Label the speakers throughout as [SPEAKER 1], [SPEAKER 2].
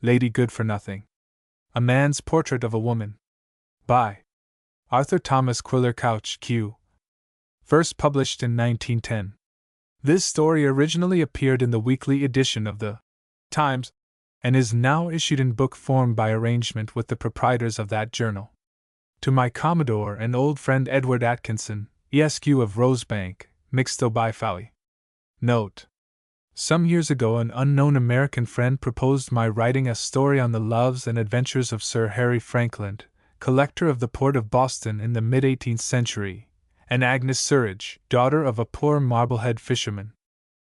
[SPEAKER 1] Lady Good for Nothing. A Man's Portrait of a Woman. By Arthur Thomas Quiller Couch, Q. First published in 1910. This story originally appeared in the weekly edition of the Times, and is now issued in book form by arrangement with the proprietors of that journal. To my Commodore and old friend Edward Atkinson, Esq. of Rosebank, Mixto by Fowey. Note: some years ago an unknown American friend proposed my writing a story on the loves and adventures of Sir Harry Frankland, collector of the port of Boston in the mid-18th century, and Agnes Surridge, daughter of a poor Marblehead fisherman.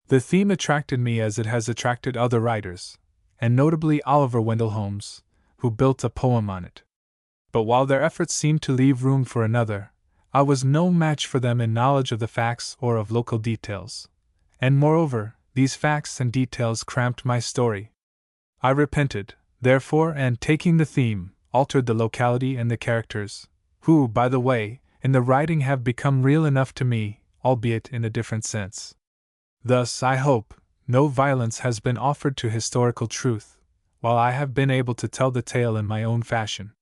[SPEAKER 1] The theme attracted me as it has attracted other writers, and notably Oliver Wendell Holmes, who built a poem on it. But while their efforts seemed to leave room for another, I was no match for them in knowledge of the facts or of local details, and moreover, these facts and details cramped my story. I repented, therefore, and taking the theme, altered the locality and the characters, who, by the way, in the writing have become real enough to me, albeit in a different sense. Thus, I hope, no violence has been offered to historical truth, while I have been able to tell the tale in my own fashion.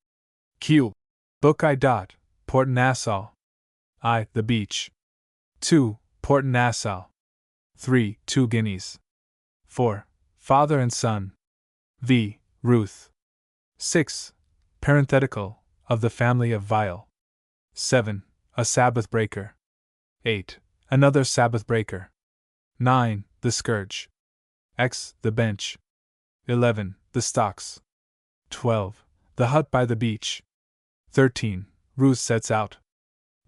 [SPEAKER 1] Q. Book I. Port Nassau. I. The Beach. 2. Port Nassau. 3. 2 guineas. 4. Father and Son. V. Ruth. 6. Parenthetical, of the family of Vial. 7. A Sabbath breaker. 8. Another Sabbath breaker. 9. The Scourge. X. The Bench. 11. The Stocks. 12. The Hut by the Beach. 13. Ruth Sets Out.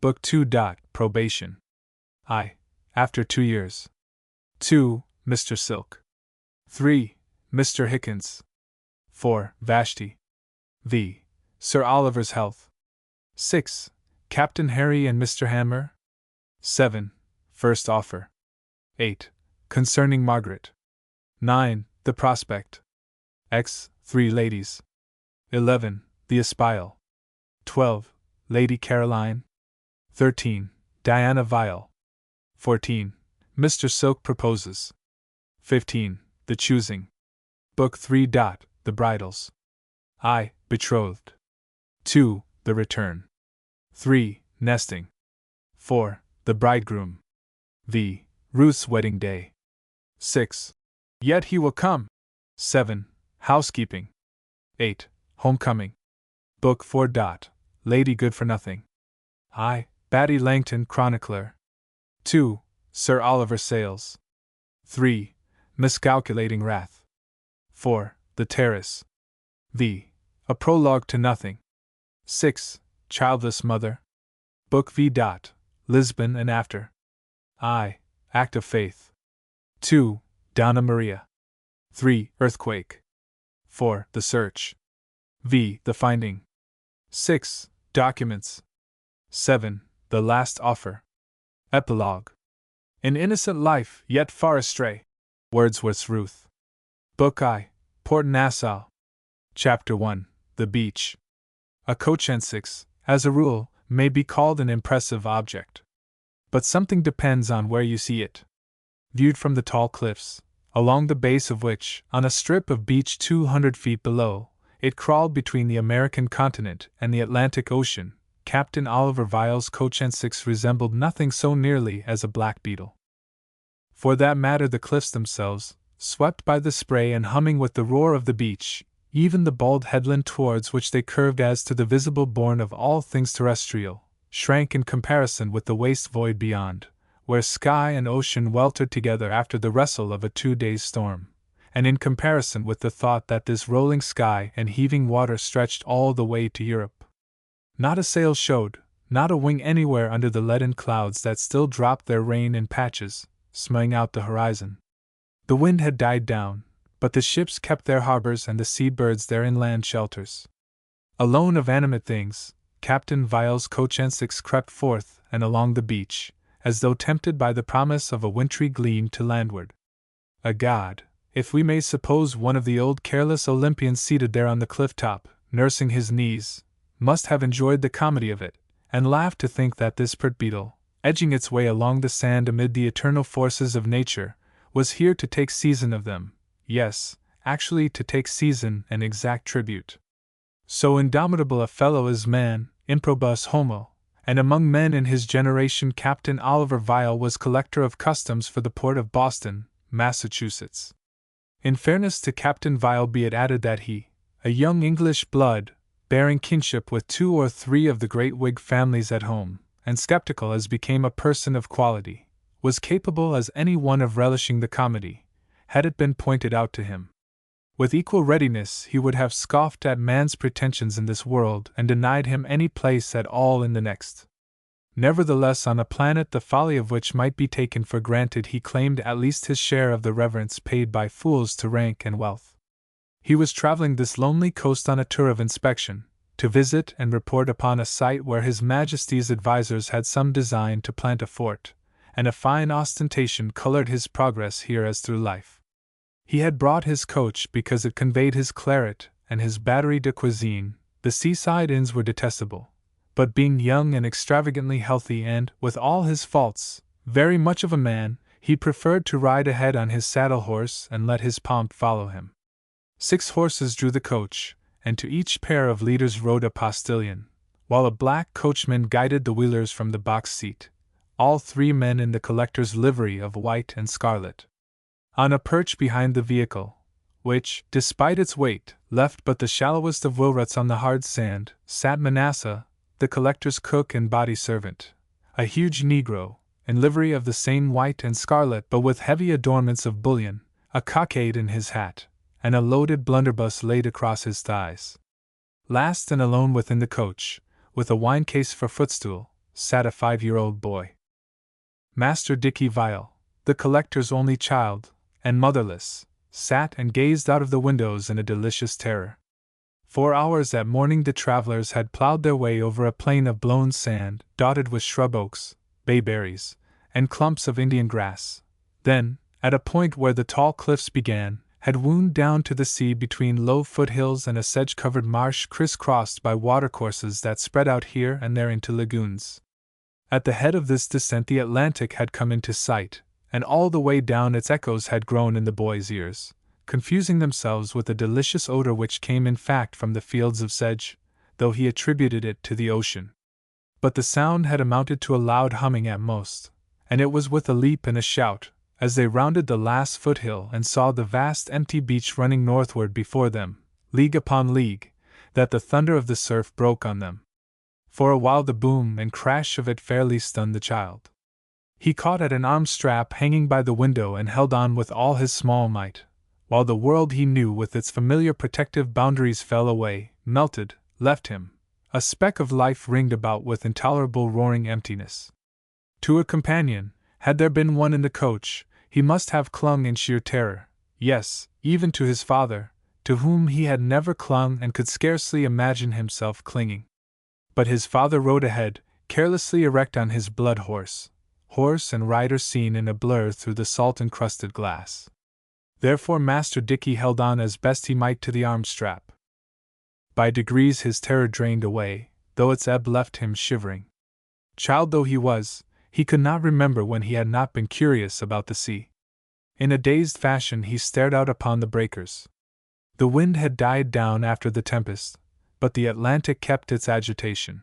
[SPEAKER 1] Book 2. Probation. I. After 2 years. 2. Mr. Silk. 3. Mr. Hickens. 4. Vashti. V. Sir Oliver's Health. 6. Captain Harry and Mr. Hammer. 7. First Offer. 8. Concerning Margaret. 9. The Prospect. X. 3 Ladies. 11. The Espial. 12. Lady Caroline. 13. Diana Vial. 14. Mr. Silk Proposes. 15. The Choosing. Book 3. The Bridals. I. Betrothed. 2. The Return. 3. Nesting. 4. The Bridegroom. V. Ruth's Wedding Day. 6. Yet He Will Come. 7. Housekeeping. 8. Homecoming. Book 4. Lady Good for Nothing. I. Batty Langton Chronicler. 2. Sir Oliver Sales. 3. Miscalculating Wrath. 4. The Terrace. V. A Prologue to Nothing. 6. Childless Mother. Book V. Lisbon and After. I. Act of Faith. 2. Donna Maria. 3. Earthquake. 4. The Search. V. The Finding. 6. Documents. 7. The Last Offer. Epilogue. An innocent life, yet far astray. Wordsworth's Ruth. Book I. Port Nassau. Chapter 1. The Beach. A coach and six, as a rule, may be called an impressive object. But something depends on where you see it. Viewed from the tall cliffs, along the base of which, on a strip of beach 200 feet below, it crawled between the American continent and the Atlantic Ocean, Captain Oliver Vial's coach and six resembled nothing so nearly as a black beetle. For that matter, the cliffs themselves, swept by the spray and humming with the roar of the beach, even the bald headland towards which they curved as to the visible bourne of all things terrestrial, shrank in comparison with the waste void beyond, where sky and ocean weltered together after the wrestle of a 2 days' storm, and in comparison with the thought that this rolling sky and heaving water stretched all the way to Europe. Not a sail showed, not a wing anywhere under the leaden clouds that still dropped their rain in patches, smoothing out the horizon. The wind had died down, but the ships kept their harbors and the sea-birds their inland shelters. Alone of animate things, Captain Vial's coach and six crept forth and along the beach, as though tempted by the promise of a wintry gleam to landward. A god, if we may suppose one of the old careless Olympians seated there on the cliff-top, nursing his knees, must have enjoyed the comedy of it, and laughed to think that this pert beetle, edging its way along the sand amid the eternal forces of nature, was here to take seizin of them, yes, actually to take season and exact tribute. So indomitable a fellow is man, improbus homo, and among men in his generation Captain Oliver Vial was collector of customs for the port of Boston, Massachusetts. In fairness to Captain Vial be it added that he, a young English blood, bearing kinship with 2 or 3 of the great Whig families at home, and skeptical as became a person of quality, was capable as any one of relishing the comedy, had it been pointed out to him. With equal readiness he would have scoffed at man's pretensions in this world and denied him any place at all in the next. Nevertheless, on a planet the folly of which might be taken for granted, he claimed at least his share of the reverence paid by fools to rank and wealth. He was traveling this lonely coast on a tour of inspection, to visit and report upon a site where His Majesty's advisers had some design to plant a fort, and a fine ostentation colored his progress here as through life. He had brought his coach because it conveyed his claret and his batterie de cuisine. The seaside inns were detestable, but being young and extravagantly healthy and, with all his faults, very much of a man, he preferred to ride ahead on his saddle horse and let his pomp follow him. 6 horses drew the coach, and to each pair of leaders rode a postilion, while a black coachman guided the wheelers from the box seat, all 3 men in the collector's livery of white and scarlet. On a perch behind the vehicle, which, despite its weight, left but the shallowest of wheel-ruts on the hard sand, sat Manasseh, the collector's cook and body servant, a huge negro, in livery of the same white and scarlet but with heavy adornments of bullion, a cockade in his hat, and a loaded blunderbuss laid across his thighs. Last and alone within the coach, with a wine case for footstool, sat a 5-year-old boy. Master Dicky Vial, the collector's only child, and motherless, sat and gazed out of the windows in a delicious terror. 4 hours that morning the travelers had plowed their way over a plain of blown sand, dotted with shrub oaks, bayberries, and clumps of Indian grass. Then, at a point where the tall cliffs began, had wound down to the sea between low foothills and a sedge-covered marsh criss-crossed by watercourses that spread out here and there into lagoons. At the head of this descent the Atlantic had come into sight, and all the way down its echoes had grown in the boy's ears, confusing themselves with a delicious odor which came in fact from the fields of sedge, though he attributed it to the ocean. But the sound had amounted to a loud humming at most, and it was with a leap and a shout, as they rounded the last foothill and saw the vast empty beach running northward before them, league upon league, that the thunder of the surf broke on them. For a while the boom and crash of it fairly stunned the child. He caught at an arm strap hanging by the window and held on with all his small might, while the world he knew with its familiar protective boundaries fell away, melted, left him, a speck of life ringed about with intolerable roaring emptiness. To a companion, had there been one in the coach, he must have clung in sheer terror, yes, even to his father, to whom he had never clung and could scarcely imagine himself clinging. But his father rode ahead, carelessly erect on his blood horse and rider seen in a blur through the salt-encrusted glass. Therefore Master Dicky held on as best he might to the arm strap. By degrees his terror drained away, though its ebb left him shivering. Child though he was, he could not remember when he had not been curious about the sea. In a dazed fashion he stared out upon the breakers. The wind had died down after the tempest, but the Atlantic kept its agitation.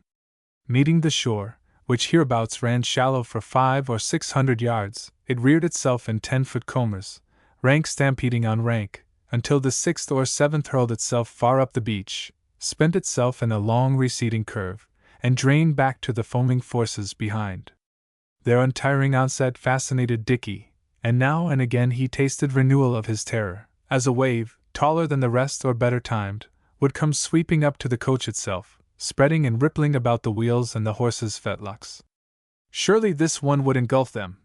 [SPEAKER 1] Meeting the shore, which hereabouts ran shallow for 500 or 600 yards, it reared itself in 10-foot combers, rank stampeding on rank, until the 6th or 7th hurled itself far up the beach, spent itself in a long receding curve, and drained back to the foaming forces behind. Their untiring onset fascinated Dicky, and now and again he tasted renewal of his terror, as a wave, taller than the rest or better timed, would come sweeping up to the coach itself, spreading and rippling about the wheels and the horses' fetlocks. Surely this one would engulf them,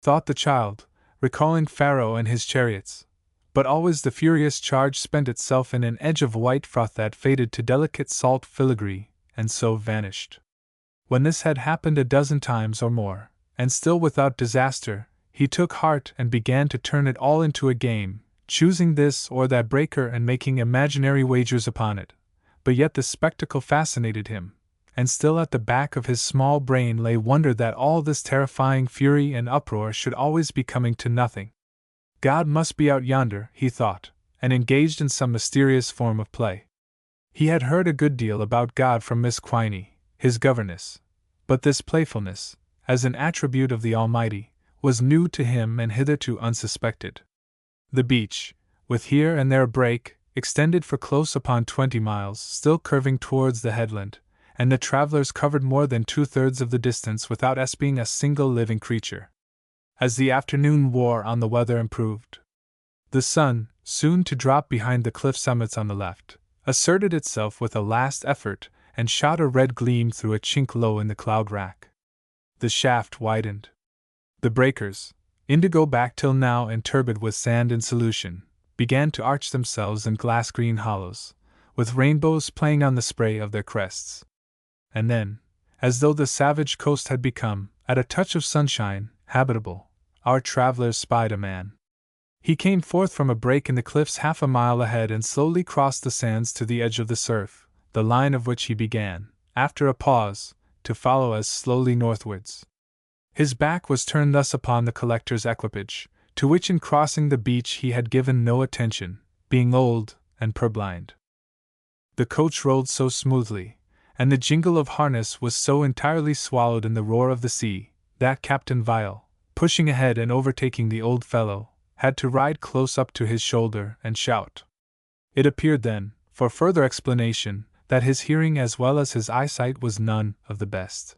[SPEAKER 1] thought the child, recalling Pharaoh and his chariots, but always the furious charge spent itself in an edge of white froth that faded to delicate salt filigree, and so vanished. When this had happened a dozen times or more, and still without disaster, he took heart and began to turn it all into a game, choosing this or that breaker and making imaginary wagers upon it. But yet the spectacle fascinated him, and still at the back of his small brain lay wonder that all this terrifying fury and uproar should always be coming to nothing. God must be out yonder, he thought, and engaged in some mysterious form of play. He had heard a good deal about God from Miss Quiney, his governess, but this playfulness, as an attribute of the Almighty, was new to him and hitherto unsuspected. The beach, with here and there a break, extended for close upon 20 miles, still curving towards the headland, and the travelers covered more than 2/3 of the distance without espying a single living creature. As the afternoon wore on, the weather improved. The sun, soon to drop behind the cliff summits on the left, asserted itself with a last effort and shot a red gleam through a chink low in the cloud rack. The shaft widened. The breakers, indigo back till now and turbid with sand in solution, began to arch themselves in glass-green hollows, with rainbows playing on the spray of their crests. And then, as though the savage coast had become, at a touch of sunshine, habitable, our travelers spied a man. He came forth from a break in the cliffs half a mile ahead and slowly crossed the sands to the edge of the surf, the line of which he began, after a pause, to follow as slowly northwards. His back was turned thus upon the collector's equipage, to which in crossing the beach he had given no attention, being old and purblind. The coach rolled so smoothly, and the jingle of harness was so entirely swallowed in the roar of the sea, that Captain Vial, pushing ahead and overtaking the old fellow, had to ride close up to his shoulder and shout. It appeared then, for further explanation, that his hearing as well as his eyesight was none of the best.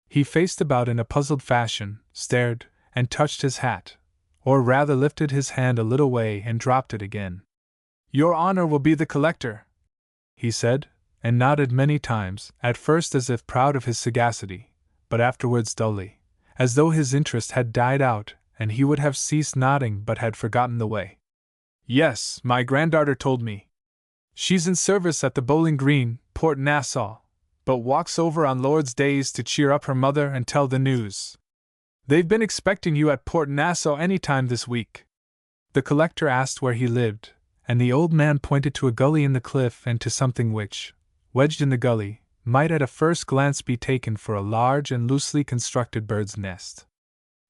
[SPEAKER 1] He faced about in a puzzled fashion, stared, and touched his hat, or rather lifted his hand a little way and dropped it again. "Your honor will be the collector," he said, and nodded many times, at first as if proud of his sagacity, but afterwards dully, as though his interest had died out and he would have ceased nodding but had forgotten the way. "Yes, my granddaughter told me. She's in service at the Bowling Green, Port Nassau, but walks over on Lord's days to cheer up her mother and tell the news. They've been expecting you at Port Nassau any time this week." The collector asked where he lived, and the old man pointed to a gully in the cliff and to something which, wedged in the gully, might at a first glance be taken for a large and loosely constructed bird's nest.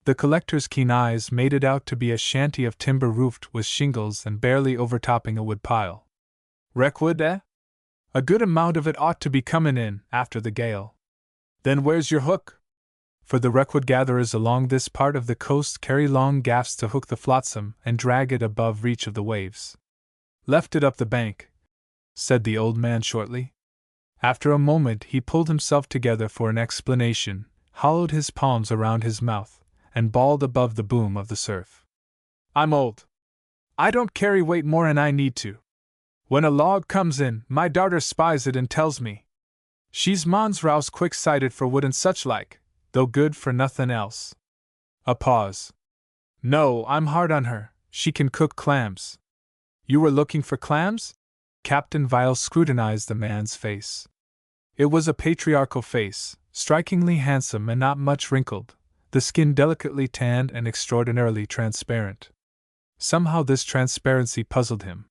[SPEAKER 1] The collector's keen eyes made it out to be a shanty of timber roofed with shingles and barely overtopping a wood pile. "Wreckwood, eh? A good amount of it ought to be comin' in, after the gale. Then where's your hook?" For the wreckwood gatherers along this part of the coast carry long gaffs to hook the flotsam and drag it above reach of the waves. "Left it up the bank," said the old man shortly. After a moment he pulled himself together for an explanation, hollowed his palms around his mouth, and bawled above the boom of the surf. "I'm old. I don't carry weight more'n I need to. When a log comes in, my darter spies it and tells me. She's mons rouse quick-sighted for wood and such like, though good for nothin' else." A pause. "No, I'm hard on her, she can cook clams." "You were looking for clams?" Captain Vial scrutinized the man's face. It was a patriarchal face, strikingly handsome and not much wrinkled, the skin delicately tanned and extraordinarily transparent. Somehow this transparency puzzled him.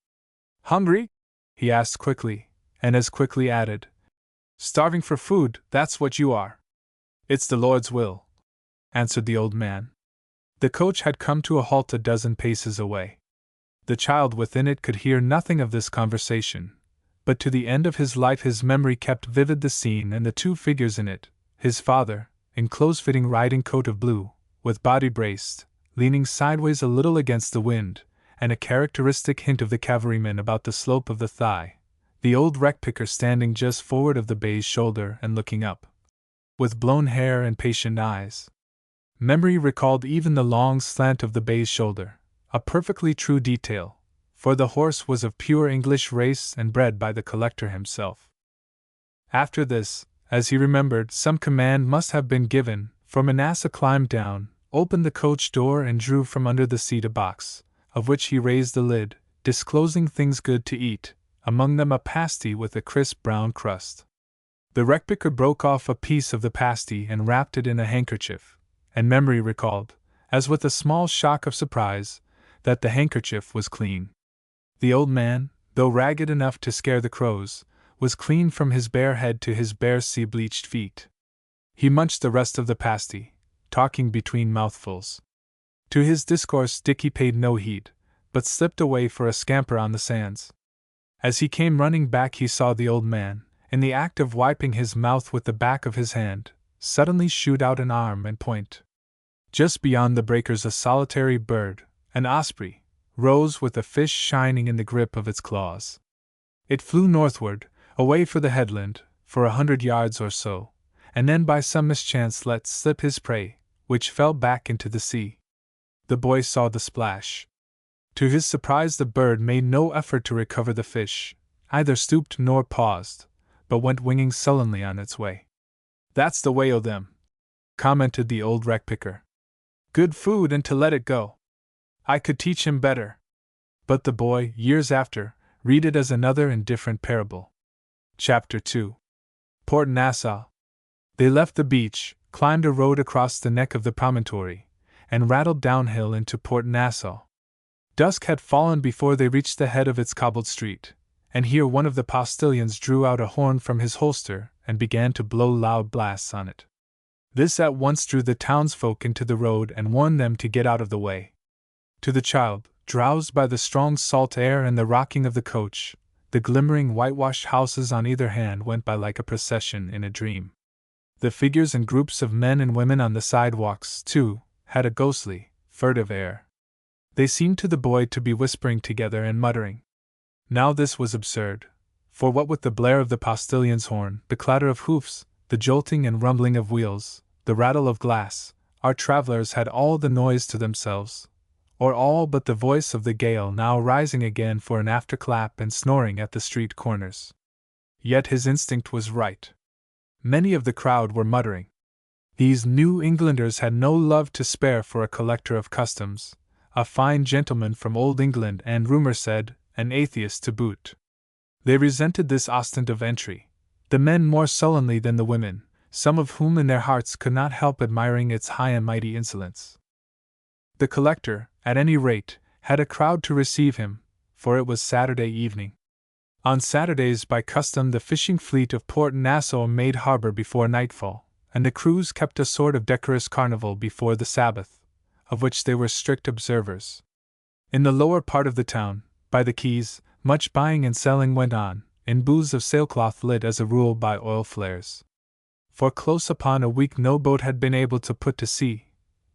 [SPEAKER 1] "Hungry?" he asked quickly, and as quickly added. "Starving for food, that's what you are." "It's the Lord's will," answered the old man. The coach had come to a halt a dozen paces away. The child within it could hear nothing of this conversation, but to the end of his life his memory kept vivid the scene and the two figures in it, his father, in close-fitting riding coat of blue, with body braced, leaning sideways a little against the wind, and a characteristic hint of the cavalryman about the slope of the thigh, the old wreck-picker standing just forward of the bay's shoulder and looking up, with blown hair and patient eyes. Memory recalled even the long slant of the bay's shoulder, a perfectly true detail, for the horse was of pure English race and bred by the collector himself. After this, as he remembered, some command must have been given, for Manasseh climbed down, opened the coach door and drew from under the seat a box, of which he raised the lid, disclosing things good to eat, among them a pasty with a crisp brown crust. The wreck-picker broke off a piece of the pasty and wrapped it in a handkerchief, and memory recalled, as with a small shock of surprise, that the handkerchief was clean. The old man, though ragged enough to scare the crows, was clean from his bare head to his bare sea-bleached feet. He munched the rest of the pasty, talking between mouthfuls. To his discourse Dickie paid no heed, but slipped away for a scamper on the sands. As he came running back, he saw the old man, in the act of wiping his mouth with the back of his hand, suddenly shoot out an arm and point. Just beyond the breakers, a solitary bird, an osprey, rose with a fish shining in the grip of its claws. It flew northward, away for the headland, for 100 yards or so, and then by some mischance let slip his prey, which fell back into the sea. The boy saw the splash. To his surprise, the bird made no effort to recover the fish, either stooped nor paused, but went winging sullenly on its way. "That's the way o' them," commented the old wreck picker. "Good food and to let it go. I could teach him better." But the boy, years after, read it as another indifferent parable. Chapter 2. Port Nassau. They left the beach, climbed a road across the neck of the promontory, and rattled downhill into Port Nassau. Dusk had fallen before they reached the head of its cobbled street, and here one of the postilions drew out a horn from his holster and began to blow loud blasts on it. This at once drew the townsfolk into the road and warned them to get out of the way. To the child, drowsed by the strong salt air and the rocking of the coach, the glimmering whitewashed houses on either hand went by like a procession in a dream. The figures and groups of men and women on the sidewalks, too, had a ghostly, furtive air. They seemed to the boy to be whispering together and muttering. Now this was absurd, for what with the blare of the postilion's horn, the clatter of hoofs, the jolting and rumbling of wheels, the rattle of glass, our travelers had all the noise to themselves, or all but the voice of the gale now rising again for an afterclap and snoring at the street corners. Yet his instinct was right. Many of the crowd were muttering. These New Englanders had no love to spare for a collector of customs, a fine gentleman from Old England and, rumor said, an atheist to boot. They resented this ostent of entry, the men more sullenly than the women, some of whom in their hearts could not help admiring its high and mighty insolence. The collector, at any rate, had a crowd to receive him, for it was Saturday evening. On Saturdays by custom the fishing fleet of Port Nassau made harbor before nightfall, and the crews kept a sort of decorous carnival before the Sabbath, of which they were strict observers. In the lower part of the town, by the quays, much buying and selling went on, in booths of sailcloth lit as a rule by oil flares. For close upon a week no boat had been able to put to sea,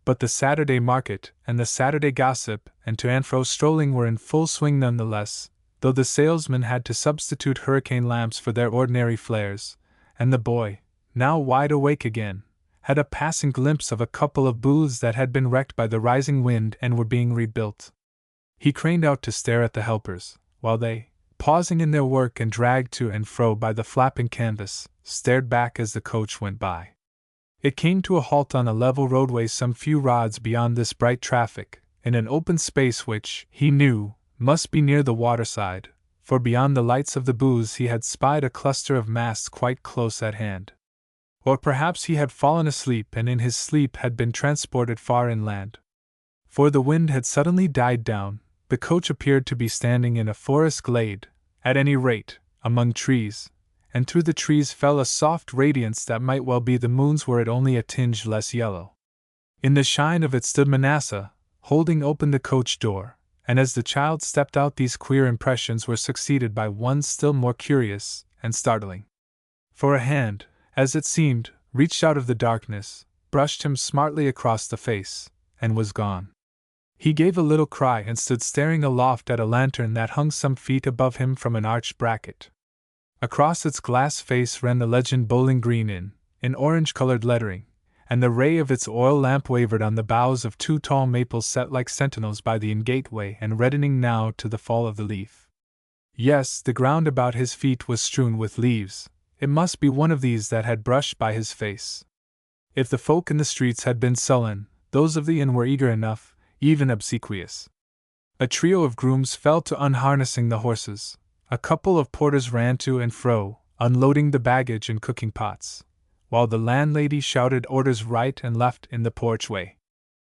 [SPEAKER 1] but the Saturday market and the Saturday gossip and to and fro strolling were in full swing none the less, though the salesmen had to substitute hurricane lamps for their ordinary flares, and the boy, now wide awake again, had a passing glimpse of a couple of booths that had been wrecked by the rising wind and were being rebuilt. He craned out to stare at the helpers, while they, pausing in their work and dragged to and fro by the flapping canvas, stared back as the coach went by. It came to a halt on a level roadway some few rods beyond this bright traffic, in an open space which, he knew, must be near the waterside, for beyond the lights of the booths he had spied a cluster of masts quite close at hand. Or perhaps he had fallen asleep and in his sleep had been transported far inland. For the wind had suddenly died down, the coach appeared to be standing in a forest glade, at any rate, among trees, and through the trees fell a soft radiance that might well be the moon's were it only a tinge less yellow. In the shine of it stood Manasseh, holding open the coach door, and as the child stepped out these queer impressions were succeeded by one still more curious and startling. For a hand, as it seemed, reached out of the darkness, brushed him smartly across the face, and was gone. He gave a little cry and stood staring aloft at a lantern that hung some feet above him from an arched bracket. Across its glass face ran the legend Bowling Green in orange-colored lettering, and the ray of its oil lamp wavered on the boughs of two tall maples set like sentinels by the inn-gateway and reddening now to the fall of the leaf. Yes, the ground about his feet was strewn with leaves. It must be one of these that had brushed by his face. If the folk in the streets had been sullen, those of the inn were eager enough, even obsequious. A trio of grooms fell to unharnessing the horses. A couple of porters ran to and fro, unloading the baggage and cooking pots, while the landlady shouted orders right and left in the porchway.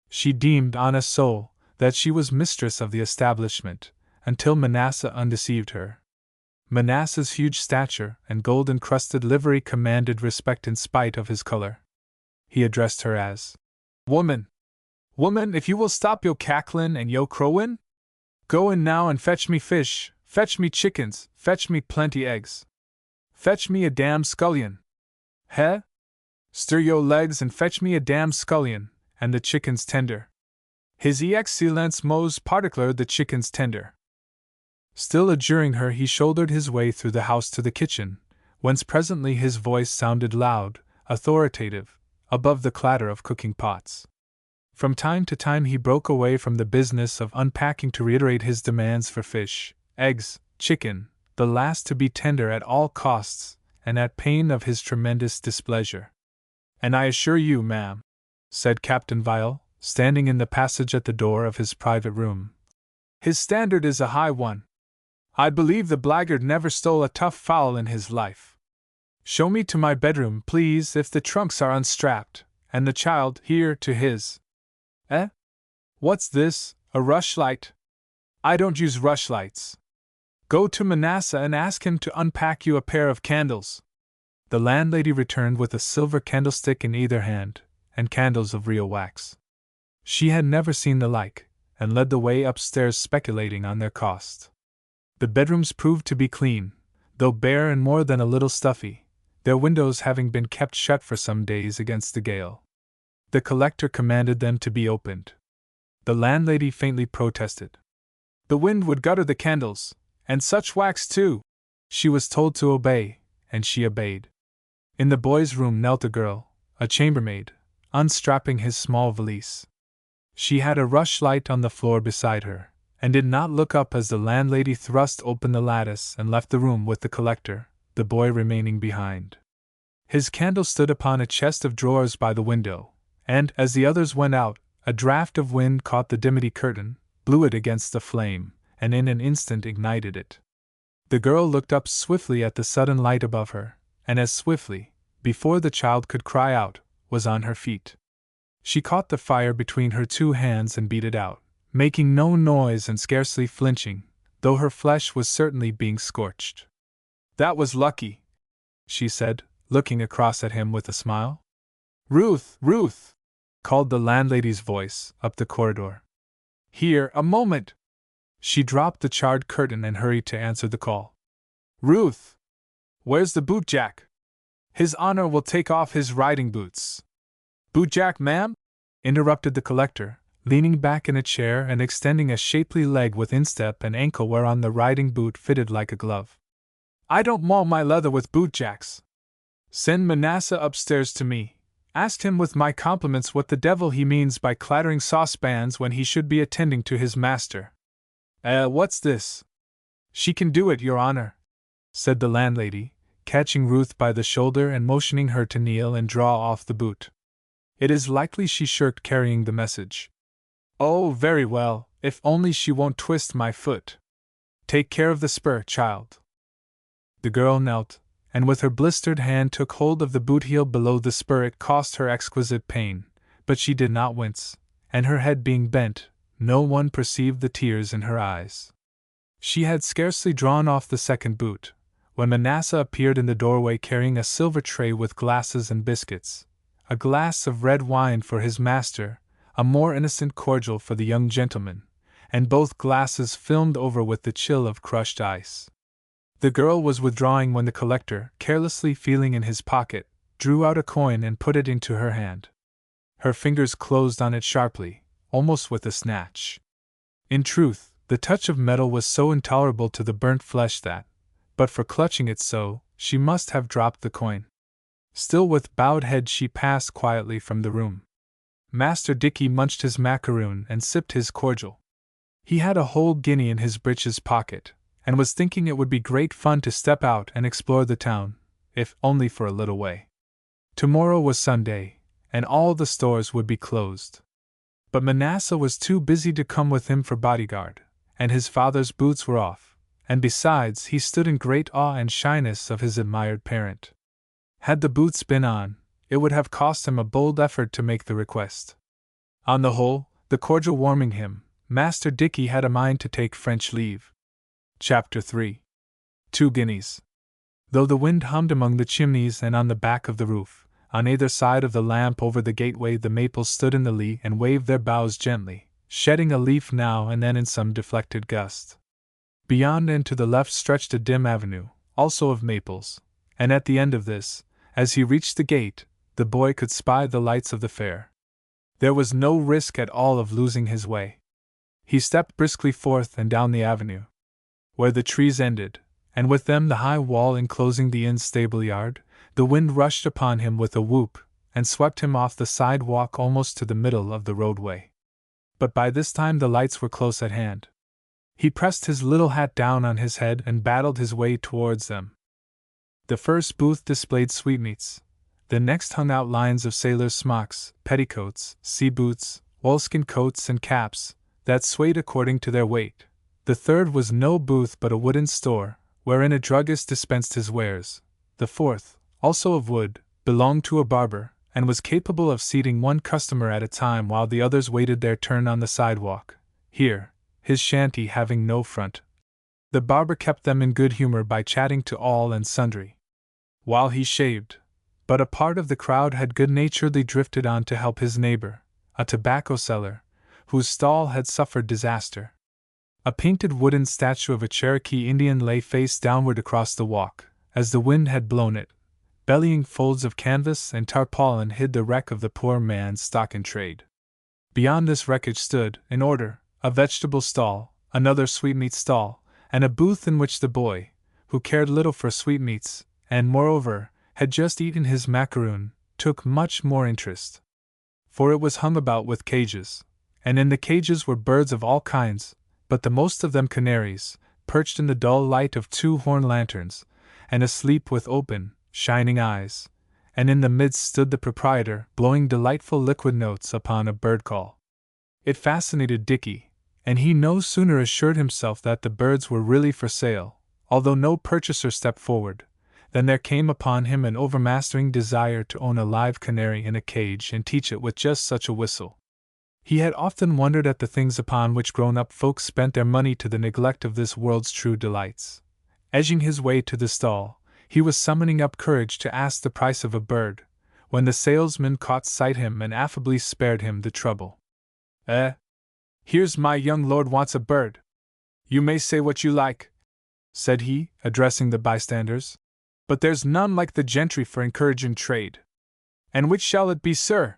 [SPEAKER 1] She deemed, honest soul, that she was mistress of the establishment, until Manasseh undeceived her. Manasseh's huge stature and gold-encrusted livery commanded respect in spite of his color. He addressed her as, "Woman! Woman, if you will stop yo' cacklin' and yo' crowin', Go in now and fetch me fish, fetch me chickens, fetch me plenty eggs. Fetch me a damn scullion. Heh? Stir yo legs and fetch me a damn scullion, and the chickens tender. His excellence most particular the chickens tender. Still adjuring her, he shouldered his way through the house to the kitchen, whence presently his voice sounded loud, authoritative, above the clatter of cooking pots. From time to time he broke away from the business of unpacking to reiterate his demands for fish, eggs, chicken, the last to be tender at all costs, and at pain of his tremendous displeasure. And I assure you, ma'am, said Captain Vial, standing in the passage at the door of his private room, his standard is a high one. I believe the blackguard never stole a tough fowl in his life. Show me to my bedroom, please, if the trunks are unstrapped, and the child here to his. Eh? What's this, a rushlight? I don't use rushlights. Go to Manasseh and ask him to unpack you a pair of candles. The landlady returned with a silver candlestick in either hand, and candles of real wax. She had never seen the like, and led the way upstairs speculating on their cost. The bedrooms proved to be clean, though bare and more than a little stuffy, their windows having been kept shut for some days against the gale. The collector commanded them to be opened. The landlady faintly protested. The wind would gutter the candles, and such wax too! She was told to obey, and she obeyed. In the boy's room knelt a girl, a chambermaid, unstrapping his small valise. She had a rushlight on the floor beside her, and did not look up as the landlady thrust open the lattice and left the room with the collector, the boy remaining behind. His candle stood upon a chest of drawers by the window, and, as the others went out, a draught of wind caught the dimity curtain, blew it against the flame, and in an instant ignited it. The girl looked up swiftly at the sudden light above her, and as swiftly, before the child could cry out, was on her feet. She caught the fire between her two hands and beat it out, making no noise and scarcely flinching, though her flesh was certainly being scorched. That was lucky, she said, looking across at him with a smile. Ruth, Ruth! Called the landlady's voice, up the corridor. Here, a moment! She dropped the charred curtain and hurried to answer the call. Ruth! Where's the bootjack? His honor will take off his riding boots. Bootjack, ma'am? Interrupted the collector, leaning back in a chair and extending a shapely leg with instep and ankle whereon the riding boot fitted like a glove. I don't maul my leather with bootjacks. Send Manasseh upstairs to me. Ask him with my compliments what the devil he means by clattering saucepans when he should be attending to his master. What's this? She can do it, your honor, said the landlady, catching Ruth by the shoulder and motioning her to kneel and draw off the boot. It is likely she shirked carrying the message. Oh, very well, if only she won't twist my foot. Take care of the spur, child. The girl knelt, and with her blistered hand took hold of the boot heel below the spur. It cost her exquisite pain, but she did not wince, and her head being bent, no one perceived the tears in her eyes. She had scarcely drawn off the second boot, when Manasseh appeared in the doorway carrying a silver tray with glasses and biscuits, a glass of red wine for his master, a more innocent cordial for the young gentleman, and both glasses filmed over with the chill of crushed ice. The girl was withdrawing when the collector, carelessly feeling in his pocket, drew out a coin and put it into her hand. Her fingers closed on it sharply, almost with a snatch. In truth, the touch of metal was so intolerable to the burnt flesh that, but for clutching it so, she must have dropped the coin. Still with bowed head she passed quietly from the room. Master Dickey munched his macaroon and sipped his cordial. He had a whole guinea in his breeches pocket, and was thinking it would be great fun to step out and explore the town, if only for a little way. Tomorrow was Sunday, and all the stores would be closed. But Manasseh was too busy to come with him for bodyguard, and his father's boots were off, and besides he stood in great awe and shyness of his admired parent. Had the boots been on, it would have cost him a bold effort to make the request. On the whole, the cordial warming him, Master Dickey had a mind to take French leave. Chapter 3. 2 guineas. Though the wind hummed among the chimneys and on the back of the roof, on either side of the lamp over the gateway the maples stood in the lee and waved their boughs gently, shedding a leaf now and then in some deflected gust. Beyond and to the left stretched a dim avenue, also of maples, and at the end of this, as he reached the gate, the boy could spy the lights of the fair. There was no risk at all of losing his way. He stepped briskly forth and down the avenue, where the trees ended, and with them the high wall enclosing the inn's stable yard. The wind rushed upon him with a whoop, and swept him off the sidewalk almost to the middle of the roadway. But by this time the lights were close at hand. He pressed his little hat down on his head and battled his way towards them. The first booth displayed sweetmeats. The next hung out lines of sailors' smocks, petticoats, sea boots, oilskin coats, and caps that swayed according to their weight. The third was no booth but a wooden store, wherein a druggist dispensed his wares. The fourth, also of wood, belonged to a barber, and was capable of seating one customer at a time while the others waited their turn on the sidewalk. Here, his shanty having no front, the barber kept them in good humor by chatting to all and sundry, while he shaved. But a part of the crowd had good-naturedly drifted on to help his neighbor, a tobacco seller, whose stall had suffered disaster. A painted wooden statue of a Cherokee Indian lay face downward across the walk, as the wind had blown it. Bellying folds of canvas and tarpaulin hid the wreck of the poor man's stock in trade. Beyond this wreckage stood, in order, a vegetable stall, another sweetmeat stall, and a booth in which the boy, who cared little for sweetmeats, and, moreover, had just eaten his macaroon, took much more interest. For it was hung about with cages, and in the cages were birds of all kinds, but the most of them canaries, perched in the dull light of 2 horn lanterns, and asleep with open, shining eyes, and in the midst stood the proprietor, blowing delightful liquid notes upon a bird call. It fascinated Dickie, and he no sooner assured himself that the birds were really for sale, although no purchaser stepped forward, than there came upon him an overmastering desire to own a live canary in a cage and teach it with just such a whistle. He had often wondered at the things upon which grown-up folks spent their money to the neglect of this world's true delights. Edging his way to the stall, he was summoning up courage to ask the price of a bird, when the salesman caught sight of him and affably spared him the trouble. Here's my young lord wants a bird. You may say what you like, said he, addressing the bystanders, but there's none like the gentry for encouraging trade. And which shall it be, sir?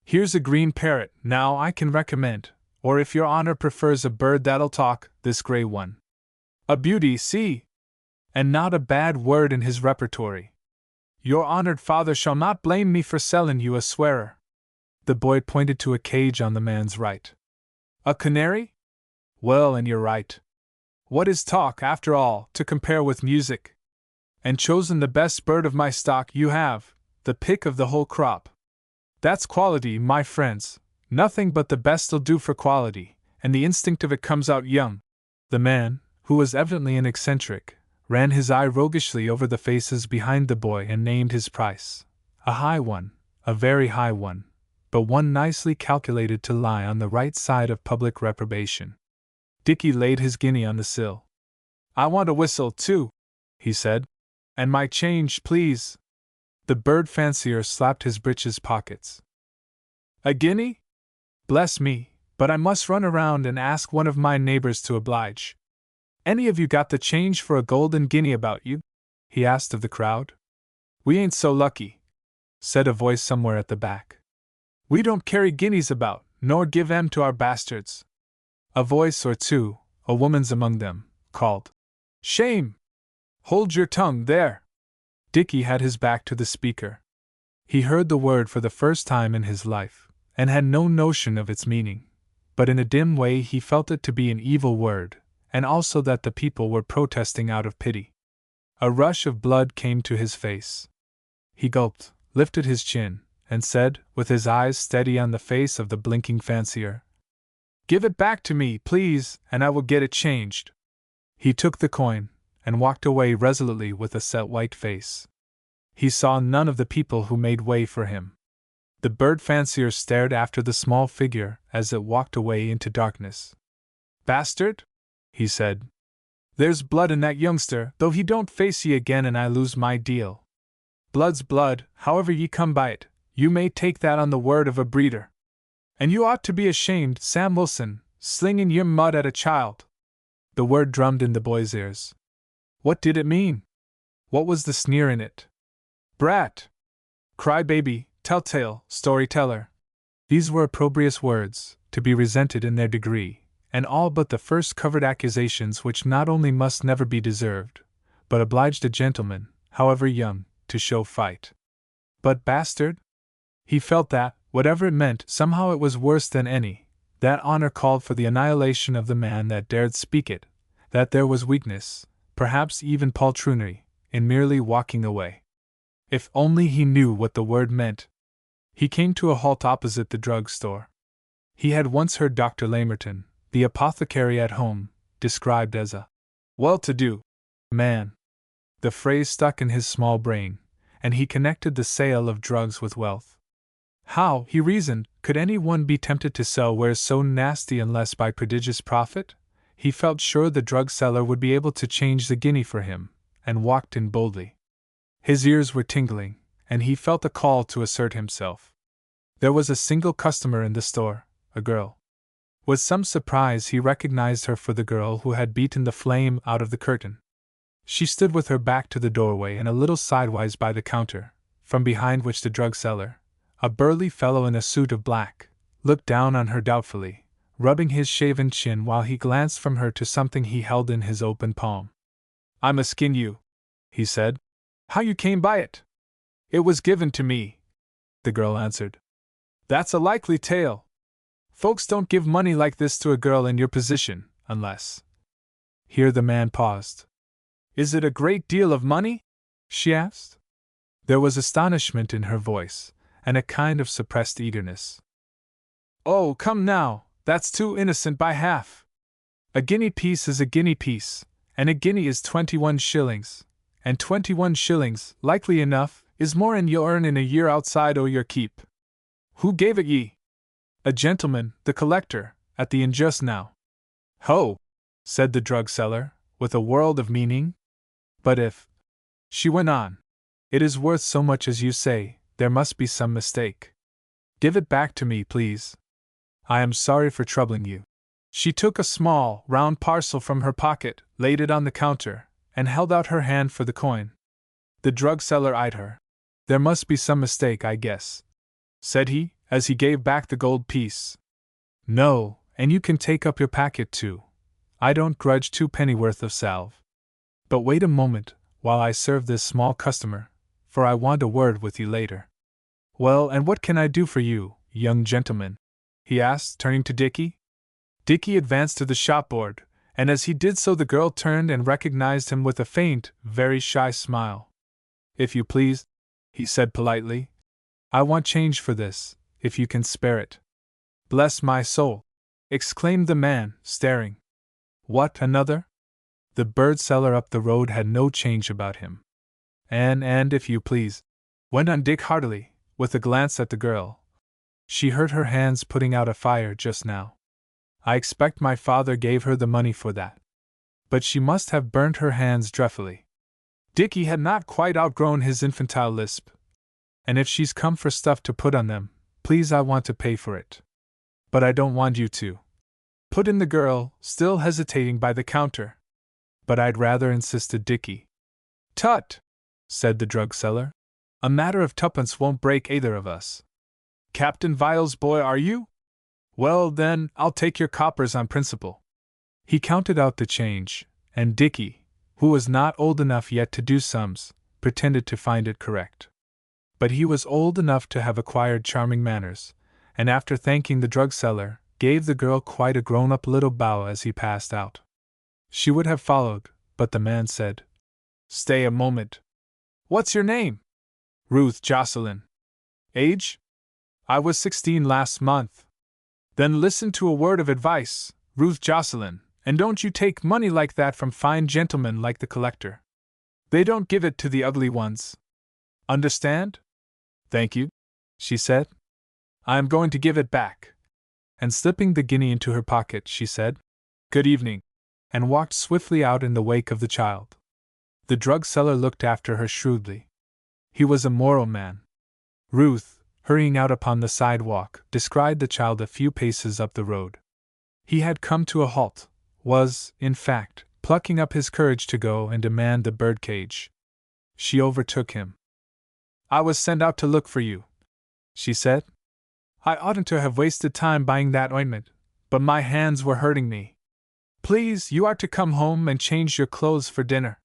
[SPEAKER 1] Here's a green parrot, now I can recommend, or if your honor prefers a bird that'll talk, this gray one. A beauty, see? And not a bad word in his repertory. Your honored father shall not blame me for selling you a swearer. The boy pointed to a cage on the man's right. A canary? Well, and you're right. What is talk, after all, to compare with music? And chosen the best bird of my stock you have, the pick of the whole crop. That's quality, my friends. Nothing but the best'll do for quality, and the instinct of it comes out young. The man, who was evidently an eccentric, ran his eye roguishly over the faces behind the boy and named his price. A high one, a very high one, but one nicely calculated to lie on the right side of public reprobation. Dickie laid his guinea on the sill. I want a whistle, too, he said. And my change, please. The bird fancier slapped his breeches pockets. A guinea? Bless me, but I must run around and ask one of my neighbors to oblige. Any of you got the change for a golden guinea about you? He asked of the crowd. We ain't so lucky, said a voice somewhere at the back. We don't carry guineas about, nor give 'em to our bastards. A voice or two, a woman's among them, called, Shame! Hold your tongue there! Dickie had his back to the speaker. He heard the word for the first time in his life, and had no notion of its meaning, but in a dim way he felt it to be an evil word, and also that the people were protesting out of pity. A rush of blood came to his face. He gulped, lifted his chin, and said, with his eyes steady on the face of the blinking fancier, Give it back to me, please, and I will get it changed. He took the coin, and walked away resolutely with a set white face. He saw none of the people who made way for him. The bird fancier stared after the small figure as it walked away into darkness. Bastard? He said. There's blood in that youngster, though he don't face ye again and I lose my deal. Blood's blood, however ye come by it, you may take that on the word of a breeder. And you ought to be ashamed, Sam Wilson, slinging your mud at a child. The word drummed in the boy's ears. What did it mean? What was the sneer in it? Brat! Crybaby, telltale, storyteller. These were opprobrious words, to be resented in their degree, and all but the first covered accusations which not only must never be deserved, but obliged a gentleman, however young, to show fight. But bastard? He felt that, whatever it meant, somehow it was worse than any. That honor called for the annihilation of the man that dared speak it, that there was weakness, perhaps even poltroonery, in merely walking away. If only he knew what the word meant. He came to a halt opposite the drug store. He had once heard Dr. Lamerton, the apothecary at home, described as a well-to-do man. The phrase stuck in his small brain, and he connected the sale of drugs with wealth. How, he reasoned, could anyone be tempted to sell wares so nasty unless by prodigious profit? He felt sure the drug seller would be able to change the guinea for him, and walked in boldly. His ears were tingling, and he felt a call to assert himself. There was a single customer in the store, a girl. With some surprise he recognized her for the girl who had beaten the flame out of the curtain. She stood with her back to the doorway and a little sidewise by the counter, from behind which the drug seller, a burly fellow in a suit of black, looked down on her doubtfully, rubbing his shaven chin while he glanced from her to something he held in his open palm. "I must skin you," he said. "How you came by it?" "It was given to me," the girl answered. "That's a likely tale. Folks don't give money like this to a girl in your position, unless—" Here the man paused. "Is it a great deal of money?" she asked. There was astonishment in her voice, and a kind of suppressed eagerness. "Oh, come now, that's too innocent by half. A guinea piece is a guinea piece, and a guinea is 21 shillings, and 21 shillings, likely enough, is more'n you'll earn in a year outside o' your keep. Who gave it ye?" "A gentleman, the collector, at the inn just now." "Ho!" said the drug seller, with a world of meaning. "But if," she went on, "it is worth so much as you say, there must be some mistake. Give it back to me, please. I am sorry for troubling you." She took a small, round parcel from her pocket, laid it on the counter, and held out her hand for the coin. The drug seller eyed her. "There must be some mistake, I guess," said he, as he gave back the gold piece. "No, and you can take up your packet too. I don't grudge 2 pennyworth of salve. But wait a moment, while I serve this small customer, for I want a word with you later." "Well, and what can I do for you, young gentleman?" he asked, turning to Dickie. Dickie advanced to the shopboard, and as he did so the girl turned and recognized him with a faint, very shy smile. "If you please," he said politely, "I want change for this, if you can spare it." "Bless my soul!" exclaimed the man, staring. "What, another?" The bird seller up the road had no change about him. And if you please," went on Dick heartily, with a glance at the girl. "She hurt her hands putting out a fire just now. I expect my father gave her the money for that. But she must have burnt her hands dreadfully." Dickie had not quite outgrown his infantile lisp. "And if she's come for stuff to put on them, please I want to pay for it." "But I don't want you to," put in the girl, still hesitating by the counter. "But I'd rather," insisted Dickie. "Tut!" said the drug seller. "A matter of 2pence won't break either of us. Captain Vile's boy, are you? Well, then, I'll take your coppers on principle." He counted out the change, and Dickie, who was not old enough yet to do sums, pretended to find it correct. But he was old enough to have acquired charming manners, and after thanking the drug seller, gave the girl quite a grown-up little bow as he passed out. She would have followed, but the man said, "Stay a moment. What's your name?" "Ruth Jocelyn." "Age?" "I was 16 last month." "Then listen to a word of advice, Ruth Jocelyn, and don't you take money like that from fine gentlemen like the collector. They don't give it to the ugly ones. Understand?" "Thank you," she said. "I am going to give it back." And slipping the guinea into her pocket, she said, "Good evening," and walked swiftly out in the wake of the child. The drug seller looked after her shrewdly. He was a moral man. Ruth, hurrying out upon the sidewalk, descried the child a few paces up the road. He had come to a halt, was, in fact, plucking up his courage to go and demand the birdcage. She overtook him. "I was sent out to look for you," she said. "I oughtn't to have wasted time buying that ointment, but my hands were hurting me. Please, you are to come home and change your clothes for dinner."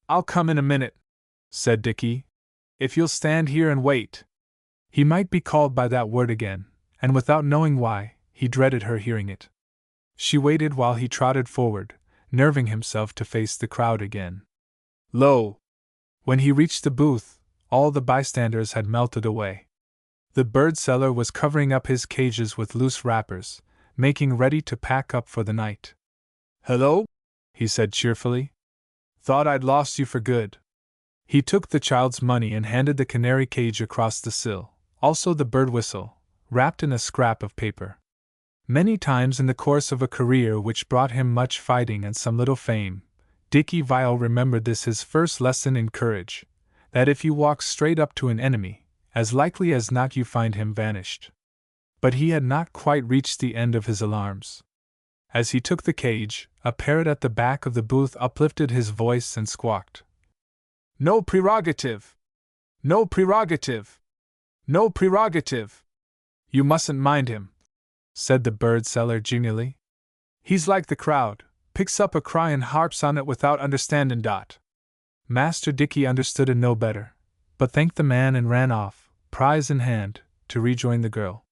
[SPEAKER 1] "I'll come in a minute," said Dickie, "if you'll stand here and wait." He might be called by that word again, and without knowing why, he dreaded her hearing it. She waited while he trotted forward, nerving himself to face the crowd again. Lo! When he reached the booth, all the bystanders had melted away. The bird seller was covering up his cages with loose wrappers, making ready to pack up for the night. "Hello," he said cheerfully. "Thought I'd lost you for good." He took the child's money and handed the canary cage across the sill, also the bird whistle, wrapped in a scrap of paper. Many times in the course of a career which brought him much fighting and some little fame, Dickie Vile remembered this his first lesson in courage, that if you walk straight up to an enemy, as likely as not you find him vanished. But he had not quite reached the end of his alarms. As he took the cage, a parrot at the back of the booth uplifted his voice and squawked, "No prerogative! No prerogative! No prerogative! You mustn't mind him," said the bird seller genially. "He's like the crowd, picks up a cry and harps on it without understandin'. Master Dickie understood and no better, but thanked the man and ran off, prize in hand, to rejoin the girl.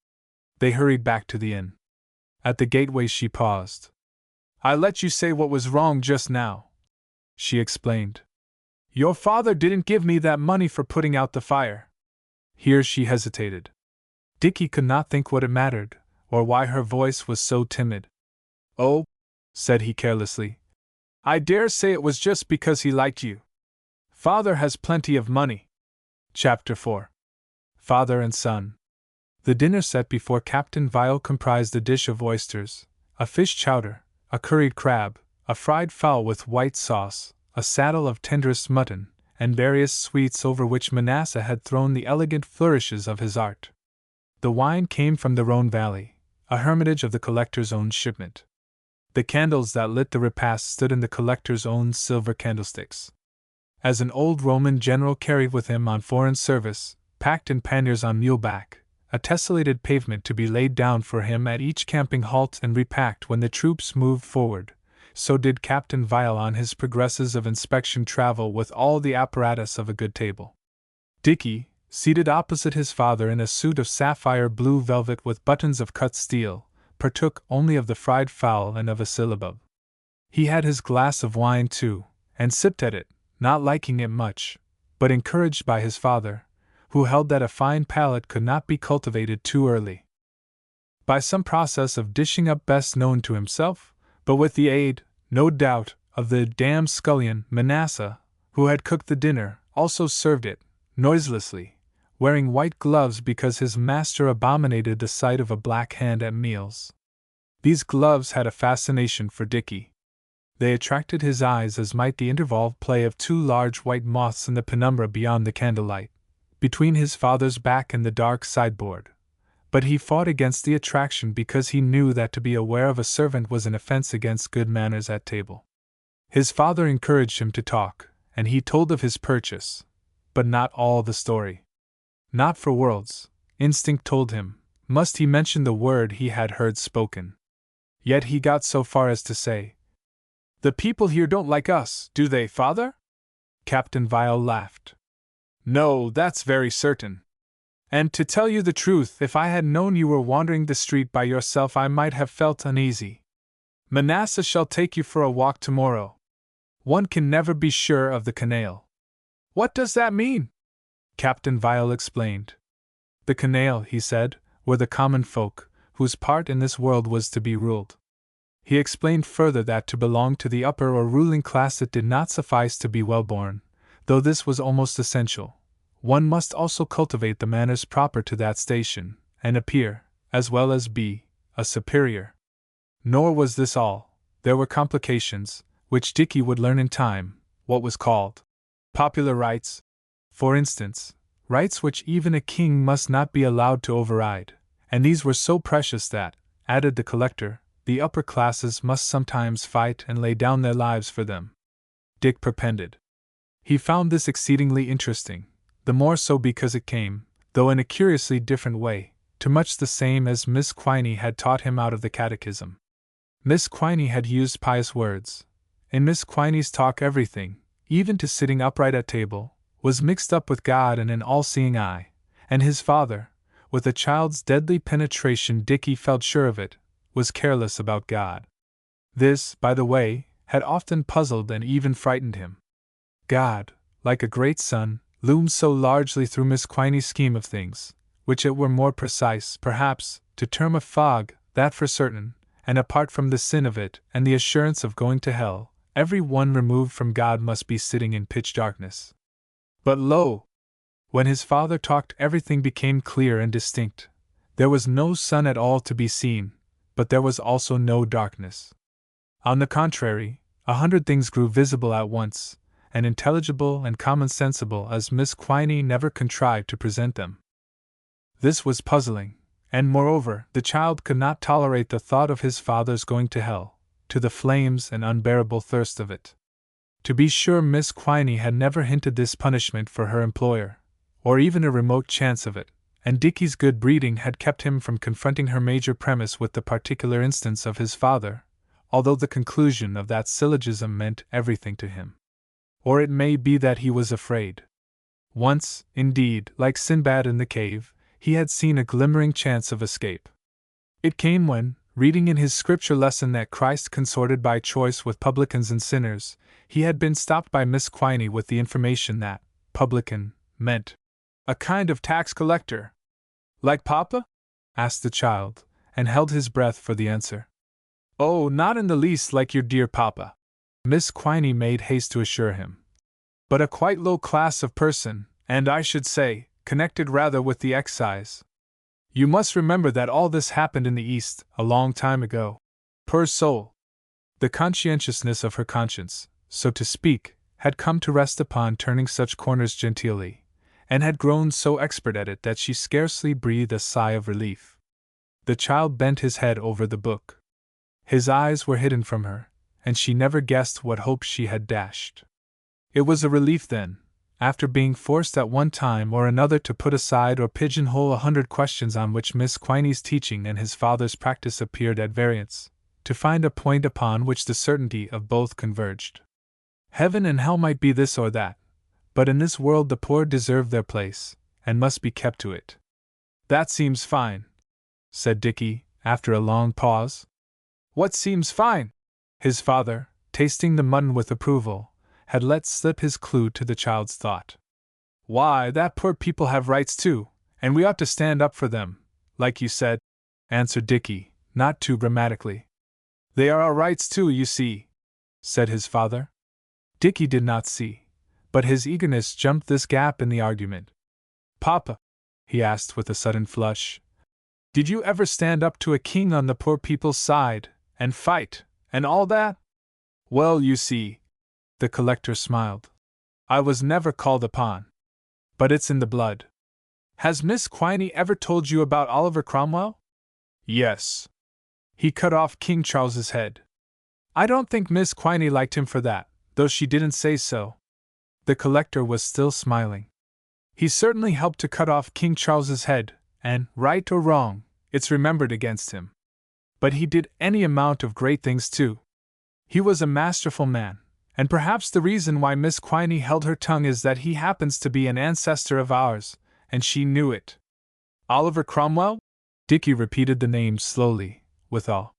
[SPEAKER 1] They hurried back to the inn. At the gateway she paused. "I let you say what was wrong just now," she explained. "Your father didn't give me that money for putting out the fire." Here she hesitated. Dickie could not think what it mattered, or why her voice was so timid. "Oh," said he carelessly, "I dare say it was just because he liked you. Father has plenty of money." Chapter 4. Father and Son. The dinner set before Captain Vile comprised a dish of oysters, a fish chowder, a curried crab, a fried fowl with white sauce, a saddle of tenderest mutton, and various sweets over which Manasseh had thrown the elegant flourishes of his art. The wine came from the Rhone Valley, a hermitage of the collector's own shipment. The candles that lit the repast stood in the collector's own silver candlesticks. As an old Roman general carried with him on foreign service, packed in panniers on muleback, a tessellated pavement to be laid down for him at each camping halt and repacked when the troops moved forward, so did Captain Vile on his progresses of inspection travel with all the apparatus of a good table. Dickie, seated opposite his father in a suit of sapphire blue velvet with buttons of cut steel, partook only of the fried fowl and of a syllabub. He had his glass of wine too, and sipped at it, not liking it much, but encouraged by his father, who held that a fine palate could not be cultivated too early. By some process of dishing up best known to himself, but with the aid, no doubt, of the damned scullion, Manasseh, who had cooked the dinner, also served it, noiselessly, wearing white gloves because his master abominated the sight of a black hand at meals. These gloves had a fascination for Dickie. They attracted his eyes as might the intervolved play of two large white moths in the penumbra beyond the candlelight, between his father's back and the dark sideboard. But he fought against the attraction because he knew that to be aware of a servant was an offense against good manners at table. His father encouraged him to talk, and he told of his purchase, but not all the story. Not for worlds, instinct told him, must he mention the word he had heard spoken. Yet he got so far as to say, "The people here don't like us, do they, father?" Captain Vile laughed. "No, that's very certain. And to tell you the truth, if I had known you were wandering the street by yourself, I might have felt uneasy. Manasseh shall take you for a walk tomorrow. One can never be sure of the canaille." "What does that mean?" Captain Vile explained. The canaille, he said, were the common folk, whose part in this world was to be ruled. He explained further that to belong to the upper or ruling class it did not suffice to be well born, though this was almost essential. One must also cultivate the manners proper to that station, and appear, as well as be, a superior. Nor was this all. There were complications, which Dickie would learn in time, what was called popular rights. For instance, rights which even a king must not be allowed to override, and these were so precious that, added the collector, the upper classes must sometimes fight and lay down their lives for them. Dick perpended. He found this exceedingly interesting, the more so because it came, though in a curiously different way, to much the same as Miss Quiney had taught him out of the catechism. Miss Quiney had used pious words. In Miss Quiney's talk everything, even to sitting upright at table, was mixed up with God and an all-seeing eye, and his father, with a child's deadly penetration Dickie felt sure of it, was careless about God. This, by the way, had often puzzled and even frightened him. God, like a great sun, loomed so largely through Miss Quiney's scheme of things, which it were more precise, perhaps, to term a fog, that for certain, and apart from the sin of it and the assurance of going to hell, every one removed from God must be sitting in pitch darkness. But lo! When his father talked everything became clear and distinct. There was no sun at all to be seen, but there was also no darkness. On the contrary, 100 things grew visible at once, and intelligible and commonsensible as Miss Quiney never contrived to present them. This was puzzling, and moreover, the child could not tolerate the thought of his father's going to hell, to the flames and unbearable thirst of it. To be sure, Miss Quiney had never hinted this punishment for her employer, or even a remote chance of it, and Dickie's good breeding had kept him from confronting her major premise with the particular instance of his father, although the conclusion of that syllogism meant everything to him. Or it may be that he was afraid. Once, indeed, like Sinbad in the cave, he had seen a glimmering chance of escape. It came when, reading in his scripture lesson that Christ consorted by choice with publicans and sinners, he had been stopped by Miss Quiney with the information that publican meant a kind of tax collector. Like Papa? Asked the child, and held his breath for the answer. Oh, not in the least like your dear Papa, Miss Quiney made haste to assure him. But a quite low class of person, and I should say, connected rather with the excise. You must remember that all this happened in the East, a long time ago. Poor soul! The conscientiousness of her conscience, so to speak, had come to rest upon turning such corners genteelly, and had grown so expert at it that she scarcely breathed a sigh of relief. The child bent his head over the book. His eyes were hidden from her, and she never guessed what hopes she had dashed. It was a relief then, after being forced at one time or another to put aside or pigeonhole 100 questions on which Miss Quiney's teaching and his father's practice appeared at variance, to find a point upon which the certainty of both converged. Heaven and hell might be this or that, but in this world the poor deserve their place, and must be kept to it. That seems fine, said Dickie, after a long pause. What seems fine? His father, tasting the mutton with approval, had let slip his clue to the child's thought. Why, that poor people have rights too, and we ought to stand up for them, like you said, answered Dickie, not too grammatically. They are our rights too, you see, said his father. Dickie did not see, but his eagerness jumped this gap in the argument. Papa, he asked with a sudden flush, did you ever stand up to a king on the poor people's side, and fight, and all that? Well, you see, the collector smiled. I was never called upon. But it's in the blood. Has Miss Quiney ever told you about Oliver Cromwell? Yes. He cut off King Charles's head. I don't think Miss Quiney liked him for that, though she didn't say so. The collector was still smiling. He certainly helped to cut off King Charles's head, and, right or wrong, it's remembered against him. But he did any amount of great things too. He was a masterful man, and perhaps the reason why Miss Quiney held her tongue is that he happens to be an ancestor of ours, and she knew it. Oliver Cromwell? Dickie repeated the name slowly, with awe.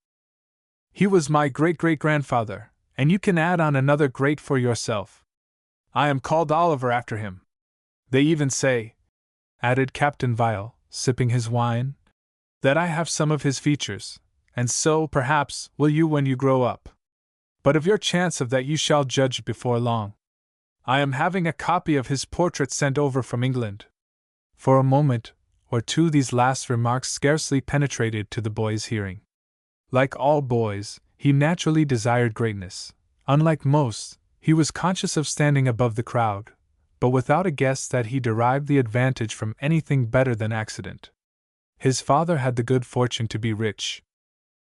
[SPEAKER 1] He was my great-great-grandfather, and you can add on another great for yourself. I am called Oliver after him. They even say, added Captain Vial, sipping his wine, that I have some of his features, and so, perhaps, will you when you grow up. But of your chance of that you shall judge before long. I am having a copy of his portrait sent over from England. For a moment or two these last remarks scarcely penetrated to the boy's hearing. Like all boys, he naturally desired greatness. Unlike most, he was conscious of standing above the crowd, but without a guess that he derived the advantage from anything better than accident. His father had the good fortune to be rich.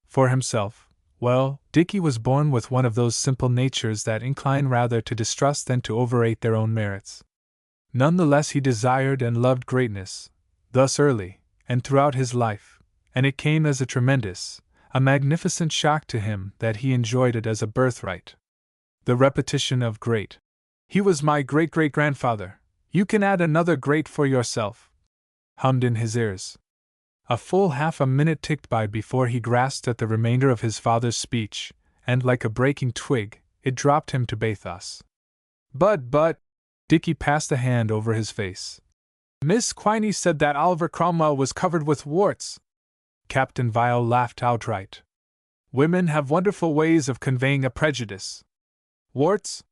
[SPEAKER 1] For himself, well, Dickie was born with one of those simple natures that incline rather to distrust than to overrate their own merits. None the less he desired and loved greatness, thus early, and throughout his life, and it came as a magnificent shock to him that he enjoyed it as a birthright. The repetition of great. He was my great-great-grandfather, you can add another great for yourself, hummed in his ears. A full half a minute ticked by before he grasped at the remainder of his father's speech, and like a breaking twig, it dropped him to bathos. But, Dickie passed a hand over his face. Miss Quiney said that Oliver Cromwell was covered with warts. Captain Vial laughed outright. Women have wonderful ways of conveying a prejudice. Warts?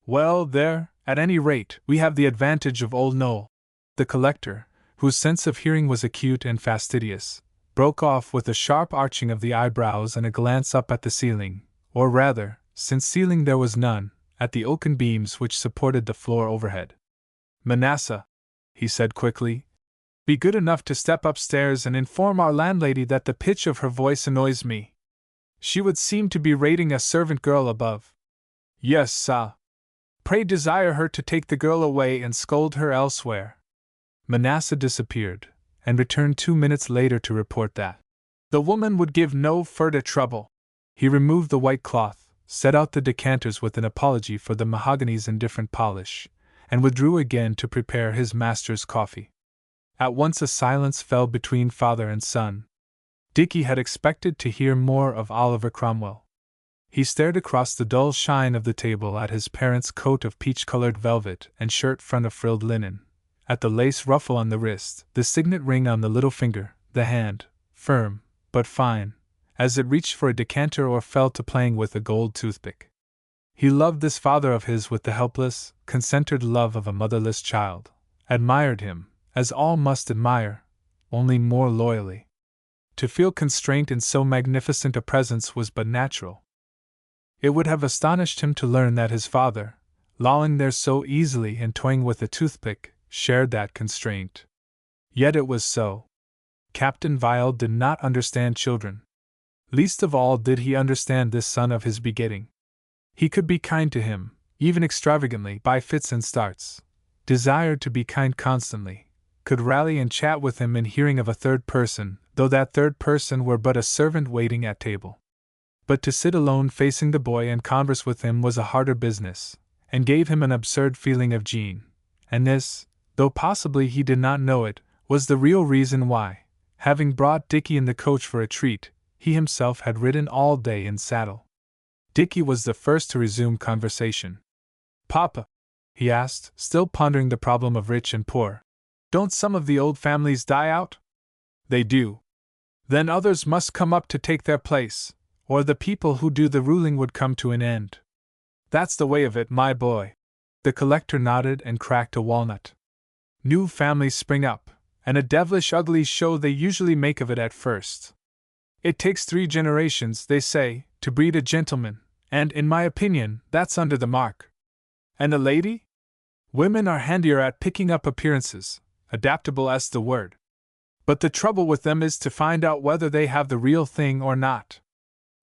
[SPEAKER 1] Well, there, at any rate, we have the advantage of old Noel. The collector, whose sense of hearing was acute and fastidious, broke off with a sharp arching of the eyebrows and a glance up at the ceiling, or rather, since ceiling there was none, at the oaken beams which supported the floor overhead. Manasseh, he said quickly, be good enough to step upstairs and inform our landlady that the pitch of her voice annoys me. She would seem to be rating a servant girl above. Yes, sir. Pray desire her to take the girl away and scold her elsewhere. Manasseh disappeared, and returned 2 minutes later to report that the woman would give no further trouble. He removed the white cloth, set out the decanters with an apology for the mahogany's indifferent polish, and withdrew again to prepare his master's coffee. At once a silence fell between father and son. Dickie had expected to hear more of Oliver Cromwell. He stared across the dull shine of the table at his parents' coat of peach-colored velvet and shirt front of frilled linen, at the lace ruffle on the wrist, the signet ring on the little finger, the hand, firm, but fine, as it reached for a decanter or fell to playing with a gold toothpick. He loved this father of his with the helpless, concentred love of a motherless child, admired him, as all must admire, only more loyally. To feel constraint in so magnificent a presence was but natural. It would have astonished him to learn that his father, lolling there so easily and toying with a toothpick, shared that constraint. Yet it was so. Captain Vial did not understand children. Least of all did he understand this son of his begetting. He could be kind to him, even extravagantly, by fits and starts, desired to be kind constantly, could rally and chat with him in hearing of a third person, though that third person were but a servant waiting at table. But to sit alone facing the boy and converse with him was a harder business, and gave him an absurd feeling of gene, and this, though possibly he did not know it, was the real reason why, having brought Dickie in the coach for a treat, he himself had ridden all day in saddle. Dickie was the first to resume conversation. Papa, he asked, still pondering the problem of rich and poor, don't some of the old families die out? They do. Then others must come up to take their place, or the people who do the ruling would come to an end. That's the way of it, my boy. The collector nodded and cracked a walnut. New families spring up, and a devilish ugly show they usually make of it at first. It takes 3 generations, they say, to breed a gentleman, and, in my opinion, that's under the mark. And a lady? Women are handier at picking up appearances, adaptable as the word. But the trouble with them is to find out whether they have the real thing or not.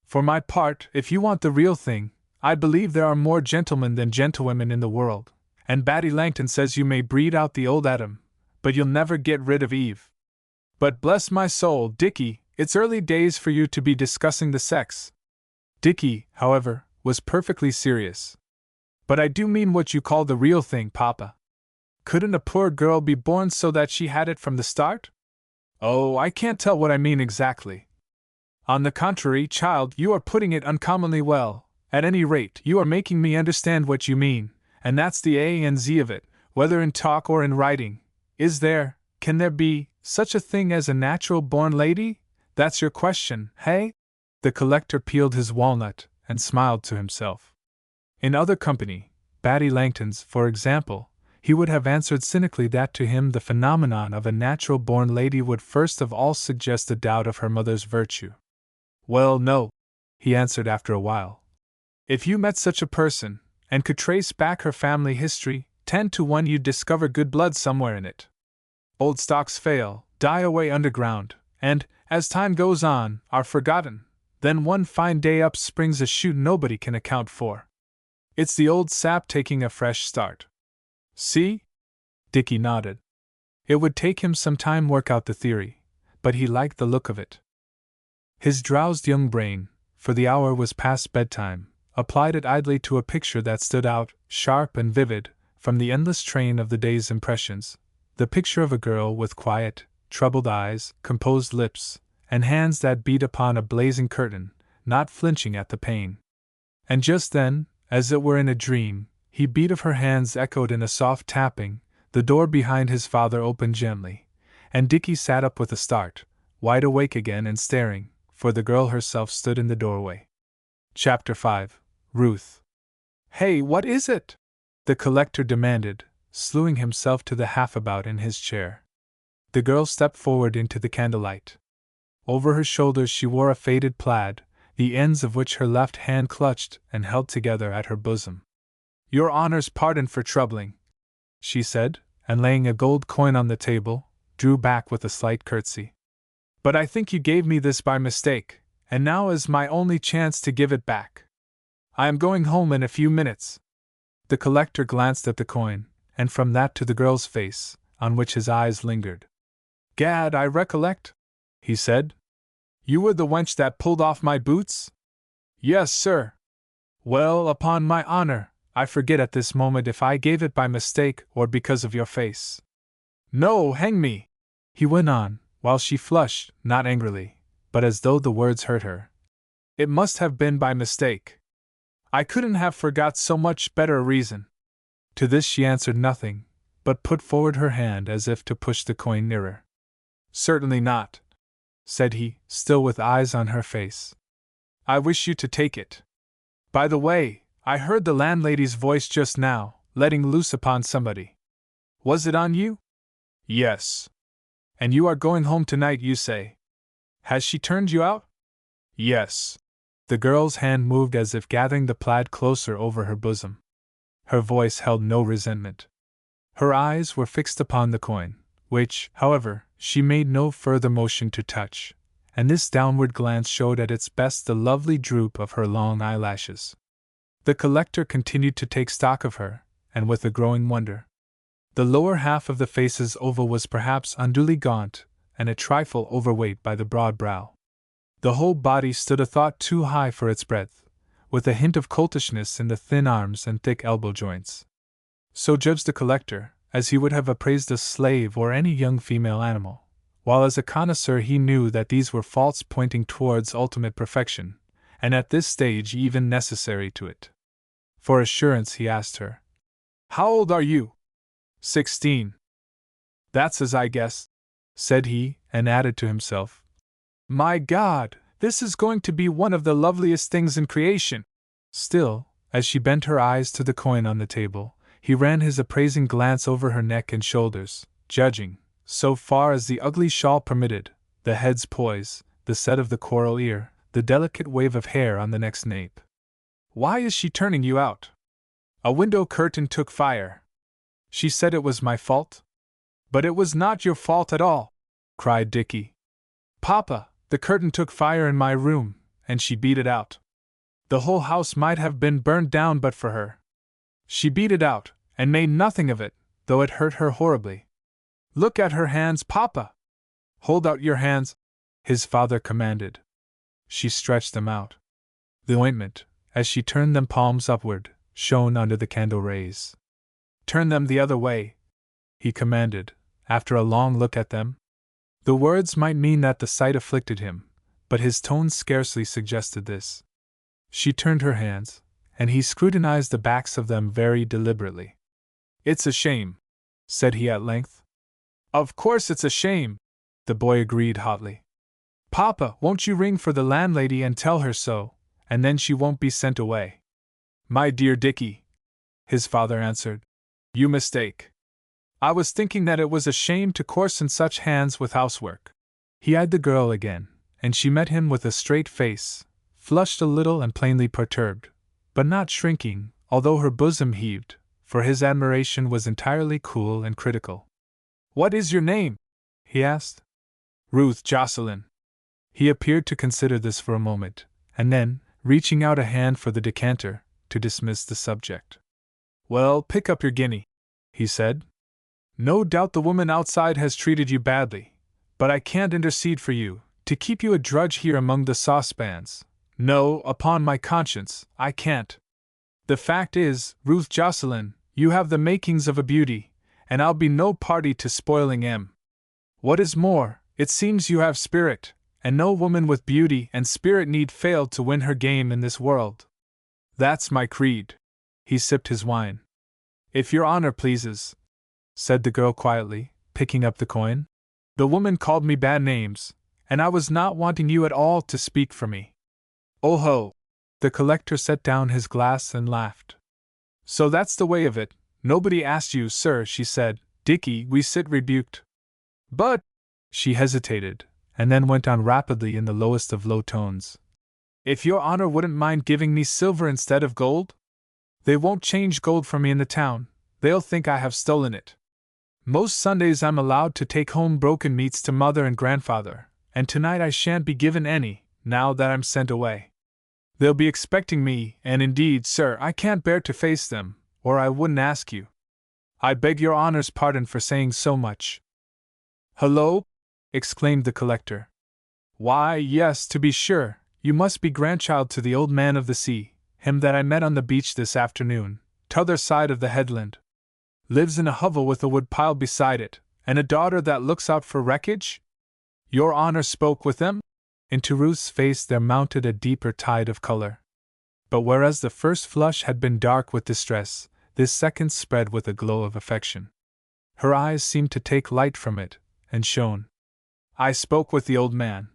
[SPEAKER 1] For my part, if you want the real thing, I believe there are more gentlemen than gentlewomen in the world, and Batty Langton says you may breed out the old Adam, but you'll never get rid of Eve. But bless my soul, Dickie, it's early days for you to be discussing the sex. Dickie, however, was perfectly serious. But I do mean what you call the real thing, Papa. Couldn't a poor girl be born so that she had it from the start? Oh, I can't tell what I mean exactly. On the contrary, child, you are putting it uncommonly well. At any rate, you are making me understand what you mean, and that's the A and Z of it, whether in talk or in writing. Can there be, such a thing as a natural-born lady? That's your question, hey? The collector peeled his walnut, and smiled to himself. In other company, Batty Langton's, for example, he would have answered cynically that to him the phenomenon of a natural-born lady would first of all suggest a doubt of her mother's virtue. Well, no, he answered after a while. If you met such a person, and could trace back her family history, 10 to 1 you'd discover good blood somewhere in it. Old stocks fail, die away underground, and, as time goes on, are forgotten. Then one fine day up springs a shoot nobody can account for. It's the old sap taking a fresh start. See? Dickie nodded. It would take him some time work out the theory, but he liked the look of it. His drowsed young brain, for the hour was past bedtime, applied it idly to a picture that stood out, sharp and vivid, from the endless train of the day's impressions, the picture of a girl with quiet, troubled eyes, composed lips, and hands that beat upon a blazing curtain, not flinching at the pain. And just then, as it were in a dream, the beat of her hands echoed in a soft tapping, the door behind his father opened gently, and Dickie sat up with a start, wide awake again and staring, for the girl herself stood in the doorway. Chapter 5. Ruth. Hey, what is it? The collector demanded, slewing himself to the half-about in his chair. The girl stepped forward into the candlelight. Over her shoulders she wore a faded plaid, the ends of which her left hand clutched and held together at her bosom. Your Honor's pardon for troubling, she said, and laying a gold coin on the table, drew back with a slight curtsy. But I think you gave me this by mistake, and now is my only chance to give it back. I am going home in a few minutes. The collector glanced at the coin, and from that to the girl's face, on which his eyes lingered. Gad, I recollect, he said. You were the wench that pulled off my boots? Yes, sir. Well, upon my honor, I forget at this moment if I gave it by mistake or because of your face. No, hang me, he went on, while she flushed, not angrily, but as though the words hurt her. It must have been by mistake. I couldn't have forgot so much better reason. To this she answered nothing, but put forward her hand as if to push the coin nearer. Certainly not, said he, still with eyes on her face. I wish you to take it. By the way, I heard the landlady's voice just now, letting loose upon somebody. Was it on you? Yes. And you are going home tonight, you say? Has she turned you out? Yes. The girl's hand moved as if gathering the plaid closer over her bosom. Her voice held no resentment. Her eyes were fixed upon the coin, which, however, she made no further motion to touch, and this downward glance showed at its best the lovely droop of her long eyelashes. The collector continued to take stock of her, and with a growing wonder. The lower half of the face's oval was perhaps unduly gaunt, and a trifle overweight by the broad brow. The whole body stood a thought too high for its breadth, with a hint of coltishness in the thin arms and thick elbow joints. So judged the collector, as he would have appraised a slave or any young female animal, while as a connoisseur he knew that these were faults pointing towards ultimate perfection, and at this stage even necessary to it. For assurance he asked her, How old are you? 16. That's as I guess, said he, and added to himself, My God, this is going to be one of the loveliest things in creation. Still, as she bent her eyes to the coin on the table, he ran his appraising glance over her neck and shoulders, judging, so far as the ugly shawl permitted, the head's poise, the set of the coral ear, the delicate wave of hair on the neck's nape. Why is she turning you out? A window curtain took fire. She said it was my fault? But it was not your fault at all, cried Dickie. Papa, the curtain took fire in my room, and she beat it out. The whole house might have been burned down but for her. She beat it out, and made nothing of it, though it hurt her horribly. Look at her hands, Papa! Hold out your hands, his father commanded. She stretched them out. The ointment, as she turned them palms upward, shone under the candle rays. Turn them the other way, he commanded, after a long look at them. The words might mean that the sight afflicted him, but his tone scarcely suggested this. She turned her hands, and he scrutinized the backs of them very deliberately. It's a shame, said he at length. Of course it's a shame, the boy agreed hotly. Papa, won't you ring for the landlady and tell her so, and then she won't be sent away? My dear Dickie, his father answered, you mistake. I was thinking that it was a shame to coarsen such hands with housework. He eyed the girl again, and she met him with a straight face, flushed a little and plainly perturbed, but not shrinking, although her bosom heaved, for his admiration was entirely cool and critical. "What is your name?" he asked. "Ruth Jocelyn." He appeared to consider this for a moment, and then, reaching out a hand for the decanter, to dismiss the subject. "Well, pick up your guinea," he said. "No doubt the woman outside has treated you badly, but I can't intercede for you, to keep you a drudge here among the saucepans. No, upon my conscience, I can't. The fact is, Ruth Jocelyn, you have the makings of a beauty, and I'll be no party to spoiling 'em. What is more, it seems you have spirit, and no woman with beauty and spirit need fail to win her game in this world. That's my creed." He sipped his wine. "If your honor pleases," said the girl quietly, picking up the coin. "The woman called me bad names, and I was not wanting you at all to speak for me." "Oh ho!" The collector set down his glass and laughed. "So that's the way of it. Nobody asked you, sir," she said. "Dickie, we sit rebuked." "But," she hesitated, and then went on rapidly in the lowest of low tones, "if your honor wouldn't mind giving me silver instead of gold? They won't change gold for me in the town, they'll think I have stolen it. Most Sundays I'm allowed to take home broken meats to mother and grandfather, and tonight I shan't be given any, now that I'm sent away. They'll be expecting me, and indeed, sir, I can't bear to face them, or I wouldn't ask you. I beg your honor's pardon for saying so much." "Hullo!" exclaimed the collector. "Why, yes, to be sure, you must be grandchild to the old man of the sea, him that I met on the beach this afternoon, t'other side of the headland. Lives in a hovel with a wood pile beside it, and a daughter that looks out for wreckage? Your honor spoke with them?" Into Ruth's face there mounted a deeper tide of color. But whereas the first flush had been dark with distress, this second spread with a glow of affection. Her eyes seemed to take light from it, and shone. "I spoke with the old man.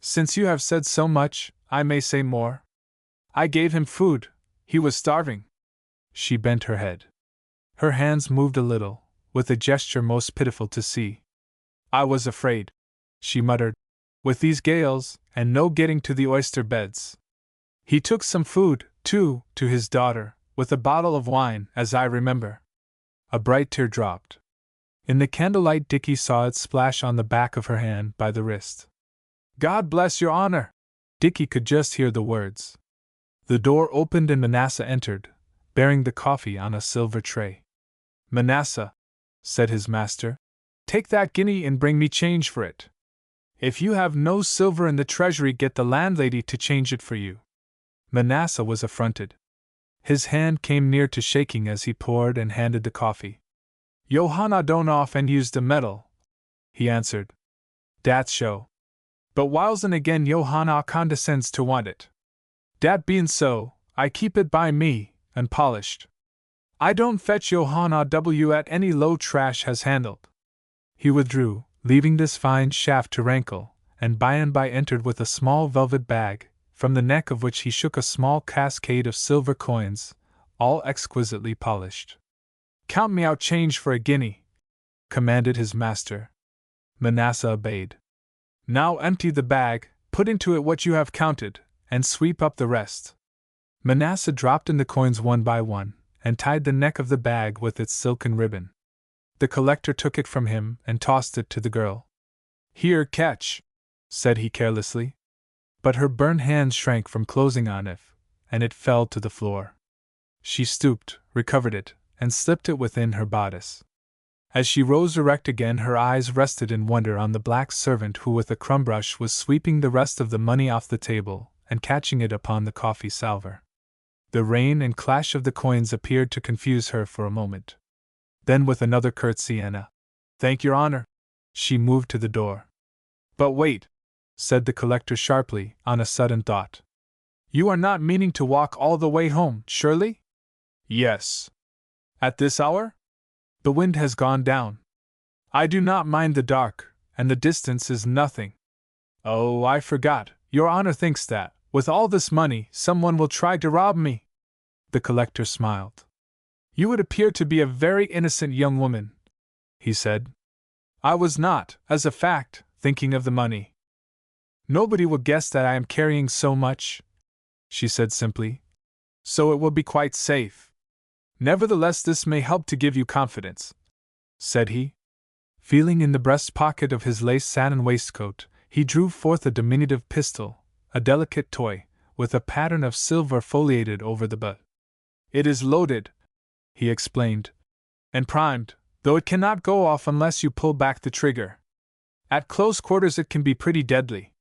[SPEAKER 1] Since you have said so much, I may say more. I gave him food, he was starving." She bent her head. Her hands moved a little, with a gesture most pitiful to see. "I was afraid," she muttered, "with these gales, and no getting to the oyster beds. He took some food, too, to his daughter, with a bottle of wine, as I remember." A bright tear dropped. In the candlelight Dickie saw it splash on the back of her hand by the wrist. "God bless your honor!" Dickie could just hear the words. The door opened and Manasseh entered, bearing the coffee on a silver tray. "Manasseh," said his master, "take that guinea and bring me change for it. If you have no silver in the treasury, get the landlady to change it for you." Manasseh was affronted. His hand came near to shaking as he poured and handed the coffee. "Johanna don't often use the metal," he answered. "Dat show. But whiles and again Johanna condescends to want it. Dat bein' so, I keep it by me, unpolished. I don't fetch Johanna W at any low trash has handled." He withdrew, leaving this fine shaft to rankle, and by entered with a small velvet bag, from the neck of which he shook a small cascade of silver coins, all exquisitely polished. "Count me out change for a guinea," commanded his master. Manasseh obeyed. "Now empty the bag, put into it what you have counted, and sweep up the rest." Manasseh dropped in the coins one by one, and tied the neck of the bag with its silken ribbon. The collector took it from him and tossed it to the girl. "Here, catch," said he carelessly. But her burned hands shrank from closing on it, and it fell to the floor. She stooped, recovered it, and slipped it within her bodice. As she rose erect again, her eyes rested in wonder on the black servant who with a crumb-brush was sweeping the rest of the money off the table and catching it upon the coffee salver. The rain and clash of the coins appeared to confuse her for a moment. Then with another curtsy and a "Thank your honor," she moved to the door. "But wait," said the collector sharply, on a sudden thought. "You are not meaning to walk all the way home, surely?" "Yes." "At this hour?" "The wind has gone down. I do not mind the dark, and the distance is nothing." "Oh, I forgot, your honor thinks that, with all this money, someone will try to rob me." The collector smiled. "You would appear to be a very innocent young woman," he said. "I was not, as a fact, thinking of the money." "Nobody will guess that I am carrying so much," she said simply. "So it will be quite safe." Nevertheless, this may help to give you confidence, said he. Feeling in the breast pocket of his lace satin waistcoat, he drew forth a diminutive pistol, a delicate toy, with a pattern of silver foliated over the butt. It is loaded, he explained, and primed, though it cannot go off unless you pull back the trigger. At close quarters it can be pretty deadly.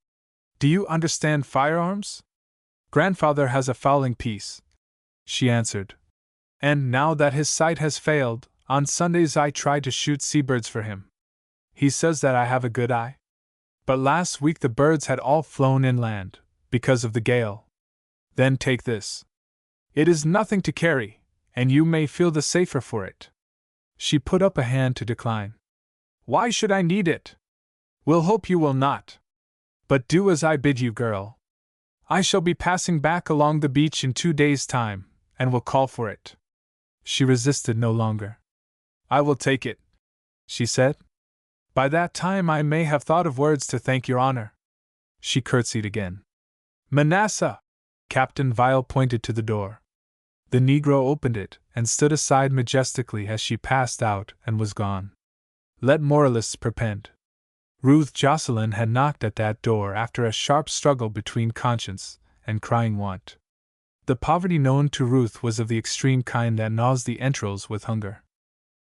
[SPEAKER 1] Do you understand firearms? Grandfather has a fowling piece, she answered. And now that his sight has failed, on Sundays I try to shoot seabirds for him. He says that I have a good eye. But last week the birds had all flown inland, because of the gale. Then take this. It is nothing to carry, and you may feel the safer for it. She put up a hand to decline. Why should I need it? We'll hope you will not. But do as I bid you, girl. I shall be passing back along the beach in 2 days' time, and will call for it. She resisted no longer. I will take it, she said. By that time I may have thought of words to thank your honor. She curtsied again. Manasseh! Captain Vile pointed to the door. The Negro opened it and stood aside majestically as she passed out and was gone. Let moralists perpend. Ruth Jocelyn had knocked at that door after a sharp struggle between conscience and crying want. The poverty known to Ruth was of the extreme kind that gnaws the entrails with hunger.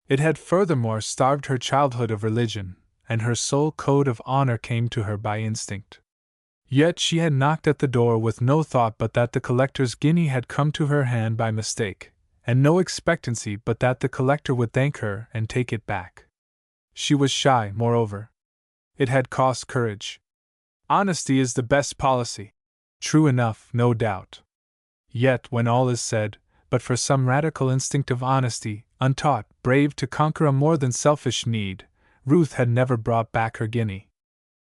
[SPEAKER 1] It had furthermore starved her childhood of religion, and her sole code of honor came to her by instinct. Yet she had knocked at the door with no thought but that the collector's guinea had come to her hand by mistake, and no expectancy but that the collector would thank her and take it back. She was shy, moreover. It had cost courage. Honesty is the best policy. True enough, no doubt. Yet, when all is said, but for some radical instinct of honesty, untaught, brave to conquer a more than selfish need, Ruth had never brought back her guinea.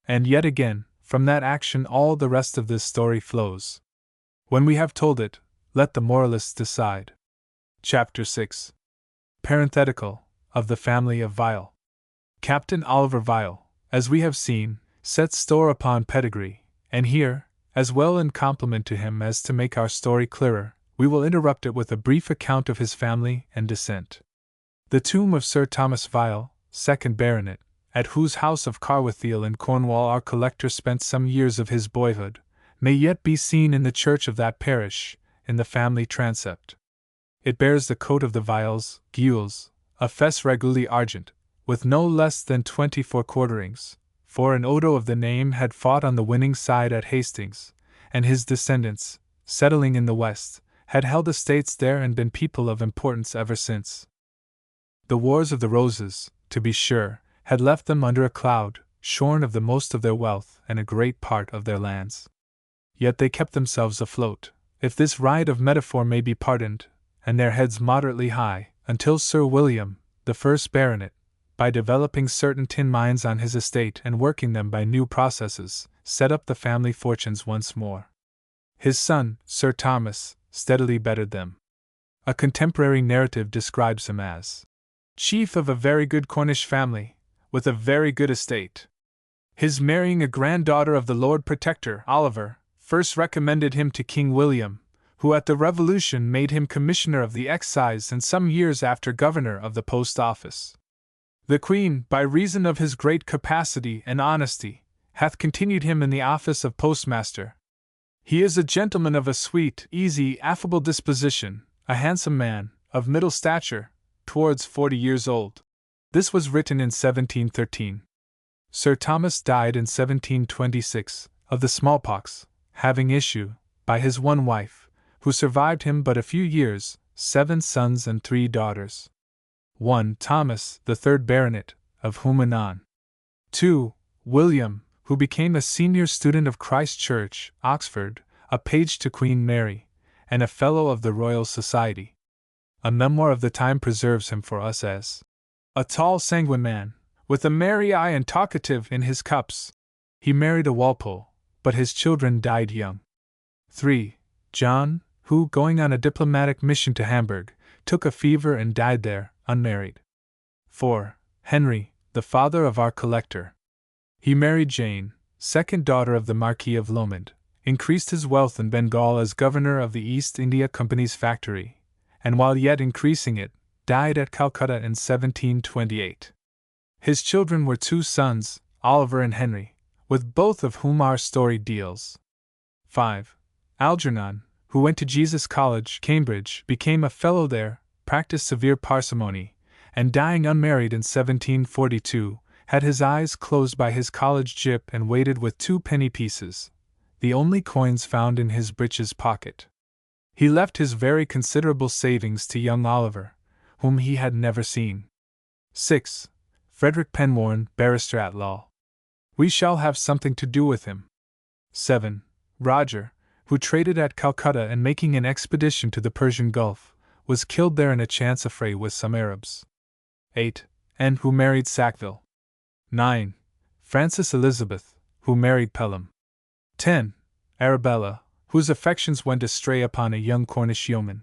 [SPEAKER 1] And yet again, from that action all the rest of this story flows. When we have told it, let the moralists decide. Chapter 6. Parenthetical, of the family of Vile. Captain Oliver Vile, as we have seen, set store upon pedigree, and here, as well in compliment to him as to make our story clearer, we will interrupt it with a brief account of his family and descent. The tomb of Sir Thomas Vile, 2nd Baronet, at whose house of Carwithiel in Cornwall our collector spent some years of his boyhood, may yet be seen in the church of that parish, in the family transept. It bears the coat of the Viles, Gules, a fess reguli argent, with no less than 24 quarterings, for an Odo of the name had fought on the winning side at Hastings, and his descendants, settling in the west, had held estates there and been people of importance ever since. The Wars of the Roses, to be sure, had left them under a cloud, shorn of the most of their wealth and a great part of their lands. Yet they kept themselves afloat, if this riot of metaphor may be pardoned, and their heads moderately high, until Sir William, the 1st Baronet, by developing certain tin mines on his estate and working them by new processes, set up the family fortunes once more. His son, Sir Thomas, steadily bettered them. A contemporary narrative describes him as chief of a very good Cornish family, with a very good estate. His marrying a granddaughter of the Lord Protector, Oliver, first recommended him to King William, who at the Revolution made him Commissioner of the Excise and some years after Governor of the Post Office. The Queen, by reason of his great capacity and honesty, hath continued him in the office of Postmaster. He is a gentleman of a sweet, easy, affable disposition, a handsome man, of middle stature, towards 40 years old. This was written in 1713. Sir Thomas died in 1726, of the smallpox, having issue, by his one wife, who survived him but a few years, 7 sons and 3 daughters. 1. Thomas, the 3rd Baronet, of whom anon. 2. William, who became a senior student of Christ Church, Oxford, a page to Queen Mary, and a Fellow of the Royal Society. A memoir of the time preserves him for us as a tall, sanguine man, with a merry eye and talkative in his cups. He married a Walpole, but his children died young. 3. John, who, going on a diplomatic mission to Hamburg, took a fever and died there, unmarried. 4. Henry, the father of our collector. He married Jane, 2nd daughter of the Marquis of Lomond, increased his wealth in Bengal as governor of the East India Company's factory, and while yet increasing it, died at Calcutta in 1728. His children were two sons, Oliver and Henry, with both of whom our story deals. 5. Algernon, who went to Jesus College, Cambridge, became a fellow there, practiced severe parsimony, and dying unmarried in 1742, had his eyes closed by his college gyp and waited with 2 penny pieces, the only coins found in his breeches pocket. He left his very considerable savings to young Oliver, whom he had never seen. 6. Frederick Penwarren, barrister at law. We shall have something to do with him. 7. Roger, who traded at Calcutta and making an expedition to the Persian Gulf, was killed there in a chance affray with some Arabs. 8. Anne, who married Sackville. 9. Frances Elizabeth, who married Pelham. 10. Arabella, whose affections went astray upon a young Cornish yeoman.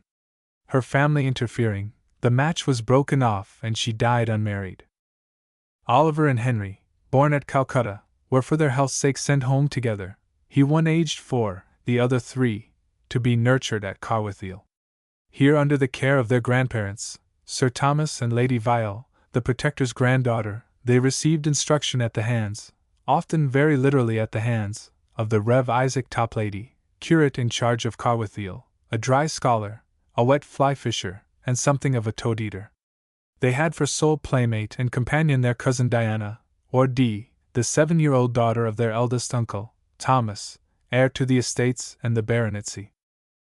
[SPEAKER 1] Her family interfering, the match was broken off and she died unmarried. Oliver and Henry, born at Calcutta, were for their health's sake sent home together, he one aged 4, the other 3, to be nurtured at Carwithiel. Here, under the care of their grandparents, Sir Thomas and Lady Vial, the Protector's granddaughter, they received instruction at the hands, often very literally at the hands, of the Rev. Isaac Toplady, curate in charge of Carwithiel, a dry scholar, a wet fly fisher, and something of a toad-eater. They had for sole playmate and companion their cousin Diana, or Dee, the 7-year-old daughter of their eldest uncle, Thomas, heir to the estates and the baronetcy.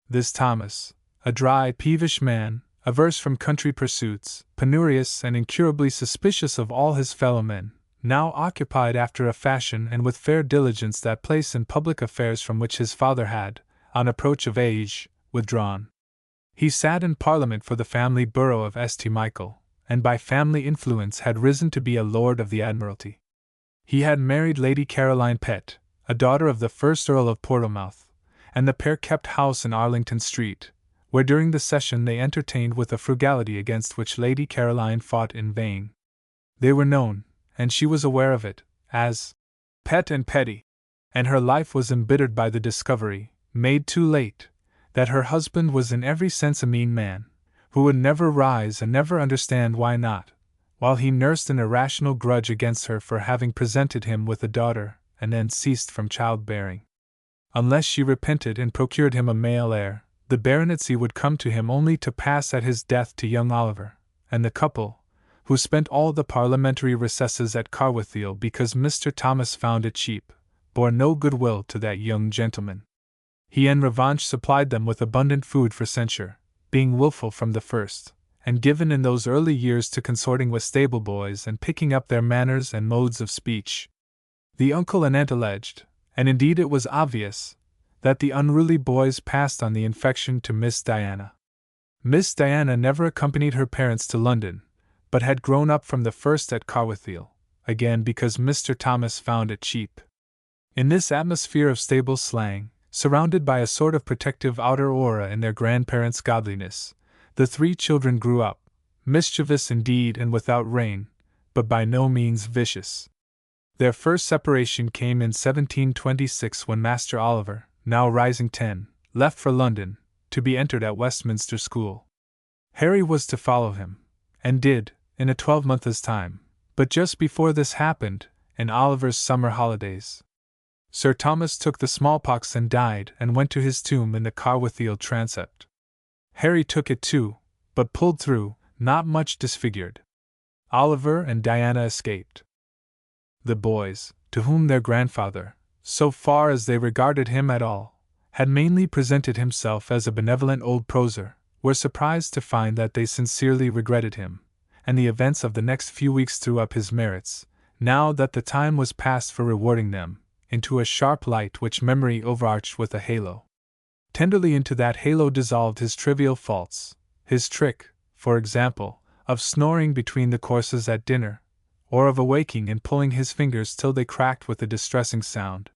[SPEAKER 1] This Thomas, a dry, peevish man, averse from country pursuits, penurious and incurably suspicious of all his fellow-men, now occupied after a fashion and with fair diligence that place in public affairs from which his father had, on approach of age, withdrawn. He sat in Parliament for the family borough of St. Michael, and by family influence had risen to be a Lord of the Admiralty. He had married Lady Caroline Pett, a daughter of the first Earl of Portsmouth, and the pair kept house in Arlington Street, where during the session they entertained with a frugality against which Lady Caroline fought in vain. They were known, and she was aware of it, as Pett and Petty, and her life was embittered by the discovery, made too late, that her husband was in every sense a mean man, who would never rise and never understand why not, while he nursed an irrational grudge against her for having presented him with a daughter and then ceased from childbearing. Unless she repented and procured him a male heir, the baronetcy would come to him only to pass at his death to young Oliver, and the couple, who spent all the parliamentary recesses at Carwithiel because Mr. Thomas found it cheap, bore no goodwill to that young gentleman. He en revanche supplied them with abundant food for censure, being wilful from the first, and given in those early years to consorting with stable boys and picking up their manners and modes of speech. The uncle and aunt alleged, and indeed it was obvious, that the unruly boys passed on the infection to Miss Diana. Miss Diana never accompanied her parents to London, but had grown up from the first at Carwithiel, again because Mr. Thomas found it cheap. In this atmosphere of stable slang, surrounded by a sort of protective outer aura in their grandparents' godliness, the 3 children grew up, mischievous indeed and without rein, but by no means vicious. Their first separation came in 1726 when Master Oliver, now rising 10, left for London, to be entered at Westminster School. Harry was to follow him, and did, in a 12-month's time, but just before this happened, in Oliver's summer holidays, Sir Thomas took the smallpox and died and went to his tomb in the Carwithiel transept. Harry took it too, but pulled through, not much disfigured. Oliver and Diana escaped. The boys, to whom their grandfather, so far as they regarded him at all, had mainly presented himself as a benevolent old proser, were surprised to find that they sincerely regretted him, and the events of the next few weeks threw up his merits, now that the time was past for rewarding them, into a sharp light which memory overarched with a halo. Tenderly into that halo dissolved his trivial faults, his trick, for example, of snoring between the courses at dinner, or of awaking and pulling his fingers till they cracked with a distressing sound.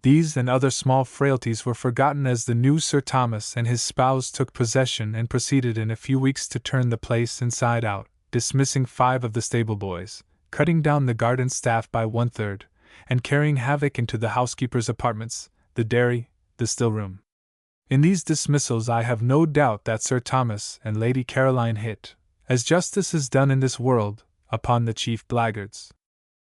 [SPEAKER 1] These and other small frailties were forgotten as the new Sir Thomas and his spouse took possession and proceeded in a few weeks to turn the place inside out, dismissing 5 of the stable boys, cutting down the garden staff by 1/3, and carrying havoc into the housekeeper's apartments, the dairy, the still-room. In these dismissals I have no doubt that Sir Thomas and Lady Caroline hit, as justice is done in this world, upon the chief blackguards.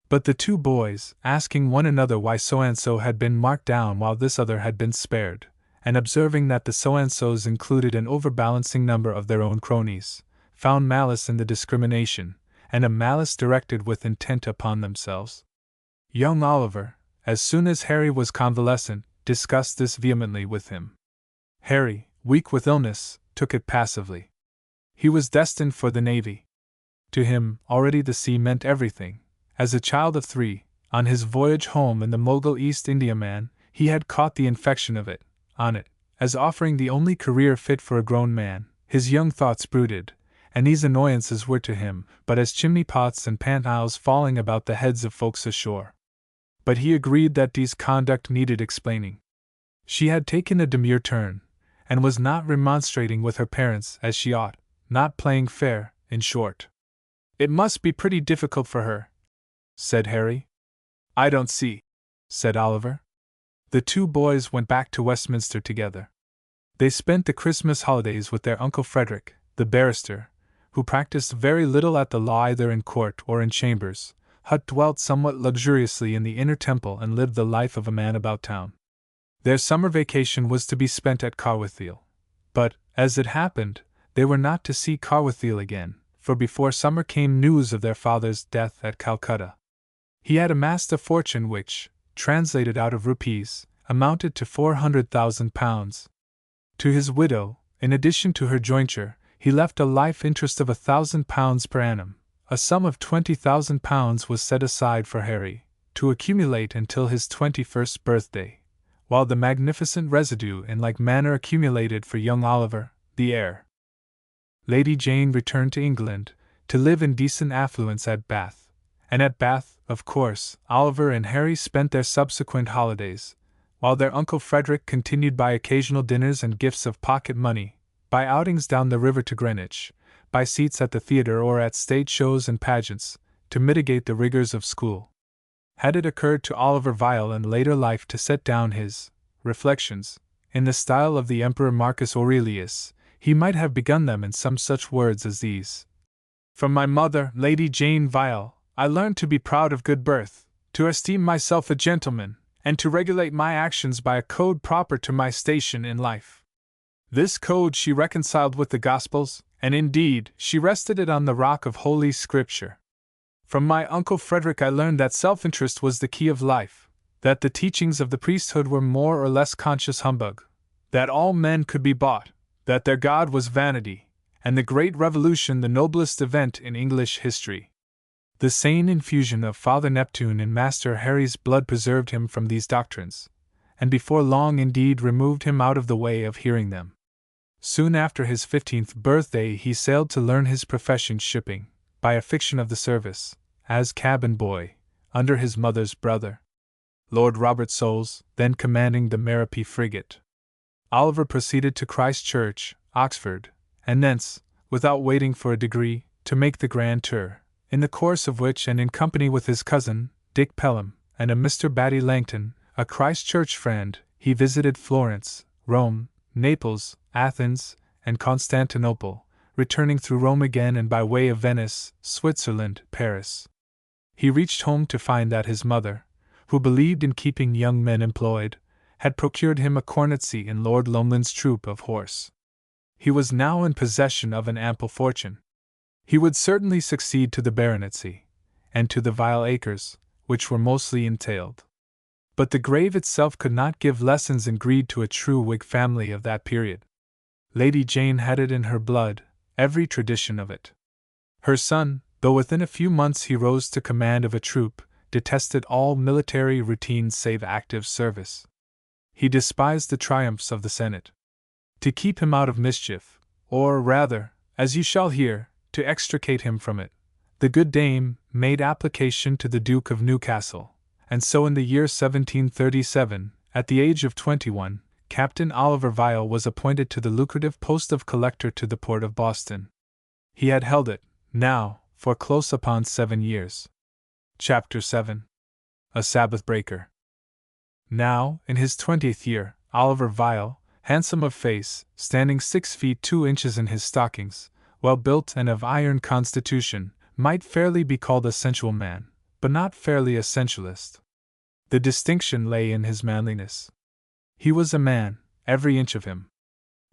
[SPEAKER 1] But the two boys, asking one another why so-and-so had been marked down while this other had been spared, and observing that the so-and-sos included an overbalancing number of their own cronies, found malice in the discrimination, and a malice directed with intent upon themselves. Young Oliver, as soon as Harry was convalescent, discussed this vehemently with him. Harry, weak with illness, took it passively. He was destined for the Navy. To him, already the sea meant everything. As a child of 3, on his voyage home in the Mogul East Indiaman, he had caught the infection of it. On it, as offering the only career fit for a grown man, his young thoughts brooded, and these annoyances were to him but as chimney pots and pant-holes falling about the heads of folks ashore. But he agreed that Dee's conduct needed explaining. She had taken a demure turn, and was not remonstrating with her parents as she ought, not playing fair, in short. "It must be pretty difficult for her," said Harry. "I don't see," said Oliver. The two boys went back to Westminster together. They spent the Christmas holidays with their Uncle Frederick, the barrister, who practiced very little at the law either in court or in chambers. Hutt dwelt somewhat luxuriously in the Inner Temple and lived the life of a man about town. Their summer vacation was to be spent at Carwithiel. But, as it happened, they were not to see Carwithiel again, for before summer came news of their father's death at Calcutta. He had amassed a fortune which, translated out of rupees, amounted to £400,000. To his widow, in addition to her jointure, he left a life interest of £1,000 per annum. A sum of £20,000 was set aside for Harry, to accumulate until his 21st birthday, while the magnificent residue in like manner accumulated for young Oliver, the heir. Lady Jane returned to England, to live in decent affluence at Bath, and at Bath, of course, Oliver and Harry spent their subsequent holidays, while their Uncle Frederick continued by occasional dinners and gifts of pocket money, by outings down the river to Greenwich, by seats at the theatre or at stage shows and pageants, to mitigate the rigors of school. Had it occurred to Oliver Vile in later life to set down his reflections, in the style of the Emperor Marcus Aurelius, he might have begun them in some such words as these. "From my mother, Lady Jane Vile, I learned to be proud of good birth, to esteem myself a gentleman, and to regulate my actions by a code proper to my station in life." This code she reconciled with the Gospels, and indeed, she rested it on the rock of Holy Scripture. "From my Uncle Frederick I learned that self-interest was the key of life, that the teachings of the priesthood were more or less conscious humbug, that all men could be bought, that their God was vanity, and the Great Revolution the noblest event in English history." The sane infusion of Father Neptune in Master Harry's blood preserved him from these doctrines, and before long indeed removed him out of the way of hearing them. Soon after his 15th birthday he sailed to learn his profession shipping, by a fiction of the service, as cabin boy, under his mother's brother, Lord Robert Soles, then commanding the Merope frigate. Oliver proceeded to Christ Church, Oxford, and thence, without waiting for a degree, to make the grand tour, in the course of which and in company with his cousin, Dick Pelham, and a Mr. Batty Langton, a Christ Church friend, he visited Florence, Rome, Naples, Athens, and Constantinople, returning through Rome again and by way of Venice, Switzerland, Paris. He reached home to find that his mother, who believed in keeping young men employed, had procured him a cornetcy in Lord Lomland's troop of horse. He was now in possession of an ample fortune. He would certainly succeed to the baronetcy, and to the Vile acres, which were mostly entailed. But the grave itself could not give lessons in greed to a true Whig family of that period. Lady Jane had it in her blood, every tradition of it. Her son, though within a few months he rose to command of a troop, detested all military routine save active service. He despised the triumphs of the Senate. To keep him out of mischief, or rather, as you shall hear, to extricate him from it, the good dame made application to the Duke of Newcastle, and so in the year 1737, at the age of 21, Captain Oliver Vile was appointed to the lucrative post of collector to the port of Boston. He had held it, now, for close upon 7 years. Chapter 7. A Sabbath Breaker. Now, in his 20th year, Oliver Vile, handsome of face, standing 6 feet 2 inches in his stockings, well-built and of iron constitution, might fairly be called a sensual man, but not fairly a sensualist. The distinction lay in his manliness. He was a man, every inch of him.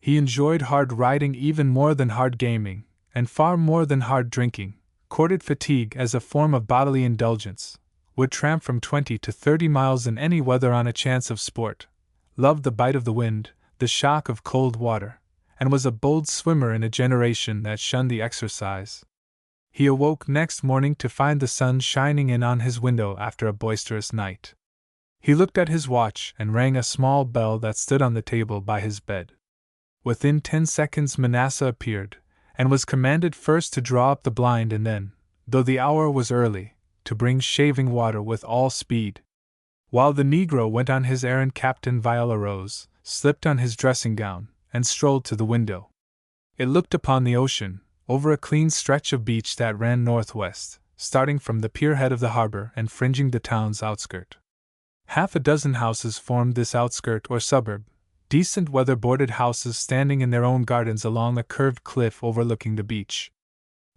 [SPEAKER 1] He enjoyed hard riding even more than hard gaming, and far more than hard drinking, courted fatigue as a form of bodily indulgence, would tramp from 20 to 30 miles in any weather on a chance of sport, loved the bite of the wind, the shock of cold water, and was a bold swimmer in a generation that shunned the exercise. He awoke next morning to find the sun shining in on his window after a boisterous night. He looked at his watch and rang a small bell that stood on the table by his bed. Within 10 seconds Manasseh appeared, and was commanded first to draw up the blind and then, though the hour was early, to bring shaving water with all speed. While the Negro went on his errand, Captain Vial arose, slipped on his dressing gown, and strolled to the window. It looked upon the ocean, over a clean stretch of beach that ran northwest, starting from the pier head of the harbor and fringing the town's outskirt. Half a dozen houses formed this outskirt or suburb, decent weather-boarded houses standing in their own gardens along a curved cliff overlooking the beach.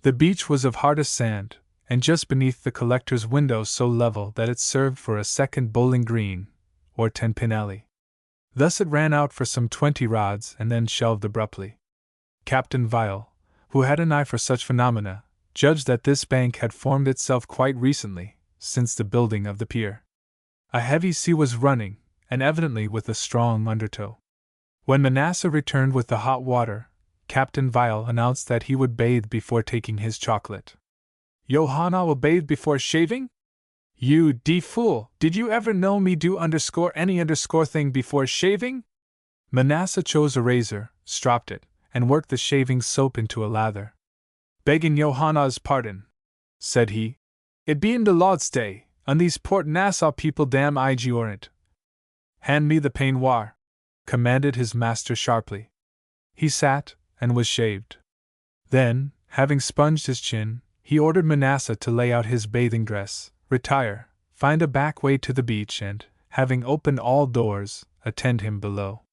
[SPEAKER 1] The beach was of hardest sand, and just beneath the collector's window so level that it served for a second bowling green, or 10-pin alley. Thus it ran out for some 20 rods and then shelved abruptly. Captain Vial, who had an eye for such phenomena, judged that this bank had formed itself quite recently, since the building of the pier. A heavy sea was running, and evidently with a strong undertow. When Manasseh returned with the hot water, Captain Vial announced that he would bathe before taking his chocolate. "Johanna will bathe before shaving? You fool, did you ever know me do any thing before shaving?" Manasseh chose a razor, stropped it, and worked the shaving soap into a lather. "Begging Johanna's pardon," said he, "it bein' the Lord's Day, and these Port Nassau people damn ignorant." "Hand me the peignoir," commanded his master sharply. He sat, and was shaved. Then, having sponged his chin, he ordered Manasseh to lay out his bathing dress, retire, find a back way to the beach, and, having opened all doors, attend him below.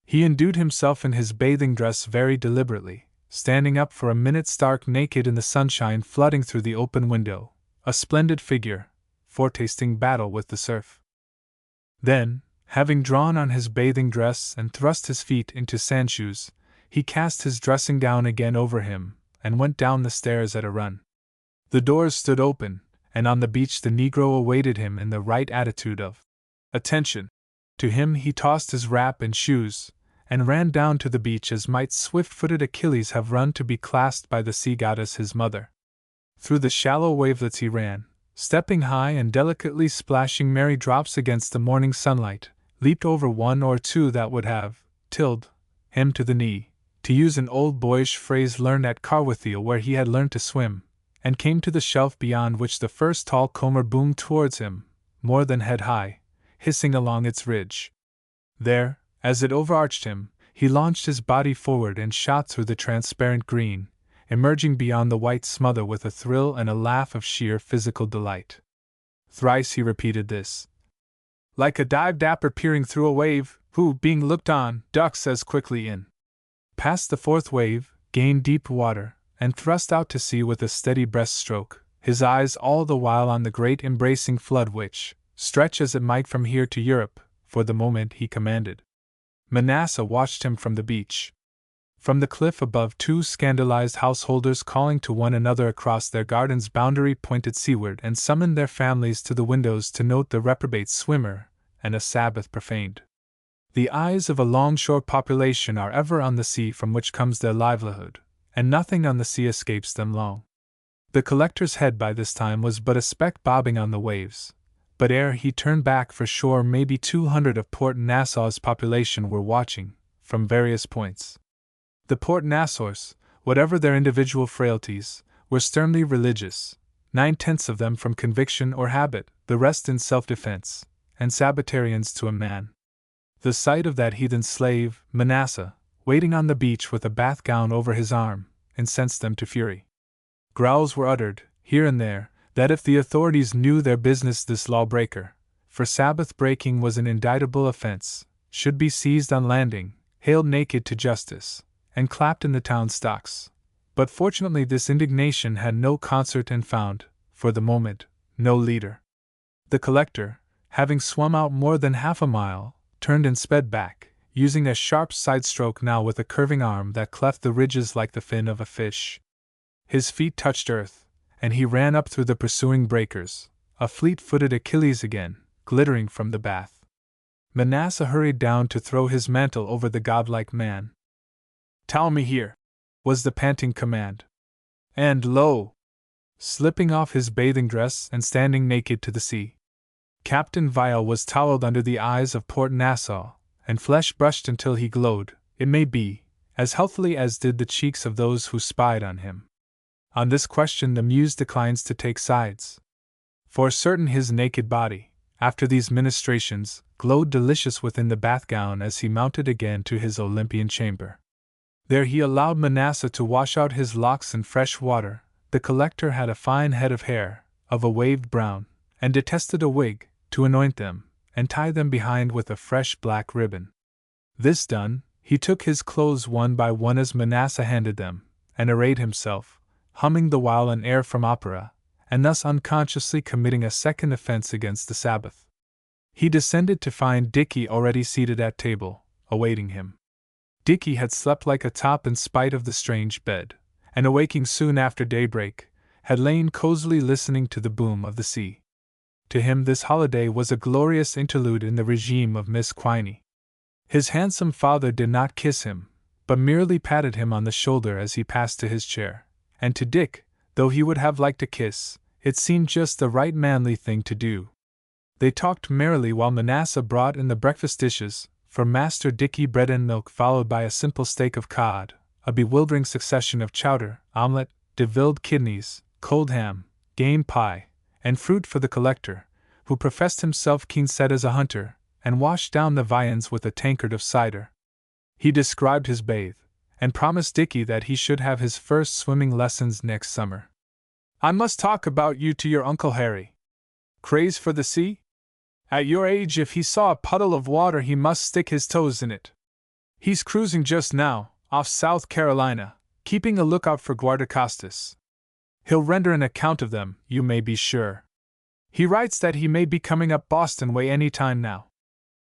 [SPEAKER 1] He endued himself in his bathing dress very deliberately, standing up for a minute stark naked in the sunshine flooding through the open window, a splendid figure, foretasting battle with the surf. Then, having drawn on his bathing dress and thrust his feet into sandshoes, he cast his dressing gown again over him, and went down the stairs at a run. The doors stood open, and on the beach the Negro awaited him in the right attitude of attention. To him he tossed his wrap and shoes, and ran down to the beach as might swift-footed Achilles have run to be clasped by the sea goddess his mother. Through the shallow wavelets he ran, stepping high and delicately splashing merry drops against the morning sunlight, leaped over one or two that would have tilled him to the knee, to use an old boyish phrase learned at Carwithiel where he had learned to swim, and came to the shelf beyond which the first tall comber boomed towards him, more than head high, hissing along its ridge. There, as it overarched him, he launched his body forward and shot through the transparent green, emerging beyond the white smother with a thrill and a laugh of sheer physical delight. Thrice he repeated this. Like a dive dapper peering through a wave, who, being looked on, ducks as quickly in. Passed the fourth wave, gained deep water, and thrust out to sea with a steady breaststroke, his eyes all the while on the great embracing flood which, stretch as it might from here to Europe, for the moment he commanded. Manasseh watched him from the beach. From the cliff above, two scandalized householders calling to one another across their garden's boundary pointed seaward and summoned their families to the windows to note the reprobate swimmer, and a Sabbath profaned. The eyes of a longshore population are ever on the sea from which comes their livelihood, and nothing on the sea escapes them long. The collector's head by this time was but a speck bobbing on the waves, but ere he turned back for shore maybe 200 of Port Nassau's population were watching, from various points. The Port Nassauers, whatever their individual frailties, were sternly religious, 9/10 of them from conviction or habit, the rest in self-defense, and Sabbatarians to a man. The sight of that heathen slave, Manasseh, waiting on the beach with a bath gown over his arm, incensed them to fury. Growls were uttered, here and there, that if the authorities knew their business, this lawbreaker, for Sabbath breaking was an indictable offense, should be seized on landing, haled naked to justice, and clapped in the town stocks. But fortunately this indignation had no concert and found, for the moment, no leader. The collector, having swum out more than half a mile, turned and sped back, using a sharp side stroke now with a curving arm that cleft the ridges like the fin of a fish. His feet touched earth, and he ran up through the pursuing breakers, a fleet-footed Achilles again, glittering from the bath. Manasseh hurried down to throw his mantle over the godlike man. "Towel me here," was the panting command. And lo! Slipping off his bathing dress and standing naked to the sea, Captain Vial was toweled under the eyes of Port Nassau, and flesh brushed until he glowed, it may be, as healthily as did the cheeks of those who spied on him. On this question the Muse declines to take sides. For certain his naked body, after these ministrations, glowed delicious within the bath-gown as he mounted again to his Olympian chamber. There he allowed Manasseh to wash out his locks in fresh water. The collector had a fine head of hair, of a waved brown, and detested a wig, to anoint them, and tie them behind with a fresh black ribbon. This done, he took his clothes one by one as Manasseh handed them, and arrayed himself, humming the while an air from opera, and thus unconsciously committing a second offense against the Sabbath. He descended to find Dickie already seated at table, awaiting him. Dickie had slept like a top in spite of the strange bed, and awaking soon after daybreak, had lain cozily listening to the boom of the sea. To him this holiday was a glorious interlude in the regime of Miss Quiney. His handsome father did not kiss him, but merely patted him on the shoulder as he passed to his chair, and to Dick, though he would have liked a kiss, it seemed just the right manly thing to do. They talked merrily while Manasseh brought in the breakfast dishes, for Master Dickie bread and milk followed by a simple steak of cod, a bewildering succession of chowder, omelette, devilled kidneys, cold ham, game pie, and fruit for the collector, who professed himself keen-set as a hunter, and washed down the viands with a tankard of cider. He described his bathe, and promised Dickie that he should have his first swimming lessons next summer. "I must talk about you to your Uncle Harry. Craze for the sea? At your age if he saw a puddle of water he must stick his toes in it. He's cruising just now, off South Carolina, keeping a lookout for guardacostas. He'll render an account of them, you may be sure. He writes that he may be coming up Boston way any time now.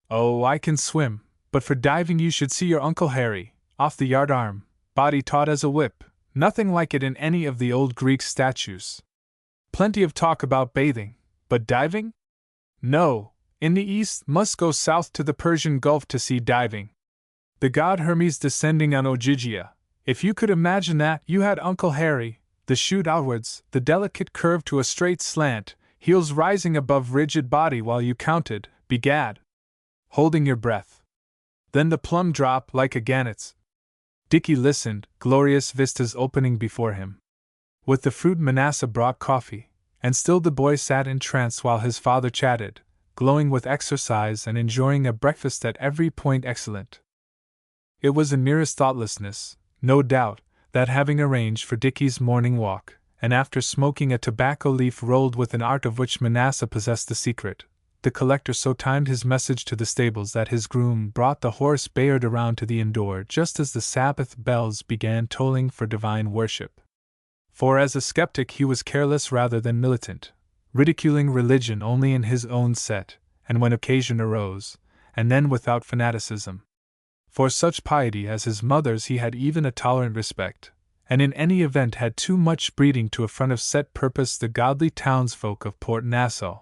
[SPEAKER 1] Oh, I can swim, but for diving you should see your Uncle Harry, off the yardarm, body taut as a whip, nothing like it in any of the old Greek statues. Plenty of talk about bathing, but diving? No, in the east must go south to the Persian Gulf to see diving. The god Hermes descending on Ogygia, if you could imagine that, you had Uncle Harry, the chute outwards, the delicate curve to a straight slant, heels rising above rigid body while you counted, begad, holding your breath. Then the plumb drop like a gannet's. Dickie listened, glorious vistas opening before him. With the fruit Manasseh brought coffee, and still the boy sat entranced while his father chatted, glowing with exercise and enjoying a breakfast at every point excellent. It was a merest thoughtlessness, no doubt, that having arranged for Dickie's morning walk, and after smoking a tobacco leaf rolled with an art of which Manasseh possessed the secret, the collector so timed his message to the stables that his groom brought the horse Bayard around to the inn door just as the Sabbath bells began tolling for divine worship. For as a skeptic he was careless rather than militant, ridiculing religion only in his own set, and when occasion arose, and then without fanaticism. For such piety as his mother's he had even a tolerant respect, and in any event had too much breeding to affront of set purpose the godly townsfolk of Port Nassau.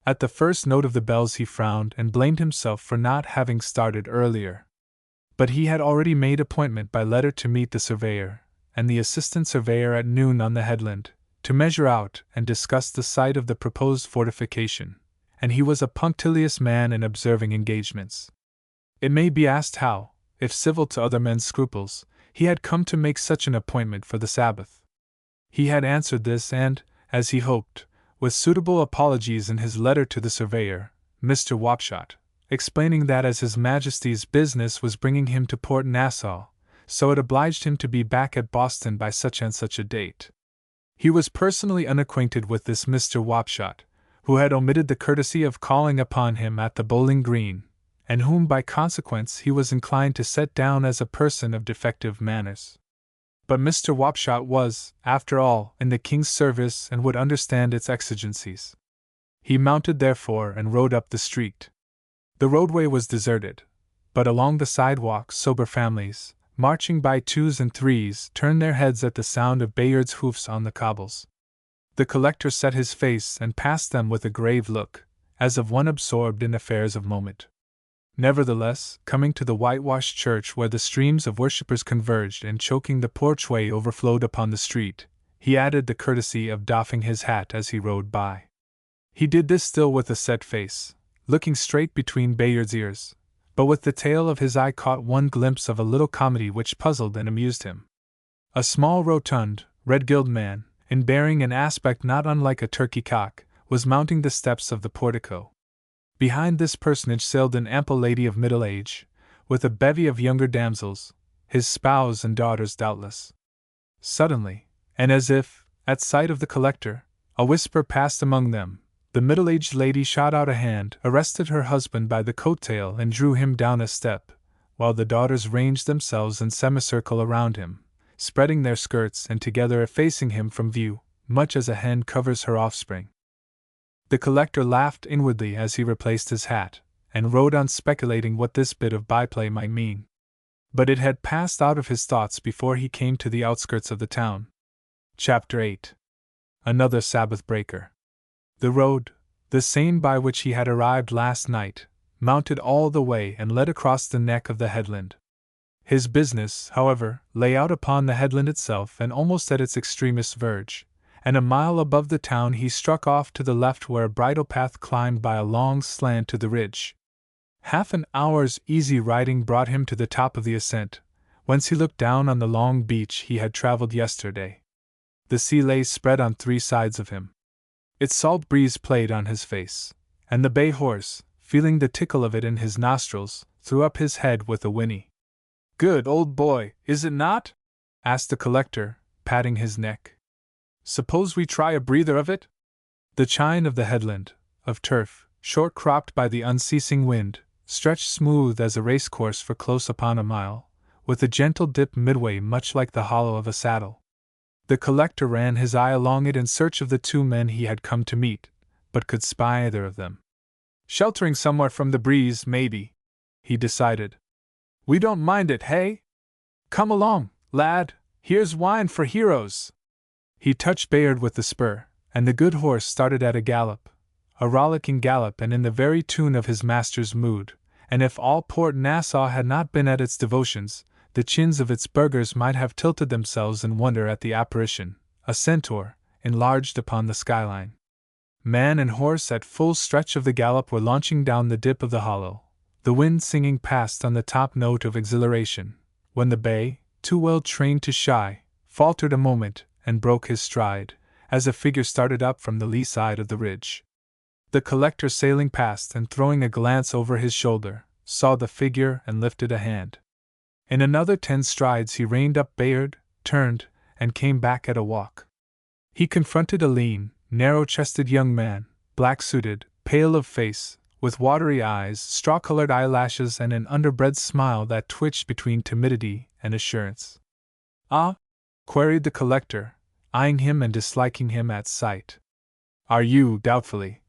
[SPEAKER 1] At the first note of the bells he frowned and blamed himself for not having started earlier. But he had already made appointment by letter to meet the surveyor, and the assistant surveyor at noon on the headland, to measure out and discuss the site of the proposed fortification, and he was a punctilious man in observing engagements. It may be asked how, if civil to other men's scruples, he had come to make such an appointment for the Sabbath. He had answered this and, as he hoped, with suitable apologies in his letter to the surveyor, Mr. Wapshot, explaining that as His Majesty's business was bringing him to Port Nassau, so it obliged him to be back at Boston by such and such a date. He was personally unacquainted with this Mr. Wapshot, who had omitted the courtesy of calling upon him at the Bowling Green, and whom by consequence he was inclined to set down as a person of defective manners. But Mr. Wapshot was, after all, in the king's service and would understand its exigencies. He mounted therefore and rode up the street. The roadway was deserted, but along the sidewalk sober families, marching by twos and threes, turned their heads at the sound of Bayard's hoofs on the cobbles. The collector set his face and passed them with a grave look, as of one absorbed in affairs of moment. Nevertheless, coming to the whitewashed church where the streams of worshippers converged and choking the porchway overflowed upon the street, he added the courtesy of doffing his hat as he rode by. He did this still with a set face, looking straight between Bayard's ears, but with the tail of his eye caught one glimpse of a little comedy which puzzled and amused him. A small, rotund, red-gilled man, in bearing and aspect not unlike a turkey cock, was mounting the steps of the portico. Behind this personage sailed an ample lady of middle age, with a bevy of younger damsels, his spouse and daughters doubtless. Suddenly, and as if, at sight of the collector, a whisper passed among them, the middle-aged lady shot out a hand, arrested her husband by the coat-tail and drew him down a step, while the daughters ranged themselves in semicircle around him, spreading their skirts and together effacing him from view, much as a hen covers her offspring. The collector laughed inwardly as he replaced his hat, and rode on speculating what this bit of byplay might mean. But it had passed out of his thoughts before he came to the outskirts of the town. Chapter 8. Another Sabbath breaker. The road, the same by which he had arrived last night, mounted all the way and led across the neck of the headland. His business, however, lay out upon the headland itself and almost at its extremest verge, and a mile above the town he struck off to the left where a bridle path climbed by a long slant to the ridge. Half an hour's easy riding brought him to the top of the ascent, whence he looked down on the long beach he had traveled yesterday. The sea lay spread on three sides of him. Its salt breeze played on his face, and the bay horse, feeling the tickle of it in his nostrils, threw up his head with a whinny. "Good old boy, is it not?" asked the collector, patting his neck. "Suppose we try a breather of it?" The chine of the headland, of turf, short cropped by the unceasing wind, stretched smooth as a racecourse for close upon a mile, with a gentle dip midway much like the hollow of a saddle. The collector ran his eye along it in search of the two men he had come to meet, but could spy either of them. "Sheltering somewhere from the breeze, maybe," he decided. "We don't mind it, hey? Come along, lad, here's wine for heroes." He touched Bayard with the spur, and the good horse started at a gallop, a rollicking gallop and in the very tune of his master's mood, and if all Port Nassau had not been at its devotions, the chins of its burghers might have tilted themselves in wonder at the apparition, a centaur, enlarged upon the skyline. Man and horse at full stretch of the gallop were launching down the dip of the hollow, the wind singing past on the top note of exhilaration, when the bay, too well trained to shy, faltered a moment and broke his stride, as a figure started up from the lee side of the ridge. The collector, sailing past and throwing a glance over his shoulder, saw the figure and lifted a hand. In another 10 strides he reined up Bayard, turned, and came back at a walk. He confronted a lean, narrow-chested young man, black-suited, pale of face, with watery eyes, straw-colored eyelashes and an underbred smile that twitched between timidity and assurance. "Ah?" queried the collector, eyeing him and disliking him at sight. "Are you, doubtfully,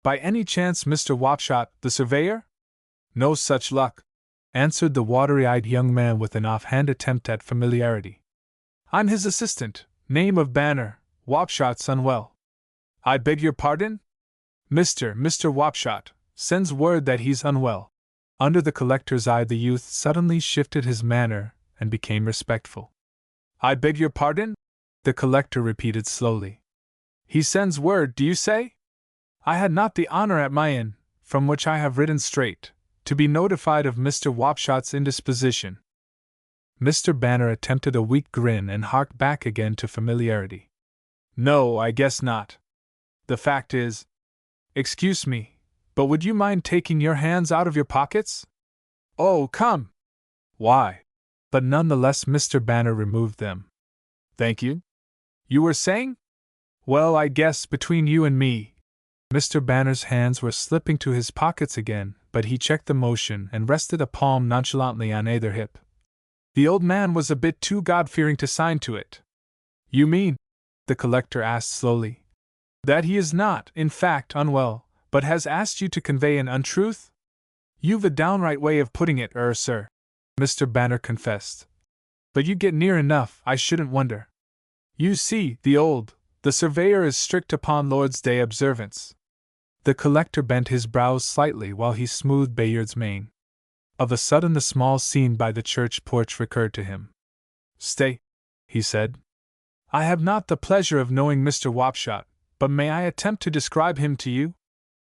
[SPEAKER 1] by any chance Mr. Wapshot, the surveyor?" "No such luck," answered the watery-eyed young man with an offhand attempt at familiarity. "I'm his assistant, name of Banner, Wapshot's unwell." "I beg your pardon?" Mr. Wapshot sends word that he's unwell." Under the collector's eye the youth suddenly shifted his manner and became respectful. "I beg your pardon?" the collector repeated slowly. "He sends word, do you say? I had not the honor at my inn, from which I have ridden straight, to be notified of Mr. Wapshot's indisposition." Mr. Banner attempted a weak grin and harked back again to familiarity. "No, I guess not. The fact is— Excuse me, but would you mind taking your hands out of your pockets?" "Oh, come!" "Why?" But none the less Mr. Banner removed them. "Thank you. You were saying? Well, I guess between you and me—" Mr. Banner's hands were slipping to his pockets again, but he checked the motion and rested a palm nonchalantly on either hip. The old man was a bit too God-fearing to sign to it. You mean, the collector asked slowly, that he is not, in fact, unwell, but has asked you to convey an untruth? You've a downright way of putting it, sir, Mr. Banner confessed. But you get near enough, I shouldn't wonder. You see, the surveyor is strict upon Lord's Day observance. The collector bent his brows slightly while he smoothed Bayard's mane. Of a sudden the small scene by the church porch recurred to him. Stay, he said. I have not the pleasure of knowing Mr. Wapshot, but may I attempt to describe him to you?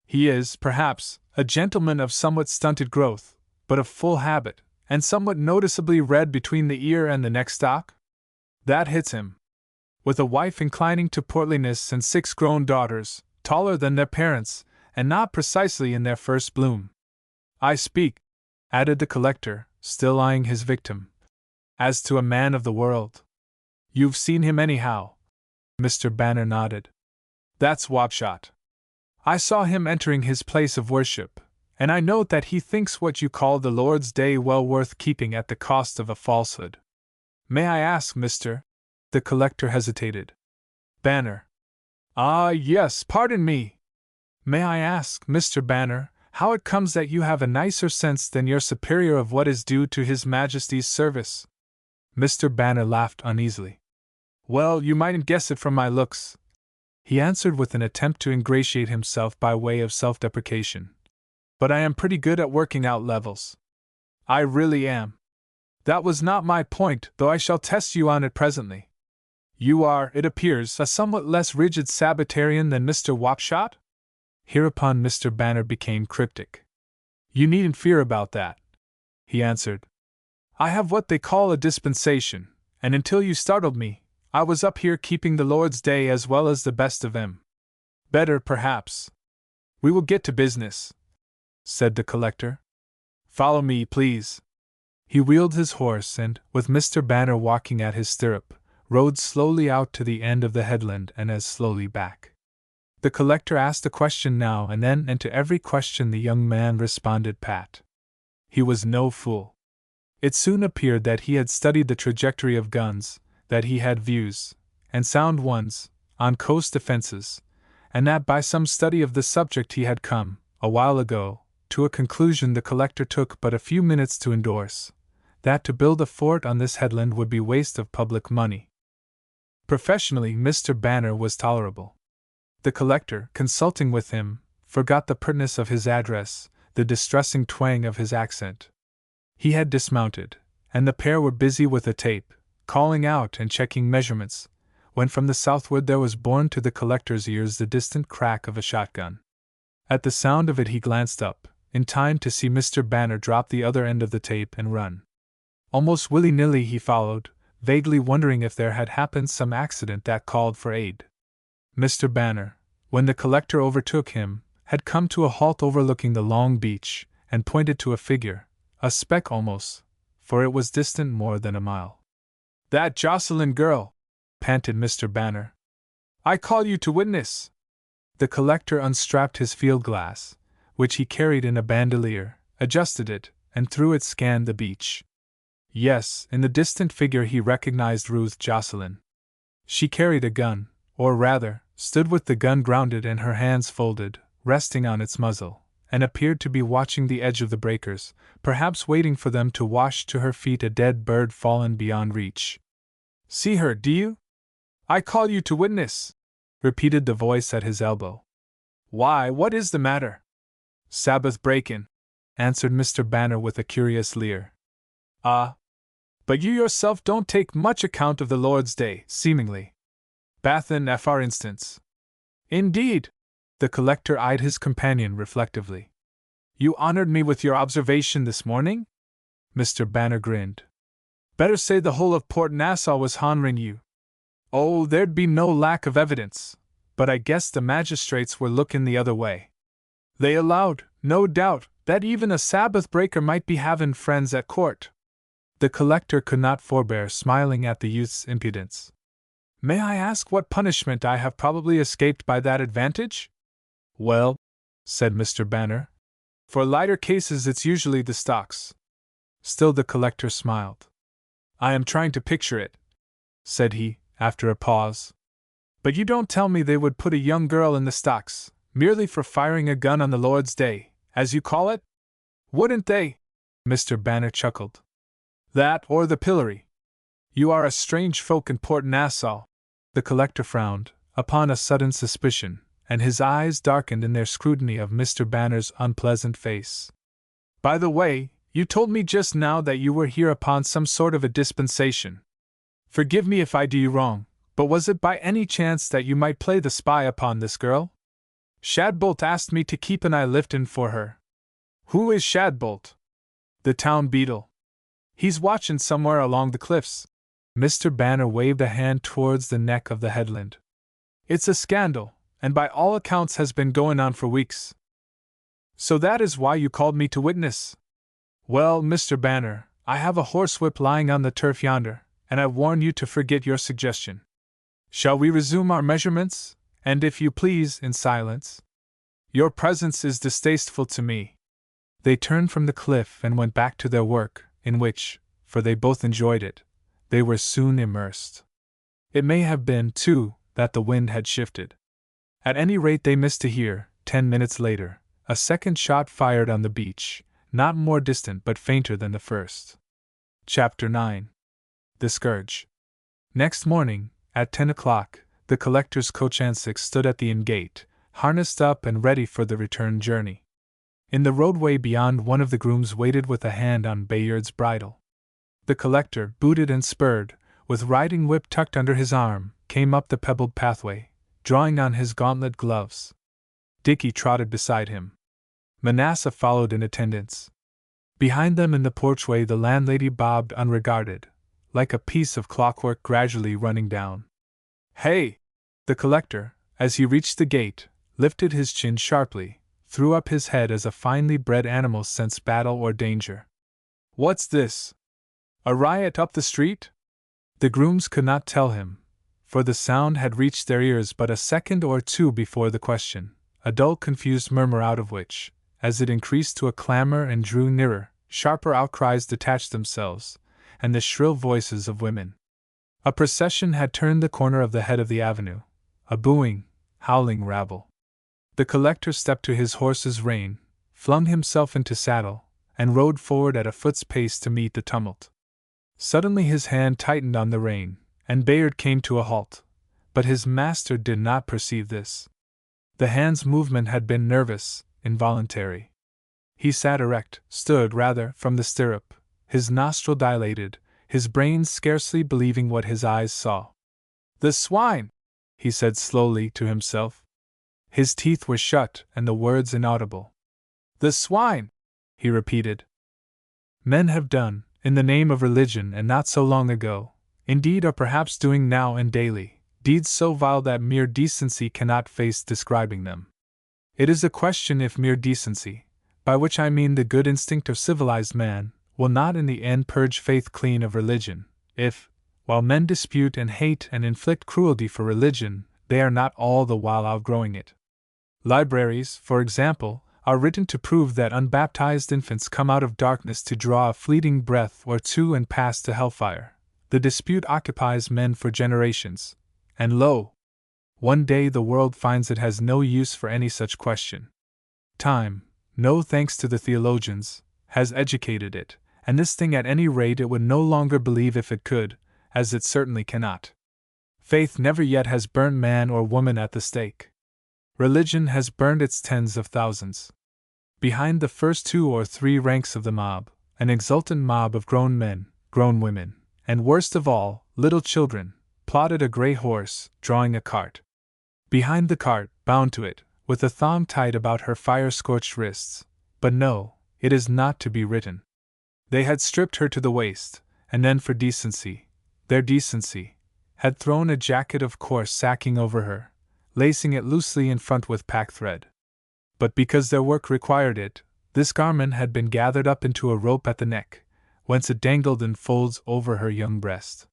[SPEAKER 1] He is, perhaps, a gentleman of somewhat stunted growth, but of full habit, and somewhat noticeably red between the ear and the neck stalk? That hits him. With a wife inclining to portliness and 6 grown daughters, taller than their parents, and not precisely in their first bloom. I speak, added the collector, still eyeing his victim, as to a man of the world. You've seen him anyhow? Mr. Banner nodded. That's Wapshot. I saw him entering his place of worship, and I note that he thinks what you call the Lord's Day well worth keeping at the cost of a falsehood. May I ask, Mr. The collector hesitated. Banner. Ah, yes, pardon me. May I ask, Mr. Banner, how it comes that you have a nicer sense than your superior of what is due to His Majesty's service? Mr. Banner laughed uneasily. Well, you mightn't guess it from my looks, he answered with an attempt to ingratiate himself by way of self-deprecation. But I am pretty good at working out levels. I really am. That was not my point, though I shall test you on it presently. You are, it appears, a somewhat less rigid Sabbatarian than Mr. Wapshot? Hereupon Mr. Banner became cryptic. You needn't fear about that, he answered. I have what they call a dispensation, and until you startled me, I was up here keeping the Lord's Day as well as the best of them. Better, perhaps. We will get to business, said the collector. Follow me, please. He wheeled his horse and, with Mr. Banner walking at his stirrup, rode slowly out to the end of the headland and as slowly back. The collector asked a question now and then, and to every question the young man responded pat. He was no fool. It soon appeared that he had studied the trajectory of guns, that he had views, and sound ones, on coast defenses, and that by some study of the subject he had come, a while ago, to a conclusion the collector took but a few minutes to endorse, that to build a fort on this headland would be waste of public money. Professionally, Mr. Banner was tolerable. The collector, consulting with him, forgot the pertness of his address, the distressing twang of his accent. He had dismounted, and the pair were busy with a tape, calling out and checking measurements, when from the southward there was borne to the collector's ears the distant crack of a shotgun. At the sound of it he glanced up, in time to see Mr. Banner drop the other end of the tape and run. Almost willy-nilly he followed, vaguely wondering if there had happened some accident that called for aid. Mr. Banner, when the collector overtook him, had come to a halt overlooking the long beach, and pointed to a figure, a speck almost, for it was distant more than a mile. That Jocelyn girl, panted Mr. Banner. I call you to witness. The collector unstrapped his field-glass, which he carried in a bandolier, adjusted it, and through it scanned the beach. Yes, in the distant figure he recognized Ruth Jocelyn. She carried a gun, or rather, stood with the gun grounded and her hands folded, resting on its muzzle, and appeared to be watching the edge of the breakers, perhaps waiting for them to wash to her feet a dead bird fallen beyond reach. See her, do you? I call you to witness, repeated the voice at his elbow. Why, what is the matter? Sabbath break-in, answered Mr. Banner with a curious leer. Ah, but you yourself don't take much account of the Lord's Day, seemingly. Bathin, for instance. Indeed. The collector eyed his companion reflectively. You honored me with your observation this morning? Mr. Banner grinned. Better say the whole of Port Nassau was honouring you. Oh, there'd be no lack of evidence, but I guess the magistrates were looking the other way. They allowed, no doubt, that even a Sabbath breaker might be having friends at court. The collector could not forbear smiling at the youth's impudence. May I ask what punishment I have probably escaped by that advantage? Well, said Mr. Banner, For lighter cases, it's usually the stocks. Still, the collector smiled. I am trying to picture it, said he, after a pause. But you don't tell me they would put a young girl in the stocks, merely for firing a gun on the Lord's Day, as you call it? Wouldn't they? Mr. Banner chuckled. That or the pillory. You are a strange folk in Port Nassau. The collector frowned, upon a sudden suspicion, and his eyes darkened in their scrutiny of Mr. Banner's unpleasant face. By the way, you told me just now that you were here upon some sort of a dispensation. Forgive me if I do you wrong, but was it by any chance that you might play the spy upon this girl? Shadbolt asked me to keep an eye liftin' for her. Who is Shadbolt? The town beadle. He's watchin' somewhere along the cliffs. Mr. Banner waved a hand towards the neck of the headland. It's a scandal, and by all accounts has been going on for weeks. So that is why you called me to witness? Well, Mr. Banner, I have a horsewhip lying on the turf yonder, and I warn you to forget your suggestion. Shall we resume our measurements, and if you please, in silence? Your presence is distasteful to me. They turned from the cliff and went back to their work, in which, for they both enjoyed it, they were soon immersed. It may have been, too, that the wind had shifted. At any rate, they missed to hear, 10 minutes later, a second shot fired on the beach, not more distant but fainter than the first. Chapter 9. The Scourge. Next morning, at 10 o'clock, the collector's coach and six stood at the inn gate, harnessed up and ready for the return journey. In the roadway beyond, one of the grooms waited with a hand on Bayard's bridle. The collector, booted and spurred, with riding whip tucked under his arm, came up the pebbled pathway, drawing on his gauntlet gloves. Dickie trotted beside him. Manasseh followed in attendance. Behind them in the porchway the landlady bobbed unregarded, like a piece of clockwork gradually running down. Hey! The collector, as he reached the gate, lifted his chin sharply, threw up his head as a finely bred animal scents battle or danger. What's this? A riot up the street? The grooms could not tell him, for the sound had reached their ears but a second or two before the question, a dull confused murmur out of which, as it increased to a clamor and drew nearer, sharper outcries detached themselves, and the shrill voices of women. A procession had turned the corner of the head of the avenue, a booing, howling rabble. The collector stepped to his horse's rein, flung himself into saddle, and rode forward at a foot's pace to meet the tumult. Suddenly his hand tightened on the rein, and Bayard came to a halt, but his master did not perceive this. The hand's movement had been nervous, involuntary. He sat erect, stood rather, from the stirrup, his nostril dilated, his brain scarcely believing what his eyes saw. The swine! He said slowly to himself. His teeth were shut and the words inaudible. The swine! He repeated. Men have done, in the name of religion and not so long ago, indeed are perhaps doing now and daily, deeds so vile that mere decency cannot face describing them. It is a question if mere decency, by which I mean the good instinct of civilized man, will not in the end purge faith clean of religion, if, while men dispute and hate and inflict cruelty for religion, they are not all the while outgrowing it. Libraries, for example, are written to prove that unbaptized infants come out of darkness to draw a fleeting breath or two and pass to hellfire. The dispute occupies men for generations, and lo! One day the world finds it has no use for any such question. Time, no thanks to the theologians, has educated it, and this thing at any rate it would no longer believe if it could, as it certainly cannot. Faith never yet has burnt man or woman at the stake. Religion has burned its tens of thousands. Behind the first 2 or 3 ranks of the mob, an exultant mob of grown men, grown women, and worst of all, little children, plodded a grey horse, drawing a cart. Behind the cart, bound to it, with a thong tied about her fire-scorched wrists, but no, it is not to be written. They had stripped her to the waist, and then for decency, their decency, had thrown a jacket of coarse sacking over her, lacing it loosely in front with packthread. But because their work required it, this garment had been gathered up into a rope at the neck, whence it dangled in folds over her young breast.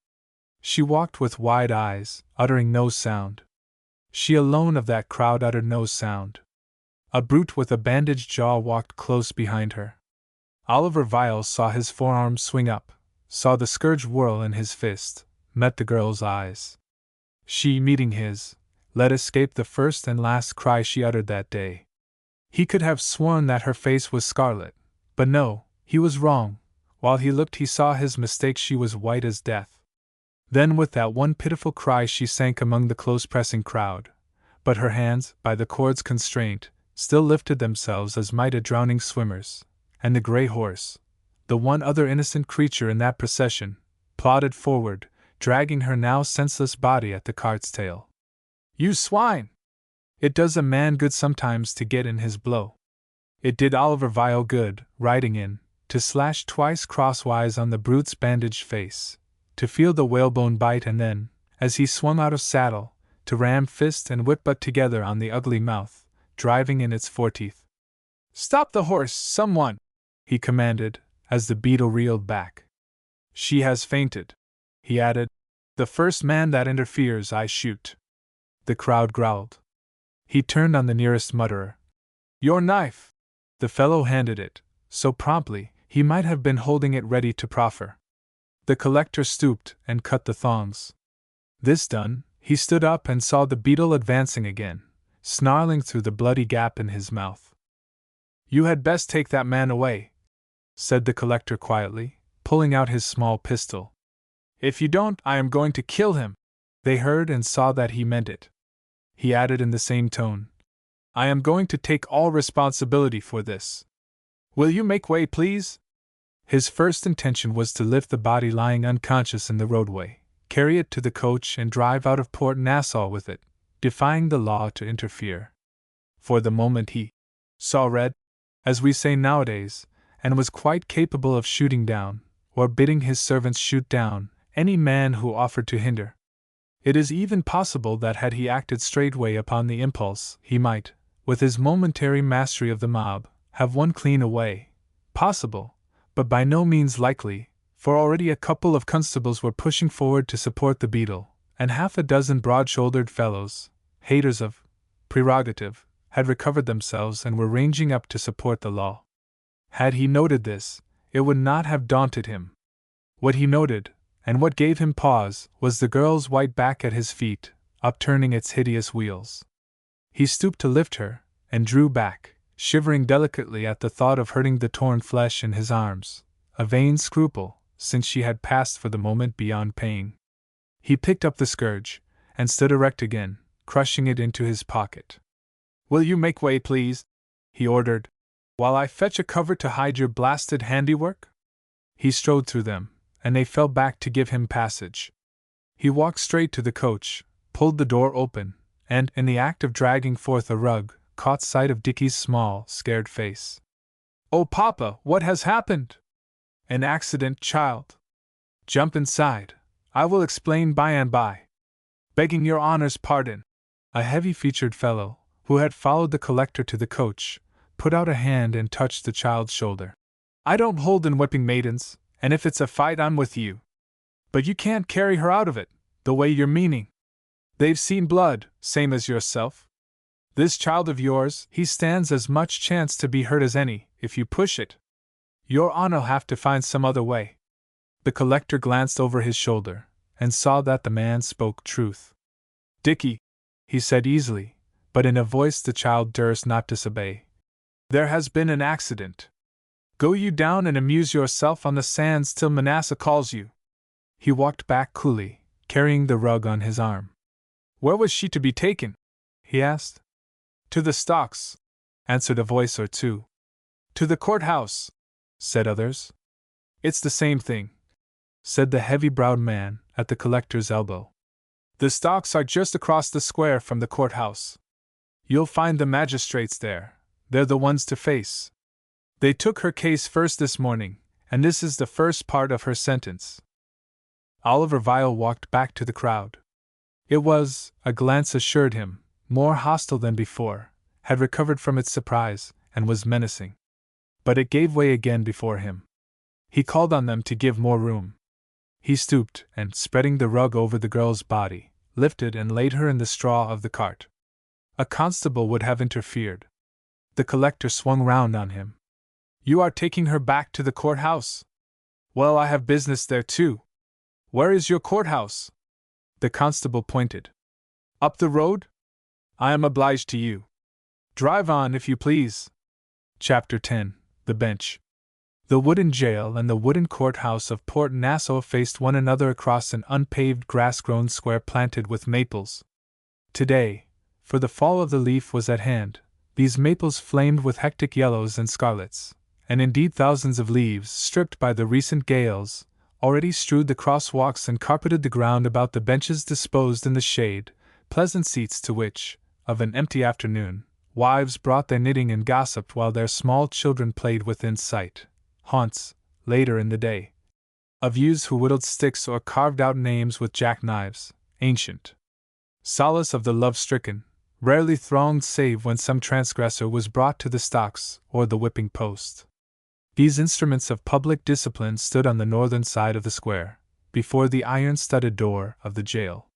[SPEAKER 1] She walked with wide eyes, uttering no sound. She alone of that crowd uttered no sound. A brute with a bandaged jaw walked close behind her. Oliver Viles saw his forearm swing up, saw the scourge whirl in his fist, met the girl's eyes. She, meeting his, let escape the first and last cry she uttered that day. He could have sworn that her face was scarlet, but no, he was wrong. While he looked, he saw his mistake. She was white as death. Then, with that one pitiful cry, she sank among the close-pressing crowd. But her hands, by the cord's constraint, still lifted themselves as might a drowning swimmer's, and the gray horse, the one other innocent creature in that procession, plodded forward, dragging her now senseless body at the cart's tail. "You swine! It does a man good sometimes to get in his blow." It did Oliver Vile good, riding in, to slash twice crosswise on the brute's bandaged face, to feel the whalebone bite, and then, as he swung out of saddle, to ram fist and whip butt together on the ugly mouth, driving in its foreteeth. "Stop the horse, someone!" he commanded, as the beetle reeled back. "She has fainted," he added. "The first man that interferes, I shoot." The crowd growled. He turned on the nearest mutterer. "Your knife!" The fellow handed it, so promptly, he might have been holding it ready to proffer. The collector stooped and cut the thongs. This done, he stood up and saw the beetle advancing again, snarling through the bloody gap in his mouth. "You had best take that man away," said the collector quietly, pulling out his small pistol. "If you don't, I am going to kill him." They heard and saw that he meant it. He added in the same tone, "I am going to take all responsibility for this. Will you make way, please?" His first intention was to lift the body lying unconscious in the roadway, carry it to the coach, and drive out of Port Nassau with it, defying the law to interfere. For the moment he saw red, as we say nowadays, and was quite capable of shooting down, or bidding his servants shoot down, any man who offered to hinder. It is even possible that had he acted straightway upon the impulse, he might, with his momentary mastery of the mob, have won clean away. Possible, but by no means likely, for already a couple of constables were pushing forward to support the beetle, and half a dozen broad-shouldered fellows, haters of prerogative, had recovered themselves and were ranging up to support the law. Had he noted this, it would not have daunted him. What he noted, and what gave him pause, was the girl's white back at his feet, upturning its hideous wheels. He stooped to lift her, and drew back, shivering delicately at the thought of hurting the torn flesh in his arms, a vain scruple, since she had passed for the moment beyond pain. He picked up the scourge, and stood erect again, crushing it into his pocket. "Will you make way, please?" he ordered, "while I fetch a cover to hide your blasted handiwork?" He strode through them, and they fell back to give him passage. He walked straight to the coach, pulled the door open, and, in the act of dragging forth a rug, caught sight of Dickie's small, scared face. "Oh, Papa, what has happened?" "An accident, child. Jump inside. I will explain by and by." "Begging your honor's pardon." A heavy-featured fellow, who had followed the collector to the coach, put out a hand and touched the child's shoulder. "I don't hold in whipping maidens, and if it's a fight, I'm with you. But you can't carry her out of it, the way you're meaning. They've seen blood, same as yourself. This child of yours, he stands as much chance to be hurt as any, if you push it. Your honor'll have to find some other way." The collector glanced over his shoulder, and saw that the man spoke truth. "Dickie," he said easily, but in a voice the child durst not disobey, "there has been an accident. Go you down and amuse yourself on the sands till Manasseh calls you." He walked back coolly, carrying the rug on his arm. "Where was she to be taken?" he asked. "To the stocks," answered a voice or two. "To the courthouse," said others. "It's the same thing," said the heavy-browed man at the collector's elbow. "The stocks are just across the square from the courthouse. You'll find the magistrates there, they're the ones to face. They took her case first this morning, and this is the first part of her sentence." Oliver Vile walked back to the crowd. It was, a glance assured him, more hostile than before, had recovered from its surprise, and was menacing. But it gave way again before him. He called on them to give more room. He stooped, and, spreading the rug over the girl's body, lifted and laid her in the straw of the cart. A constable would have interfered. The collector swung round on him. You are taking her back to the courthouse? Well, I have business there too. Where is your courthouse? The constable pointed. Up the road? I am obliged to you. Drive on, if you please. Chapter 10. The Bench. The wooden jail and the wooden courthouse of Port Nassau faced one another across an unpaved grass-grown square planted with maples. Today, for the fall of the leaf was at hand, these maples flamed with hectic yellows and scarlets, and indeed thousands of leaves, stripped by the recent gales, already strewed the crosswalks and carpeted the ground about the benches disposed in the shade, pleasant seats to which, of an empty afternoon, wives brought their knitting and gossiped while their small children played within sight. Haunts, later in the day, of youths who whittled sticks or carved out names with jackknives, ancient. Solace of the love-stricken, rarely thronged save when some transgressor was brought to the stocks or the whipping post. These instruments of public discipline stood on the northern side of the square, before the iron-studded door of the jail.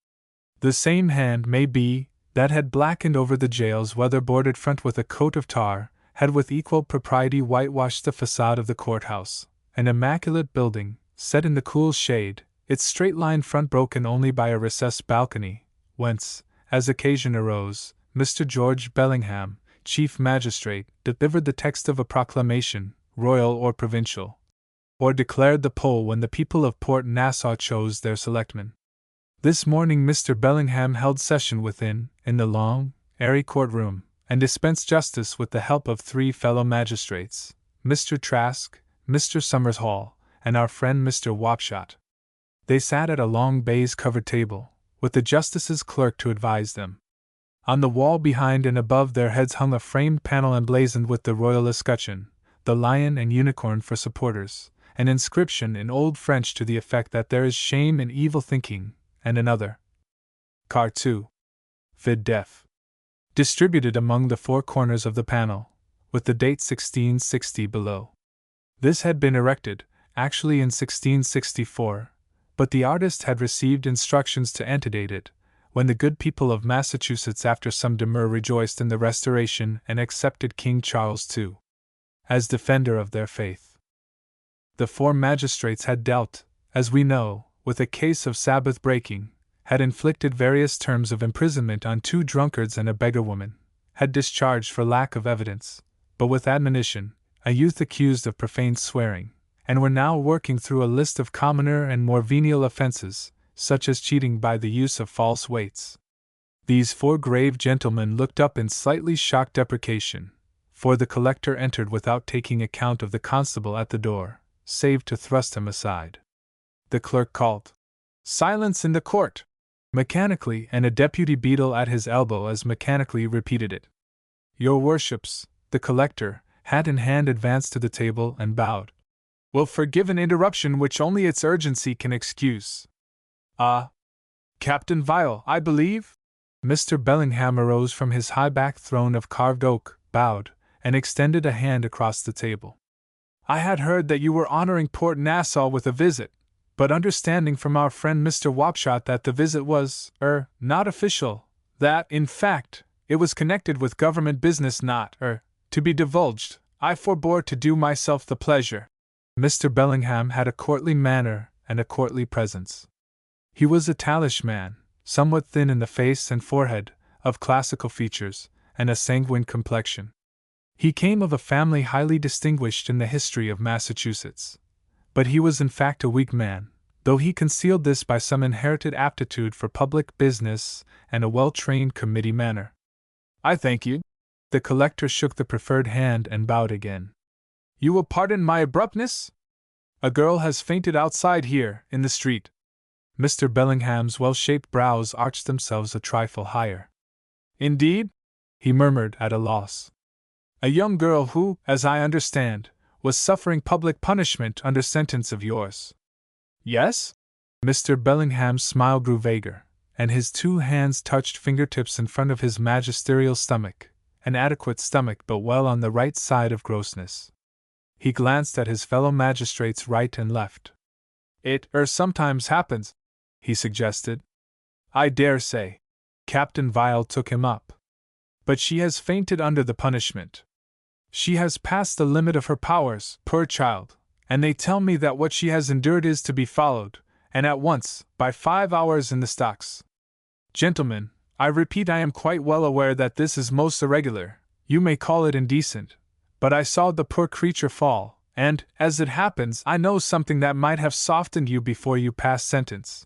[SPEAKER 1] The same hand, may be, that had blackened over the jail's weather-boarded front with a coat of tar, had with equal propriety whitewashed the facade of the courthouse, an immaculate building, set in the cool shade, its straight-line front broken only by a recessed balcony, whence, as occasion arose, Mr. George Bellingham, Chief Magistrate, delivered the text of a proclamation, royal or provincial, or declared the poll when the people of Port Nassau chose their selectmen. This morning Mr. Bellingham held session within, in the long, airy courtroom, and dispensed justice with the help of 3 fellow magistrates, Mr. Trask, Mr. Summers Hall, and our friend Mr. Wapshot. They sat at a long baize-covered table, with the justice's clerk to advise them. On the wall behind and above their heads hung a framed panel emblazoned with the royal escutcheon, the lion and unicorn for supporters, an inscription in Old French to the effect that there is shame in evil thinking, and another, Car 2. Vid def. Distributed among the 4 corners of the panel, with the date 1660 below. This had been erected, actually in 1664, but the artist had received instructions to antedate it, when the good people of Massachusetts after some demur rejoiced in the Restoration and accepted King Charles II as defender of their faith. The 4 magistrates had dealt, as we know, with a case of Sabbath breaking, had inflicted various terms of imprisonment on 2 drunkards and a beggar-woman, had discharged for lack of evidence, but with admonition, a youth accused of profane swearing, and were now working through a list of commoner and more venial offenses, such as cheating by the use of false weights. These 4 grave gentlemen looked up in slightly shocked deprecation, for the collector entered without taking account of the constable at the door, save to thrust him aside. The clerk called, "Silence in the court!" mechanically, and a deputy beadle at his elbow as mechanically repeated it. "Your worships," the collector, hat in hand, advanced to the table and bowed, "will forgive an interruption which only its urgency can excuse." "Ah, Captain Vial, I believe?" Mr. Bellingham arose from his high-backed throne of carved oak, bowed, and extended a hand across the table. "I had heard that you were honoring Port Nassau with a visit, but understanding from our friend Mr. Wapshot that the visit was, not official, that, in fact, it was connected with government business not, to be divulged, I forbore to do myself the pleasure." Mr. Bellingham had a courtly manner and a courtly presence. He was a tallish man, somewhat thin in the face and forehead, of classical features, and a sanguine complexion. He came of a family highly distinguished in the history of Massachusetts. But he was in fact a weak man, though he concealed this by some inherited aptitude for public business and a well-trained committee manner. "I thank you." The collector shook the proffered hand and bowed again. "You will pardon my abruptness? A girl has fainted outside here, in the street." Mr. Bellingham's well-shaped brows arched themselves a trifle higher. "Indeed?" he murmured, at a loss. "A young girl who, as I understand, was suffering public punishment under sentence of yours." "Yes?" Mr. Bellingham's smile grew vaguer, and his 2 hands touched fingertips in front of his magisterial stomach, an adequate stomach but well on the right side of grossness. He glanced at his fellow magistrates right and left. "It, sometimes happens," he suggested. "I dare say." Captain Vial took him up. "But she has fainted under the punishment." She has passed the limit of her powers, poor child, and they tell me that what she has endured is to be followed, and at once, by 5 hours in the stocks. Gentlemen, I repeat, I am quite well aware that this is most irregular, you may call it indecent, but I saw the poor creature fall, and, as it happens, I know something that might have softened you before you passed sentence.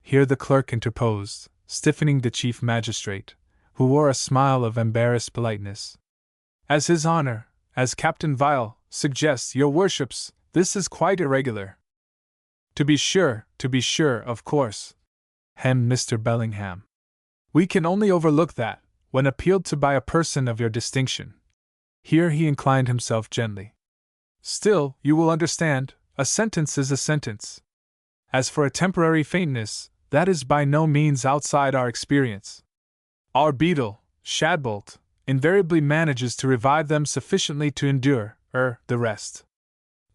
[SPEAKER 1] Here the clerk interposed, stiffening the chief magistrate, who wore a smile of embarrassed politeness. As His Honor, as Captain Vial, suggests, your worships, this is quite irregular. To be sure, of course, hemmed Mr. Bellingham. We can only overlook that, when appealed to by a person of your distinction. Here he inclined himself gently. Still, you will understand, a sentence is a sentence. As for a temporary faintness, that is by no means outside our experience. Our beadle, Shadbolt, invariably manages to revive them sufficiently to endure, the rest.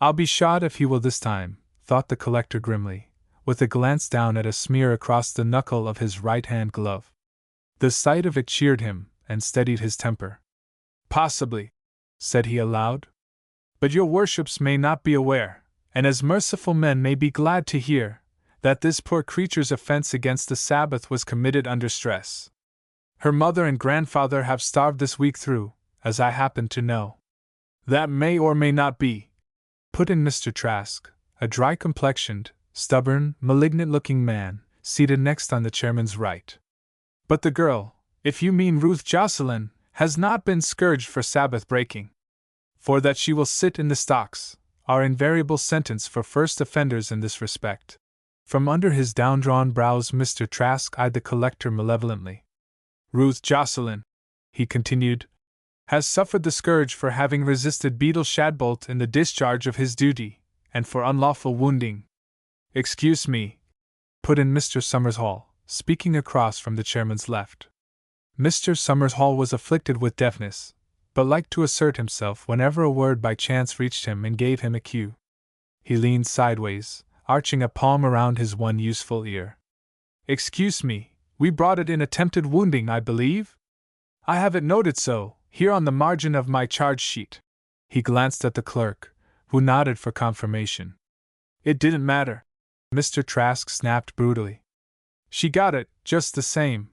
[SPEAKER 1] I'll be shot if he will this time, thought the collector grimly, with a glance down at a smear across the knuckle of his right-hand glove. The sight of it cheered him, and steadied his temper. Possibly, said he aloud. But your worships may not be aware, and as merciful men may be glad to hear, that this poor creature's offense against the Sabbath was committed under stress. Her mother and grandfather have starved this week through, as I happen to know. That may or may not be, put in Mr. Trask, a dry-complexioned, stubborn, malignant-looking man, seated next on the chairman's right. But the girl, if you mean Ruth Jocelyn, has not been scourged for Sabbath breaking. For that she will sit in the stocks, our invariable sentence for first offenders in this respect. From under his down-drawn brows Mr. Trask eyed the collector malevolently. Ruth Jocelyn, he continued, has suffered the scourge for having resisted Beadle Shadbolt in the discharge of his duty, and for unlawful wounding. Excuse me, put in Mr. Summershall, speaking across from the chairman's left. Mr. Summershall was afflicted with deafness, but liked to assert himself whenever a word by chance reached him and gave him a cue. He leaned sideways, arching a palm around his one useful ear. Excuse me, we brought it in attempted wounding, I believe? I have it noted so, here on the margin of my charge sheet. He glanced at the clerk, who nodded for confirmation. It didn't matter, Mr. Trask snapped brutally. She got it, just the same.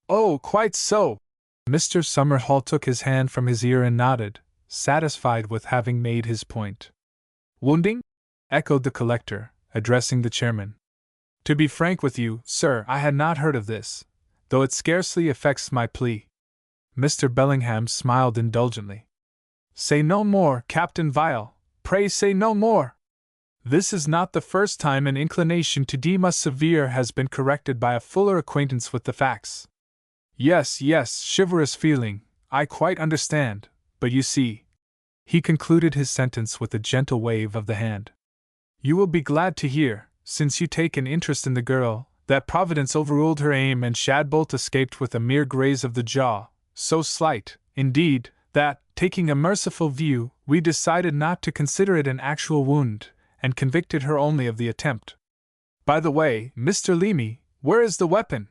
[SPEAKER 1] Oh, quite so. Mr. Summerhall took his hand from his ear and nodded, satisfied with having made his point. Wounding? Echoed the collector, addressing the chairman. To be frank with you, sir, I had not heard of this, though it scarcely affects my plea. Mr. Bellingham smiled indulgently. Say no more, Captain Vial, pray say no more. This is not the first time an inclination to deem us severe has been corrected by a fuller acquaintance with the facts. Yes, chivalrous feeling, I quite understand, but you see. He concluded his sentence with a gentle wave of the hand. You will be glad to hear, since you take an interest in the girl, that Providence overruled her aim and Shadbolt escaped with a mere graze of the jaw, so slight, indeed, that, taking a merciful view, we decided not to consider it an actual wound, and convicted her only of the attempt. By the way, Mr. Leamy, where is the weapon?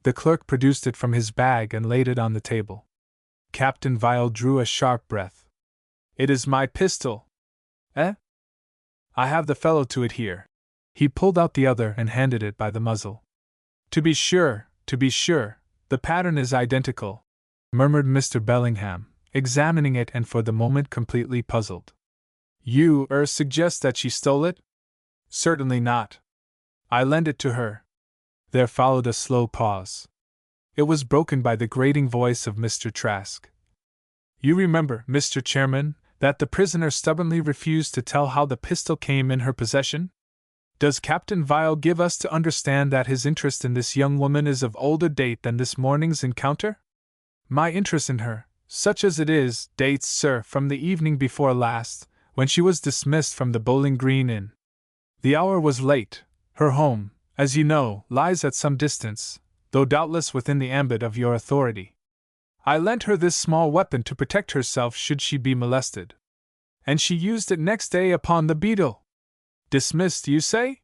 [SPEAKER 1] The clerk produced it from his bag and laid it on the table. Captain Vial drew a sharp breath. It is my pistol. Eh? I have the fellow to it here. He pulled out the other and handed it by the muzzle. To be sure, the pattern is identical, murmured Mr. Bellingham, examining it and for the moment completely puzzled. You, suggest that she stole it? Certainly not. I lent it to her. There followed a slow pause. It was broken by the grating voice of Mr. Trask. You remember, Mr. Chairman, that the prisoner stubbornly refused to tell how the pistol came in her possession? Does Captain Vial give us to understand that his interest in this young woman is of older date than this morning's encounter? My interest in her, such as it is, dates, sir, from the evening before last, when she was dismissed from the Bowling Green Inn. The hour was late. Her home, as you know, lies at some distance, though doubtless within the ambit of your authority. I lent her this small weapon to protect herself should she be molested. And she used it next day upon the beadle. Dismissed, you say?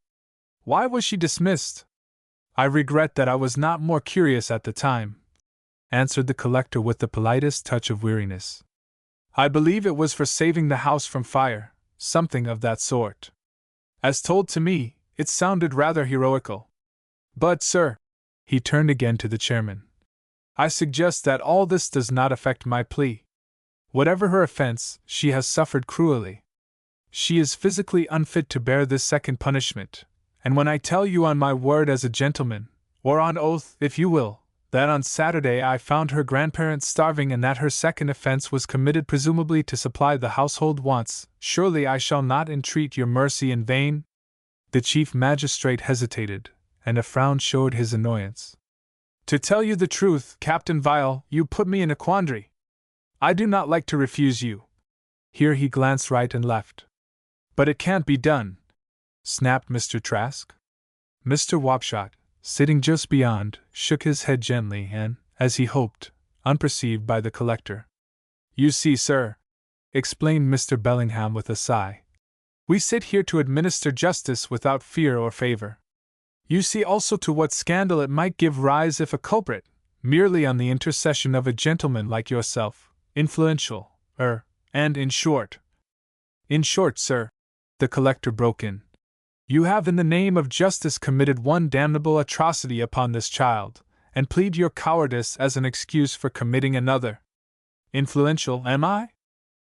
[SPEAKER 1] Why was she dismissed? I regret that I was not more curious at the time, answered the collector with the politest touch of weariness. I believe it was for saving the house from fire, something of that sort. As told to me, it sounded rather heroical. But, sir," he turned again to the chairman, "I suggest that all this does not affect my plea. Whatever her offense, she has suffered cruelly. She is physically unfit to bear this second punishment, and when I tell you on my word as a gentleman, or on oath, if you will, that on Saturday I found her grandparents starving and that her second offense was committed presumably to supply the household wants, surely I shall not entreat your mercy in vain?" The chief magistrate hesitated, and a frown showed his annoyance. "To tell you the truth, Captain Vial, you put me in a quandary. I do not like to refuse you." Here he glanced right and left. "But it can't be done," snapped Mr. Trask. Mr. Wapshot, sitting just beyond, shook his head gently and, as he hoped, unperceived by the collector. "You see, sir," explained Mr. Bellingham with a sigh, "we sit here to administer justice without fear or favor. You see also to what scandal it might give rise if a culprit, merely on the intercession of a gentleman like yourself, influential, and in short, sir," the collector broke in, "you have in the name of justice committed one damnable atrocity upon this child, and plead your cowardice as an excuse for committing another. Influential, am I?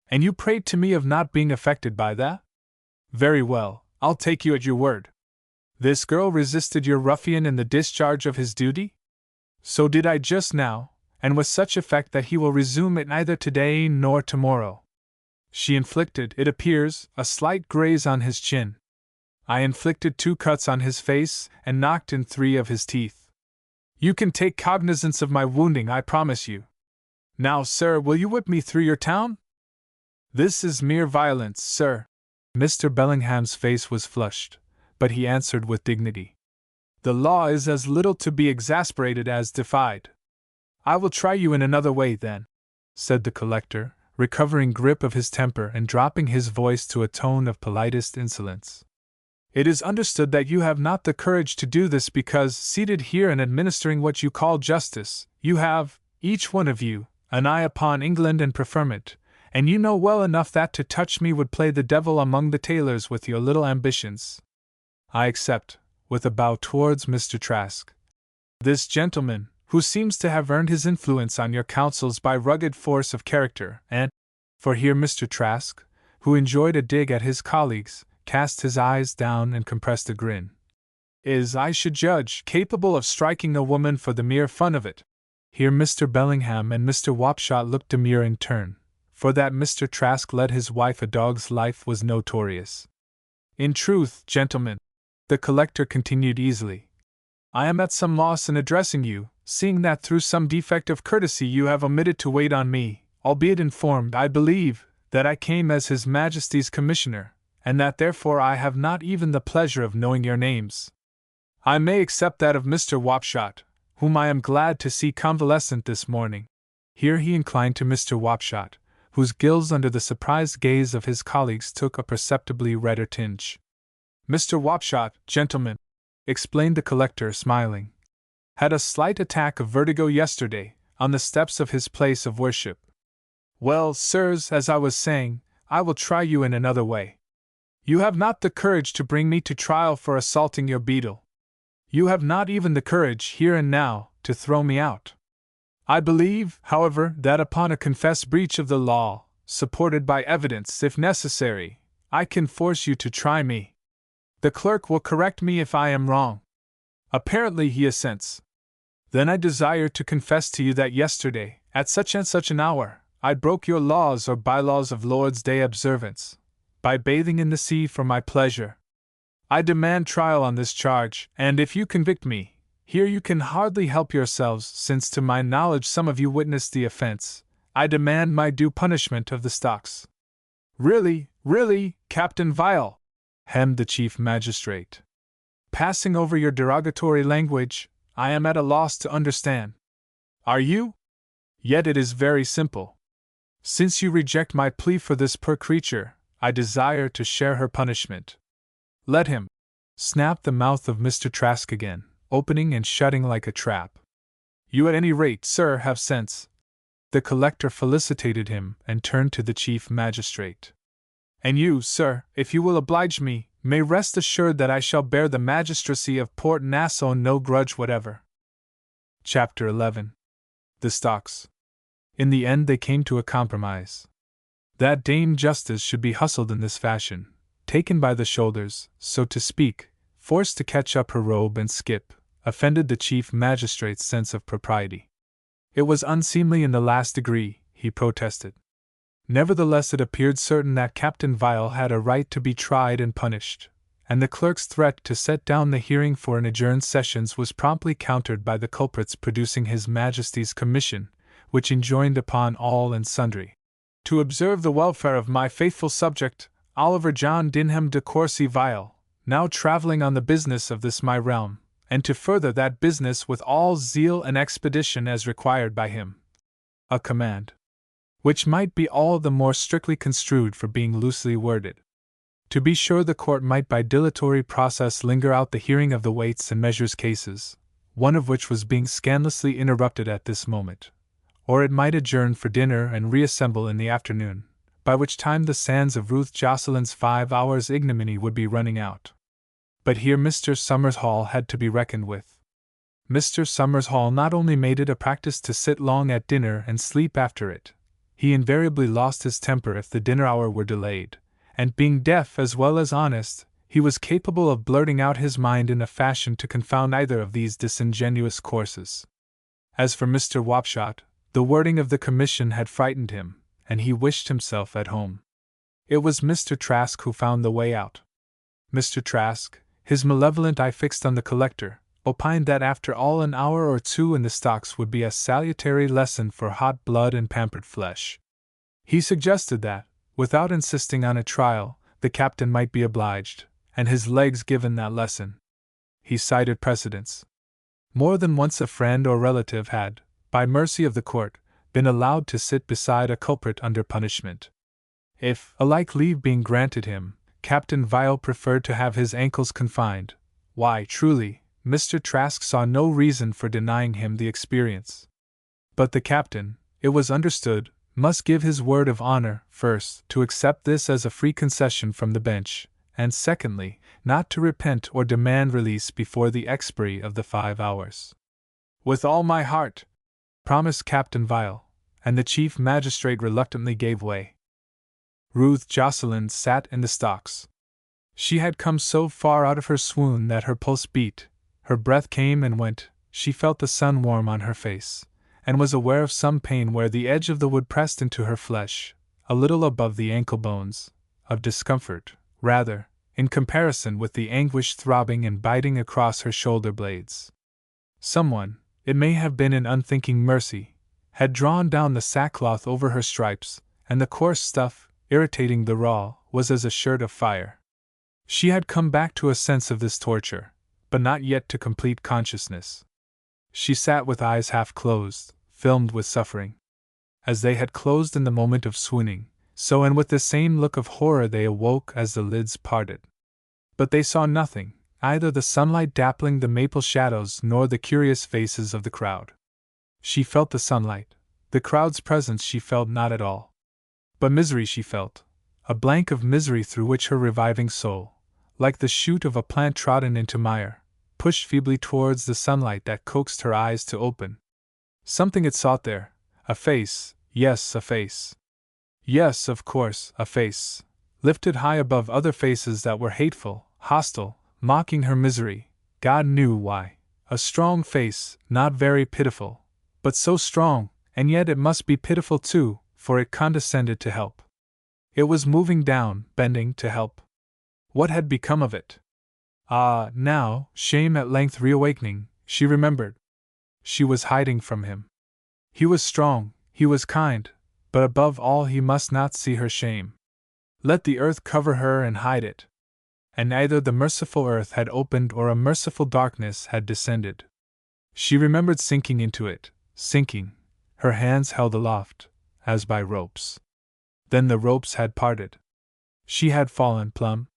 [SPEAKER 1] And you prate to me of not being affected by that? Very well, I'll take you at your word. This girl resisted your ruffian in the discharge of his duty? So did I just now, and with such effect that he will resume it neither today nor tomorrow. She inflicted, it appears, a slight graze on his chin. I inflicted 2 cuts on his face and knocked in 3 of his teeth. You can take cognizance of my wounding, I promise you. Now, sir, will you whip me through your town?" "This is mere violence, sir." Mr. Bellingham's face was flushed, but he answered with dignity, "The law is as little to be exasperated as defied." "I will try you in another way, then," said the collector, recovering grip of his temper and dropping his voice to a tone of politest insolence. "It is understood that you have not the courage to do this because, seated here and administering what you call justice, you have, each one of you, an eye upon England and preferment, and you know well enough that to touch me would play the devil among the tailors with your little ambitions. I accept," with a bow towards Mr. Trask, "this gentleman, who seems to have earned his influence on your counsels by rugged force of character, and," for here Mr. Trask, who enjoyed a dig at his colleagues, cast his eyes down and compressed a grin, "is, I should judge, capable of striking a woman for the mere fun of it." Here Mr. Bellingham and Mr. Wapshot looked demure in turn, for that Mr. Trask led his wife a dog's life was notorious. "In truth, gentlemen," the collector continued easily, "I am at some loss in addressing you, seeing that through some defect of courtesy you have omitted to wait on me, albeit informed, I believe, that I came as His Majesty's Commissioner, and that therefore I have not even the pleasure of knowing your names. I may except that of Mr. Wapshot, whom I am glad to see convalescent this morning." Here he inclined to Mr. Wapshot, whose gills under the surprised gaze of his colleagues took a perceptibly redder tinge. "Mr. Wapshot, gentlemen," explained the collector, smiling, "had a slight attack of vertigo yesterday, on the steps of his place of worship. Well, sirs, as I was saying, I will try you in another way. You have not the courage to bring me to trial for assaulting your beadle. You have not even the courage, here and now, to throw me out. I believe, however, that upon a confessed breach of the law, supported by evidence if necessary, I can force you to try me. The clerk will correct me if I am wrong." Apparently he assents. "Then I desire to confess to you that yesterday, at such and such an hour, I broke your laws or bylaws of Lord's Day observance, by bathing in the sea for my pleasure. I demand trial on this charge, and if you convict me, here you can hardly help yourselves, since to my knowledge some of you witnessed the offense, I demand my due punishment of the stocks." Really, Captain Vial," hemmed the chief magistrate, "passing over your derogatory language, I am at a loss to understand." "Are you? Yet it is very simple. Since you reject my plea for this poor creature, I desire to share her punishment." "Let him," snapped the mouth of Mr. Trask again, opening and shutting like a trap. "You at any rate, sir, have sense. The collector felicitated him and turned to the chief magistrate. And you, sir, if you will oblige me, may rest assured that I shall bear the magistracy of Port Nassau no grudge whatever. Chapter 11. The Stocks. In the end they came to a compromise. That Dame Justice should be hustled in this fashion, taken by the shoulders, so to speak, forced to catch up her robe and skip, offended the chief magistrate's sense of propriety. It was unseemly in the last degree, he protested. Nevertheless, it appeared certain that Captain Vile had a right to be tried and punished, and the clerk's threat to set down the hearing for an adjourned sessions was promptly countered by the culprit's producing His Majesty's commission, which enjoined upon all and sundry to observe the welfare of my faithful subject, Oliver John Denham de Courcy Vile, now travelling on the business of this my realm, and to further that business with all zeal and expedition as required by him. A command which might be all the more strictly construed for being loosely worded. To be sure, the court might by dilatory process linger out the hearing of the weights and measures cases, one of which was being scandalously interrupted at this moment, or it might adjourn for dinner and reassemble in the afternoon, by which time the sands of Ruth Jocelyn's 5 hours' ignominy would be running out. But here Mr. Somers Hall had to be reckoned with. Mr. Somers Hall not only made it a practice to sit long at dinner and sleep after it, he invariably lost his temper if the dinner hour were delayed, and being deaf as well as honest, he was capable of blurting out his mind in a fashion to confound either of these disingenuous courses. As for Mr. Wapshot, the wording of the commission had frightened him, and he wished himself at home. It was Mr. Trask who found the way out. Mr. Trask, his malevolent eye fixed on the collector, opined that after all an hour or two in the stocks would be a salutary lesson for hot blood and pampered flesh. He suggested that, without insisting on a trial, the captain might be obliged, and his legs given that lesson. He cited precedents. More than once a friend or relative had, by mercy of the court, been allowed to sit beside a culprit under punishment. If, a like leave being granted him, Captain Vile preferred to have his ankles confined, why, truly, Mr. Trask saw no reason for denying him the experience. But the captain, it was understood, must give his word of honor, first, to accept this as a free concession from the bench, and secondly, not to repent or demand release before the expiry of the 5 hours. With all my heart, promised Captain Vile, and the chief magistrate reluctantly gave way. Ruth Jocelyn sat in the stocks. She had come so far out of her swoon that her pulse beat, her breath came and went, she felt the sun warm on her face, and was aware of some pain where the edge of the wood pressed into her flesh, a little above the ankle bones, of discomfort, rather, in comparison with the anguish throbbing and biting across her shoulder blades. Someone, it may have been in unthinking mercy, had drawn down the sackcloth over her stripes, and the coarse stuff, irritating the raw, was as a shirt of fire. She had come back to a sense of this torture, but not yet to complete consciousness. She sat with eyes half closed, filmed with suffering. As they had closed in the moment of swooning, so and with the same look of horror they awoke as the lids parted. But they saw nothing, either the sunlight dappling the maple shadows nor the curious faces of the crowd. She felt the sunlight, the crowd's presence she felt not at all. But misery she felt, a blank of misery through which her reviving soul, like the shoot of a plant trodden into mire, pushed feebly towards the sunlight that coaxed her eyes to open. Something it sought there, a face, yes, a face. Yes, of course, a face, lifted high above other faces that were hateful, hostile, mocking her misery, God knew why. A strong face, not very pitiful, but so strong, and yet it must be pitiful too, for it condescended to help. It was moving down, bending to help. What had become of it? Ah, now, shame at length reawakening, she remembered. She was hiding from him. He was strong, he was kind, but above all he must not see her shame. Let the earth cover her and hide it. And neither the merciful earth had opened or a merciful darkness had descended. She remembered sinking into it, sinking, her hands held aloft, as by ropes. Then the ropes had parted. She had fallen plumb.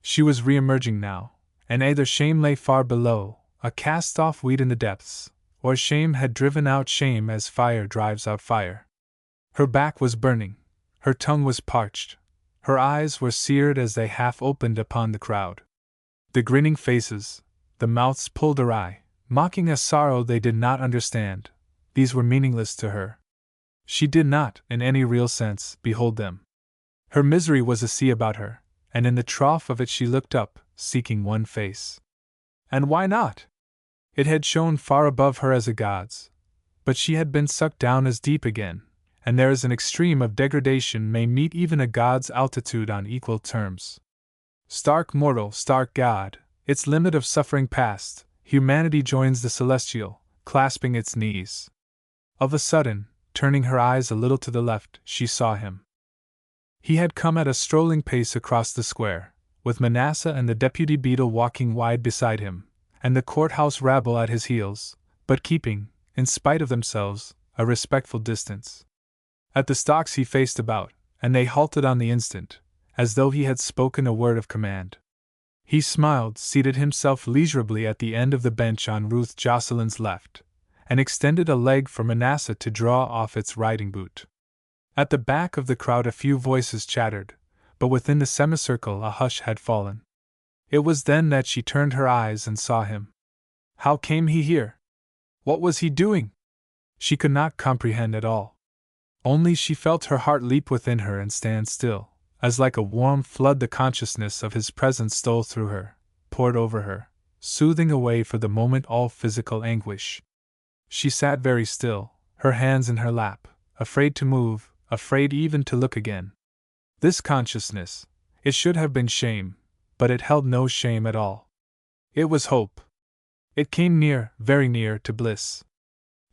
[SPEAKER 1] She was re-emerging now, and either shame lay far below, a cast-off weed in the depths, or shame had driven out shame as fire drives out fire. Her back was burning, her tongue was parched, her eyes were seared as they half opened upon the crowd. The grinning faces, the mouths pulled awry, mocking a sorrow they did not understand, these were meaningless to her. She did not, in any real sense, behold them. Her misery was a sea about her, and in the trough of it she looked up, seeking one face. And why not? It had shone far above her as a god's, but she had been sucked down as deep again, and there is an extreme of degradation may meet even a god's altitude on equal terms. Stark mortal, stark god, its limit of suffering past, humanity joins the celestial, clasping its knees. Of a sudden, turning her eyes a little to the left, she saw him. He had come at a strolling pace across the square, with Manasseh and the deputy beadle walking wide beside him, and the courthouse rabble at his heels, but keeping, in spite of themselves, a respectful distance. At the stocks he faced about, and they halted on the instant, as though he had spoken a word of command. He smiled, seated himself leisurably at the end of the bench on Ruth Jocelyn's left, and extended a leg for Manasseh to draw off its riding boot. At the back of the crowd a few voices chattered, but within the semicircle a hush had fallen. It was then that she turned her eyes and saw him. How came he here? What was he doing? She could not comprehend at all. Only she felt her heart leap within her and stand still, as like a warm flood the consciousness of his presence stole through her, poured over her, soothing away for the moment all physical anguish. She sat very still, her hands in her lap, afraid to move, afraid even to look again. This consciousness, it should have been shame, but it held no shame at all. It was hope. It came near, very near, to bliss.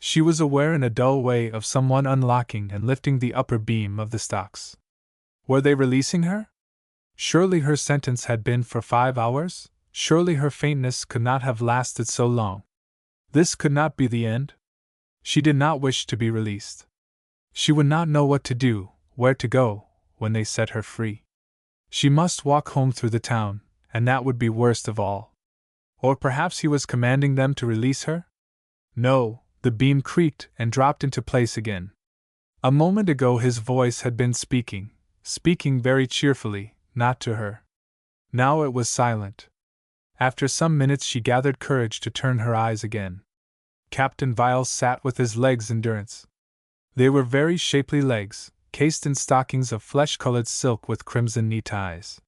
[SPEAKER 1] She was aware in a dull way of someone unlocking and lifting the upper beam of the stocks. Were they releasing her? Surely her sentence had been for 5 hours? Surely her faintness could not have lasted so long. This could not be the end? She did not wish to be released. She would not know what to do, where to go, when they set her free. She must walk home through the town, and that would be worst of all. Or perhaps he was commanding them to release her? No, the beam creaked and dropped into place again. A moment ago his voice had been speaking very cheerfully, not to her. Now it was silent. After some minutes she gathered courage to turn her eyes again. Captain Viles sat with his legs in durance. They were very shapely legs, cased in stockings of flesh-colored silk with crimson knee ties.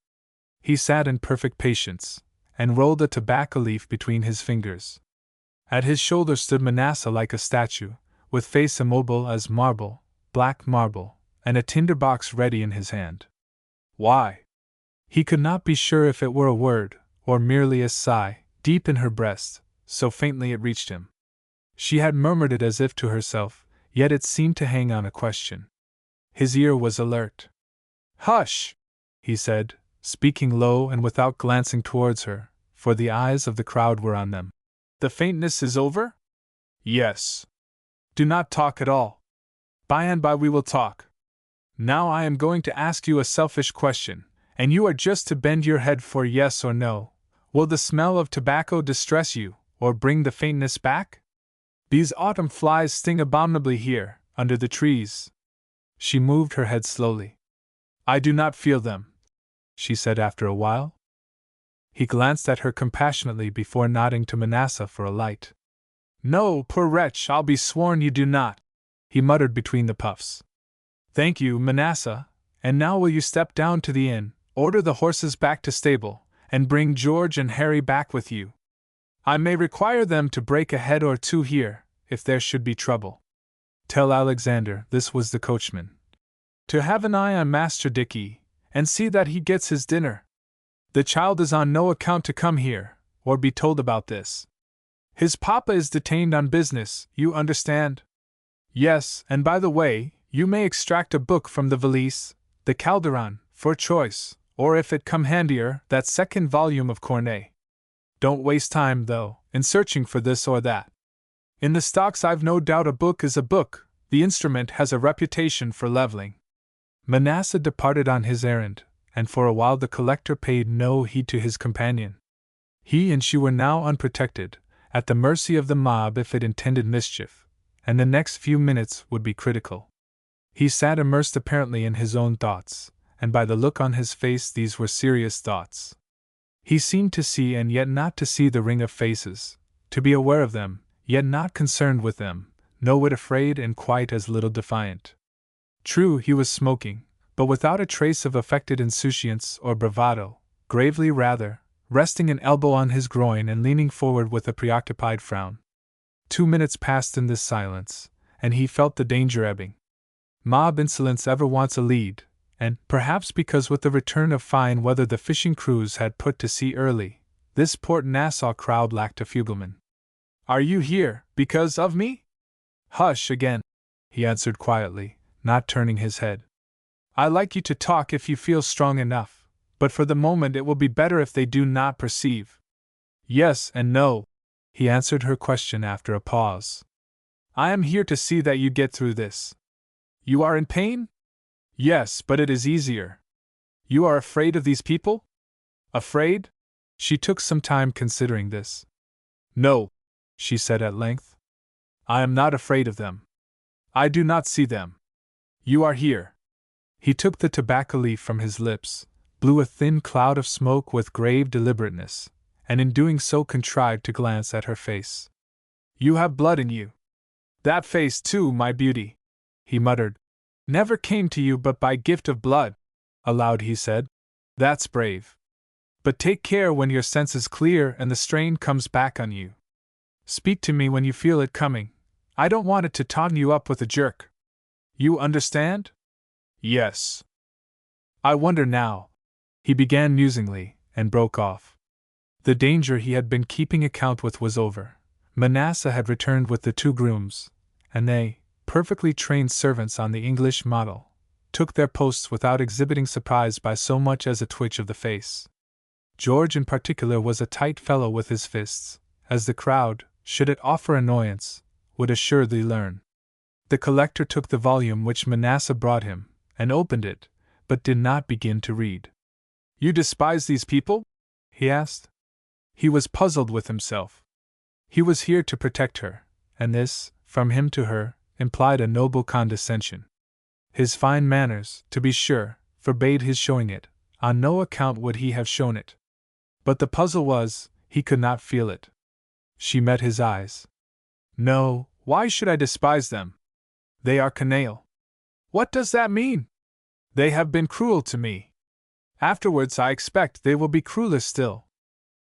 [SPEAKER 1] He sat in perfect patience, and rolled a tobacco leaf between his fingers. At his shoulder stood Manasseh like a statue, with face immobile as marble, black marble, and a tinder-box ready in his hand. Why? He could not be sure if it were a word, or merely a sigh, deep in her breast, so faintly it reached him. She had murmured it as if to herself, yet it seemed to hang on a question. His ear was alert. "Hush!" he said, speaking low and without glancing towards her, for the eyes of the crowd were on them. "The faintness is over?" "Yes." "Do not talk at all. By and by we will talk. Now I am going to ask you a selfish question, and you are just to bend your head for yes or no. Will the smell of tobacco distress you, or bring the faintness back? These autumn flies sting abominably here, under the trees." She moved her head slowly. "I do not feel them," she said after a while. He glanced at her compassionately before nodding to Manasseh for a light. "No, poor wretch, I'll be sworn you do not," he muttered between the puffs. "Thank you, Manasseh, and now will you step down to the inn, order the horses back to stable, and bring George and Harry back with you. I may require them to break a head or two here, if there should be trouble. Tell Alexander," this was the coachman, "to have an eye on Master Dicky, and see that he gets his dinner. The child is on no account to come here, or be told about this. His papa is detained on business, you understand? Yes, and by the way, you may extract a book from the valise, the Calderon, for choice, or if it come handier, that second volume of Corneille. Don't waste time, though, in searching for this or that. In the stocks I've no doubt a book is a book, the instrument has a reputation for leveling." Manasseh departed on his errand, and for a while the collector paid no heed to his companion. He and she were now unprotected, at the mercy of the mob if it intended mischief, and the next few minutes would be critical. He sat immersed apparently in his own thoughts, and by the look on his face these were serious thoughts. He seemed to see and yet not to see the ring of faces, to be aware of them, yet not concerned with them, no whit afraid and quite as little defiant. True, he was smoking, but without a trace of affected insouciance or bravado, gravely rather, resting an elbow on his groin and leaning forward with a preoccupied frown. 2 minutes passed in this silence, and he felt the danger ebbing. Mob insolence ever wants a lead, and, perhaps because with the return of fine weather the fishing crews had put to sea early, this Port Nassau crowd lacked a fugleman. "Are you here, because of me?" "Hush again," he answered quietly, not turning his head. "I like you to talk if you feel strong enough, but for the moment it will be better if they do not perceive." "Yes and no," he answered her question after a pause. "I am here to see that you get through this. You are in pain?" "Yes, but it is easier." "You are afraid of these people?" "Afraid?" She took some time considering this. "No," she said at length. "I am not afraid of them. I do not see them. You are here." He took the tobacco leaf from his lips, blew a thin cloud of smoke with grave deliberateness, and in doing so contrived to glance at her face. "You have blood in you. That face, too, my beauty," he muttered, "never came to you but by gift of blood." Aloud he said, "That's brave. But take care when your sense is clear and the strain comes back on you. Speak to me when you feel it coming. I don't want it to tauten you up with a jerk. You understand?" "Yes." "I wonder now," he began musingly, and broke off. The danger he had been keeping account with was over. Manasseh had returned with the 2 grooms, and they, perfectly trained servants on the English model, took their posts without exhibiting surprise by so much as a twitch of the face. George in particular was a tight fellow with his fists, as the crowd, should it offer annoyance, would assuredly learn. The collector took the volume which Manasseh brought him, and opened it, but did not begin to read. "You despise these people?" he asked. He was puzzled with himself. He was here to protect her, and this, from him to her, implied a noble condescension. His fine manners, to be sure, forbade his showing it; on no account would he have shown it. But the puzzle was, he could not feel it. She met his eyes. "No, why should I despise them? They are canaille." "What does that mean?" "They have been cruel to me. Afterwards I expect they will be crueler still.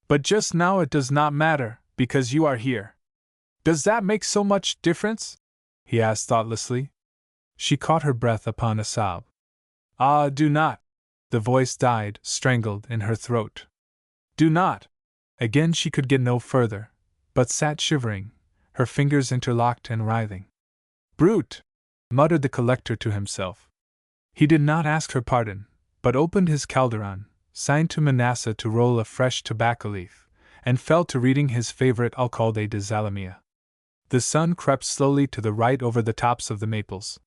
[SPEAKER 1] But just now it does not matter, because you are here." "Does that make so much difference?" he asked thoughtlessly. She caught her breath upon a sob. "Ah, do not!" The voice died, strangled, in her throat. "Do not!" Again she could get no further, but sat shivering, her fingers interlocked and writhing. "Brute!" muttered the collector to himself. He did not ask her pardon, but opened his calderon, signed to Manasseh to roll a fresh tobacco leaf, and fell to reading his favorite Alcalde de Zalamea. The sun crept slowly to the right over the tops of the maples.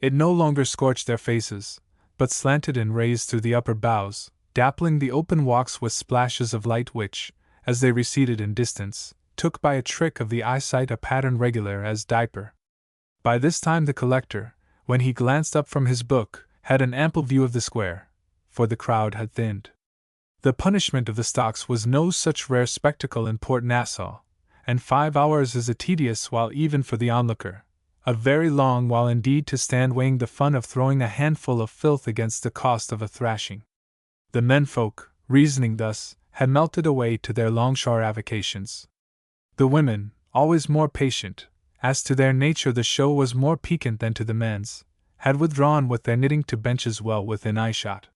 [SPEAKER 1] It no longer scorched their faces, but slanted and raised through the upper boughs, dappling the open walks with splashes of light which, as they receded in distance, took by a trick of the eyesight a pattern regular as diaper. By this time the collector, when he glanced up from his book, had an ample view of the square, for the crowd had thinned. The punishment of the stocks was no such rare spectacle in Port Nassau, and 5 hours is a tedious while even for the onlooker, a very long while indeed to stand weighing the fun of throwing a handful of filth against the cost of a thrashing. The menfolk, reasoning thus, had melted away to their longshore avocations. The women, always more patient, as to their nature the show was more piquant than to the men's, had withdrawn with their knitting to benches well within eyeshot.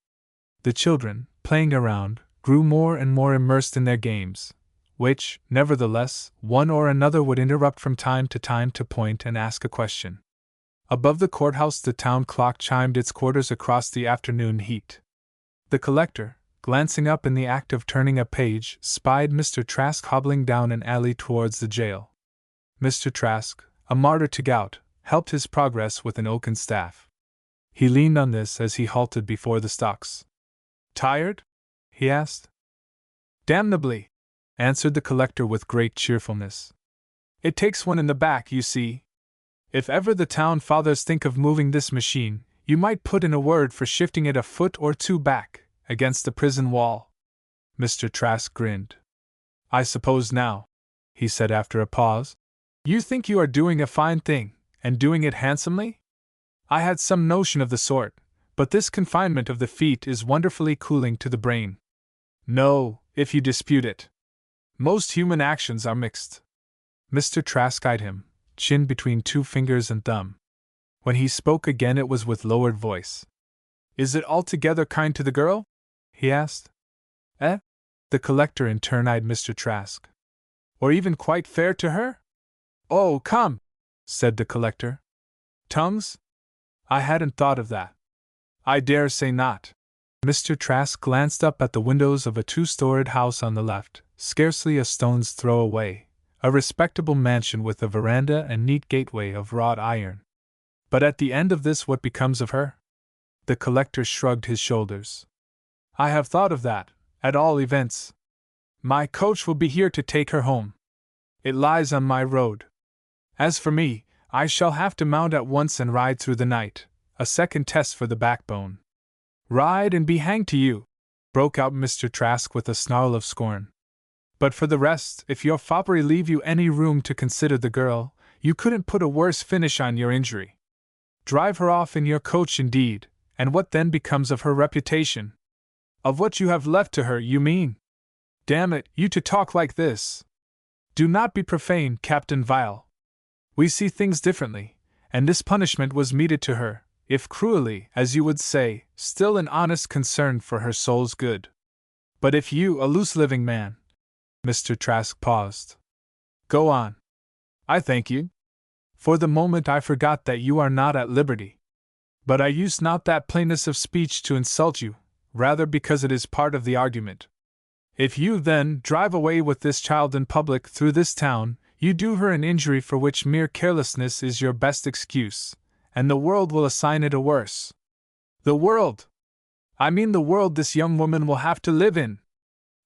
[SPEAKER 1] The children, playing around, grew more and more immersed in their games, which, nevertheless, one or another would interrupt from time to point and ask a question. Above the courthouse the town clock chimed its quarters across the afternoon heat. The collector, glancing up in the act of turning a page, spied Mr. Trask hobbling down an alley towards the jail. Mr. Trask, a martyr to gout, helped his progress with an oaken staff. He leaned on this as he halted before the stocks. "Tired?" he asked. "Damnably," answered the collector with great cheerfulness. "It takes one in the back, you see." If ever the town fathers think of moving this machine, you might put in a word for shifting it a foot or two back, against the prison wall. Mr. Trask grinned. I suppose now, he said after a pause, you think you are doing a fine thing, and doing it handsomely? I had some notion of the sort, but this confinement of the feet is wonderfully cooling to the brain. No, if you dispute it. Most human actions are mixed. Mr. Trask eyed him, chin between 2 fingers and thumb. When he spoke again it was with lowered voice. Is it altogether kind to the girl? He asked. Eh? The collector in turn eyed Mr. Trask. Or even quite fair to her? Oh, come, said the collector. Tongues? I hadn't thought of that. I dare say not. Mr. Trask glanced up at the windows of a 2-storied house on the left, scarcely a stone's throw away, a respectable mansion with a veranda and neat gateway of wrought iron. But at the end of this, what becomes of her? The collector shrugged his shoulders. I have thought of that, at all events. My coach will be here to take her home. It lies on my road. As for me, I shall have to mount at once and ride through the night, a second test for the backbone. Ride and be hanged to you, broke out Mr. Trask with a snarl of scorn. But for the rest, if your foppery leave you any room to consider the girl, you couldn't put a worse finish on your injury. Drive her off in your coach indeed, and what then becomes of her reputation? Of what you have left to her, you mean? Damn it, you to talk like this! Do not be profane, Captain Vile. We see things differently, and this punishment was meted to her, if cruelly, as you would say, still an honest concern for her soul's good. But if you, a loose-living man— Mr. Trask paused. Go on. I thank you. For the moment I forgot that you are not at liberty. But I use not that plainness of speech to insult you, rather because it is part of the argument. If you, then, drive away with this child in public through this town, you do her an injury for which mere carelessness is your best excuse, and the world will assign it a worse. The world! I mean the world this young woman will have to live in.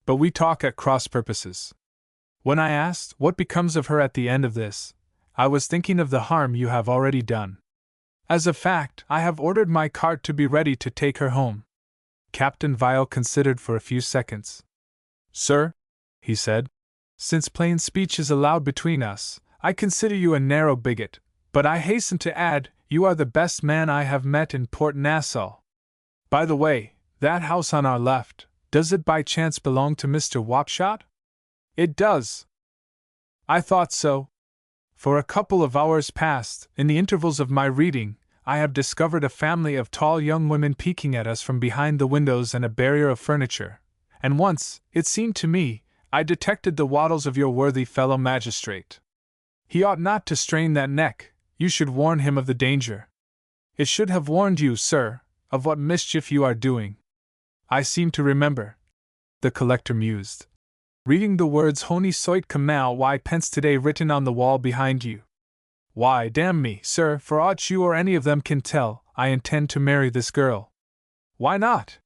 [SPEAKER 1] But we talk at cross purposes. When I asked what becomes of her at the end of this, I was thinking of the harm you have already done. As a fact, I have ordered my cart to be ready to take her home. Captain Vile considered for a few seconds. Sir, he said, since plain speech is allowed between us, I consider you a narrow bigot, but I hasten to add, you are the best man I have met in Port Nassau. By the way, that house on our left, does it by chance belong to Mr. Wapshot? It does. I thought so. For a couple of hours past, in the intervals of my reading, I have discovered a family of tall young women peeking at us from behind the windows and a barrier of furniture, and once, it seemed to me, I detected the wattles of your worthy fellow magistrate. He ought not to strain that neck, you should warn him of the danger. It should have warned you, sir, of what mischief you are doing. I seem to remember, the collector mused, reading the words Honi soit Kamal y pence today written on the wall behind you. Why, damn me, sir, for aught you or any of them can tell, I intend to marry this girl. Why not?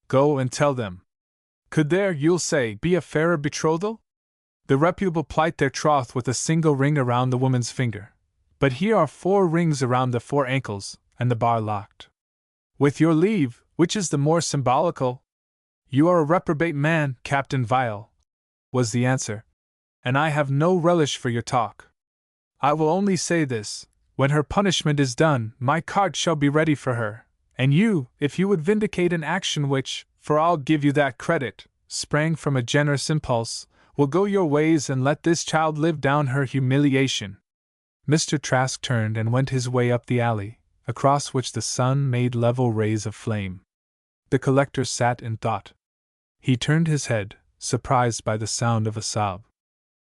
[SPEAKER 1] Go and tell them. Could there, you'll say, be a fairer betrothal? The reputable plight their troth with a single ring around the woman's finger. But here are 4 rings around the 4 ankles, and the bar locked. With your leave, which is the more symbolical? You are a reprobate man, Captain Vile, was the answer, and I have no relish for your talk. I will only say this, when her punishment is done, my cart shall be ready for her, and you, if you would vindicate an action which, for I'll give you that credit, sprang from a generous impulse, will go your ways and let this child live down her humiliation. Mr. Trask turned and went his way up the alley, across which the sun made level rays of flame. The collector sat in thought. He turned his head, surprised by the sound of a sob.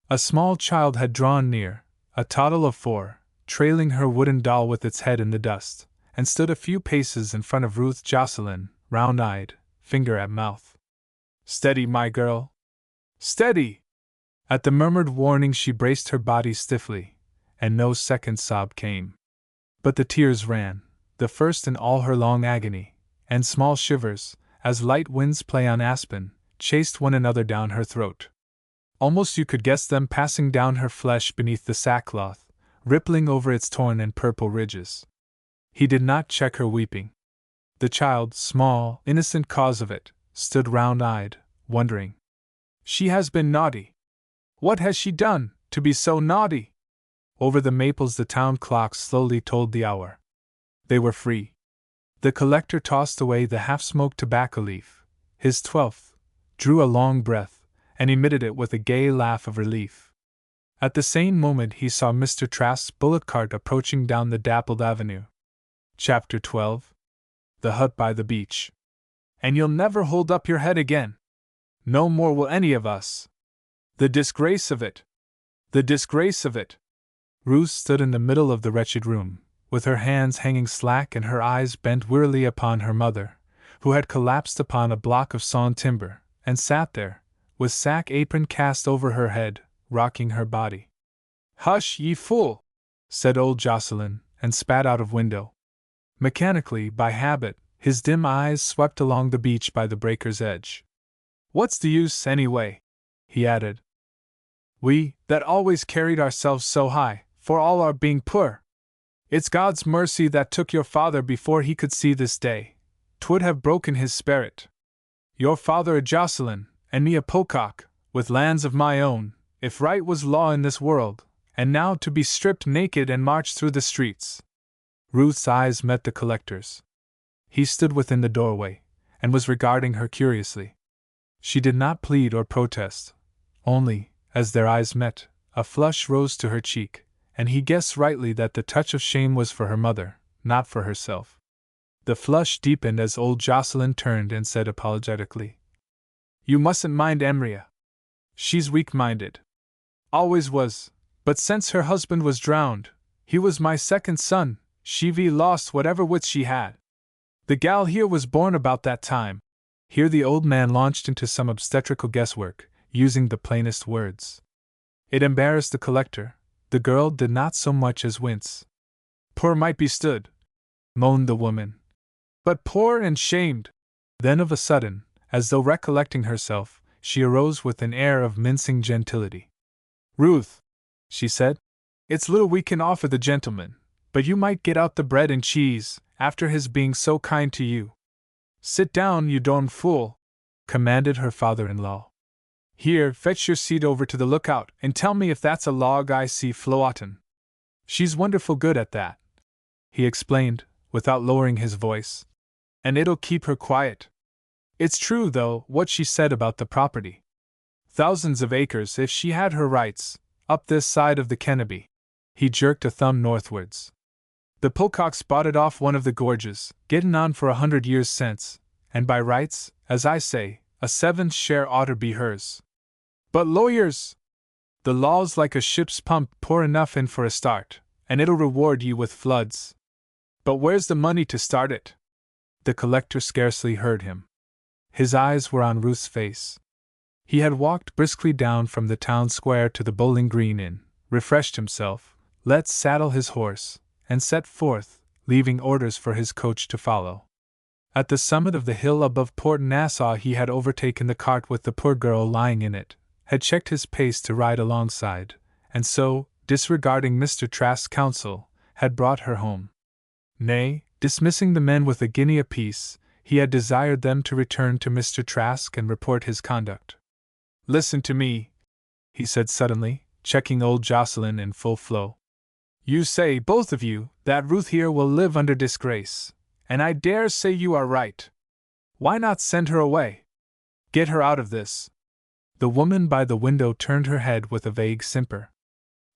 [SPEAKER 1] A small child had drawn near, a toddle of 4, trailing her wooden doll with its head in the dust, and stood a few paces in front of Ruth Jocelyn, round-eyed, finger at mouth. Steady, my girl. Steady! At the murmured warning she braced her body stiffly, and no second sob came. But the tears ran, the first in all her long agony, and small shivers, as light winds play on aspen, chased one another down her throat. Almost you could guess them passing down her flesh beneath the sackcloth, rippling over its torn and purple ridges. He did not check her weeping. The child, small, innocent cause of it, stood round-eyed, wondering. She has been naughty. What has she done, to be so naughty? Over the maples the town clock slowly told the hour. They were free. The collector tossed away the half-smoked tobacco leaf, his 12th, drew a long breath, and emitted it with a gay laugh of relief. At the same moment he saw Mr. Trask's bullock cart approaching down the dappled avenue. Chapter 12. The Hut by the Beach. And you'll never hold up your head again. No more will any of us. The disgrace of it! The disgrace of it! Ruth stood in the middle of the wretched room, with her hands hanging slack and her eyes bent wearily upon her mother, who had collapsed upon a block of sawn timber, and sat there, with sack apron cast over her head, rocking her body. "Hush, ye fool!" said old Jocelyn, and spat out of window. Mechanically, by habit, his dim eyes swept along the beach by the breaker's edge. "What's the use, anyway?" he added. "We, that always carried ourselves so high, for all our being poor. It's God's mercy that took your father before he could see this day. 'Twould have broken his spirit. Your father a Jocelyn, and me a Pocock, with lands of my own, if right was law in this world, and now to be stripped naked and marched through the streets." Ruth's eyes met the collector's. He stood within the doorway, and was regarding her curiously. She did not plead or protest. Only, as their eyes met, a flush rose to her cheek, and he guessed rightly that the touch of shame was for her mother, not for herself. The flush deepened as old Jocelyn turned and said apologetically, "You mustn't mind Emria. She's weak-minded. Always was, but since her husband was drowned, he was my second son, she've lost whatever wits she had. The gal here was born about that time." Here the old man launched into some obstetrical guesswork, using the plainest words. It embarrassed the collector. The girl did not so much as wince. "Poor might be stood," moaned the woman. "But poor and shamed." Then of a sudden, as though recollecting herself, she arose with an air of mincing gentility. "Ruth," she said, "it's little we can offer the gentleman, but you might get out the bread and cheese, after his being so kind to you." "Sit down, you dormed fool," commanded her father-in-law. "Here, fetch your seat over to the lookout, and tell me if that's a log I see floatin'. She's wonderful good at that," he explained, without lowering his voice. "And it'll keep her quiet. It's true, though, what she said about the property. Thousands of acres if she had her rights, up this side of the Kennebec." He jerked a thumb northwards. "The Pococks bought it off one of the gorges, gettin' on for 100 years since, and by rights, as I say, a 7th share oughter be hers. But lawyers! The law's like a ship's pump, pour enough in for a start, and it'll reward ye with floods. But where's the money to start it?" The collector scarcely heard him. His eyes were on Ruth's face. He had walked briskly down from the town square to the Bowling Green Inn, refreshed himself, let saddle his horse, and set forth, leaving orders for his coach to follow. At the summit of the hill above Port Nassau he had overtaken the cart with the poor girl lying in it, had checked his pace to ride alongside, and so, disregarding Mr. Trask's counsel, had brought her home. Nay, dismissing the men with a guinea apiece, he had desired them to return to Mr. Trask and report his conduct. "Listen to me," he said suddenly, checking old Jocelyn in full flow. "You say, both of you, that Ruth here will live under disgrace, and I dare say you are right. Why not send her away? Get her out of this." The woman by the window turned her head with a vague simper.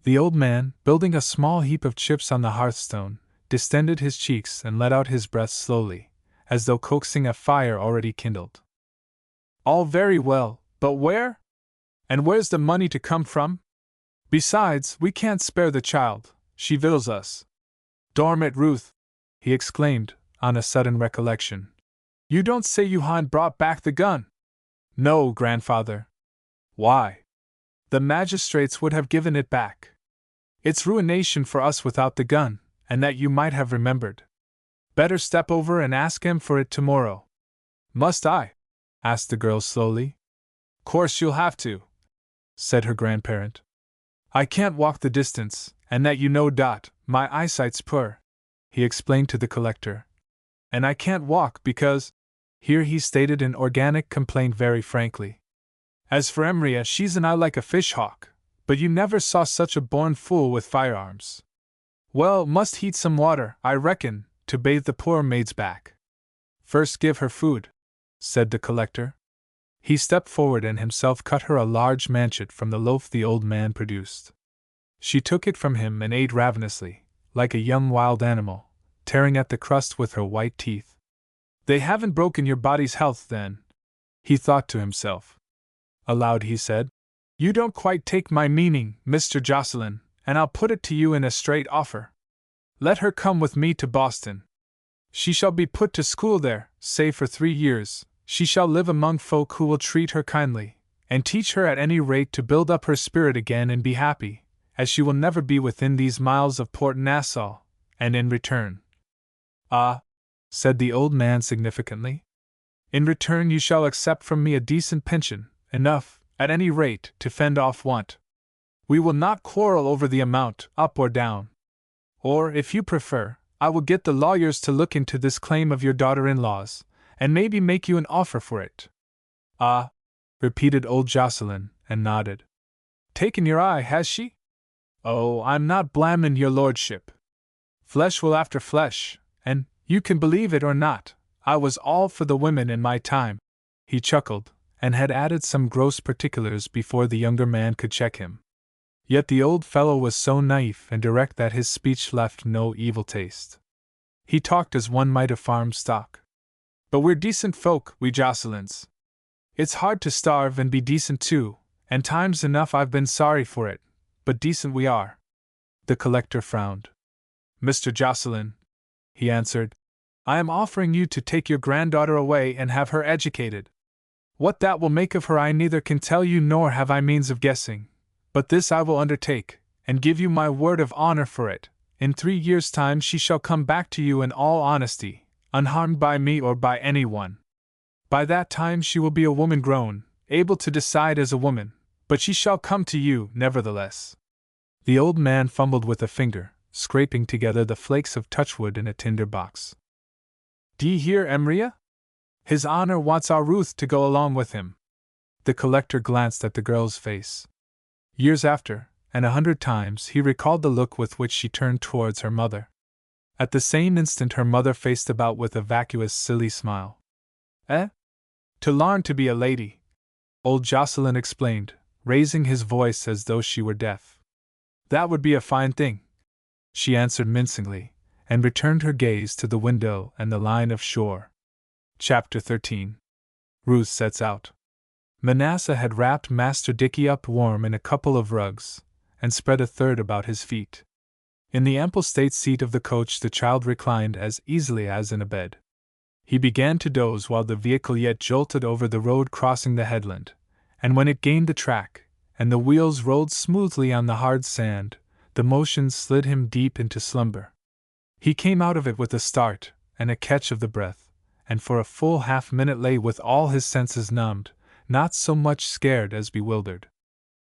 [SPEAKER 1] The old man, building a small heap of chips on the hearthstone, distended his cheeks and let out his breath slowly, as though coaxing a fire already kindled. "All very well, but where? And where's the money to come from? Besides, we can't spare the child. She victuals us. Dorm it, Ruth," he exclaimed, on a sudden recollection. "You don't say you haven't brought back the gun?" "No, grandfather." "Why? The magistrates would have given it back. It's ruination for us without the gun, and that you might have remembered. Better step over and ask him for it tomorrow." "Must I?" asked the girl slowly. "Course you'll have to," said her grandparent. "I can't walk the distance, and that you know dot, my eyesight's poor," he explained to the collector. "And I can't walk because—" Here he stated an organic complaint very frankly. "As for Emria, she's an eye like a fish hawk, but you never saw such a born fool with firearms. Well, must heat some water, I reckon, to bathe the poor maid's back." "First give her food," said the collector. He stepped forward and himself cut her a large manchet from the loaf the old man produced. She took it from him and ate ravenously, like a young wild animal, tearing at the crust with her white teeth. "They haven't broken your body's health, then," he thought to himself. Aloud he said, "You don't quite take my meaning, Mr. Jocelyn, and I'll put it to you in a straight offer. Let her come with me to Boston. She shall be put to school there, say for 3 years. She shall live among folk who will treat her kindly, and teach her at any rate to build up her spirit again and be happy, as she will never be within these miles of Port Nassau, and in return—" "Ah," said the old man significantly, "in return you shall accept from me a decent pension, enough, at any rate, to fend off want. We will not quarrel over the amount, up or down. Or, if you prefer, I will get the lawyers to look into this claim of your daughter-in-law's, and maybe make you an offer for it." "Ah," repeated old Jocelyn, and nodded. "Taken your eye, has she? Oh, I'm not blamin' your lordship. Flesh will after flesh, and, you can believe it or not, I was all for the women in my time." He chuckled, and had added some gross particulars before the younger man could check him. Yet the old fellow was so naïf and direct that his speech left no evil taste. He talked as one might of farm stock. "But we're decent folk, we Jocelyn's. It's hard to starve and be decent too, and times enough I've been sorry for it, but decent we are." The collector frowned. "Mr. Jocelyn," he answered, "I am offering you to take your granddaughter away and have her educated. What that will make of her I neither can tell you nor have I means of guessing, but this I will undertake, and give you my word of honor for it. In 3 years' time she shall come back to you in all honesty, unharmed by me or by anyone. By that time she will be a woman grown, able to decide as a woman, but she shall come to you, nevertheless." The old man fumbled with a finger, scraping together the flakes of touchwood in a tinder box. "D'ye hear, Emria? His honor wants our Ruth to go along with him." The collector glanced at the girl's face. Years after, and 100 times, he recalled the look with which she turned towards her mother. At the same instant her mother faced about with a vacuous, silly smile. "Eh? To larn to be a lady," old Jocelyn explained, raising his voice as though she were deaf. "That would be a fine thing," she answered mincingly, and returned her gaze to the window and the line of shore. Chapter 13. Ruth Sets Out. Manasseh had wrapped Master Dicky up warm in a couple of rugs, and spread a third about his feet. In the ample state seat of the coach the child reclined as easily as in a bed. He began to doze while the vehicle yet jolted over the road crossing the headland, and when it gained the track, and the wheels rolled smoothly on the hard sand, the motion slid him deep into slumber. He came out of it with a start, and a catch of the breath, and for a full half-minute lay with all his senses numbed, not so much scared as bewildered.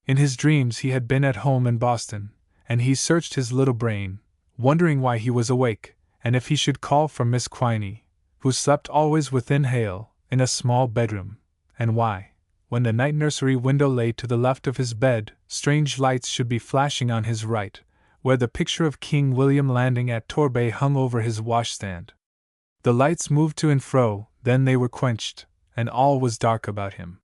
[SPEAKER 1] In his dreams he had been at home in Boston, and he searched his little brain, wondering why he was awake, and if he should call for Miss Quiney, who slept always within hail, in a small bedroom, and why, when the night nursery window lay to the left of his bed, strange lights should be flashing on his right, where the picture of King William landing at Torbay hung over his washstand. The lights moved to and fro, then they were quenched, and all was dark about him.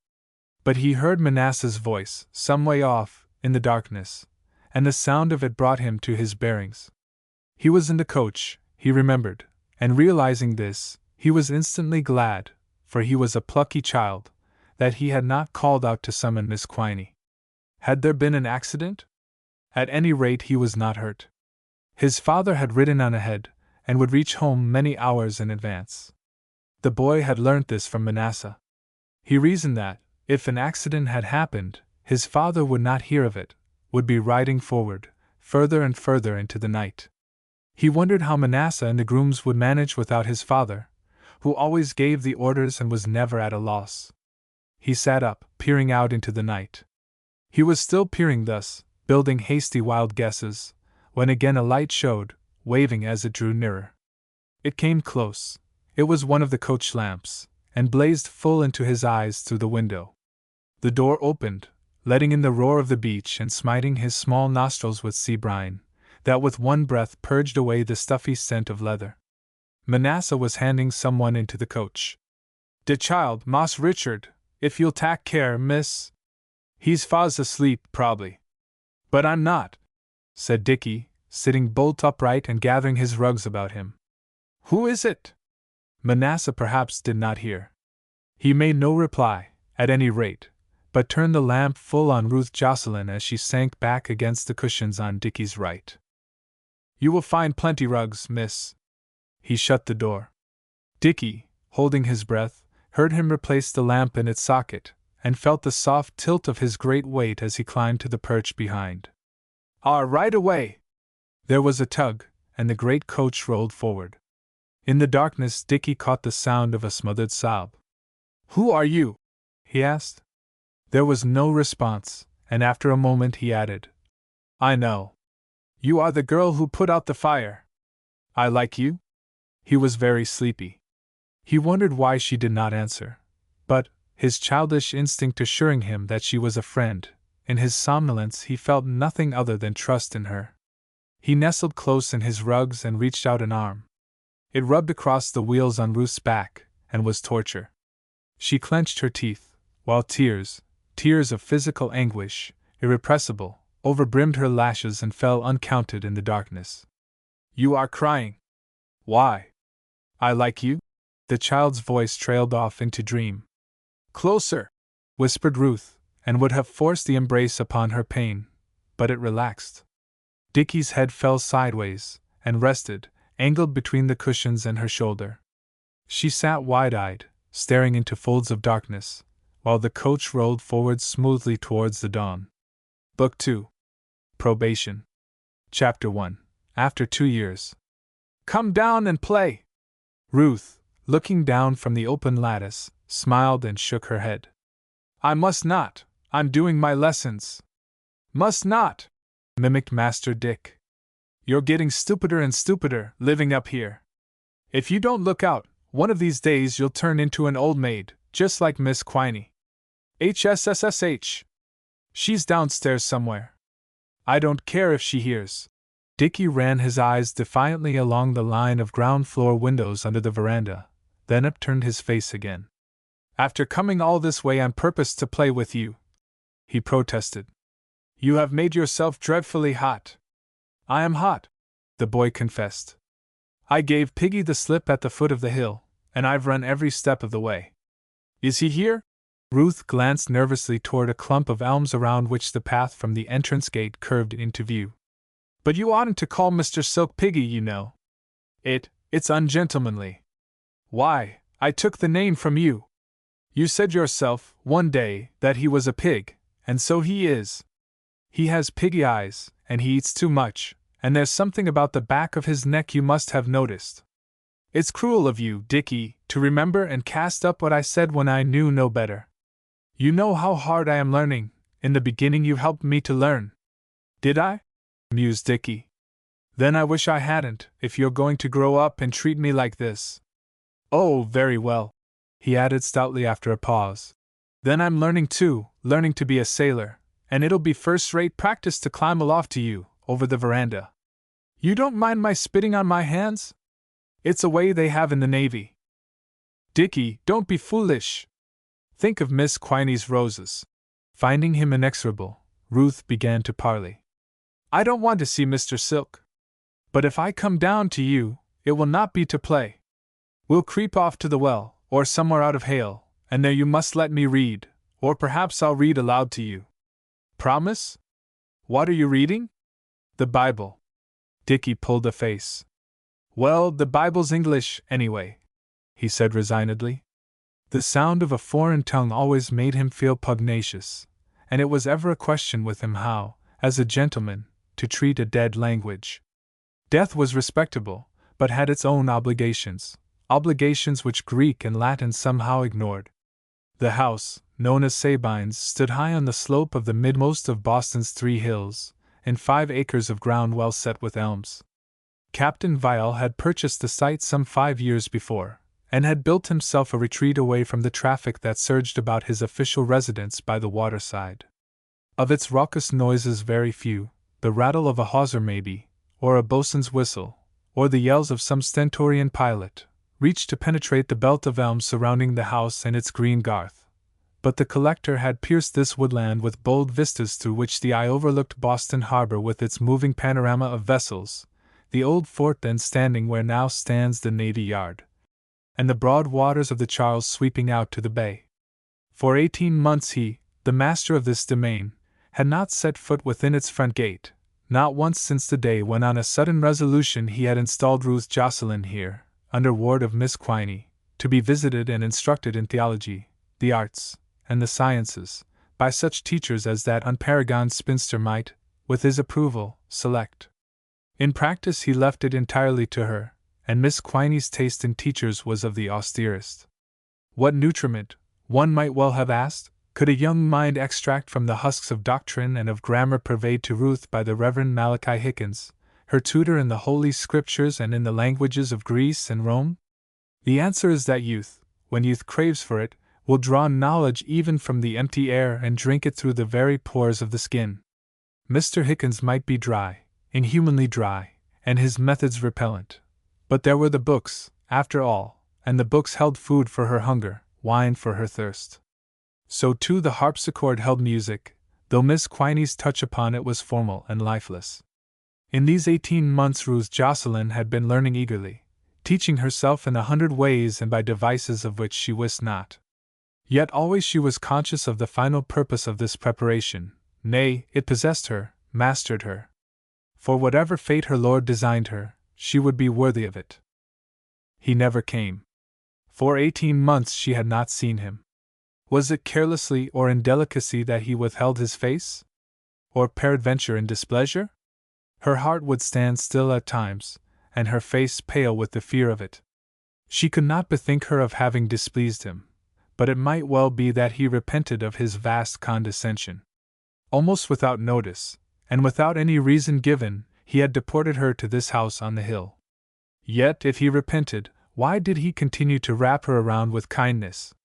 [SPEAKER 1] But he heard Manasseh's voice, some way off, in the darkness, and the sound of it brought him to his bearings. He was in the coach, he remembered, and realizing this, he was instantly glad, for he was a plucky child, that he had not called out to summon Miss Quiney. Had there been an accident? At any rate he was not hurt. His father had ridden on ahead, and would reach home many hours in advance. The boy had learnt this from Manasseh. He reasoned that, if an accident had happened, his father would not hear of it, would be riding forward, further and further into the night. He wondered how Manasseh and the grooms would manage without his father, who always gave the orders and was never at a loss. He sat up, peering out into the night. He was still peering thus, building hasty wild guesses, when again a light showed, waving as it drew nearer. It came close. It was one of the coach lamps, and blazed full into his eyes through the window. The door opened, letting in the roar of the beach and smiting his small nostrils with sea brine, that with one breath purged away the stuffy scent of leather. Manasseh was handing someone into the coach. "De child, Moss Richard, if you'll tak care, miss. He's fast asleep, probably." "But I'm not," said Dickie, sitting bolt upright and gathering his rugs about him. "Who is it?" Manasseh perhaps did not hear. He made no reply, at any rate, but turned the lamp full on Ruth Jocelyn as she sank back against the cushions on Dickie's right. "You will find plenty rugs, miss." He shut the door. Dickie, holding his breath, heard him replace the lamp in its socket, and felt the soft tilt of his great weight as he climbed to the perch behind. Right away!" There was a tug, and the great coach rolled forward. In the darkness Dickie caught the sound of a smothered sob. "Who are you?" he asked. There was no response, and after a moment he added, "I know. You are the girl who put out the fire. I like you?" He was very sleepy. He wondered why she did not answer, but, his childish instinct assuring him that she was a friend, in his somnolence he felt nothing other than trust in her. He nestled close in his rugs and reached out an arm. It rubbed across the wheels on Ruth's back, and was torture. She clenched her teeth, while tears of physical anguish, irrepressible, overbrimmed her lashes and fell uncounted in the darkness. "You are crying. Why?" "I like you?" The child's voice trailed off into dream. "Closer," whispered Ruth, and would have forced the embrace upon her pain, but it relaxed. Dickie's head fell sideways, and rested, angled between the cushions and her shoulder. She sat wide-eyed, staring into folds of darkness, while the coach rolled forward smoothly towards the dawn. Book 2. Probation. Chapter 1. After 2 years. "Come down and play!" Ruth, looking down from the open lattice, smiled and shook her head. "I must not, I'm doing my lessons." "Must not," mimicked Master Dick. "You're getting stupider and stupider, living up here. If you don't look out, one of these days you'll turn into an old maid, just like Miss Quiney. HSSSH. She's downstairs somewhere. I don't care if she hears." Dickie ran his eyes defiantly along the line of ground-floor windows under the veranda, then upturned his face again. "After coming all this way on purpose to play with you," he protested. "You have made yourself dreadfully hot." "I am hot," the boy confessed. "I gave Piggy the slip at the foot of the hill, and I've run every step of the way." "Is he here?" Ruth glanced nervously toward a clump of elms around which the path from the entrance gate curved into view. "But you oughtn't to call Mr. Silk Piggy, you know. It's ungentlemanly." "Why, I took the name from you. You said yourself, one day, that he was a pig, and so he is. He has piggy eyes, and he eats too much, and there's something about the back of his neck you must have noticed. It's cruel of you, Dickie, to remember and cast up what I said when I knew no better. You know how hard I am learning. In the beginning you helped me to learn." "Did I?" mused Dickie. "Then I wish I hadn't, if you're going to grow up and treat me like this." "Oh, very well," he added stoutly after a pause. "Then I'm learning too, learning to be a sailor, and it'll be first-rate practice to climb aloft to you, over the veranda. You don't mind my spitting on my hands? It's a way they have in the Navy." "Dickie, don't be foolish. Think of Miss Quiney's roses." Finding him inexorable, Ruth began to parley. "I don't want to see Mr. Silk. But if I come down to you, it will not be to play. We'll creep off to the well, or somewhere out of hail, and there you must let me read, or perhaps I'll read aloud to you. Promise? What are you reading?" "The Bible." Dickie pulled a face. "Well, the Bible's English, anyway," he said resignedly. The sound of a foreign tongue always made him feel pugnacious, and it was ever a question with him how, as a gentleman, to treat a dead language. Death was respectable, but had its own obligations which Greek and Latin somehow ignored. The house, known as Sabine's, stood high on the slope of the midmost of Boston's 3 hills, in 5 acres of ground well set with elms. Captain Vial had purchased the site some 5 years before, and had built himself a retreat away from the traffic that surged about his official residence by the waterside. Of its raucous noises very few, the rattle of a hawser maybe, or a boatswain's whistle, or the yells of some stentorian pilot, reached to penetrate the belt of elms surrounding the house and its green garth. But the collector had pierced this woodland with bold vistas through which the eye overlooked Boston Harbor with its moving panorama of vessels, the old fort then standing where now stands the Navy Yard, and the broad waters of the Charles sweeping out to the bay. For 18 months he, the master of this domain, had not set foot within its front gate, not once since the day when on a sudden resolution he had installed Ruth Jocelyn here, under ward of Miss Quiney, to be visited and instructed in theology, the arts, and the sciences, by such teachers as that unparagoned spinster might, with his approval, select. In practice he left it entirely to her, and Miss Quiney's taste in teachers was of the austerest. What nutriment, one might well have asked, could a young mind extract from the husks of doctrine and of grammar purveyed to Ruth by the Reverend Malachi Hickens, her tutor in the Holy Scriptures and in the languages of Greece and Rome? The answer is that youth, when youth craves for it, will draw knowledge even from the empty air and drink it through the very pores of the skin. Mr. Hickens might be dry, inhumanly dry, and his methods repellent. But there were the books, after all, and the books held food for her hunger, wine for her thirst. So too the harpsichord held music, though Miss Quiney's touch upon it was formal and lifeless. In these 18 months Ruth Jocelyn had been learning eagerly, teaching herself in 100 ways and by devices of which she wist not. Yet always she was conscious of the final purpose of this preparation, nay, it possessed her, mastered her. For whatever fate her Lord designed her, she would be worthy of it. He never came. For 18 months she had not seen him. Was it carelessly or in delicacy that he withheld his face? Or peradventure in displeasure? Her heart would stand still at times, and her face pale with the fear of it. She could not bethink her of having displeased him, but it might well be that he repented of his vast condescension. Almost without notice, and without any reason given, he had deported her to this house on the hill. Yet if he repented, why did he continue to wrap her around with kindness?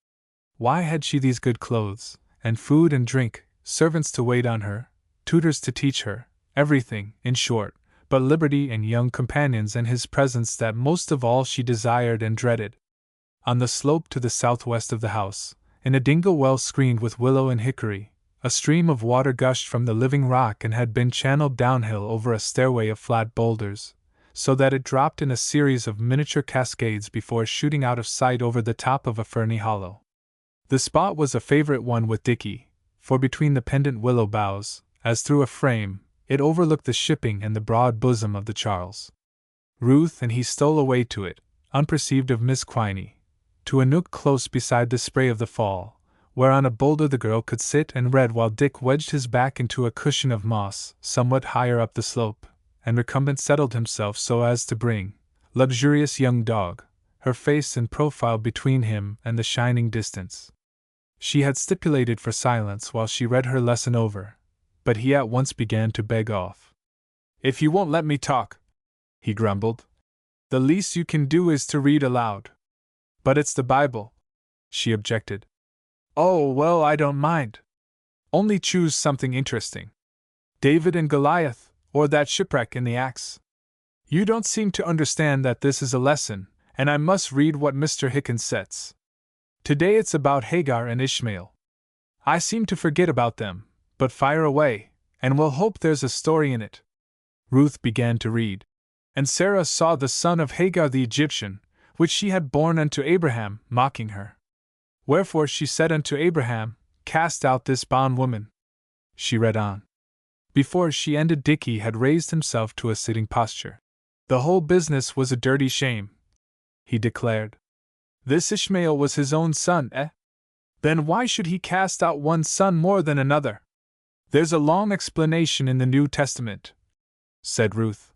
[SPEAKER 1] Why had she these good clothes, and food and drink, servants to wait on her, tutors to teach her, everything, in short, but liberty and young companions and his presence that most of all she desired and dreaded? On the slope to the southwest of the house, in a dingle well screened with willow and hickory, a stream of water gushed from the living rock and had been channeled downhill over a stairway of flat boulders, so that it dropped in a series of miniature cascades before shooting out of sight over the top of a ferny hollow. The spot was a favorite one with Dickie, for between the pendant willow boughs, as through a frame, it overlooked the shipping and the broad bosom of the Charles. Ruth and he stole away to it, unperceived of Miss Quiney, to a nook close beside the spray of the fall, where on a boulder the girl could sit and read while Dick wedged his back into a cushion of moss somewhat higher up the slope, and recumbent settled himself so as to bring, luxurious young dog, her face in profile between him and the shining distance. She had stipulated for silence while she read her lesson over, but he at once began to beg off. "If you won't let me talk," he grumbled, "the least you can do is to read aloud." "But it's the Bible," she objected. "Oh, well, I don't mind. Only choose something interesting. David and Goliath, or that shipwreck in the Acts. You don't seem to understand that this is a lesson, and I must read what Mr. Hickens sets. Today it's about Hagar and Ishmael. I seem to forget about them, but fire away, and we'll hope there's a story in it." Ruth began to read. "And Sarah saw the son of Hagar the Egyptian, which she had borne unto Abraham, mocking her. Wherefore she said unto Abraham, Cast out this bondwoman." She read on. Before she ended, Dickie had raised himself to a sitting posture. "The whole business was a dirty shame," he declared. "This Ishmael was his own son, eh? Then why should he cast out one son more than another? There's a long explanation in the New Testament," said Ruth.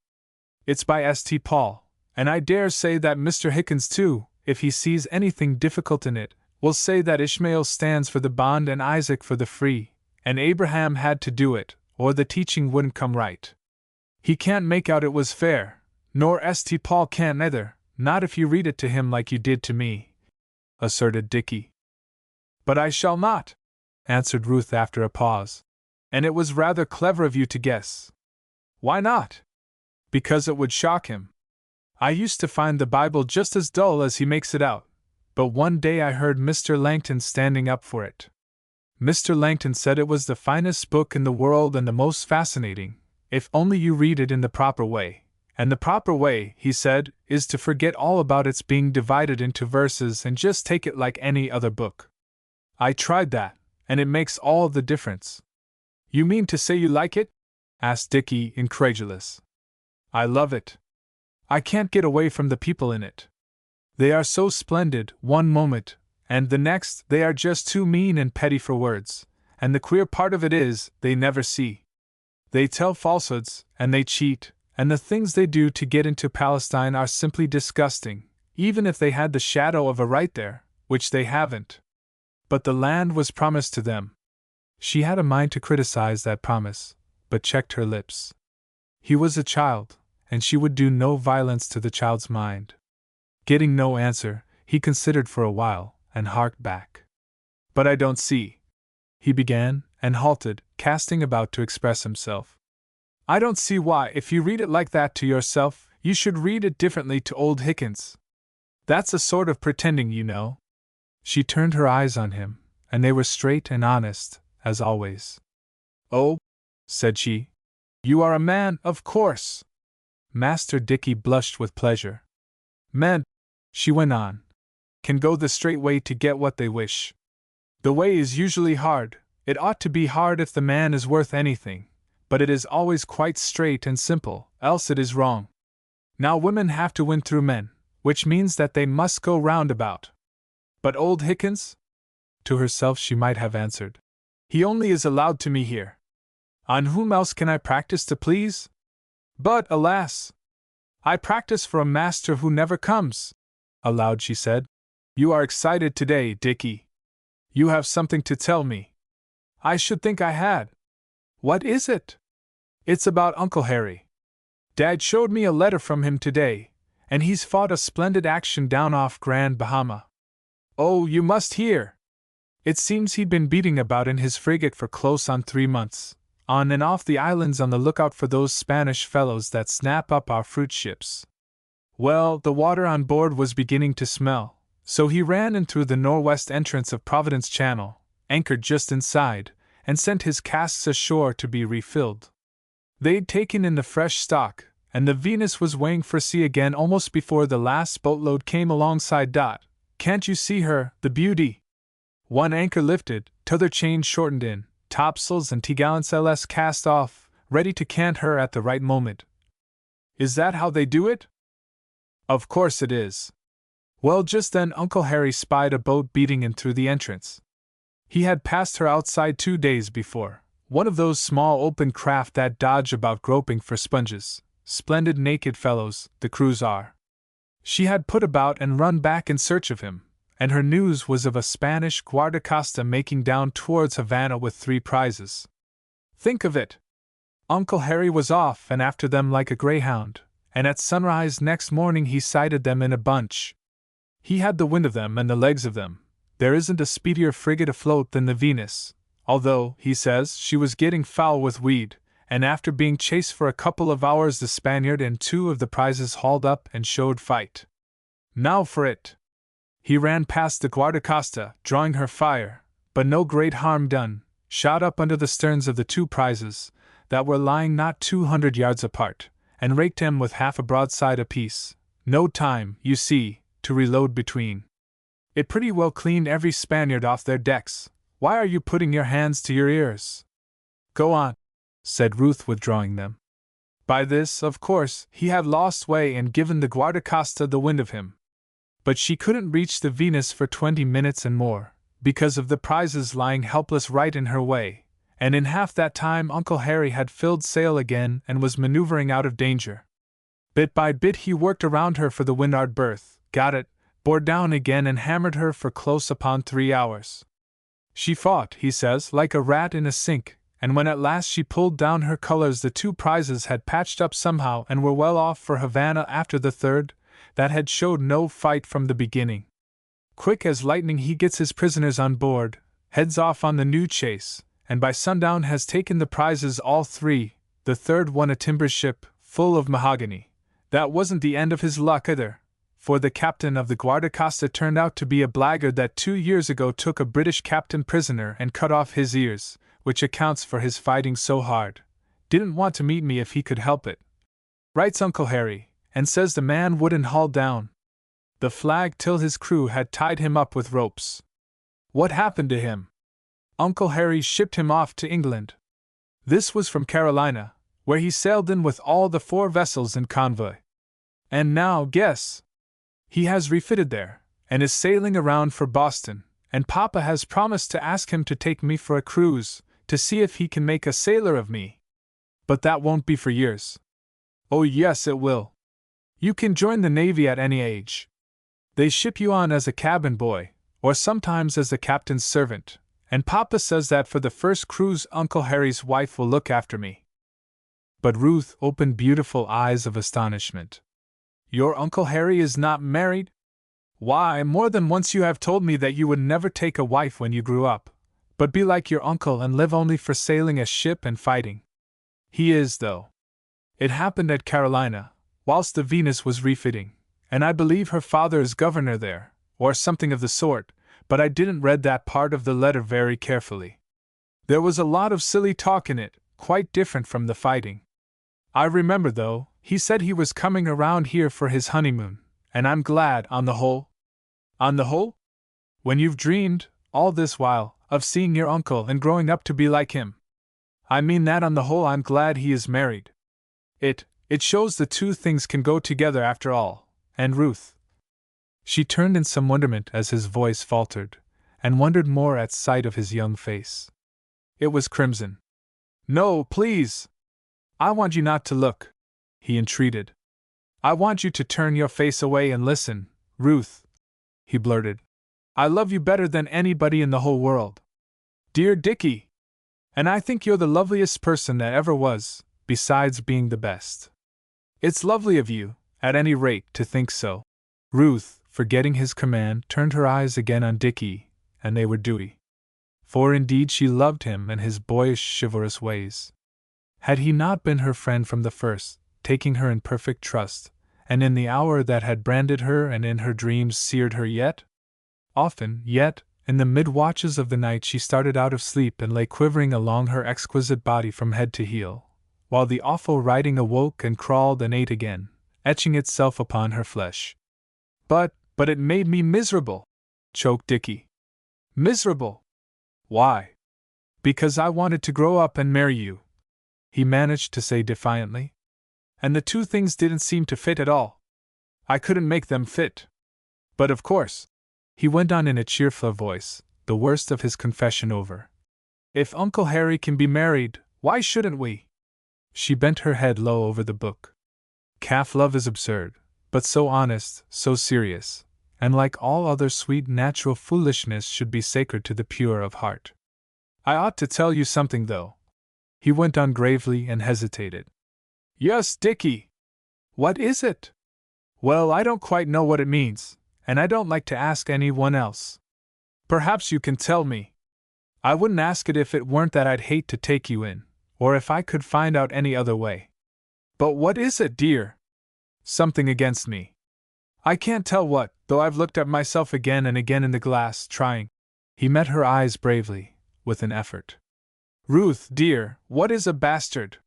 [SPEAKER 1] "It's by St. Paul, and I dare say that Mr. Hickens too, if he sees anything difficult in it, will say that Ishmael stands for the bond and Isaac for the free, and Abraham had to do it, or the teaching wouldn't come right. He can't make out it was fair, nor St. Paul can't either, not if you read it to him like you did to me," asserted Dickie. "But I shall not," answered Ruth after a pause. "And it was rather clever of you to guess." "Why not?" "Because it would shock him. I used to find the Bible just as dull as he makes it out, but one day I heard Mr. Langton standing up for it. Mr. Langton said it was the finest book in the world and the most fascinating, if only you read it in the proper way. And the proper way, he said, is to forget all about its being divided into verses and just take it like any other book. I tried that, and it makes all the difference." "You mean to say you like it?" asked Dickie, incredulous. "I love it. I can't get away from the people in it. They are so splendid, one moment, and the next they are just too mean and petty for words, and the queer part of it is, they never see. They tell falsehoods, and they cheat, and the things they do to get into Palestine are simply disgusting, even if they had the shadow of a right there, which they haven't. But the land was promised to them." She had a mind to criticize that promise, but checked her lips. He was a child, and she would do no violence to the child's mind. Getting no answer, he considered for a while, and harked back. "But I don't see," he began, and halted, casting about to express himself. "I don't see why, if you read it like that to yourself, you should read it differently to old Hickens. That's a sort of pretending, you know." She turned her eyes on him, and they were straight and honest, as always. "Oh," said she, "you are a man, of course." Master Dickie blushed with pleasure. "Men," she went on, "can go the straight way to get what they wish. The way is usually hard. It ought to be hard if the man is worth anything, but it is always quite straight and simple, else it is wrong. Now women have to win through men, which means that they must go roundabout. But old Hickens?" To herself she might have answered, "He only is allowed to me here. On whom else can I practice to please? But, alas! I practice for a master who never comes." Aloud she said, "You are excited today, Dickie. You have something to tell me." "I should think I had." "What is it?" "It's about Uncle Harry. Dad showed me a letter from him today, and he's fought a splendid action down off Grand Bahama. Oh, you must hear! It seems he'd been beating about in his frigate for close on 3 months, on and off the islands on the lookout for those Spanish fellows that snap up our fruit ships. Well, the water on board was beginning to smell, so he ran in through the northwest entrance of Providence Channel, anchored just inside, and sent his casks ashore to be refilled. They'd taken in the fresh stock, and the Venus was weighing for sea again almost before the last boatload came alongside. Can't you see her, the beauty? One anchor lifted, t'other chain shortened in, topsails and t'gallants ls cast off, ready to cant her at the right moment. Is that how they do it? Of course it is. Well, just then Uncle Harry spied a boat beating in through the entrance. He had passed her outside 2 days before, one of those small open craft that dodge about groping for sponges, splendid naked fellows, the crews are. She had put about and run back in search of him, and her news was of a Spanish guardacosta making down towards Havana with 3 prizes. Think of it! Uncle Harry was off and after them like a greyhound, and at sunrise next morning he sighted them in a bunch. He had the wind of them and the legs of them. There isn't a speedier frigate afloat than the Venus, although, he says, she was getting foul with weed, and after being chased for a couple of hours the Spaniard and 2 of the prizes hauled up and showed fight. Now for it! He ran past the guardacosta, drawing her fire, but no great harm done, shot up under the sterns of the 2 prizes, that were lying not 200 yards apart, and raked them with half a broadside apiece. No time, you see, to reload between. It pretty well cleaned every Spaniard off their decks. Why are you putting your hands to your ears? Go on, said Ruth, withdrawing them. By this, of course, he had lost way and given the guardacosta the wind of him. But she couldn't reach the Venus for 20 minutes and more, because of the prizes lying helpless right in her way, and in half that time Uncle Harry had filled sail again and was maneuvering out of danger. Bit by bit he worked around her for the windward berth, got it, bore down again and hammered her for close upon 3 hours. She fought, he says, like a rat in a sink, and when at last she pulled down her colors, the 2 prizes had patched up somehow and were well off for Havana after the third, that had showed no fight from the beginning. Quick as lightning he gets his prisoners on board, heads off on the new chase, and by sundown has taken the prizes all 3, the third one a timber ship, full of mahogany. That wasn't the end of his luck either, for the captain of the Guardacosta turned out to be a blackguard that 2 years ago took a British captain prisoner and cut off his ears, which accounts for his fighting so hard. Didn't want to meet me if he could help it, writes Uncle Harry, and says the man wouldn't haul down the flag till his crew had tied him up with ropes. What happened to him? Uncle Harry shipped him off to England. This was from Carolina, where he sailed in with all the 4 vessels in convoy. And now, guess. He has refitted there, and is sailing around for Boston, and Papa has promised to ask him to take me for a cruise, to see if he can make a sailor of me. But that won't be for years. Oh yes, it will. You can join the Navy at any age. They ship you on as a cabin boy, or sometimes as the captain's servant, and Papa says that for the first cruise Uncle Harry's wife will look after me. But Ruth opened beautiful eyes of astonishment. Your Uncle Harry is not married? Why, more than once you have told me that you would never take a wife when you grew up, but be like your uncle and live only for sailing a ship and fighting. He is, though. It happened at Carolina, whilst the Venus was refitting, and I believe her father is governor there, or something of the sort, but I didn't read that part of the letter very carefully. There was a lot of silly talk in it, quite different from the fighting. I remember, though, he said he was coming around here for his honeymoon, and I'm glad, on the whole. On the whole? When you've dreamed, all this while, of seeing your uncle and growing up to be like him. I mean that on the whole I'm glad he is married. It shows the 2 things can go together after all, and Ruth. She turned in some wonderment as his voice faltered, and wondered more at sight of his young face. It was crimson. No, please! I want you not to look, he entreated. I want you to turn your face away and listen, Ruth, he blurted. I love you better than anybody in the whole world. Dear Dickie! And I think you're the loveliest person that ever was, besides being the best. It's lovely of you, at any rate, to think so. Ruth, forgetting his command, turned her eyes again on Dickie, and they were dewy. For indeed she loved him and his boyish, chivalrous ways. Had he not been her friend from the first, taking her in perfect trust, and in the hour that had branded her and in her dreams seared her yet? Often, yet, in the mid-watches of the night she started out of sleep and lay quivering along her exquisite body from head to heel, while the awful writing awoke and crawled and ate again, etching itself upon her flesh. But it made me miserable, choked Dickie. Miserable? Why? Because I wanted to grow up and marry you, he managed to say defiantly. And the 2 things didn't seem to fit at all. I couldn't make them fit. But of course, he went on in a cheerful voice, the worst of his confession over, if Uncle Harry can be married, why shouldn't we? She bent her head low over the book. Calf love is absurd, but so honest, so serious, and like all other sweet natural foolishness should be sacred to the pure of heart. I ought to tell you something, though. He went on gravely and hesitated. Yes, Dickie. What is it? Well, I don't quite know what it means, and I don't like to ask anyone else. Perhaps you can tell me. I wouldn't ask it if it weren't that I'd hate to take you in, or if I could find out any other way. But what is it, dear? Something against me. I can't tell what, though I've looked at myself again and again in the glass, trying. He met her eyes bravely, with an effort. Ruth, dear, what is a bastard?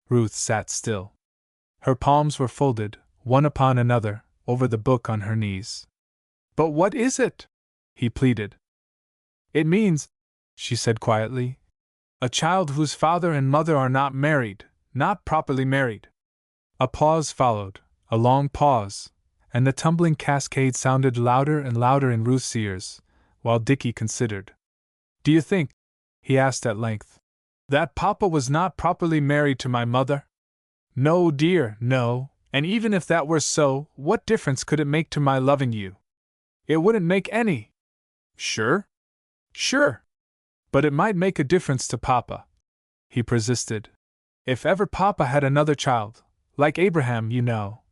[SPEAKER 1] Ruth sat still. Her palms were folded, one upon another, over the book on her knees. But what is it? He pleaded. It means, she said quietly, a child whose father and mother are not married, not properly married. A pause followed, a long pause, and the tumbling cascade sounded louder and louder in Ruth's ears, while Dickie considered. Do you think, he asked at length, that Papa was not properly married to my mother? No, dear, no, and even if that were so, what difference could it make to my loving you? It wouldn't make any. Sure? Sure. But it might make a difference to Papa. he persisted. "If ever Papa had another child, like Abraham, you know."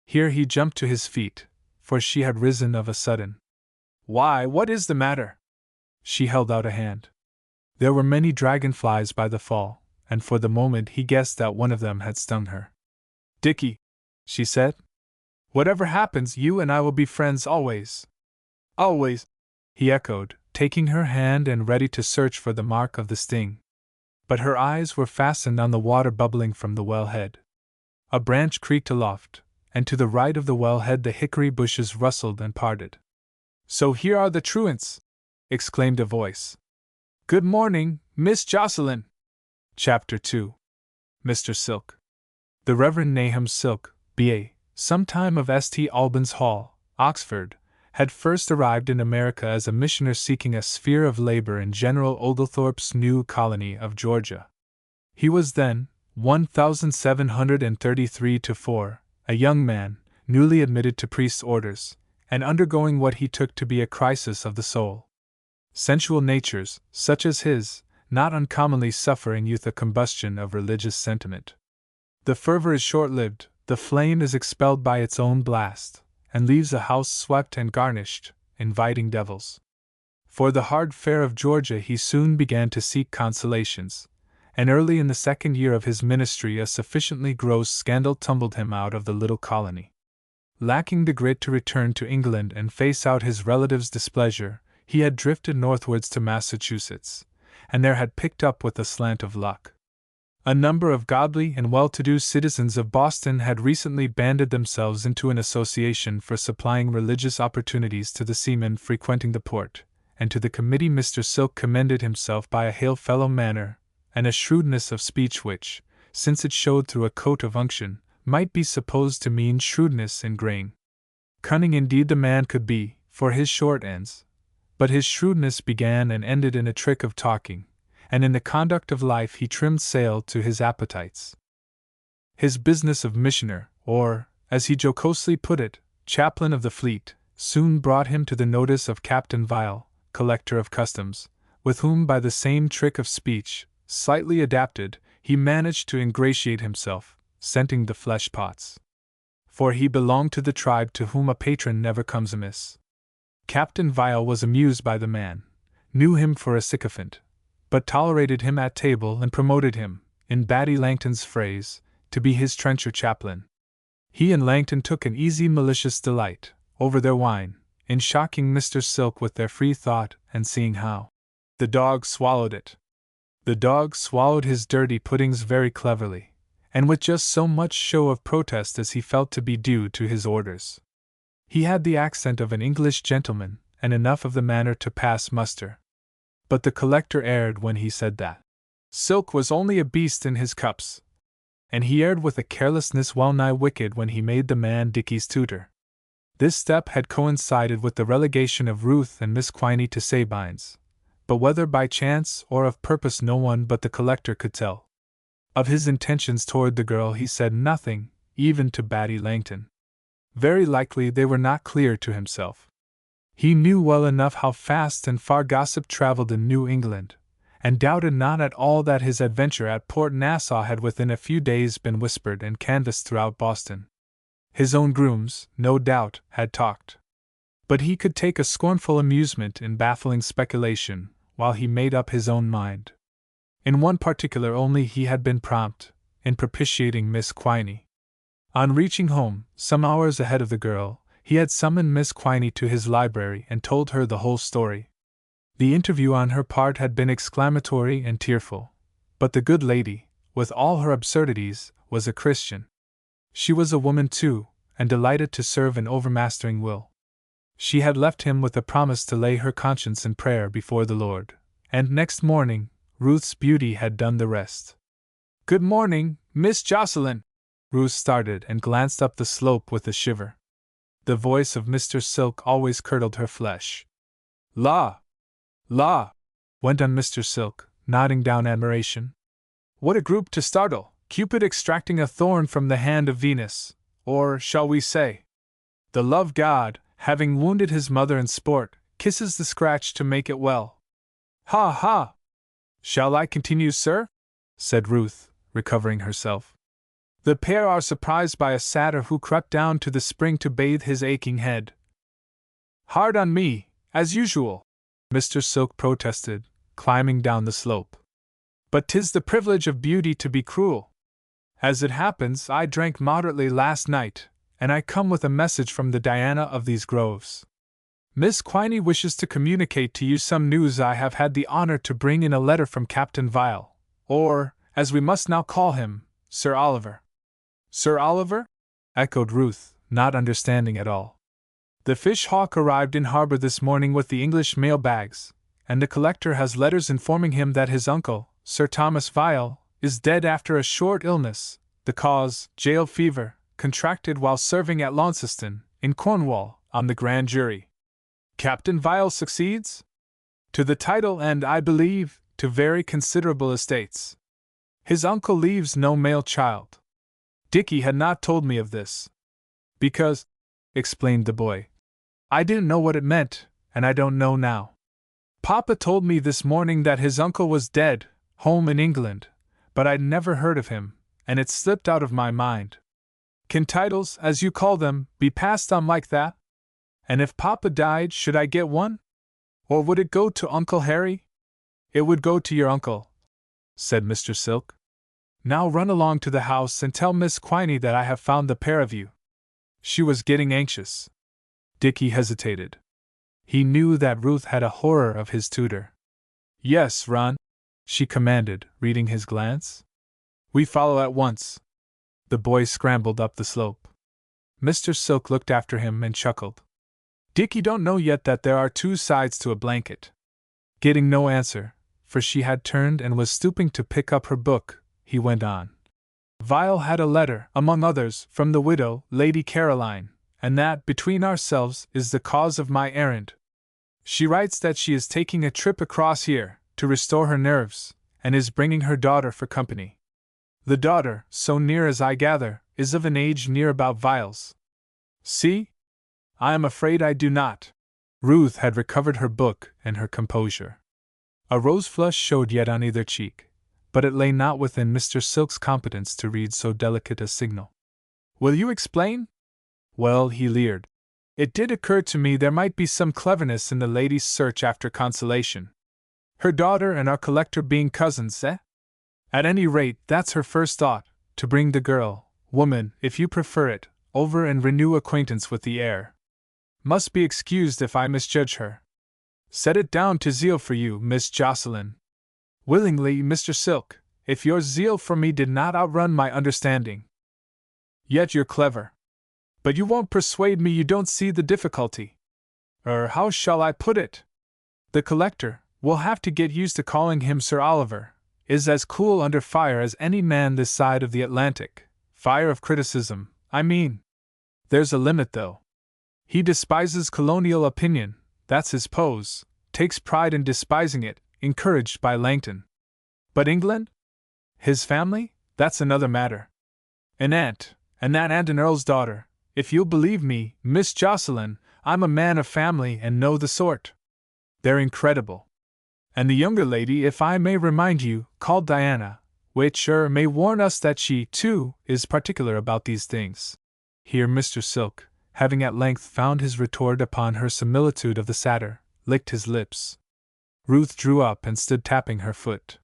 [SPEAKER 1] Here he jumped to his feet, for she had risen of a sudden. "Why, what is the matter?" She held out a hand. There were many dragonflies by the fall, and for the moment he guessed that one of them had stung her. "Dickie," she said, "whatever happens, you and I will be friends always." "Always," he echoed, taking her hand and ready to search for the mark of the sting. But her eyes were fastened on the water bubbling from the wellhead. A branch creaked aloft, and to the right of the wellhead the hickory bushes rustled and parted. "So here are the truants!" exclaimed a voice. "Good morning, Miss Jocelyn." Chapter 2. Mr. Silk. The Reverend Nahum Silk, B.A., sometime of St. Albans Hall, Oxford, had first arrived in America as a missioner seeking a sphere of labor in General Oglethorpe's new colony of Georgia. He was then 1733-4, a young man, newly admitted to priest's orders, and undergoing what he took to be a crisis of the soul. Sensual natures, such as his, not uncommonly suffer in youth a combustion of religious sentiment. The fervor is short-lived, the flame is expelled by its own blast, and leaves a house swept and garnished, inviting devils. For the hard fare of Georgia he soon began to seek consolations, and early in the second year of his ministry a sufficiently gross scandal tumbled him out of the little colony. Lacking the grit to return to England and face out his relatives' displeasure, he had drifted northwards to Massachusetts, and there had picked up with a slant of luck. A number of godly and well-to-do citizens of Boston had recently banded themselves into an association for supplying religious opportunities to the seamen frequenting the port, and to the committee Mr. Silk commended himself by a hail-fellow manner, and a shrewdness of speech which, since it showed through a coat of unction, might be supposed to mean shrewdness in grain. Cunning indeed the man could be, for his short ends, but his shrewdness began and ended in a trick of talking, and in the conduct of life he trimmed sail to his appetites. His business of missioner, or, as he jocosely put it, chaplain of the fleet, soon brought him to the notice of Captain Vial, collector of customs, with whom by the same trick of speech, slightly adapted, he managed to ingratiate himself, scenting the flesh pots. For he belonged to the tribe to whom a patron never comes amiss. Captain Vial was amused by the man, knew him for a sycophant, but tolerated him at table and promoted him, in Batty Langton's phrase, to be his trencher chaplain. He and Langton took an easy malicious delight, over their wine, in shocking Mr. Silk with their free thought and seeing how the dog swallowed it. The dog swallowed his dirty puddings very cleverly, and with just so much show of protest as he felt to be due to his orders. He had the accent of an English gentleman, and enough of the manner to pass muster. But the collector erred when he said that Silk was only a beast in his cups, and he erred with a carelessness well-nigh wicked when he made the man Dickie's tutor. This step had coincided with the relegation of Ruth and Miss Quiney to Sabines, but whether by chance or of purpose no one but the collector could tell. Of his intentions toward the girl he said nothing, even to Batty Langton. Very likely they were not clear to himself. He knew well enough how fast and far gossip traveled in New England, and doubted not at all that his adventure at Port Nassau had within a few days been whispered and canvassed throughout Boston. His own grooms, no doubt, had talked. But he could take a scornful amusement in baffling speculation, while he made up his own mind. In one particular only he had been prompt, in propitiating Miss Quiney. On reaching home, some hours ahead of the girl, he had summoned Miss Quiney to his library and told her the whole story. The interview on her part had been exclamatory and tearful, but the good lady, with all her absurdities, was a Christian. She was a woman too, and delighted to serve an overmastering will. She had left him with a promise to lay her conscience in prayer before the Lord, and next morning, Ruth's beauty had done the rest. "Good morning, Miss Jocelyn!" Ruth started and glanced up the slope with a shiver. The voice of Mr. Silk always curdled her flesh. "La! La!" went on Mr. Silk, nodding down admiration. "What a group to startle! Cupid extracting a thorn from the hand of Venus, or, shall we say, the love god, having wounded his mother in sport, kisses the scratch to make it well. Ha ha! Shall I continue, sir?" said Ruth, recovering herself. The pair are surprised by a satyr who crept down to the spring to bathe his aching head. Hard on me, as usual, Mr. Silk protested, climbing down the slope. But 'tis the privilege of beauty to be cruel. As it happens, I drank moderately last night, and I come with a message from the Diana of these groves. Miss Quiney wishes to communicate to you some news I have had the honor to bring in a letter from Captain Vial, or, as we must now call him, Sir Oliver. Sir Oliver? Echoed Ruth, not understanding at all. The fish hawk arrived in harbor this morning with the English mail bags, and the collector has letters informing him that his uncle, Sir Thomas Vial, is dead after a short illness, the cause, jail fever, contracted while serving at Launceston, in Cornwall, on the grand jury. Captain Vial succeeds? To the title and, I believe, to very considerable estates. His uncle leaves no male child. Dickie had not told me of this. Because, explained the boy, I didn't know what it meant, and I don't know now. Papa told me this morning that his uncle was dead, home in England, but I'd never heard of him, and it slipped out of my mind. Can titles, as you call them, be passed on like that? And if Papa died, should I get one? Or would it go to Uncle Harry? It would go to your uncle, said Mr. Silk. Now run along to the house and tell Miss Quiney that I have found the pair of you. She was getting anxious. Dickie hesitated. He knew that Ruth had a horror of his tutor. Yes, run, she commanded, reading his glance. We follow at once. The boy scrambled up the slope. Mr. Silk looked after him and chuckled. Dickie don't know yet that there are two sides to a blanket. Getting no answer, for she had turned and was stooping to pick up her book, he went on. Vial had a letter, among others, from the widow, Lady Caroline, and that, between ourselves, is the cause of my errand. She writes that she is taking a trip across here, to restore her nerves, and is bringing her daughter for company. The daughter, so near as I gather, is of an age near about Vial's. See? I am afraid I do not. Ruth had recovered her book and her composure. A rose flush showed yet on either cheek, but it lay not within Mr. Silk's competence to read so delicate a signal. Will you explain? Well, he leered. It did occur to me there might be some cleverness in the lady's search after consolation. Her daughter and our collector being cousins, eh? At any rate, that's her first thought, to bring the girl, woman, if you prefer it, over and renew acquaintance with the heir. Must be excused if I misjudge her. Set it down to zeal for you, Miss Jocelyn. Willingly, Mr. Silk, if your zeal for me did not outrun my understanding. Yet you're clever. But you won't persuade me you don't see the difficulty. How shall I put it? The collector, we'll have to get used to calling him Sir Oliver, is as cool under fire as any man this side of the Atlantic. Fire of criticism, I mean. There's a limit, though. He despises colonial opinion, that's his pose, takes pride in despising it, encouraged by Langton. But England? His family? That's another matter. An aunt, and that aunt an earl's daughter. If you'll believe me, Miss Jocelyn, I'm a man of family and know the sort. They're incredible. And the younger lady, if I may remind you, called Diana, which may warn us that she, too, is particular about these things. Here Mr. Silk, having at length found his retort upon her similitude of the satyr, licked his lips. Ruth drew up and stood tapping her foot.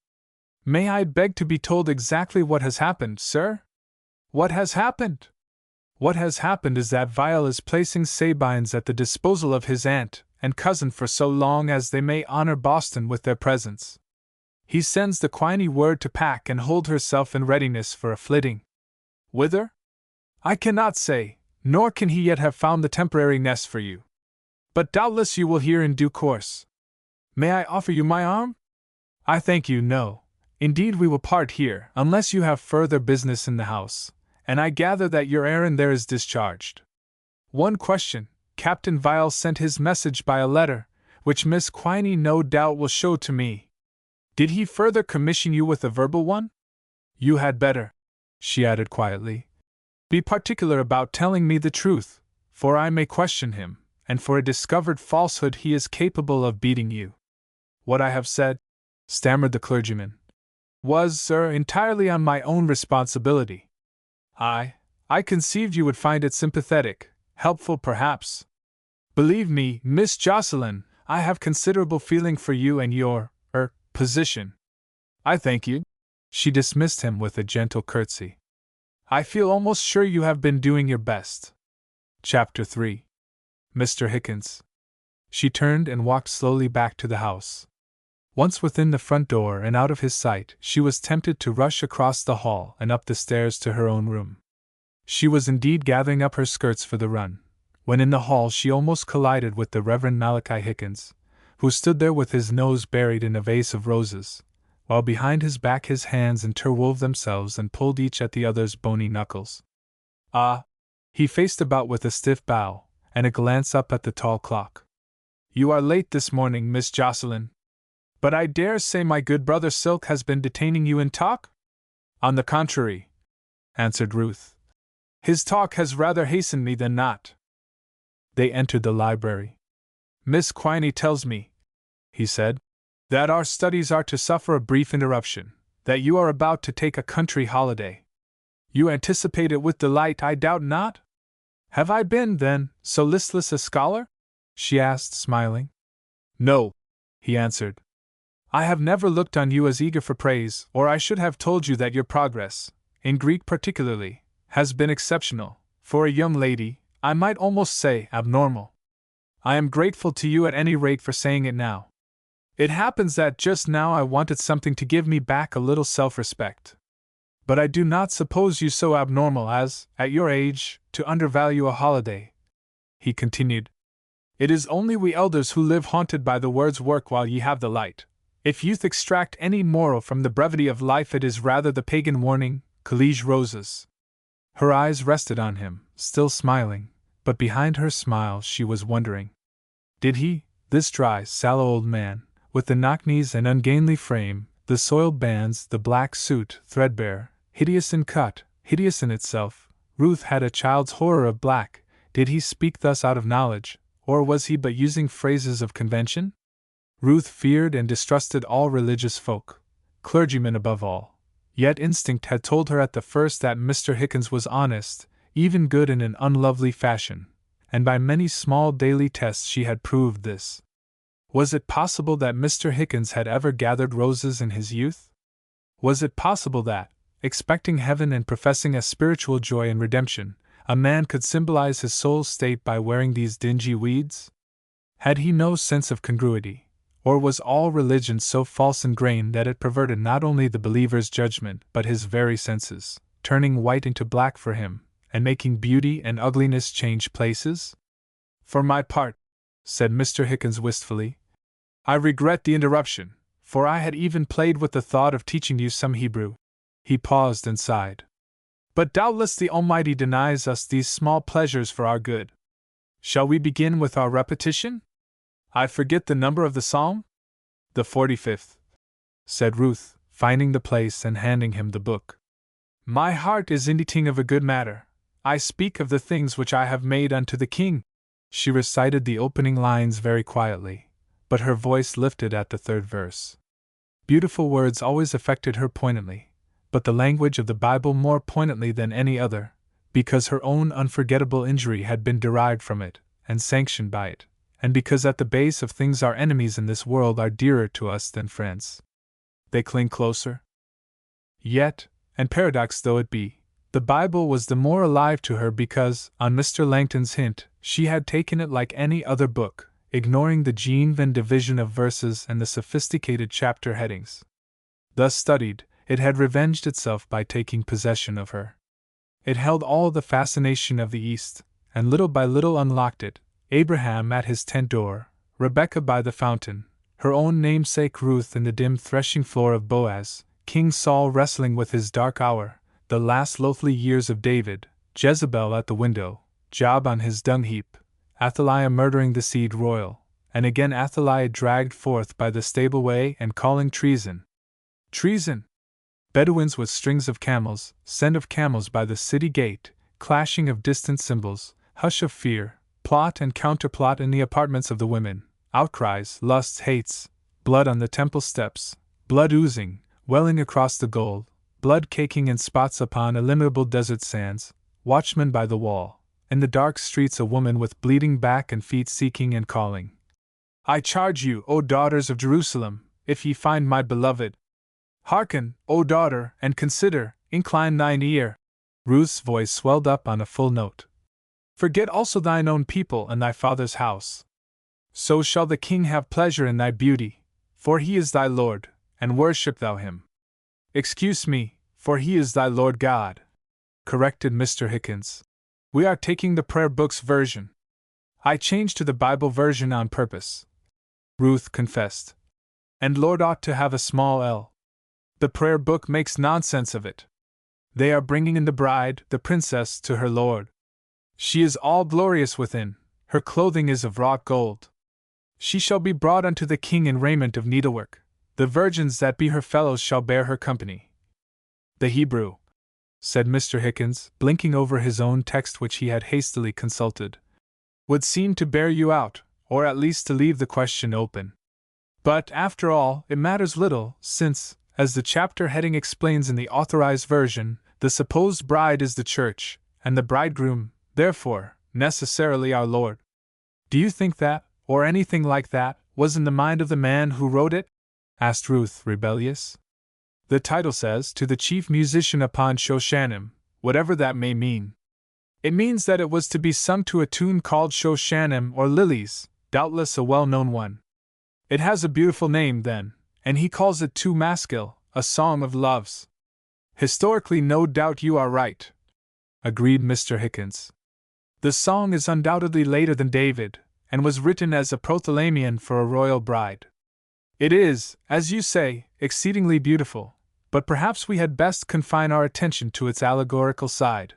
[SPEAKER 1] May I beg to be told exactly what has happened, sir? What has happened? What has happened is that Vial is placing Sabines at the disposal of his aunt and cousin for so long as they may honor Boston with their presence. He sends the Quiney word to pack and hold herself in readiness for a flitting. Whither? I cannot say, nor can he yet have found the temporary nest for you. But doubtless you will hear in due course. May I offer you my arm? I thank you, no. Indeed, we will part here, unless you have further business in the house, and I gather that your errand there is discharged. One question. Captain Vial sent his message by a letter, which Miss Quiney no doubt will show to me. Did he further commission you with a verbal one? You had better, she added quietly, be particular about telling me the truth, for I may question him, and for a discovered falsehood he is capable of beating you. What I have said, stammered the clergyman. Was, sir, entirely on my own responsibility. I conceived you would find it sympathetic, helpful perhaps. Believe me, Miss Jocelyn, I have considerable feeling for you and your, position. I thank you. She dismissed him with a gentle curtsy. I feel almost sure you have been doing your best. Chapter 3. Mr. Hickens. She turned and walked slowly back to the house. Once within the front door and out of his sight, she was tempted to rush across the hall and up the stairs to her own room. She was indeed gathering up her skirts for the run, when in the hall she almost collided with the Reverend Malachi Hickens, who stood there with his nose buried in a vase of roses, while behind his back his hands interwove themselves and pulled each at the other's bony knuckles. Ah! He faced about with a stiff bow, and a glance up at the tall clock. You are late this morning, Miss Jocelyn. But I dare say my good brother Silk has been detaining you in talk? On the contrary, answered Ruth. His talk has rather hastened me than not. They entered the library. Miss Quiney tells me, he said, that our studies are to suffer a brief interruption, that you are about to take a country holiday. You anticipate it with delight, I doubt not? Have I been, then, so listless a scholar? She asked, smiling. No, he answered. I have never looked on you as eager for praise, or I should have told you that your progress, in Greek particularly, has been exceptional, for a young lady, I might almost say abnormal. I am grateful to you at any rate for saying it now. It happens that just now I wanted something to give me back a little self-respect. But I do not suppose you so abnormal as, at your age, to undervalue a holiday, he continued. It is only we elders who live haunted by the words work while ye have the light. If youth extract any moral from the brevity of life, it is rather the pagan warning, college roses. Her eyes rested on him, still smiling, but behind her smile she was wondering. Did he, this dry, sallow old man, with the knock-knees and ungainly frame, the soiled bands, the black suit, threadbare, hideous in cut, hideous in itself, Ruth had a child's horror of black, did he speak thus out of knowledge, or was he but using phrases of convention? Ruth feared and distrusted all religious folk, clergymen above all, yet instinct had told her at the first that Mr. Hickens was honest, even good in an unlovely fashion, and by many small daily tests she had proved this. Was it possible that Mr. Hickens had ever gathered roses in his youth? Was it possible that, expecting heaven and professing a spiritual joy in redemption, a man could symbolize his soul's state by wearing these dingy weeds? Had he no sense of congruity? Or was all religion so false in grain that it perverted not only the believer's judgment but his very senses, turning white into black for him, and making beauty and ugliness change places? For my part, said Mr. Hickens wistfully, I regret the interruption, for I had even played with the thought of teaching you some Hebrew. He paused and sighed. But doubtless the Almighty denies us these small pleasures for our good. Shall we begin with our repetition? I forget the number of the psalm? The 45th, said Ruth, finding the place and handing him the book. My heart is inditing of a good matter. I speak of the things which I have made unto the king. She recited the opening lines very quietly, but her voice lifted at the third verse. Beautiful words always affected her poignantly, but the language of the Bible more poignantly than any other, because her own unforgettable injury had been derived from it, and sanctioned by it, and because at the base of things our enemies in this world are dearer to us than friends. They cling closer. Yet, and paradox though it be, the Bible was the more alive to her because, on Mr. Langton's hint, she had taken it like any other book, ignoring the Genevan division of verses and the sophisticated chapter headings. Thus studied, it had revenged itself by taking possession of her. It held all the fascination of the East, and little by little unlocked it. Abraham at his tent door, Rebekah by the fountain, her own namesake Ruth in the dim threshing floor of Boaz, King Saul wrestling with his dark hour, the last loathly years of David, Jezebel at the window, Job on his dung heap, Athaliah murdering the seed royal, and again Athaliah dragged forth by the stable way and calling treason. Treason! Bedouins with strings of camels, scent of camels by the city gate, clashing of distant cymbals, hush of fear, plot and counterplot in the apartments of the women, outcries, lusts, hates, blood on the temple steps, blood oozing, welling across the gold, blood caking in spots upon illimitable desert sands, watchman by the wall, in the dark streets a woman with bleeding back and feet seeking and calling. I charge you, O daughters of Jerusalem, if ye find my beloved. Hearken, O daughter, and consider, incline thine ear. Ruth's voice swelled up on a full note. Forget also thine own people and thy father's house. So shall the king have pleasure in thy beauty, for he is thy Lord, and worship thou him. Excuse me, for he is thy Lord God, corrected Mr. Hickens. We are taking the Prayer Book's version. I changed to the Bible version on purpose, Ruth confessed. And Lord ought to have a small L. The Prayer Book makes nonsense of it. They are bringing in the bride, the princess, to her Lord. She is all glorious within, her clothing is of wrought gold. She shall be brought unto the king in raiment of needlework. The virgins that be her fellows shall bear her company. The Hebrew, said Mr. Hickens, blinking over his own text which he had hastily consulted, would seem to bear you out, or at least to leave the question open. But, after all, it matters little, since, as the chapter heading explains in the authorized version, the supposed bride is the church, and the bridegroom, therefore, necessarily our Lord. Do you think that, or anything like that, was in the mind of the man who wrote it? Asked Ruth, rebellious. The title says, To the Chief Musician upon Shoshanim, whatever that may mean. It means that it was to be sung to a tune called Shoshanim or Lilies, doubtless a well-known one. It has a beautiful name, then, and he calls it Tu Maskil, a song of loves. Historically, no doubt you are right, agreed Mr. Hickens. The song is undoubtedly later than David, and was written as a prothalamion for a royal bride. It is, as you say, exceedingly beautiful, but perhaps we had best confine our attention to its allegorical side.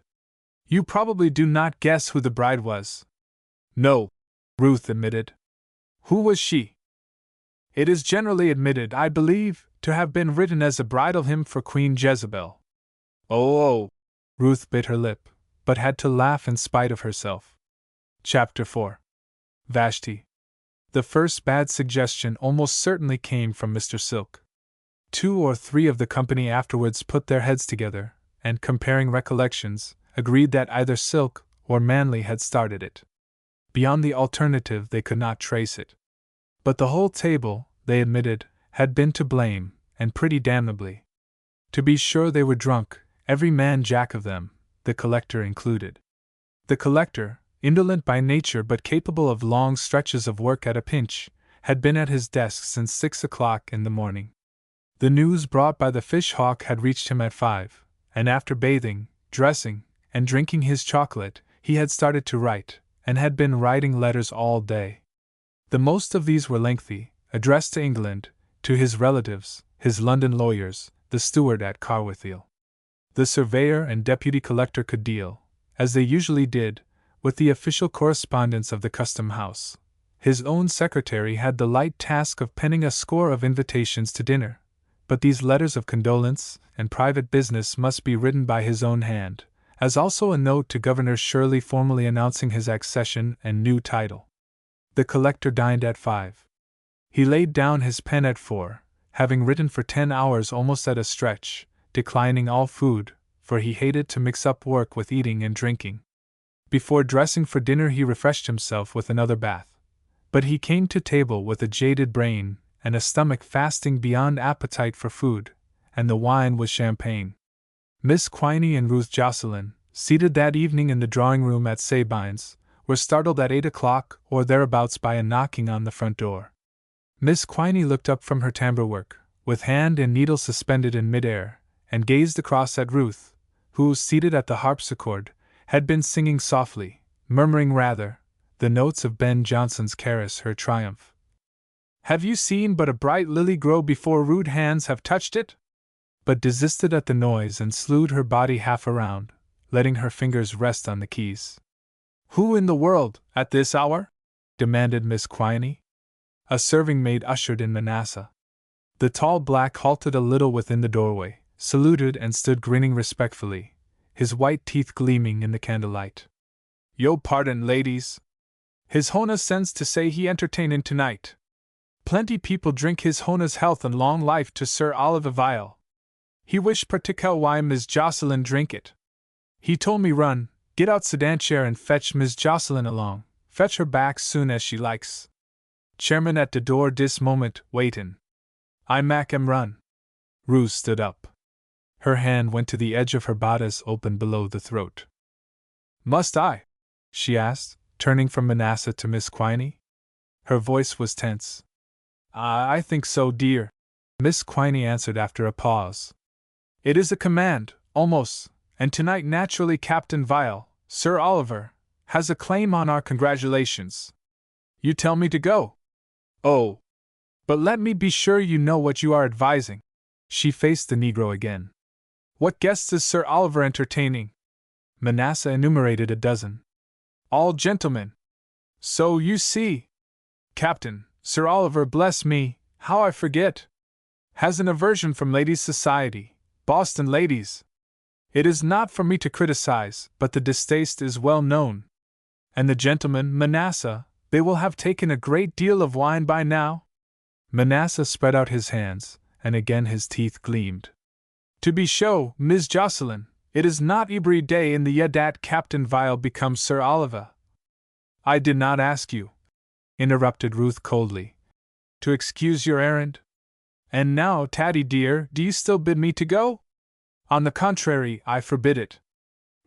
[SPEAKER 1] You probably do not guess who the bride was. No, Ruth admitted. Who was she? It is generally admitted, I believe, to have been written as a bridal hymn for Queen Jezebel. Oh! Ruth bit her lip, but had to laugh in spite of herself. Chapter 4. Vashti. The first bad suggestion almost certainly came from Mr. Silk. 2 or 3 of the company afterwards put their heads together, and, comparing recollections, agreed that either Silk or Manley had started it. Beyond the alternative they could not trace it. But the whole table, they admitted, had been to blame, and pretty damnably. To be sure they were drunk, every man jack of them, the collector included. The collector, indolent by nature but capable of long stretches of work at a pinch, had been at his desk since 6 o'clock in the morning. The news brought by the fish hawk had reached him at 5, and after bathing, dressing, and drinking his chocolate, he had started to write, and had been writing letters all day. The most of these were lengthy, addressed to England, to his relatives, his London lawyers, the steward at Carwithiel. The surveyor and deputy collector could deal, as they usually did, with the official correspondence of the custom house. His own secretary had the light task of penning a score of invitations to dinner, but these letters of condolence and private business must be written by his own hand, as also a note to Governor Shirley formally announcing his accession and new title. The collector dined at 5. He laid down his pen at 4, having written for 10 hours almost at a stretch, declining all food, for he hated to mix up work with eating and drinking. Before dressing for dinner he refreshed himself with another bath, but he came to table with a jaded brain and a stomach fasting beyond appetite for food, and the wine was champagne. Miss Quiney and Ruth Jocelyn, seated that evening in the drawing-room at Sabine's, were startled at 8 o'clock or thereabouts by a knocking on the front door. Miss Quiney looked up from her tambour work, with hand and needle suspended in mid-air, and gazed across at Ruth, who, seated at the harpsichord, had been singing softly, murmuring rather, the notes of Ben Jonson's Caress her triumph. Have you seen but a bright lily grow before rude hands have touched it? But desisted at the noise and slewed her body half around, letting her fingers rest on the keys. Who in the world, at this hour? Demanded Miss Quiney. A serving-maid ushered in Manasseh. The tall black halted a little within the doorway, saluted and stood grinning respectfully, his white teeth gleaming in the candlelight. Yo pardon, ladies. His Hona sends to say he entertainin' tonight. Plenty people drink his Hona's health and long life to Sir Oliver Vial, He wished particular why Miss Jocelyn drink it. He told me run, get out sedan chair and fetch Miss Jocelyn along, fetch her back soon as she likes. Chairman at the door dis moment, waitin'. I mak em run. Ruth stood up. Her hand went to the edge of her bodice open below the throat. Must I? She asked, turning from Manasseh to Miss Quiney. Her voice was tense. I think so, dear, Miss Quiney answered after a pause. It is a command, almost, and tonight naturally Captain Vial, Sir Oliver, has a claim on our congratulations. You tell me to go. Oh. But let me be sure you know what you are advising. She faced the Negro again. What guests is Sir Oliver entertaining? Manasseh enumerated a dozen. All gentlemen. So you see. Captain, Sir Oliver, bless me, how I forget. Has an aversion from ladies' society, Boston ladies. It is not for me to criticize, but the distaste is well known. And the gentlemen, Manasseh, they will have taken a great deal of wine by now? Manasseh spread out his hands, and again his teeth gleamed. To be sure, Miss Jocelyn, it is not every day in the year that Captain Vial becomes Sir Oliver. I did not ask you, interrupted Ruth coldly, to excuse your errand. And now, Tatty dear, do you still bid me to go? On the contrary, I forbid it.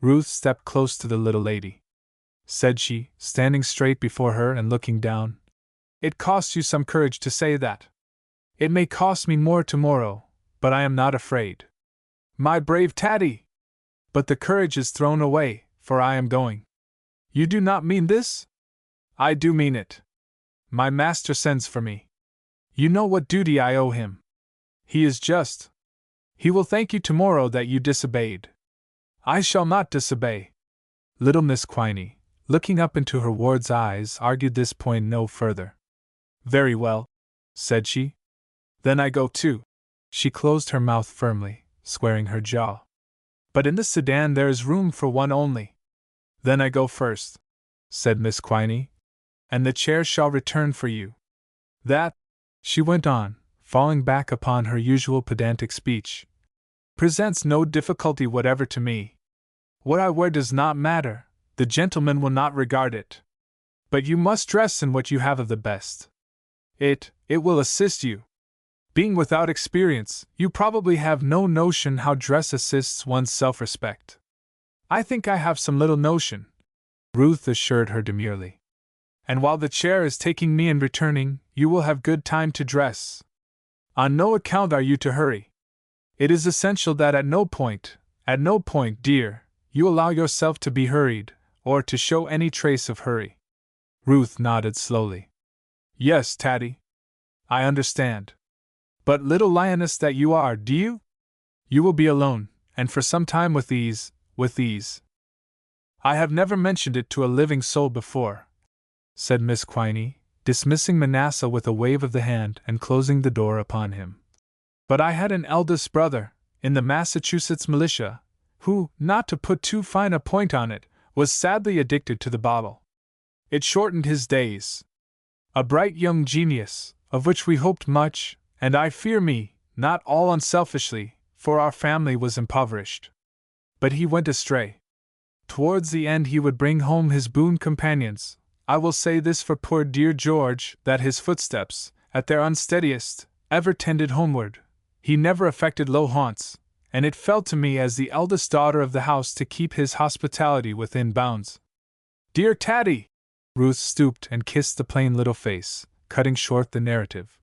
[SPEAKER 1] Ruth stepped close to the little lady. Said she, standing straight before her and looking down. It costs you some courage to say that. It may cost me more tomorrow, but I am not afraid. My brave Tatty! But the courage is thrown away, for I am going. You do not mean this? I do mean it. My master sends for me. You know what duty I owe him. He is just. He will thank you tomorrow that you disobeyed. I shall not disobey. Little Miss Quiney, looking up into her ward's eyes, argued this point no further. Very well, said she. Then I go too. She closed her mouth firmly, squaring her jaw. But in the sedan there is room for one only. Then I go first, said Miss Quiney, and the chair shall return for you. That, she went on, falling back upon her usual pedantic speech, presents no difficulty whatever to me. What I wear does not matter, the gentleman will not regard it. But you must dress in what you have of the best. It will assist you. Being without experience, you probably have no notion how dress assists one's self-respect. I think I have some little notion, Ruth assured her demurely. And while the chair is taking me and returning, you will have good time to dress. On no account are you to hurry. It is essential that at no point, dear, you allow yourself to be hurried, or to show any trace of hurry. Ruth nodded slowly. Yes, Tatty. I understand. But little lioness that you are, do you? You will be alone, and for some time with ease. I have never mentioned it to a living soul before, said Miss Quiney, dismissing Manasseh with a wave of the hand and closing the door upon him. But I had an eldest brother, in the Massachusetts militia, who, not to put too fine a point on it, was sadly addicted to the bottle. It shortened his days. A bright young genius, of which we hoped much, and I fear me, not all unselfishly, for our family was impoverished. But he went astray. Towards the end he would bring home his boon companions. I will say this for poor dear George, that his footsteps, at their unsteadiest, ever tended homeward. He never affected low haunts, and it fell to me as the eldest daughter of the house to keep his hospitality within bounds. Dear Tatty! Ruth stooped and kissed the plain little face, cutting short the narrative.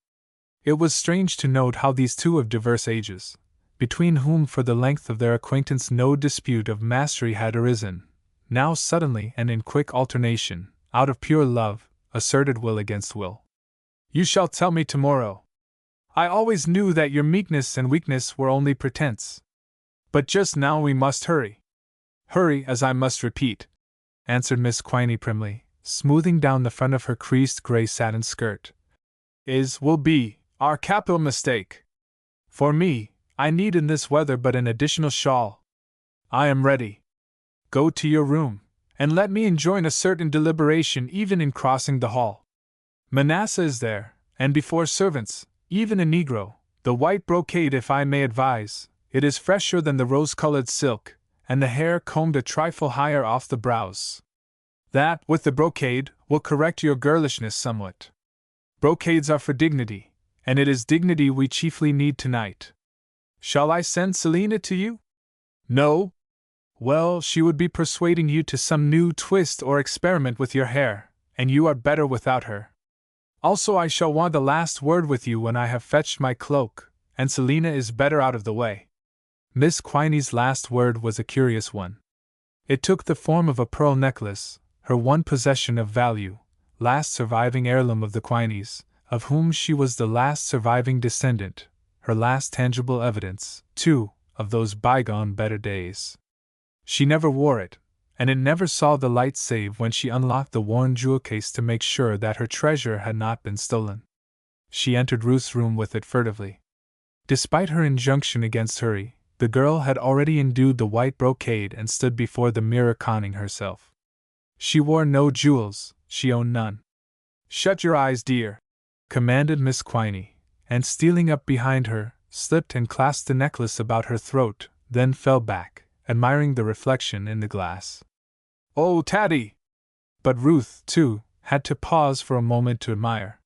[SPEAKER 1] It was strange to note how these two of diverse ages, between whom for the length of their acquaintance no dispute of mastery had arisen, now suddenly and in quick alternation, out of pure love, asserted will against will. You shall tell me tomorrow. I always knew that your meekness and weakness were only pretense. But just now we must hurry. Hurry, as I must repeat, answered Miss Quiney primly, smoothing down the front of her creased gray satin skirt. Will be, our capital mistake. For me, I need in this weather but an additional shawl. I am ready. Go to your room, and let me enjoin a certain deliberation even in crossing the hall. Manasseh is there, and before servants, even a Negro, the white brocade if I may advise, It is fresher than the rose-colored silk, and the hair combed a trifle higher off the brows. That, with the brocade, will correct your girlishness somewhat. Brocades are for dignity, and it is dignity we chiefly need tonight. Shall I send Selina to you? No? Well, she would be persuading you to some new twist or experiment with your hair, and you are better without her. Also, I shall want the last word with you when I have fetched my cloak, and Selina is better out of the way. Miss Quiny's last word was a curious one. It took the form of a pearl necklace, her one possession of value, last surviving heirloom of the Quinys, of whom she was the last surviving descendant, her last tangible evidence, too, of those bygone better days. She never wore it, and it never saw the light save when she unlocked the worn jewel case to make sure that her treasure had not been stolen. She entered Ruth's room with it furtively. Despite her injunction against hurry, the girl had already endued the white brocade and stood before the mirror conning herself. She wore no jewels, she owned none. "Shut your eyes, dear," commanded Miss Quiny, and stealing up behind her, slipped and clasped the necklace about her throat, then fell back, admiring the reflection in the glass. "Oh, Tatty!" But Ruth, too, had to pause for a moment to admire.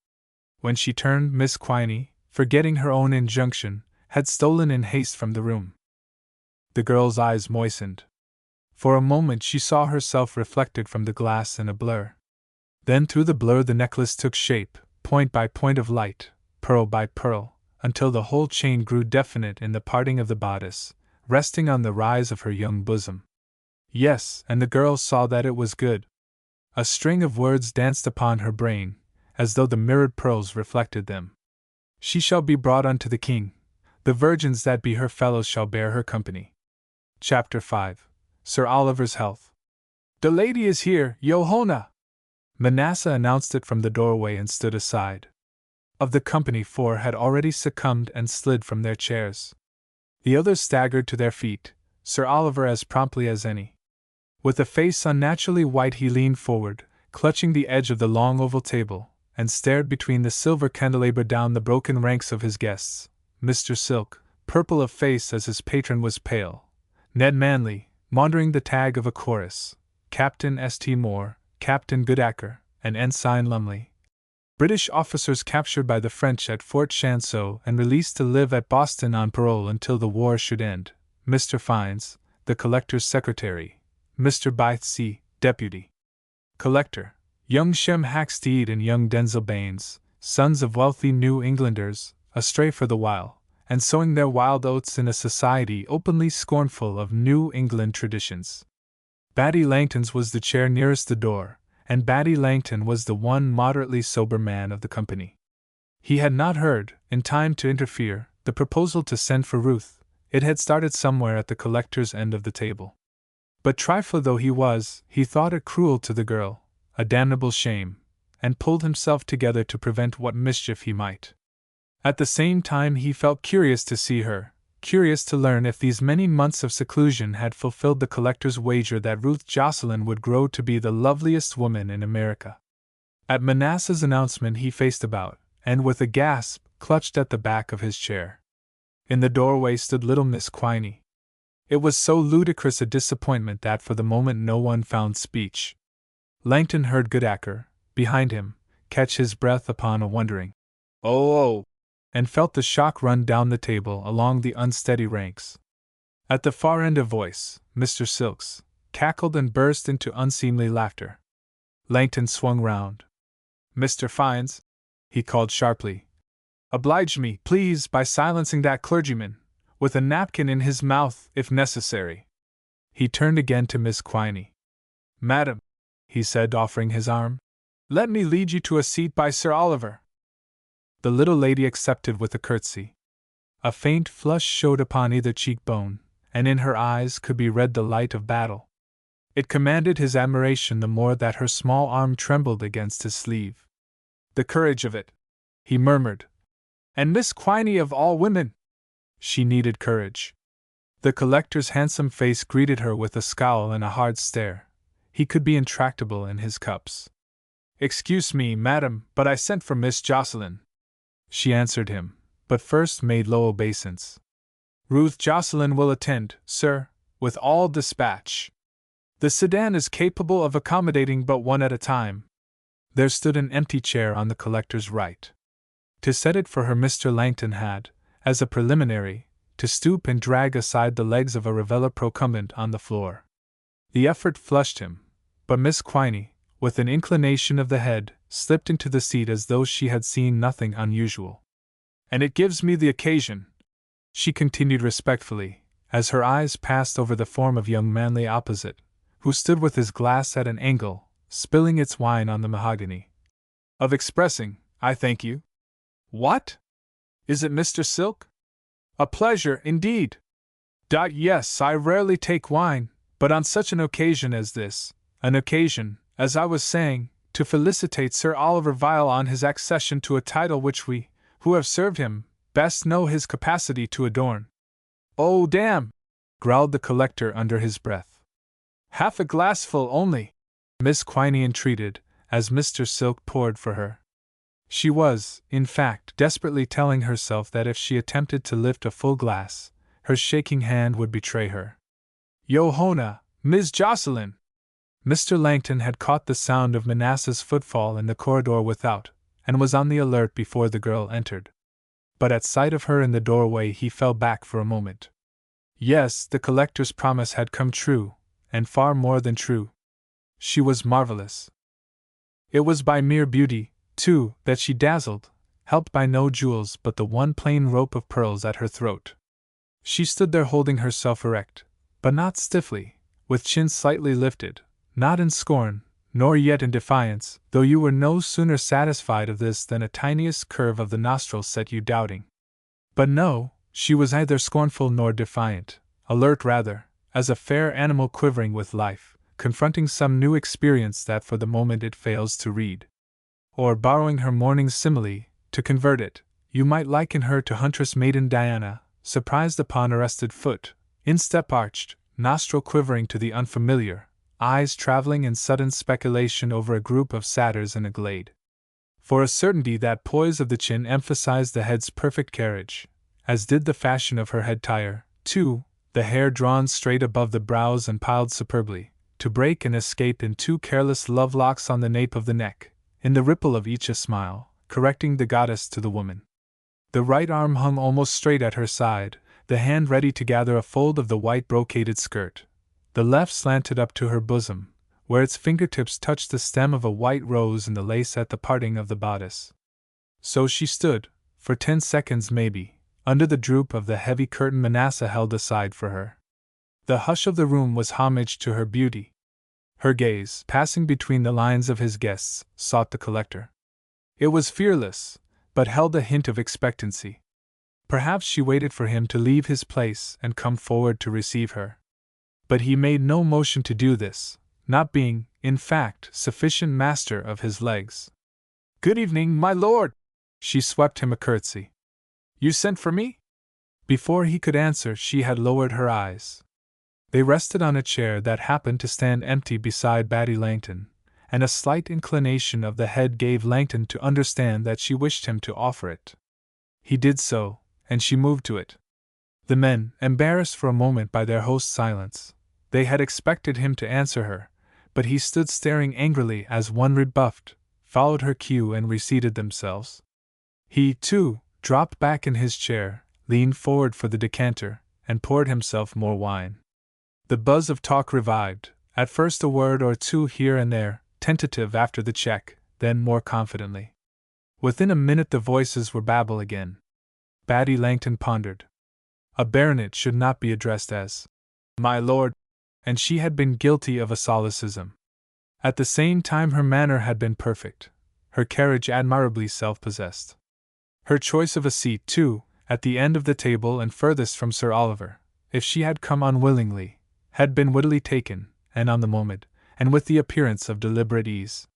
[SPEAKER 1] When she turned, Miss Quiny, forgetting her own injunction, had stolen in haste from the room. The girl's eyes moistened. For a moment she saw herself reflected from the glass in a blur. Then through the blur the necklace took shape, point by point of light, pearl by pearl, until the whole chain grew definite in the parting of the bodice, resting on the rise of her young bosom. Yes, and the girl saw that it was good. A string of words danced upon her brain, as though the mirrored pearls reflected them. "She shall be brought unto the king. The virgins that be her fellows shall bear her company." Chapter 5. Sir Oliver's Health. "The lady is here, Yohona!" Manasseh announced it from the doorway and stood aside. Of the company 4 had already succumbed and slid from their chairs. The others staggered to their feet, Sir Oliver as promptly as any. With a face unnaturally white he leaned forward, clutching the edge of the long oval table, and stared between the silver candelabra down the broken ranks of his guests. Mr. Silk, purple of face as his patron was pale. Ned Manley, maundering the tag of a chorus. Captain St. Moore, Captain Goodacre, and Ensign Lumley. British officers captured by the French at Fort Chanceau and released to live at Boston on parole until the war should end. Mr. Fines, the collector's secretary. Mr. Bythesey, deputy collector. Young Shem Hacksteed and young Denzil Baines, sons of wealthy New Englanders, astray for the while, and sowing their wild oats in a society openly scornful of New England traditions. Batty Langton's was the chair nearest the door, and Batty Langton was the one moderately sober man of the company. He had not heard, in time to interfere, the proposal to send for Ruth. It had started somewhere at the collector's end of the table. But trifler though he was, he thought it cruel to the girl, a damnable shame, and pulled himself together to prevent what mischief he might. At the same time he felt curious to see her, curious to learn if these many months of seclusion had fulfilled the collector's wager that Ruth Jocelyn would grow to be the loveliest woman in America. At Manasseh's announcement he faced about, and with a gasp, clutched at the back of his chair. In the doorway stood little Miss Quiny. It was so ludicrous a disappointment that for the moment no one found speech. Langton heard Goodacre, behind him, catch his breath upon a wondering "Oh!" and felt the shock run down the table along the unsteady ranks. At the far end a voice, Mr. Silk's, cackled and burst into unseemly laughter. Langton swung round. "Mr. Fines," he called sharply, "oblige me, please, by silencing that clergyman, with a napkin in his mouth, if necessary." He turned again to Miss Quiny. "Madam," he said, offering his arm, "let me lead you to a seat by Sir Oliver." The little lady accepted with a curtsy. A faint flush showed upon either cheekbone, and in her eyes could be read the light of battle. It commanded his admiration the more that her small arm trembled against his sleeve. "The courage of it," he murmured. "And Miss Quiny of all women!" She needed courage. The collector's handsome face greeted her with a scowl and a hard stare. He could be intractable in his cups. "Excuse me, madam, but I sent for Miss Jocelyn," she answered him, but first made low obeisance. Ruth Jocelyn will attend, sir, with all dispatch. The sedan is capable of accommodating but one at a time. There stood an empty chair on the collector's right. To set it for her, Mr. Langton had, as a preliminary, to stoop and drag aside the legs of a Ravella procumbent on the floor. The effort flushed him, but Miss Quiney, with an inclination of the head, slipped into the seat as though she had seen nothing unusual. And it gives me the occasion, she continued respectfully, as her eyes passed over the form of young Manley opposite, who stood with his glass at an angle, spilling its wine on the mahogany, of expressing, I thank you. What? Is it Mr. Silk? A pleasure, indeed. Yes, I rarely take wine, but on such an occasion as this, an occasion, as I was saying, to felicitate Sir Oliver Vile on his accession to a title which we, who have served him, best know his capacity to adorn. Oh, damn! Growled the collector under his breath. Half a glassful only, Miss Quiney entreated, as Mr. Silk poured for her. She was, in fact, desperately telling herself that if she attempted to lift a full glass, her shaking hand would betray her. Yo-hona, Ms. Jocelyn! Mr. Langton had caught the sound of Manasseh's footfall in the corridor without, and was on the alert before the girl entered. But at sight of her in the doorway he fell back for a moment. Yes, the collector's promise had come true, and far more than true. She was marvelous. It was by mere beauty, too, that she dazzled, helped by no jewels but the one plain rope of pearls at her throat. She stood there holding herself erect, but not stiffly, with chin slightly lifted, not in scorn, nor yet in defiance, though you were no sooner satisfied of this than a tiniest curve of the nostrils set you doubting. But no, she was neither scornful nor defiant, alert rather, as a fair animal quivering with life, confronting some new experience that for the moment it fails to read. Or, borrowing her morning simile, to convert it, you might liken her to huntress maiden Diana, surprised upon arrested foot, instep arched, nostril quivering to the unfamiliar, eyes traveling in sudden speculation over a group of satyrs in a glade. For a certainty that poise of the chin emphasized the head's perfect carriage, as did the fashion of her head tire, too, the hair drawn straight above the brows and piled superbly, to break and escape in two careless love locks on the nape of the neck, in the ripple of each a smile, correcting the goddess to the woman. The right arm hung almost straight at her side, the hand ready to gather a fold of the white brocaded skirt. The left slanted up to her bosom, where its fingertips touched the stem of a white rose in the lace at the parting of the bodice. So she stood, for 10 seconds maybe, under the droop of the heavy curtain Manasseh held aside for her. The hush of the room was homage to her beauty. Her gaze, passing between the lines of his guests, sought the collector. It was fearless, but held a hint of expectancy. Perhaps she waited for him to leave his place and come forward to receive her. But he made no motion to do this, not being, in fact, sufficient master of his legs. Good evening, my lord! She swept him a curtsy. You sent for me? Before he could answer, she had lowered her eyes. They rested on a chair that happened to stand empty beside Batty Langton, and a slight inclination of the head gave Langton to understand that she wished him to offer it. He did so, and she moved to it. The men, embarrassed for a moment by their host's silence, they had expected him to answer her, but he stood staring angrily as one rebuffed, followed her cue and reseated themselves. He, too, dropped back in his chair, leaned forward for the decanter, and poured himself more wine. The buzz of talk revived, at first a word or two here and there, tentative after the check, then more confidently. Within a minute the voices were babble again. Batty Langton pondered. A baronet should not be addressed as my lord, and she had been guilty of a solecism. At the same time her manner had been perfect, her carriage admirably self-possessed. Her choice of a seat, too, at the end of the table and furthest from Sir Oliver, if she had come unwillingly, had been wittily taken, and on the moment, and with the appearance of deliberate ease.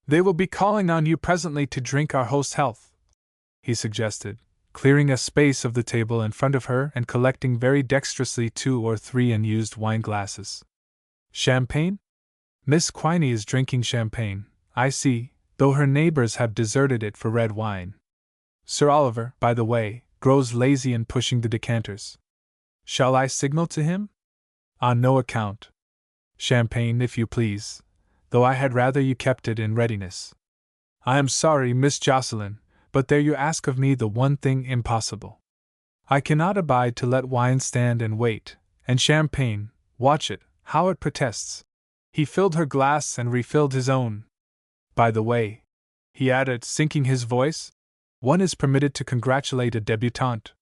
[SPEAKER 1] They will be calling on you presently to drink our host's health, he suggested, clearing a space of the table in front of her and collecting very dexterously 2 or 3 unused wine glasses. Champagne? Miss Quiney is drinking champagne, I see, though her neighbors have deserted it for red wine. Sir Oliver, by the way, grows lazy in pushing the decanters. Shall I signal to him? On no account. Champagne, if you please, though I had rather you kept it in readiness. I am sorry, Miss Jocelyn, but there you ask of me the one thing impossible. I cannot abide to let wine stand and wait, and champagne, watch it, how it protests. He filled her glass and refilled his own. By the way, he added, sinking his voice, one is permitted to congratulate a debutante.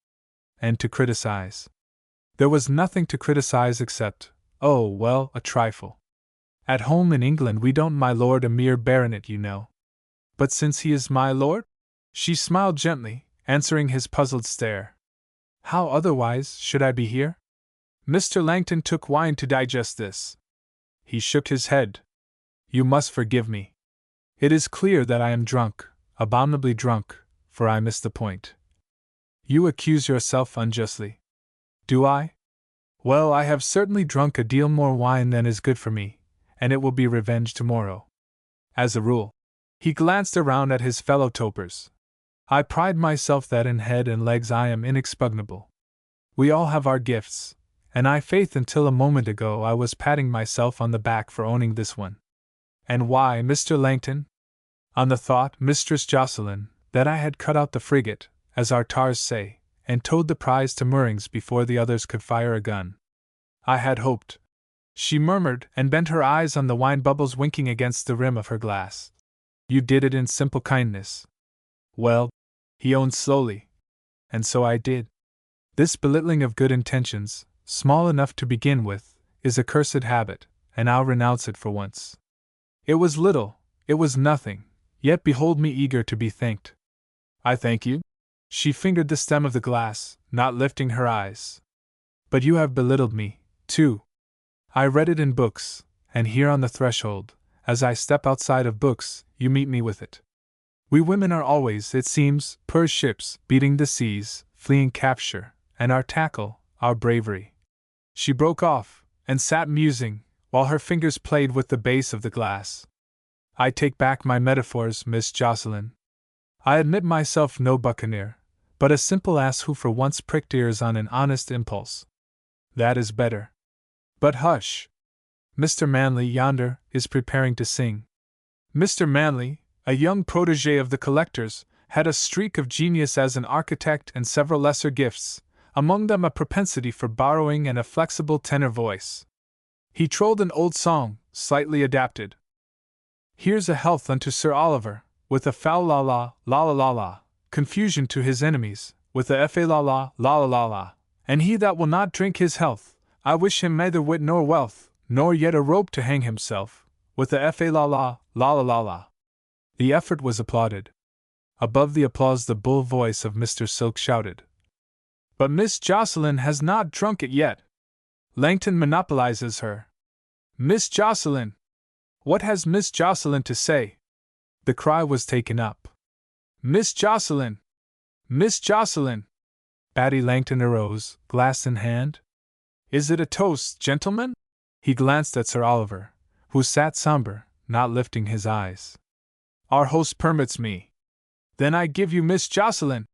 [SPEAKER 1] And to criticize. There was nothing to criticize except, oh, well, a trifle. At home in England we don't my lord a mere baronet, you know. But since he is my lord? She smiled gently, answering his puzzled stare. How otherwise should I be here? Mr. Langton took wine to digest this. He shook his head. You must forgive me. It is clear that I am drunk, abominably drunk, for I missed the point. You accuse yourself unjustly. Do I? Well, I have certainly drunk a deal more wine than is good for me, and it will be revenged tomorrow. As a rule. He glanced around at his fellow topers. I pride myself that in head and legs I am inexpugnable. We all have our gifts, and I faith until a moment ago I was patting myself on the back for owning this one. And why, Mr. Langton? On the thought, Mistress Jocelyn, that I had cut out the frigate, as our tars say, and towed the prize to moorings before the others could fire a gun. I had hoped, she murmured, and bent her eyes on the wine bubbles winking against the rim of her glass. You did it in simple kindness. Well, he owned slowly. And so I did. This belittling of good intentions, small enough to begin with, is a cursed habit, and I'll renounce it for once. It was little, it was nothing, yet behold me eager to be thanked. I thank you? She fingered the stem of the glass, not lifting her eyes. But you have belittled me, too. I read it in books, and here on the threshold, as I step outside of books, you meet me with it. We women are always, it seems, poor ships, beating the seas, fleeing capture, and our tackle, our bravery. She broke off, and sat musing, while her fingers played with the base of the glass. I take back my metaphors, Miss Jocelyn. I admit myself no buccaneer, but a simple ass who for once pricked ears on an honest impulse. That is better. But hush! Mr. Manley yonder is preparing to sing. Mr. Manley, a young protégé of the collector's, had a streak of genius as an architect and several lesser gifts, among them a propensity for borrowing and a flexible tenor voice. He trolled an old song, slightly adapted. Here's a health unto Sir Oliver, with a foul la la, la la la la, confusion to his enemies, with a fa la la, la la la la, and he that will not drink his health, I wish him neither wit nor wealth, nor yet a rope to hang himself, with a fa la la, la la la la. The effort was applauded. Above the applause the bull voice of Mr. Silk shouted. But Miss Jocelyn has not drunk it yet. Langton monopolizes her. Miss Jocelyn! What has Miss Jocelyn to say? The cry was taken up. Miss Jocelyn! Miss Jocelyn! Batty Langton arose, glass in hand. Is it a toast, gentlemen? He glanced at Sir Oliver, who sat somber, not lifting his eyes. Our host permits me. Then I give you Miss Jocelyn!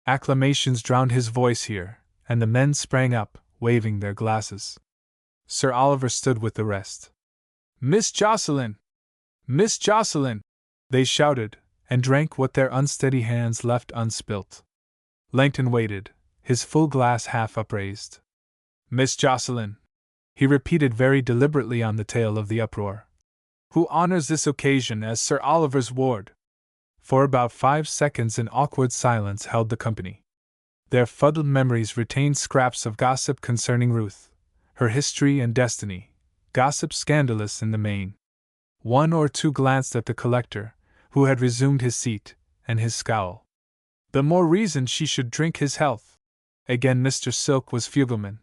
[SPEAKER 1] Acclamations drowned his voice here, and the men sprang up, waving their glasses. Sir Oliver stood with the rest. Miss Jocelyn! Miss Jocelyn! They shouted, and drank what their unsteady hands left unspilt. Langton waited, his full glass half upraised. Miss Jocelyn, he repeated very deliberately on the tail of the uproar. Who honors this occasion as Sir Oliver's ward? For about 5 seconds an awkward silence held the company. Their fuddled memories retained scraps of gossip concerning Ruth, her history and destiny, gossip scandalous in the main. One or two glanced at the collector, who had resumed his seat, and his scowl. The more reason she should drink his health. Again Mr. Silk was fugleman.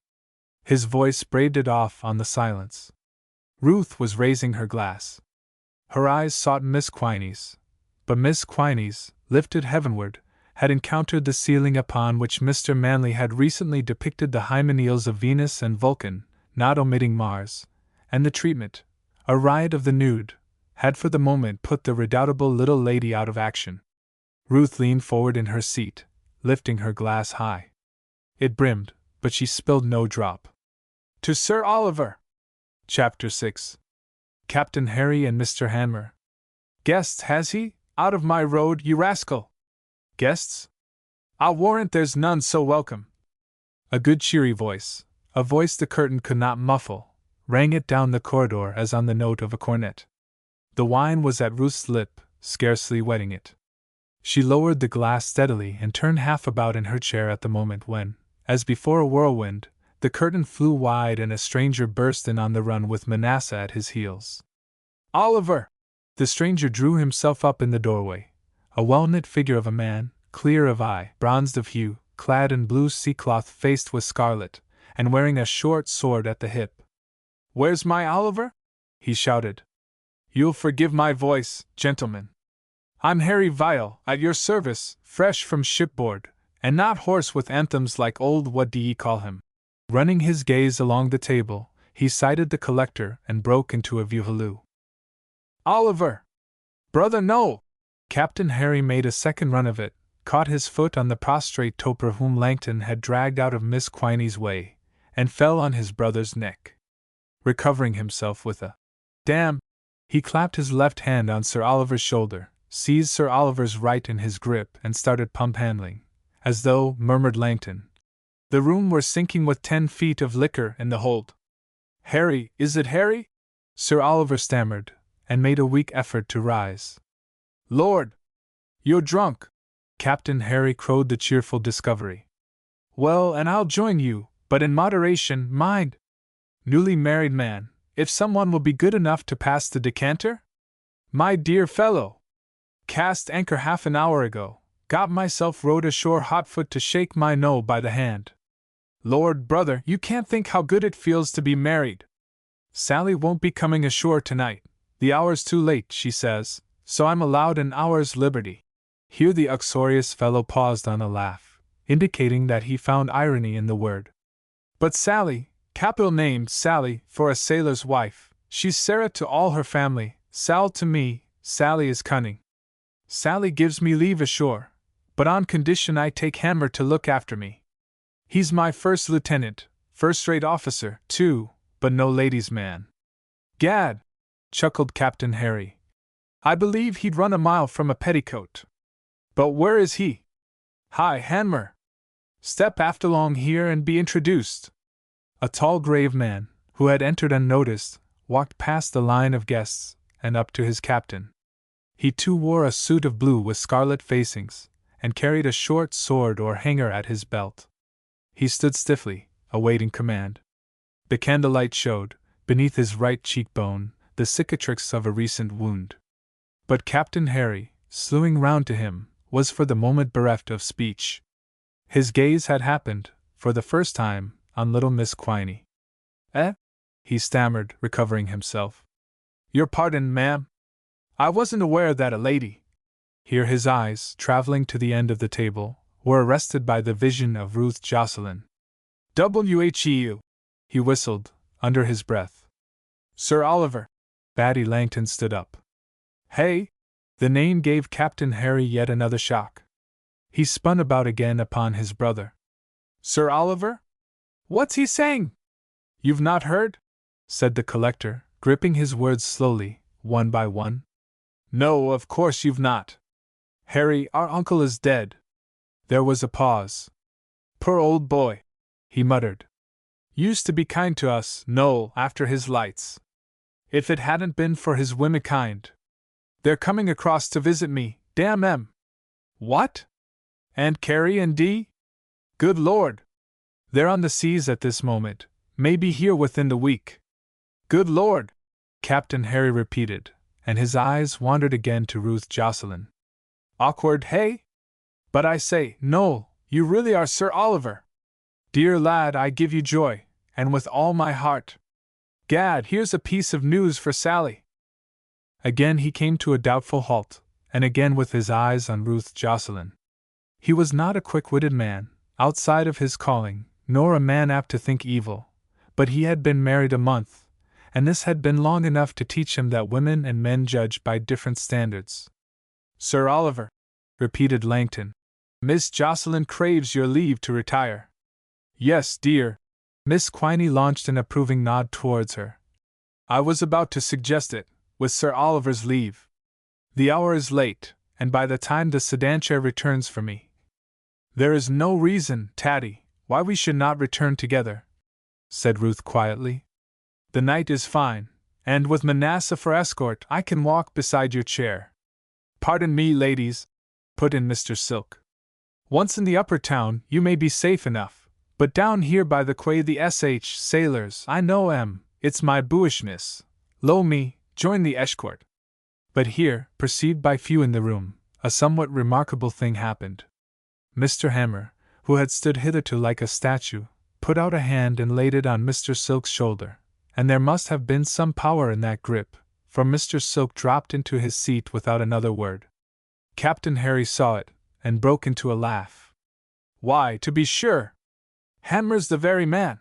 [SPEAKER 1] His voice braved it off on the silence. Ruth was raising her glass. Her eyes sought Miss Quiney's, but Miss Quiney's, lifted heavenward, had encountered the ceiling upon which Mr. Manley had recently depicted the hymeneals of Venus and Vulcan, not omitting Mars, and the treatment, a riot of the nude, had for the moment put the redoubtable little lady out of action. Ruth leaned forward in her seat, lifting her glass high. It brimmed, but she spilled no drop. To Sir Oliver! Chapter 6. Captain Harry and Mr. Hanmer. Guests, has he? Out of my road, you rascal! Guests? I'll warrant there's none so welcome. A good cheery voice, a voice the curtain could not muffle, rang it down the corridor as on the note of a cornet. The wine was at Ruth's lip, scarcely wetting it. She lowered the glass steadily and turned half about in her chair at the moment when, as before a whirlwind, the curtain flew wide and a stranger burst in on the run with Manasseh at his heels. Oliver! The stranger drew himself up in the doorway, a well-knit figure of a man, clear of eye, bronzed of hue, clad in blue sea-cloth faced with scarlet, and wearing a short sword at the hip. Where's my Oliver? He shouted. You'll forgive my voice, gentlemen. I'm Harry Vile, at your service, fresh from shipboard, and not hoarse with anthems like old what do ye call him. Running his gaze along the table, he sighted the collector and broke into a view-halloo. Oliver! Brother, no! Captain Harry made a second run of it, caught his foot on the prostrate toper whom Langton had dragged out of Miss Quiny's way, and fell on his brother's neck. Recovering himself with a damn, he clapped his left hand on Sir Oliver's shoulder, seized Sir Oliver's right in his grip and started pump-handling, as though, murmured Langton, the room were sinking with 10 feet of liquor in the hold. Harry, is it Harry? Sir Oliver stammered, and made a weak effort to rise. Lord! You're drunk! Captain Harry crowed the cheerful discovery. Well, and I'll join you, but in moderation, mind! Newly married man, if someone will be good enough to pass the decanter? My dear fellow! Cast anchor half an hour ago, got myself rowed ashore hotfoot to shake my no by the hand. Lord, brother, you can't think how good it feels to be married. Sally won't be coming ashore tonight. The hour's too late, she says, so I'm allowed an hour's liberty. Here the uxorious fellow paused on a laugh, indicating that he found irony in the word. But Sally, capital name Sally, for a sailor's wife, she's Sarah to all her family, Sal to me, Sally is cunning. Sally gives me leave ashore, but on condition I take Hanmer to look after me. He's my first lieutenant, first-rate officer, too, but no ladies' man. Gad! Chuckled Captain Harry. I believe he'd run a mile from a petticoat. But where is he? Hi, Hanmer! Step aft along here and be introduced. A tall grave man, who had entered unnoticed, walked past the line of guests and up to his captain. He too wore a suit of blue with scarlet facings, and carried a short sword or hanger at his belt. He stood stiffly, awaiting command. The candlelight showed, beneath his right cheekbone, the cicatrix of a recent wound. But Captain Harry, slewing round to him, was for the moment bereft of speech. His gaze had happened, for the first time, on little Miss Quiny. Eh? He stammered, recovering himself. Your pardon, ma'am. I wasn't aware that a lady. Here his eyes, traveling to the end of the table, were arrested by the vision of Ruth Jocelyn. Wheu! He whistled, under his breath. Sir Oliver! Batty Langton stood up. Hey! The name gave Captain Harry yet another shock. He spun about again upon his brother. Sir Oliver? What's he saying? You've not heard? Said the collector, gripping his words slowly, one by one. No, of course you've not. Harry, our uncle is dead. There was a pause. Poor old boy, he muttered. Used to be kind to us, Noel, after his lights. If it hadn't been for his womenkind. They're coming across to visit me, damn 'em. What? Aunt Carrie and Dee? Good Lord! They're on the seas at this moment, may be here within the week. Good Lord! Captain Harry repeated, and his eyes wandered again to Ruth Jocelyn. Awkward, hey? But I say, Noel, you really are Sir Oliver. Dear lad, I give you joy, and with all my heart. Gad, here's a piece of news for Sally. Again he came to a doubtful halt, and again with his eyes on Ruth Jocelyn. He was not a quick-witted man, outside of his calling, nor a man apt to think evil, but he had been married a month, and this had been long enough to teach him that women and men judge by different standards. Sir Oliver, repeated Langton. Miss Jocelyn craves your leave to retire. Yes, dear. Miss Quiney launched an approving nod towards her. I was about to suggest it, with Sir Oliver's leave. The hour is late, and by the time the sedan chair returns for me, there is no reason, Tatty, why we should not return together, said Ruth quietly. The night is fine, and with Manasseh for escort, I can walk beside your chair. Pardon me, ladies, put in Mr. Silk. Once in the upper town, you may be safe enough, but down here by the quay the sh sailors, I know 'em, it's my booishness. Lo me, join the escort. But here, perceived by few in the room, a somewhat remarkable thing happened. Mr. Hammer, who had stood hitherto like a statue, put out a hand and laid it on Mr. Silk's shoulder, and there must have been some power in that grip, for Mr. Silk dropped into his seat without another word. Captain Harry saw it, and broke into a laugh. Why, to be sure! Hammer's the very man!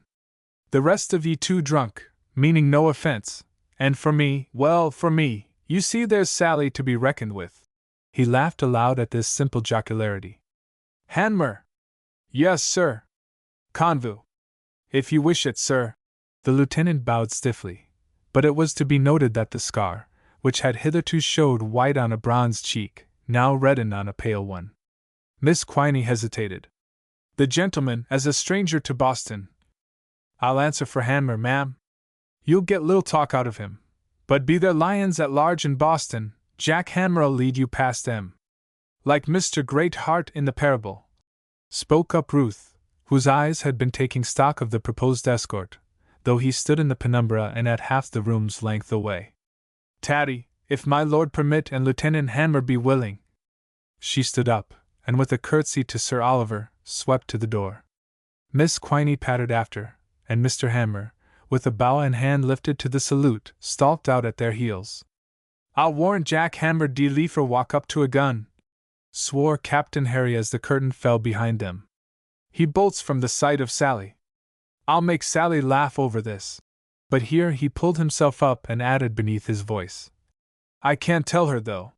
[SPEAKER 1] The rest of ye too drunk, meaning no offence, and for me, well, for me, you see there's Sally to be reckoned with. He laughed aloud at this simple jocularity. Hanmer! Yes, sir. Convu! If you wish it, sir. The lieutenant bowed stiffly, but it was to be noted that the scar, which had hitherto showed white on a bronze cheek, now reddened on a pale one. Miss Quiney hesitated. The gentleman, as a stranger to Boston. I'll answer for Hanmer, ma'am. You'll get little talk out of him, but be there lions at large in Boston, Jack Hanmer'll lead you past them. Like Mr. Greatheart in the parable. Spoke up Ruth, whose eyes had been taking stock of the proposed escort, though he stood in the penumbra and at half the room's length away. Tatty, if my lord permit and Lieutenant Hanmer be willing. She stood up, and with a curtsy to Sir Oliver, swept to the door. Miss Quiney pattered after, and Mr. Hanmer, with a bow and hand lifted to the salute, stalked out at their heels. I'll warrant Jack Hanmer de liefer walk up to a gun, swore Captain Harry as the curtain fell behind them. He bolts from the sight of Sally. I'll make Sally laugh over this. But here he pulled himself up and added beneath his voice. I can't tell her, though.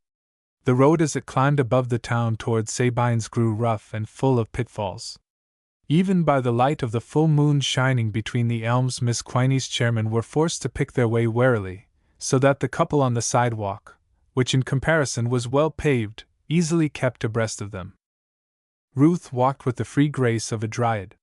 [SPEAKER 1] The road as it climbed above the town towards Sabines grew rough and full of pitfalls. Even by the light of the full moon shining between the elms, Miss Quiney's chairmen were forced to pick their way warily, so that the couple on the sidewalk, which in comparison was well paved, easily kept abreast of them. Ruth walked with the free grace of a dryad.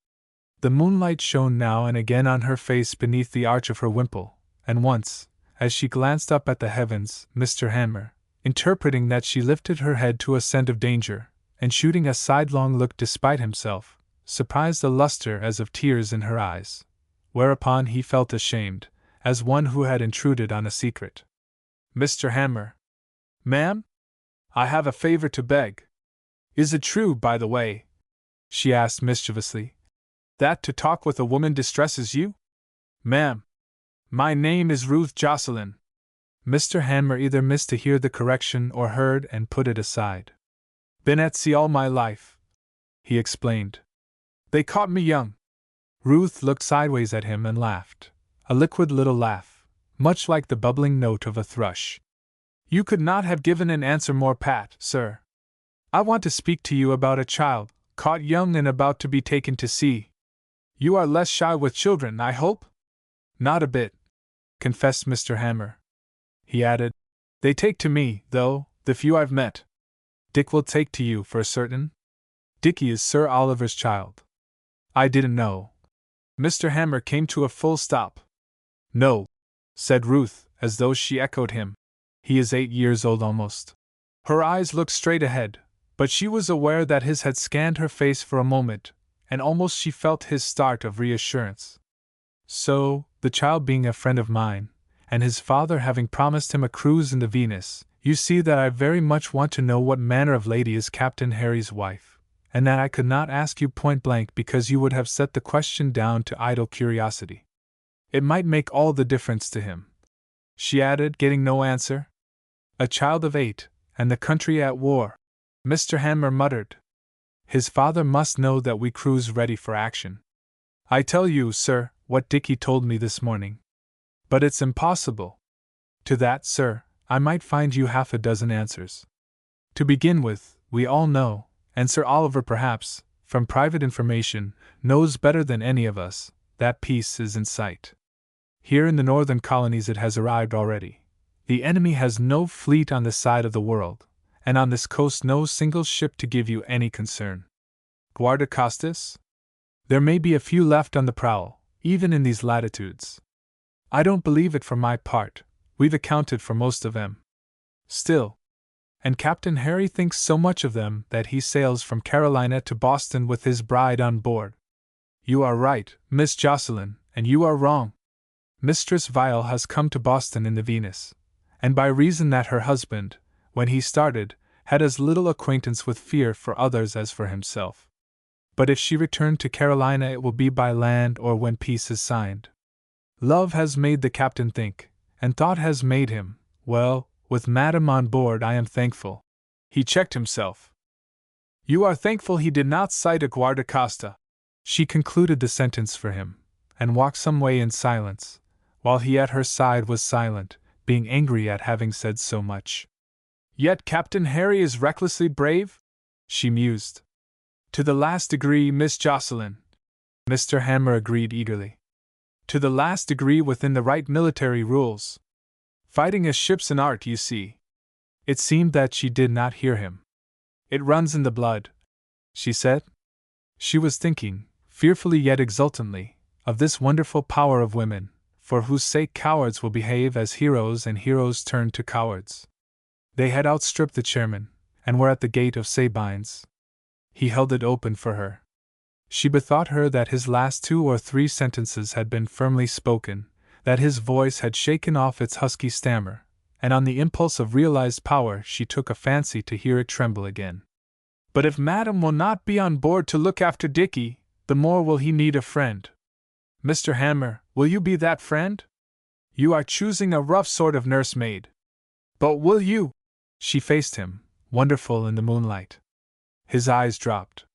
[SPEAKER 1] The moonlight shone now and again on her face beneath the arch of her wimple, and once, as she glanced up at the heavens, Mr. Hanmer, interpreting that she lifted her head to a scent of danger, and shooting a sidelong look despite himself, surprised a luster as of tears in her eyes, whereupon he felt ashamed, as one who had intruded on a secret. Mr. Hanmer. Ma'am? I have a favor to beg. Is it true, by the way, she asked mischievously, that to talk with a woman distresses you? Ma'am. My name is Ruth Jocelyn. Mr. Hanmer either missed to hear the correction or heard and put it aside. Been at sea all my life, he explained. They caught me young. Ruth looked sideways at him and laughed, a liquid little laugh, much like the bubbling note of a thrush. You could not have given an answer more pat, sir. I want to speak to you about a child, caught young and about to be taken to sea. You are less shy with children, I hope? Not a bit, confessed Mr. Hanmer. He added, they take to me, though, the few I've met. Dick will take to you for certain? Dickie is Sir Oliver's child. I didn't know. Mr. Hanmer came to a full stop. No, said Ruth, as though she echoed him. He is 8 years old almost. Her eyes looked straight ahead, but she was aware that his had scanned her face for a moment, and almost she felt his start of reassurance. So, the child being a friend of mine, and his father having promised him a cruise in the Venus, you see that I very much want to know what manner of lady is Captain Harry's wife, and that I could not ask you point blank because you would have set the question down to idle curiosity. It might make all the difference to him. She added, getting no answer. A child of 8, and the country at war. Mr. Hanmer muttered. His father must know that we cruise ready for action. I tell you, sir, what Dickie told me this morning. But it's impossible. To that, sir, I might find you half a dozen answers. To begin with, we all know, And Sir Oliver perhaps, from private information, knows better than any of us that peace is in sight. Here in the northern colonies it has arrived already. The enemy has no fleet on this side of the world, and on this coast no single ship to give you any concern. Guardacostas? There may be a few left on the prowl, even in these latitudes. I don't believe it for my part, we've accounted for most of them. Still, and Captain Harry thinks so much of them that he sails from Carolina to Boston with his bride on board. You are right, Miss Jocelyn, and you are wrong. Mistress Vial has come to Boston in the Venus, and by reason that her husband, when he started, had as little acquaintance with fear for others as for himself. But if she return to Carolina it will be by land or when peace is signed. Love has made the captain think, and thought has made him, well, with Madame on board I am thankful. He checked himself. You are thankful he did not sight a guardacosta. She concluded the sentence for him, and walked some way in silence, while he at her side was silent, being angry at having said so much. Yet Captain Harry is recklessly brave? She mused. To the last degree, Miss Jocelyn. Mr. Hammer agreed eagerly. To the last degree within the right military rules. Fighting a ship's an art, you see. It seemed that she did not hear him. It runs in the blood, she said. She was thinking, fearfully yet exultantly, of this wonderful power of women, for whose sake cowards will behave as heroes and heroes turn to cowards. They had outstripped the chairman, and were at the gate of Sabine's. He held it open for her. She bethought her that his last 2 or 3 sentences had been firmly spoken, that his voice had shaken off its husky stammer, and on the impulse of realized power she took a fancy to hear it tremble again. But if Madame will not be on board to look after Dickie, the more will he need a friend. Mr. Hammer, will you be that friend? You are choosing a rough sort of nursemaid. But will you? She faced him, wonderful in the moonlight. His eyes dropped.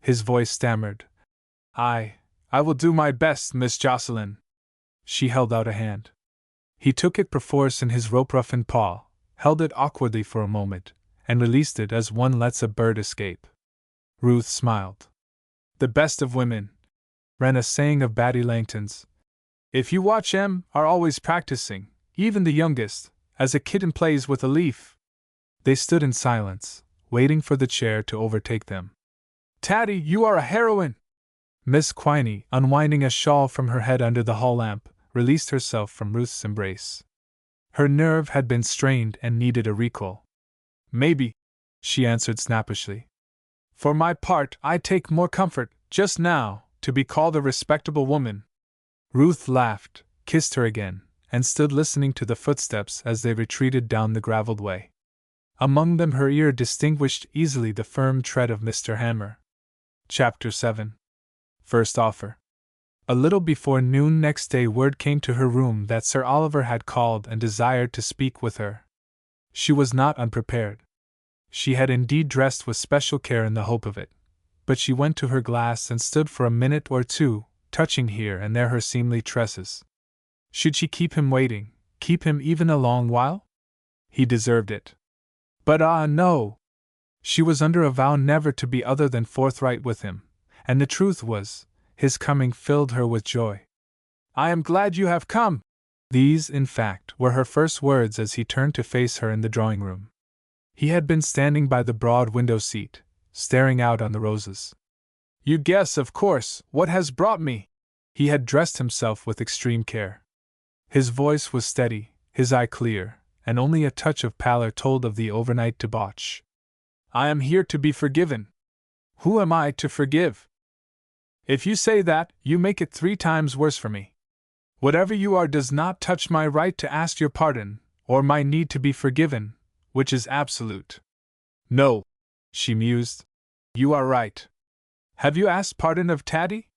[SPEAKER 1] His voice stammered. I will do my best, Miss Jocelyn. She held out a hand. He took it perforce in his rope-roughened paw, held it awkwardly for a moment, and released it as one lets a bird escape. Ruth smiled. The best of women, ran a saying of Batty Langton's. If you watch 'em, are always practicing, even the youngest, as a kitten plays with a leaf. They stood in silence, waiting for the chair to overtake them. Tatty, you are a heroine! Miss Quiney, unwinding a shawl from her head under the hall lamp, released herself from Ruth's embrace. Her nerve had been strained and needed a recall. Maybe, she answered snappishly. For my part, I take more comfort, just now, to be called a respectable woman. Ruth laughed, kissed her again, and stood listening to the footsteps as they retreated down the gravelled way. Among them her ear distinguished easily the firm tread of Mr. Hammer. Chapter 7. First Offer. A little before noon next day word came to her room that Sir Oliver had called and desired to speak with her. She was not unprepared. She had indeed dressed with special care in the hope of it, but she went to her glass and stood for a minute or 2, touching here and there her seemly tresses. Should she keep him waiting, keep him even a long while? He deserved it. But no! She was under a vow never to be other than forthright with him, and the truth was, his coming filled her with joy. I am glad you have come! These, in fact, were her first words as he turned to face her in the drawing-room. He had been standing by the broad window-seat, staring out on the roses. You guess, of course, what has brought me. He had dressed himself with extreme care. His voice was steady, his eye clear, and only a touch of pallor told of the overnight debauch. I am here to be forgiven. Who am I to forgive? If you say that, you make it 3 times worse for me. Whatever you are does not touch my right to ask your pardon, or my need to be forgiven, which is absolute. No, she mused. You are right. Have you asked pardon of Tatty?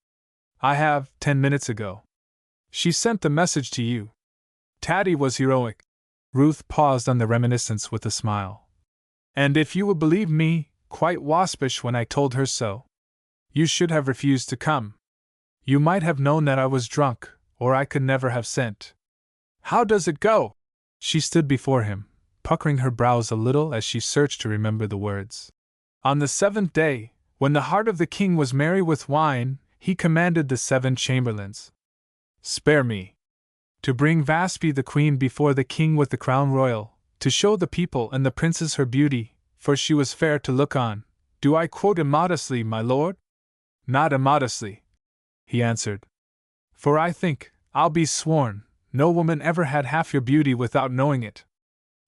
[SPEAKER 1] I have, 10 minutes ago. She sent the message to you. Tatty was heroic. Ruth paused on the reminiscence with a smile. And if you will believe me, quite waspish when I told her so. You should have refused to come. You might have known that I was drunk, or I could never have sent. How does it go? She stood before him, puckering her brows a little as she searched to remember the words. On the 7th day, when the heart of the king was merry with wine, he commanded the 7 chamberlains. Spare me. To bring Vashti the queen before the king with the crown royal, to show the people and the princes her beauty, for she was fair to look on. Do I quote immodestly, my lord? Not immodestly, he answered. For I think, I'll be sworn, no woman ever had half your beauty without knowing it.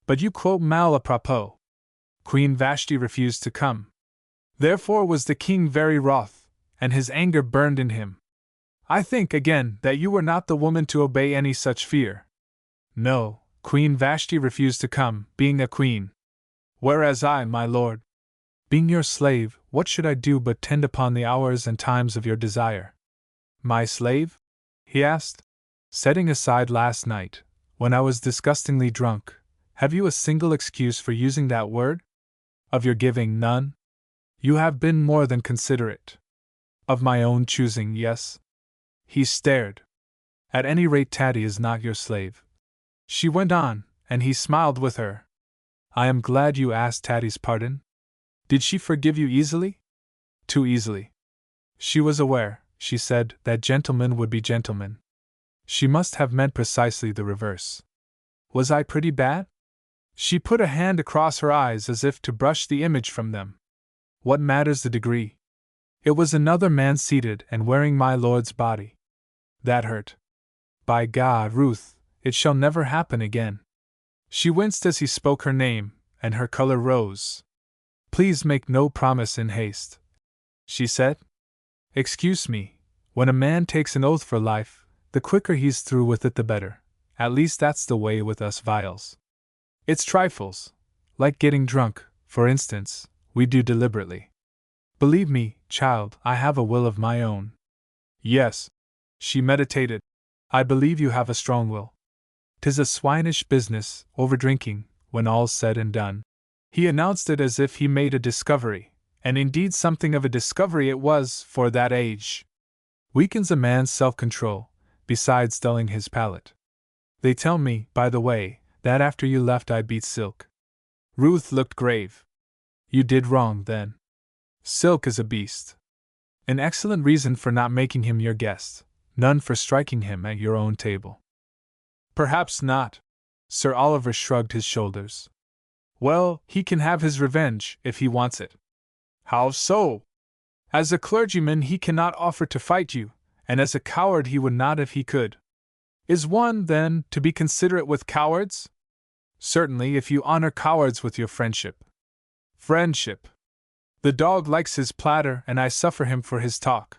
[SPEAKER 1] But you quote mal a propos. Queen Vashti refused to come. Therefore was the king very wroth, and his anger burned in him. I think, again, that you were not the woman to obey any such fear. No, Queen Vashti refused to come, being a queen. Whereas I, my lord, being your slave, what should I do but tend upon the hours and times of your desire? My slave? He asked. Setting aside last night, when I was disgustingly drunk, have you a single excuse for using that word? Of your giving, none? You have been more than considerate. Of my own choosing, yes. He stared. At any rate, Tatty is not your slave. She went on, and he smiled with her. I am glad you asked Tatty's pardon. Did she forgive you easily? Too easily. She was aware, she said, that gentlemen would be gentlemen. She must have meant precisely the reverse. Was I pretty bad? She put a hand across her eyes as if to brush the image from them. What matters the degree? It was another man seated and wearing my lord's body. That hurt. By God, Ruth, it shall never happen again. She winced as he spoke her name, and her color rose. Please make no promise in haste, she said. Excuse me, when a man takes an oath for life, the quicker he's through with it the better. At least that's the way with us Viles. It's trifles, like getting drunk, for instance, we do deliberately. Believe me, child, I have a will of my own. Yes, she meditated. I believe you have a strong will. 'Tis a swinish business, overdrinking, when all's said and done. He announced it as if he made a discovery, and indeed something of a discovery it was for that age. Weakens a man's self-control, besides dulling his palate. They tell me, by the way, that after you left I beat Silk. Ruth looked grave. You did wrong, then. Silk is a beast. An excellent reason for not making him your guest, none for striking him at your own table. Perhaps not. Sir Oliver shrugged his shoulders. Well, he can have his revenge, if he wants it. How so? As a clergyman he cannot offer to fight you, and as a coward he would not if he could. Is one, then, to be considerate with cowards? Certainly, if you honor cowards with your friendship. Friendship. The dog likes his platter, and I suffer him for his talk.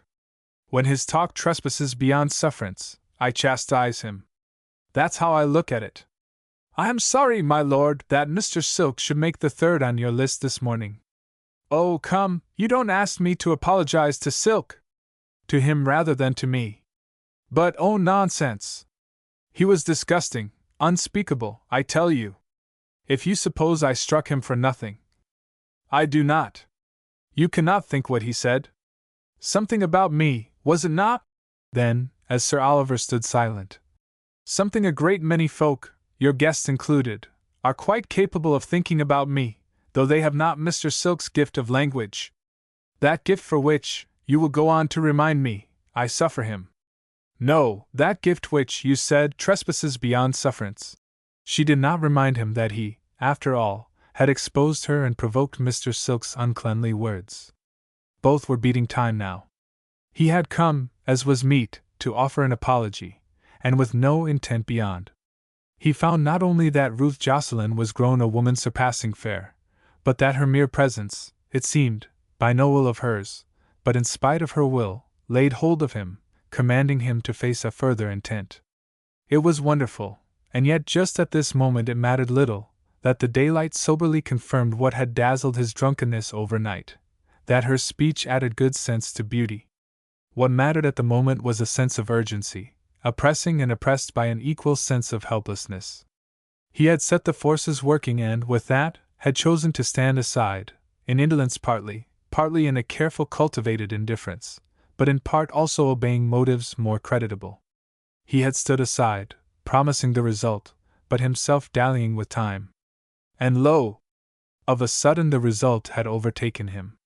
[SPEAKER 1] When his talk trespasses beyond sufferance, I chastise him. That's how I look at it. I am sorry, my lord, that Mr. Silk should make the third on your list this morning. Oh, come, you don't ask me to apologize to Silk. To him rather than to me. But oh, nonsense. He was disgusting, unspeakable, I tell you. If you suppose I struck him for nothing. I do not. You cannot think what he said. Something about me, was it not? Then, as Sir Oliver stood silent. Something a great many folk, your guests included, are quite capable of thinking about me, though they have not Mr. Silk's gift of language. That gift for which, you will go on to remind me, I suffer him. No, that gift which, you said, trespasses beyond sufferance. She did not remind him that he, after all, had exposed her and provoked Mr. Silk's uncleanly words. Both were beating time now. He had come, as was meet, to offer an apology, and with no intent beyond. He found not only that Ruth Jocelyn was grown a woman surpassing fair, but that her mere presence, it seemed, by no will of hers, but in spite of her will, laid hold of him, commanding him to face a further intent. It was wonderful, and yet just at this moment it mattered little, that the daylight soberly confirmed what had dazzled his drunkenness overnight, that her speech added good sense to beauty. What mattered at the moment was a sense of urgency, oppressing and oppressed by an equal sense of helplessness. He had set the forces working and, with that, had chosen to stand aside, in indolence partly in a careful cultivated indifference, but in part also obeying motives more creditable. He had stood aside, promising the result, but himself dallying with time. And lo! Of a sudden the result had overtaken him.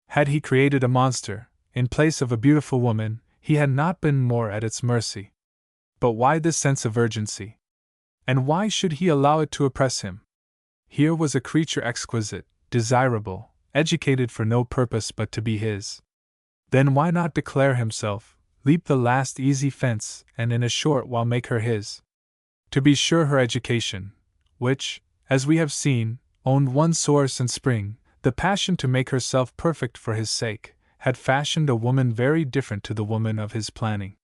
[SPEAKER 1] Had he created a monster, in place of a beautiful woman, he had not been more at its mercy. But why this sense of urgency? And why should he allow it to oppress him? Here was a creature exquisite, desirable, educated for no purpose but to be his. Then why not declare himself, leap the last easy fence, and in a short while make her his? To be sure, her education, which, as we have seen, owned one source and spring, the passion to make herself perfect for his sake, had fashioned a woman very different to the woman of his planning.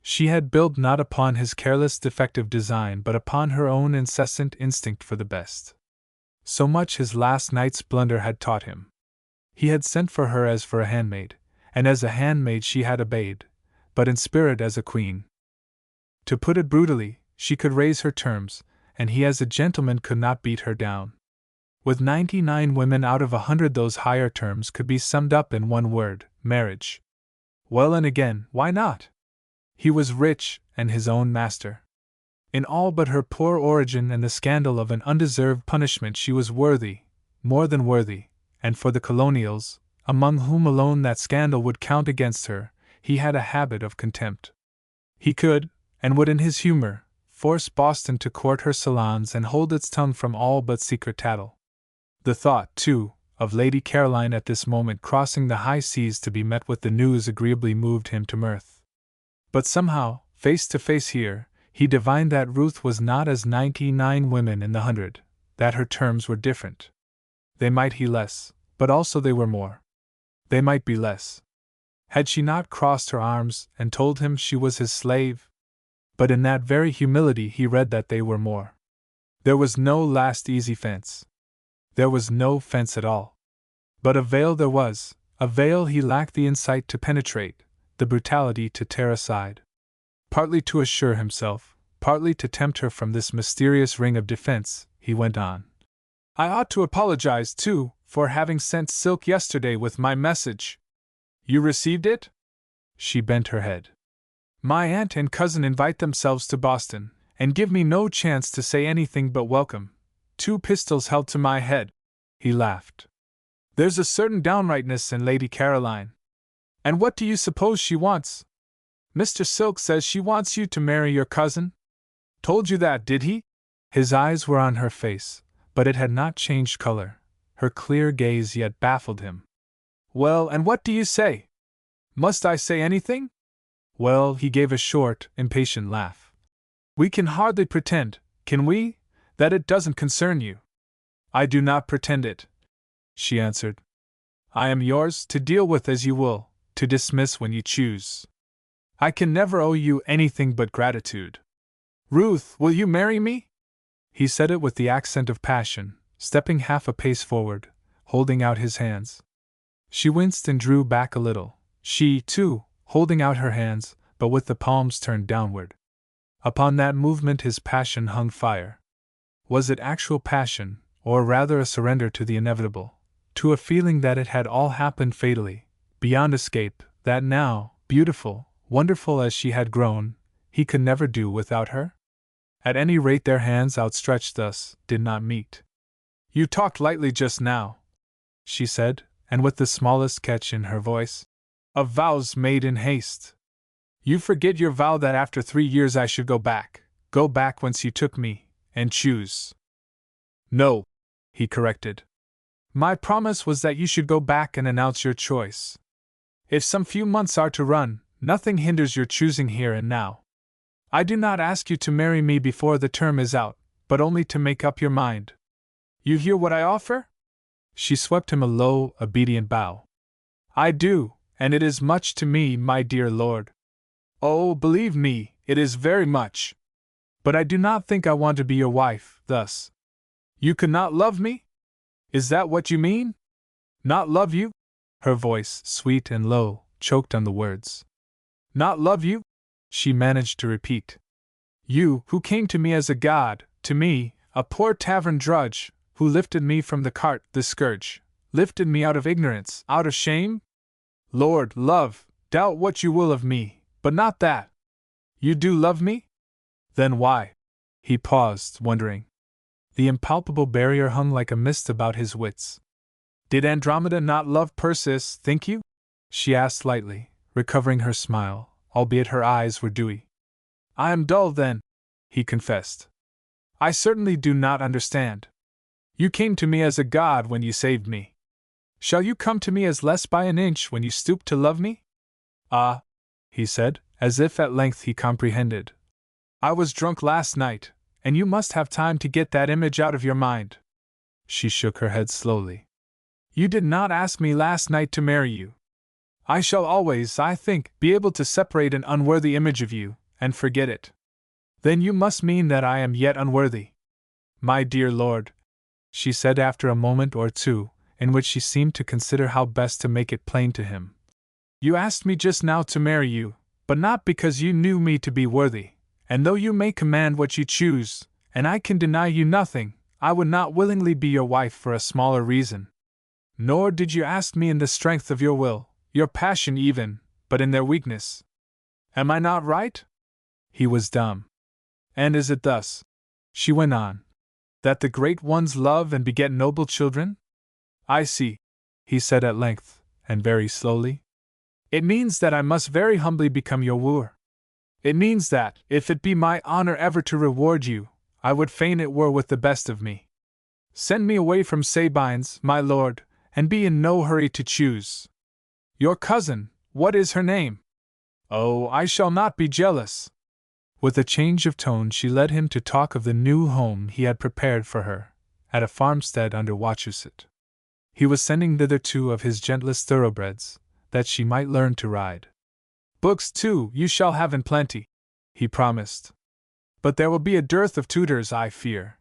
[SPEAKER 1] She had built not upon his careless defective design but upon her own incessant instinct for the best. So much his last night's blunder had taught him. He had sent for her as for a handmaid, and as a handmaid she had obeyed, but in spirit as a queen. To put it brutally, she could raise her terms, and he as a gentleman could not beat her down. With 99 women out of 100 those higher terms could be summed up in one word: marriage. Well, and again, why not? He was rich, and his own master. In all but her poor origin and the scandal of an undeserved punishment she was worthy, more than worthy, and for the colonials, among whom alone that scandal would count against her, he had a habit of contempt. He could, and would in his humor, force Boston to court her salons and hold its tongue from all but secret tattle. The thought, too, of Lady Caroline at this moment crossing the high seas to be met with the news agreeably moved him to mirth. But somehow, face to face here, he divined that Ruth was not as 99 women in the 100, that her terms were different. They might be less, but also they were more. They might be less. Had she not crossed her arms and told him she was his slave? But in that very humility he read that they were more. There was no last easy fence. There was no fence at all. But a veil there was, a veil he lacked the insight to penetrate, the brutality to tear aside. Partly to assure himself, partly to tempt her from this mysterious ring of defense, he went on. I ought to apologize, too, for having sent Silk yesterday with my message. You received it? She bent her head. My aunt and cousin invite themselves to Boston, and give me no chance to say anything but welcome. 2 pistols held to my head. He laughed. There's a certain downrightness in Lady Caroline. And what do you suppose she wants? Mr. Silk says she wants you to marry your cousin? Told you that, did he? His eyes were on her face, but it had not changed color. Her clear gaze yet baffled him. Well, and what do you say? Must I say anything? Well, he gave a short, impatient laugh. We can hardly pretend, can we, that it doesn't concern you? I do not pretend it, she answered. I am yours, to deal with as you will, to dismiss when you choose. I can never owe you anything but gratitude. Ruth, will you marry me? He said it with the accent of passion, stepping half a pace forward, holding out his hands. She winced and drew back a little, she, too, holding out her hands, but with the palms turned downward. Upon that movement his passion hung fire. Was it actual passion, or rather a surrender to the inevitable, to a feeling that it had all happened fatally, beyond escape, that now, beautiful, wonderful as she had grown, he could never do without her? At any rate their hands outstretched thus did not meet. You talked lightly just now, she said, and with the smallest catch in her voice. Of vows made in haste. You forget your vow that after 3 years I should go back whence you took me, and choose. No, he corrected. My promise was that you should go back and announce your choice. If some few months are to run, nothing hinders your choosing here and now. I do not ask you to marry me before the term is out, but only to make up your mind. You hear what I offer? She swept him a low, obedient bow. I do, and it is much to me, my dear lord. Oh, believe me, it is very much. But I do not think I want to be your wife, thus. You could not love me? Is that what you mean? Not love you? Her voice, sweet and low, choked on the words. Not love you? She managed to repeat. You, who came to me as a god, to me, a poor tavern drudge, who lifted me from the cart, the scourge, lifted me out of ignorance, out of shame? Lord, love, doubt what you will of me, but not that. You do love me? Then why? He paused, wondering. The impalpable barrier hung like a mist about his wits. Did Andromeda not love Perseus, think you? She asked lightly, recovering her smile, albeit her eyes were dewy. I am dull then, he confessed. I certainly do not understand. You came to me as a god when you saved me. Shall you come to me as less by an inch when you stoop to love me? Ah, he said, as if at length he comprehended. I was drunk last night, and you must have time to get that image out of your mind. She shook her head slowly. You did not ask me last night to marry you. I shall always, I think, be able to separate an unworthy image of you, and forget it. Then you must mean that I am yet unworthy. My dear lord, she said after a moment or two, in which she seemed to consider how best to make it plain to him. You asked me just now to marry you, but not because you knew me to be worthy, and though you may command what you choose, and I can deny you nothing, I would not willingly be your wife for a smaller reason. Nor did you ask me in the strength of your will, your passion even, but in their weakness. Am I not right? He was dumb. And is it thus, she went on, that the great ones love and beget noble children? I see, he said at length, and very slowly. It means that I must very humbly become your wooer. It means that, if it be my honor ever to reward you, I would fain it were with the best of me. Send me away from Sabines, my lord, and be in no hurry to choose. Your cousin, what is her name? Oh, I shall not be jealous. With a change of tone she led him to talk of the new home he had prepared for her, at a farmstead under Wachusett. He was sending thither 2 of his gentlest thoroughbreds, that she might learn to ride. Books, too, you shall have in plenty, he promised. But there will be a dearth of tutors, I fear.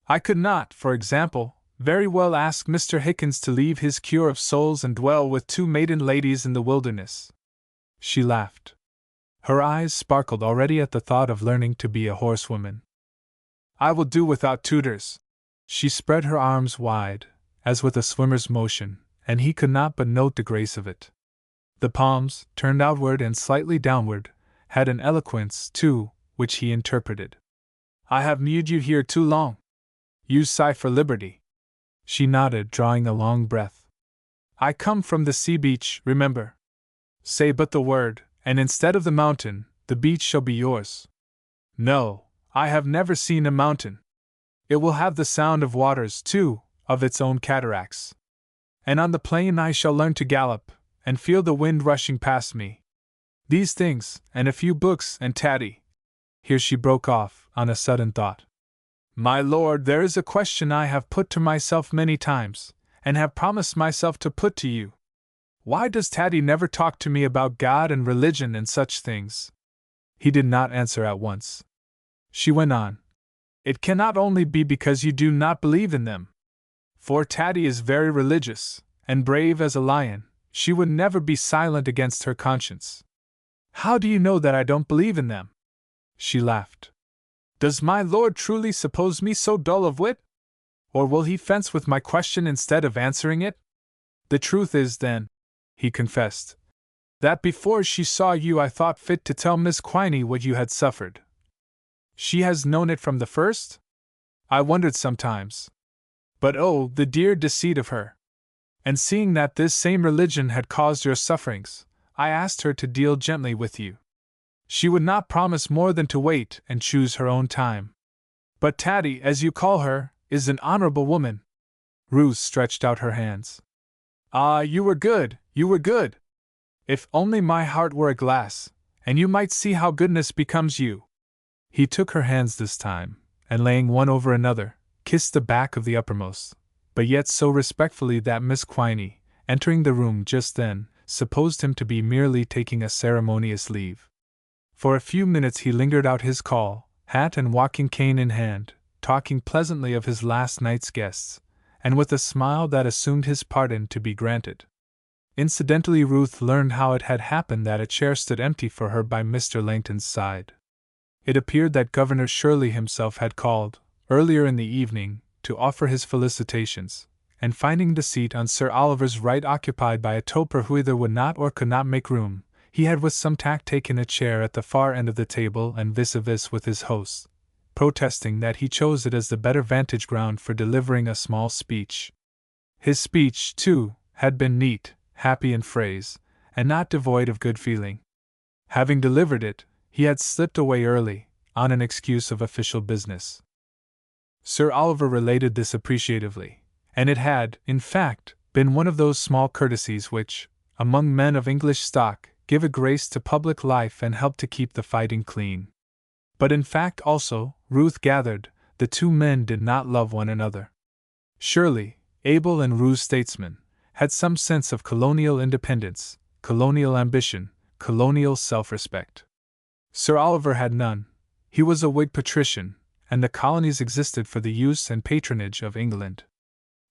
[SPEAKER 1] I could not, for example, very well ask Mr. Hickens to leave his cure of souls and dwell with 2 maiden ladies in the wilderness. She laughed. Her eyes sparkled already at the thought of learning to be a horsewoman. I will do without tutors. She spread her arms wide, as with a swimmer's motion, and he could not but note the grace of it. The palms, turned outward and slightly downward, had an eloquence, too, which he interpreted. I have mewed you here too long. You sigh for liberty. She nodded, drawing a long breath. I come from the sea beach, remember. Say but the word, and instead of the mountain, the beach shall be yours. No, I have never seen a mountain. It will have the sound of waters, too, of its own cataracts. And on the plain I shall learn to gallop, and feel the wind rushing past me. These things, and a few books, and Tatty. Here she broke off, on a sudden thought. My lord, there is a question I have put to myself many times, and have promised myself to put to you. Why does Tatty never talk to me about God and religion and such things? He did not answer at once. She went on. It cannot only be because you do not believe in them. For Tatty is very religious, and brave as a lion. She would never be silent against her conscience. How do you know that I don't believe in them? She laughed. Does my lord truly suppose me so dull of wit? Or will he fence with my question instead of answering it? The truth is, then, he confessed, that before she saw you I thought fit to tell Miss Quiney what you had suffered. She has known it from the first? I wondered sometimes. But oh, the dear deceit of her! And seeing that this same religion had caused your sufferings, I asked her to deal gently with you. She would not promise more than to wait and choose her own time. But Tatty, as you call her, is an honorable woman. Ruth stretched out her hands. Ah, you were good, you were good! If only my heart were a glass, and you might see how goodness becomes you. He took her hands this time, and laying one over another, kissed the back of the uppermost, but yet so respectfully that Miss Quiney, entering the room just then, supposed him to be merely taking a ceremonious leave. For a few minutes he lingered out his call, hat and walking cane in hand, talking pleasantly of his last night's guests, and with a smile that assumed his pardon to be granted. Incidentally Ruth learned how it had happened that a chair stood empty for her by Mr. Langton's side. It appeared that Governor Shirley himself had called, earlier in the evening, to offer his felicitations, and finding the seat on Sir Oliver's right occupied by a toper who either would not or could not make room, he had with some tact taken a chair at the far end of the table and vis-a-vis with his host, protesting that he chose it as the better vantage ground for delivering a small speech. His speech, too, had been neat, happy in phrase, and not devoid of good feeling. Having delivered it, he had slipped away early, on an excuse of official business. Sir Oliver related this appreciatively, and it had, in fact, been one of those small courtesies which, among men of English stock, give a grace to public life and help to keep the fighting clean. But in fact also, Ruth gathered, the two men did not love one another. Surely, Abel and Rue's statesmen had some sense of colonial independence, colonial ambition, colonial self-respect. Sir Oliver had none. He was a Whig patrician, and the colonies existed for the use and patronage of England.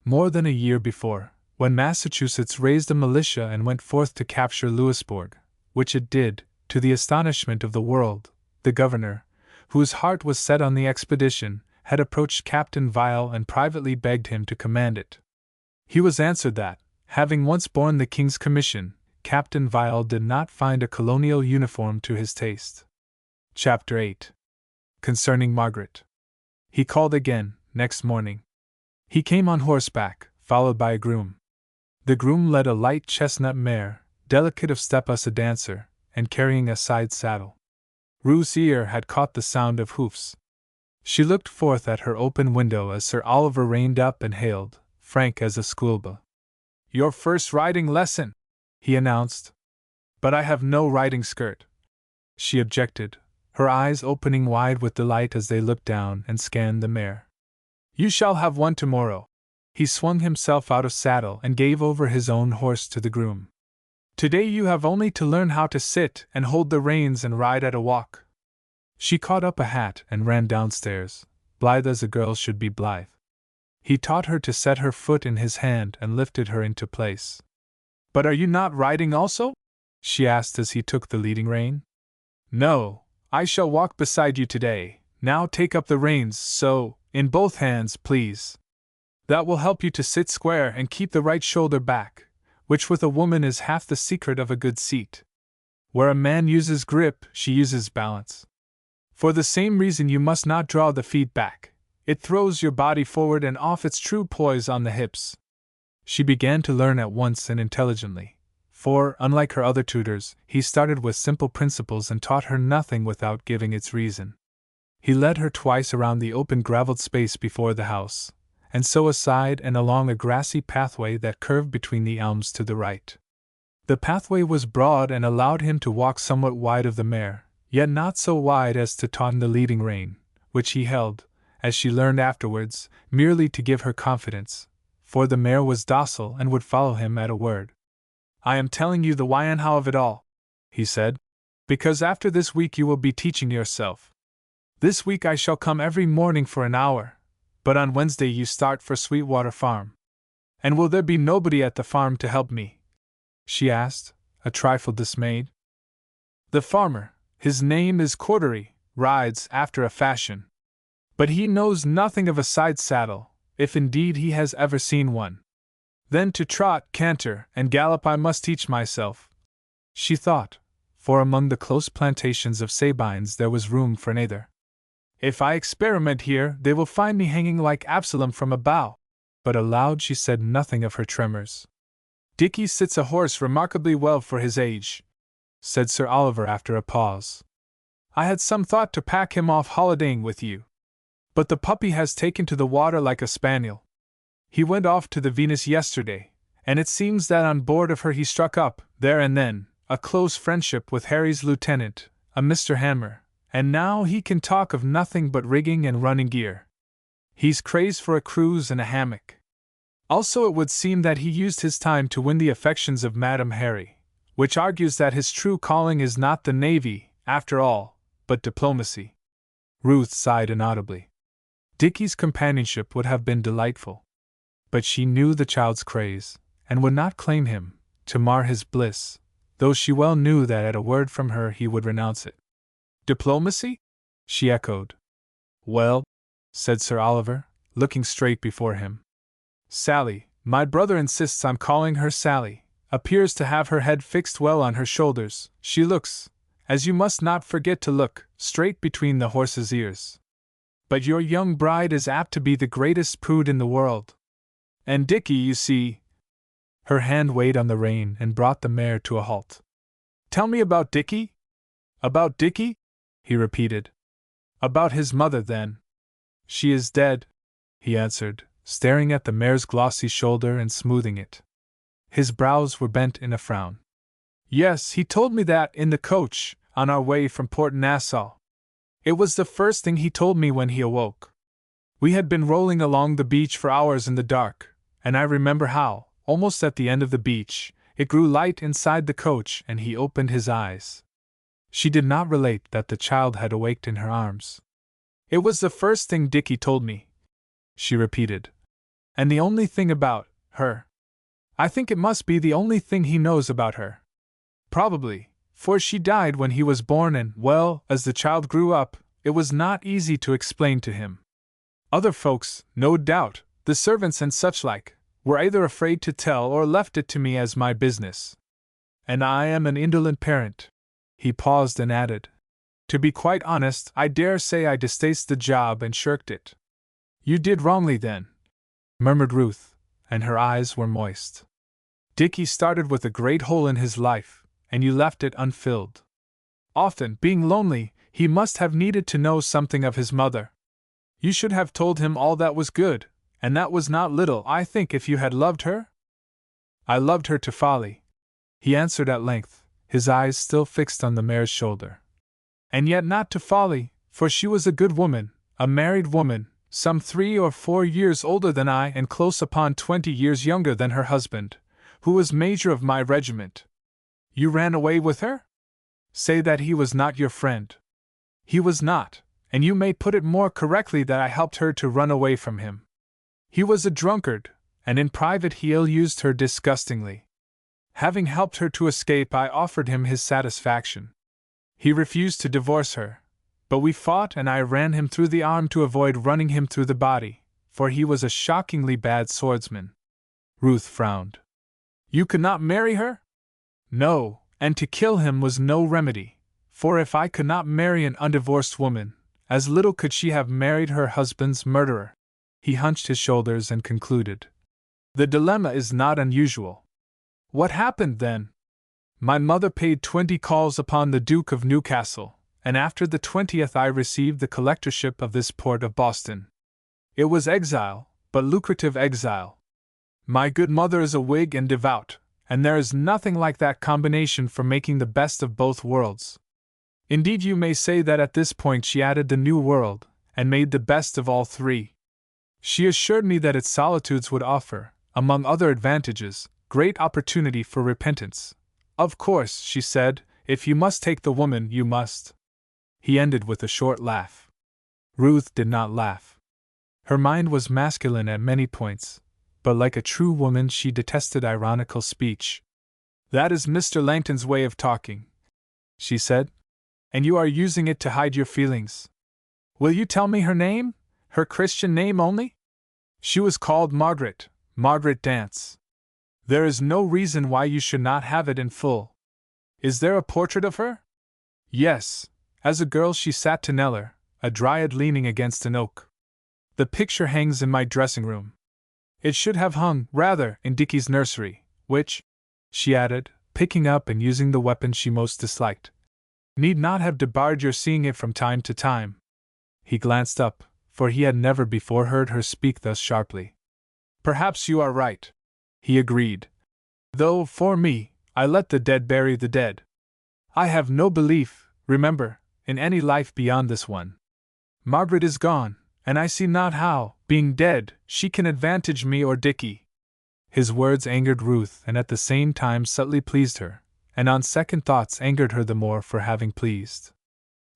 [SPEAKER 1] More than a year before, when Massachusetts raised a militia and went forth to capture Louisbourg, which it did, to the astonishment of the world, the governor, whose heart was set on the expedition, had approached Captain Vial and privately begged him to command it. He was answered that, having once borne the King's commission, Captain Vial did not find a colonial uniform to his taste. Chapter 8. Concerning Margaret. He called again, next morning. He came on horseback, followed by a groom. The groom led a light chestnut mare, delicate of step as a dancer, and carrying a side saddle. Ruth's ear had caught the sound of hoofs. She looked forth at her open window as Sir Oliver reined up and hailed, frank as a schoolboy. "Your first riding lesson," he announced. "But I have no riding skirt," she objected, her eyes opening wide with delight as they looked down and scanned the mare. "You shall have one tomorrow." He swung himself out of saddle and gave over his own horse to the groom. "Today you have only to learn how to sit and hold the reins and ride at a walk." She caught up a hat and ran downstairs, blithe as a girl should be blithe. He taught her to set her foot in his hand and lifted her into place. "But are you not riding also?" she asked as he took the leading rein. "No, I shall walk beside you today. Now take up the reins, so, in both hands, please. That will help you to sit square and keep the right shoulder back, which with a woman is half the secret of a good seat. Where a man uses grip, she uses balance. For the same reason you must not draw the feet back. It throws your body forward and off its true poise on the hips." She began to learn at once and intelligently, for, unlike her other tutors, he started with simple principles and taught her nothing without giving its reason. He led her twice around the open gravelled space before the house, and so aside and along a grassy pathway that curved between the elms to the right. The pathway was broad and allowed him to walk somewhat wide of the mare, yet not so wide as to tauten the leading rein, which he held, as she learned afterwards, merely to give her confidence, for the mare was docile and would follow him at a word. "I am telling you the why and how of it all," he said, "because after this week you will be teaching yourself. This week I shall come every morning for an hour, but on Wednesday you start for Sweetwater Farm. And will there be nobody at the farm to help me?" she asked, a trifle dismayed. "The farmer, his name is Cordery, rides after a fashion. But he knows nothing of a side saddle, if indeed he has ever seen one. Then to trot, canter, and gallop I must teach myself," she thought, for among the close plantations of Sabines there was room for neither. "If I experiment here, they will find me hanging like Absalom from a bough." But aloud she said nothing of her tremors. "Dicky sits a horse remarkably well for his age," said Sir Oliver after a pause. "I had some thought to pack him off holidaying with you. But the puppy has taken to the water like a spaniel. He went off to the Venus yesterday, and it seems that on board of her he struck up, there and then, a close friendship with Harry's lieutenant, a Mr. Hammer, and now he can talk of nothing but rigging and running gear. He's crazed for a cruise and a hammock. Also it would seem that he used his time to win the affections of Madame Harry, which argues that his true calling is not the navy, after all, but diplomacy." Ruth sighed inaudibly. Dicky's companionship would have been delightful. But she knew the child's craze, and would not claim him, to mar his bliss, though she well knew that at a word from her he would renounce it. "Diplomacy?" she echoed. "Well," said Sir Oliver, looking straight before him. "Sally, my brother insists on calling her Sally, appears to have her head fixed well on her shoulders. She looks, as you must not forget to look, straight between the horse's ears." but your young bride is apt to be the greatest prude in the world. And Dickie, you see. Her hand weighed on the rein and brought the mare to a halt. Tell me about Dickie? About Dickie? He repeated. About his mother, then. She is dead, he answered, staring at the mare's glossy shoulder and smoothing it. His brows were bent in a frown. Yes, he told me that in the coach, on our way from Port Nassau. It was the first thing he told me when he awoke. We had been rolling along the beach for hours in the dark, and I remember how, almost at the end of the beach, it grew light inside the coach and he opened his eyes. She did not relate that the child had awaked in her arms. It was the first thing Dickie told me, she repeated. And the only thing about her. I think it must be the only thing he knows about her. Probably, for she died when he was born and, well, as the child grew up, it was not easy to explain to him. Other folks, no doubt, the servants and such like, were either afraid to tell or left it to me as my business. And I am an indolent parent. He paused and added, to be quite honest, I dare say I distasted the job and shirked it. You did wrongly then, murmured Ruth, and her eyes were moist. Dickie started with a great hole in his life, and you left it unfilled. Often, being lonely, he must have needed to know something of his mother. You should have told him all that was good, and that was not little, I think, if you had loved her? I loved her to folly, he answered at length, his eyes still fixed on the mare's shoulder. And yet not to folly, for she was a good woman, a married woman, some 3 or 4 years older than I and close upon 20 years younger than her husband, who was major of my regiment. You ran away with her? Say that he was not your friend. He was not, and you may put it more correctly that I helped her to run away from him. He was a drunkard, and in private he ill-used her disgustingly. Having helped her to escape, I offered him his satisfaction. He refused to divorce her, but we fought and I ran him through the arm to avoid running him through the body, for he was a shockingly bad swordsman. Ruth frowned. You could not marry her? No, and to kill him was no remedy, for if I could not marry an undivorced woman, as little could she have married her husband's murderer. He hunched his shoulders and concluded. The dilemma is not unusual. What happened then? My mother paid 20 calls upon the Duke of Newcastle, and after the 20th I received the collectorship of this port of Boston. It was exile, but lucrative exile. My good mother is a Whig and devout, and there is nothing like that combination for making the best of both worlds. Indeed, you may say that at this point she added the New World, and made the best of all three. She assured me that its solitudes would offer, among other advantages, great opportunity for repentance. Of course, she said, if you must take the woman, you must. He ended with a short laugh. Ruth did not laugh. Her mind was masculine at many points, but like a true woman she detested ironical speech. That is Mr. Langton's way of talking, she said, and you are using it to hide your feelings. Will you tell me her name? Her Christian name only? She was called Margaret Dance. There is no reason why you should not have it in full. Is there a portrait of her? Yes, as a girl she sat to Kneller, a dryad leaning against an oak. The picture hangs in my dressing room. It should have hung, rather, in Dickie's nursery, which, she added, picking up and using the weapon she most disliked, need not have debarred your seeing it from time to time. He glanced up, for he had never before heard her speak thus sharply. Perhaps you are right, he agreed. Though, for me, I let the dead bury the dead. I have no belief, remember, in any life beyond this one. Margaret is gone, and I see not how, being dead, she can advantage me or Dickie. His words angered Ruth and at the same time subtly pleased her, and on second thoughts angered her the more for having pleased.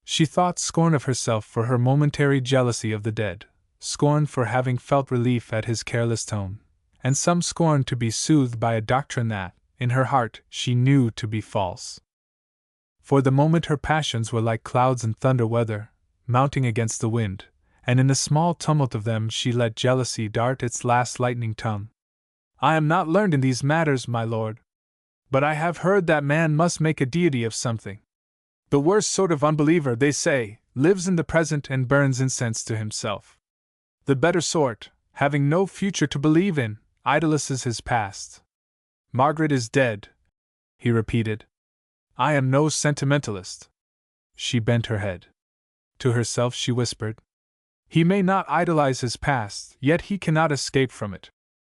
[SPEAKER 1] She thought scorn of herself for her momentary jealousy of the dead, scorn for having felt relief at his careless tone, and some scorn to be soothed by a doctrine that, in her heart, she knew to be false. For the moment her passions were like clouds in thunder weather, mounting against the wind, and in the small tumult of them she let jealousy dart its last lightning tongue. I am not learned in these matters, my lord, but I have heard that man must make a deity of something. The worst sort of unbeliever, they say, lives in the present and burns incense to himself. The better sort, having no future to believe in, idolizes his past. Margaret is dead, he repeated. I am no sentimentalist. She bent her head. To herself she whispered. He may not idolize his past, yet he cannot escape from it.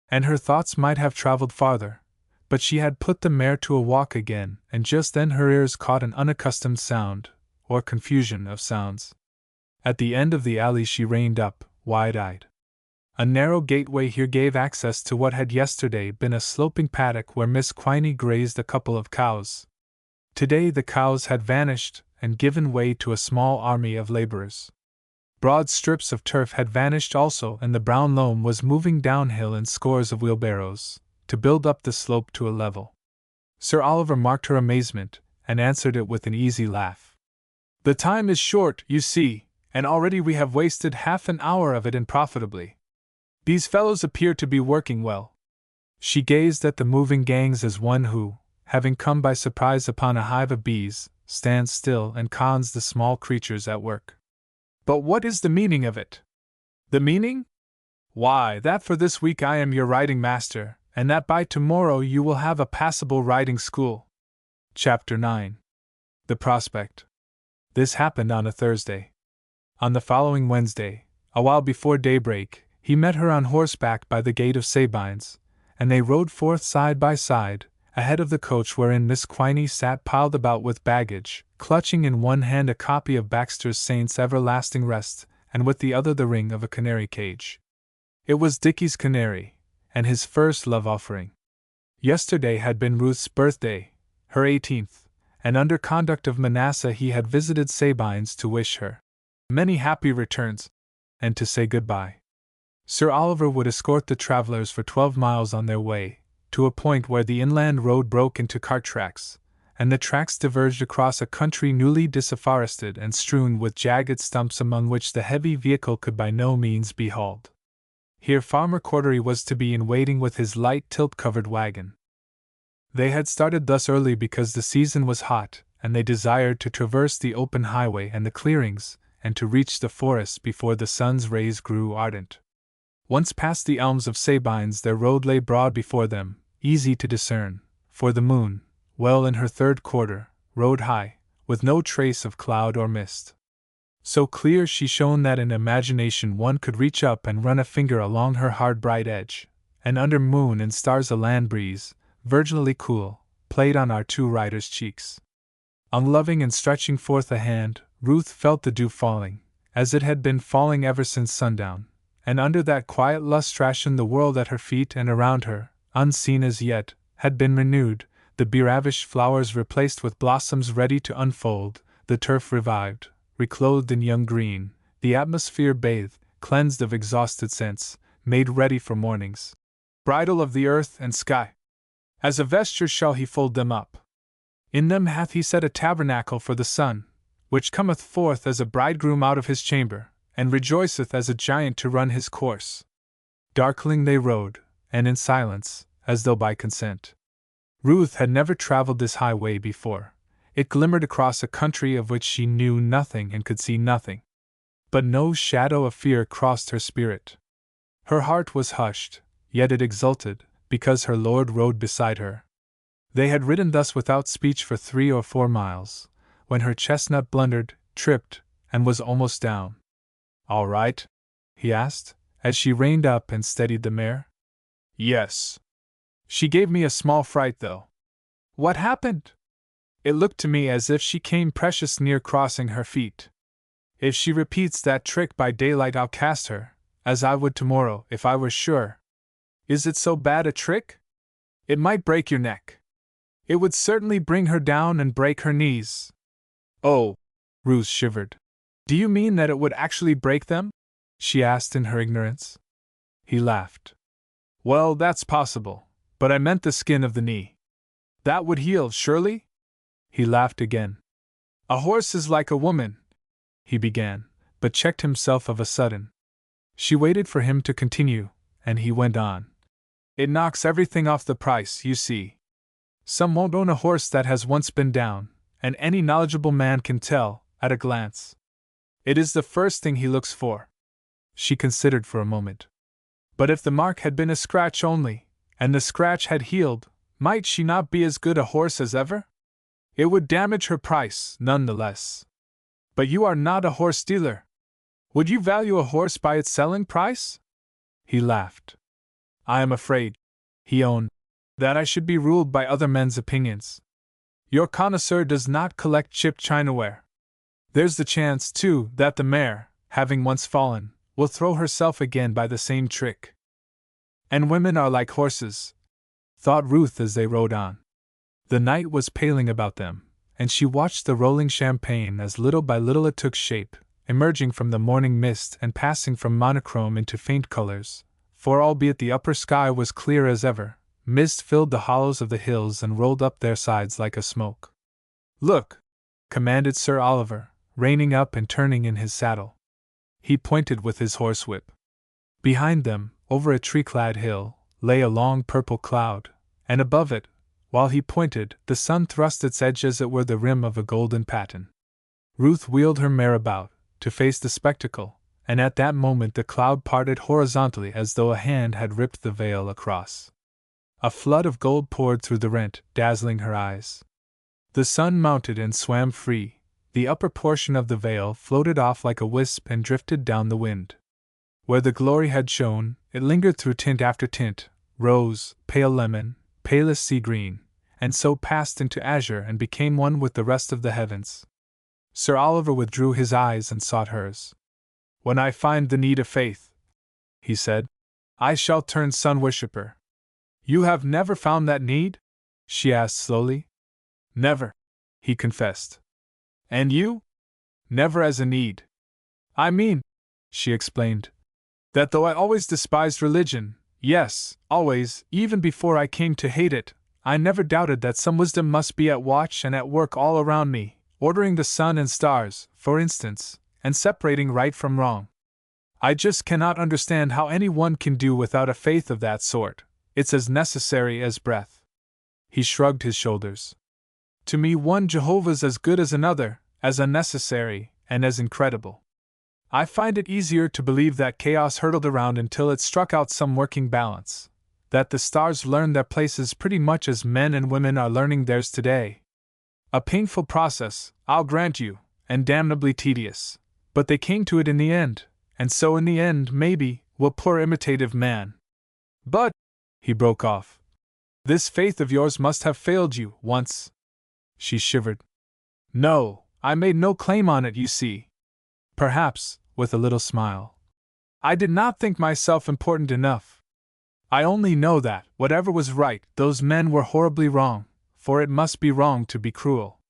[SPEAKER 1] And her thoughts might have traveled farther, but she had put the mare to a walk again, and just then her ears caught an unaccustomed sound, or confusion of sounds. At the end of the alley she reined up, wide-eyed. A narrow gateway here gave access to what had yesterday been a sloping paddock where Miss Quiney grazed a couple of cows. Today the cows had vanished and given way to a small army of laborers. Broad strips of turf had vanished also, and the brown loam was moving downhill in scores of wheelbarrows, to build up the slope to a level. Sir Oliver marked her amazement, and answered it with an easy laugh. The time is short, you see, and already we have wasted half an hour of it improfitably. These fellows appear to be working well. She gazed at the moving gangs as one who, having come by surprise upon a hive of bees, stands still and cons the small creatures at work. But what is the meaning of it? The meaning? Why, that for this week I am your riding master, and that by tomorrow you will have a passable riding school. Chapter 9. The Prospect. This happened on a Thursday. On the following Wednesday, a while before daybreak, he met her on horseback by the gate of Sabines, and they rode forth side by side, ahead of the coach wherein Miss Quiney sat piled about with baggage, clutching in one hand a copy of Baxter's Saints' Everlasting Rest, and with the other the ring of a canary cage. It was Dickie's canary, and his first love-offering. Yesterday had been Ruth's birthday, her 18th, and under conduct of Manasseh he had visited Sabines to wish her many happy returns, and to say good-bye. Sir Oliver would escort the travelers for 12 miles on their way, to a point where the inland road broke into cart tracks, and the tracks diverged across a country newly disafforested and strewn with jagged stumps among which the heavy vehicle could by no means be hauled. Here Farmer Cordery was to be in waiting with his light tilt-covered wagon. They had started thus early because the season was hot, and they desired to traverse the open highway and the clearings, and to reach the forest before the sun's rays grew ardent. Once past the elms of Sabines their road lay broad before them, easy to discern, for the moon, well in her third quarter, rode high, with no trace of cloud or mist. So clear she shone that in imagination one could reach up and run a finger along her hard bright edge, and under moon and stars a land breeze, virginally cool, played on our two riders' cheeks. Unloving and stretching forth a hand, Ruth felt the dew falling, as it had been falling ever since sundown, and under that quiet lustration the world at her feet and around her, unseen as yet, had been renewed, the beravished flowers replaced with blossoms ready to unfold, the turf revived, reclothed in young green, the atmosphere bathed, cleansed of exhausted scents, made ready for mornings. Bridal of the earth and sky. As a vesture shall he fold them up. In them hath he set a tabernacle for the sun, which cometh forth as a bridegroom out of his chamber, and rejoiceth as a giant to run his course. Darkling they rode, and in silence, as though by consent. Ruth had never traveled this highway before. It glimmered across a country of which she knew nothing and could see nothing. But no shadow of fear crossed her spirit. Her heart was hushed, yet it exulted, because her lord rode beside her. They had ridden thus without speech for 3 or 4 miles, when her chestnut blundered, tripped, and was almost down. "All right?" he asked, as she reined up and steadied the mare. "Yes. She gave me a small fright, though." "What happened?" "It looked to me as if she came precious near crossing her feet. If she repeats that trick by daylight I'll cast her, as I would tomorrow if I were sure." "Is it so bad a trick?" "It might break your neck. It would certainly bring her down and break her knees." "Oh!" Ruth shivered. "Do you mean that it would actually break them?" she asked in her ignorance. He laughed. "Well, that's possible, but I meant the skin of the knee. That would heal, surely?" He laughed again. "A horse is like a woman," he began, but checked himself of a sudden. She waited for him to continue, and he went on. "It knocks everything off the price, you see. Some won't own a horse that has once been down, and any knowledgeable man can tell, at a glance. It is the first thing he looks for. She considered for a moment. But if the mark had been a scratch only, and the scratch had healed, might she not be as good a horse as ever? It would damage her price, none the less. But you are not a horse dealer. Would you value a horse by its selling price? He laughed. I am afraid, he owned, that I should be ruled by other men's opinions. Your connoisseur does not collect chipped chinaware. There's the chance, too, that the mare, having once fallen, will throw herself again by the same trick. And women are like horses, thought Ruth as they rode on. The night was paling about them, and she watched the rolling champagne as little by little it took shape, emerging from the morning mist and passing from monochrome into faint colors, for albeit the upper sky was clear as ever, mist filled the hollows of the hills and rolled up their sides like a smoke. Look! Commanded Sir Oliver, reining up and turning in his saddle. He pointed with his horsewhip. Behind them, over a tree-clad hill, lay a long purple cloud, and above it, while he pointed, the sun thrust its edge as it were the rim of a golden paten. Ruth wheeled her mare about, to face the spectacle, and at that moment the cloud parted horizontally as though a hand had ripped the veil across. A flood of gold poured through the rent, dazzling her eyes. The sun mounted and swam free, the upper portion of the veil floated off like a wisp and drifted down the wind. Where the glory had shone, it lingered through tint after tint, rose, pale lemon, palest sea green, and so passed into azure and became one with the rest of the heavens. Sir Oliver withdrew his eyes and sought hers. When I find the need of faith, he said, I shall turn sun-worshipper. You have never found that need? She asked slowly. Never, he confessed. And you? Never as a need. I mean, she explained, that though I always despised religion, yes, always, even before I came to hate it, I never doubted that some wisdom must be at watch and at work all around me, ordering the sun and stars, for instance, and separating right from wrong. I just cannot understand how any one can do without a faith of that sort. It's as necessary as breath. He shrugged his shoulders. To me, one Jehovah's as good as another, as unnecessary, and as incredible. I find it easier to believe that chaos hurtled around until it struck out some working balance, that the stars learned their places pretty much as men and women are learning theirs today. A painful process, I'll grant you, and damnably tedious, but they came to it in the end, and so in the end, maybe, will poor imitative man. But, he broke off, this faith of yours must have failed you, once. She shivered. No, I made no claim on it, you see. Perhaps, with a little smile, I did not think myself important enough. I only know that, whatever was right, those men were horribly wrong, for it must be wrong to be cruel.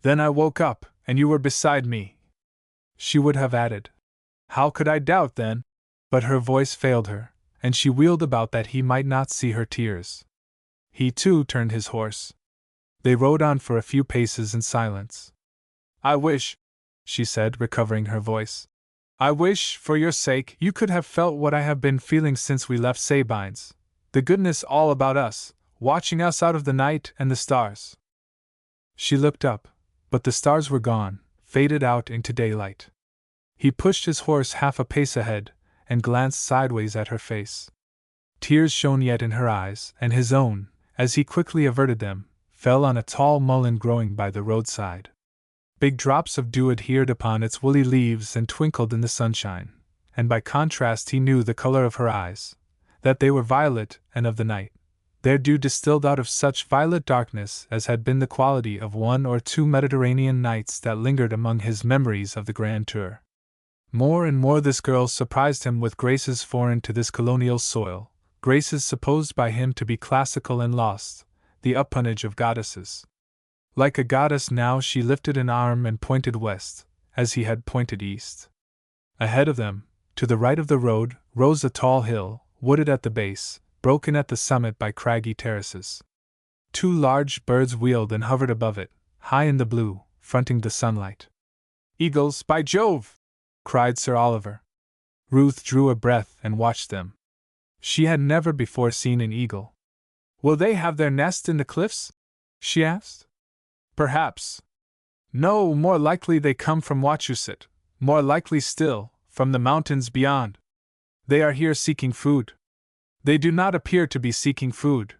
[SPEAKER 1] Then I woke up, and you were beside me. She would have added, how could I doubt then? But her voice failed her, and she wheeled about that he might not see her tears. He too turned his horse. They rode on for a few paces in silence. I wish, she said, recovering her voice, I wish, for your sake, you could have felt what I have been feeling since we left Sabines, the goodness all about us, watching us out of the night and the stars. She looked up, but the stars were gone, faded out into daylight. He pushed his horse half a pace ahead, and glanced sideways at her face. Tears shone yet in her eyes, and his own, as he quickly averted them, fell on a tall mullein growing by the roadside. Big drops of dew adhered upon its woolly leaves and twinkled in the sunshine, and by contrast he knew the color of her eyes, that they were violet and of the night, their dew distilled out of such violet darkness as had been the quality of one or two Mediterranean nights that lingered among his memories of the Grand Tour. More and more this girl surprised him with graces foreign to this colonial soil, graces supposed by him to be classical and lost, the appanage of goddesses. Like a goddess now she lifted an arm and pointed west, as he had pointed east. Ahead of them, to the right of the road, rose a tall hill, wooded at the base, broken at the summit by craggy terraces. Two large birds wheeled and hovered above it, high in the blue, fronting the sunlight. Eagles, by Jove! Cried Sir Oliver. Ruth drew a breath and watched them. She had never before seen an eagle. Will they have their nest in the cliffs? She asked. Perhaps. No, more likely they come from Wachusett, More likely still, from the mountains beyond. They are here seeking food. They do not appear to be seeking food,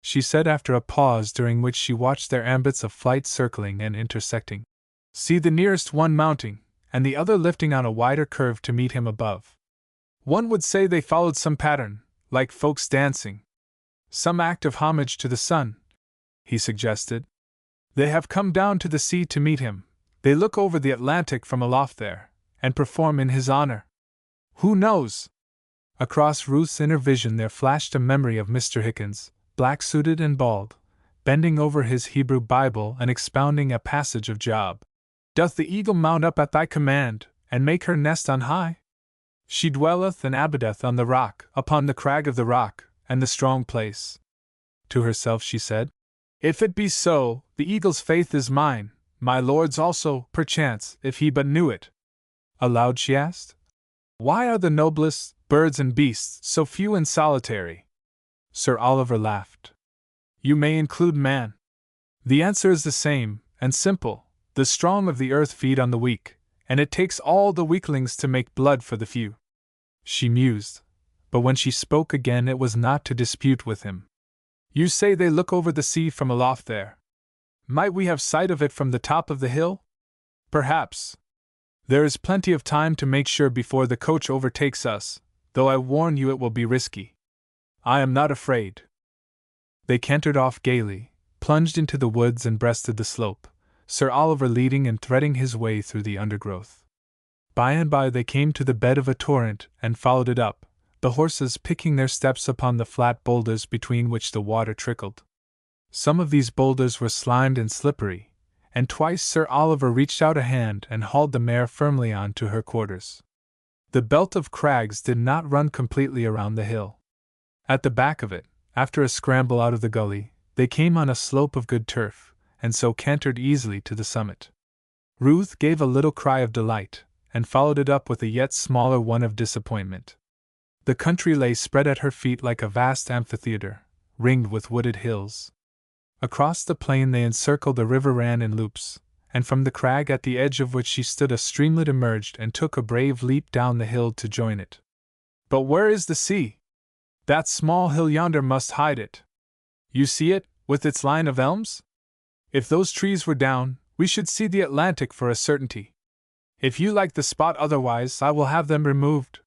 [SPEAKER 1] she said after a pause during which she watched their ambits of flight circling and intersecting. See the nearest one mounting, and the other lifting on a wider curve to meet him above. One would say they followed some pattern, like folks dancing. Some act of homage to the sun, he suggested. They have come down to the sea to meet him. They look over the Atlantic from aloft there, and perform in his honor. Who knows? Across Ruth's inner vision there flashed a memory of Mr. Hickens, black-suited and bald, bending over his Hebrew Bible and expounding a passage of Job. Doth the eagle mount up at thy command, and make her nest on high? She dwelleth and abideth on the rock, upon the crag of the rock, and the strong place. To herself she said, If it be so, the eagle's faith is mine, my lord's also, perchance, if he but knew it. Aloud she asked, Why are the noblest birds and beasts so few and solitary? Sir Oliver laughed. You may include man. The answer is the same, and simple. The strong of the earth feed on the weak, and it takes all the weaklings to make blood for the few. She mused, but when she spoke again it was not to dispute with him. You say they look over the sea from aloft there. Might we have sight of it from the top of the hill? Perhaps. There is plenty of time to make sure before the coach overtakes us, though I warn you it will be risky. I am not afraid. They cantered off gaily, plunged into the woods and breasted the slope, Sir Oliver leading and threading his way through the undergrowth. By and by they came to the bed of a torrent and followed it up, the horses picking their steps upon the flat boulders between which the water trickled. Some of these boulders were slimed and slippery, and twice Sir Oliver reached out a hand and hauled the mare firmly on to her quarters. The belt of crags did not run completely around the hill. At the back of it, after a scramble out of the gully, they came on a slope of good turf, and so cantered easily to the summit. Ruth gave a little cry of delight, and followed it up with a yet smaller one of disappointment. The country lay spread at her feet like a vast amphitheater, ringed with wooded hills. Across the plain they encircled the river ran in loops, and from the crag at the edge of which she stood a streamlet emerged and took a brave leap down the hill to join it. But where is the sea? That small hill yonder must hide it. You see it, with its line of elms? If those trees were down, we should see the Atlantic for a certainty. If you like the spot otherwise, I will have them removed.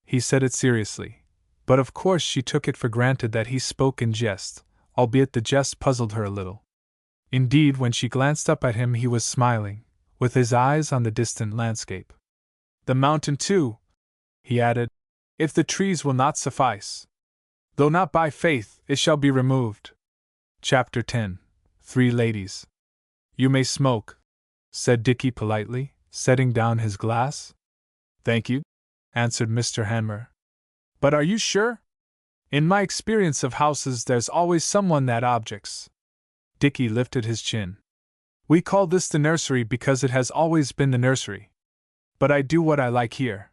[SPEAKER 1] He said it seriously, but of course she took it for granted that he spoke in jest, albeit the jest puzzled her a little. Indeed, when she glanced up at him he was smiling, with his eyes on the distant landscape. The mountain too, he added, if the trees will not suffice. Though not by faith, it shall be removed. Chapter 10. 3 Ladies. You may smoke, said Dicky politely, setting down his glass. Thank you, answered Mr. Hanmer. But are you sure? In my experience of houses there's always someone that objects. Dicky lifted his chin. We call this the nursery because it has always been the nursery. But I do what I like here.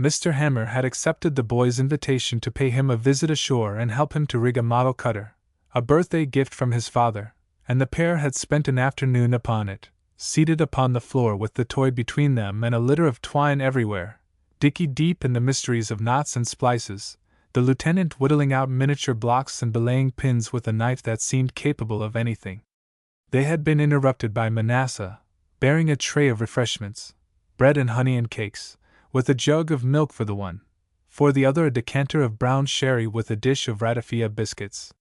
[SPEAKER 1] Mr. Hanmer had accepted the boy's invitation to pay him a visit ashore and help him to rig a model cutter, a birthday gift from his father, and the pair had spent an afternoon upon it, seated upon the floor with the toy between them and a litter of twine everywhere, Dicky deep in the mysteries of knots and splices, the lieutenant whittling out miniature blocks and belaying pins with a knife that seemed capable of anything. They had been interrupted by Manasseh, bearing a tray of refreshments, bread and honey and cakes, with a jug of milk for the one, for the other a decanter of brown sherry with a dish of ratafia biscuits.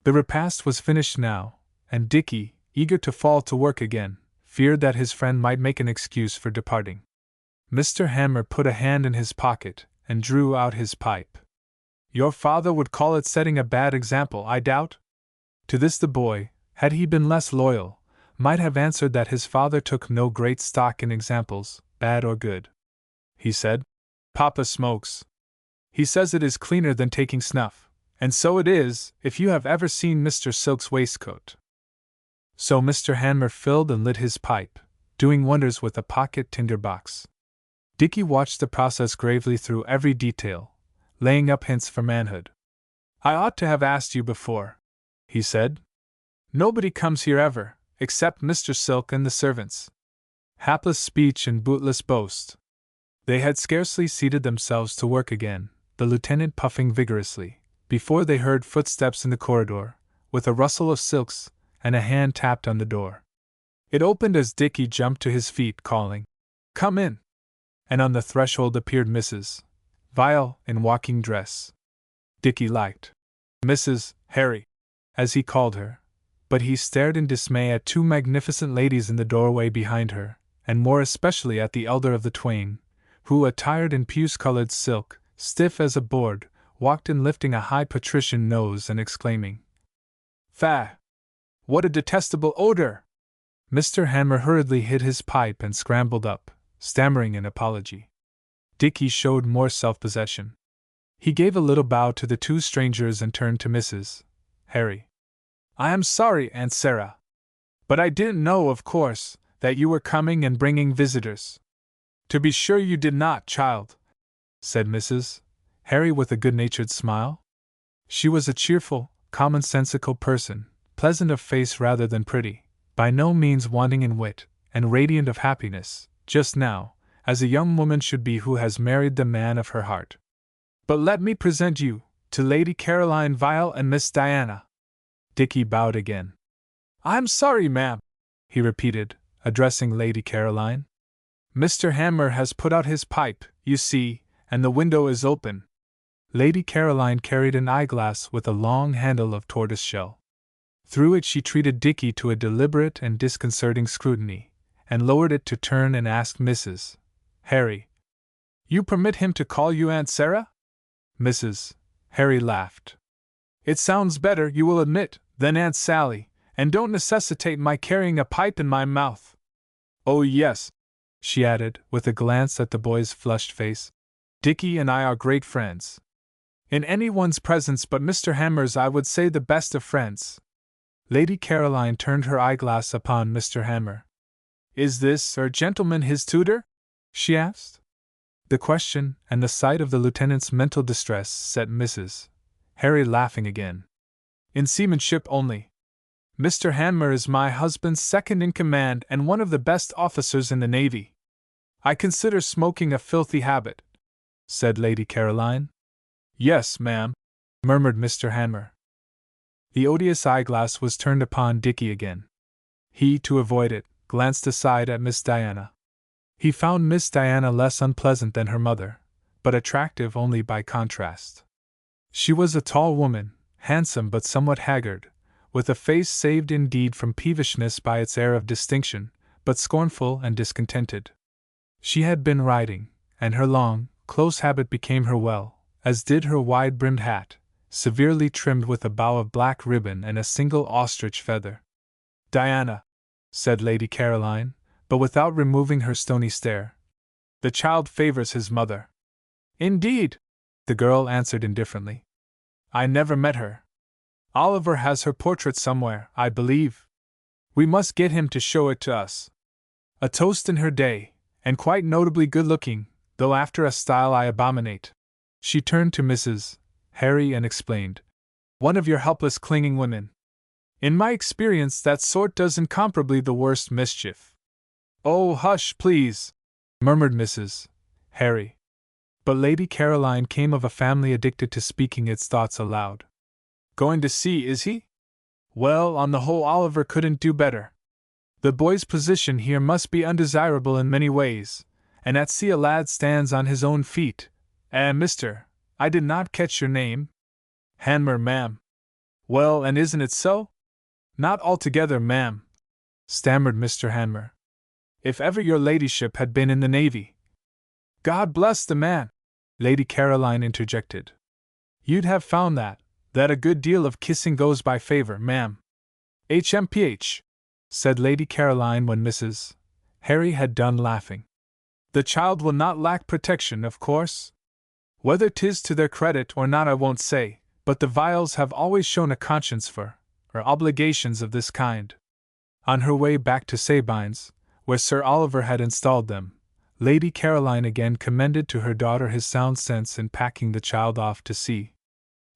[SPEAKER 1] The repast was finished now, and Dicky, eager to fall to work again, feared that his friend might make an excuse for departing. Mr. Hanmer put a hand in his pocket and drew out his pipe. Your father would call it setting a bad example, I doubt? To this the boy, had he been less loyal, might have answered that his father took no great stock in examples, bad or good. He said, Papa smokes. He says it is cleaner than taking snuff, and so it is, if you have ever seen Mr. Silk's waistcoat. So Mr. Hanmer filled and lit his pipe, doing wonders with a pocket tinderbox. Dicky watched the process gravely through every detail, laying up hints for manhood. I ought to have asked you before, he said. Nobody comes here ever, except Mr. Silk and the servants. Hapless speech and bootless boast. They had scarcely seated themselves to work again, the lieutenant puffing vigorously, before they heard footsteps in the corridor, with a rustle of silks, and a hand tapped on the door. It opened as Dickie jumped to his feet, calling, "Come in!" And on the threshold appeared Mrs. Vial in walking dress. Dickie liked Mrs. Harry, as he called her, but he stared in dismay at two magnificent ladies in the doorway behind her, and more especially at the elder of the twain, who, attired in puce-colored silk, stiff as a board, walked in lifting a high patrician nose and exclaiming, "Faugh! What a detestable odor!" Mr. Hammer hurriedly hid his pipe and scrambled up, stammering an apology. Dickie showed more self-possession. He gave a little bow to the two strangers and turned to Mrs. Harry. "I am sorry, Aunt Sarah. But I didn't know, of course, that you were coming and bringing visitors." "To be sure you did not, child," said Mrs. Harry with a good-natured smile. She was a cheerful, commonsensical person, pleasant of face rather than pretty, by no means wanting in wit, and radiant of happiness, just now, as a young woman should be who has married the man of her heart. "But let me present you to Lady Caroline Vial and Miss Diana." Dickie bowed again. "I'm sorry, ma'am," he repeated, addressing Lady Caroline. "Mr. Hammer has put out his pipe, you see, and the window is open." Lady Caroline carried an eyeglass with a long handle of tortoise-shell. Through it she treated Dickie to a deliberate and disconcerting scrutiny, and lowered it to turn and ask Mrs. Harry, "You permit him to call you Aunt Sarah?" Mrs. Harry laughed. "It sounds better, you will admit, than Aunt Sally, and don't necessitate my carrying a pipe in my mouth. Oh yes," she added, with a glance at the boy's flushed face, "Dickie and I are great friends. In anyone's presence but Mr. Hammer's I would say the best of friends." Lady Caroline turned her eyeglass upon Mr. Hammer. "Is this gentleman his tutor?" she asked. The question, and the sight of the lieutenant's mental distress, set Mrs. Harry laughing again. "In seamanship only. Mr. Hammer is my husband's second in command and one of the best officers in the Navy." "I consider smoking a filthy habit," said Lady Caroline. "Yes, ma'am," murmured Mr. Hammer. The odious eyeglass was turned upon Dickie again. He, to avoid it, glanced aside at Miss Diana. He found Miss Diana less unpleasant than her mother, but attractive only by contrast. She was a tall woman, handsome but somewhat haggard, with a face saved indeed from peevishness by its air of distinction, but scornful and discontented. She had been riding, and her long, close habit became her well, as did her wide-brimmed hat, severely trimmed with a bow of black ribbon and a single ostrich feather. "Diana," said Lady Caroline, but without removing her stony stare, "the child favors his mother." "Indeed," the girl answered indifferently. "I never met her. Oliver has her portrait somewhere, I believe. We must get him to show it to us. A toast in her day, and quite notably good-looking, though after a style I abominate." She turned to Mrs. Harry and explained, "One of your helpless clinging women. In my experience that sort does incomparably the worst mischief." "Oh, hush, please," murmured Mrs. Harry. But Lady Caroline came of a family addicted to speaking its thoughts aloud. "Going to sea, is he? Well, on the whole Oliver couldn't do better. The boy's position here must be undesirable in many ways, and at sea a lad stands on his own feet. Mr. I did not catch your name." "Hammer, ma'am." "Well, and isn't it so?" "Not altogether, ma'am," stammered Mr. Hammer. "If ever your ladyship had been in the Navy—" "God bless the man!" Lady Caroline interjected. "You'd have found that a good deal of kissing goes by favor, ma'am." "HMPH," said Lady Caroline when Mrs. Harry had done laughing. "The child will not lack protection, of course. Whether 'tis to their credit or not I won't say, but the Vials have always shown a conscience for obligations of this kind." On her way back to Sabines, where Sir Oliver had installed them, Lady Caroline again commended to her daughter his sound sense in packing the child off to sea.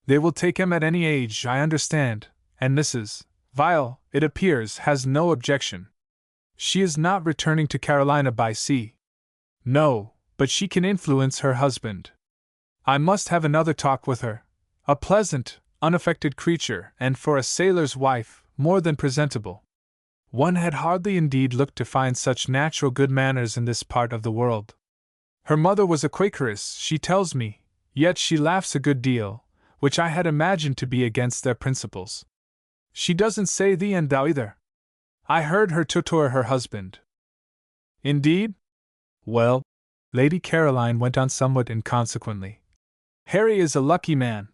[SPEAKER 1] "They will take him at any age, I understand, and Mrs. Vial, it appears, has no objection." She is not returning to Carolina by sea. No, but she can influence her husband. I must have another talk with her. A pleasant, unaffected creature, and for a sailor's wife, more than presentable. One had hardly indeed looked to find such natural good manners in this part of the world. Her mother was a Quakeress, she tells me, yet she laughs a good deal, which I had imagined to be against their principles. She doesn't say thee and thou either. I heard her tutor her husband. Indeed? Well, Lady Caroline went on somewhat inconsequently, Harry is a lucky man.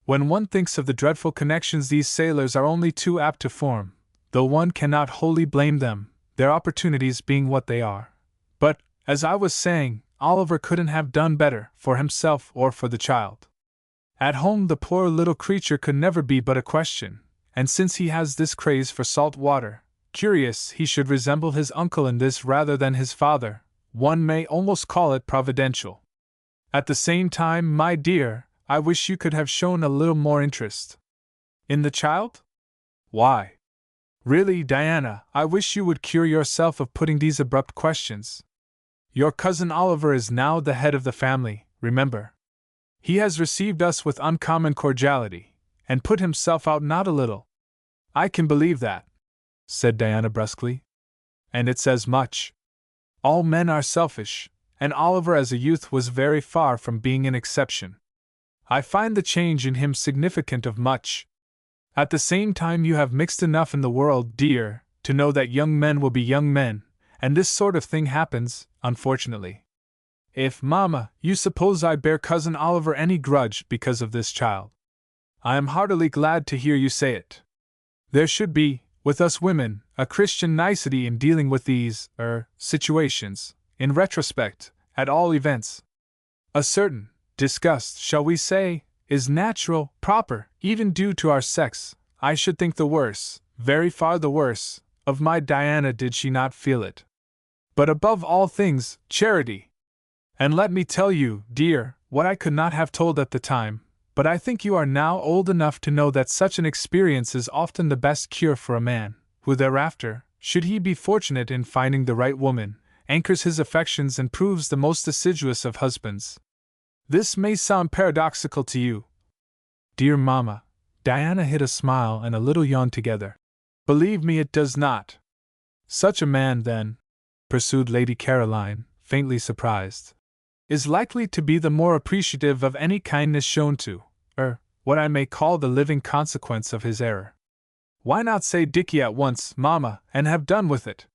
[SPEAKER 1] When one thinks of the dreadful connections these sailors are only too apt to form, though one cannot wholly blame them, their opportunities being what they are. But, as I was saying, Oliver couldn't have done better, for himself or for the child. At home the poor little creature could never be but a question, and since he has this craze for salt water, curious he should resemble his uncle in this rather than his father, one may almost call it providential. At the same time, my dear, I wish you could have shown a little more interest. In the child? Why? Really, Diana, I wish you would cure yourself of putting these abrupt questions. Your cousin Oliver is now the head of the family, remember. He has received us with uncommon cordiality, and put himself out not a little. I can believe that, said Diana brusquely. And it says much. All men are selfish, and Oliver as a youth was very far from being an exception. I find the change in him significant of much. At the same time you have mixed enough in the world, dear, to know that young men will be young men, and this sort of thing happens, unfortunately. If, Mamma, you suppose I bear Cousin Oliver any grudge because of this child, I am heartily glad to hear you say it. There should be, with us women, a Christian nicety in dealing with these, situations, in retrospect, at all events. A certain disgust, shall we say, is natural, proper, even due to our sex. I should think the worse, very far the worse, of my Diana did she not feel it. But above all things, charity. And let me tell you, dear, what I could not have told at the time, but I think you are now old enough to know that such an experience is often the best cure for a man, who thereafter, should he be fortunate in finding the right woman, anchors his affections and proves the most assiduous of husbands. This may sound paradoxical to you. Dear Mamma, Diana hid a smile and a little yawn together. Believe me, it does not. Such a man, then, pursued Lady Caroline, faintly surprised, is likely to be the more appreciative of any kindness shown to, what I may call the living consequence of his error. Why not say Dickie at once, Mamma, and have done with it?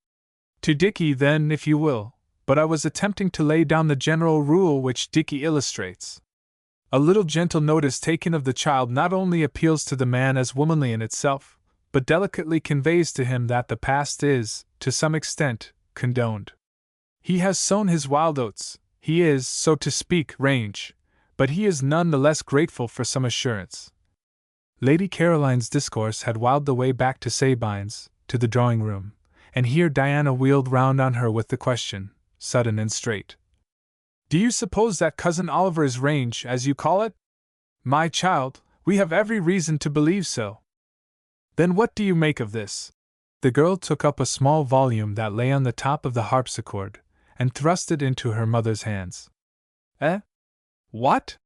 [SPEAKER 1] To Dickie, then, if you will, but I was attempting to lay down the general rule which Dickie illustrates. A little gentle notice taken of the child not only appeals to the man as womanly in itself, but delicately conveys to him that the past is, to some extent, condoned. He has sown his wild oats, he is, so to speak, range, but he is none the less grateful for some assurance. Lady Caroline's discourse had wound the way back to Sabine's, to the drawing-room, and here Diana wheeled round on her with the question, sudden and straight. Do you suppose that Cousin Oliver is range, as you call it? My child, we have every reason to believe so. Then what do you make of this? The girl took up a small volume that lay on the top of the harpsichord, and thrust it into her mother's hands. Eh? What?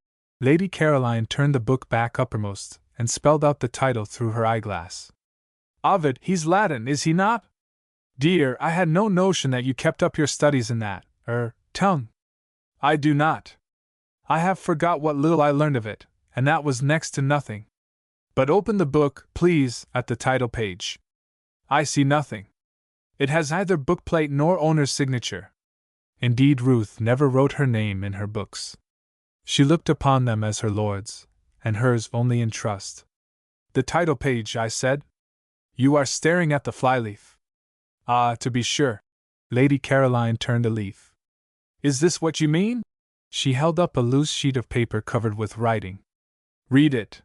[SPEAKER 1] Lady Caroline turned the book back uppermost, and spelled out the title through her eyeglass. Ovid, he's Latin, is he not? Dear, I had no notion that you kept up your studies in that, tongue. I do not. I have forgot what little I learned of it, and that was next to nothing. But open the book, please, at the title page. I see nothing. It has neither bookplate nor owner's signature. Indeed, Ruth never wrote her name in her books. She looked upon them as her lord's, and hers only in trust. The title page, I said? You are staring at the flyleaf. Ah, to be sure. Lady Caroline turned a leaf. Is this what you mean? She held up a loose sheet of paper covered with writing. Read it.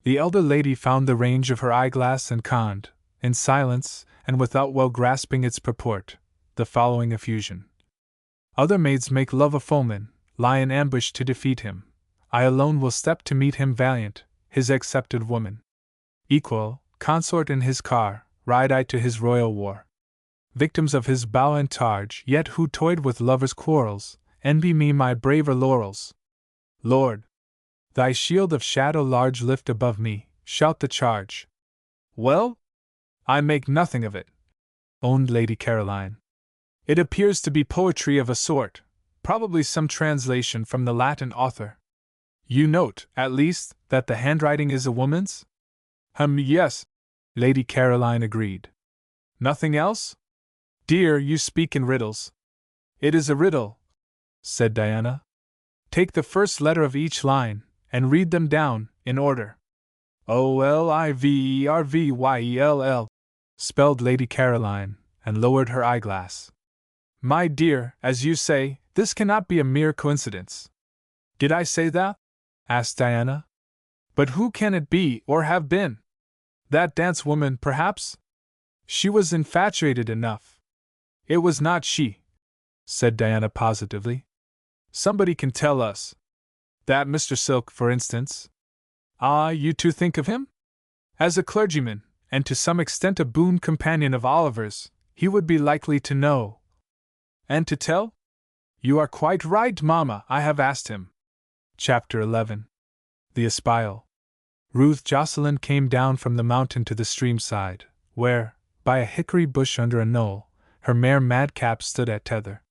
[SPEAKER 1] The elder lady found the range of her eyeglass and conned, in silence, and without well grasping its purport, the following effusion. Other maids make love a foeman, lie in ambush to defeat him. I alone will step to meet him valiant, his accepted woman. Equal, consort in his car, ride I to his royal war. victims of his bow and targe, yet who toyed with lovers' quarrels, envy me my braver laurels. Lord, thy shield of shadow large lift above me, shout the charge. Well? I make nothing of it, owned Lady Caroline. It appears to be poetry of a sort, probably some translation from the Latin author. You note, at least, that the handwriting is a woman's? Yes, Lady Caroline agreed. Nothing else? Dear, you speak in riddles. It is a riddle, said Diana. Take the first letter of each line, and read them down, in order. Olivervyell, spelled Lady Caroline, and lowered her eyeglass. My dear, as you say, this cannot be a mere coincidence. Did I say that? Asked Diana. But who can it be, or have been? That dance woman, perhaps? She was infatuated enough. It was not she, said Diana positively. Somebody can tell us. That Mr. Silk, for instance. Ah, you too think of him? As a clergyman, and to some extent a boon companion of Oliver's, he would be likely to know. And to tell? You are quite right, Mamma, I have asked him. Chapter 11. The Espial. Ruth Jocelyn came down from the mountain to the stream side, where, by a hickory bush under a knoll, her mare Madcap stood at tether.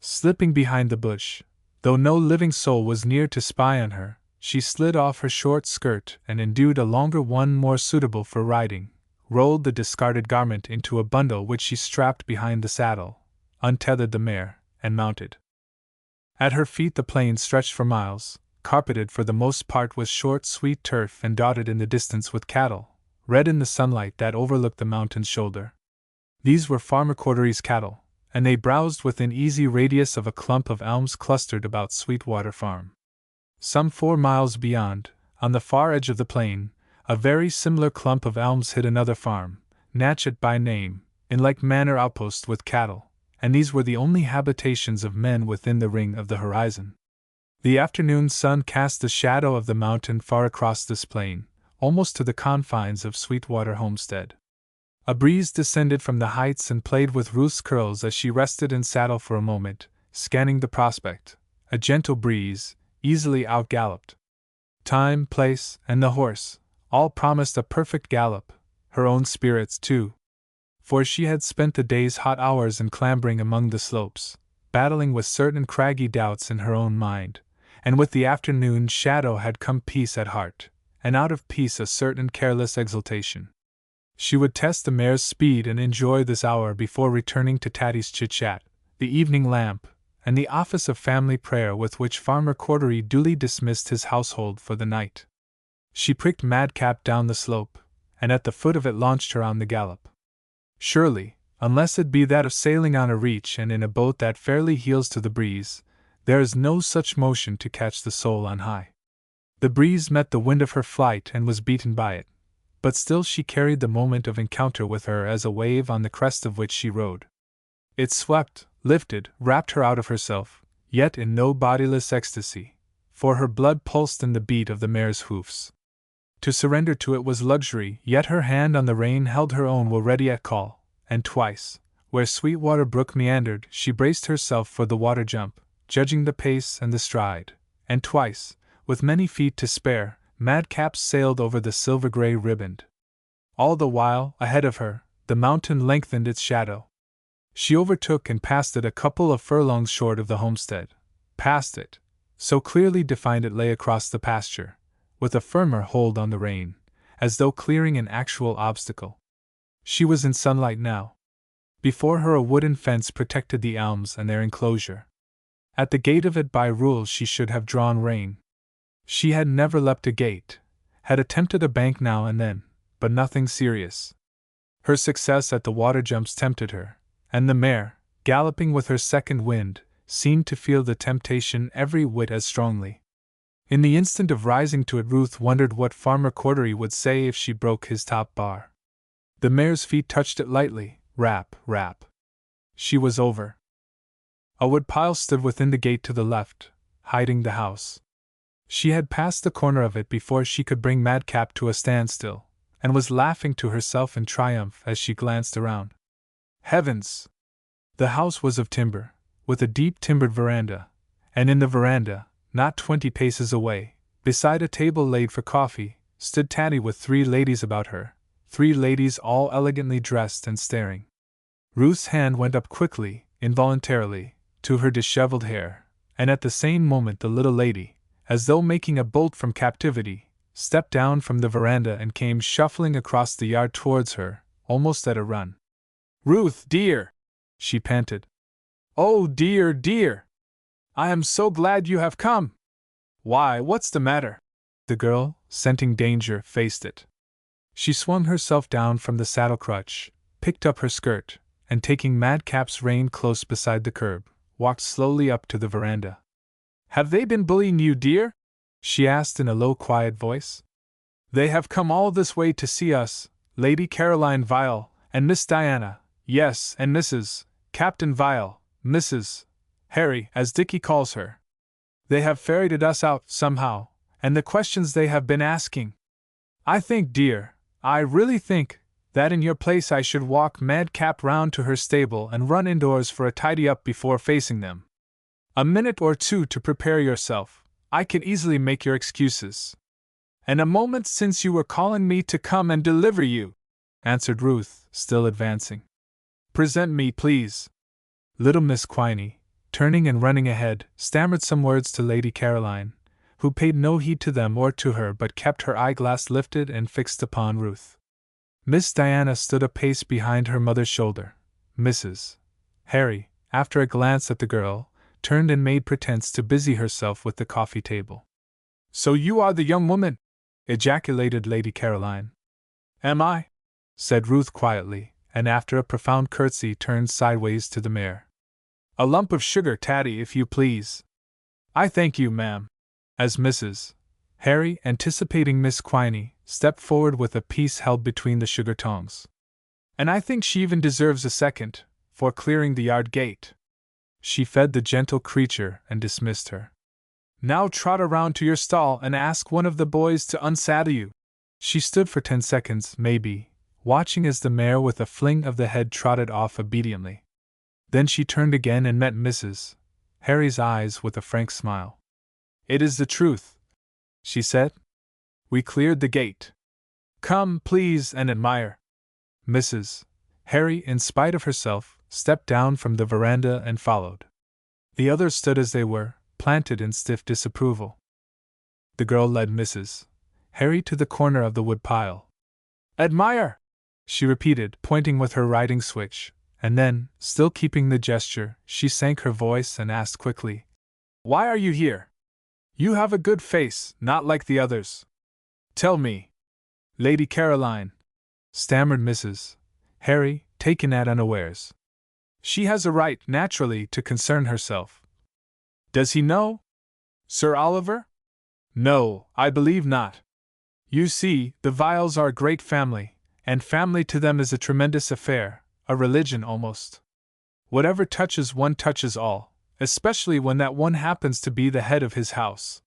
[SPEAKER 1] Slipping behind the bush, though no living soul was near to spy on her, she slid off her short skirt and endued a longer one more suitable for riding, rolled the discarded garment into a bundle which she strapped behind the saddle, untethered the mare, and mounted. At her feet the plain stretched for miles, carpeted for the most part with short sweet turf and dotted in the distance with cattle, red in the sunlight that overlooked the mountain's shoulder. These were Farmer Cordery's cattle, and they browsed within easy radius of a clump of elms clustered about Sweetwater Farm. Some 4 miles beyond, on the far edge of the plain, a very similar clump of elms hid another farm, Natchet by name, in like manner outpost with cattle, and these were the only habitations of men within the ring of the horizon. The afternoon sun cast the shadow of the mountain far across this plain, almost to the confines of Sweetwater Homestead. A breeze descended from the heights and played with Ruth's curls as she rested in saddle for a moment, scanning the prospect. A gentle breeze, easily outgalloped. Time, place, and the horse, all promised a perfect gallop, her own spirits too. For she had spent the day's hot hours in clambering among the slopes, battling with certain craggy doubts in her own mind, and with the afternoon shadow had come peace at heart, and out of peace a certain careless exultation. She would test the mare's speed and enjoy this hour before returning to Tatty's chit-chat, the evening lamp, and the office of family prayer with which Farmer Cordery duly dismissed his household for the night. She pricked Madcap down the slope, and at the foot of it launched her on the gallop. Surely, unless it be that of sailing on a reach and in a boat that fairly heels to the breeze, there is no such motion to catch the soul on high. The breeze met the wind of her flight and was beaten by it, but still she carried the moment of encounter with her as a wave on the crest of which she rode. It swept, lifted, wrapped her out of herself, yet in no bodiless ecstasy, for her blood pulsed in the beat of the mare's hoofs. To surrender to it was luxury, yet her hand on the rein held her own while ready at call, and twice, where Sweetwater Brook meandered, she braced herself for the water jump, judging the pace and the stride, and twice, with many feet to spare, Madcap sailed over the silver-gray riband. All the while, ahead of her, the mountain lengthened its shadow. She overtook and passed it a couple of furlongs short of the homestead. Past it, so clearly defined it lay across the pasture, with a firmer hold on the rein, as though clearing an actual obstacle. She was in sunlight now. Before her a wooden fence protected the elms and their enclosure. At the gate of it by rule she should have drawn rein. She had never leapt a gate, had attempted a bank now and then, but nothing serious. Her success at the water jumps tempted her, and the mare, galloping with her second wind, seemed to feel the temptation every whit as strongly. In the instant of rising to it Ruth wondered what Farmer Cordery would say if she broke his top bar. The mare's feet touched it lightly, rap, rap. She was over. A woodpile stood within the gate to the left, hiding the house. She had passed the corner of it before she could bring Madcap to a standstill, and was laughing to herself in triumph as she glanced around. Heavens! The house was of timber, with a deep timbered veranda, and in the veranda, not 20 paces away, beside a table laid for coffee, stood Tatty with 3 ladies about her, 3 ladies all elegantly dressed and staring. Ruth's hand went up quickly, involuntarily, to her disheveled hair, and at the same moment the little lady, as though making a bolt from captivity, stepped down from the veranda and came shuffling across the yard towards her, almost at a run. "Ruth, dear!" she panted. "Oh, dear, dear! I am so glad you have come! Why, what's the matter?" The girl, scenting danger, faced it. She swung herself down from the saddle crutch, picked up her skirt, and taking Madcap's rein close beside the curb, walked slowly up to the veranda. "Have they been bullying you, dear?" she asked in a low, quiet voice. "They have come all this way to see us, Lady Caroline Vile, and Miss Diana, yes, and Mrs. Captain Vile, Mrs. Harry, as Dickie calls her. They have ferreted us out, somehow, and the questions they have been asking. I think, dear, I really think, that in your place I should walk Madcap round to her stable and run indoors for a tidy-up before facing them. A minute or 2 to prepare yourself, I can easily make your excuses. And a moment since you were calling me to come and deliver you," answered Ruth, still advancing. "Present me, please." Little Miss Quiney, turning and running ahead, stammered some words to Lady Caroline, who paid no heed to them or to her but kept her eyeglass lifted and fixed upon Ruth. Miss Diana stood a pace behind her mother's shoulder. Mrs. Harry, after a glance at the girl, turned and made pretense to busy herself with the coffee table. "So you are the young woman?" ejaculated Lady Caroline. "Am I?" said Ruth quietly, and after a profound curtsy turned sideways to the mare. "A lump of sugar, Tatty, if you please." "I thank you, ma'am." As Mrs. Harry, anticipating Miss Quiney, stepped forward with a piece held between the sugar tongs. "And I think she even deserves a second, for clearing the yard gate." She fed the gentle creature and dismissed her. "Now trot around to your stall and ask one of the boys to unsaddle you." She stood for 10 seconds, maybe, watching as the mare with a fling of the head trotted off obediently. Then she turned again and met Mrs. Harry's eyes with a frank smile. "It is the truth," she said. "We cleared the gate. Come, please, and admire." Mrs. Harry, in spite of herself, stepped down from the veranda and followed. The others stood as they were, planted in stiff disapproval. The girl led Mrs. Harry to the corner of the wood pile. "Admire!" she repeated, pointing with her riding switch, and then, still keeping the gesture, she sank her voice and asked quickly, "Why are you here? You have a good face, not like the others. Tell me." "Lady Caroline," stammered Mrs. Harry, taken at unawares. "She has a right, naturally, to concern herself." "Does he know? Sir Oliver?" "No, I believe not. You see, the Viles are a great family, and family to them is a tremendous affair, a religion almost. Whatever touches one touches all, especially when that one happens to be the head of his house."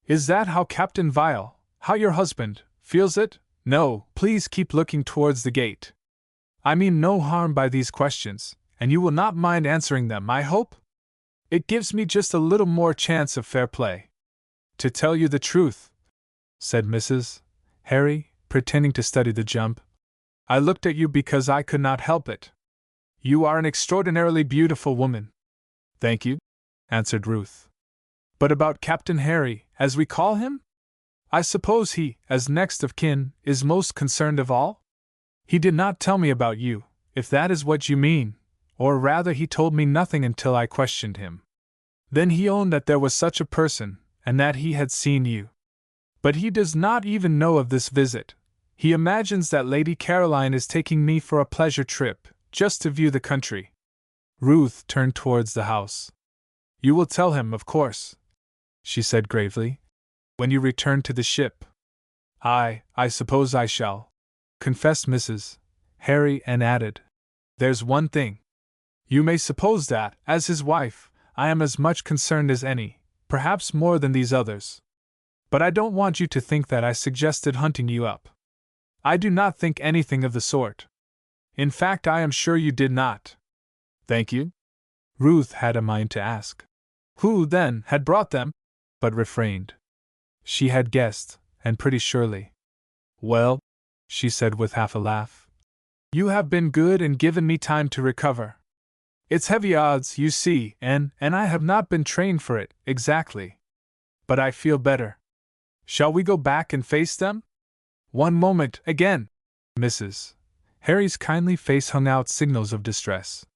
[SPEAKER 1] "Is that how Captain Vile, how your husband, feels it? No, please keep looking towards the gate. I mean no harm by these questions, and you will not mind answering them, I hope? It gives me just a little more chance of fair play." "To tell you the truth," said Mrs. Harry, pretending to study the jump, "I looked at you because I could not help it. You are an extraordinarily beautiful woman." "Thank you," answered Ruth. "But about Captain Harry, as we call him? I suppose he, as next of kin, is most concerned of all? He did not tell me about you, if that is what you mean, or rather he told me nothing until I questioned him. Then he owned that there was such a person, and that he had seen you. But he does not even know of this visit. He imagines that Lady Caroline is taking me for a pleasure trip, just to view the country." Ruth turned towards the house. "You will tell him, of course," she said gravely, "when you return to the ship." I suppose I shall," confessed Mrs. Harry, and added, "There's one thing. You may suppose that, as his wife, I am as much concerned as any, perhaps more than these others. But I don't want you to think that I suggested hunting you up. I do not think anything of the sort. In fact, I am sure you did not. Thank you? Ruth had a mind to ask. Who, then, had brought them? But refrained. She had guessed, and pretty surely. Well, she said with half a laugh, you have been good and given me time to recover. It's heavy odds, you see, and I have not been trained for it, exactly. But I feel better. Shall we go back and face them? One moment, again, Mrs. Harry's kindly face hung out signals of distress.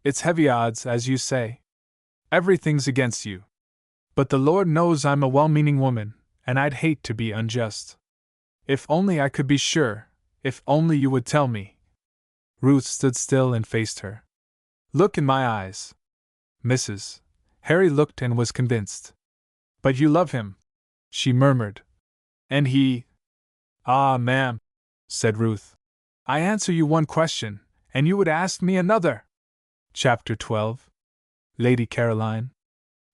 [SPEAKER 1] It's heavy odds, as you say. Everything's against you. But the Lord knows I'm a well-meaning woman, and I'd hate to be unjust. If only I could be sure, if only you would tell me. Ruth stood still and faced her. Look in my eyes. Mrs. Harry looked and was convinced. But you love him, she murmured. And he… Ah, ma'am, said Ruth. I answer you one question, and you would ask me another. Chapter 12. Lady Caroline.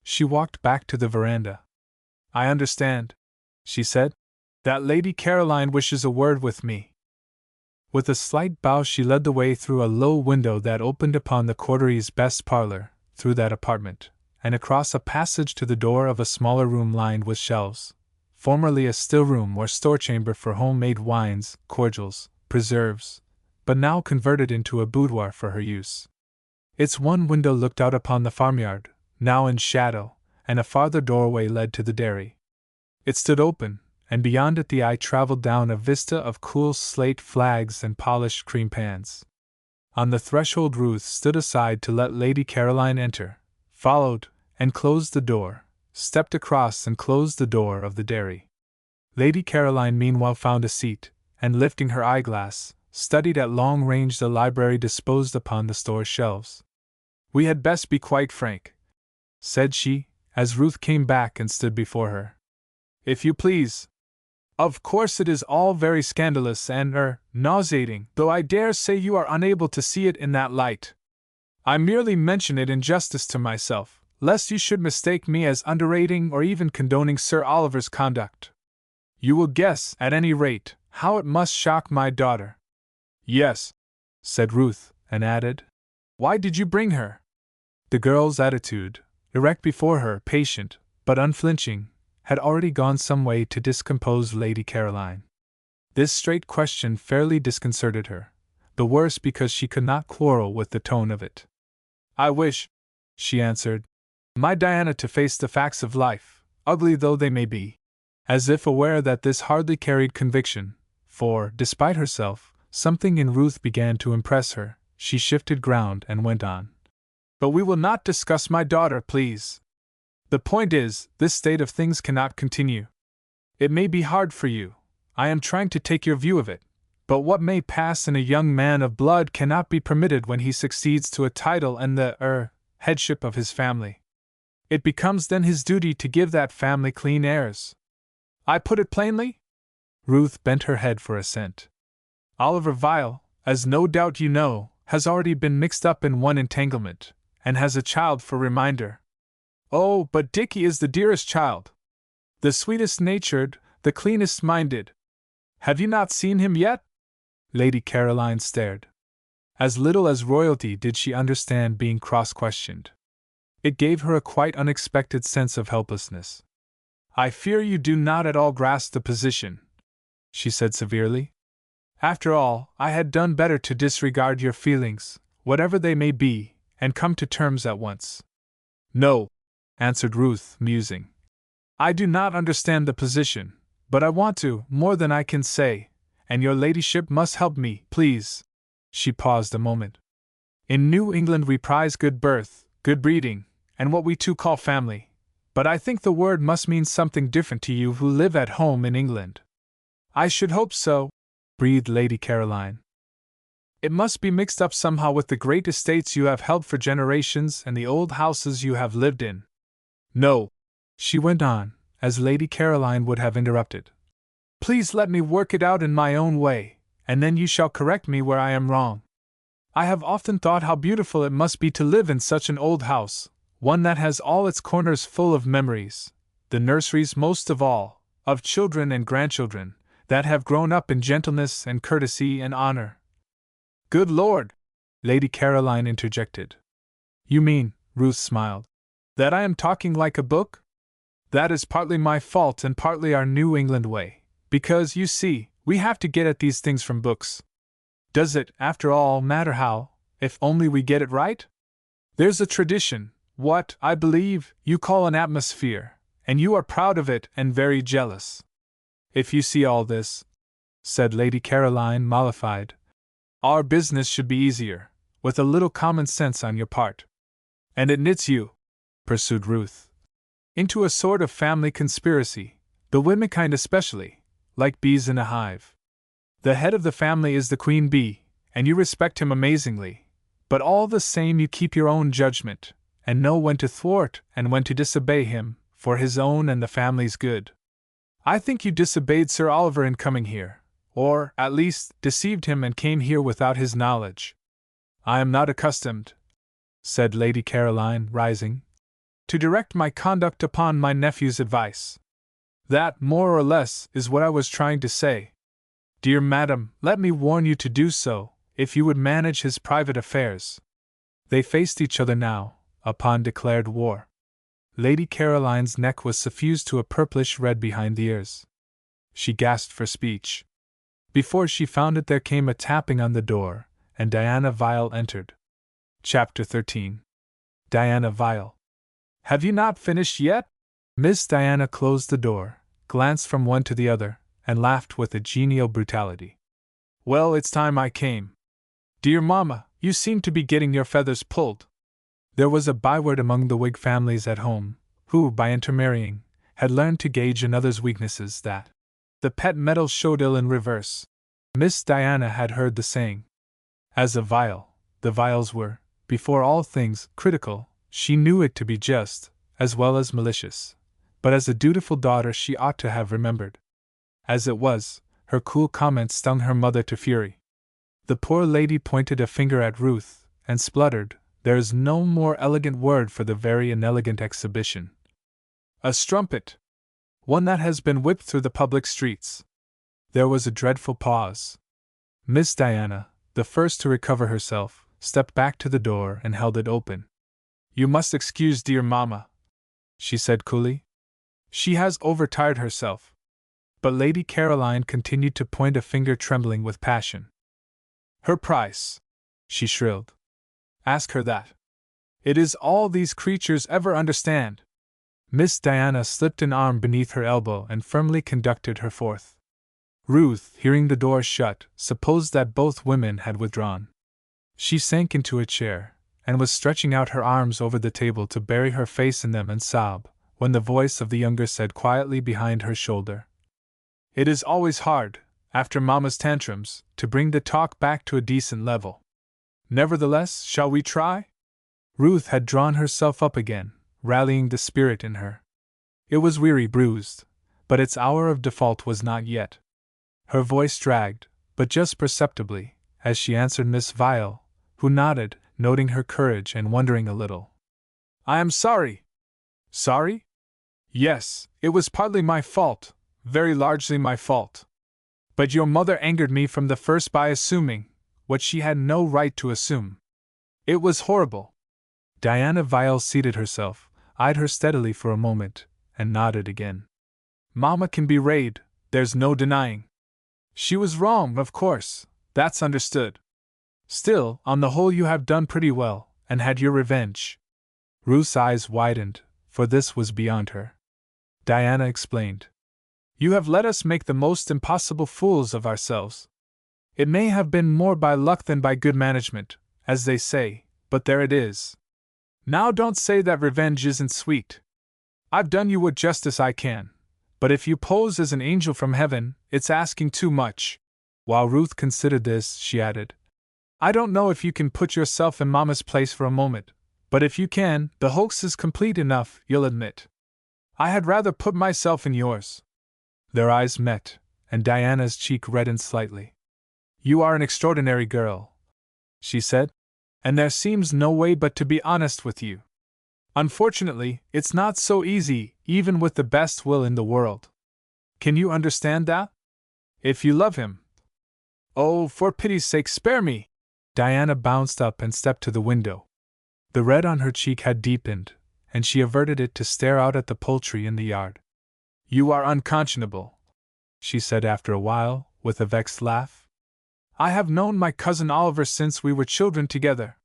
[SPEAKER 1] She walked back to the veranda. I understand, she said, that Lady Caroline wishes a word with me. With a slight bow she led the way through a low window that opened upon the coteries' best parlor, through that apartment, and across a passage to the door of a smaller room lined with shelves, formerly a still room or store-chamber for homemade wines, cordials, preserves, but now converted into a boudoir for her use. Its one window looked out upon the farmyard, now in shadow, and a farther doorway led to the dairy. It stood open, and beyond it the eye traveled down a vista of cool slate flags and polished cream pans. On the threshold Ruth stood aside to let Lady Caroline enter, followed, and closed the door, stepped across and closed the door of the dairy. Lady Caroline meanwhile found a seat, and lifting her eyeglass, studied at long range the library disposed upon the store shelves. We had best be quite frank, said she, as Ruth came back and stood before her. If you please. Of course it is all very scandalous and, nauseating, though I dare say you are unable to see it in that light. I merely mention it in justice to myself, lest you should mistake me as underrating or even condoning Sir Oliver's conduct. You will guess, at any rate, how it must shock my daughter. Yes, said Ruth, and added, why did you bring her? The girl's attitude, erect before her, patient, but unflinching, had already gone some way to discompose Lady Caroline. This straight question fairly disconcerted her, the worse because she could not quarrel with the tone of it. I wish, she answered, my Diana to face the facts of life, ugly though they may be. As if aware that this hardly carried conviction, for, despite herself, something in Ruth began to impress her, she shifted ground and went on. But we will not discuss my daughter, please. The point is, this state of things cannot continue. It may be hard for you, I am trying to take your view of it, but what may pass in a young man of blood cannot be permitted when he succeeds to a title and the, headship of his family. It becomes then his duty to give that family clean heirs. I put it plainly? Ruth bent her head for assent. Oliver Vile, as no doubt you know, has already been mixed up in one entanglement, and has a child for reminder. Oh, but Dickie is the dearest child. The sweetest natured, the cleanest minded. Have you not seen him yet? Lady Caroline stared. As little as royalty did she understand being cross-questioned. It gave her a quite unexpected sense of helplessness. I fear you do not at all grasp the position, she said severely. After all, I had done better to disregard your feelings, whatever they may be, and come to terms at once. No, answered Ruth, musing. I do not understand the position, but I want to, more than I can say, and your ladyship must help me, please. She paused a moment. In New England we prize good birth, good breeding, and what we too call family, but I think the word must mean something different to you who live at home in England. I should hope so, breathed Lady Caroline. It must be mixed up somehow with the great estates you have held for generations and the old houses you have lived in. No, she went on, as Lady Caroline would have interrupted. Please let me work it out in my own way, and then you shall correct me where I am wrong. I have often thought how beautiful it must be to live in such an old house, one that has all its corners full of memories, the nurseries most of all, of children and grandchildren, that have grown up in gentleness and courtesy and honor. Good Lord! Lady Caroline interjected. You mean, Ruth smiled, that I am talking like a book? That is partly my fault and partly our New England way, because, you see, we have to get at these things from books. Does it, after all, matter how, if only we get it right? There's a tradition, what, I believe, you call an atmosphere, and you are proud of it and very jealous. If you see all this, said Lady Caroline, mollified, our business should be easier, with a little common sense on your part. And it knits you, pursued Ruth, into a sort of family conspiracy, the womenkind especially, like bees in a hive. The head of the family is the queen bee, and you respect him amazingly, but all the same you keep your own judgment, and know when to thwart and when to disobey him, for his own and the family's good. I think you disobeyed Sir Oliver in coming here, or, at least, deceived him and came here without his knowledge. I am not accustomed, said Lady Caroline, rising, to direct my conduct upon my nephew's advice. That, more or less, is what I was trying to say. Dear madam, let me warn you to do so, if you would manage his private affairs. They faced each other now, upon declared war. Lady Caroline's neck was suffused to a purplish red behind the ears. She gasped for speech. Before she found it there came a tapping on the door, and Diana Vile entered. Chapter 13. Diana Vile. Have you not finished yet? Miss Diana closed the door, glanced from one to the other, and laughed with a genial brutality. Well, it's time I came. Dear Mamma, you seem to be getting your feathers pulled. There was a byword among the Whig families at home, who, by intermarrying, had learned to gauge another's weaknesses, that the pet metal showed ill in reverse. Miss Diana had heard the saying. As a Vile, the Viles were, before all things, critical. She knew it to be just, as well as malicious, but as a dutiful daughter she ought to have remembered. As it was, her cool comment stung her mother to fury. The poor lady pointed a finger at Ruth, and spluttered, there is no more elegant word for the very inelegant exhibition. A strumpet! One that has been whipped through the public streets. There was a dreadful pause. Miss Diana, the first to recover herself, stepped back to the door and held it open. You must excuse dear Mamma, she said coolly. She has overtired herself. But Lady Caroline continued to point a finger trembling with passion. Her price, she shrilled. Ask her that. It is all these creatures ever understand. Miss Diana slipped an arm beneath her elbow and firmly conducted her forth. Ruth, hearing the door shut, supposed that both women had withdrawn. She sank into a chair, and was stretching out her arms over the table to bury her face in them and sob, when the voice of the younger said quietly behind her shoulder, It is always hard, after Mamma's tantrums, to bring the talk back to a decent level. Nevertheless, shall we try? Ruth had drawn herself up again, rallying the spirit in her. It was weary, bruised, but its hour of default was not yet. Her voice dragged, but just perceptibly, as she answered Miss Vile, who nodded, noting her courage and wondering a little. I am sorry. Sorry? Yes, it was partly my fault, very largely my fault. But your mother angered me from the first by assuming what she had no right to assume. It was horrible. Diana Vile seated herself, eyed her steadily for a moment, and nodded again. Mamma can be rayed, there's no denying. She was wrong, of course, that's understood. Still, on the whole you have done pretty well, and had your revenge. Ruth's eyes widened, for this was beyond her. Diana explained. You have let us make the most impossible fools of ourselves. It may have been more by luck than by good management, as they say, but there it is. Now don't say that revenge isn't sweet. I've done you what justice I can, but if you pose as an angel from heaven, it's asking too much. While Ruth considered this, she added, I don't know if you can put yourself in Mamma's place for a moment, but if you can, the hoax is complete enough, you'll admit. I had rather put myself in yours. Their eyes met, and Diana's cheek reddened slightly. You are an extraordinary girl, she said, and there seems no way but to be honest with you. Unfortunately, it's not so easy, even with the best will in the world. Can you understand that? If you love him. Oh, for pity's sake, spare me! Diana bounced up and stepped to the window. The red on her cheek had deepened, and she averted it to stare out at the poultry in the yard. "You are unconscionable," she said after a while, with a vexed laugh. "I have known my cousin Oliver since we were children together.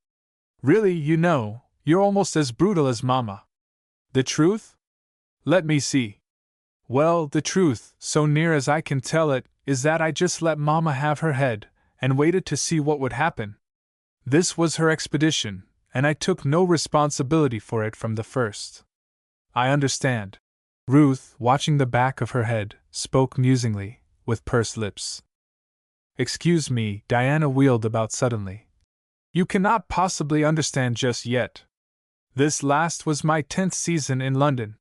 [SPEAKER 1] Really, you know, you're almost as brutal as Mama." "The truth? Let me see." "Well, the truth, so near as I can tell it, is that I just let Mama have her head, and waited to see what would happen. This was her expedition, and I took no responsibility for it from the first." "I understand." Ruth, watching the back of her head, spoke musingly, with pursed lips. "Excuse me," Diana wheeled about suddenly. "You cannot possibly understand just yet. This last was my 10th season in London.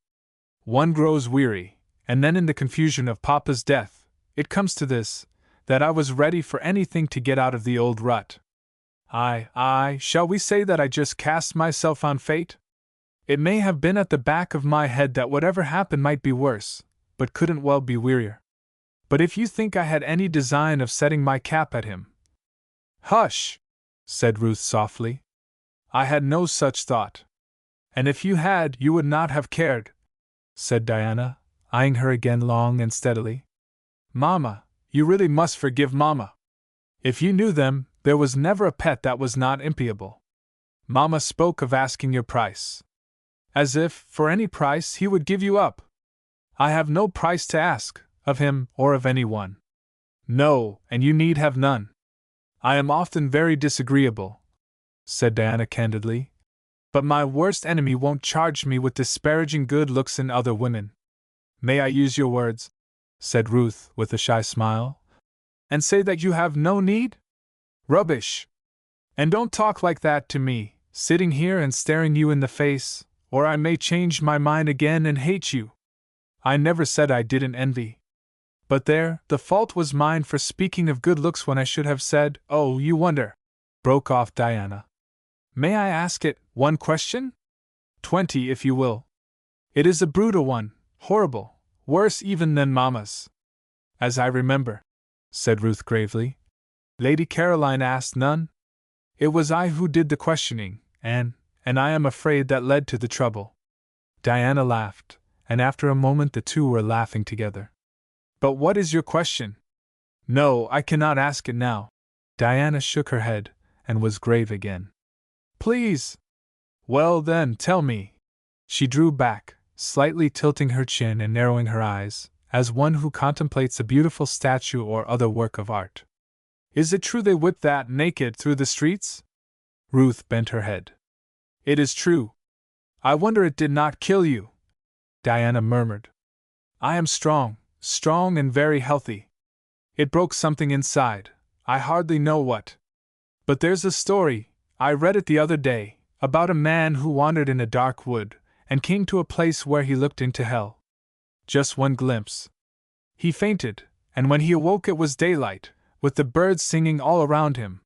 [SPEAKER 1] One grows weary, and then in the confusion of Papa's death, it comes to this, that I was ready for anything to get out of the old rut. Shall we say that I just cast myself on fate? It may have been at the back of my head that whatever happened might be worse, but couldn't well be weirier. But if you think I had any design of setting my cap at him—" "Hush!" said Ruth softly. "I had no such thought." "And if you had, you would not have cared," said Diana, eyeing her again long and steadily. "Mama, you really must forgive Mama. If you knew them, there was never a pet that was not impiable. Mama spoke of asking your price. As if, for any price, he would give you up. I have no price to ask, of him or of anyone. No, and you need have none. I am often very disagreeable," said Diana candidly, "but my worst enemy won't charge me with disparaging good looks in other women." "May I use your words?" said Ruth, with a shy smile. "And say that you have no need? Rubbish! And don't talk like that to me, sitting here and staring you in the face, or I may change my mind again and hate you. I never said I didn't envy. But there, the fault was mine for speaking of good looks when I should have said, 'Oh, you wonder,'" broke off Diana. "May I ask it one question? 20, if you will. It is a brutal one, horrible, worse even than Mama's." "As I remember," said Ruth gravely, "Lady Caroline asked none. It was I who did the questioning, and I am afraid that led to the trouble." Diana laughed, and after a moment the two were laughing together. "But what is your question?" "No, I cannot ask it now." Diana shook her head, and was grave again. "Please!" "Well then, tell me." She drew back, slightly tilting her chin and narrowing her eyes, as one who contemplates a beautiful statue or other work of art. "Is it true they whipped that naked through the streets?" Ruth bent her head. "It is true." "I wonder it did not kill you," Diana murmured. "I am strong and very healthy. It broke something inside, I hardly know what. But there's a story, I read it the other day, about a man who wandered in a dark wood, and came to a place where he looked into hell. Just one glimpse. He fainted, and when he awoke it was daylight, with the birds singing all around him.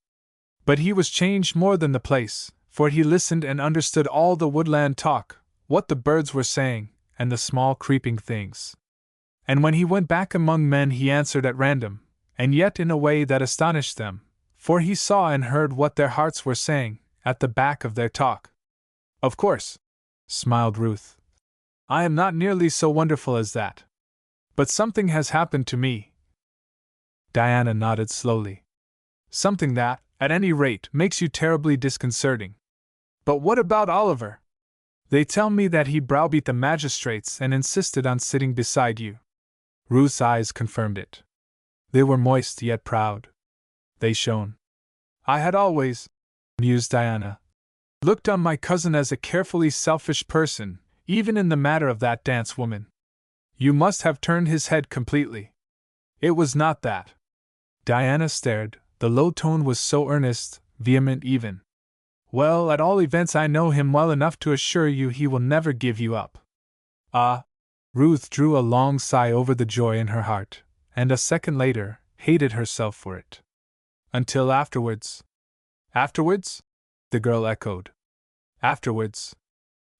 [SPEAKER 1] But he was changed more than the place, for he listened and understood all the woodland talk, what the birds were saying, and the small creeping things. And when he went back among men he answered at random, and yet in a way that astonished them, for he saw and heard what their hearts were saying, at the back of their talk." "Of course," smiled Ruth. "I am not nearly so wonderful as that. But something has happened to me." Diana nodded slowly. "Something that, at any rate, makes you terribly disconcerting. But what about Oliver? They tell me that he browbeat the magistrates and insisted on sitting beside you." Ruth's eyes confirmed it. They were moist yet proud. They shone. "I had always," mused Diana, "looked on my cousin as a carefully selfish person, even in the matter of that dance woman. You must have turned his head completely." "It was not that." Diana stared, the low tone was so earnest, vehement even. "Well, at all events I know him well enough to assure you he will never give you up." "Ah!" Ruth drew a long sigh over the joy in her heart, and a second later, hated herself for it. "Until afterwards." "Afterwards?" the girl echoed. "Afterwards.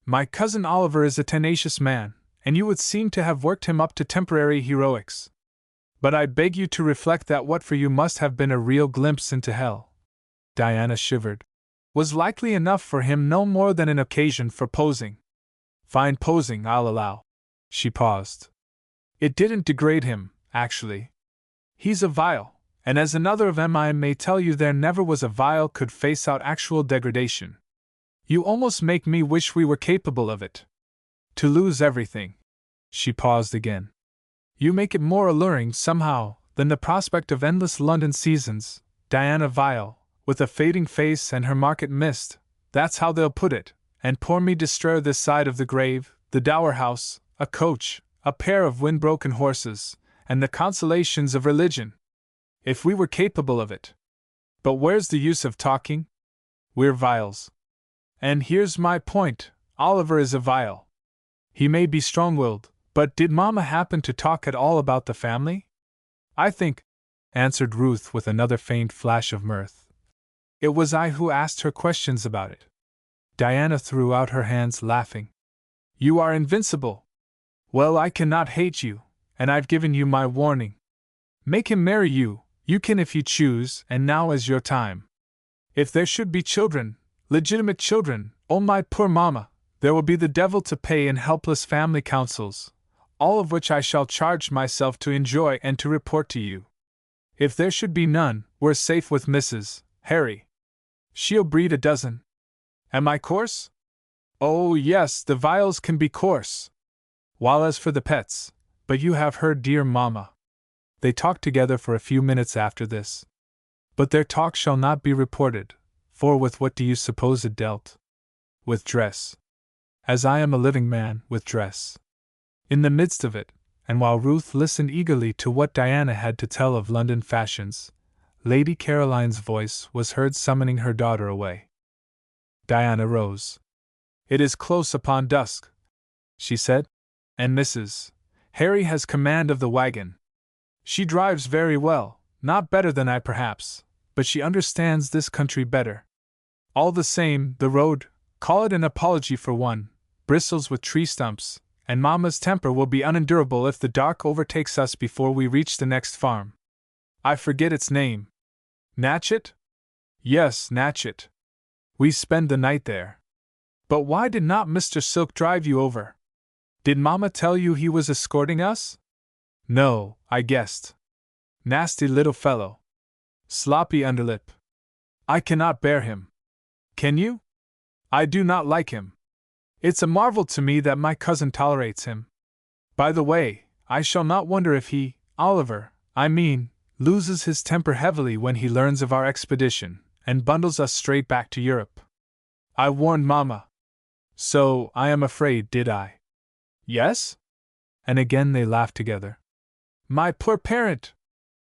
[SPEAKER 1] My cousin Oliver is a tenacious man, and you would seem to have worked him up to temporary heroics. But I beg you to reflect that what for you must have been a real glimpse into hell. Diana shivered. Was likely enough for him no more than an occasion for posing. Fine posing, I'll allow. She paused. It didn't degrade him, actually. He's a vial, and as another of them I may tell you there never was a vial could face out actual degradation. You almost make me wish we were capable of it. To lose everything. She paused again. You make it more alluring, somehow, than the prospect of endless London seasons. Diana Vial, with a fading face and her market missed, that's how they'll put it, and poor me destroyer this side of the grave, the dower house, a coach, a pair of wind-broken horses, and the consolations of religion. If we were capable of it. But where's the use of talking? We're vials. And here's my point, Oliver is a vial. He may be strong-willed, but did Mama happen to talk at all about the family? I think, answered Ruth with another faint flash of mirth. It was I who asked her questions about it. Diana threw out her hands, laughing. You are invincible. Well, I cannot hate you, and I've given you my warning. Make him marry you, you can if you choose, and now is your time. If there should be children, legitimate children, oh my poor Mama, there will be the devil to pay in helpless family councils, all of which I shall charge myself to enjoy and to report to you. If there should be none, we're safe with Mrs. Harry. She'll breed a dozen. Am I coarse? Oh yes, the vials can be coarse. While as for the pets, but you have heard dear Mama. They talked together for a few minutes after this. But their talk shall not be reported, for with what do you suppose it dealt? With dress. As I am a living man, with dress. In the midst of it, and while Ruth listened eagerly to what Diana had to tell of London fashions, Lady Caroline's voice was heard summoning her daughter away. Diana rose. It is close upon dusk, she said, and Mrs. Harry has command of the wagon. She drives very well, not better than I perhaps, but she understands this country better. All the same, the road, call it an apology for one, bristles with tree stumps, and Mama's temper will be unendurable if the dark overtakes us before we reach the next farm. I forget its name. Natchet? Yes, Natchet. We spend the night there. But why did not Mr. Silk drive you over? Did Mama tell you he was escorting us? No, I guessed. Nasty little fellow. Sloppy underlip. I cannot bear him. Can you? I do not like him. It's a marvel to me that my cousin tolerates him. By the way, I shall not wonder if he, Oliver, I mean, loses his temper heavily when he learns of our expedition, and bundles us straight back to Europe. I warned Mama. So, I am afraid, did I? Yes? And again they laughed together. My poor parent!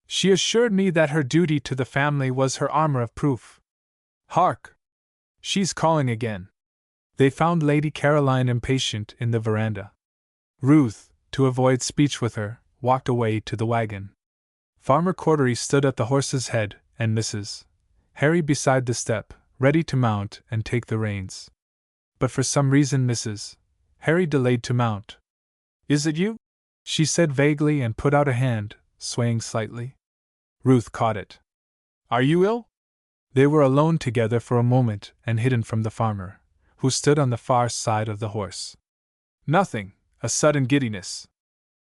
[SPEAKER 1] She assured me that her duty to the family was her armor of proof. Hark! She's calling again. They found Lady Caroline impatient in the veranda. Ruth, to avoid speech with her, walked away to the wagon. Farmer Cordery stood at the horse's head, and Mrs. Harry beside the step, ready to mount and take the reins. But for some reason Mrs. Harry delayed to mount. Is it you? She said vaguely and put out a hand, swaying slightly. Ruth caught it. Are you ill? They were alone together for a moment and hidden from the farmer, who stood on the far side of the horse. Nothing, a sudden giddiness.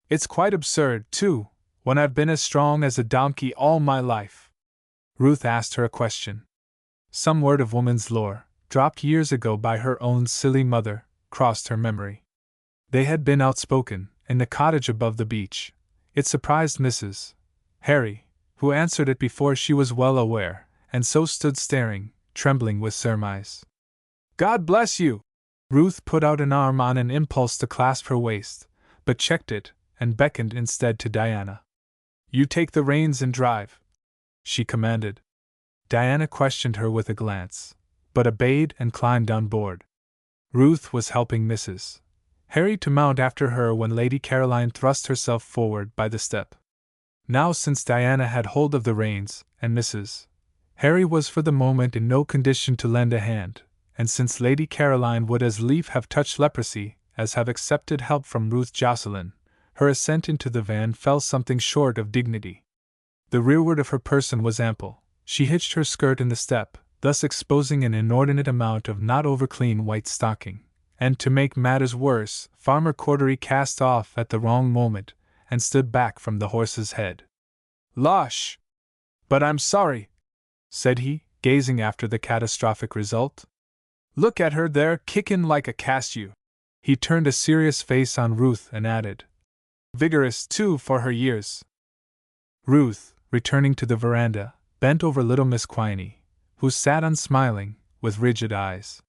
[SPEAKER 1] It's quite absurd, too, when I've been as strong as a donkey all my life. Ruth asked her a question. Some word of woman's lore, dropped years ago by her own silly mother, crossed her memory. They had been outspoken, in the cottage above the beach. It surprised Mrs. Harry, who answered it before she was well aware, and so stood staring, trembling with surmise. God bless you! Ruth put out an arm on an impulse to clasp her waist, but checked it, and beckoned instead to Diana. You take the reins and drive, she commanded. Diana questioned her with a glance, but obeyed and climbed on board. Ruth was helping Mrs. Harry to mount after her when Lady Caroline thrust herself forward by the step. Now, since Diana had hold of the reins, and Mrs. Harry was for the moment in no condition to lend a hand, and since Lady Caroline would as lief have touched leprosy as have accepted help from Ruth Jocelyn, her ascent into the van fell something short of dignity. The rearward of her person was ample, she hitched her skirt in the step, thus exposing an inordinate amount of not over-clean white stocking. And to make matters worse, Farmer Cordery cast off at the wrong moment and stood back from the horse's head. "Losh! But I'm sorry," said he, gazing after the catastrophic result. "Look at her there, kickin' like a cashew." He turned a serious face on Ruth and added, "Vigorous, too, for her years." Ruth, returning to the veranda, bent over little Miss Quiney, who sat unsmiling, with rigid eyes.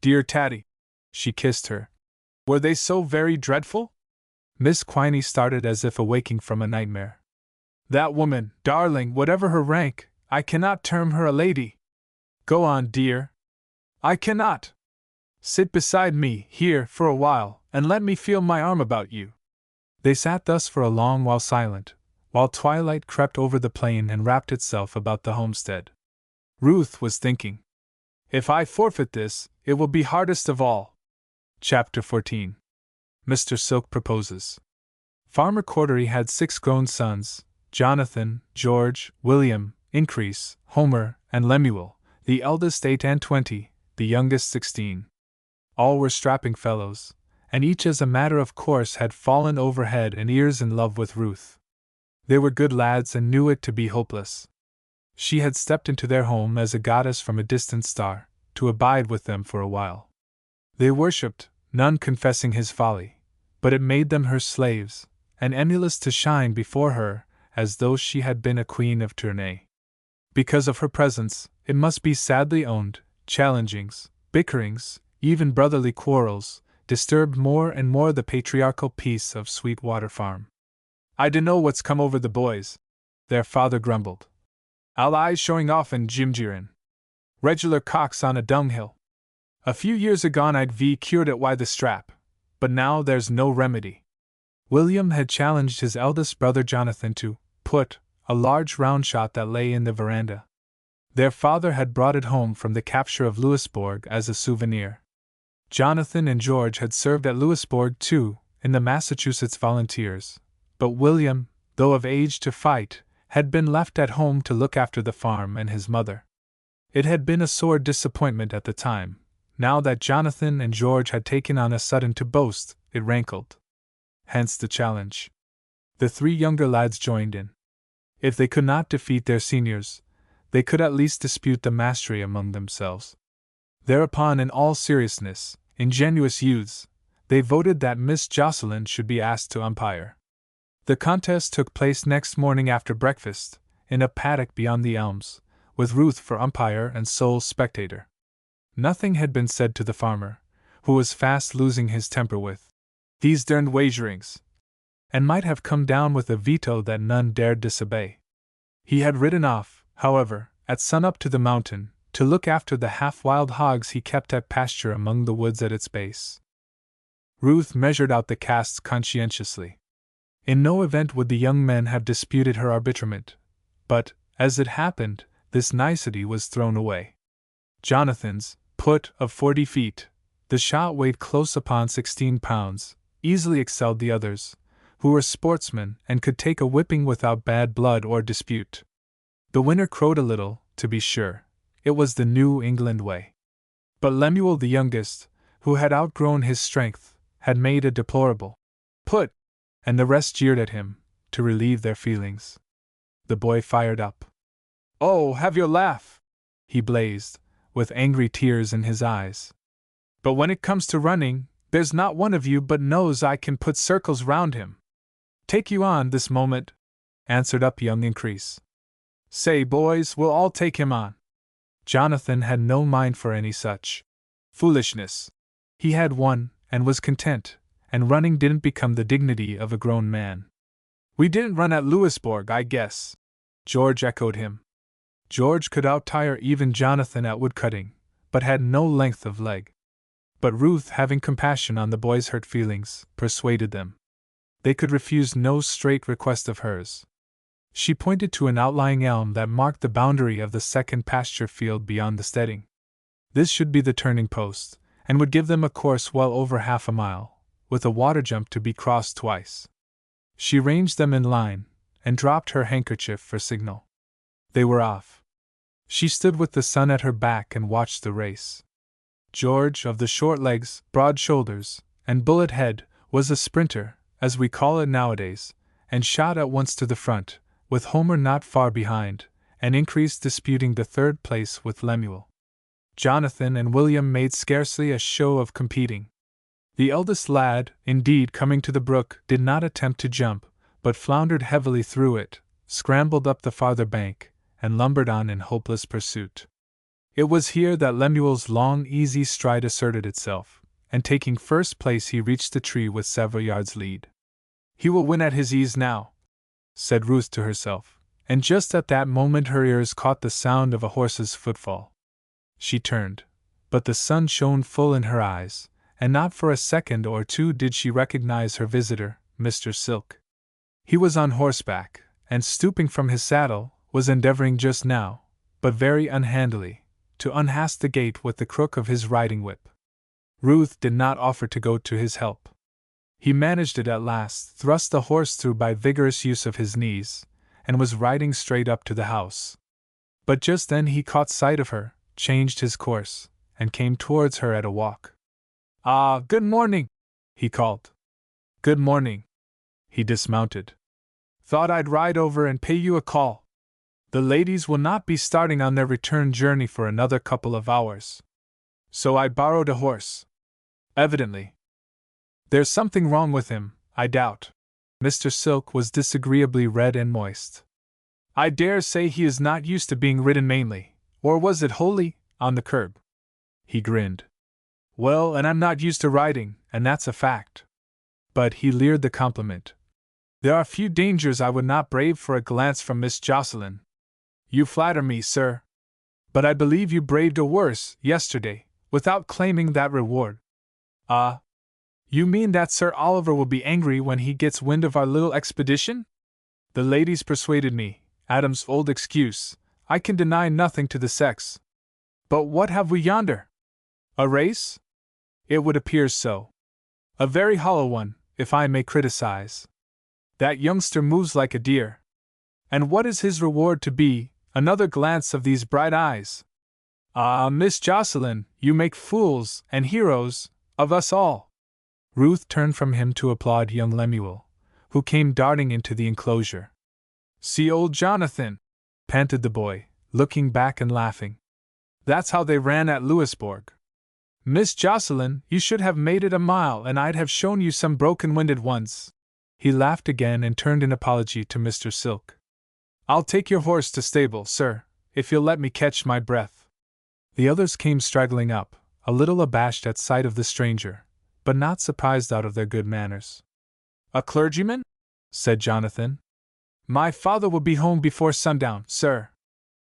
[SPEAKER 1] "Dear Tatty," she kissed her. "Were they so very dreadful?" Miss Quiney started as if awaking from a nightmare. "That woman, darling, whatever her rank, I cannot term her a lady." "Go on, dear." "I cannot. Sit beside me, here, for a while, and let me feel my arm about you." They sat thus for a long while silent, while twilight crept over the plain and wrapped itself about the homestead. Ruth was thinking, "If I forfeit this, it will be hardest of all." Chapter 14. Mr. Silk Proposes. Farmer Cordery had 6 grown sons: Jonathan, George, William, Increase, Homer, and Lemuel, the eldest 8 and 20, the youngest 16. All were strapping fellows, and each as a matter of course had fallen over head and ears in love with Ruth. They were good lads and knew it to be hopeless. She had stepped into their home as a goddess from a distant star, to abide with them for a while. They worshipped, none confessing his folly, but it made them her slaves, and emulous to shine before her, as though she had been a queen of Tournay. Because of her presence, it must be sadly owned, challengings, bickerings, even brotherly quarrels, disturbed more and more the patriarchal peace of Sweetwater Farm. "I dunno what's come over the boys," their father grumbled. "All eyes showing off and jimjeerin'. Regular cocks on a dunghill. A few years agone I'd ve cured it wi' the strap, but now there's no remedy." William had challenged his eldest brother Jonathan to put a large round shot that lay in the veranda. Their father had brought it home from the capture of Louisbourg as a souvenir. Jonathan and George had served at Louisbourg too, in the Massachusetts Volunteers, but William, though of age to fight, had been left at home to look after the farm and his mother. It had been a sore disappointment at the time. Now that Jonathan and George had taken on a sudden to boast, it rankled. Hence the challenge. The 3 younger lads joined in. If they could not defeat their seniors, they could at least dispute the mastery among themselves. Thereupon, in all seriousness, ingenuous youths, they voted that Miss Jocelyn should be asked to umpire. The contest took place next morning after breakfast, in a paddock beyond the elms, with Ruth for umpire and sole spectator. Nothing had been said to the farmer, who was fast losing his temper with these derned wagerings, and might have come down with a veto that none dared disobey. He had ridden off, however, at sun-up to the mountain, to look after the half-wild hogs he kept at pasture among the woods at its base. Ruth measured out the casts conscientiously. In no event would the young men have disputed her arbitrament, but, as it happened, this nicety was thrown away. Jonathan's put of 40 feet, the shot weighed close upon 16 pounds, easily excelled the others, who were sportsmen and could take a whipping without bad blood or dispute. The winner crowed a little, to be sure. It was the New England way. But Lemuel the youngest, who had outgrown his strength, had made a deplorable put, and the rest jeered at him, to relieve their feelings. The boy fired up. "Oh, have your laugh!" he blazed, with angry tears in his eyes. "But when it comes to running, there's not one of you but knows I can put circles round him." "Take you on this moment," answered up young Increase. "Say, boys, we'll all take him on." Jonathan had no mind for any such foolishness. He had won, and was content, and running didn't become the dignity of a grown man. "We didn't run at Louisbourg, I guess," George echoed him. George could out-tire even Jonathan at woodcutting, but had no length of leg. But Ruth, having compassion on the boys' hurt feelings, persuaded them. They could refuse no straight request of hers. She pointed to an outlying elm that marked the boundary of the second pasture field beyond the steading. This should be the turning post, and would give them a course well over half a mile, with a water jump to be crossed twice. She ranged them in line, and dropped her handkerchief for signal. They were off. She stood with the sun at her back and watched the race. George, of the short legs, broad shoulders, and bullet head, was a sprinter, as we call it nowadays, and shot at once to the front, with Homer not far behind, and Increase disputing the third place with Lemuel. Jonathan and William made scarcely a show of competing. The eldest lad, indeed, coming to the brook, did not attempt to jump, but floundered heavily through it, scrambled up the farther bank, and lumbered on in hopeless pursuit. It was here that Lemuel's long, easy stride asserted itself, and taking first place he reached the tree with several yards' lead. "He will win at his ease now," said Ruth to herself, and just at that moment her ears caught the sound of a horse's footfall. She turned, but the sun shone full in her eyes, and not for a second or two did she recognize her visitor, Mr. Silk. He was on horseback, and stooping from his saddle, was endeavoring just now, but very unhandily, to unhasp the gate with the crook of his riding whip. Ruth did not offer to go to his help. He managed it at last, thrust the horse through by vigorous use of his knees, and was riding straight up to the house. But just then he caught sight of her, changed his course, and came towards her at a walk. "Ah, good morning," he called. "Good morning." He dismounted. "Thought I'd ride over and pay you a call. The ladies will not be starting on their return journey for another couple of hours. So I borrowed a horse. Evidently. There's something wrong with him, I doubt." Mr. Silk was disagreeably red and moist. "I dare say he is not used to being ridden mainly, or was it wholly, on the curb?" He grinned. "Well, and I'm not used to riding, and that's a fact." But he leered the compliment. "There are few dangers I would not brave for a glance from Miss Jocelyn." "You flatter me, sir. But I believe you braved a worse, yesterday, without claiming that reward." "Ah? You mean that Sir Oliver will be angry when he gets wind of our little expedition?" "The ladies persuaded me, Adam's old excuse. I can deny nothing to the sex. But what have we yonder? A race? It would appear so. A very hollow one, if I may criticize. That youngster moves like a deer. And what is his reward to be? Another glance of these bright eyes. Ah, Miss Jocelyn, you make fools and heroes of us all." Ruth turned from him to applaud young Lemuel, who came darting into the enclosure. "See old Jonathan," panted the boy, looking back and laughing. "That's how they ran at Louisbourg. Miss Jocelyn, you should have made it a mile and I'd have shown you some broken-winded ones." He laughed again and turned in apology to Mr. Silk. "I'll take your horse to stable, sir, if you'll let me catch my breath." The others came straggling up, a little abashed at sight of the stranger, but not surprised out of their good manners. "A clergyman?" said Jonathan. "My father will be home before sundown, sir.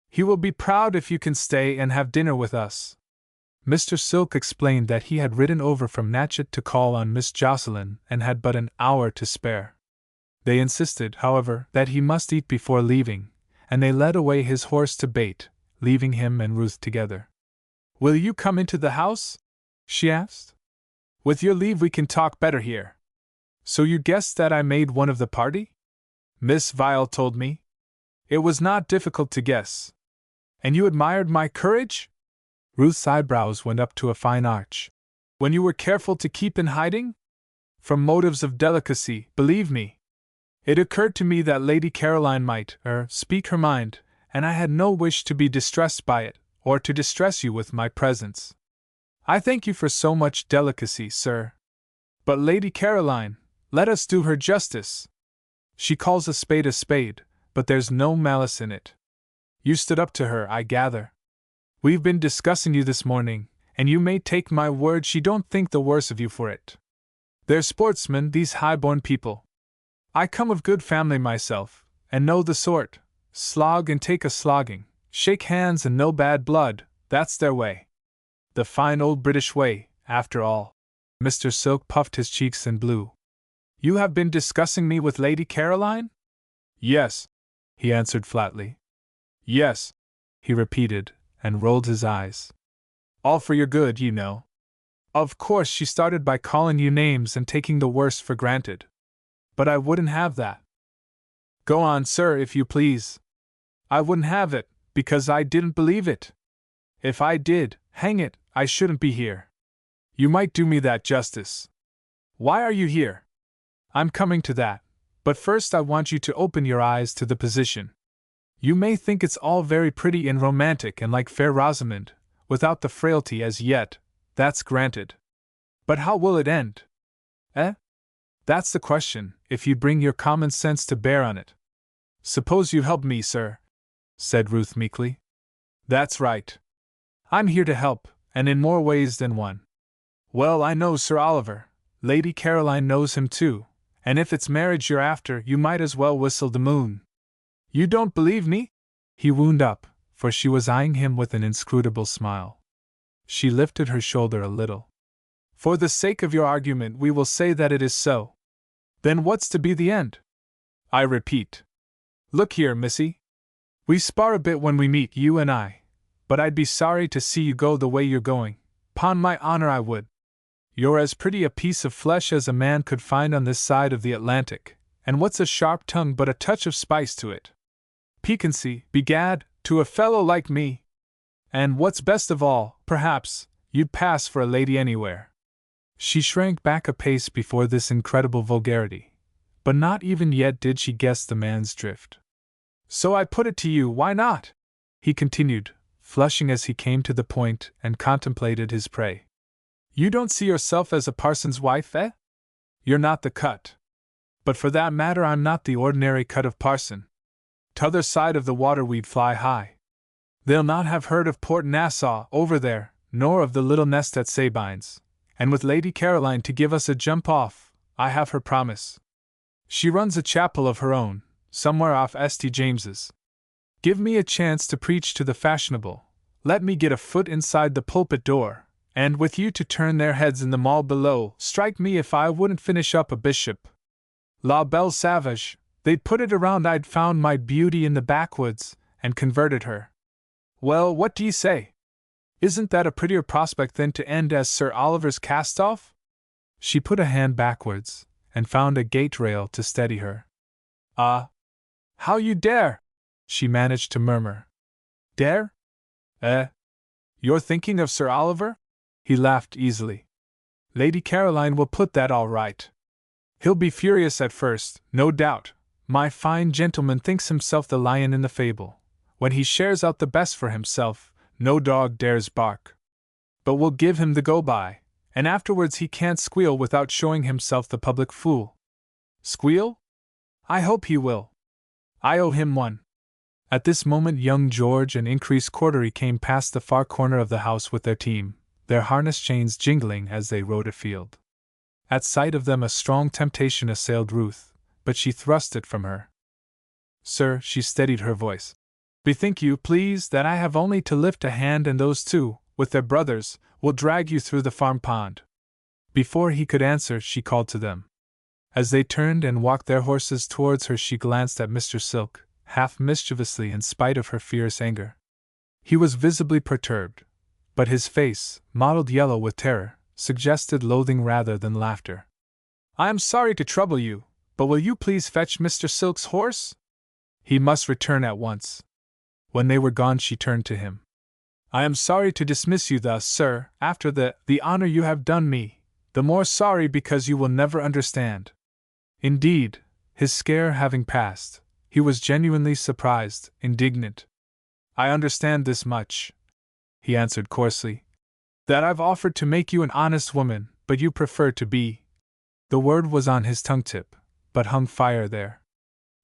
[SPEAKER 1] He will be proud if you can stay and have dinner with us." Mr. Silk explained that he had ridden over from Natchez to call on Miss Jocelyn and had but an hour to spare. They insisted, however, that he must eat before leaving, and they led away his horse to bait, leaving him and Ruth together. "Will you come into the house?" she asked. "With your leave we can talk better here. So you guessed that I made one of the party?" "Miss Vile told me." "It was not difficult to guess." "And you admired my courage?" Ruth's eyebrows went up to a fine arch. "When you were careful to keep in hiding?" "From motives of delicacy, believe me. It occurred to me that Lady Caroline might, speak her mind, and I had no wish to be distressed by it, or to distress you with my presence." "I thank you for so much delicacy, sir. But Lady Caroline, let us do her justice. She calls a spade, but there's no malice in it. You stood up to her, I gather. We've been discussing you this morning, and you may take my word she don't think the worse of you for it. They're sportsmen, these high-born people. I come of good family myself, and know the sort. Slog and take a slogging, shake hands and no bad blood, that's their way. The fine old British way, after all." Mr. Silk puffed his cheeks and blew. "You have been discussing me with Lady Caroline?" "Yes," he answered flatly. "Yes," he repeated, and rolled his eyes. "All for your good, you know. Of course she started by calling you names and taking the worst for granted. But I wouldn't have that." "Go on, sir, if you please." "I wouldn't have it, because I didn't believe it. If I did, hang it, I shouldn't be here. You might do me that justice. Why are you here? I'm coming to that, but first I want you to open your eyes to the position. You may think it's all very pretty and romantic and like Fair Rosamond, without the frailty as yet, that's granted. But how will it end? Eh? That's the question, if you bring your common sense to bear on it. Suppose you help me, sir, said Ruth meekly. That's right. I'm here to help, and in more ways than one. Well, I know Sir Oliver. Lady Caroline knows him too, and if it's marriage you're after, you might as well whistle the moon. You don't believe me? He wound up, for she was eyeing him with an inscrutable smile. She lifted her shoulder a little. For the sake of your argument, we will say that it is so. Then what's to be the end? I repeat. Look here, missy. We spar a bit when we meet, you and I, but I'd be sorry to see you go the way you're going. 'Pon my honor I would. You're as pretty a piece of flesh as a man could find on this side of the Atlantic, and what's a sharp tongue but a touch of spice to it? Piquancy, begad, to a fellow like me. And what's best of all, perhaps, you'd pass for a lady anywhere. She shrank back a pace before this incredible vulgarity, but not even yet did she guess the man's drift. So I put it to you, why not? He continued, flushing as he came to the point and contemplated his prey. You don't see yourself as a parson's wife, eh? You're not the cut. But for that matter, I'm not the ordinary cut of parson. T'other side of the water we'd fly high. They'll not have heard of Port Nassau over there, nor of the little nest at Sabines. And with Lady Caroline to give us a jump off, I have her promise. She runs a chapel of her own, somewhere off St. James's. Give me a chance to preach to the fashionable, let me get a foot inside the pulpit door, and with you to turn their heads in the mall below, strike me if I wouldn't finish up a bishop. La belle savage, they'd put it around I'd found my beauty in the backwoods, and converted her. Well, what do you say? Isn't that a prettier prospect than to end as Sir Oliver's cast-off? She put a hand backwards, and found a gate rail to steady her. Ah! How you dare! She managed to murmur. Dare? You're thinking of Sir Oliver? He laughed easily. Lady Caroline will put that all right. He'll be furious at first, no doubt. My fine gentleman thinks himself the lion in the fable. When he shares out the best for himself, no dog dares bark. But we'll give him the go-by, and afterwards he can't squeal without showing himself the public fool. Squeal? I hope he will. I owe him one. At this moment young George and Increase Cordery came past the far corner of the house with their team, their harness chains jingling as they rode afield. At sight of them a strong temptation assailed Ruth, but she thrust it from her. Sir, she steadied her voice. Bethink you, please, that I have only to lift a hand and those two, with their brothers, will drag you through the farm pond. Before he could answer, she called to them. As they turned and walked their horses towards her, she glanced at Mr. Silk, half mischievously in spite of her fierce anger. He was visibly perturbed, but his face, mottled yellow with terror, suggested loathing rather than laughter. I am sorry to trouble you, but will you please fetch Mr. Silk's horse? He must return at once. When they were gone, she turned to him. I am sorry to dismiss you thus, sir, after the honor you have done me, the more sorry because you will never understand. Indeed, his scare having passed, he was genuinely surprised, indignant. I understand this much, he answered coarsely, that I've offered to make you an honest woman, but you prefer to be. The word was on his tongue-tip, but hung fire there.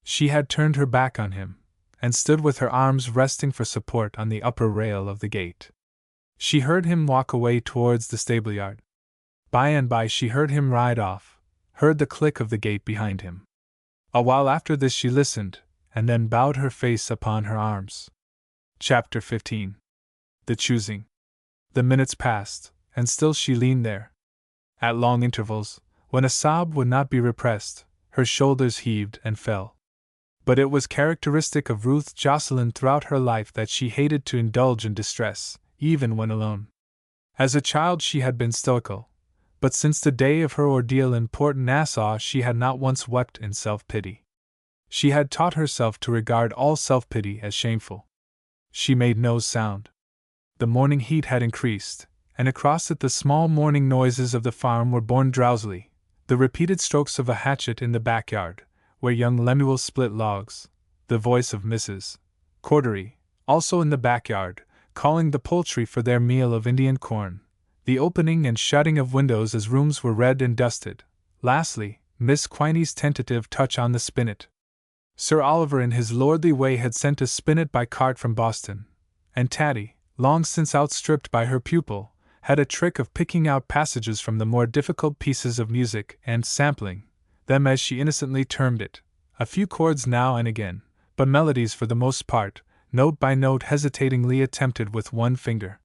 [SPEAKER 1] She had turned her back on him, and stood with her arms resting for support on the upper rail of the gate. She heard him walk away towards the stable-yard. By and by she heard him ride off, heard the click of the gate behind him. A while after this she listened, and then bowed her face upon her arms. Chapter 15. The Choosing. The minutes passed, and still she leaned there. At long intervals, when a sob would not be repressed, her shoulders heaved and fell. But it was characteristic of Ruth Jocelyn throughout her life that she hated to indulge in distress, even when alone. As a child she had been stoical, but since the day of her ordeal in Port Nassau she had not once wept in self-pity. She had taught herself to regard all self-pity as shameful. She made no sound. The morning heat had increased, and across it the small morning noises of the farm were borne drowsily, the repeated strokes of a hatchet in the backyard, where young Lemuel split logs, the voice of Mrs. Cordery, also in the backyard, calling the poultry for their meal of Indian corn, the opening and shutting of windows as rooms were read and dusted, lastly, Miss Quiney's tentative touch on the spinet. Sir Oliver in his lordly way had sent a spinet by cart from Boston, and Tatty, long since outstripped by her pupil, had a trick of picking out passages from the more difficult pieces of music and sampling them, as she innocently termed it, a few chords now and again, but melodies for the most part, note by note hesitatingly attempted with one finger.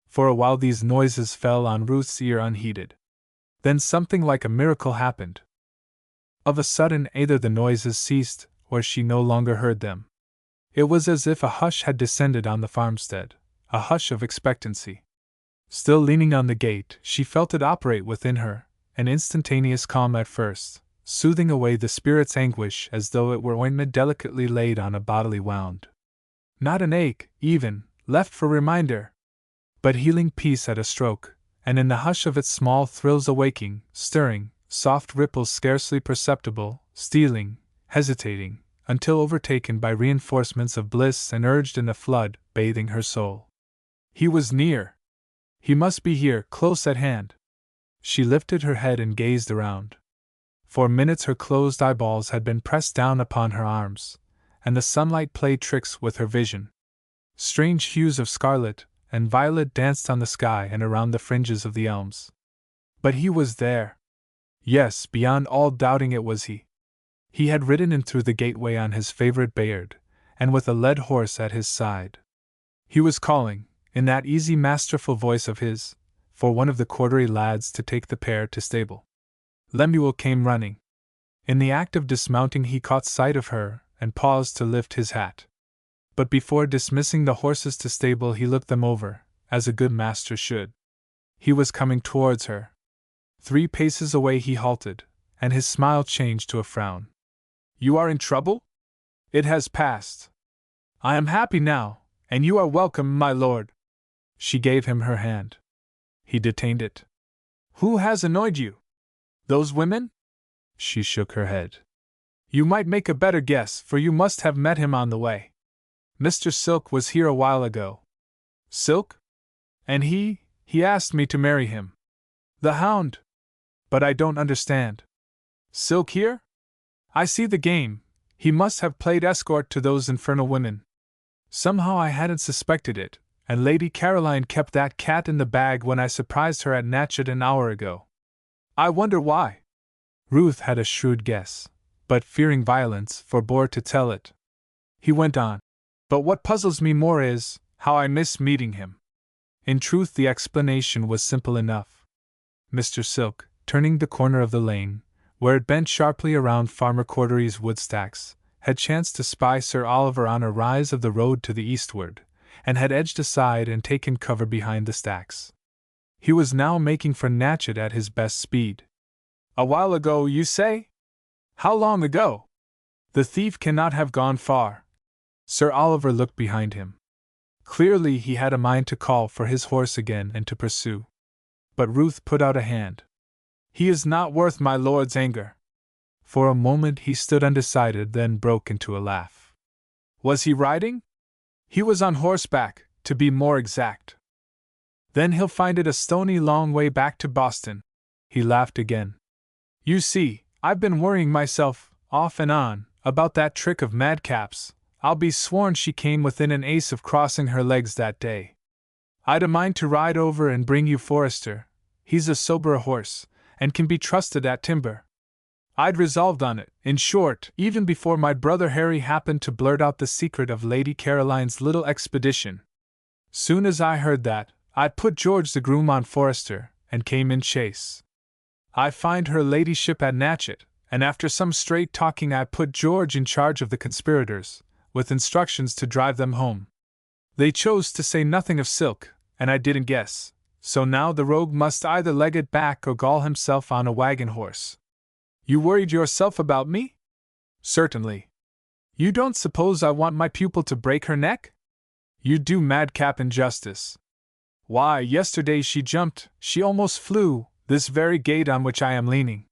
[SPEAKER 1] For a while these noises fell on Ruth's ear unheeded. Then something like a miracle happened. Of a sudden either the noises ceased, or she no longer heard them. It was as if a hush had descended on the farmstead, a hush of expectancy. Still leaning on the gate, she felt it operate within her, an instantaneous calm at first, soothing away the spirit's anguish as though it were ointment delicately laid on a bodily wound. Not an ache, even, left for reminder, but healing peace at a stroke, and in the hush of its small thrills awaking, stirring, soft ripples scarcely perceptible, stealing, hesitating, until overtaken by reinforcements of bliss and urged in a flood, bathing her soul. He was near. He must be here, close at hand. She lifted her head and gazed around. For minutes her closed eyeballs had been pressed down upon her arms, and the sunlight played tricks with her vision. Strange hues of scarlet and violet danced on the sky and around the fringes of the elms. But he was there. Yes, beyond all doubting it was he. He had ridden in through the gateway on his favorite Bayard, and with a led horse at his side. He was calling, in that easy masterful voice of his, for one of the Cordery lads to take the pair to stable. Lemuel came running. In the act of dismounting he caught sight of her, and paused to lift his hat. But before dismissing the horses to stable he looked them over, as a good master should. He was coming towards her. 3 paces away he halted, and his smile changed to a frown. "You are in trouble? It has passed. I am happy now, and you are welcome, my lord." She gave him her hand. He detained it. "Who has annoyed you? Those women?" She shook her head. "You might make a better guess, for you must have met him on the way. Mr. Silk was here a while ago." "Silk? And he asked me to marry him. The hound! But I don't understand. Silk here? I see the game. He must have played escort to those infernal women. Somehow I hadn't suspected it, and Lady Caroline kept that cat in the bag when I surprised her at Natchet an hour ago. I wonder why." Ruth had a shrewd guess, but fearing violence, forbore to tell it. He went on. "But what puzzles me more is, how I miss meeting him." In truth, the explanation was simple enough. Mr. Silk, turning the corner of the lane, where it bent sharply around Farmer Cordery's woodstacks, had chanced to spy Sir Oliver on a rise of the road to the eastward, and had edged aside and taken cover behind the stacks. He was now making for Natchet at his best speed. "A while ago, you say? How long ago? The thief cannot have gone far." Sir Oliver looked behind him. Clearly he had a mind to call for his horse again and to pursue. But Ruth put out a hand. "He is not worth my lord's anger." For a moment he stood undecided, then broke into a laugh. "Was he riding?" "He was on horseback, to be more exact." "Then he'll find it a stony long way back to Boston." He laughed again. "You see, I've been worrying myself, off and on, about that trick of Madcap's. I'll be sworn she came within an ace of crossing her legs that day. I'd a mind to ride over and bring you Forrester. He's a sober horse, and can be trusted at timber. I'd resolved on it, in short, even before my brother Harry happened to blurt out the secret of Lady Caroline's little expedition. Soon as I heard that, I put George the groom on Forrester, and came in chase. I find her ladyship at Natchet, and after some straight talking I put George in charge of the conspirators, with instructions to drive them home. They chose to say nothing of Silk, and I didn't guess, so now the rogue must either leg it back or gall himself on a wagon horse." "You worried yourself about me?" "Certainly. You don't suppose I want my pupil to break her neck?" You do madcap injustice. Why, yesterday she jumped, she almost flew, this very gate on which I am leaning.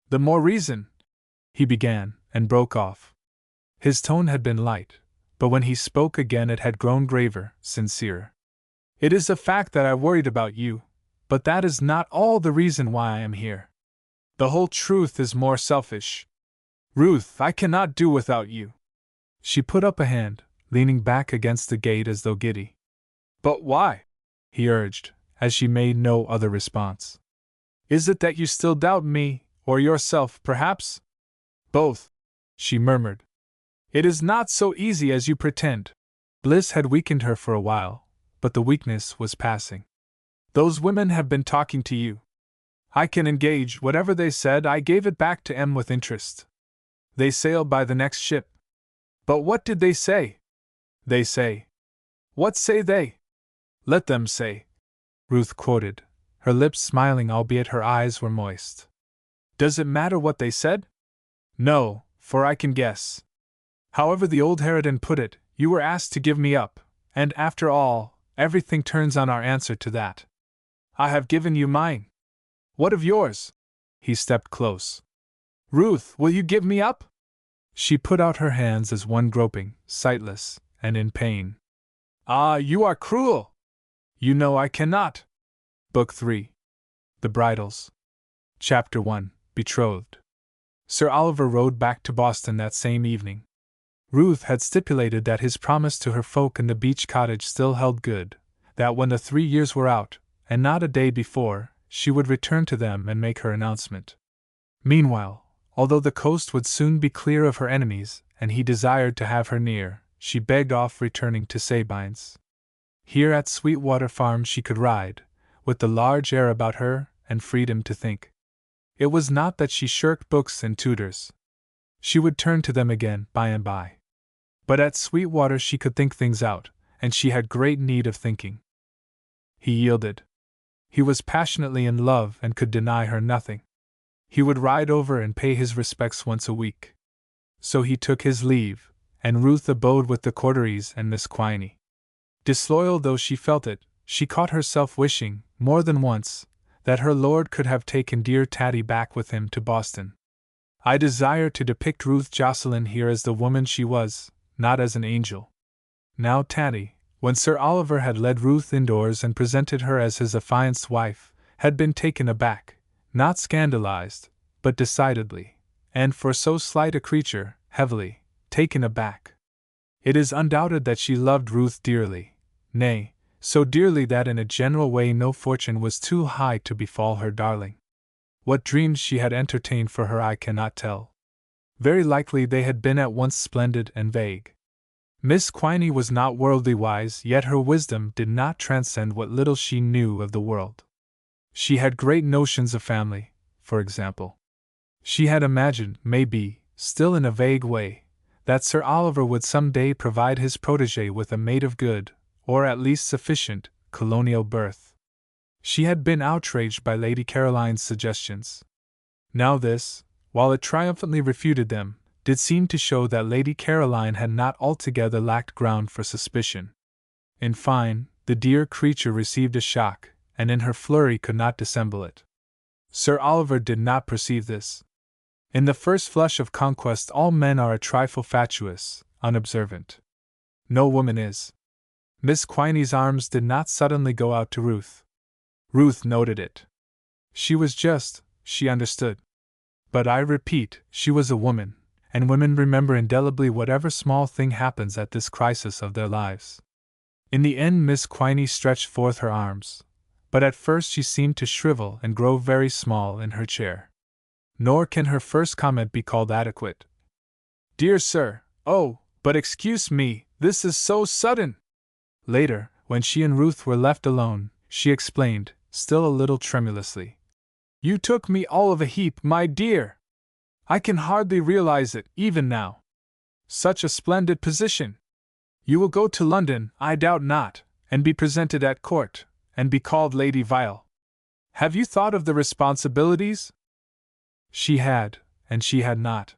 [SPEAKER 1] The more reason, he began, and broke off. His tone had been light, but when he spoke again it had grown graver, sincerer. It is a fact that I worried about you, but that is not all the reason why I am here. The whole truth is more selfish. Ruth, I cannot do without you. She put up a hand, leaning back against the gate as though giddy. But why? He urged, as she made no other response. Is it that you still doubt me, or yourself, perhaps? Both, she murmured. It is not so easy as you pretend. Bliss had weakened her for a while, but the weakness was passing. Those women have been talking to you. I can engage whatever they said. I gave it back to M with interest. They sail by the next ship. But what did they say? They say. What say they? Let them say, Ruth quoted, her lips smiling albeit her eyes were moist. Does it matter what they said? No, for I can guess. However the old harridan put it, you were asked to give me up, and after all, everything turns on our answer to that. I have given you mine. What of yours? He stepped close. Ruth, will you give me up? She put out her hands as one groping, sightless, and in pain. Ah, you are cruel! You know I cannot. Book 3. The Bridals. Chapter 1. Betrothed. Sir Oliver rode back to Boston that same evening. Ruth had stipulated that his promise to her folk in the beach cottage still held good, that when the 3 years were out, and not a day before, she would return to them and make her announcement. Meanwhile, although the coast would soon be clear of her enemies, and he desired to have her near, she begged off returning to Sabines. Here at Sweetwater Farm she could ride, with the large air about her, and freedom to think. It was not that she shirked books and tutors. She would turn to them again by and by. But at Sweetwater she could think things out, and she had great need of thinking. He yielded. He was passionately in love and could deny her nothing. He would ride over and pay his respects once a week. So he took his leave, and Ruth abode with the Corderies and Miss Quiney. Disloyal though she felt it, she caught herself wishing, more than once, that her lord could have taken dear Tatty back with him to Boston. I desire to depict Ruth Jocelyn here as the woman she was, not as an angel. Now Tatty, when Sir Oliver had led Ruth indoors and presented her as his affianced wife, had been taken aback, not scandalized, but decidedly, and for so slight a creature, heavily, taken aback. It is undoubted that she loved Ruth dearly, nay, so dearly that in a general way no fortune was too high to befall her darling. What dreams she had entertained for her I cannot tell. Very likely they had been at once splendid and vague. Miss Quiney was not worldly wise, yet her wisdom did not transcend what little she knew of the world. She had great notions of family, for example. She had imagined, maybe, still in a vague way, that Sir Oliver would some day provide his protégé with a maid of good, or at least sufficient, colonial birth. She had been outraged by Lady Caroline's suggestions. Now this, while it triumphantly refuted them, did seem to show that Lady Caroline had not altogether lacked ground for suspicion. In fine, the dear creature received a shock, and in her flurry could not dissemble it. Sir Oliver did not perceive this. In the first flush of conquest all men are a trifle fatuous, unobservant. No woman is. Miss Quiney's arms did not suddenly go out to Ruth. Ruth noted it. She was just, she understood. But I repeat, she was a woman, and women remember indelibly whatever small thing happens at this crisis of their lives. In the end Miss Quiney stretched forth her arms, but at first she seemed to shrivel and grow very small in her chair. Nor can her first comment be called adequate. Dear sir, oh, but excuse me, this is so sudden! Later, when she and Ruth were left alone, she explained, still a little tremulously. You took me all of a heap, my dear! I can hardly realize it, even now. Such a splendid position! You will go to London, I doubt not, and be presented at court, and be called Lady Vile. Have you thought of the responsibilities? She had, and she had not.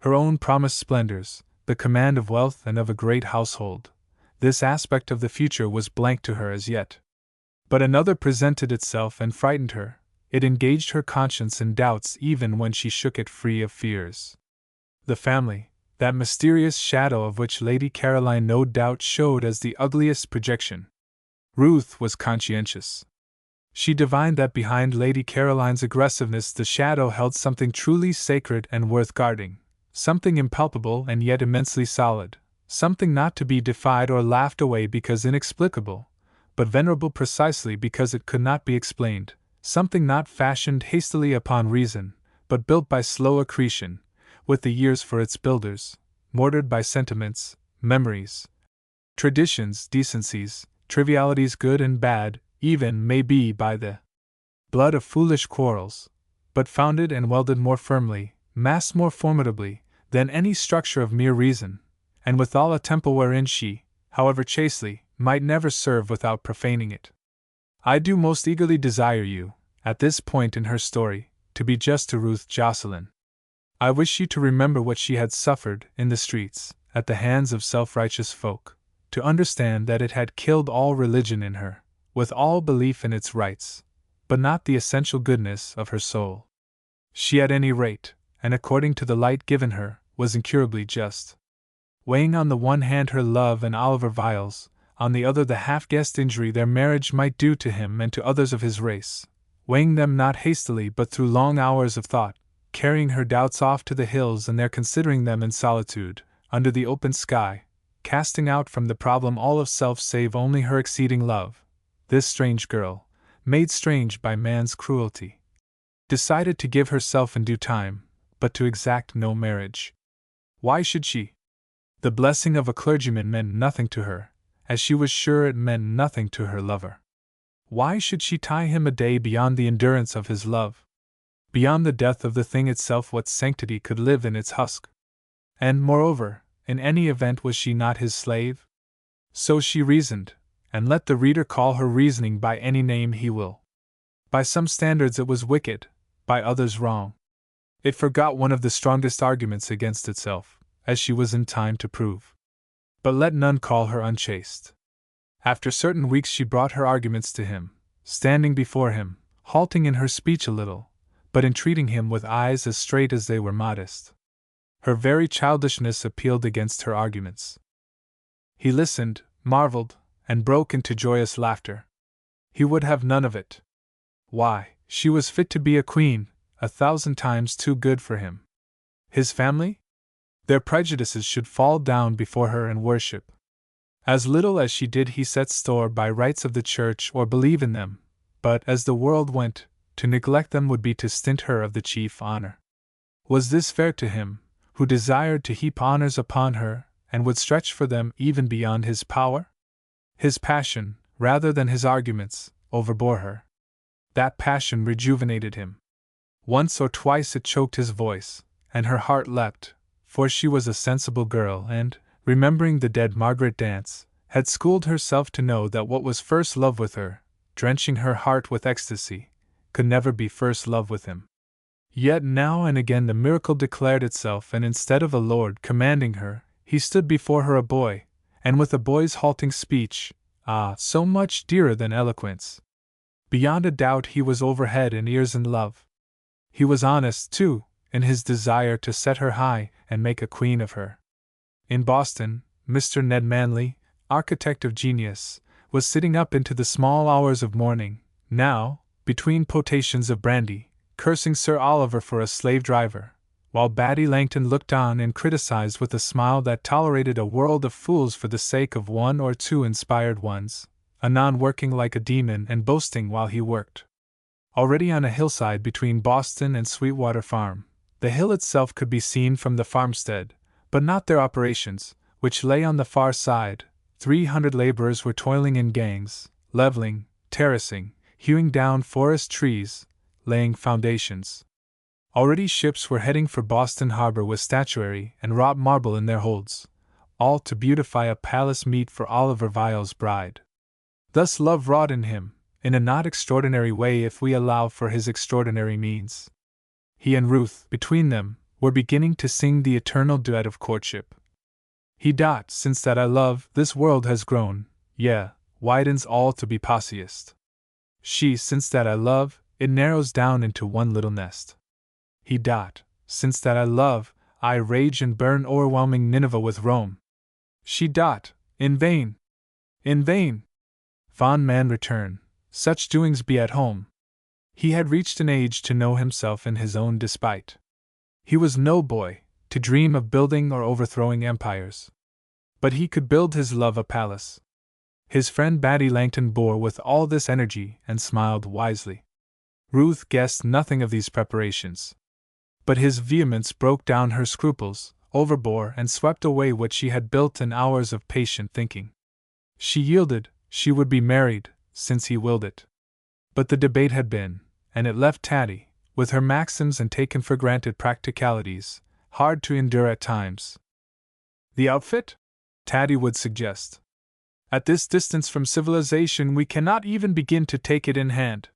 [SPEAKER 1] Her own promised splendors, the command of wealth and of a great household, This aspect of the future was blank to her as yet. But another presented itself and frightened her. It engaged her conscience in doubts even when she shook it free of fears. The family, that mysterious shadow of which Lady Caroline no doubt showed as the ugliest projection. Ruth was conscientious. She divined that behind Lady Caroline's aggressiveness the shadow held something truly sacred and worth guarding, something impalpable and yet immensely solid, something not to be defied or laughed away because inexplicable, but venerable precisely because it could not be explained, something not fashioned hastily upon reason, but built by slow accretion, with the years for its builders, mortared by sentiments, memories, traditions, decencies, trivialities good and bad, even, may be, by the blood of foolish quarrels, but founded and welded more firmly, massed more formidably, than any structure of mere reason, and withal a temple wherein she, however chastely, might never serve without profaning it. I do most eagerly desire you, at this point in her story, to be just to Ruth Jocelyn. I wish you to remember what she had suffered in the streets, at the hands of self-righteous folk, to understand that it had killed all religion in her, with all belief in its rights, but not the essential goodness of her soul. She at any rate, and according to the light given her, was incurably just. Weighing on the one hand her love and Oliver Viles, on the other the half-guessed injury their marriage might do to him and to others of his race, weighing them not hastily but through long hours of thought, carrying her doubts off to the hills and there considering them in solitude, under the open sky, casting out from the problem all of self save only her exceeding love, this strange girl, made strange by man's cruelty, decided to give herself in due time, but to exact no marriage. Why should she? The blessing of a clergyman meant nothing to her, as she was sure it meant nothing to her lover. Why should she tie him a day beyond the endurance of his love? Beyond the death of the thing itself, what sanctity could live in its husk? And, moreover, in any event was she not his slave? So she reasoned, and let the reader call her reasoning by any name he will. By some standards it was wicked, by others wrong. It forgot one of the strongest arguments against itself, as she was in time to prove. But let none call her unchaste. After certain weeks she brought her arguments to him, standing before him, halting in her speech a little, but entreating him with eyes as straight as they were modest. Her very childishness appealed against her arguments. He listened, marveled, and broke into joyous laughter. He would have none of it. Why, she was fit to be a queen, 1,000 times too good for him. His family? Their prejudices should fall down before her and worship. As little as she did he set store by rites of the church or believe in them, but, as the world went, to neglect them would be to stint her of the chief honor. Was this fair to him, who desired to heap honors upon her, and would stretch for them even beyond his power? His passion, rather than his arguments, overbore her. That passion rejuvenated him. Once or twice it choked his voice, and her heart leapt, for she was a sensible girl and, remembering the dead Margaret dance, had schooled herself to know that what was first love with her, drenching her heart with ecstasy, could never be first love with him. Yet now and again the miracle declared itself, and instead of a lord commanding her, he stood before her a boy, and with a boy's halting speech, so much dearer than eloquence. Beyond a doubt he was over head and ears in love. He was honest, too, in his desire to set her high and make a queen of her. In Boston, Mr. Ned Manley, architect of genius, was sitting up into the small hours of morning, now, between potations of brandy, cursing Sir Oliver for a slave driver, while Batty Langton looked on and criticized with a smile that tolerated a world of fools for the sake of one or two inspired ones, anon working like a demon and boasting while he worked. Already on a hillside between Boston and Sweetwater Farm, the hill itself could be seen from the farmstead, but not their operations, which lay on the far side. 300 laborers were toiling in gangs, leveling, terracing, hewing down forest trees, laying foundations. Already ships were heading for Boston Harbor with statuary and wrought marble in their holds, all to beautify a palace meet for Oliver Viles' bride. Thus love wrought in him, in a not extraordinary way if we allow for his extraordinary means. He and Ruth, between them, were beginning to sing the eternal duet of courtship. He dot, since that I love, this world has grown, widens all to be possiest. She, since that I love, it narrows down into one little nest. He dot, since that I love, I rage and burn o'erwhelming Nineveh with Rome. She dot, in vain! In vain! Fond man return, such doings be at home. He had reached an age to know himself in his own despite. He was no boy, to dream of building or overthrowing empires. But he could build his love a palace. His friend Batty Langton bore with all this energy and smiled wisely. Ruth guessed nothing of these preparations. But his vehemence broke down her scruples, overbore and swept away what she had built in hours of patient thinking. She yielded, she would be married, since he willed it. But the debate had been, and it left Tatty, with her maxims and taken for granted practicalities, hard to endure at times. The outfit? Tatty would suggest. At this distance from civilization we cannot even begin to take it in hand.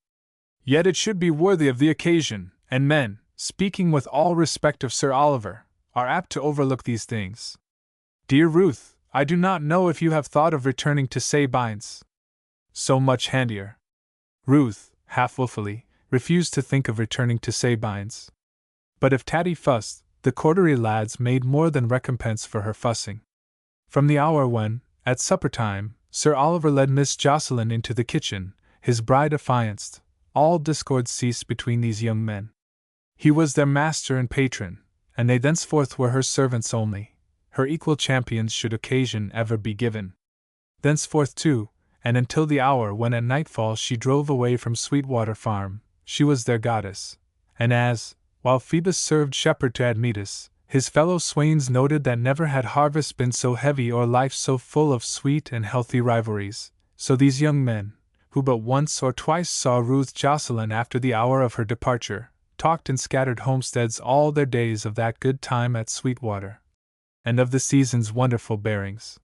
[SPEAKER 1] Yet it should be worthy of the occasion, and men, speaking with all respect of Sir Oliver, are apt to overlook these things. Dear Ruth, I do not know if you have thought of returning to Sabines. So much handier. Ruth, half wilfully, refused to think of returning to Sabines. But if Tatty fussed, the Cordery lads made more than recompense for her fussing. From the hour when, at supper time, Sir Oliver led Miss Jocelyn into the kitchen, his bride affianced, all discord ceased between these young men. He was their master and patron, and they thenceforth were her servants only, her equal champions should occasion ever be given. Thenceforth too, and until the hour when at nightfall she drove away from Sweetwater Farm, she was their goddess, and as, while Phoebus served shepherd to Admetus, his fellow swains noted that never had harvest been so heavy or life so full of sweet and healthy rivalries, so these young men, who but once or twice saw Ruth Jocelyn after the hour of her departure, talked in scattered homesteads all their days of that good time at Sweetwater, and of the season's wonderful bearings.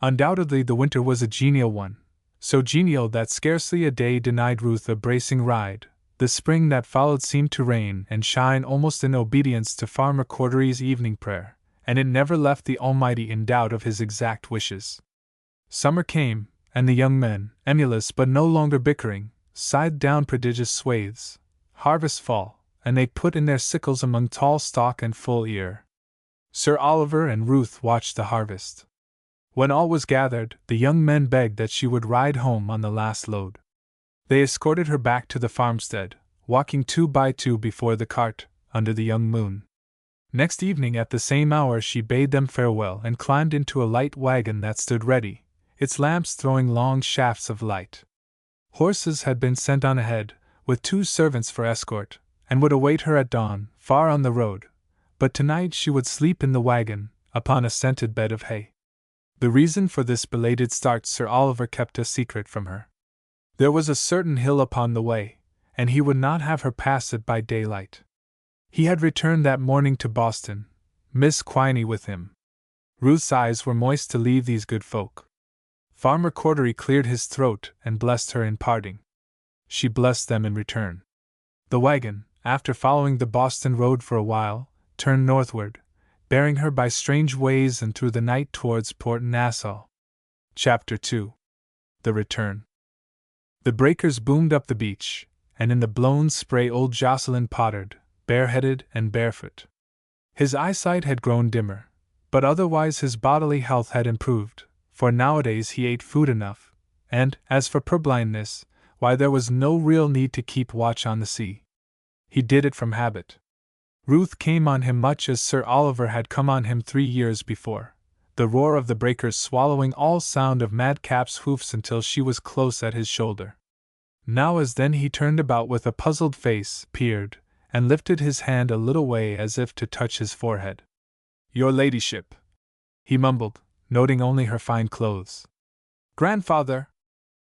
[SPEAKER 1] Undoubtedly the winter was a genial one, so genial that scarcely a day denied Ruth a bracing ride. The spring that followed seemed to rain and shine almost in obedience to Farmer Cordery's evening prayer, and it never left the Almighty in doubt of his exact wishes. Summer came, and the young men, emulous but no longer bickering, scythed down prodigious swathes. Harvest fall, and they put in their sickles among tall stalk and full ear. Sir Oliver and Ruth watched the harvest. When all was gathered, the young men begged that she would ride home on the last load. They escorted her back to the farmstead, walking 2 by 2 before the cart, under the young moon. Next evening at the same hour she bade them farewell and climbed into a light wagon that stood ready, its lamps throwing long shafts of light. Horses had been sent on ahead, with 2 servants for escort, and would await her at dawn, far on the road, but tonight she would sleep in the wagon, upon a scented bed of hay. The reason for this belated start Sir Oliver kept a secret from her. There was a certain hill upon the way, and he would not have her pass it by daylight. He had returned that morning to Boston, Miss Quiney with him. Ruth's eyes were moist to leave these good folk. Farmer Cordery cleared his throat and blessed her in parting. She blessed them in return. The wagon, after following the Boston road for a while, turned northward, bearing her by strange ways and through the night towards Port Nassau. Chapter 2. The Return. The breakers boomed up the beach, and in the blown spray old Jocelyn pottered, bareheaded and barefoot. His eyesight had grown dimmer, but otherwise his bodily health had improved, for nowadays he ate food enough, and, as for purblindness, why there was no real need to keep watch on the sea. He did it from habit. Ruth came on him much as Sir Oliver had come on him 3 years before, the roar of the breakers swallowing all sound of Madcap's hoofs until she was close at his shoulder. Now as then he turned about with a puzzled face, peered, and lifted his hand a little way as if to touch his forehead. "Your ladyship," he mumbled, noting only her fine clothes. "Grandfather!"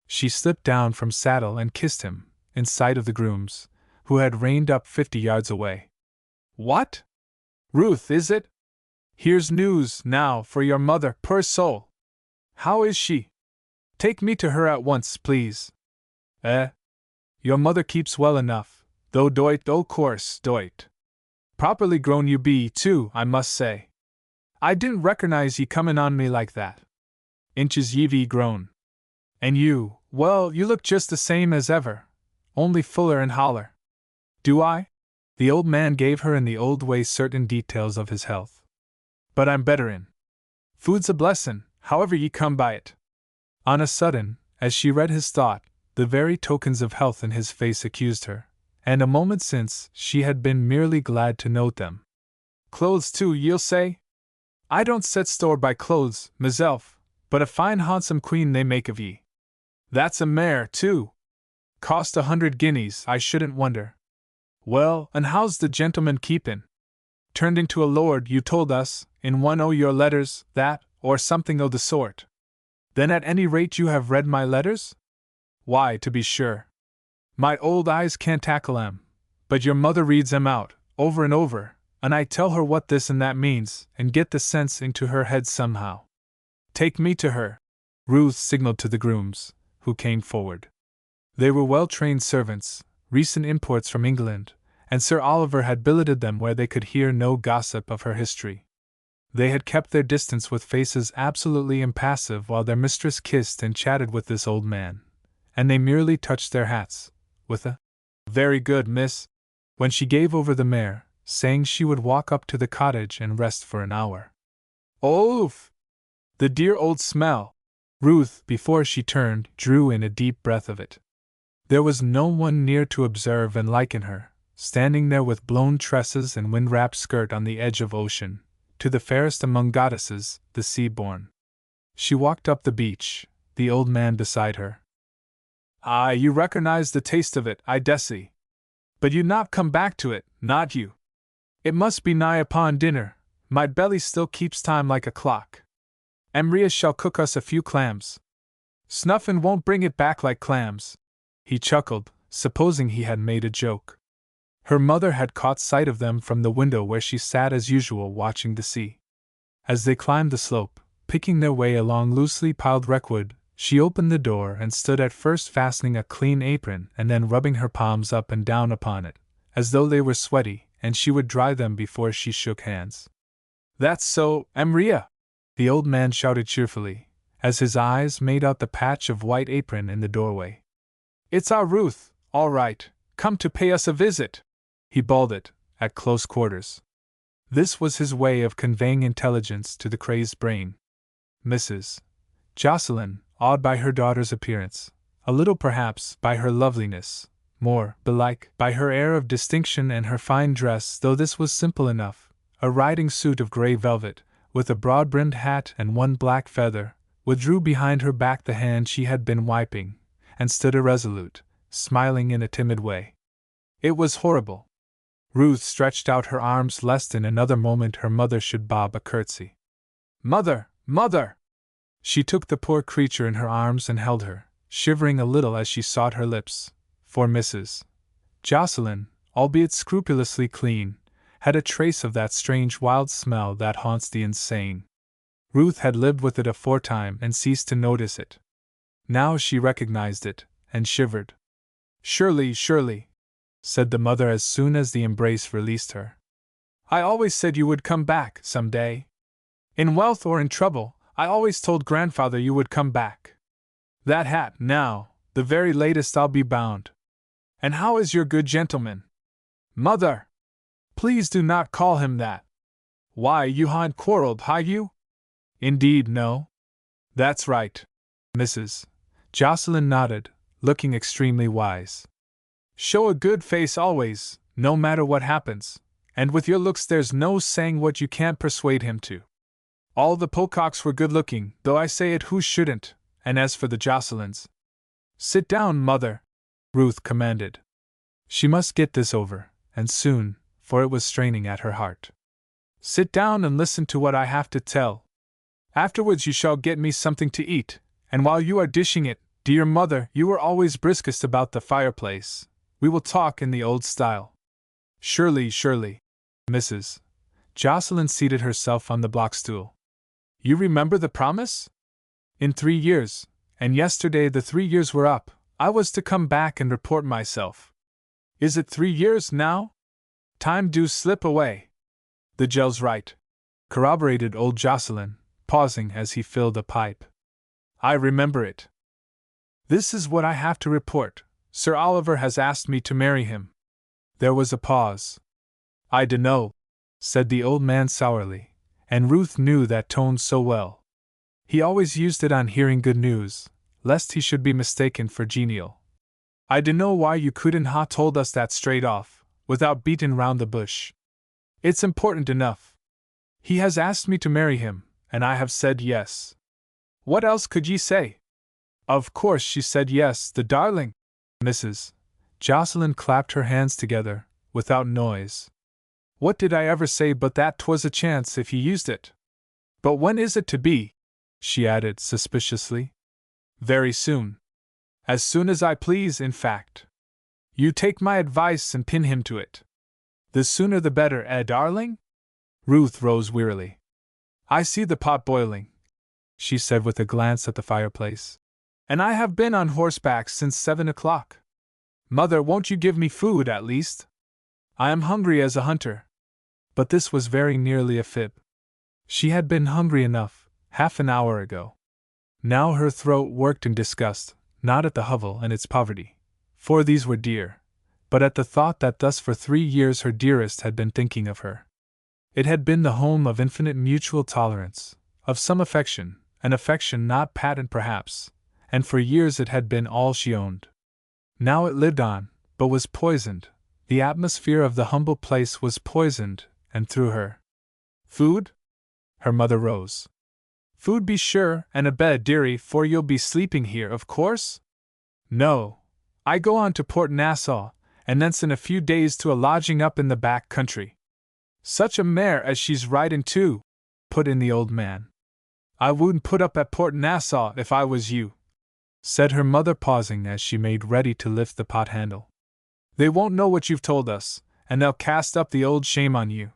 [SPEAKER 1] She slipped down from saddle and kissed him, in sight of the grooms, who had reined up 50 yards away. "What? Ruth, is it? Here's news, now, for your mother, poor soul! How is she? Take me to her at once, please." Your mother keeps well enough, though doit, o' course, doit. Properly grown you be, too, I must say. I didn't recognize ye comin' on me like that. Inches ye've grown. And you, well, you look just the same as ever, only fuller and holler. Do I? The old man gave her in the old way certain details of his health. But I'm betterin'. Food's a blessin', however ye come by it. On a sudden, as she read his thought, the very tokens of health in his face accused her, and a moment since she had been merely glad to note them. Clothes too, ye'll say? I don't set store by clothes, meself, but a fine handsome queen they make of ye. That's a mare, too. Cost 100 guineas, I shouldn't wonder. Well, and how's the gentleman keepin'? Turned into a lord, you told us, in one o' your letters, that, or something o' the sort. Then at any rate you have read my letters? Why, to be sure. My old eyes can't tackle 'em, but your mother reads 'em out, over and over, and I tell her what this and that means, and get the sense into her head somehow. Take me to her. Ruth signaled to the grooms, who came forward. They were well-trained servants, recent imports from England, and Sir Oliver had billeted them where they could hear no gossip of her history. They had kept their distance with faces absolutely impassive while their mistress kissed and chatted with this old man, and they merely touched their hats, with a "Very good, miss," when she gave over the mare, saying she would walk up to the cottage and rest for an hour. Oof! The dear old smell! Ruth, before she turned, drew in a deep breath of it. There was no one near to observe and liken her, standing there with blown tresses and wind-wrapped skirt on the edge of ocean, to the fairest among goddesses, the sea-born. She walked up the beach, the old man beside her. Ah, you recognize the taste of it, I dessay. But you not come back to it, not you. It must be nigh upon dinner, my belly still keeps time like a clock. Maria shall cook us a few clams. Snuffin' won't bring it back like clams. He chuckled, supposing he had made a joke. Her mother had caught sight of them from the window where she sat as usual watching the sea. As they climbed the slope, picking their way along loosely piled wreckwood, she opened the door and stood at first fastening a clean apron and then rubbing her palms up and down upon it, as though they were sweaty, and she would dry them before she shook hands. That's so, Maria! The old man shouted cheerfully, as his eyes made out the patch of white apron in the doorway. It's our Ruth, all right, come to pay us a visit! He bawled it, at close quarters. This was his way of conveying intelligence to the crazed brain. Mrs. Jocelyn, awed by her daughter's appearance, a little perhaps by her loveliness, more, belike, by her air of distinction and her fine dress, though this was simple enough, a riding suit of grey velvet, with a broad-brimmed hat and one black feather, withdrew behind her back the hand she had been wiping, and stood irresolute, smiling in a timid way. It was horrible. Ruth stretched out her arms lest in another moment her mother should bob a curtsy. Mother! Mother! She took the poor creature in her arms and held her, shivering a little as she sought her lips, for Mrs. Jocelyn, albeit scrupulously clean, had a trace of that strange wild smell that haunts the insane. Ruth had lived with it aforetime and ceased to notice it. Now she recognized it, and shivered. Surely, surely, said the mother as soon as the embrace released her. I always said you would come back, some day. In wealth or in trouble, I always told grandfather you would come back. That hat, now, the very latest I'll be bound. And how is your good gentleman? Mother! Please do not call him that. Why, you haven't quarreled, have you? Indeed, no. That's right. Mrs. Jocelyn nodded, looking extremely wise. Show a good face always, no matter what happens, and with your looks there's no saying what you can't persuade him to. All the Pococks were good-looking, though I say it who shouldn't, and as for the Jocelyns— Sit down, mother, Ruth commanded. She must get this over, and soon, for it was straining at her heart. Sit down and listen to what I have to tell. Afterwards you shall get me something to eat, and while you are dishing it, dear mother, you were always briskest about the fireplace. We will talk in the old style. Surely, surely. Mrs. Jocelyn seated herself on the block stool. You remember the promise? In 3 years, and yesterday the 3 years were up, I was to come back and report myself. Is it 3 years now? Time do slip away. The gel's right. corroborated old Jocelyn, pausing as he filled a pipe. I remember it. This is what I have to report. Sir Oliver has asked me to marry him. There was a pause. I dunno, said the old man sourly, and Ruth knew that tone so well. He always used it on hearing good news, lest he should be mistaken for genial. I dunno why you couldn't ha told us that straight off, without beatin' round the bush. It's important enough. He has asked me to marry him, and I have said yes. What else could ye say? Of course she said yes, the darling. Mrs. Jocelyn clapped her hands together, without noise. What did I ever say but that 'twas a chance if he used it? But when is it to be? She added suspiciously. Very soon. As soon as I please, in fact. You take my advice and pin him to it. The sooner the better, darling? Ruth rose wearily. I see the pot boiling, she said with a glance at the fireplace. And I have been on horseback since 7 o'clock. Mother, won't you give me food at least? I am hungry as a hunter. But this was very nearly a fib. She had been hungry enough, half an hour ago. Now her throat worked in disgust, not at the hovel and its poverty, for these were dear, but at the thought that thus for 3 years her dearest had been thinking of her. It had been the home of infinite mutual tolerance, of some affection, an affection not patent perhaps, and for years it had been all she owned. Now it lived on, but was poisoned. The atmosphere of the humble place was poisoned, and through her. Food? Her mother rose. Food be sure, and a bed, dearie, for you'll be sleeping here, of course? No. I go on to Port Nassau, and thence in a few days to a lodging up in the back country. Such a mare as she's riding too, put in the old man. I wouldn't put up at Port Nassau if I was you, said her mother, pausing as she made ready to lift the pot handle. They won't know what you've told us, and they'll cast up the old shame on you.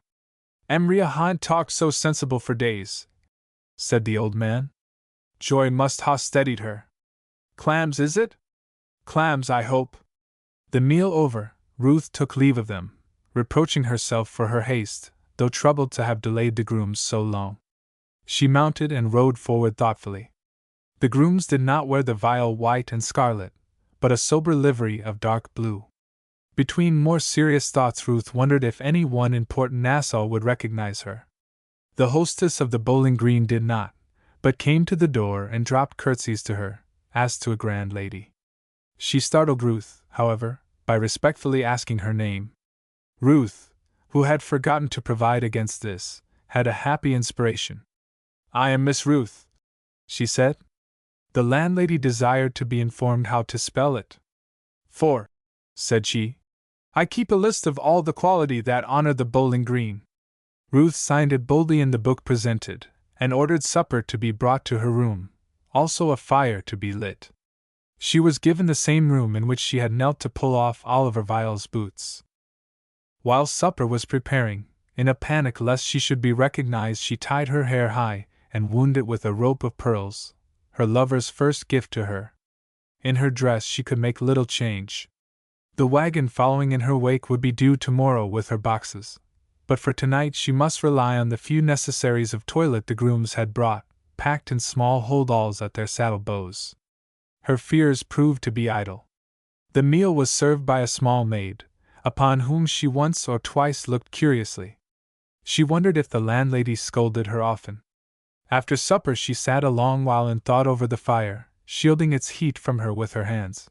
[SPEAKER 1] Emria ha'n't talked so sensible for days, said the old man. Joy must ha steadied her. Clams, is it? Clams, I hope. The meal over, Ruth took leave of them, reproaching herself for her haste, though troubled to have delayed the grooms so long. She mounted and rode forward thoughtfully. The grooms did not wear the vile white and scarlet, but a sober livery of dark blue. Between more serious thoughts, Ruth wondered if any one in Port Nassau would recognize her. The hostess of the Bowling Green did not, but came to the door and dropped curtsies to her, as to a grand lady. She startled Ruth, however, by respectfully asking her name. Ruth, who had forgotten to provide against this, had a happy inspiration. I am Miss Ruth, she said. The landlady desired to be informed how to spell it. For, said she, I keep a list of all the quality that honor the Bowling Green. Ruth signed it boldly in the book presented, and ordered supper to be brought to her room, also a fire to be lit. She was given the same room in which she had knelt to pull off Oliver Vile's boots. While supper was preparing, in a panic lest she should be recognized, she tied her hair high and wound it with a rope of pearls, her lover's first gift to her. In her dress she could make little change. The wagon following in her wake would be due tomorrow with her boxes, but for tonight she must rely on the few necessaries of toilet the grooms had brought, packed in small holdalls at their saddle bows. Her fears proved to be idle. The meal was served by a small maid, upon whom she once or twice looked curiously. She wondered if the landlady scolded her often. After supper she sat a long while in thought over the fire, shielding its heat from her with her hands.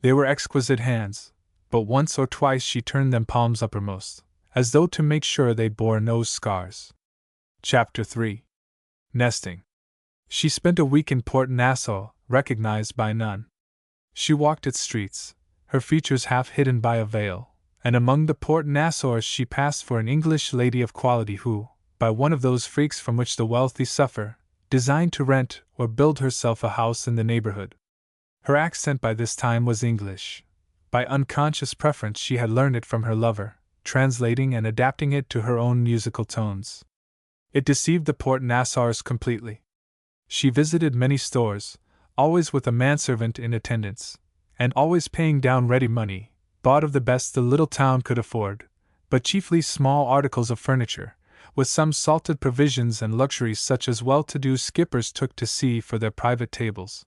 [SPEAKER 1] They were exquisite hands, but once or twice she turned them palms uppermost, as though to make sure they bore no scars. Chapter 3. Nesting. She spent a week in Port Nassau, recognized by none. She walked its streets, her features half hidden by a veil, and among the Port Nassauers she passed for an English lady of quality who, by one of those freaks from which the wealthy suffer, designed to rent or build herself a house in the neighborhood. Her accent by this time was English. By unconscious preference she had learned it from her lover, translating and adapting it to her own musical tones. It deceived the Port Nassauers completely. She visited many stores, always with a manservant in attendance, and always paying down ready money, bought of the best the little town could afford, but chiefly small articles of furniture, with some salted provisions and luxuries such as well-to-do skippers took to sea for their private tables.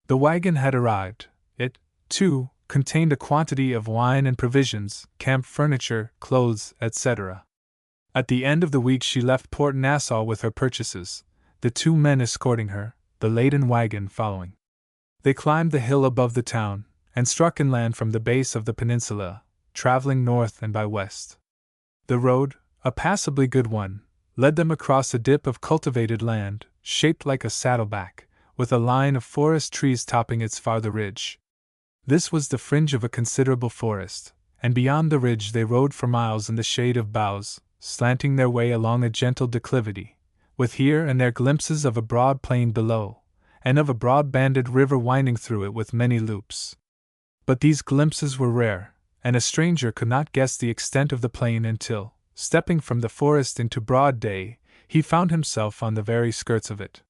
[SPEAKER 1] The wagon had arrived. It, too, contained a quantity of wine and provisions, camp furniture, clothes, etc. At the end of the week she left Port Nassau with her purchases, the 2 men escorting her, the laden wagon following. They climbed the hill above the town, and struck inland from the base of the peninsula, traveling north and by west. The road, a passably good one, led them across a dip of cultivated land, shaped like a saddleback, with a line of forest trees topping its farther ridge. This was the fringe of a considerable forest, and beyond the ridge they rode for miles in the shade of boughs, slanting their way along a gentle declivity, with here and there glimpses of a broad plain below, and of a broad-banded river winding through it with many loops. But these glimpses were rare, and a stranger could not guess the extent of the plain until, stepping from the forest into broad day, he found himself on the very skirts of it.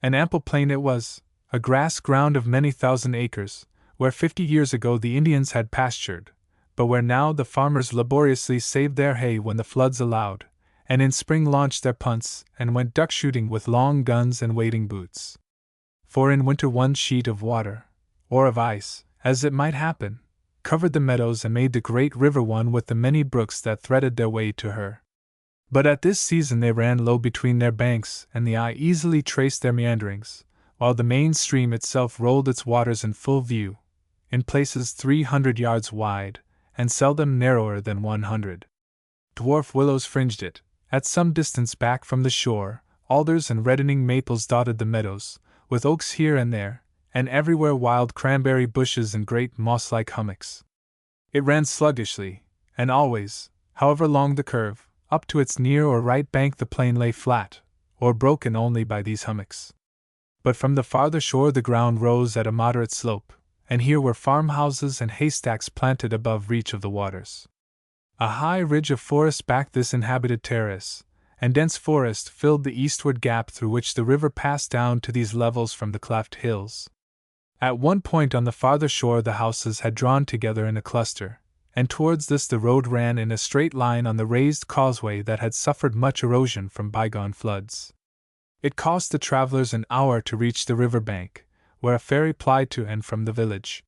[SPEAKER 1] An ample plain it was, a grass ground of many thousand acres, where 50 years ago the Indians had pastured, but where now the farmers laboriously saved their hay when the floods allowed, and in spring launched their punts and went duck shooting with long guns and wading boots. For in winter one sheet of water, or of ice, as it might happen, covered the meadows and made the great river one with the many brooks that threaded their way to her. But at this season they ran low between their banks, and the eye easily traced their meanderings, while the main stream itself rolled its waters in full view, in places 300 yards wide, and seldom narrower than 100. Dwarf willows fringed it. At some distance back from the shore, alders and reddening maples dotted the meadows, with oaks here and there, and everywhere wild cranberry bushes and great moss-like hummocks. It ran sluggishly, and always, however long the curve, up to its near or right bank the plain lay flat, or broken only by these hummocks. But from the farther shore the ground rose at a moderate slope, and here were farmhouses and haystacks planted above reach of the waters. A high ridge of forest backed this inhabited terrace, and dense forest filled the eastward gap through which the river passed down to these levels from the cleft hills. At one point on the farther shore the houses had drawn together in a cluster, and towards this the road ran in a straight line on the raised causeway that had suffered much erosion from bygone floods. It cost the travelers an hour to reach the river bank, where a ferry plied to and from the village.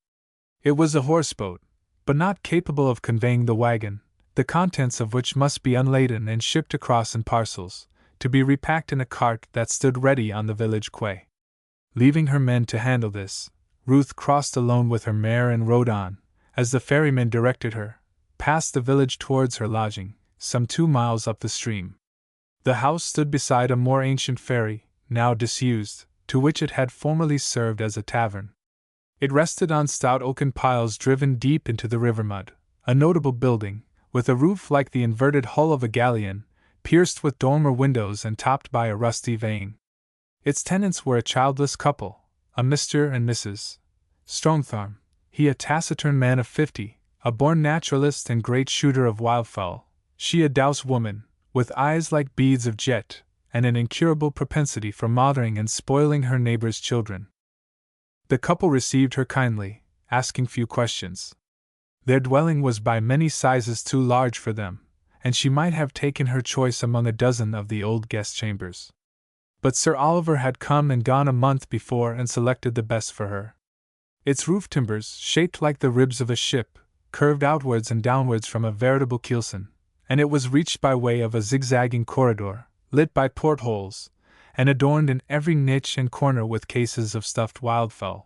[SPEAKER 1] It was a horseboat, but not capable of conveying the wagon, the contents of which must be unladen and shipped across in parcels, to be repacked in a cart that stood ready on the village quay. Leaving her men to handle this, Ruth crossed alone with her mare and rode on, as the ferryman directed her, past the village towards her lodging, some 2 miles up the stream. The house stood beside a more ancient ferry, now disused, to which it had formerly served as a tavern. It rested on stout oaken piles driven deep into the river mud, a notable building, with a roof like the inverted hull of a galleon, pierced with dormer windows and topped by a rusty vane. Its tenants were a childless couple, a Mr. and Mrs. Strongtharm, he a taciturn man of 50, a born naturalist and great shooter of wildfowl, she a douce woman, with eyes like beads of jet, and an incurable propensity for mothering and spoiling her neighbors' children. The couple received her kindly, asking few questions. Their dwelling was by many sizes too large for them, and she might have taken her choice among a dozen of the old guest chambers. But Sir Oliver had come and gone a month before and selected the best for her. Its roof timbers, shaped like the ribs of a ship, curved outwards and downwards from a veritable keelson, and it was reached by way of a zigzagging corridor, lit by portholes, and adorned in every niche and corner with cases of stuffed wildfowl.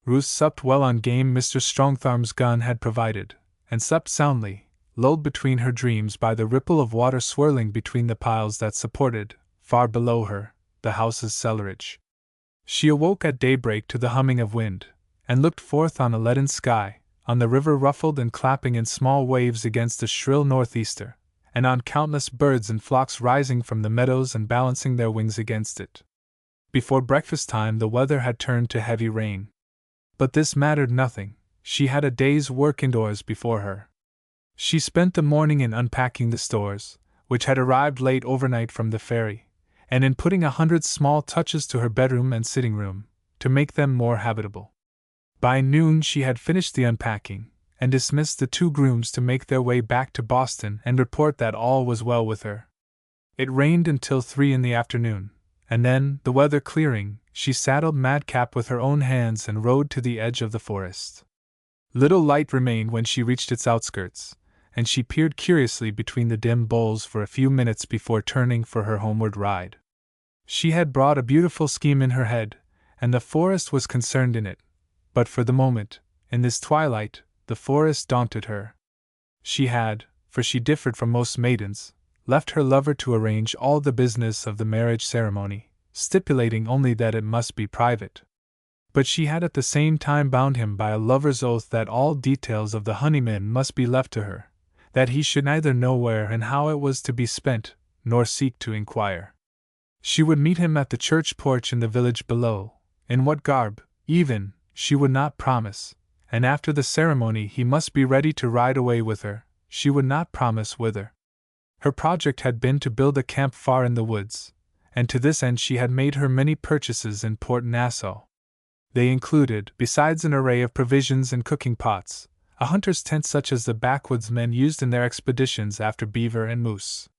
[SPEAKER 1] Ruth supped well on game Mr. Strongtharm's gun had provided, and slept soundly, lulled between her dreams by the ripple of water swirling between the piles that supported, far below her, the house's cellarage. She awoke at daybreak to the humming of wind, and looked forth on a leaden sky, on the river ruffled and clapping in small waves against a shrill northeaster, and on countless birds and flocks rising from the meadows and balancing their wings against it. Before breakfast time the weather had turned to heavy rain. But this mattered nothing, she had a day's work indoors before her. She spent the morning in unpacking the stores, which had arrived late overnight from the ferry, and in putting 100 small touches to her bedroom and sitting room, to make them more habitable. By noon she had finished the unpacking, and dismissed the 2 grooms to make their way back to Boston and report that all was well with her. It rained until 3 in the afternoon, and then, the weather clearing, she saddled Madcap with her own hands and rode to the edge of the forest. Little light remained when she reached its outskirts, and she peered curiously between the dim boles for a few minutes before turning for her homeward ride. She had brought a beautiful scheme in her head, and the forest was concerned in it, but for the moment, in this twilight, the forest daunted her. She had, for she differed from most maidens, left her lover to arrange all the business of the marriage ceremony, stipulating only that it must be private. But she had at the same time bound him by a lover's oath that all details of the honeymoon must be left to her, that he should neither know where and how it was to be spent, nor seek to inquire. She would meet him at the church porch in the village below, in what garb, even, she would not promise, and after the ceremony he must be ready to ride away with her, she would not promise whither. Her project had been to build a camp far in the woods, and to this end she had made her many purchases in Port Nassau. They included, besides an array of provisions and cooking pots, a hunter's tent such as the backwoodsmen used in their expeditions after beaver and moose.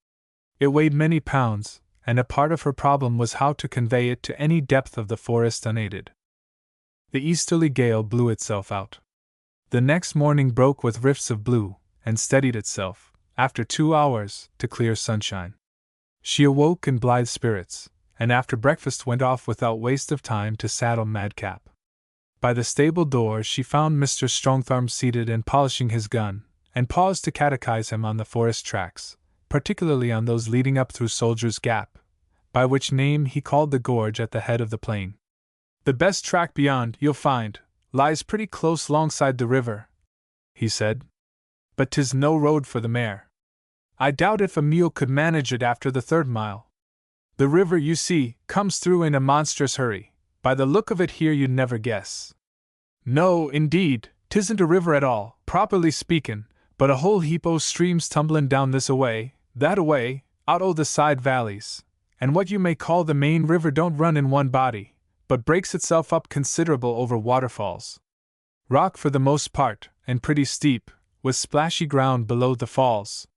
[SPEAKER 1] It weighed many pounds, and a part of her problem was how to convey it to any depth of the forest unaided. The easterly gale blew itself out. The next morning broke with rifts of blue, and steadied itself, after 2 hours, to clear sunshine. She awoke in blithe spirits, and after breakfast went off without waste of time to saddle Madcap. By the stable door she found Mr. Strongtharm seated and polishing his gun, and paused to catechize him on the forest tracks, particularly on those leading up through Soldier's Gap, by which name he called the gorge at the head of the plain. "The best track beyond, you'll find, lies pretty close longside the river," he said. "But 'tis no road for the mare. I doubt if a mule could manage it after the 3rd mile. The river, you see, comes through in a monstrous hurry. By the look of it here you'd never guess. No, indeed, 'tisn't a river at all, properly speakin', but a whole heap o' streams tumblin' down this away, that away, out o' the side valleys, and what you may call the main river don't run in one body, but breaks itself up considerable over waterfalls. Rock for the most part, and pretty steep, with splashy ground below the falls.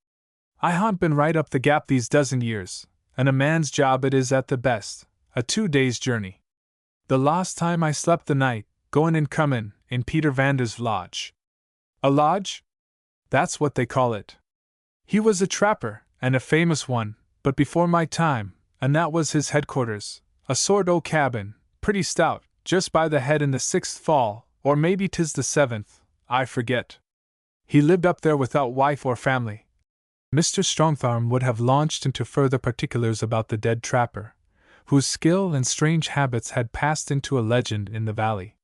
[SPEAKER 1] I ha'n't been right up the gap these dozen years, and a man's job it is at the best, a 2 days' journey. The last time I slept the night, goin' and comin', in Peter Vander's lodge." "A lodge?" "That's what they call it. He was a trapper, and a famous one, but before my time, and that was his headquarters, a sort o' cabin, pretty stout, just by the head in the 6th fall, or maybe 'tis the 7th, I forget. He lived up there without wife or family." Mr. Strongtharm would have launched into further particulars about the dead trapper, whose skill and strange habits had passed into a legend in the valley.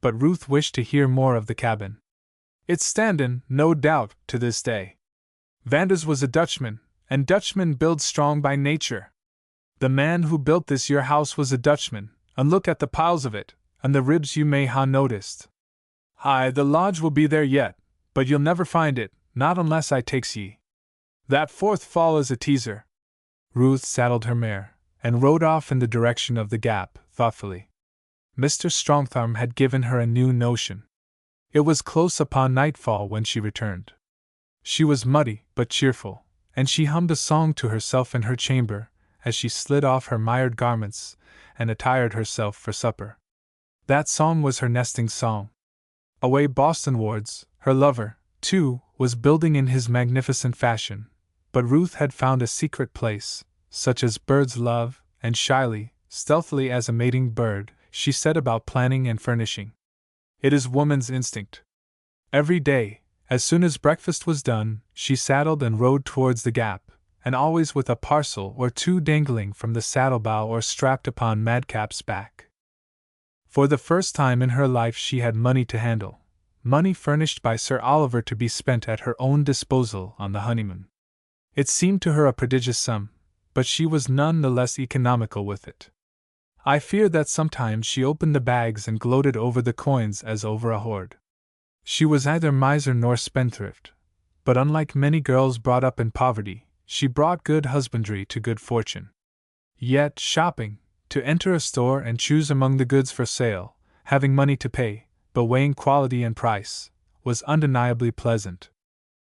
[SPEAKER 1] But Ruth wished to hear more of the cabin. "It's standin', no doubt, to this day. Vander's was a Dutchman, and Dutchmen build strong by nature. The man who built this your house was a Dutchman, and look at the piles of it, and the ribs you may ha' noticed. Aye, the lodge will be there yet, but you'll never find it, not unless I takes ye. That 4th fall is a teaser." Ruth saddled her mare, and rode off in the direction of the gap, thoughtfully. Mr. Strongtharm had given her a new notion. It was close upon nightfall when she returned. She was muddy, but cheerful, and she hummed a song to herself in her chamber, as she slid off her mired garments, and attired herself for supper. That song was her nesting song. Away Bostonwards, her lover, too, was building in his magnificent fashion, but Ruth had found a secret place, such as birds love, and shyly, stealthily as a mating bird, she set about planning and furnishing. It is woman's instinct. Every day, as soon as breakfast was done, she saddled and rode towards the gap, and always with a parcel or two dangling from the saddle-bow or strapped upon Madcap's back. For the first time in her life she had money to handle, money furnished by Sir Oliver to be spent at her own disposal on the honeymoon. It seemed to her a prodigious sum, but she was none the less economical with it. I fear that sometimes she opened the bags and gloated over the coins as over a hoard. She was neither miser nor spendthrift, but unlike many girls brought up in poverty, she brought good husbandry to good fortune. Yet, shopping, to enter a store and choose among the goods for sale, having money to pay, but weighing quality and price, was undeniably pleasant.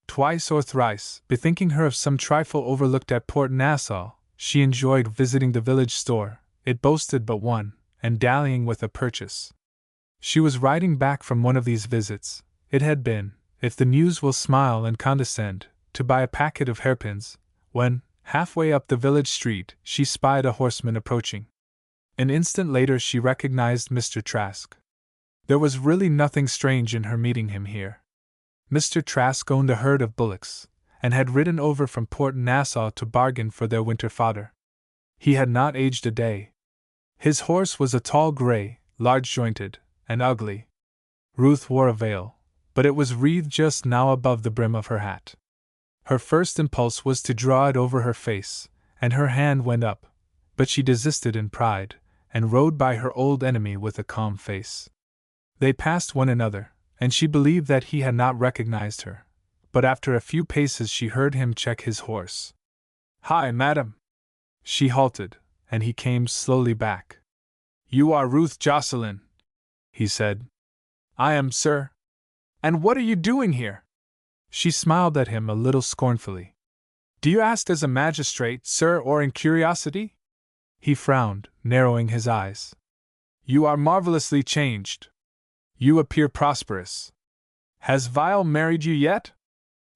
[SPEAKER 1] Twice or thrice, bethinking her of some trifle overlooked at Port Nassau, She enjoyed visiting the village store, it boasted but one, and dallying with a purchase. She was riding back from one of these visits. It had been, if the muse will smile and condescend, to buy a packet of hairpins, when, halfway up the village street, she spied a horseman approaching. An instant later she recognized Mr. Trask. There was really nothing strange in her meeting him here. Mr. Trask owned a herd of bullocks, and had ridden over from Port Nassau to bargain for their winter fodder. He had not aged a day. His horse was a tall gray, large-jointed, and ugly. Ruth wore a veil, but it was wreathed just now above the brim of her hat. Her first impulse was to draw it over her face, and her hand went up, but she desisted in pride, and rode by her old enemy with a calm face. They passed one another, and she believed that he had not recognized her, but after a few paces she heard him check his horse. "Hi, madam!" She halted, and he came slowly back. "You are Ruth Jocelyn," he said. "I am, sir. And what are you doing here?" She smiled at him a little scornfully. "Do you ask as a magistrate, sir, or in curiosity?" He frowned, narrowing his eyes. "You are marvelously changed. You appear prosperous. Has Vile married you yet?"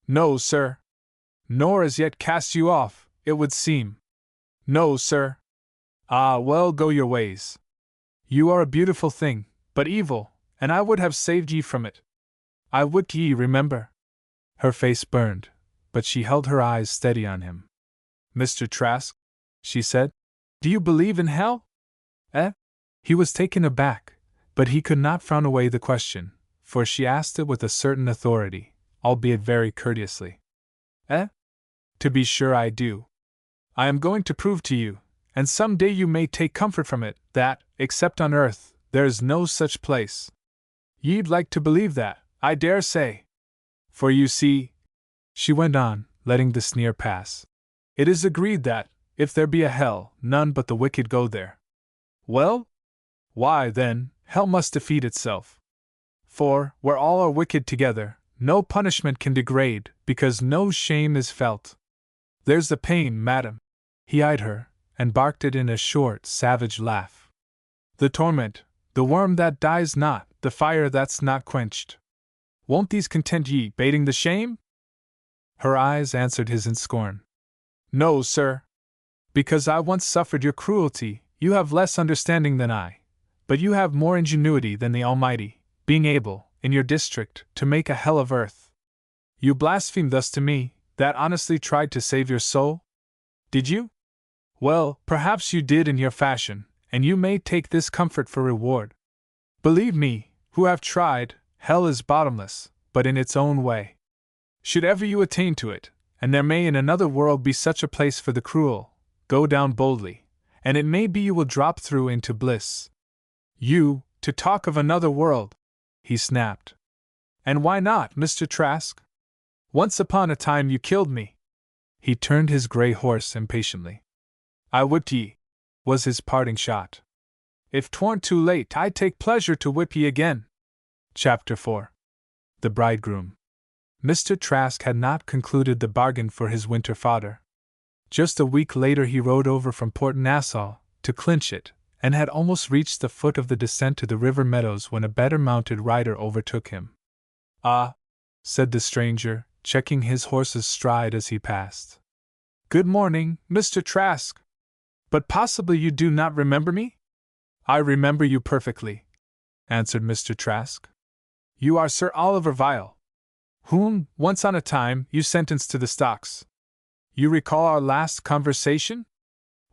[SPEAKER 1] "No, sir." "Nor as yet cast you off, it would seem." "No, sir." "Ah, well, go your ways. You are a beautiful thing, but evil, and I would have saved ye from it. I would ye remember." Her face burned, but she held her eyes steady on him. "Mr. Trask," she said, "do you believe in hell?" "Eh?" He was taken aback, but he could not frown away the question, for she asked it with a certain authority, albeit very courteously. "Eh? To be sure I do. I am going to prove to you, and some day you may take comfort from it, that, except on earth, there is no such place. Ye'd like to believe that, I dare say. For you see," she went on, letting the sneer pass, "it is agreed that, if there be a hell, none but the wicked go there. Well? Why, then, hell must defeat itself. For, where all are wicked together, no punishment can degrade, because no shame is felt. There's the pain, madam." He eyed her, and barked it in a short, savage laugh. "The torment, the worm that dies not, the fire that's not quenched. Won't these content ye, bating the shame?" Her eyes answered his in scorn. "No, sir. Because I once suffered your cruelty, you have less understanding than I, but you have more ingenuity than the Almighty, being able, in your district, to make a hell of earth. You blaspheme thus to me, that honestly tried to save your soul? Did you? Well, perhaps you did in your fashion, and you may take this comfort for reward. Believe me, who have tried, hell is bottomless, but in its own way. Should ever you attain to it, and there may in another world be such a place for the cruel, go down boldly, and it may be you will drop through into bliss. You, to talk of another world!" he snapped. "And why not, Mr. Trask? Once upon a time you killed me." He turned his gray horse impatiently. "I whipped ye," was his parting shot. "If 'twarn't too late, I'd take pleasure to whip ye again." Chapter 4. The Bridegroom. Mr. Trask had not concluded the bargain for his winter fodder. Just a week later he rode over from Port Nassau to clinch it, and had almost reached the foot of the descent to the river meadows when a better mounted rider overtook him. "Ah," said the stranger, checking his horse's stride as he passed. "Good morning, Mr. Trask. But possibly you do not remember me?" "I remember you perfectly," answered Mr. Trask. "You are Sir Oliver Vile, whom, once on a time, you sentenced to the stocks. You recall our last conversation?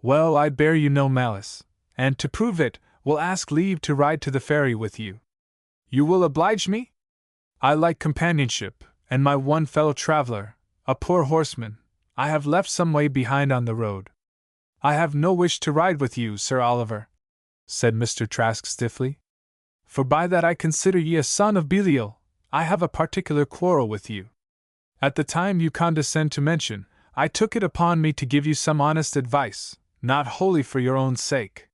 [SPEAKER 1] Well, I bear you no malice, and to prove it, will ask leave to ride to the ferry with you. You will oblige me? I like companionship, and my one fellow traveler, a poor horseman, I have left some way behind on the road." "I have no wish to ride with you, Sir Oliver," said Mr. Trask stiffly. "For by that I consider ye a son of Belial, I have a particular quarrel with you. At the time you condescend to mention, I took it upon me to give you some honest advice, not wholly for your own sake.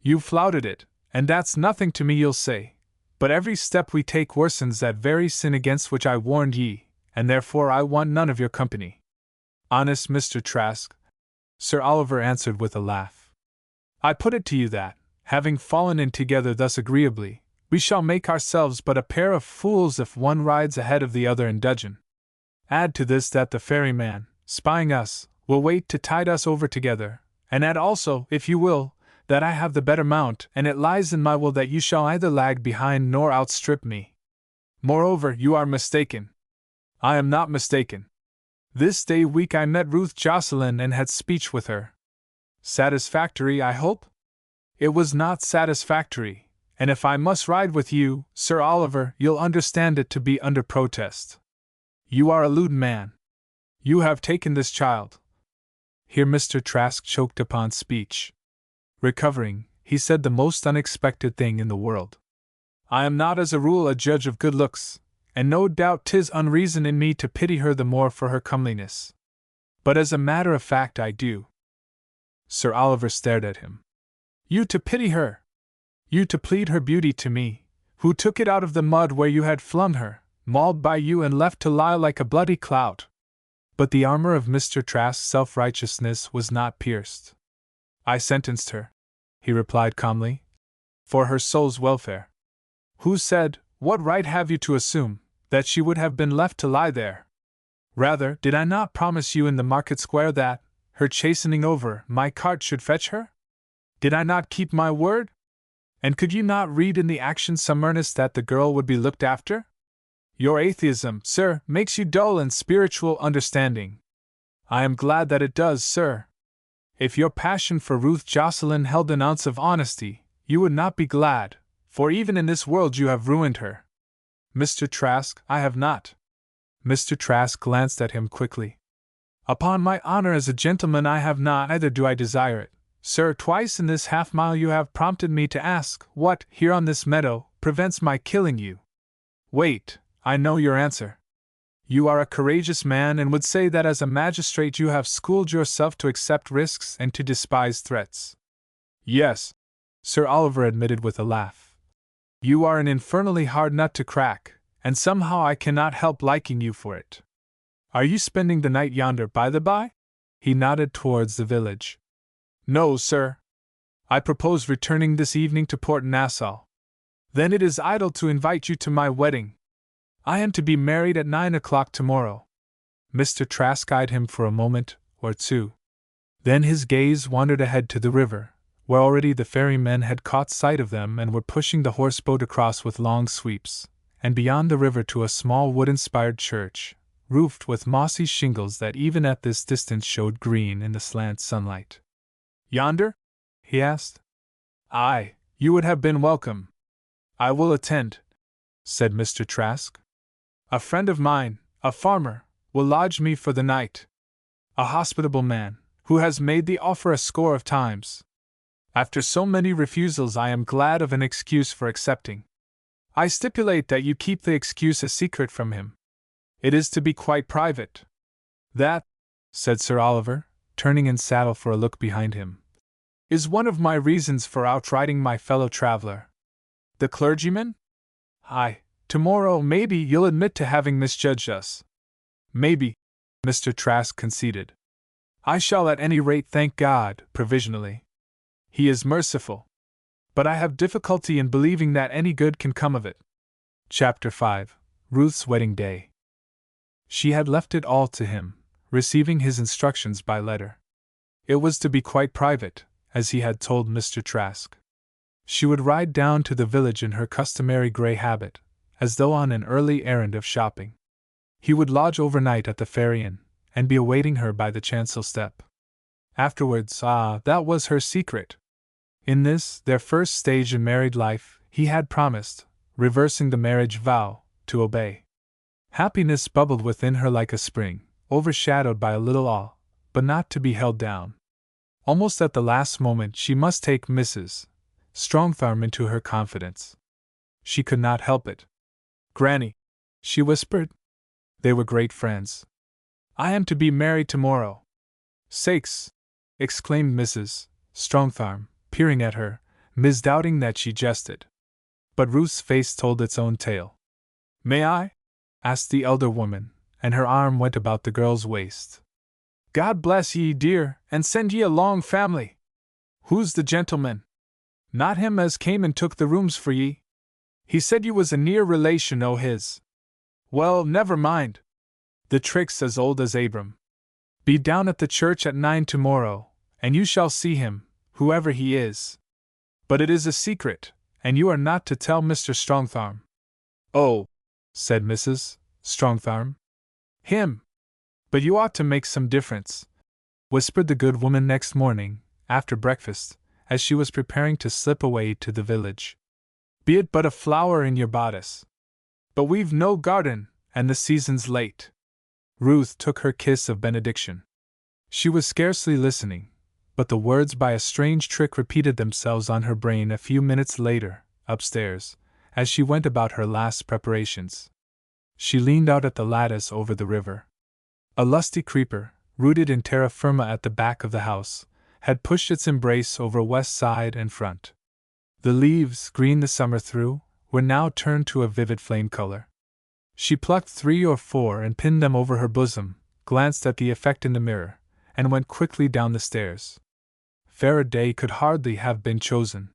[SPEAKER 1] You flouted it, and that's nothing to me, you'll say, but every step we take worsens that very sin against which I warned ye, and therefore I want none of your company." "Honest Mr. Trask," Sir Oliver answered with a laugh. I put it to you that, having fallen in together thus agreeably, we shall make ourselves but a pair of fools if one rides ahead of the other in dudgeon. Add to this that the ferryman, spying us, will wait to tide us over together, and add also, if you will, that I have the better mount, and it lies in my will that you shall either lag behind nor outstrip me. Moreover, you are mistaken. I am not mistaken. This day week I met Ruth Jocelyn and had speech with her. Satisfactory, I hope? It was not satisfactory, and if I must ride with you, Sir Oliver, you'll understand it to be under protest. You are a lewd man. You have taken this child. Here Mr. Trask choked upon speech. Recovering, he said the most unexpected thing in the world. I am not as a rule a judge of good looks, and no doubt 'tis unreason in me to pity her the more for her comeliness. But as a matter of fact I do. Sir Oliver stared at him. You to pity her? You to plead her beauty to me, who took it out of the mud where you had flung her, mauled by you and left to lie like a bloody clout? But the armor of Mr. Trask's self-righteousness was not pierced. I sentenced her, he replied calmly, for her soul's welfare. Who said, what right have you to assume, that she would have been left to lie there? Rather, did I not promise you in the market square that, her chastening over, my cart should fetch her? Did I not keep my word? And could you not read in the action some earnest that the girl would be looked after? Your atheism, sir, makes you dull in spiritual understanding. I am glad that it does, sir. If your passion for Ruth Jocelyn held an ounce of honesty, you would not be glad, for even in this world you have ruined her. Mr. Trask, I have not. Mr. Trask glanced at him quickly. Upon my honor as a gentleman I have not, neither do I desire it. Sir, twice in this half-mile you have prompted me to ask, what, here on this meadow, prevents my killing you? Wait, I know your answer. You are a courageous man and would say that as a magistrate you have schooled yourself to accept risks and to despise threats. Yes, Sir Oliver admitted with a laugh. You are an infernally hard nut to crack, and somehow I cannot help liking you for it. Are you spending the night yonder, by the by? He nodded towards the village. No, sir. I propose returning this evening to Port Nassau. Then it is idle to invite you to my wedding. I am to be married at 9 o'clock tomorrow. Mr. Trask eyed him for a moment or two. Then his gaze wandered ahead to the river, where already the ferrymen had caught sight of them and were pushing the horseboat across with long sweeps, and beyond the river to a small wood-inspired church, roofed with mossy shingles that even at this distance showed green in the slant sunlight. Yonder? He asked. Aye, you would have been welcome. I will attend, said Mr. Trask. A friend of mine, a farmer, will lodge me for the night. A hospitable man, who has made the offer a score of times. After so many refusals I am glad of an excuse for accepting. I stipulate that you keep the excuse a secret from him. It is to be quite private. That, said Sir Oliver, turning in saddle for a look behind him, is one of my reasons for outriding my fellow traveler. The clergyman? Aye, tomorrow maybe you'll admit to having misjudged us. Maybe, Mr. Trask conceded. I shall at any rate thank God, provisionally. He is merciful. But I have difficulty in believing that any good can come of it. Chapter 5. Ruth's Wedding Day. She had left it all to him, receiving his instructions by letter. It was to be quite private, as he had told Mr. Trask. She would ride down to the village in her customary grey habit, as though on an early errand of shopping. He would lodge overnight at the ferry inn, and be awaiting her by the chancel step. Afterwards, that was her secret. In this, their first stage in married life, he had promised, reversing the marriage vow, to obey. Happiness bubbled within her like a spring, overshadowed by a little awe, but not to be held down. Almost at the last moment she must take Mrs. Strongtharm into her confidence. She could not help it. Granny, she whispered. They were great friends. I am to be married tomorrow. Sakes! Exclaimed Mrs. Strongtharm, peering at her, misdoubting that she jested. But Ruth's face told its own tale. May I? Asked the elder woman, and her arm went about the girl's waist. God bless ye, dear, and send ye a long family. Who's the gentleman? Not him as came and took the rooms for ye? He said you was a near relation o' his. Well, never mind. The trick's as old as Abram. Be down at the church at 9 tomorrow, and you shall see him, whoever he is. But it is a secret, and you are not to tell Mr. Strongtharm. Oh, said Mrs. Strongtharm. Him. But you ought to make some difference, whispered the good woman next morning, after breakfast, as she was preparing to slip away to the village. Be it but a flower in your bodice. But we've no garden, and the season's late. Ruth took her kiss of benediction. She was scarcely listening, but the words by a strange trick repeated themselves on her brain a few minutes later, upstairs, as she went about her last preparations. She leaned out at the lattice over the river. A lusty creeper, rooted in terra firma at the back of the house, had pushed its embrace over west side and front. The leaves, green the summer through, were now turned to a vivid flame color. She plucked 3 or 4 and pinned them over her bosom, glanced at the effect in the mirror, and went quickly down the stairs. Fairer day could hardly have been chosen.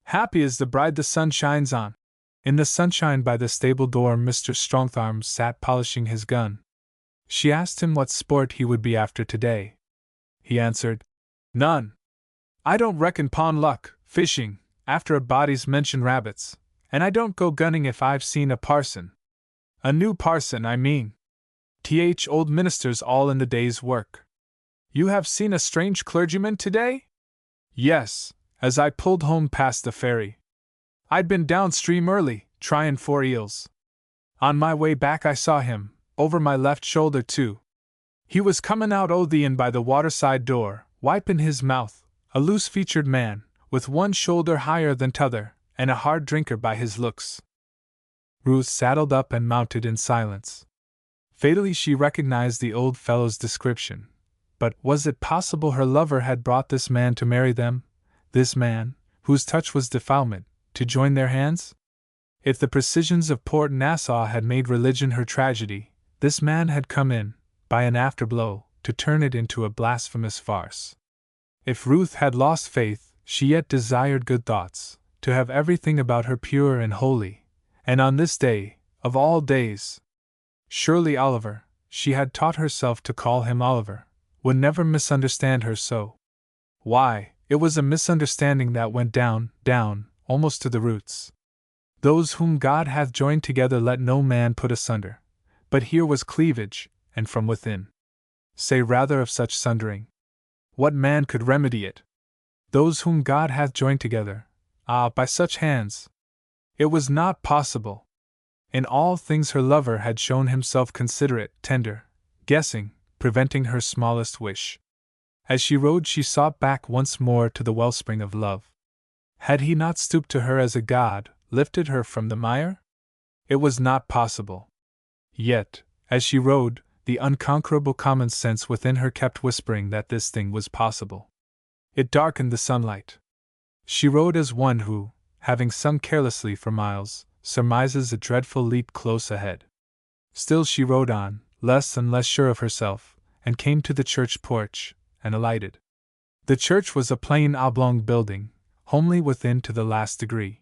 [SPEAKER 1] Happy is the bride the sun shines on. In the sunshine by the stable door Mr. Strongtharm sat polishing his gun. She asked him what sport he would be after today. He answered, None. I don't reckon 'pon luck, fishing, after a body's mentioned rabbits, and I don't go gunning if I've seen a parson. A new parson, I mean. Old ministers all in the day's work. You have seen a strange clergyman today? Yes, as I pulled home past the ferry. I'd been downstream early, tryin' for eels. On my way back I saw him, over my left shoulder too. He was comin' out o' the inn by the waterside door, wipin' his mouth, a loose-featured man, with one shoulder higher than t'other, and a hard drinker by his looks. Ruth saddled up and mounted in silence. Fatally she recognized the old fellow's description. But was it possible her lover had brought this man to marry them, this man, whose touch was defilement, to join their hands? If the precisions of Port Nassau had made religion her tragedy, this man had come in, by an afterblow, to turn it into a blasphemous farce. If Ruth had lost faith, she yet desired good thoughts, to have everything about her pure and holy, and on this day, of all days. Surely Oliver, she had taught herself to call him Oliver, would never misunderstand her so. Why, it was a misunderstanding that went down, almost to the roots. Those whom God hath joined together let no man put asunder. But here was cleavage, and from within. Say rather of such sundering. What man could remedy it? Those whom God hath joined together, by such hands. It was not possible. In all things her lover had shown himself considerate, tender, guessing, preventing her smallest wish. As she rode she sought back once more to the wellspring of love. Had he not stooped to her as a god, lifted her from the mire? It was not possible. Yet, as she rode, the unconquerable common sense within her kept whispering that this thing was possible. It darkened the sunlight. She rode as one who, having sung carelessly for miles, surmises a dreadful leap close ahead. Still she rode on, less and less sure of herself, and came to the church porch, and alighted. The church was a plain oblong building, homely within to the last degree.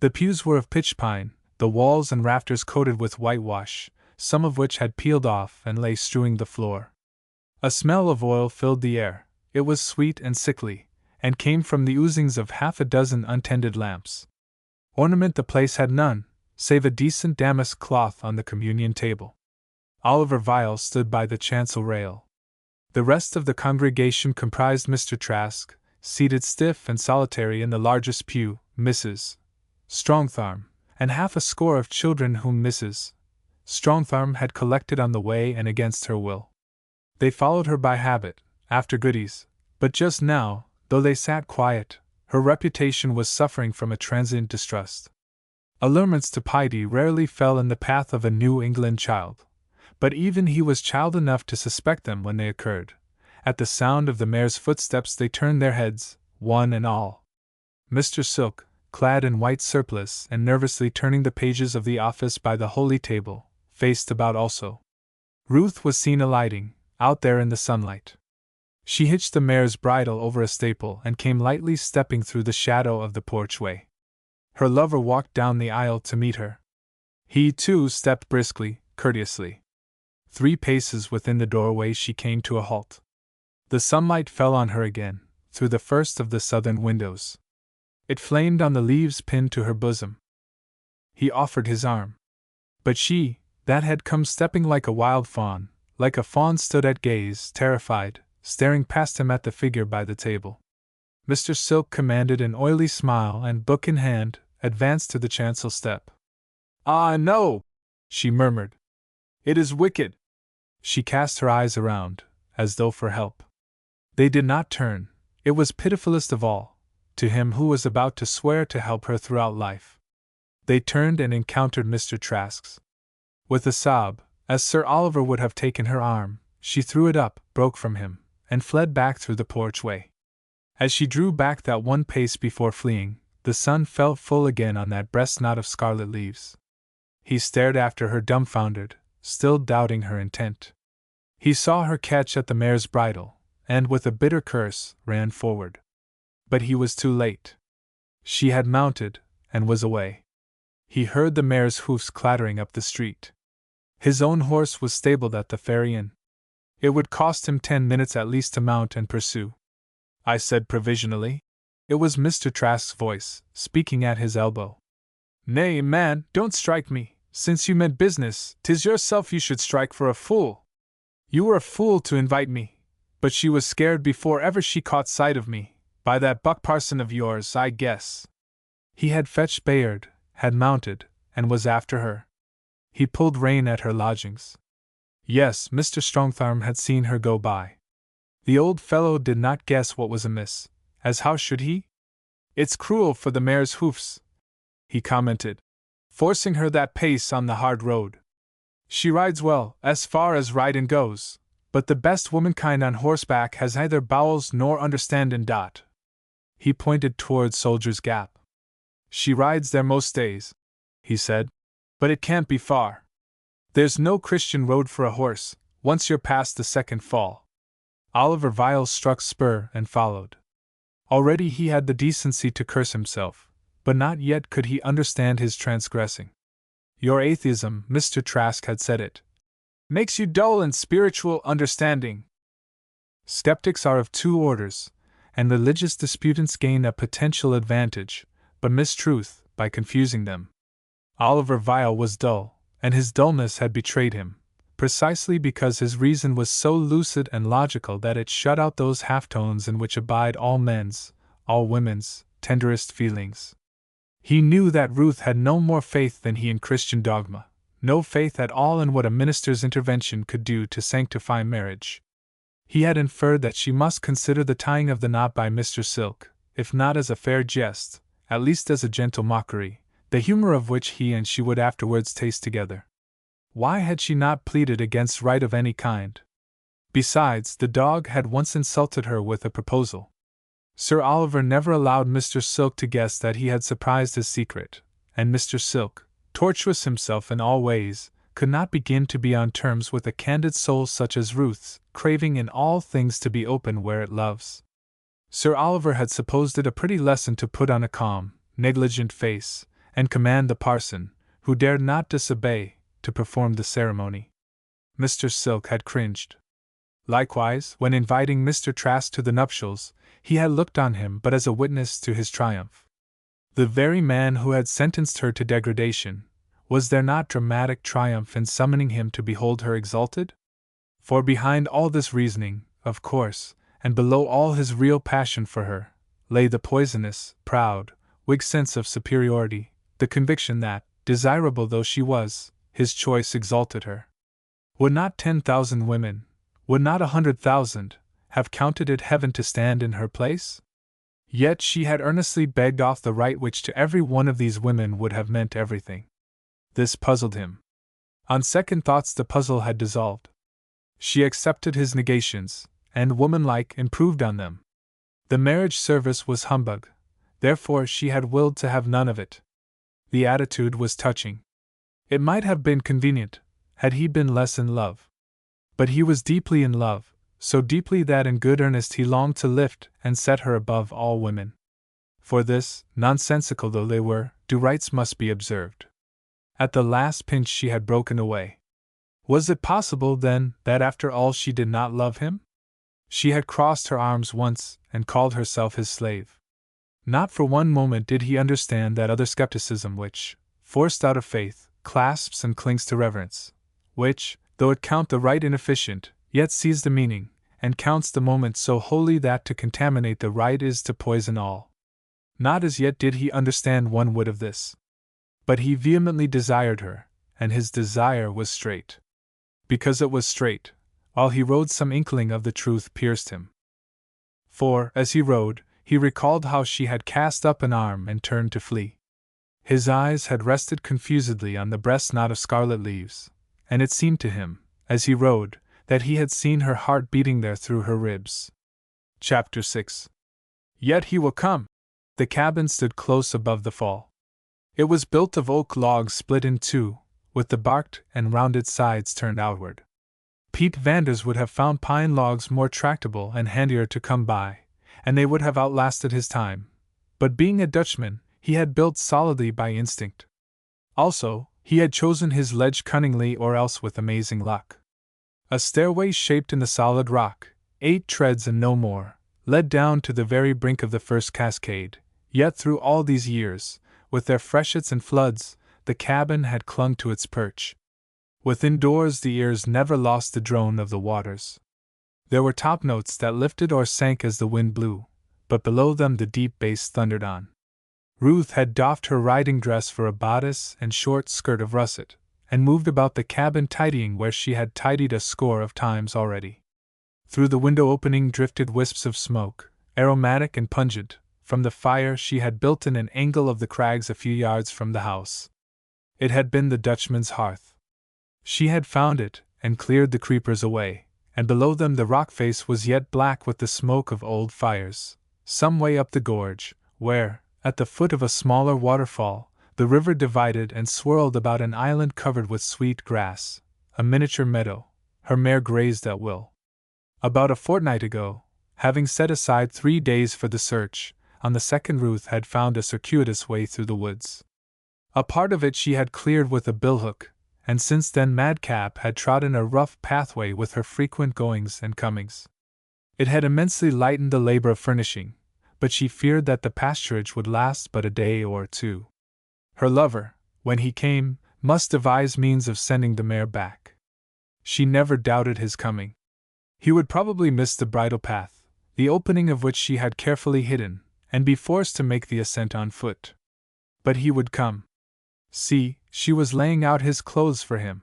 [SPEAKER 1] The pews were of pitch pine, the walls and rafters coated with whitewash, some of which had peeled off and lay strewing the floor. A smell of oil filled the air. It was sweet and sickly, and came from the oozings of half a dozen untended lamps. Ornament the place had none, save a decent damask cloth on the communion table. Oliver Vile stood by the chancel rail. The rest of the congregation comprised Mr. Trask, seated stiff and solitary in the largest pew, Mrs. Strongtharm, and half a score of children whom Mrs. Strongtharm had collected on the way and against her will. They followed her by habit, after goodies, but just now, though they sat quiet, her reputation was suffering from a transient distrust. Allurements to piety rarely fell in the path of a New England child, but even he was child enough to suspect them when they occurred. At the sound of the mare's footsteps they turned their heads, one and all. Mr. Silk, clad in white surplice and nervously turning the pages of the office by the holy table, faced about also. Ruth was seen alighting, out there in the sunlight. She hitched the mare's bridle over a staple and came lightly stepping through the shadow of the porchway. Her lover walked down the aisle to meet her. He, too, stepped briskly, courteously. 3 paces within the doorway she came to a halt. The sunlight fell on her again, through the first of the southern windows. It flamed on the leaves pinned to her bosom. He offered his arm. But she, that had come stepping like a wild fawn, stood at gaze, terrified, staring past him at the figure by the table. Mr. Silk commanded an oily smile and, book in hand, advanced to the chancel step. "Ah, no!" she murmured. "It is wicked." She cast her eyes around, as though for help. They did not turn. It was pitifullest of all, to him who was about to swear to help her throughout life. They turned and encountered Mr. Trask's. With a sob, as Sir Oliver would have taken her arm, she threw it up, broke from him, and fled back through the porchway. As she drew back that 1 pace before fleeing, the sun fell full again on that breast knot of scarlet leaves. He stared after her dumbfounded, still doubting her intent. He saw her catch at the mare's bridle, and with a bitter curse, ran forward. But he was too late. She had mounted, and was away. He heard the mare's hoofs clattering up the street. His own horse was stabled at the Ferry Inn. It would cost him 10 minutes at least to mount and pursue. I said provisionally. It was Mr. Trask's voice, speaking at his elbow. "Nay, man, don't strike me. Since you meant business, 'tis yourself you should strike for a fool. You were a fool to invite me, but she was scared before ever she caught sight of me, by that buck parson of yours, I guess." He had fetched Bayard, had mounted, and was after her. He pulled rein at her lodgings. Yes, Mr. Strongtharm had seen her go by. The old fellow did not guess what was amiss, as how should he? "It's cruel for the mare's hoofs," he commented, "forcing her that pace on the hard road. She rides well, as far as riding goes, but the best womankind on horseback has neither bowels nor understanding. He pointed toward Soldier's Gap. "She rides there most days," he said, "but it can't be far. There's no Christian road for a horse, once you're past the second fall." Oliver Viles struck spur and followed. Already he had the decency to curse himself, but not yet could he understand his transgressing. "Your atheism," Mr. Trask had said it, "makes you dull in spiritual understanding." Skeptics are of 2 orders, and religious disputants gain a potential advantage, but miss truth, by confusing them. Oliver Viles was dull, and his dullness had betrayed him, precisely because his reason was so lucid and logical that it shut out those half-tones in which abide all men's, all women's, tenderest feelings. He knew that Ruth had no more faith than he in Christian dogma, no faith at all in what a minister's intervention could do to sanctify marriage. He had inferred that she must consider the tying of the knot by Mr. Silk, if not as a fair jest, at least as a gentle mockery, the humor of which he and she would afterwards taste together. Why had she not pleaded against right of any kind? Besides, the dog had once insulted her with a proposal. Sir Oliver never allowed Mr. Silk to guess that he had surprised his secret, and Mr. Silk, tortuous himself in all ways, could not begin to be on terms with a candid soul such as Ruth's, craving in all things to be open where it loves. Sir Oliver had supposed it a pretty lesson to put on a calm, negligent face, and command the parson, who dared not disobey, to perform the ceremony. Mr. Silk had cringed. Likewise, when inviting Mr. Trask to the nuptials, he had looked on him but as a witness to his triumph. The very man who had sentenced her to degradation, was there not dramatic triumph in summoning him to behold her exalted? For behind all this reasoning, of course, and below all his real passion for her, lay the poisonous, proud, weak sense of superiority, the conviction that, desirable though she was, his choice exalted her. Would not 10,000 women, would not 100,000, have counted it heaven to stand in her place? Yet she had earnestly begged off the right which to every one of these women would have meant everything. This puzzled him. On second thoughts the puzzle had dissolved. She accepted his negations, and, womanlike, improved on them. The marriage service was humbug, therefore she had willed to have none of it. The attitude was touching. It might have been convenient, had he been less in love. But he was deeply in love, so deeply that in good earnest he longed to lift and set her above all women. For this, nonsensical though they were, due rights must be observed. At the last pinch she had broken away. Was it possible, then, that after all she did not love him? She had crossed her arms once and called herself his slave. Not for one moment did he understand that other skepticism which, forced out of faith, clasps and clings to reverence, which, though it count the right inefficient, yet sees the meaning, and counts the moment so wholly that to contaminate the right is to poison all. Not as yet did he understand one whit of this. But he vehemently desired her, and his desire was straight. Because it was straight, while he rode some inkling of the truth pierced him. For, as he rode, he recalled how she had cast up an arm and turned to flee. His eyes had rested confusedly on the breast knot of scarlet leaves, and it seemed to him, as he rode, that he had seen her heart beating there through her ribs. Chapter 6. Yet he will come! The cabin stood close above the fall. It was built of oak logs split in two, with the barked and rounded sides turned outward. Piet Vanders would have found pine logs more tractable and handier to come by, and they would have outlasted his time, but being a Dutchman, he had built solidly by instinct. Also, he had chosen his ledge cunningly or else with amazing luck. A stairway shaped in the solid rock, 8 treads and no more, led down to the very brink of the first cascade, yet through all these years, with their freshets and floods, the cabin had clung to its perch. Within doors the ears never lost the drone of the waters. There were top notes that lifted or sank as the wind blew, but below them the deep bass thundered on. Ruth had doffed her riding dress for a bodice and short skirt of russet, and moved about the cabin tidying where she had tidied a score of times already. Through the window opening drifted wisps of smoke, aromatic and pungent, from the fire she had built in an angle of the crags a few yards from the house. It had been the Dutchman's hearth. She had found it, and cleared the creepers away, and below them the rock face was yet black with the smoke of old fires, some way up the gorge, where, at the foot of a smaller waterfall, the river divided and swirled about an island covered with sweet grass, a miniature meadow. Her mare grazed at will. About a fortnight ago, having set aside 3 days for the search, on the second Ruth had found a circuitous way through the woods. A part of it she had cleared with a billhook, and since then Madcap had trodden a rough pathway with her frequent goings and comings. It had immensely lightened the labor of furnishing, but she feared that the pasturage would last but a day or two. Her lover, when he came, must devise means of sending the mare back. She never doubted his coming. He would probably miss the bridle path, the opening of which she had carefully hidden, and be forced to make the ascent on foot. But he would come. See, she was laying out his clothes for him.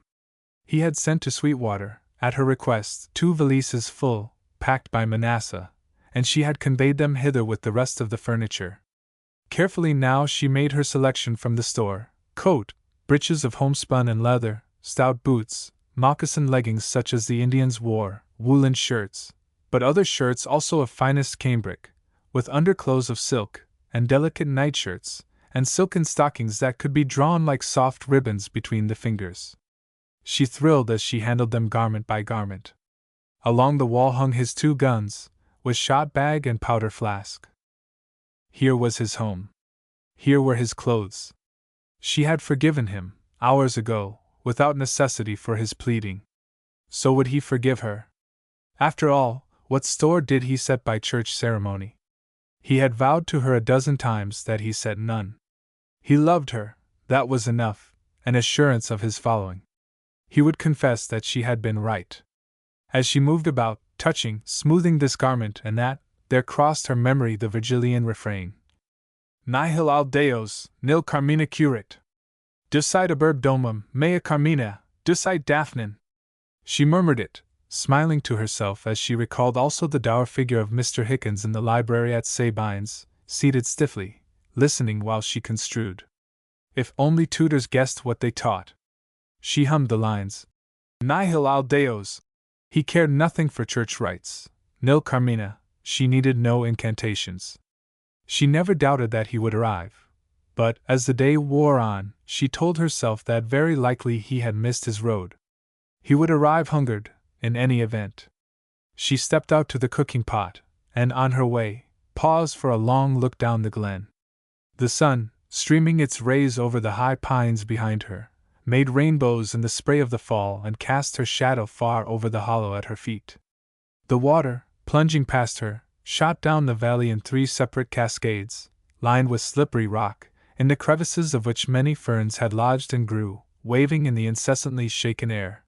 [SPEAKER 1] He had sent to Sweetwater, at her request, 2 valises full, packed by Manasseh, and she had conveyed them hither with the rest of the furniture. Carefully now she made her selection from the store: coat, breeches of homespun and leather, stout boots, moccasin leggings such as the Indians wore, woolen shirts, but other shirts also of finest cambric, with underclothes of silk, and delicate nightshirts, and silken stockings that could be drawn like soft ribbons between the fingers. She thrilled as she handled them garment by garment. Along the wall hung his 2 guns, with shot bag and powder flask. Here was his home. Here were his clothes. She had forgiven him, hours ago, without necessity for his pleading. So would he forgive her? After all, what store did he set by church ceremony? He had vowed to her a dozen times that he set none. He loved her, that was enough, an assurance of his following. He would confess that she had been right. As she moved about, touching, smoothing this garment and that, there crossed her memory the Virgilian refrain: Nihil al deos, nil carmina curit. Ducite aberb domum, mea carmina, ducite Daphnin. She murmured it, smiling to herself as she recalled also the dour figure of Mr. Hickens in the library at Sabine's, seated stiffly, listening while she construed. If only tutors guessed what they taught. She hummed the lines. Nihil al deos. He cared nothing for church rites. Nil carmina. She needed no incantations. She never doubted that he would arrive. But, as the day wore on, she told herself that very likely he had missed his road. He would arrive hungered, in any event. She stepped out to the cooking pot, and on her way, paused for a long look down the glen. The sun, streaming its rays over the high pines behind her, made rainbows in the spray of the fall and cast her shadow far over the hollow at her feet. The water, plunging past her, shot down the valley in 3 separate cascades, lined with slippery rock, in the crevices of which many ferns had lodged and grew, waving in the incessantly shaken air.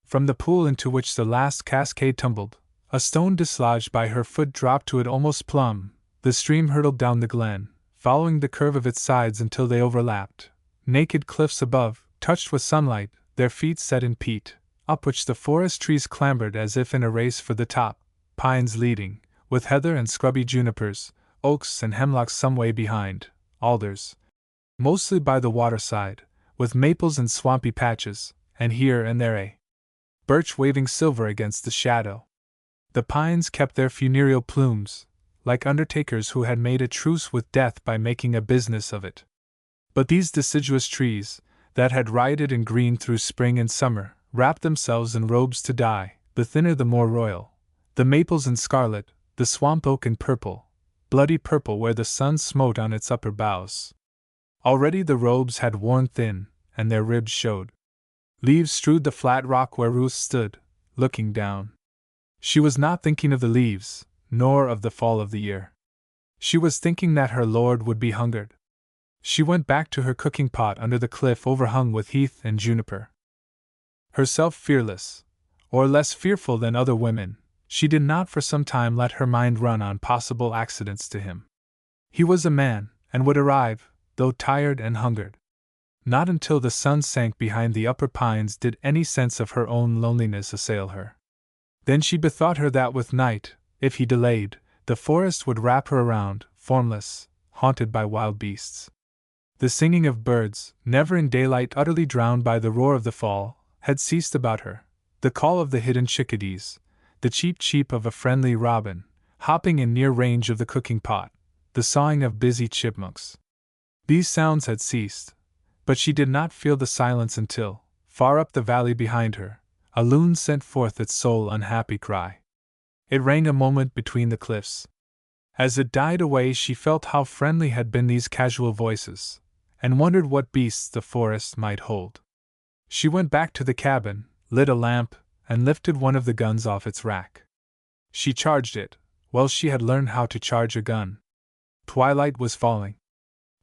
[SPEAKER 1] From the pool into which the last cascade tumbled, a stone dislodged by her foot dropped to it almost plumb. The stream hurtled down the glen, following the curve of its sides until they overlapped. Naked cliffs above, touched with sunlight, their feet set in peat, up which the forest trees clambered as if in a race for the top, pines leading, with heather and scrubby junipers, oaks and hemlocks some way behind, alders, mostly by the waterside, with maples and swampy patches, and here and there a birch waving silver against the shadow. The pines kept their funereal plumes, like undertakers who had made a truce with death by making a business of it. But these deciduous trees, that had rioted in green through spring and summer, wrapped themselves in robes to die, the thinner the more royal, the maples in scarlet, the swamp oak in purple, bloody purple where the sun smote on its upper boughs. Already the robes had worn thin, and their ribs showed. Leaves strewed the flat rock where Ruth stood, looking down. She was not thinking of the leaves, nor of the fall of the year. She was thinking that her lord would be hungered. She went back to her cooking pot under the cliff overhung with heath and juniper. Herself fearless, or less fearful than other women, she did not for some time let her mind run on possible accidents to him. He was a man, and would arrive, though tired and hungered. Not until the sun sank behind the upper pines did any sense of her own loneliness assail her. Then she bethought her that with night, if he delayed, the forest would wrap her around, formless, haunted by wild beasts. The singing of birds, never in daylight utterly drowned by the roar of the fall, had ceased about her. The call of the hidden chickadees, the cheep-cheep of a friendly robin, hopping in near range of the cooking pot, the sawing of busy chipmunks. These sounds had ceased, but she did not feel the silence until, far up the valley behind her, a loon sent forth its sole unhappy cry. It rang a moment between the cliffs. As it died away she felt how friendly had been these casual voices, and wondered what beasts the forest might hold. She went back to the cabin, lit a lamp, and lifted one of the guns off its rack. She charged it, well she had learned how to charge a gun. Twilight was falling.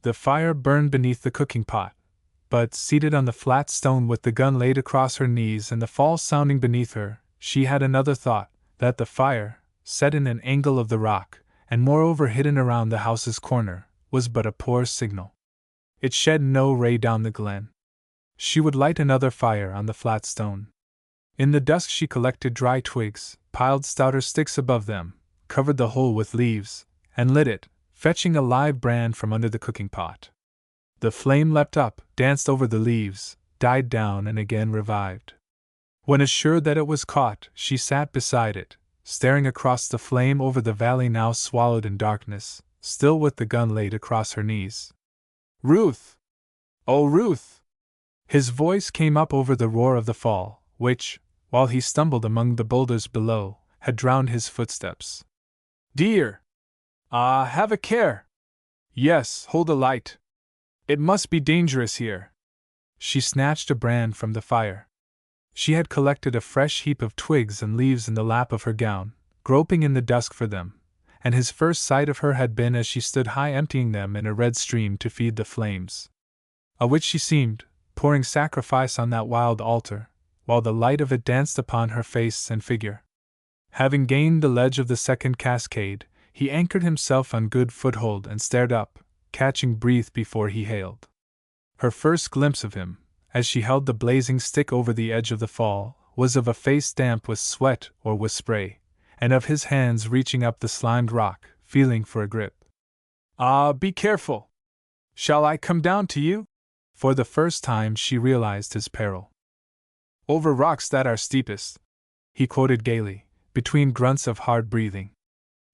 [SPEAKER 1] The fire burned beneath the cooking pot, but, seated on the flat stone with the gun laid across her knees and the fall sounding beneath her, she had another thought, that the fire, set in an angle of the rock, and moreover hidden around the house's corner, was but a poor signal. It shed no ray down the glen. She would light another fire on the flat stone. In the dusk she collected dry twigs, piled stouter sticks above them, covered the whole with leaves, and lit it, fetching a live brand from under the cooking pot. The flame leapt up, danced over the leaves, died down and again revived. When assured that it was caught, she sat beside it, staring across the flame over the valley now swallowed in darkness, still with the gun laid across her knees. "Ruth! Oh, Ruth!" His voice came up over the roar of the fall, which, while he stumbled among the boulders below, had drowned his footsteps. "Dear! Ah, have a care! Yes, hold a light. It must be dangerous here." She snatched a brand from the fire. She had collected a fresh heap of twigs and leaves in the lap of her gown, groping in the dusk for them, and his first sight of her had been as she stood high emptying them in a red stream to feed the flames. A witch she seemed, pouring sacrifice on that wild altar, while the light of it danced upon her face and figure. Having gained the ledge of the second cascade, he anchored himself on good foothold and stared up, catching breath before he hailed. Her first glimpse of him, as she held the blazing stick over the edge of the fall, was of a face damp with sweat or with spray, and of his hands reaching up the slimed rock, feeling for a grip. "Ah, be careful! Shall I come down to you?" For the first time she realized his peril. "Over rocks that are steepest," he quoted gaily, between grunts of hard breathing.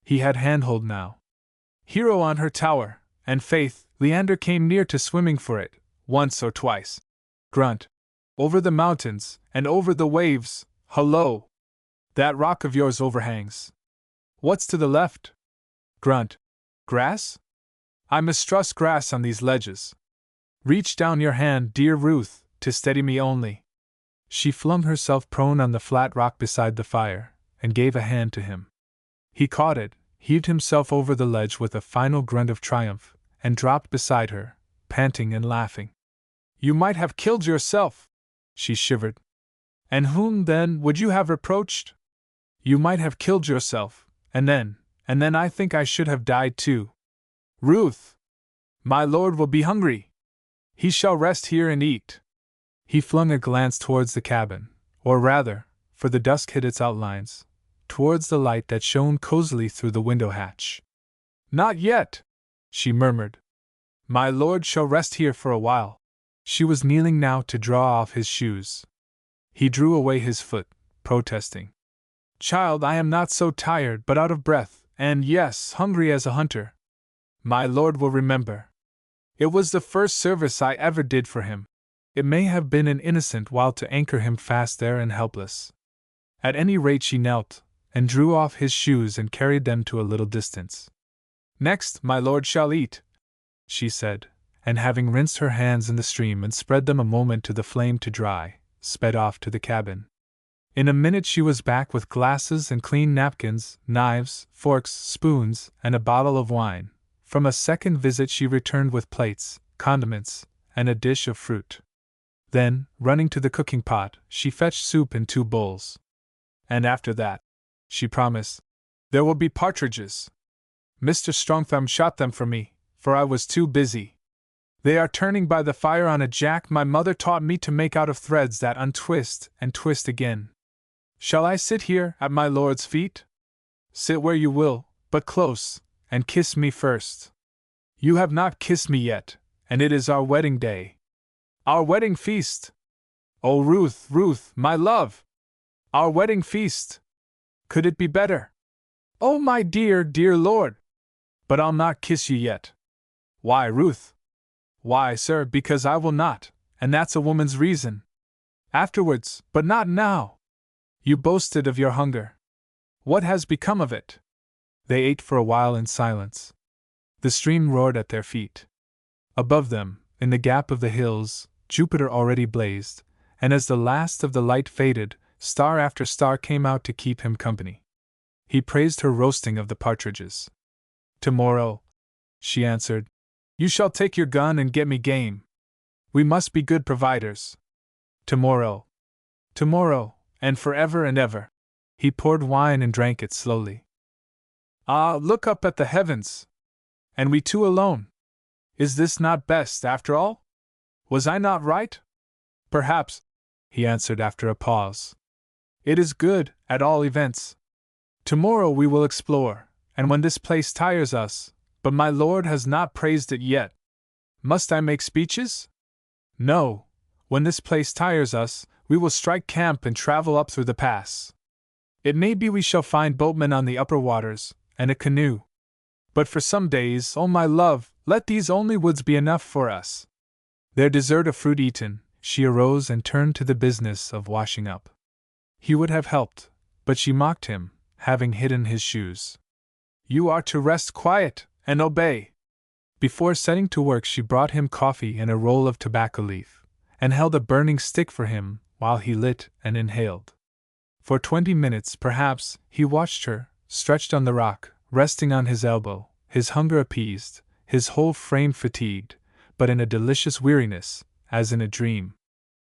[SPEAKER 1] He had handhold now. "Hero on her tower, and faith, Leander came near to swimming for it, once or twice. Grunt. Over the mountains, and over the waves, hullo! That rock of yours overhangs. What's to the left? Grunt. Grass? I mistrust grass on these ledges. Reach down your hand, dear Ruth, to steady me only. She flung herself prone on the flat rock beside the fire, and gave a hand to him. He caught it, heaved himself over the ledge with a final grunt of triumph, and dropped beside her, panting and laughing. You might have killed yourself, she shivered. And whom, then, would you have reproached? You might have killed yourself, and then I think I should have died too. Ruth! My lord will be hungry. He shall rest here and eat. He flung a glance towards the cabin, or rather, for the dusk hid its outlines, towards the light that shone cozily through the window hatch. Not yet, she murmured. My lord shall rest here for a while. She was kneeling now to draw off his shoes. He drew away his foot, protesting. Child, I am not so tired, but out of breath, and yes, hungry as a hunter. My lord will remember. It was the first service I ever did for him. It may have been an innocent while to anchor him fast there and helpless. At any rate, she knelt, and drew off his shoes and carried them to a little distance. Next, my lord shall eat, she said, and having rinsed her hands in the stream and spread them a moment to the flame to dry, sped off to the cabin. In a minute she was back with glasses and clean napkins, knives, forks, spoons, and a bottle of wine. From a second visit she returned with plates, condiments, and a dish of fruit. Then, running to the cooking pot, she fetched soup in 2 bowls. And after that, she promised, there will be partridges. Mr. Strongthumb shot them for me, for I was too busy. They are turning by the fire on a jack my mother taught me to make out of threads that untwist and twist again. Shall I sit here at my lord's feet? Sit where you will, but close, and kiss me first. You have not kissed me yet, and it is our wedding day. Our wedding feast! Oh, Ruth, Ruth, my love! Our wedding feast! Could it be better? Oh, my dear, dear lord! But I'll not kiss you yet. Why, Ruth? Why, sir, because I will not, and that's a woman's reason. Afterwards, but not now. You boasted of your hunger. What has become of it? They ate for a while in silence. The stream roared at their feet. Above them, in the gap of the hills, Jupiter already blazed, and as the last of the light faded, star after star came out to keep him company. He praised her roasting of the partridges. Tomorrow, she answered, you shall take your gun and get me game. We must be good providers. Tomorrow. Tomorrow, and forever and ever. He poured wine and drank it slowly. Ah, look up at the heavens! And we two alone. Is this not best, after all? Was I not right? Perhaps, he answered after a pause. It is good, at all events. Tomorrow we will explore, and when this place tires us, but my lord has not praised it yet. Must I make speeches? No. When this place tires us, we will strike camp and travel up through the pass. It may be we shall find boatmen on the upper waters, and a canoe. But for some days, oh my love, let these only woods be enough for us. Their dessert of fruit eaten, she arose and turned to the business of washing up. He would have helped, but she mocked him, having hidden his shoes. You are to rest quiet, and obey. Before setting to work she brought him coffee and a roll of tobacco leaf, and held a burning stick for him while he lit and inhaled. For 20 minutes, perhaps, he watched her, stretched on the rock, resting on his elbow, his hunger appeased, his whole frame fatigued, but in a delicious weariness, as in a dream.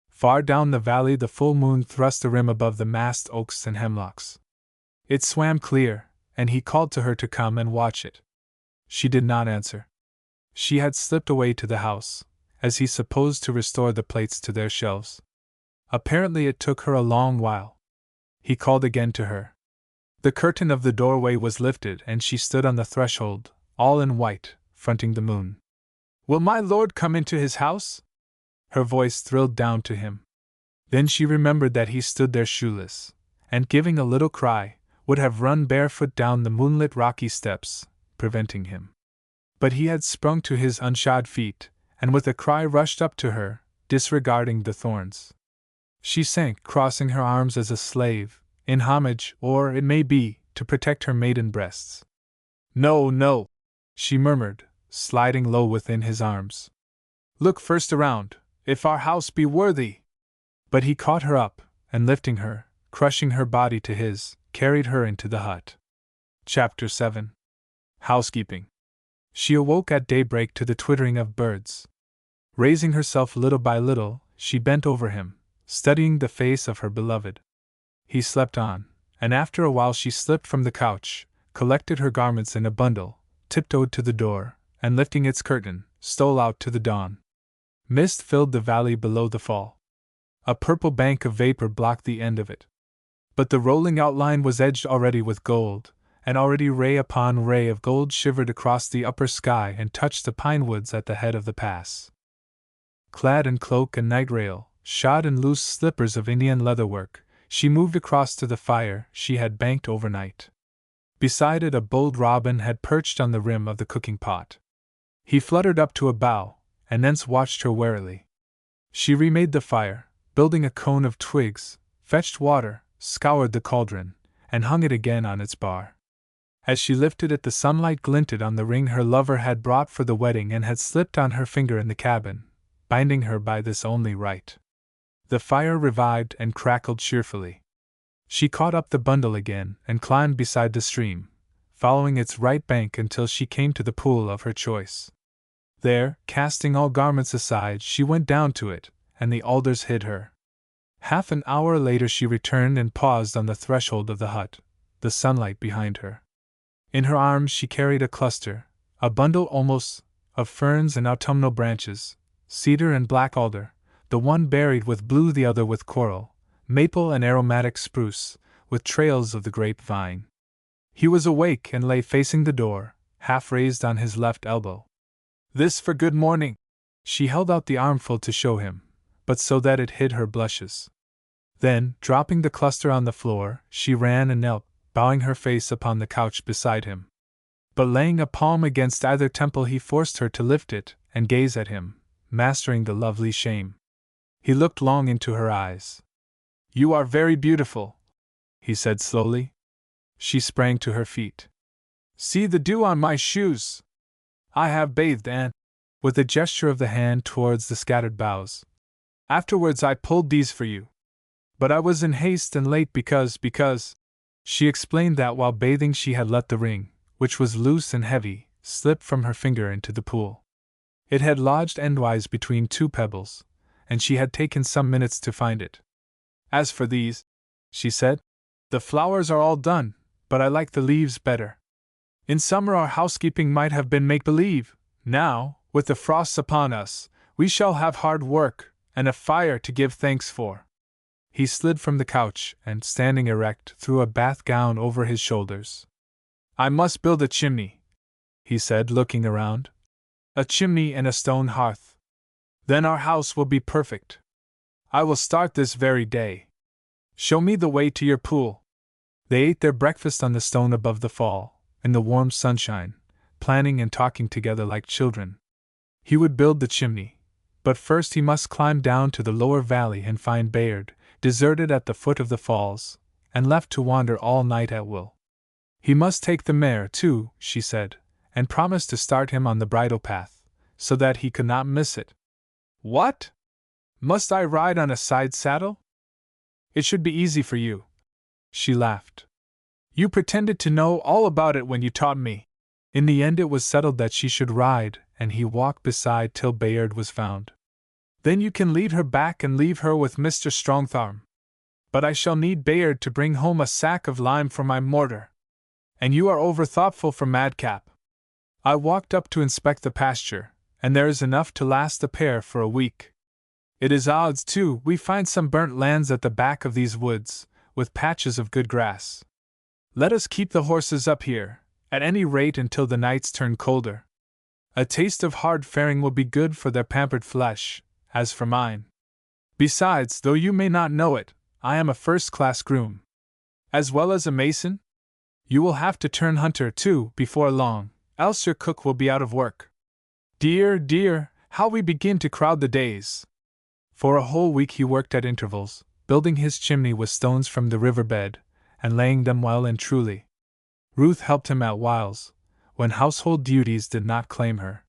[SPEAKER 1] Far down the valley the full moon thrust a rim above the massed oaks and hemlocks. It swam clear, and he called to her to come and watch it. She did not answer. She had slipped away to the house, as he supposed to restore the plates to their shelves. Apparently it took her a long while. He called again to her. The curtain of the doorway was lifted and she stood on the threshold, all in white, fronting the moon. Will my lord come into his house? Her voice thrilled down to him. Then she remembered that he stood there shoeless, and giving a little cry, would have run barefoot down the moonlit rocky steps, preventing him. But he had sprung to his unshod feet, and with a cry rushed up to her, disregarding the thorns. She sank, crossing her arms as a slave, in homage, or, it may be, to protect her maiden breasts. No, no, she murmured, sliding low within his arms. Look first around, if our house be worthy. But he caught her up, and lifting her, crushing her body to his, carried her into the hut. Chapter 7. Housekeeping. She awoke at daybreak to the twittering of birds. Raising herself little by little, she bent over him, studying the face of her beloved. He slept on, and after a while she slipped from the couch, collected her garments in a bundle, tiptoed to the door, and lifting its curtain, stole out to the dawn. Mist filled the valley below the fall. A purple bank of vapor blocked the end of it. But the rolling outline was edged already with gold, and already ray upon ray of gold shivered across the upper sky and touched the pine woods at the head of the pass. Clad in cloak and night rail, shod in loose slippers of Indian leatherwork, she moved across to the fire she had banked overnight. Beside it a bold robin had perched on the rim of the cooking pot. He fluttered up to a bough, and thence watched her warily. She remade the fire, building a cone of twigs, fetched water, scoured the cauldron, and hung it again on its bar. As she lifted it, the sunlight glinted on the ring her lover had brought for the wedding and had slipped on her finger in the cabin, binding her by this only right. The fire revived and crackled cheerfully. She caught up the bundle again and climbed beside the stream, following its right bank until she came to the pool of her choice. There, casting all garments aside, she went down to it, and the alders hid her. Half an hour later she returned and paused on the threshold of the hut, the sunlight behind her. In her arms she carried a cluster, a bundle almost, of ferns and autumnal branches, cedar and black alder, the one berried with blue, the other with coral, maple and aromatic spruce, with trails of the grapevine. He was awake and lay facing the door, half raised on his left elbow. This for good morning. She held out the armful to show him, but so that it hid her blushes. Then, dropping the cluster on the floor, she ran and knelt, bowing her face upon the couch beside him. But laying a palm against either temple, he forced her to lift it and gaze at him, mastering the lovely shame. He looked long into her eyes. "You are very beautiful," he said slowly. She sprang to her feet. "See the dew on my shoes! I have bathed and," with a gesture of the hand towards the scattered boughs, "afterwards I pulled these for you. But I was in haste and late because. She explained that while bathing she had let the ring, which was loose and heavy, slip from her finger into the pool. It had lodged endwise between two pebbles, and she had taken some minutes to find it. "As for these," she said, "the flowers are all done, but I like the leaves better. In summer our housekeeping might have been make-believe. Now, with the frosts upon us, we shall have hard work, and a fire to give thanks for." He slid from the couch and, standing erect, threw a bath gown over his shoulders. "I must build a chimney," he said, looking around. "A chimney and a stone hearth. Then our house will be perfect. I will start this very day. Show me the way to your pool." They ate their breakfast on the stone above the fall, in the warm sunshine, planning and talking together like children. He would build the chimney, but first he must climb down to the lower valley and find Bayard, deserted at the foot of the falls, and left to wander all night at will. He must take the mare, too, she said, and promised to start him on the bridle path, so that he could not miss it. "What? Must I ride on a side saddle? It should be easy for you." She laughed. "You pretended to know all about it when you taught me." In the end it was settled that she should ride, and he walked beside till Bayard was found. "Then you can lead her back and leave her with Mr. Strongtharm. But I shall need Bayard to bring home a sack of lime for my mortar. And you are over-thoughtful for Madcap." I walked up to inspect the pasture, and there is enough to last the pair for a week. It is odds, too, we find some burnt lands at the back of these woods, with patches of good grass. Let us keep the horses up here, at any rate until the nights turn colder. A taste of hard faring will be good for their pampered flesh, as for mine. Besides, though you may not know it, I am a first-class groom. As well as a mason? You will have to turn hunter, too, before long, else your cook will be out of work. Dear, dear, how we begin to crowd the days!" For a whole week he worked at intervals, building his chimney with stones from the river bed, and laying them well and truly. Ruth helped him at whiles, when household duties did not claim her.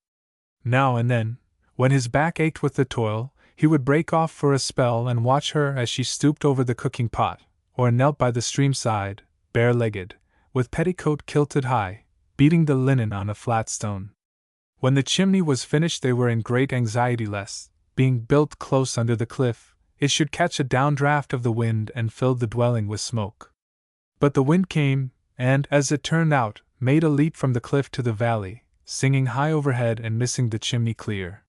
[SPEAKER 1] Now and then, when his back ached with the toil, he would break off for a spell and watch her as she stooped over the cooking pot, or knelt by the stream side, bare-legged, with petticoat kilted high, beating the linen on a flat stone. When the chimney was finished, they were in great anxiety lest, being built close under the cliff, it should catch a downdraft of the wind and fill the dwelling with smoke. But the wind came, and, as it turned out, made a leap from the cliff to the valley, singing high overhead and missing the chimney clear.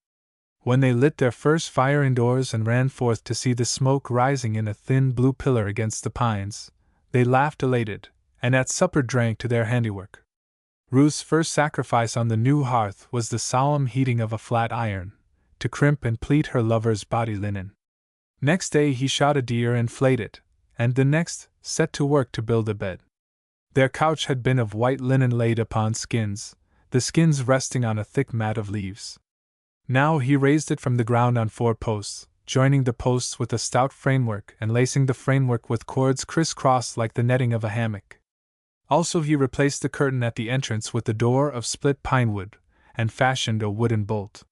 [SPEAKER 1] When they lit their first fire indoors and ran forth to see the smoke rising in a thin blue pillar against the pines, they laughed elated, and at supper drank to their handiwork. Ruth's first sacrifice on the new hearth was the solemn heating of a flat iron, to crimp and pleat her lover's body linen. Next day he shot a deer and flayed it, and the next set to work to build a bed. Their couch had been of white linen laid upon skins, the skins resting on a thick mat of leaves. Now he raised it from the ground on 4 posts, joining the posts with a stout framework and lacing the framework with cords criss-crossed like the netting of a hammock. Also he replaced the curtain at the entrance with the door of split pine wood, and fashioned a wooden bolt.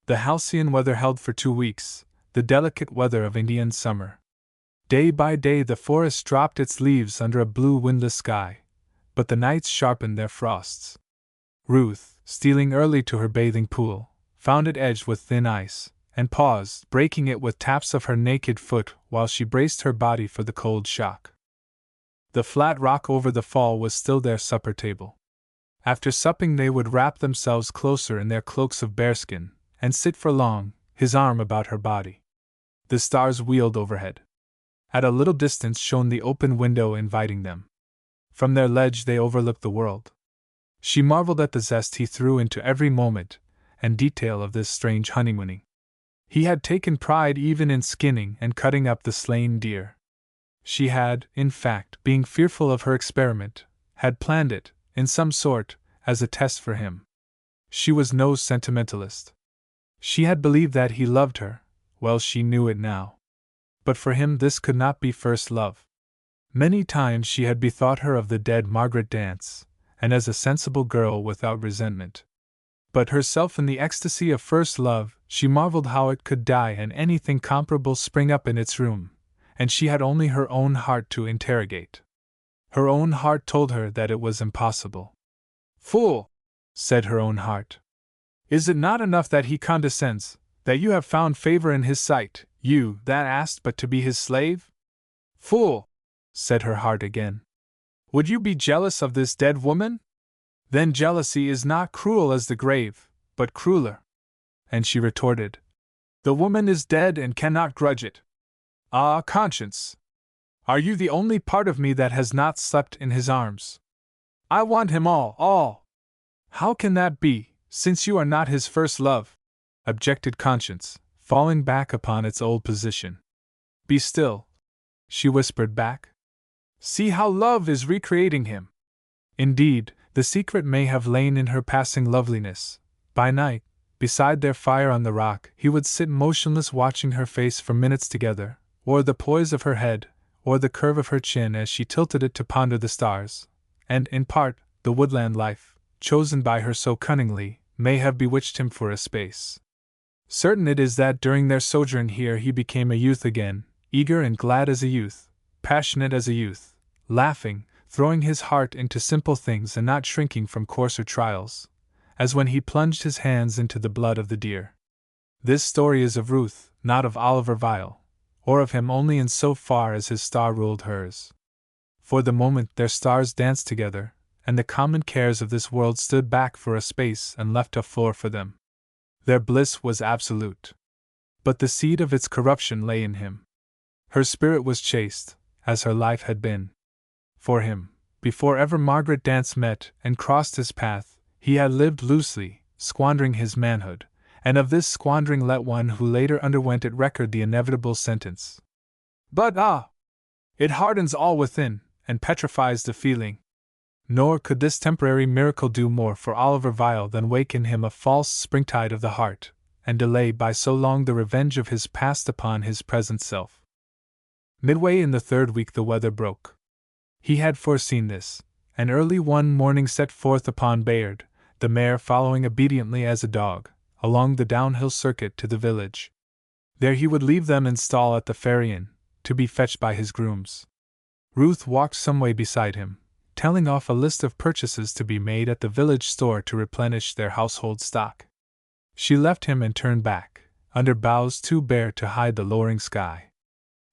[SPEAKER 1] The halcyon weather held for 2 weeks, the delicate weather of Indian summer. Day by day the forest dropped its leaves under a blue windless sky, but the nights sharpened their frosts. Ruth, stealing early to her bathing pool, found it edged with thin ice, and paused, breaking it with taps of her naked foot while she braced her body for the cold shock. The flat rock over the fall was still their supper table. After supping they would wrap themselves closer in their cloaks of bearskin, and sit for long, his arm about her body. The stars wheeled overhead. At a little distance shone the open window inviting them. From their ledge they overlooked the world. She marveled at the zest he threw into every moment and detail of this strange honeymooning. He had taken pride even in skinning and cutting up the slain deer. She had, in fact, being fearful of her experiment, had planned it, in some sort, as a test for him. She was no sentimentalist. She had believed that he loved her, well she knew it now. But for him this could not be first love. Many times she had bethought her of the dead Margaret Dance, and as a sensible girl without resentment. But herself in the ecstasy of first love, she marveled how it could die and anything comparable spring up in its room, and she had only her own heart to interrogate. Her own heart told her that it was impossible. "Fool!" said her own heart. "Is it not enough that he condescends, that you have found favor in his sight, you that asked but to be his slave? Fool!" said her heart again. "Would you be jealous of this dead woman? Then jealousy is not cruel as the grave, but crueler." And she retorted, "The woman is dead and cannot grudge it. Ah, conscience! Are you the only part of me that has not slept in his arms? I want him all. How can that be, since you are not his first love?" objected conscience, falling back upon its old position. "Be still," she whispered back. "See how love is recreating him." Indeed, the secret may have lain in her passing loveliness. By night, beside their fire on the rock, he would sit motionless watching her face for minutes together, or the poise of her head, or the curve of her chin as she tilted it to ponder the stars, and, in part, the woodland life, chosen by her so cunningly, may have bewitched him for a space. Certain it is that during their sojourn here he became a youth again, eager and glad as a youth, passionate as a youth, laughing, throwing his heart into simple things and not shrinking from coarser trials, as when he plunged his hands into the blood of the deer. This story is of Ruth, not of Oliver Vile, or of him only in so far as his star ruled hers. For the moment their stars danced together, and the common cares of this world stood back for a space and left a floor for them. Their bliss was absolute. But the seed of its corruption lay in him. Her spirit was chaste, as her life had been. For him, before ever Margaret Dance met and crossed his path, he had lived loosely, squandering his manhood, and of this squandering let one who later underwent it record the inevitable sentence. But it hardens all within, and petrifies the feeling. Nor could this temporary miracle do more for Oliver Vile than wake in him a false springtide of the heart, and delay by so long the revenge of his past upon his present self. Midway in the 3rd week the weather broke. He had foreseen this, and early one morning set forth upon Bayard, the mare following obediently as a dog, along the downhill circuit to the village. There he would leave them in stall at the Ferry Inn, to be fetched by his grooms. Ruth walked some way beside him, telling off a list of purchases to be made at the village store to replenish their household stock. She left him and turned back, under boughs too bare to hide the lowering sky.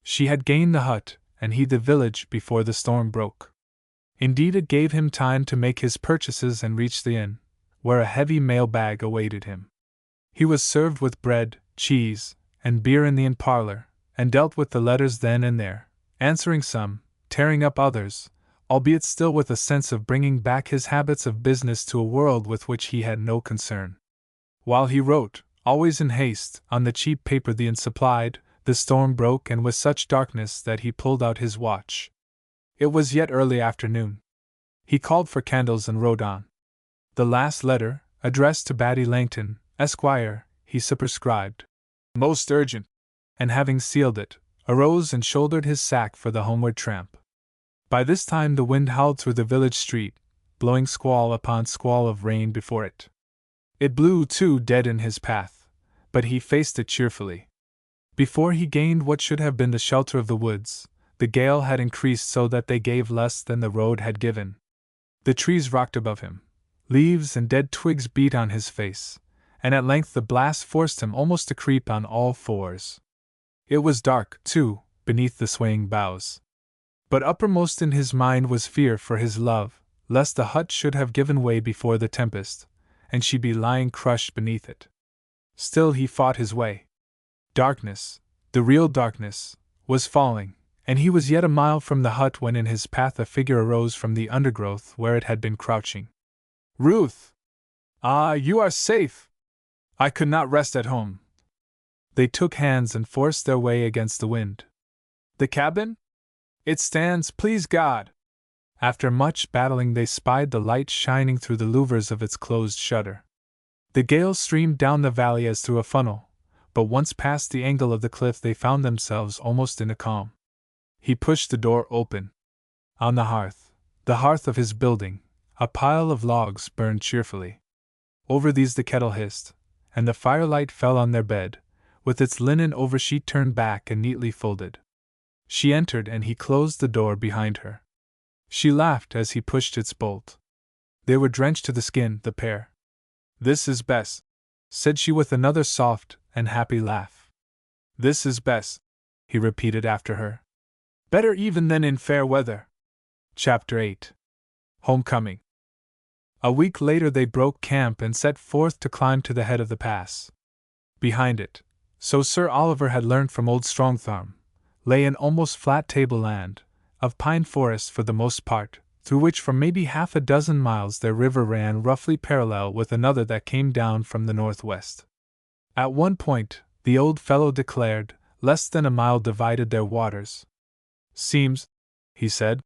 [SPEAKER 1] She had gained the hut, and he the village before the storm broke. Indeed, it gave him time to make his purchases and reach the inn, where a heavy mail bag awaited him. He was served with bread, cheese, and beer in the inn parlor, and dealt with the letters then and there, answering some, tearing up others, albeit still with a sense of bringing back his habits of business to a world with which he had no concern. While he wrote, always in haste, on the cheap paper the inn supplied, the storm broke, and with such darkness that he pulled out his watch. It was yet early afternoon. He called for candles and wrote on. The last letter, addressed to Batty Langton, Esquire, he superscribed, "Most urgent," and having sealed it, arose and shouldered his sack for the homeward tramp. By this time the wind howled through the village street, blowing squall upon squall of rain before it. It blew, too, dead in his path, but he faced it cheerfully. Before he gained what should have been the shelter of the woods, the gale had increased so that they gave less than the road had given. The trees rocked above him, leaves and dead twigs beat on his face, and at length the blast forced him almost to creep on all fours. It was dark, too, beneath the swaying boughs. But uppermost in his mind was fear for his love, lest the hut should have given way before the tempest, and she be lying crushed beneath it. Still he fought his way. Darkness, the real darkness, was falling, and he was yet a mile from the hut when in his path a figure arose from the undergrowth where it had been crouching. "Ruth! Ah, you are safe! I could not rest at home." They took hands and forced their way against the wind. "The cabin? It stands, please God!" After much battling they spied the light shining through the louvers of its closed shutter. The gale streamed down the valley as through a funnel, but once past the angle of the cliff they found themselves almost in a calm. He pushed the door open. On the hearth of his building, a pile of logs burned cheerfully. Over these the kettle hissed, and the firelight fell on their bed, with its linen oversheet turned back and neatly folded. She entered and he closed the door behind her. She laughed as he pushed its bolt. They were drenched to the skin, the pair. "This is best," said she with another soft and happy laugh. "This is best," he repeated after her. "Better even than in fair weather." Chapter 8. Homecoming. A week later they broke camp and set forth to climb to the head of the pass. Behind it, so Sir Oliver had learnt from old Strongtharm, lay an almost flat tableland, of pine forest for the most part, through which for maybe half a dozen miles their river ran roughly parallel with another that came down from the northwest. At one point, the old fellow declared, less than a mile divided their waters. "Seems," he said,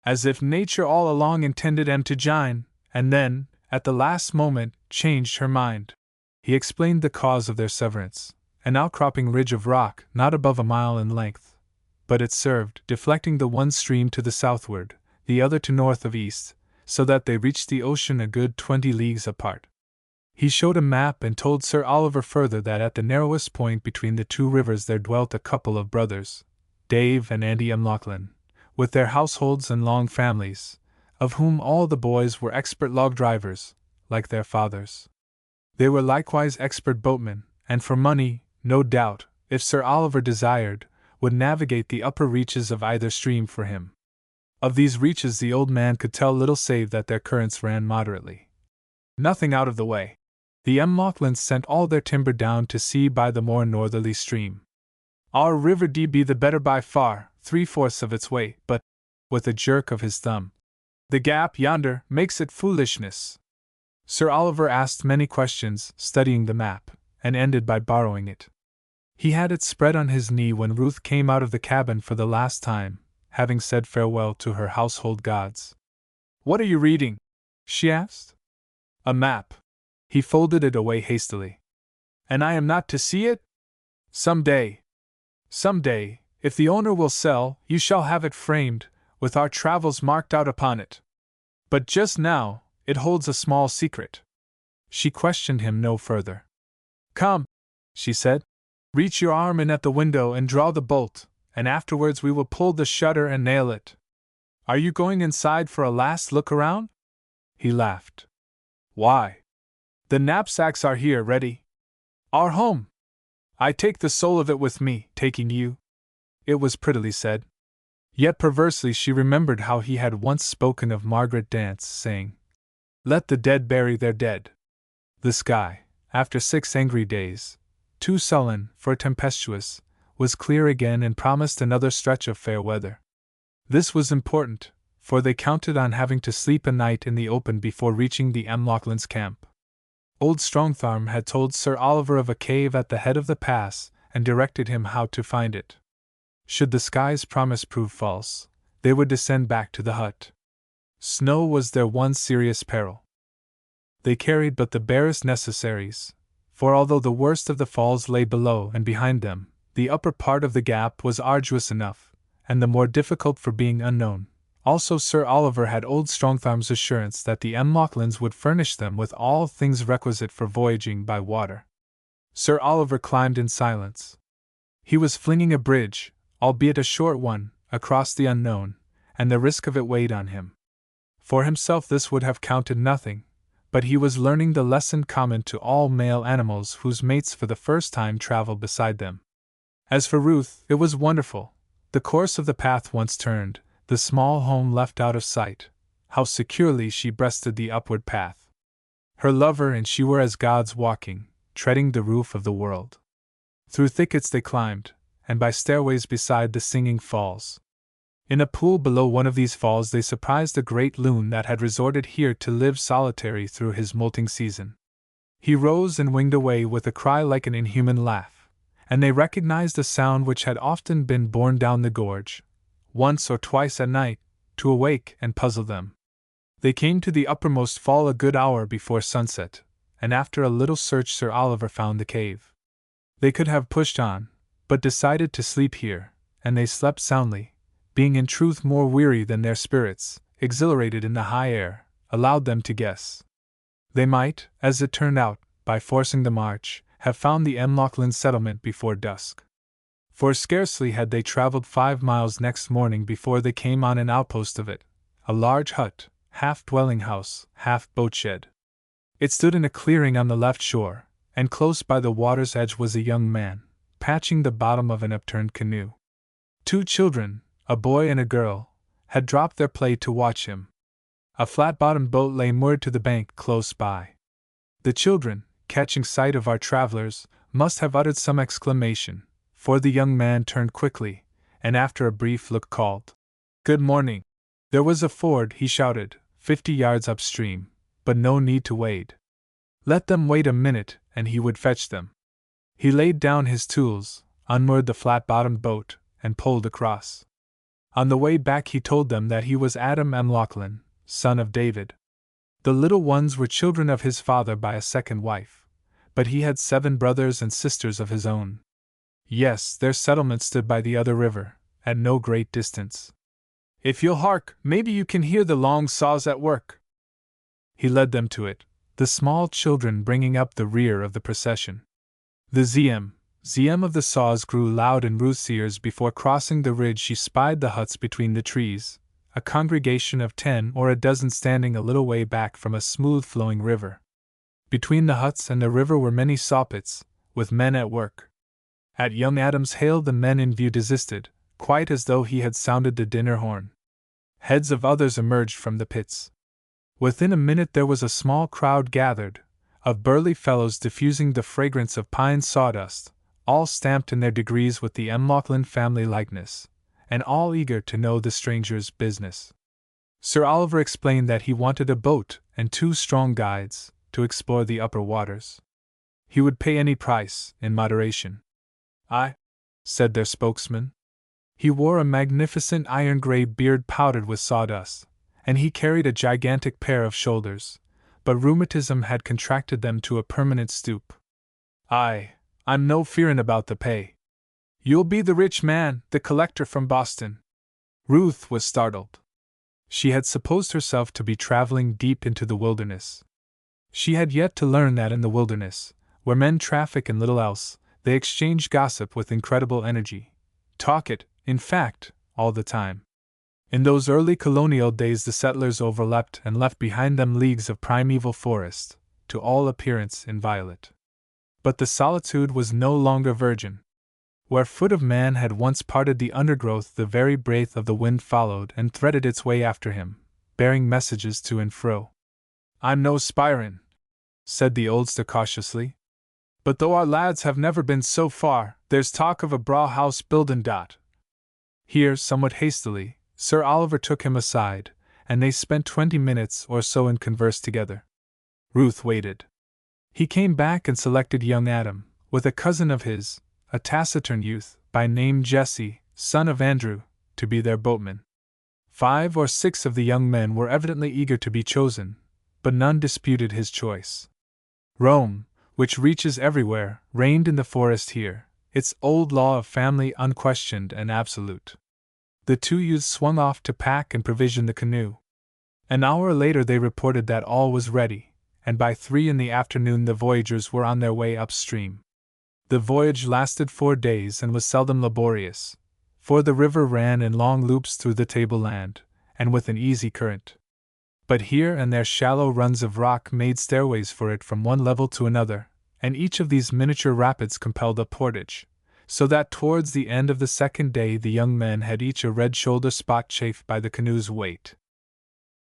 [SPEAKER 1] "as if nature all along intended 'em to jine, and then, at the last moment, changed her mind." He explained the cause of their severance, an outcropping ridge of rock not above a mile in length, but it served, deflecting the one stream to the southward, the other to north of east, so that they reached the ocean a good 20 leagues apart. He showed a map and told Sir Oliver further that at the narrowest point between the two rivers there dwelt a couple of brothers, Dave and Andy M'Laughlin, with their households and long families, of whom all the boys were expert log drivers, like their fathers. They were likewise expert boatmen, and for money, no doubt, if Sir Oliver desired, would navigate the upper reaches of either stream for him. Of these reaches the old man could tell little save that their currents ran moderately. Nothing out of the way. The M'Laughlins sent all their timber down to sea by the more northerly stream. "Our river d be the better by far, 3/4 of its way, but," with a jerk of his thumb, "the gap yonder makes it foolishness." Sir Oliver asked many questions, studying the map, and ended by borrowing it. He had it spread on his knee when Ruth came out of the cabin for the last time, having said farewell to her household gods. "What are you reading?" she asked. "A map." He folded it away hastily. "And I am not to see it?" "Some day. Some day, if the owner will sell, you shall have it framed, with our travels marked out upon it. But just now, it holds a small secret. She questioned him no further. Come, she said. Reach your arm in at the window and draw the bolt, and afterwards we will pull the shutter and nail it. Are you going inside for a last look around? He laughed. Why? The knapsacks are here ready. Our home. I take the soul of it with me, taking you. It was prettily said. Yet perversely she remembered how he had once spoken of Margaret Dance, saying, Let the dead bury their dead. The sky, after 6 angry days, too sullen for tempestuous, was clear again and promised another stretch of fair weather. This was important, for they counted on having to sleep a night in the open before reaching the M'Loughlin's camp. Old Strongtharm had told Sir Oliver of a cave at the head of the pass and directed him how to find it. Should the sky's promise prove false, they would descend back to the hut. Snow was their one serious peril. They carried but the barest necessaries, for although the worst of the falls lay below and behind them, the upper part of the gap was arduous enough, and the more difficult for being unknown. Also Sir Oliver had old Strongtharm's assurance that the M'Loughlins would furnish them with all things requisite for voyaging by water. Sir Oliver climbed in silence. He was flinging a bridge, albeit a short one, across the unknown, and the risk of it weighed on him. For himself this would have counted nothing, but he was learning the lesson common to all male animals whose mates for the first time travel beside them. As for Ruth, it was wonderful. The course of the path once turned, the small home left out of sight, how securely she breasted the upward path. Her lover and she were as gods walking, treading the roof of the world. Through thickets they climbed, and by stairways beside the Singing Falls. In a pool below one of these falls they surprised a great loon that had resorted here to live solitary through his molting season. He rose and winged away with a cry like an inhuman laugh, and they recognized a sound which had often been borne down the gorge, once or twice at night, to awake and puzzle them. They came to the uppermost fall a good hour before sunset, and after a little search Sir Oliver found the cave. They could have pushed on, but decided to sleep here, and they slept soundly, being in truth more weary than their spirits, exhilarated in the high air, allowed them to guess. They might, as it turned out, by forcing the march, have found the M'Loughlin settlement before dusk. For scarcely had they traveled 5 miles next morning before they came on an outpost of it, a large hut, half dwelling house, half boat shed. It stood in a clearing on the left shore, and close by the water's edge was a young man, patching the bottom of an upturned canoe. 2 children, a boy and a girl, had dropped their play to watch him. A flat-bottomed boat lay moored to the bank close by. The children, catching sight of our travelers, must have uttered some exclamation, for the young man turned quickly, and after a brief look called, "Good morning." There was a ford, he shouted, 50 yards upstream, but no need to wade. Let them wait a minute, and he would fetch them. He laid down his tools, unmoored the flat-bottomed boat, and pulled across. On the way back he told them that he was Adam M'Loughlin, son of David. The little ones were children of his father by a second wife, but he had 7 brothers and sisters of his own. Yes, their settlement stood by the other river, at no great distance. If you'll hark, maybe you can hear the long saws at work. He led them to it, the small children bringing up the rear of the procession. The zm of the saws grew loud in Ruth's ears. Before crossing the ridge she spied the huts between the trees, a congregation of 10 or a dozen standing a little way back from a smooth-flowing river. Between the huts and the river were many sawpits, with men at work. At young Adam's hail the men in view desisted, quite as though he had sounded the dinner horn. Heads of others emerged from the pits. Within a minute there was a small crowd gathered, of burly fellows diffusing the fragrance of pine sawdust, all stamped in their degrees with the M'Loughlin family likeness, and all eager to know the stranger's business. Sir Oliver explained that he wanted a boat and 2 strong guides to explore the upper waters. He would pay any price, in moderation. "Aye," said their spokesman. He wore a magnificent iron-gray beard powdered with sawdust, and he carried a gigantic pair of shoulders, but rheumatism had contracted them to a permanent stoop. "Aye, I'm no fearin' about the pay. You'll be the rich man, the collector from Boston." Ruth was startled. She had supposed herself to be traveling deep into the wilderness. She had yet to learn that in the wilderness, where men traffic in little else, they exchange gossip with incredible energy. Talk it, in fact, all the time. In those early colonial days the settlers overleapt and left behind them leagues of primeval forest, to all appearance inviolate. But the solitude was no longer virgin. Where foot of man had once parted the undergrowth, the very breath of the wind followed and threaded its way after him, bearing messages to and fro. "I'm no Spirin," said the oldster cautiously. "But though our lads have never been so far, there's talk of a braw house buildin' dot." Here, somewhat hastily, Sir Oliver took him aside, and they spent 20 minutes or so in converse together. Ruth waited. He came back and selected young Adam, with a cousin of his, a taciturn youth, by name Jesse, son of Andrew, to be their boatman. 5 or 6 of the young men were evidently eager to be chosen, but none disputed his choice. Rome, which reaches everywhere, reigned in the forest here, its old law of family unquestioned and absolute. The 2 youths swung off to pack and provision the canoe. An hour later they reported that all was ready, and by 3 in the afternoon the voyagers were on their way upstream. The voyage lasted 4 days and was seldom laborious, for the river ran in long loops through the tableland, and with an easy current. But here and there shallow runs of rock made stairways for it from one level to another, and each of these miniature rapids compelled a portage, so that towards the end of the 2nd day the young men had each a red shoulder spot chafed by the canoe's weight.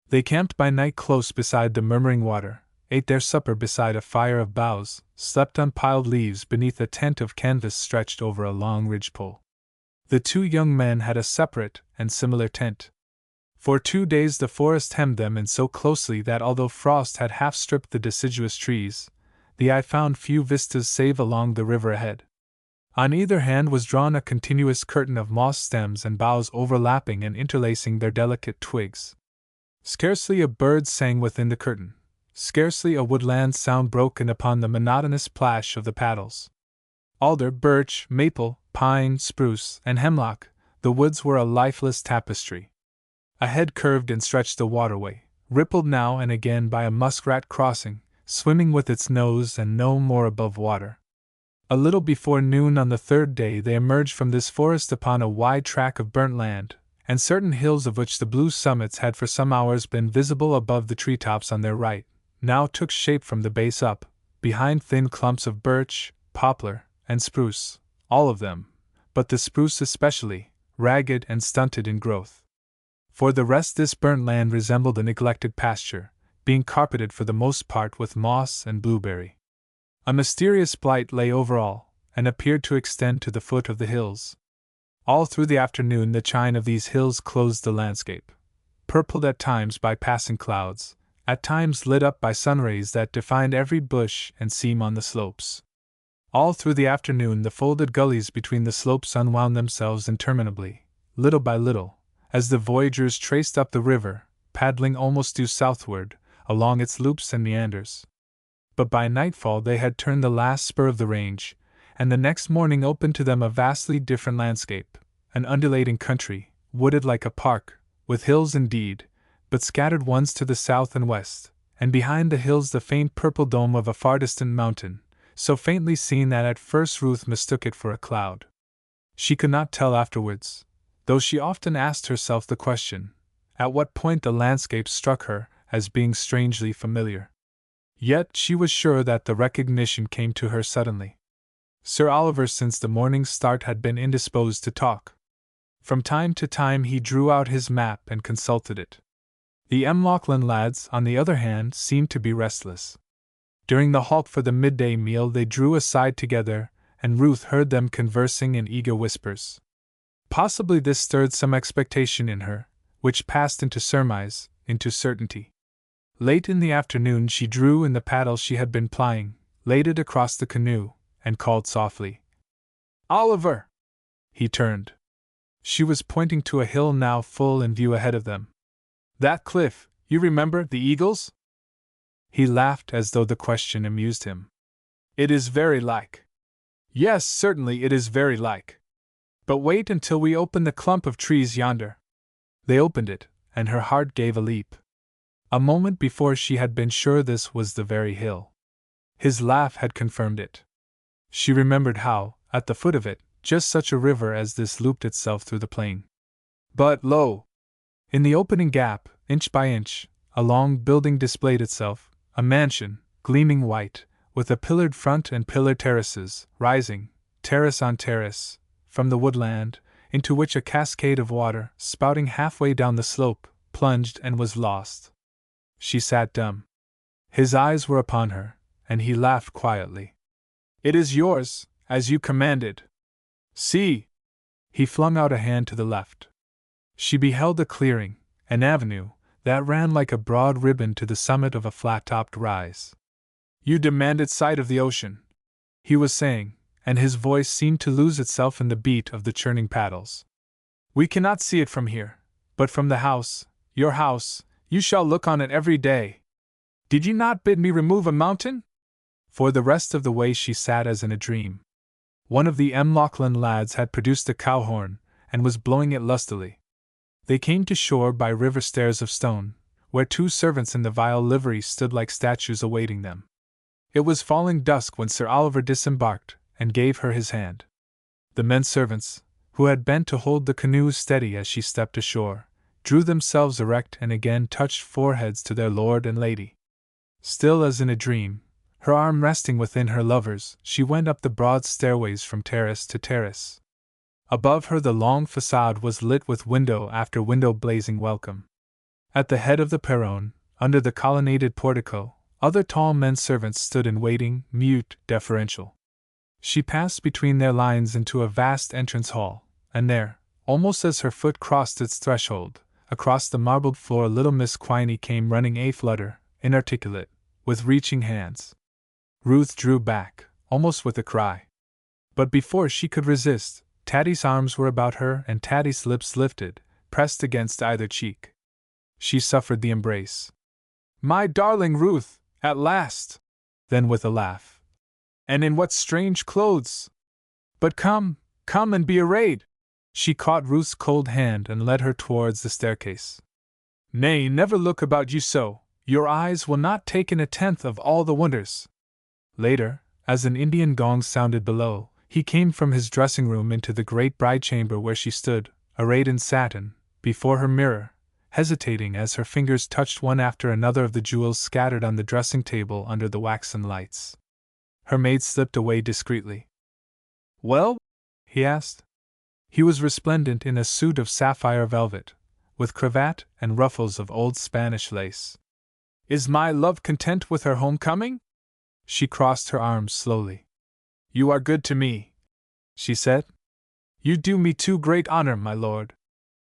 [SPEAKER 1] They camped by night close beside the murmuring water, ate their supper beside a fire of boughs, slept on piled leaves beneath a tent of canvas stretched over a long ridgepole. The 2 young men had a separate and similar tent. For 2 days the forest hemmed them in so closely that although frost had half stripped the deciduous trees, the eye found few vistas save along the river ahead. On either hand was drawn a continuous curtain of moss stems and boughs overlapping and interlacing their delicate twigs. Scarcely a bird sang within the curtain. Scarcely a woodland sound broke in upon the monotonous plash of the paddles. Alder, birch, maple, pine, spruce, and hemlock, the woods were a lifeless tapestry. Ahead curved and stretched the waterway, rippled now and again by a muskrat crossing, swimming with its nose and no more above water. A little before noon on the 3rd day they emerged from this forest upon a wide tract of burnt land, and certain hills of which the blue summits had for some hours been visible above the treetops on their right, now took shape from the base up, behind thin clumps of birch, poplar, and spruce, all of them, but the spruce especially, ragged and stunted in growth. For the rest this burnt land resembled a neglected pasture, being carpeted for the most part with moss and blueberry. A mysterious blight lay over all, and appeared to extend to the foot of the hills. All through the afternoon the chine of these hills clothed the landscape, purpled at times by passing clouds, at times lit up by sunrays that defined every bush and seam on the slopes. All through the afternoon the folded gullies between the slopes unwound themselves interminably, little by little, as the voyagers traced up the river, paddling almost due southward, along its loops and meanders. But by nightfall they had turned the last spur of the range, and the next morning opened to them a vastly different landscape, an undulating country, wooded like a park, with hills indeed, but scattered ones to the south and west, and behind the hills the faint purple dome of a far distant mountain, so faintly seen that at first Ruth mistook it for a cloud. She could not tell afterwards, though she often asked herself the question, at what point the landscape struck her as being strangely familiar. Yet she was sure that the recognition came to her suddenly. Sir Oliver since the morning's start had been indisposed to talk. From time to time he drew out his map and consulted it. The Lachlan lads, on the other hand, seemed to be restless. During the halt for the midday meal they drew aside together, and Ruth heard them conversing in eager whispers. Possibly this stirred some expectation in her, which passed into surmise, into certainty. Late in the afternoon she drew in the paddle she had been plying, laid it across the canoe, and called softly, "Oliver!" He turned. She was pointing to a hill now full in view ahead of them. "That cliff, you remember, the eagles?" He laughed as though the question amused him. "It is very like." "Yes, certainly it is very like. But wait until we open the clump of trees yonder." They opened it, and her heart gave a leap. A moment before she had been sure this was the very hill. His laugh had confirmed it. She remembered how, at the foot of it, just such a river as this looped itself through the plain. But lo! In the opening gap, inch by inch, a long building displayed itself, a mansion, gleaming white, with a pillared front and pillared terraces, rising, terrace on terrace, from the woodland, into which a cascade of water, spouting halfway down the slope, plunged and was lost. She sat dumb. His eyes were upon her, and he laughed quietly. "It is yours, as you commanded. See!" He flung out a hand to the left. She beheld a clearing, an avenue, that ran like a broad ribbon to the summit of a flat-topped rise. "You demanded sight of the ocean," he was saying, and his voice seemed to lose itself in the beat of the churning paddles. "We cannot see it from here, but from the house, your house, you shall look on it every day. Did you not bid me remove a mountain?" For the rest of the way she sat as in a dream. One of the Lachlan lads had produced a cow horn, and was blowing it lustily. They came to shore by river stairs of stone, where two servants in the vile livery stood like statues awaiting them. It was falling dusk when Sir Oliver disembarked, and gave her his hand. The men servants, who had bent to hold the canoe steady as she stepped ashore, drew themselves erect and again touched foreheads to their lord and lady. Still as in a dream, her arm resting within her lover's, she went up the broad stairways from terrace to terrace. Above her the long façade was lit with window after window blazing welcome. At the head of the perron, under the colonnaded portico, other tall men servants stood in waiting, mute, deferential. She passed between their lines into a vast entrance hall, and there, almost as her foot crossed its threshold, across the marbled floor little Miss Quiney came running a flutter, inarticulate, with reaching hands. Ruth drew back, almost with a cry. But before she could resist, Taddie's arms were about her and Taddie's lips lifted, pressed against either cheek. She suffered the embrace. "My darling Ruth, at last!" Then with a laugh. "And in what strange clothes! But come and be arrayed!" She caught Ruth's cold hand and led her towards the staircase. "Nay, never look about you so, your eyes will not take in a tenth of all the wonders." Later, as an Indian gong sounded below, he came from his dressing-room into the great bride chamber where she stood, arrayed in satin, before her mirror, hesitating as her fingers touched one after another of the jewels scattered on the dressing-table under the waxen lights. Her maid slipped away discreetly. "Well?" he asked. He was resplendent in a suit of sapphire velvet, with cravat and ruffles of old Spanish lace. "Is my love content with her homecoming?" She crossed her arms slowly. "You are good to me," she said. "You do me too great honor, my lord."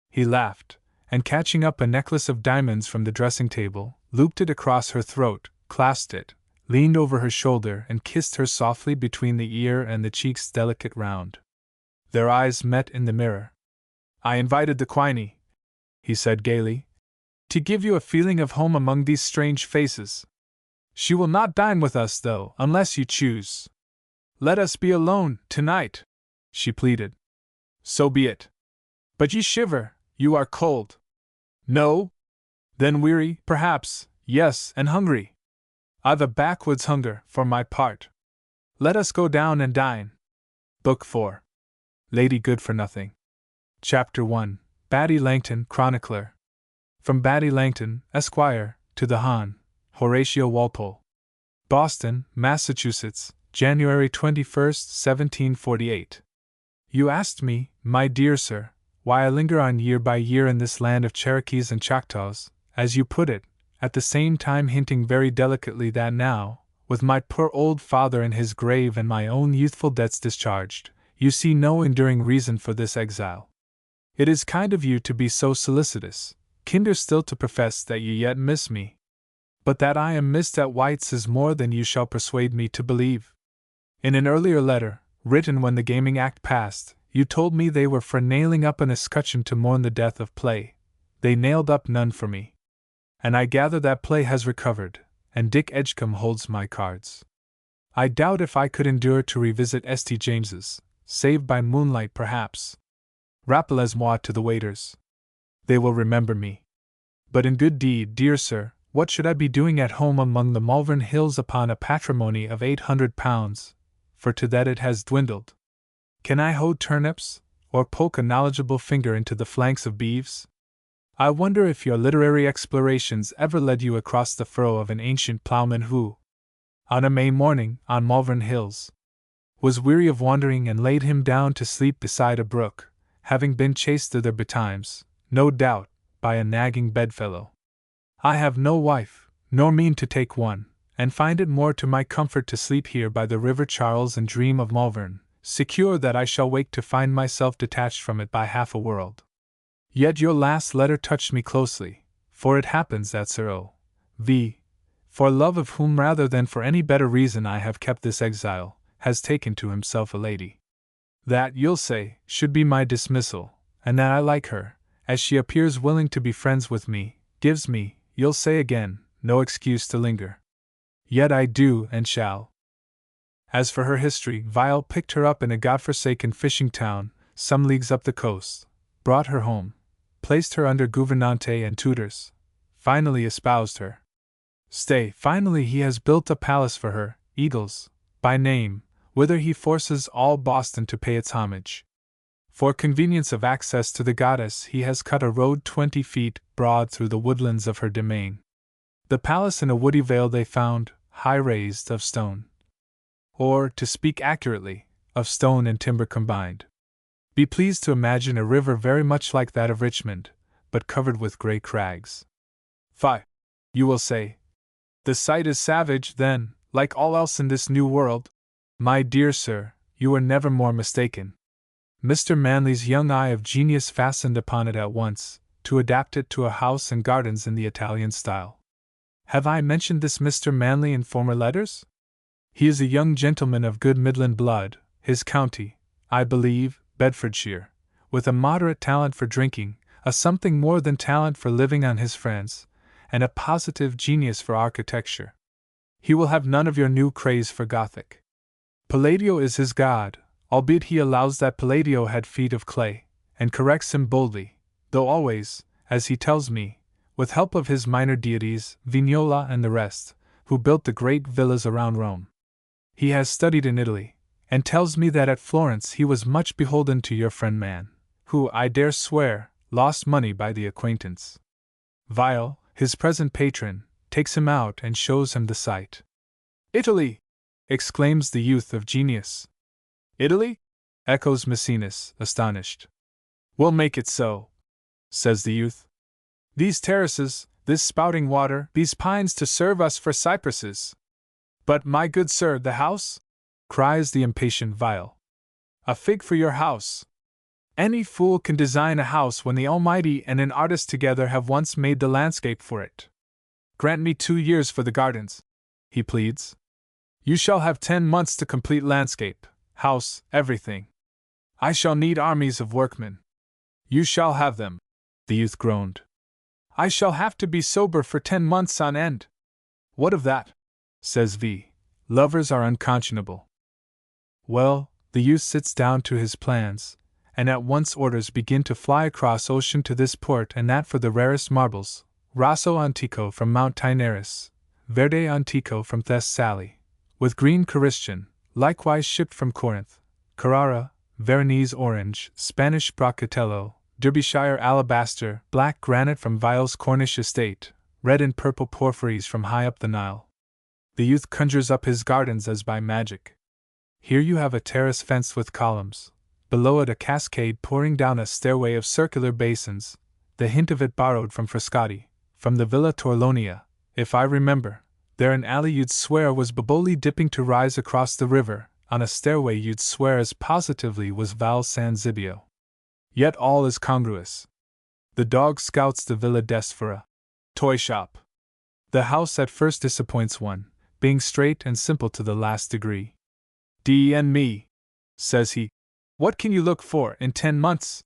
[SPEAKER 1] He laughed, and catching up a necklace of diamonds from the dressing-table, looped it across her throat, clasped it, leaned over her shoulder and kissed her softly between the ear and the cheek's delicate round. Their eyes met in the mirror. "I invited the Quiney," he said gaily, "to give you a feeling of home among these strange faces. She will not dine with us, though, unless you choose." "Let us be alone, tonight," she pleaded. "So be it. But you shiver, you are cold." "No? Then weary, perhaps, yes, and hungry. I've a backwoods hunger, for my part. Let us go down and dine." Book 4. Lady Good for Nothing. Chapter 1. Batty Langton, Chronicler. From Batty Langton, Esquire, to the Hon. Horatio Walpole. Boston, Massachusetts, January 21, 1748. You asked me, my dear sir, why I linger on year by year in this land of Cherokees and Choctaws, as you put it, at the same time hinting very delicately that now, with my poor old father in his grave and my own youthful debts discharged, you see no enduring reason for this exile. It is kind of you to be so solicitous, kinder still to profess that you yet miss me. But that I am missed at White's is more than you shall persuade me to believe. In an earlier letter, written when the Gaming Act passed, you told me they were for nailing up an escutcheon to mourn the death of play. They nailed up none for me. And I gather that play has recovered, and Dick Edgecombe holds my cards. I doubt if I could endure to revisit St. James's, save by moonlight perhaps. Rappelez-moi to the waiters. They will remember me. But in good deed, dear sir, what should I be doing at home among the Malvern Hills upon a patrimony of £800, for to that it has dwindled? Can I hoe turnips, or poke a knowledgeable finger into the flanks of beeves? I wonder if your literary explorations ever led you across the furrow of an ancient ploughman who, on a May morning on Malvern Hills, was weary of wandering and laid him down to sleep beside a brook, having been chased thither betimes, no doubt, by a nagging bedfellow. I have no wife, nor mean to take one, and find it more to my comfort to sleep here by the River Charles and dream of Malvern, secure that I shall wake to find myself detached from it by half a world. Yet your last letter touched me closely, for it happens that Sir O.V., for love of whom rather than for any better reason I have kept this exile, has taken to himself a lady. That, you'll say, should be my dismissal, and that I like her, as she appears willing to be friends with me, gives me, you'll say again, no excuse to linger. Yet I do and shall. As for her history, Vial picked her up in a godforsaken fishing town, some leagues up the coast, brought her home, placed her under gouvernante and tutors, finally espoused her. Finally he has built a palace for her, Eagles, by name, whither he forces all Boston to pay its homage. For convenience of access to the goddess, he has cut a road 20 feet broad through the woodlands of her domain. The palace in a woody vale they found, high raised, of stone. Or, to speak accurately, of stone and timber combined. Be pleased to imagine a river very much like that of Richmond, but covered with grey crags. Fie, you will say. The sight is savage, then, like all else in this new world. My dear sir, you were never more mistaken. Mr. Manley's young eye of genius fastened upon it at once, to adapt it to a house and gardens in the Italian style. Have I mentioned this Mr. Manley in former letters? He is a young gentleman of good Midland blood, his county, I believe, Bedfordshire, with a moderate talent for drinking, a something more than talent for living on his friends, and a positive genius for architecture. He will have none of your new craze for Gothic. Palladio is his god, albeit he allows that Palladio had feet of clay, and corrects him boldly, though always, as he tells me, with help of his minor deities, Vignola and the rest, who built the great villas around Rome. He has studied in Italy, and tells me that at Florence he was much beholden to your friend Man, who, I dare swear, lost money by the acquaintance. Vial, his present patron, takes him out and shows him the sight. Italy! Exclaims the youth of genius. Italy? Echoes Maecenas, astonished. We'll make it so, says the youth. These terraces, this spouting water, these pines to serve us for cypresses. But, my good sir, the house? Cries the impatient Vial. A fig for your house! Any fool can design a house when the Almighty and an artist together have once made the landscape for it. Grant me 2 years for the gardens, he pleads. You shall have 10 months to complete landscape, house, everything. I shall need armies of workmen. You shall have them, the youth groaned. I shall have to be sober for 10 months on end. What of that? Says V. Lovers are unconscionable. Well, the youth sits down to his plans, and at once orders begin to fly across ocean to this port and that for the rarest marbles, Rosso Antico from Mount Tynarus, Verde Antico from Thessaly, with green Caristion, likewise shipped from Corinth, Carrara, Veronese orange, Spanish Bracatello, Derbyshire alabaster, black granite from Vial's Cornish estate, red and purple porphyries from high up the Nile. The youth conjures up his gardens as by magic. Here you have a terrace fenced with columns, below it a cascade pouring down a stairway of circular basins, the hint of it borrowed from Frascati, from the Villa Torlonia, if I remember. There an alley you'd swear was Boboli dipping to rise across the river, on a stairway you'd swear as positively was Val San Zibio. Yet all is congruous. The dog scouts the Villa d'Esfera. Toy shop. The house at first disappoints one, being straight and simple to the last degree. D.N.me, says he. What can you look for in 10 months?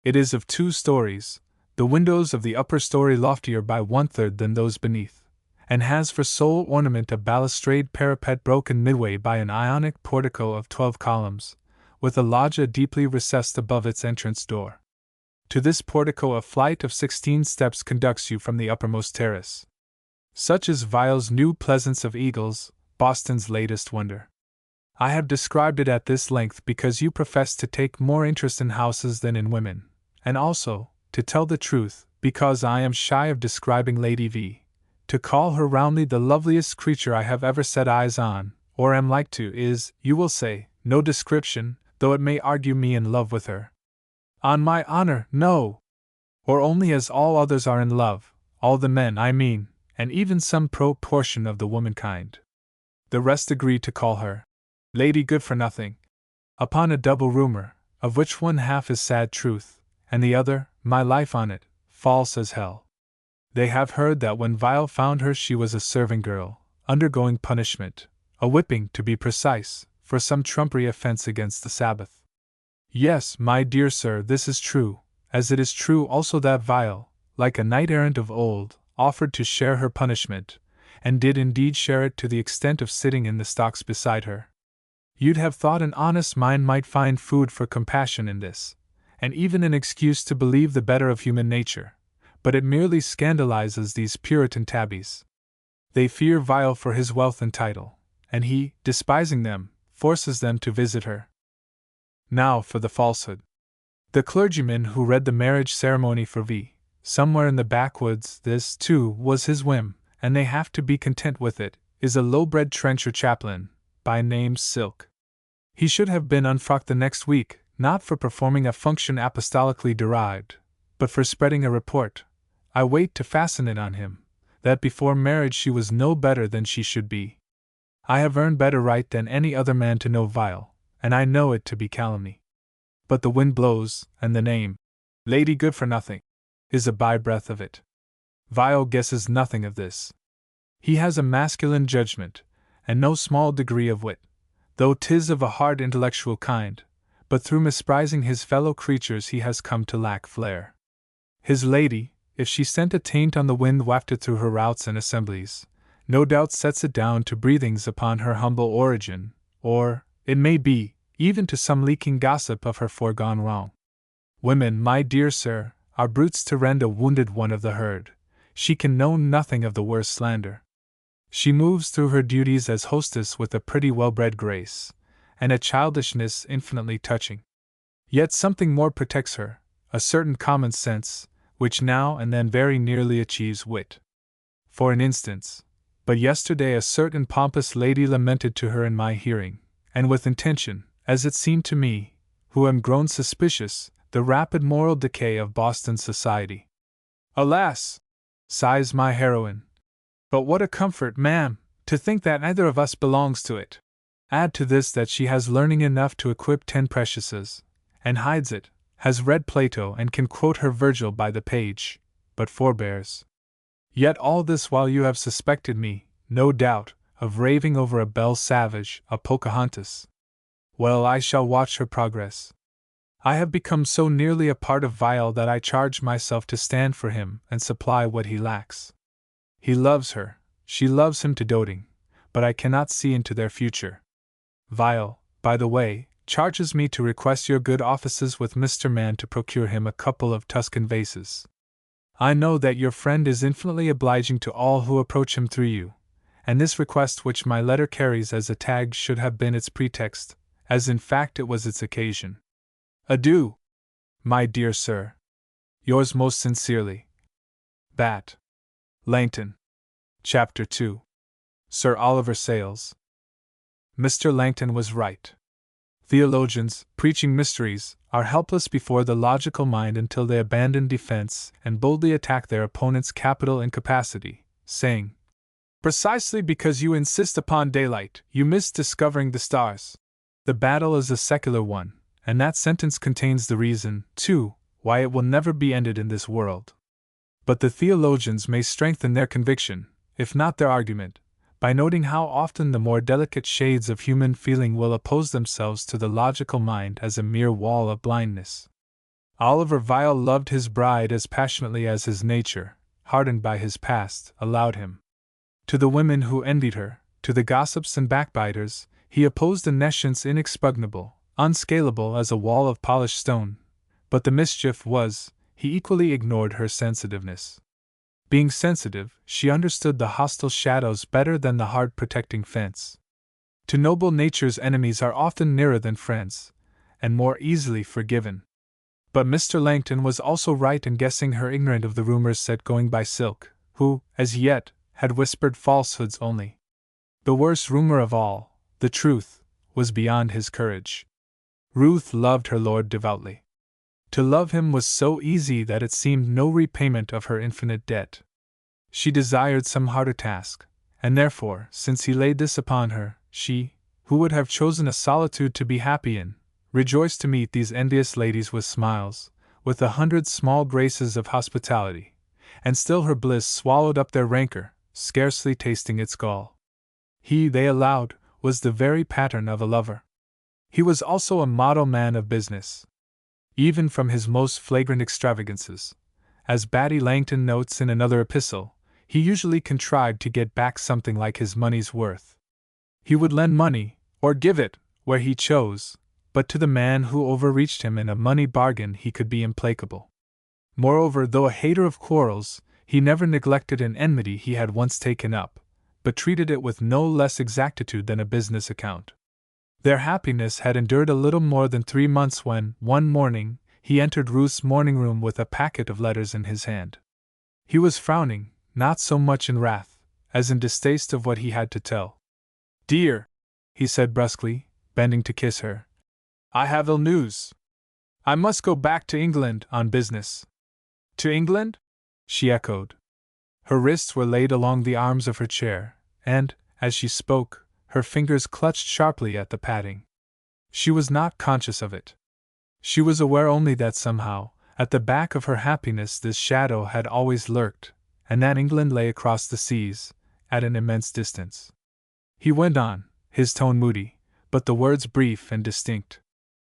[SPEAKER 1] It is of 2 stories, the windows of the upper story loftier by 1/3 than those beneath, and has for sole ornament a balustrade parapet broken midway by an Ionic portico of 12 columns, with a loggia deeply recessed above its entrance door. To this portico a flight of 16 steps conducts you from the uppermost terrace. Such is Vile's new Pleasance of Eagles, Boston's latest wonder. I have described it at this length because you profess to take more interest in houses than in women, and also, to tell the truth, because I am shy of describing Lady V. To call her roundly the loveliest creature I have ever set eyes on, or am like to, is, you will say, no description, though it may argue me in love with her. On my honor, no! Or only as all others are in love, all the men, I mean, and even some proportion of the womankind. The rest agree to call her Lady Good-for-Nothing, upon a double rumor, of which one half is sad truth, and the other, my life on it, false as hell. They have heard that when Vile found her she was a serving girl, undergoing punishment, a whipping to be precise, for some trumpery offense against the Sabbath. Yes, my dear sir, this is true, as it is true also that Vile, like a knight-errant of old, offered to share her punishment, and did indeed share it to the extent of sitting in the stocks beside her. You'd have thought an honest mind might find food for compassion in this, and even an excuse to believe the better of human nature, but it merely scandalizes these Puritan tabbies. They fear Vile for his wealth and title, and he, despising them, forces them to visit her. Now for the falsehood. The clergyman who read the marriage ceremony for V, somewhere in the backwoods, this, too, was his whim, and they have to be content with it, is a low-bred trencher chaplain, by name Silk. He should have been unfrocked the next week, not for performing a function apostolically derived, but for spreading a report, I wait to fasten it on him, that before marriage she was no better than she should be. I have earned better right than any other man to know Vile, and I know it to be calumny. But the wind blows, and the name, Lady Good-for-Nothing, is a by-breath of it. Vile guesses nothing of this. He has a masculine judgment, and no small degree of wit, though 'tis of a hard intellectual kind, but through misprizing his fellow creatures he has come to lack flair. His lady, if she scent a taint on the wind wafted through her routs and assemblies, no doubt sets it down to breathings upon her humble origin, or, it may be, even to some leaking gossip of her foregone wrong. Women, my dear sir, are brutes to rend a wounded one of the herd. She can know nothing of the worst slander. She moves through her duties as hostess with a pretty well-bred grace, and a childishness infinitely touching. Yet something more protects her, a certain common sense, which now and then very nearly achieves wit. For an instance, but yesterday a certain pompous lady lamented to her in my hearing, and with intention, as it seemed to me, who am grown suspicious, the rapid moral decay of Boston society. Alas! Sighs my heroine. But what a comfort, ma'am, to think that neither of us belongs to it. Add to this that she has learning enough to equip 10 preciouses, and hides it, has read Plato and can quote her Virgil by the page, but forbears. Yet all this while you have suspected me, no doubt, of raving over a Belle Savage, a Pocahontas. Well, I shall watch her progress. I have become so nearly a part of Vile that I charge myself to stand for him and supply what he lacks. He loves her, she loves him to doting, but I cannot see into their future. Vile, by the way, charges me to request your good offices with Mr. Mann to procure him a couple of Tuscan vases. I know that your friend is infinitely obliging to all who approach him through you, and this request which my letter carries as a tag should have been its pretext, as in fact it was its occasion. Adieu, my dear sir. Yours most sincerely, Bat. Langton. Chapter 2. Sir Oliver Sayles. Mr. Langton was right. Theologians, preaching mysteries, are helpless before the logical mind until they abandon defense and boldly attack their opponent's capital incapacity, saying, "Precisely because you insist upon daylight, you miss discovering the stars." The battle is a secular one, and that sentence contains the reason, too, why it will never be ended in this world. But the theologians may strengthen their conviction, if not their argument, by noting how often the more delicate shades of human feeling will oppose themselves to the logical mind as a mere wall of blindness. Oliver Vile loved his bride as passionately as his nature, hardened by his past, allowed him. To the women who envied her, to the gossips and backbiters, he opposed a nescience inexpugnable, unscalable as a wall of polished stone, but the mischief was, he equally ignored her sensitiveness. Being sensitive, she understood the hostile shadows better than the hard protecting fence. To noble nature's enemies are often nearer than friends, and more easily forgiven. But Mr. Langton was also right in guessing her ignorant of the rumors set going by Silk, who, as yet, had whispered falsehoods only. The worst rumor of all, the truth, was beyond his courage. Ruth loved her lord devoutly. To love him was so easy that it seemed no repayment of her infinite debt. She desired some harder task, and therefore, since he laid this upon her, she, who would have chosen a solitude to be happy in, rejoiced to meet these envious ladies with smiles, with 100 small graces of hospitality, and still her bliss swallowed up their rancor, scarcely tasting its gall. He, they allowed, was the very pattern of a lover. He was also a model man of business. Even from his most flagrant extravagances, as Batty Langton notes in another epistle, he usually contrived to get back something like his money's worth. He would lend money, or give it, where he chose, but to the man who overreached him in a money bargain he could be implacable. Moreover, though a hater of quarrels, he never neglected an enmity he had once taken up, but treated it with no less exactitude than a business account. Their happiness had endured a little more than 3 months when, one morning, he entered Ruth's morning room with a packet of letters in his hand. He was frowning, not so much in wrath, as in distaste of what he had to tell. "Dear," he said brusquely, bending to kiss her, "I have ill news. I must go back to England on business." "To England?" she echoed. Her wrists were laid along the arms of her chair, and, as she spoke, her fingers clutched sharply at the padding. She was not conscious of it. She was aware only that somehow, at the back of her happiness, this shadow had always lurked, and that England lay across the seas, at an immense distance. He went on, his tone moody, but the words brief and distinct.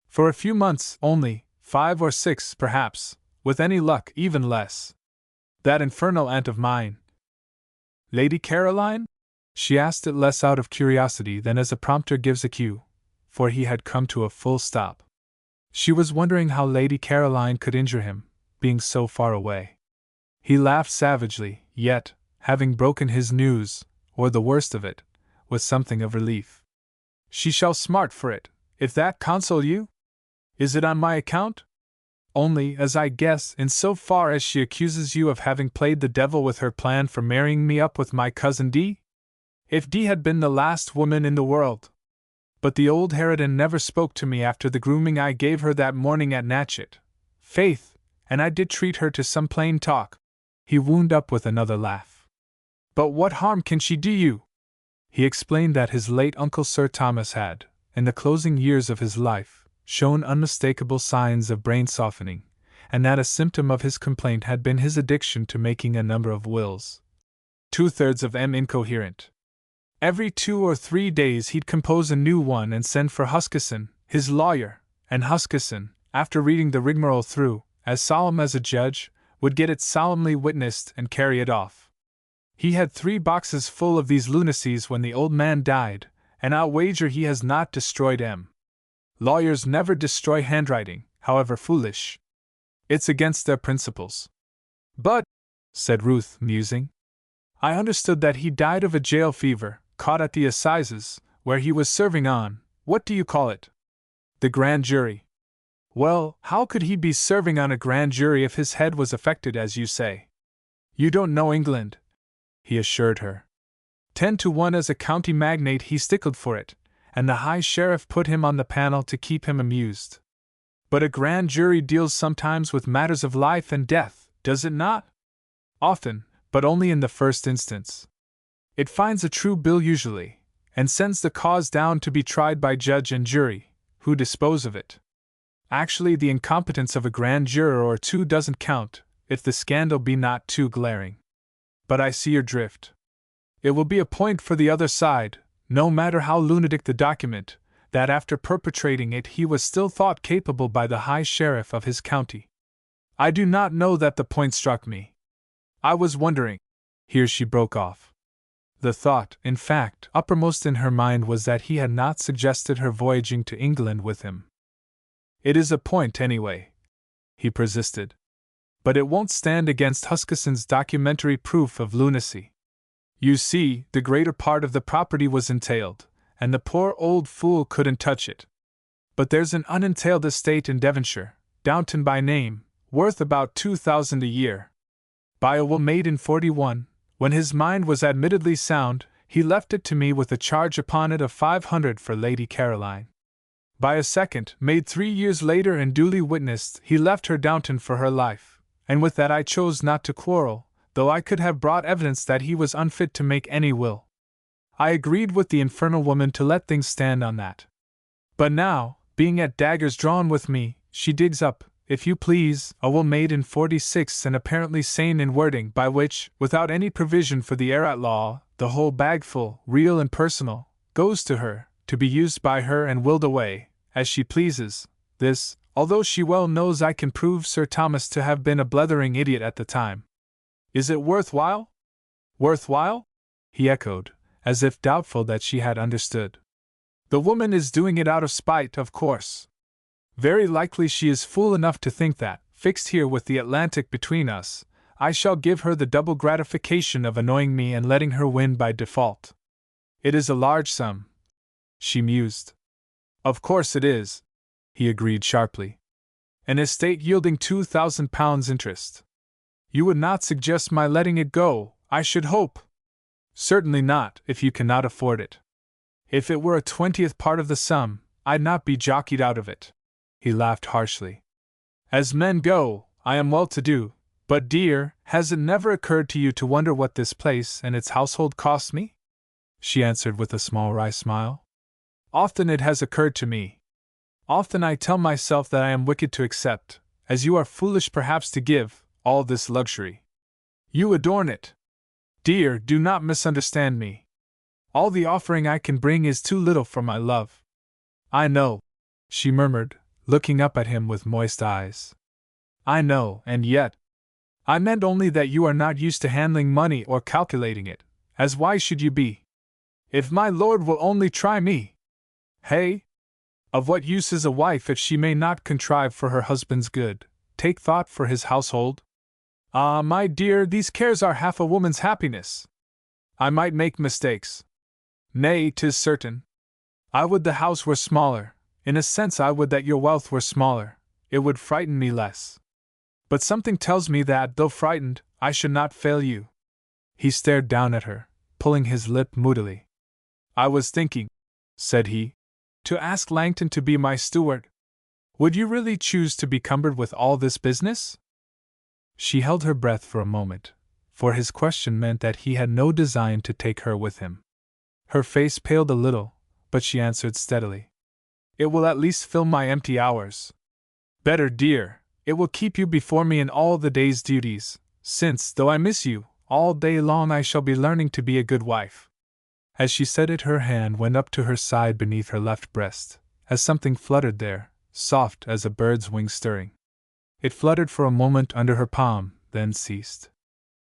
[SPEAKER 1] "For a few months only, 5 or 6, perhaps, with any luck, even less. That infernal aunt of mine—" "Lady Caroline?" She asked it less out of curiosity than as a prompter gives a cue, for he had come to a full stop. She was wondering how Lady Caroline could injure him, being so far away. He laughed savagely, yet, having broken his news, or the worst of it, with something of relief. "She shall smart for it, if that console you? Is it on my account? Only, as I guess, in so far as she accuses you of having played the devil with her plan for marrying me up with my cousin D? If D had been the last woman in the world! But the old harridan never spoke to me after the grooming I gave her that morning at Natchet. Faith, and I did treat her to some plain talk." He wound up with another laugh. "But what harm can she do you?" He explained that his late Uncle Sir Thomas had, in the closing years of his life, shown unmistakable signs of brain softening, and that a symptom of his complaint had been his addiction to making a number of wills. 2/3 of them incoherent. Every 2 or 3 days he'd compose a new one and send for Huskisson, his lawyer, and Huskisson, after reading the rigmarole through, as solemn as a judge, would get it solemnly witnessed and carry it off. He had 3 boxes full of these lunacies when the old man died, and I'll wager he has not destroyed 'em. Lawyers never destroy handwriting, however foolish. It's against their principles. "But," said Ruth, musing, "I understood that he died of a jail fever, caught at the assizes, where he was serving on, what do you call it? The grand jury. Well, how could he be serving on a grand jury if his head was affected, as you say? You don't know England," he assured her. 10 to 1 as a county magnate he stickled for it, and the High Sheriff put him on the panel to keep him amused. But a grand jury deals sometimes with matters of life and death, does it not? Often, but only in the first instance. It finds a true bill usually, and sends the cause down to be tried by judge and jury, who dispose of it. Actually, the incompetence of a grand juror or 2 doesn't count, if the scandal be not too glaring. But I see your drift. It will be a point for the other side, no matter how lunatic the document, that after perpetrating it he was still thought capable by the High Sheriff of his county. I do not know that the point struck me. I was wondering—" Here she broke off. The thought, in fact, uppermost in her mind was that he had not suggested her voyaging to England with him. "It is a point, anyway," he persisted. But it won't stand against Huskisson's documentary proof of lunacy. You see, the greater part of the property was entailed, and the poor old fool couldn't touch it. But there's an unentailed estate in Devonshire, Downton by name, worth about 2,000 a year. By a will made in '41, when his mind was admittedly sound, he left it to me with a charge upon it of 500 for Lady Caroline. By a second, made 3 years later and duly witnessed, he left her Downton for her life, and with that I chose not to quarrel, though I could have brought evidence that he was unfit to make any will. I agreed with the infernal woman to let things stand on that. But now, being at daggers drawn with me, she digs up, if you please, a will made in '46 and apparently sane in wording, by which, without any provision for the heir at law, the whole bagful, real and personal, goes to her, to be used by her and willed away, as she pleases. This, although she well knows I can prove Sir Thomas to have been a blethering idiot at the time. Is it worth while? Worth while? He echoed, as if doubtful that she had understood. The woman is doing it out of spite, of course. Very likely she is fool enough to think that, fixed here with the Atlantic between us, I shall give her the double gratification of annoying me and letting her win by default. It is a large sum, she mused. Of course it is, he agreed sharply. An estate yielding £2,000 interest. You would not suggest my letting it go, I should hope. Certainly not, if you cannot afford it. If it were a 20th part of the sum, I'd not be jockeyed out of it. He laughed harshly. As men go, I am well to do, but dear, has it never occurred to you to wonder what this place and its household cost me? She answered with a small wry smile. Often it has occurred to me. Often I tell myself that I am wicked to accept, as you are foolish perhaps to give, all this luxury. You adorn it. Dear, do not misunderstand me. All the offering I can bring is too little for my love. I know, she murmured, looking up at him with moist eyes. I know, and yet. I meant only that you are not used to handling money or calculating it, as why should you be? If my lord will only try me. Hey? Of what use is a wife if she may not contrive for her husband's good, take thought for his household? Ah, my dear, these cares are half a woman's happiness. I might make mistakes. Nay, 'tis certain. I would the house were smaller, in a sense I would that your wealth were smaller, it would frighten me less. But something tells me that, though frightened, I should not fail you. He stared down at her, pulling his lip moodily. I was thinking, said he, to ask Langton to be my steward. Would you really choose to be cumbered with all this business? She held her breath for a moment, for his question meant that he had no design to take her with him. Her face paled a little, but she answered steadily. It will at least fill my empty hours. Better, dear, it will keep you before me in all the day's duties, since, though I miss you, all day long I shall be learning to be a good wife. As she said it, her hand went up to her side beneath her left breast, as something fluttered there, soft as a bird's wing stirring. It fluttered for a moment under her palm, then ceased.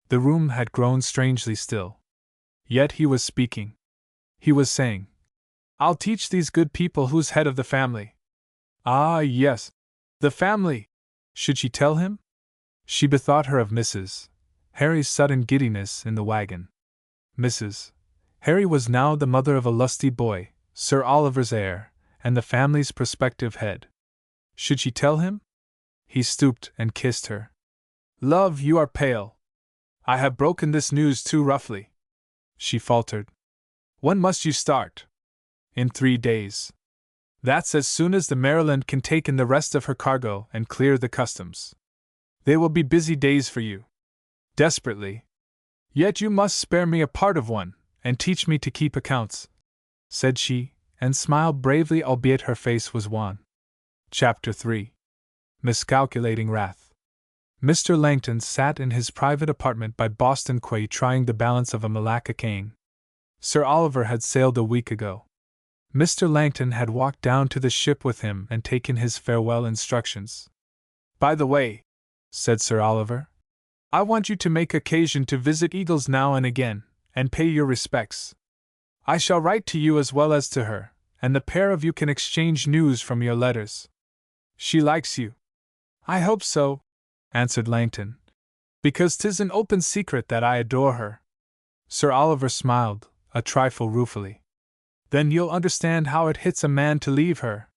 [SPEAKER 1] The room had grown strangely still. Yet he was speaking. He was saying, I'll teach these good people who's head of the family. Ah, yes, the family! Should she tell him? She bethought her of Mrs. Harry's sudden giddiness in the wagon. Mrs. Harry was now the mother of a lusty boy, Sir Oliver's heir, and the family's prospective head. Should she tell him? He stooped and kissed her. Love, you are pale. I have broken this news too roughly. She faltered. When must you start? In 3 days. That's as soon as the Maryland can take in the rest of her cargo and clear the customs. They will be busy days for you. Desperately. Yet you must spare me a part of one, and teach me to keep accounts, said she, and smiled bravely, albeit her face was wan. Chapter 3. Miscalculating Wrath. Mr. Langton sat in his private apartment by Boston Quay trying the balance of a Malacca cane. Sir Oliver had sailed a week ago. Mr. Langton had walked down to the ship with him and taken his farewell instructions. By the way, said Sir Oliver, I want you to make occasion to visit Eagles now and again, and pay your respects. I shall write to you as well as to her, and the pair of you can exchange news from your letters. She likes you. I hope so. answered Langton. Because 'tis an open secret that I adore her. Sir Oliver smiled, a trifle ruefully. Then you'll understand how it hits a man to leave her.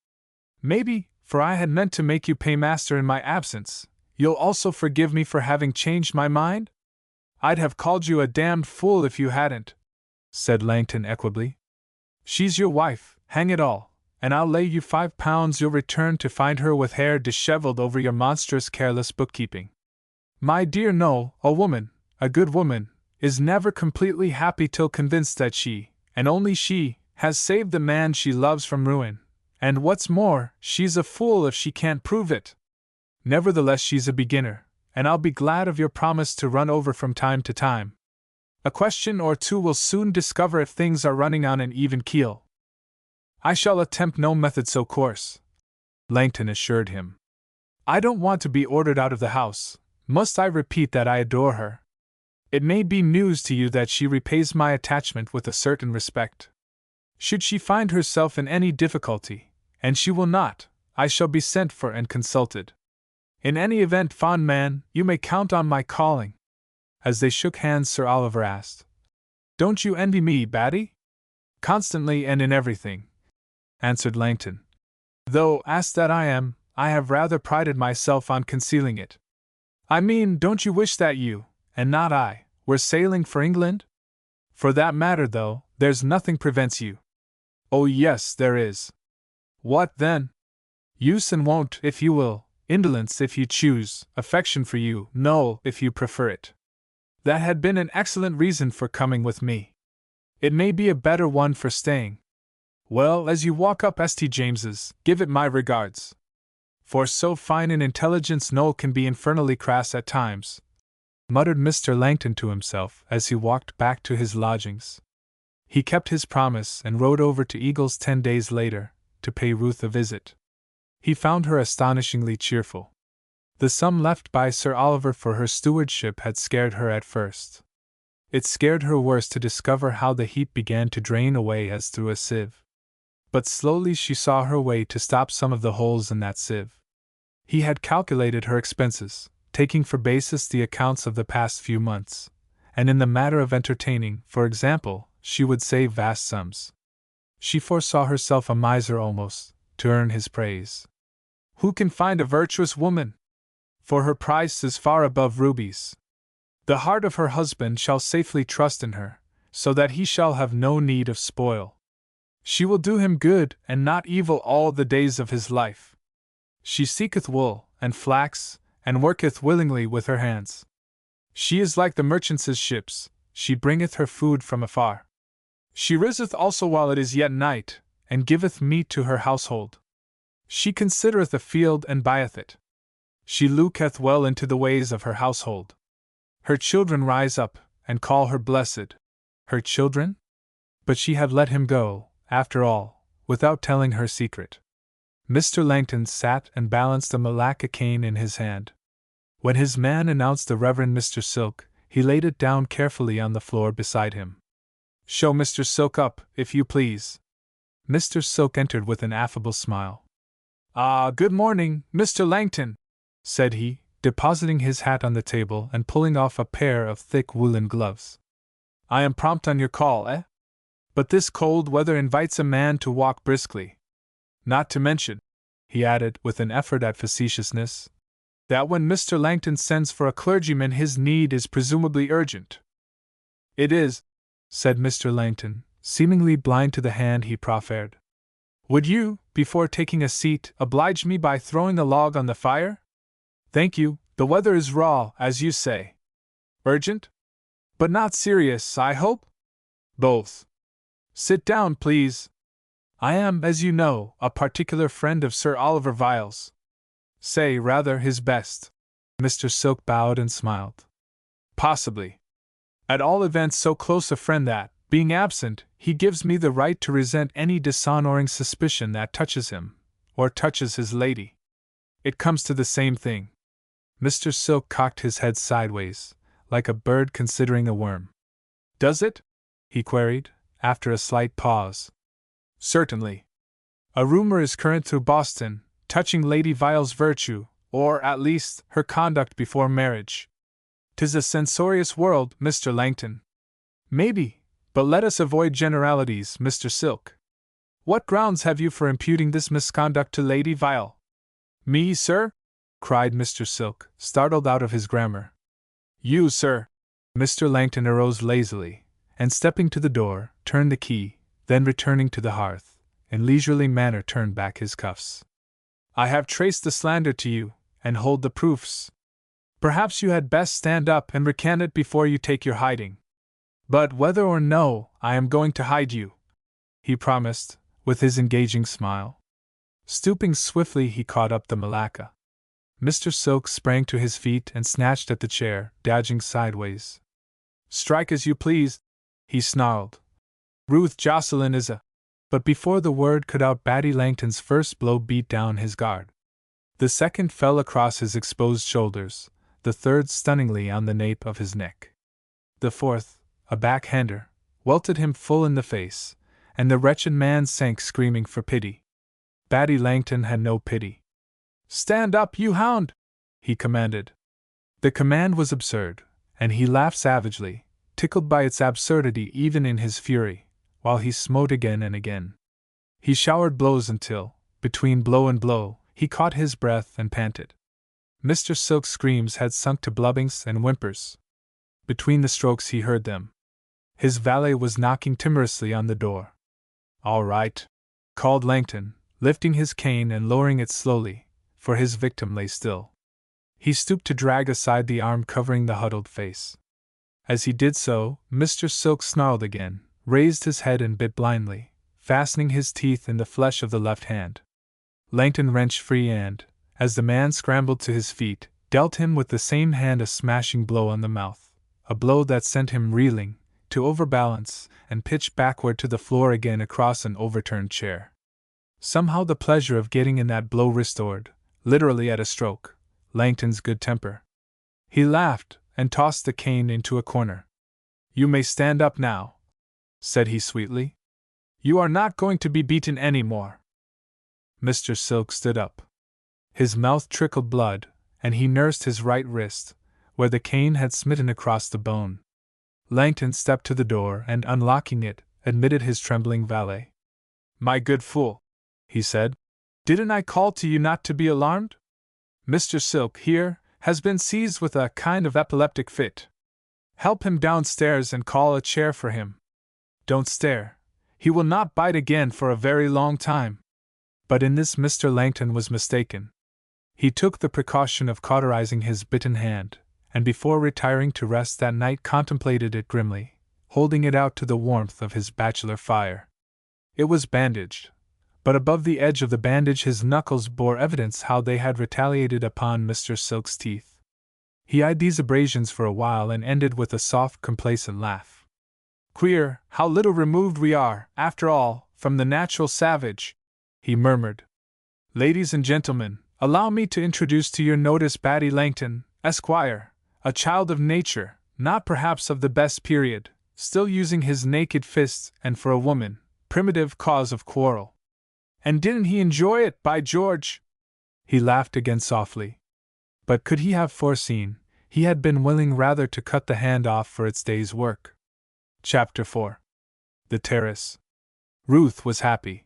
[SPEAKER 1] Maybe, for I had meant to make you paymaster in my absence, you'll also forgive me for having changed my mind? I'd have called you a damned fool if you hadn't, said Langton equably. She's your wife, hang it all, and I'll lay you £5 you'll return to find her with hair dishevelled over your monstrous careless bookkeeping. My dear no, a woman, a good woman, is never completely happy till convinced that she, and only she, has saved the man she loves from ruin, and what's more, she's a fool if she can't prove it. Nevertheless, she's a beginner, and I'll be glad of your promise to run over from time to time. A question or two will soon discover if things are running on an even keel. I shall attempt no method so coarse, Langton assured him. I don't want to be ordered out of the house. Must I repeat that I adore her? It may be news to you that she repays my attachment with a certain respect. Should she find herself in any difficulty, and she will not, I shall be sent for and consulted. In any event, fond man, you may count on my calling. As they shook hands, Sir Oliver asked, Don't you envy me, Batty? Constantly and in everything, answered Langton. Though, ass that I am, I have rather prided myself on concealing it. I mean, don't you wish that you, and not I, were sailing for England? For that matter, though, there's nothing prevents you. Oh yes, there is. What then? Use and wont, if you will, indolence if you choose, affection for you, no, if you prefer it. That had been an excellent reason for coming with me. It may be a better one for staying. Well, as you walk up St. James's, give it my regards. For so fine an intelligence Noel can be infernally crass at times, muttered Mr. Langton to himself as he walked back to his lodgings. He kept his promise and rode over to Eagles 10 days later, to pay Ruth a visit. He found her astonishingly cheerful. The sum left by Sir Oliver for her stewardship had scared her at first. It scared her worse to discover how the heap began to drain away as through a sieve. But slowly she saw her way to stop some of the holes in that sieve. He had calculated her expenses, taking for basis the accounts of the past few months, and in the matter of entertaining, for example, she would save vast sums. She foresaw herself a miser almost, to earn his praise. Who can find a virtuous woman? For her price is far above rubies. The heart of her husband shall safely trust in her, so that he shall have no need of spoil. She will do him good and not evil all the days of his life. She seeketh wool and flax, and worketh willingly with her hands. She is like the merchants' ships, she bringeth her food from afar. She riseth also while it is yet night, and giveth meat to her household. She considereth a field and buyeth it. She looketh well into the ways of her household. Her children rise up, and call her blessed. Her children? But she had let him go, after all, without telling her secret. Mr. Langton sat and balanced a malacca cane in his hand. When his man announced the Reverend Mr. Silk, he laid it down carefully on the floor beside him. Show Mr. Silk up, if you please. Mr. Silk entered with an affable smile. Ah, good morning, Mr. Langton, said he, depositing his hat on the table and pulling off a pair of thick woolen gloves. I am prompt on your call, eh? But this cold weather invites a man to walk briskly. Not to mention, he added with an effort at facetiousness, that when Mr. Langton sends for a clergyman his need is presumably urgent. It is, said Mr. Langton, seemingly blind to the hand he proffered. Would you, before taking a seat, oblige me by throwing a log on the fire? Thank you, the weather is raw, as you say. Urgent? But not serious, I hope? Both. Sit down, please. I am, as you know, a particular friend of Sir Oliver Viles. Say, rather, his best. Mr. Silk bowed and smiled. Possibly. At all events, so close a friend that, being absent, he gives me the right to resent any dishonoring suspicion that touches him, or touches his lady. It comes to the same thing. Mr. Silk cocked his head sideways, like a bird considering a worm. Does it? He queried, after a slight pause. Certainly. A rumor is current through Boston, touching Lady Vile's virtue, or at least, her conduct before marriage. 'Tis a censorious world, Mr. Langton. Maybe, but let us avoid generalities, Mr. Silk. What grounds have you for imputing this misconduct to Lady Vile? Me, sir? Cried Mr. Silk, startled out of his grammar. You, sir. Mr. Langton arose lazily, and stepping to the door, turned the key, then returning to the hearth, in leisurely manner turned back his cuffs. I have traced the slander to you, and hold the proofs. Perhaps you had best stand up and recant it before you take your hiding. But whether or no, I am going to hide you, he promised, with his engaging smile. Stooping swiftly, he caught up the malacca. Mr. Silk sprang to his feet and snatched at the chair, dodging sideways. Strike as you please, he snarled. Ruth Jocelyn is a... But before the word could out, Batty Langton's first blow beat down his guard. The second fell across his exposed shoulders, the third stunningly on the nape of his neck. The fourth, a backhander, welted him full in the face, and the wretched man sank screaming for pity. Batty Langton had no pity. Stand up, you hound! He commanded. The command was absurd, and he laughed savagely, tickled by its absurdity even in his fury, while he smote again and again. He showered blows until, between blow and blow, he caught his breath and panted. Mr. Silk's screams had sunk to blubbings and whimpers. Between the strokes he heard them. His valet was knocking timorously on the door. All right, called Langton, lifting his cane and lowering it slowly, for his victim lay still. He stooped to drag aside the arm covering the huddled face. As he did so, Mr. Silk snarled again, raised his head and bit blindly, fastening his teeth in the flesh of the left hand. Langton wrenched free and, as the man scrambled to his feet, dealt him with the same hand a smashing blow on the mouth, a blow that sent him reeling, to overbalance, and pitch backward to the floor again across an overturned chair. Somehow the pleasure of getting in that blow restored, literally at a stroke, Langton's good temper. He laughed, and tossed the cane into a corner. You may stand up now, said he sweetly. You are not going to be beaten any more. Mr. Silk stood up. His mouth trickled blood, and he nursed his right wrist, where the cane had smitten across the bone. Langton stepped to the door and, unlocking it, admitted his trembling valet. My good fool, he said, didn't I call to you not to be alarmed? Mr. Silk, here, has been seized with a kind of epileptic fit. Help him downstairs and call a chair for him. Don't stare. He will not bite again for a very long time. But in this Mr. Langton was mistaken. He took the precaution of cauterizing his bitten hand, and before retiring to rest that night contemplated it grimly, holding it out to the warmth of his bachelor fire. It was bandaged, but above the edge of the bandage his knuckles bore evidence how they had retaliated upon Mr. Silk's teeth. He eyed these abrasions for a while and ended with a soft, complacent laugh. Queer, how little removed we are, after all, from the natural savage, he murmured. Ladies and gentlemen, allow me to introduce to your notice Batty Langton, Esquire, a child of nature, not perhaps of the best period, still using his naked fists, and for a woman, primitive cause of quarrel. And didn't he enjoy it, by George? He laughed again softly. But could he have foreseen, he had been willing rather to cut the hand off for its day's work. Chapter 4. The Terrace. Ruth was happy.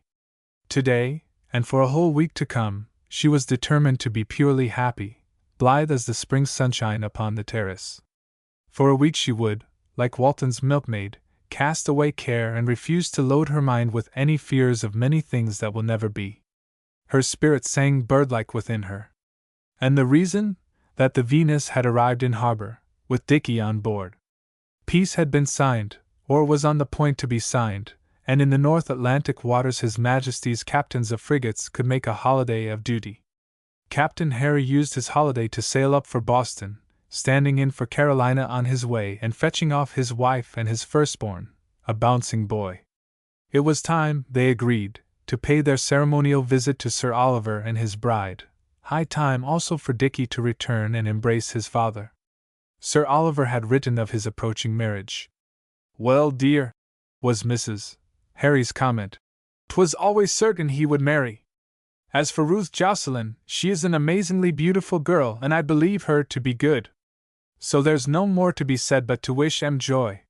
[SPEAKER 1] Today, and for a whole week to come, she was determined to be purely happy, blithe as the spring sunshine upon the terrace. For a week she would, like Walton's milkmaid, cast away care and refuse to load her mind with any fears of many things that will never be. Her spirit sang bird-like within her. And the reason? That the Venus had arrived in harbor, with Dickie on board. Peace had been signed, or was on the point to be signed, and in the North Atlantic waters His Majesty's captains of frigates could make a holiday of duty. Captain Harry used his holiday to sail up for Boston, standing in for Carolina on his way and fetching off his wife and his firstborn, a bouncing boy. It was time, they agreed, to pay their ceremonial visit to Sir Oliver and his bride, high time also for Dickie to return and embrace his father. Sir Oliver had written of his approaching marriage. Well, dear, was Mrs. Harry's comment, 'twas always certain he would marry. As for Ruth Jocelyn, she is an amazingly beautiful girl, and I believe her to be good. So there's no more to be said but to wish em joy.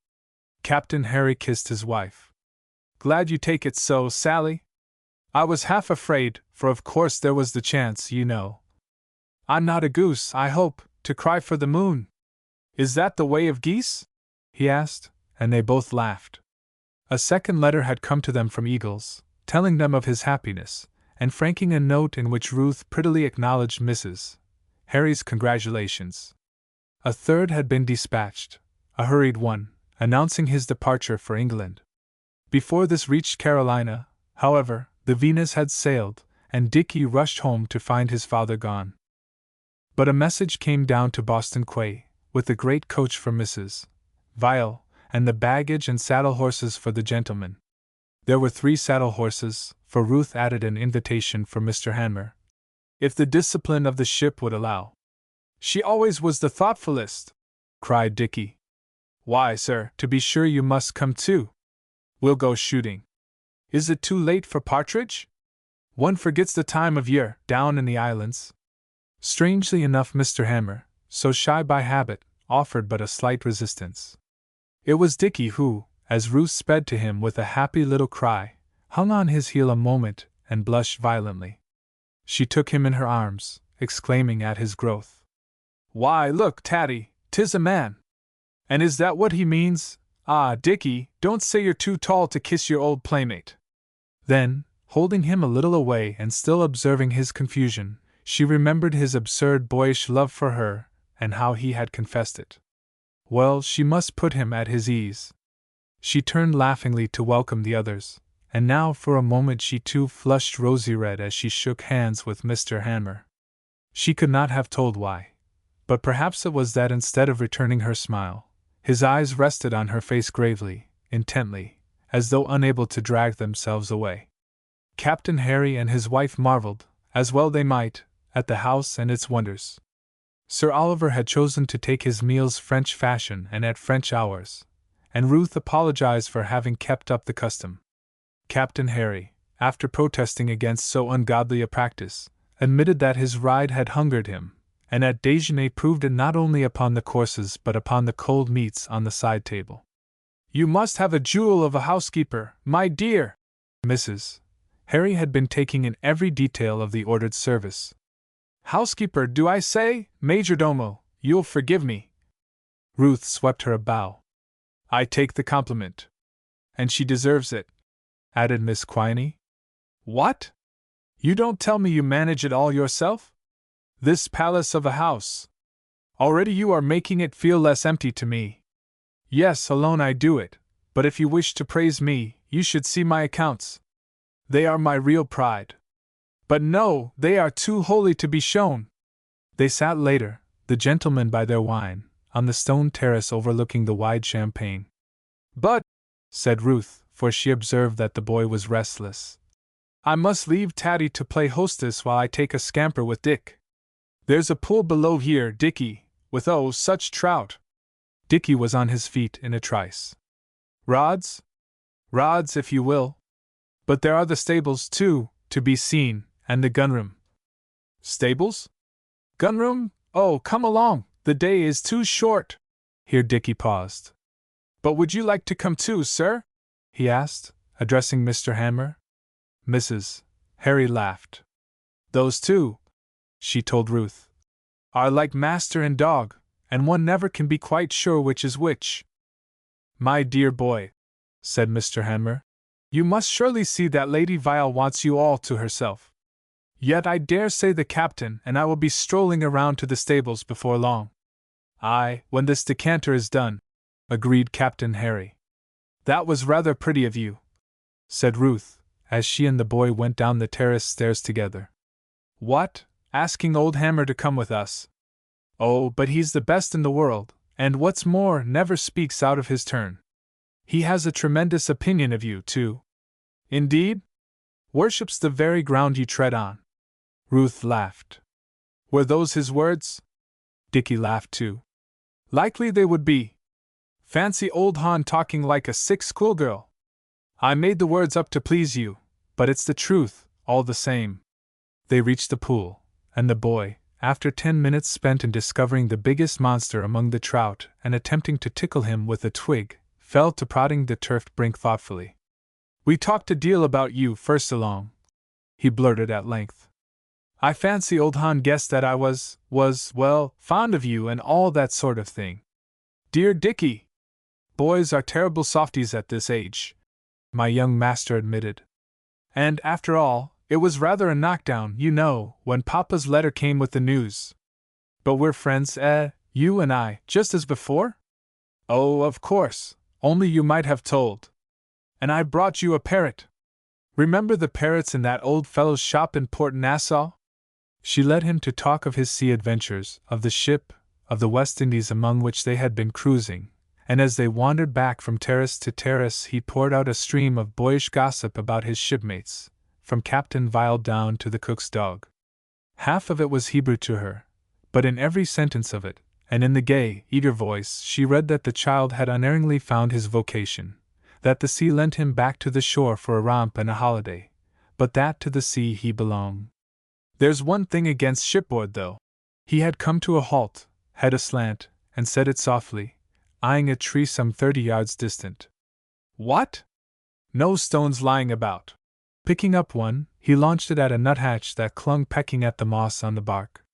[SPEAKER 1] Captain Harry kissed his wife. Glad you take it so, Sally. I was half afraid, for of course there was the chance, you know. I'm not a goose, I hope, to cry for the moon. Is that the way of geese? He asked, and they both laughed. A second letter had come to them from Eagles, telling them of his happiness, and franking a note in which Ruth prettily acknowledged Mrs. Harry's congratulations. A third had been dispatched, a hurried one, announcing his departure for England. Before this reached Carolina, however, the Venus had sailed, and Dickie rushed home to find his father gone. But a message came down to Boston Quay, with the great coach for Mrs. Vial, and the baggage and saddle horses for the gentlemen. There were 3 saddle horses, for Ruth added an invitation for Mr. Hanmer, if the discipline of the ship would allow. She always was the thoughtfulest, cried Dickie. Why, sir, to be sure you must come too. We'll go shooting. Is it too late for partridge? One forgets the time of year, down in the islands. Strangely enough, Mr. Hanmer, so shy by habit, offered but a slight resistance. It was Dickie who, as Ruth sped to him with a happy little cry, hung on his heel a moment and blushed violently. She took him in her arms, exclaiming at his growth. Why, look, Tatty, 'tis a man! And is that what he means? Ah, Dickie, don't say you're too tall to kiss your old playmate. Then, holding him a little away and still observing his confusion, she remembered his absurd boyish love for her, and how he had confessed it. Well, she must put him at his ease. She turned laughingly to welcome the others, and now for a moment she too flushed rosy red as she shook hands with Mr. Hanmer. She could not have told why, but perhaps it was that instead of returning her smile, his eyes rested on her face gravely, intently, as though unable to drag themselves away. Captain Harry and his wife marveled, as well they might, at the house and its wonders. Sir Oliver had chosen to take his meals French fashion and at French hours, and Ruth apologized for having kept up the custom. Captain Harry, after protesting against so ungodly a practice, admitted that his ride had hungered him, and at déjeuner proved it not only upon the courses but upon the cold meats on the side table. You must have a jewel of a housekeeper, my dear! Mrs. Harry had been taking in every detail of the ordered service. Housekeeper, do I say, majordomo, you'll forgive me. Ruth swept her a bow. I take the compliment. And she deserves it, added Miss Quiney. What? You don't tell me you manage it all yourself? This palace of a house. Already you are making it feel less empty to me. Yes, alone I do it, but if you wish to praise me, you should see my accounts. They are my real pride. But no, they are too holy to be shown. They sat later, the gentlemen by their wine, on the stone terrace overlooking the wide champaign. But, said Ruth, for she observed that the boy was restless, I must leave Tatty to play hostess while I take a scamper with Dick. There's a pool below here, Dickie, with oh, such trout. Dickie was on his feet in a trice. Rods? Rods, if you will. But there are the stables, too, to be seen, and the gunroom. Stables? Gunroom? Oh, come along, the day is too short. Here Dickie paused. But would you like to come too, sir? He asked, addressing Mr. Hanmer. Mrs. Harry laughed. Those two, she told Ruth, are like master and dog, and one never can be quite sure which is which. My dear boy, said Mr. Hanmer, you must surely see that Lady Vial wants you all to herself. Yet I dare say the captain and I will be strolling around to the stables before long. Aye, when this decanter is done, agreed Captain Harry. That was rather pretty of you, said Ruth, as she and the boy went down the terrace stairs together. What, asking old Hammer to come with us? Oh, but he's the best in the world, and what's more, never speaks out of his turn. He has a tremendous opinion of you, too. Indeed? Worships the very ground you tread on. Ruth laughed. Were those his words? Dickie laughed too. Likely they would be. Fancy old Han talking like a sick schoolgirl. I made the words up to please you, but it's the truth, all the same. They reached the pool, and the boy, after 10 minutes spent in discovering the biggest monster among the trout and attempting to tickle him with a twig, fell to prodding the turfed brink thoughtfully. "We talked a deal about you first along," he blurted at length. "I fancy old Han guessed that I was, well, fond of you and all that sort of thing. Dear Dickie! Boys are terrible softies at this age," my young master admitted. "And, after all, it was rather a knockdown, you know, when Papa's letter came with the news. But we're friends, you and I, just as before?" "Oh, of course, only you might have told. And I brought you a parrot. Remember the parrots in that old fellow's shop in Port Nassau?" She led him to talk of his sea adventures, of the ship, of the West Indies among which they had been cruising, and as they wandered back from terrace to terrace he poured out a stream of boyish gossip about his shipmates, from Captain Vile down to the cook's dog. Half of it was Hebrew to her, but in every sentence of it, and in the gay, eager voice, she read that the child had unerringly found his vocation, that the sea lent him back to the shore for a romp and a holiday, but that to the sea he belonged. "There's one thing against shipboard, though." He had come to a halt, head aslant, and said it softly, eyeing a tree some 30 yards distant. "What?" "No stones lying about." Picking up one, he launched it at a nuthatch that clung pecking at the moss on the bark.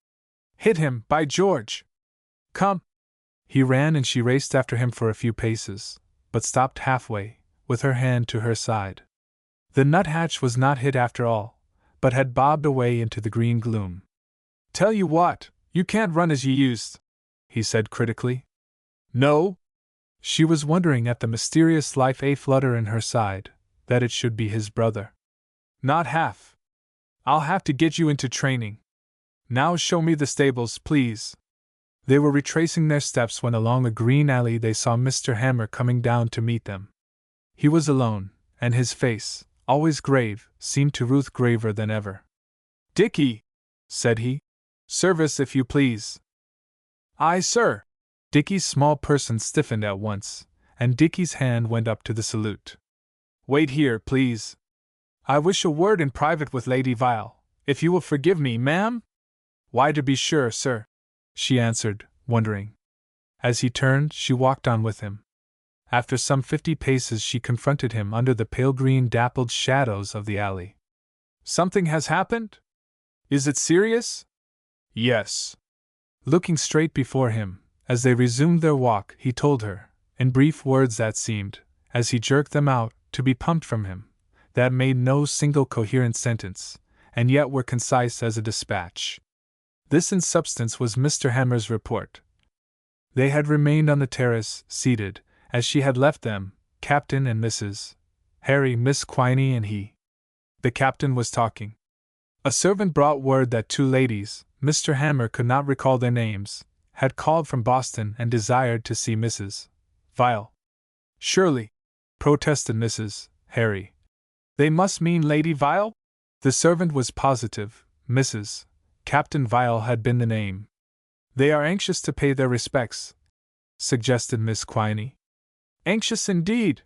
[SPEAKER 1] "Hit him, by George! Come!" He ran and she raced after him for a few paces, but stopped halfway, with her hand to her side. The nuthatch was not hit after all, but had bobbed away into the green gloom. "Tell you what, you can't run as you used," he said critically. "No?" She was wondering at the mysterious life flutter in her side, that it should be his brother. "Not half. I'll have to get you into training. Now show me the stables, please." They were retracing their steps when along a green alley they saw Mr. Hammer coming down to meet them. He was alone, and his face, always grave, seemed to Ruth graver than ever. "Dickie," said he, "service if you please." "Aye, sir." Dickie's small person stiffened at once, and Dickie's hand went up to the salute. "Wait here, please. I wish a word in private with Lady Vile, if you will forgive me, ma'am?" "Why, to be sure, sir," she answered, wondering. As he turned, she walked on with him. After some 50 paces she confronted him under the pale green dappled shadows of the alley. "Something has happened? Is it serious?" "Yes." Looking straight before him, as they resumed their walk, he told her, in brief words that seemed, as he jerked them out, to be pumped from him, that made no single coherent sentence, and yet were concise as a dispatch. This in substance was Mr. Hammer's report. They had remained on the terrace, seated, as she had left them, Captain and Mrs. Harry, Miss Quiney and he. The captain was talking. A servant brought word that 2 ladies, Mr. Hammer could not recall their names, had called from Boston and desired to see Mrs. Vile. "Surely," protested Mrs. Harry, "they must mean Lady Vile?" The servant was positive. Mrs. Captain Vile had been the name. "They are anxious to pay their respects," suggested Miss Quiney. "Anxious indeed!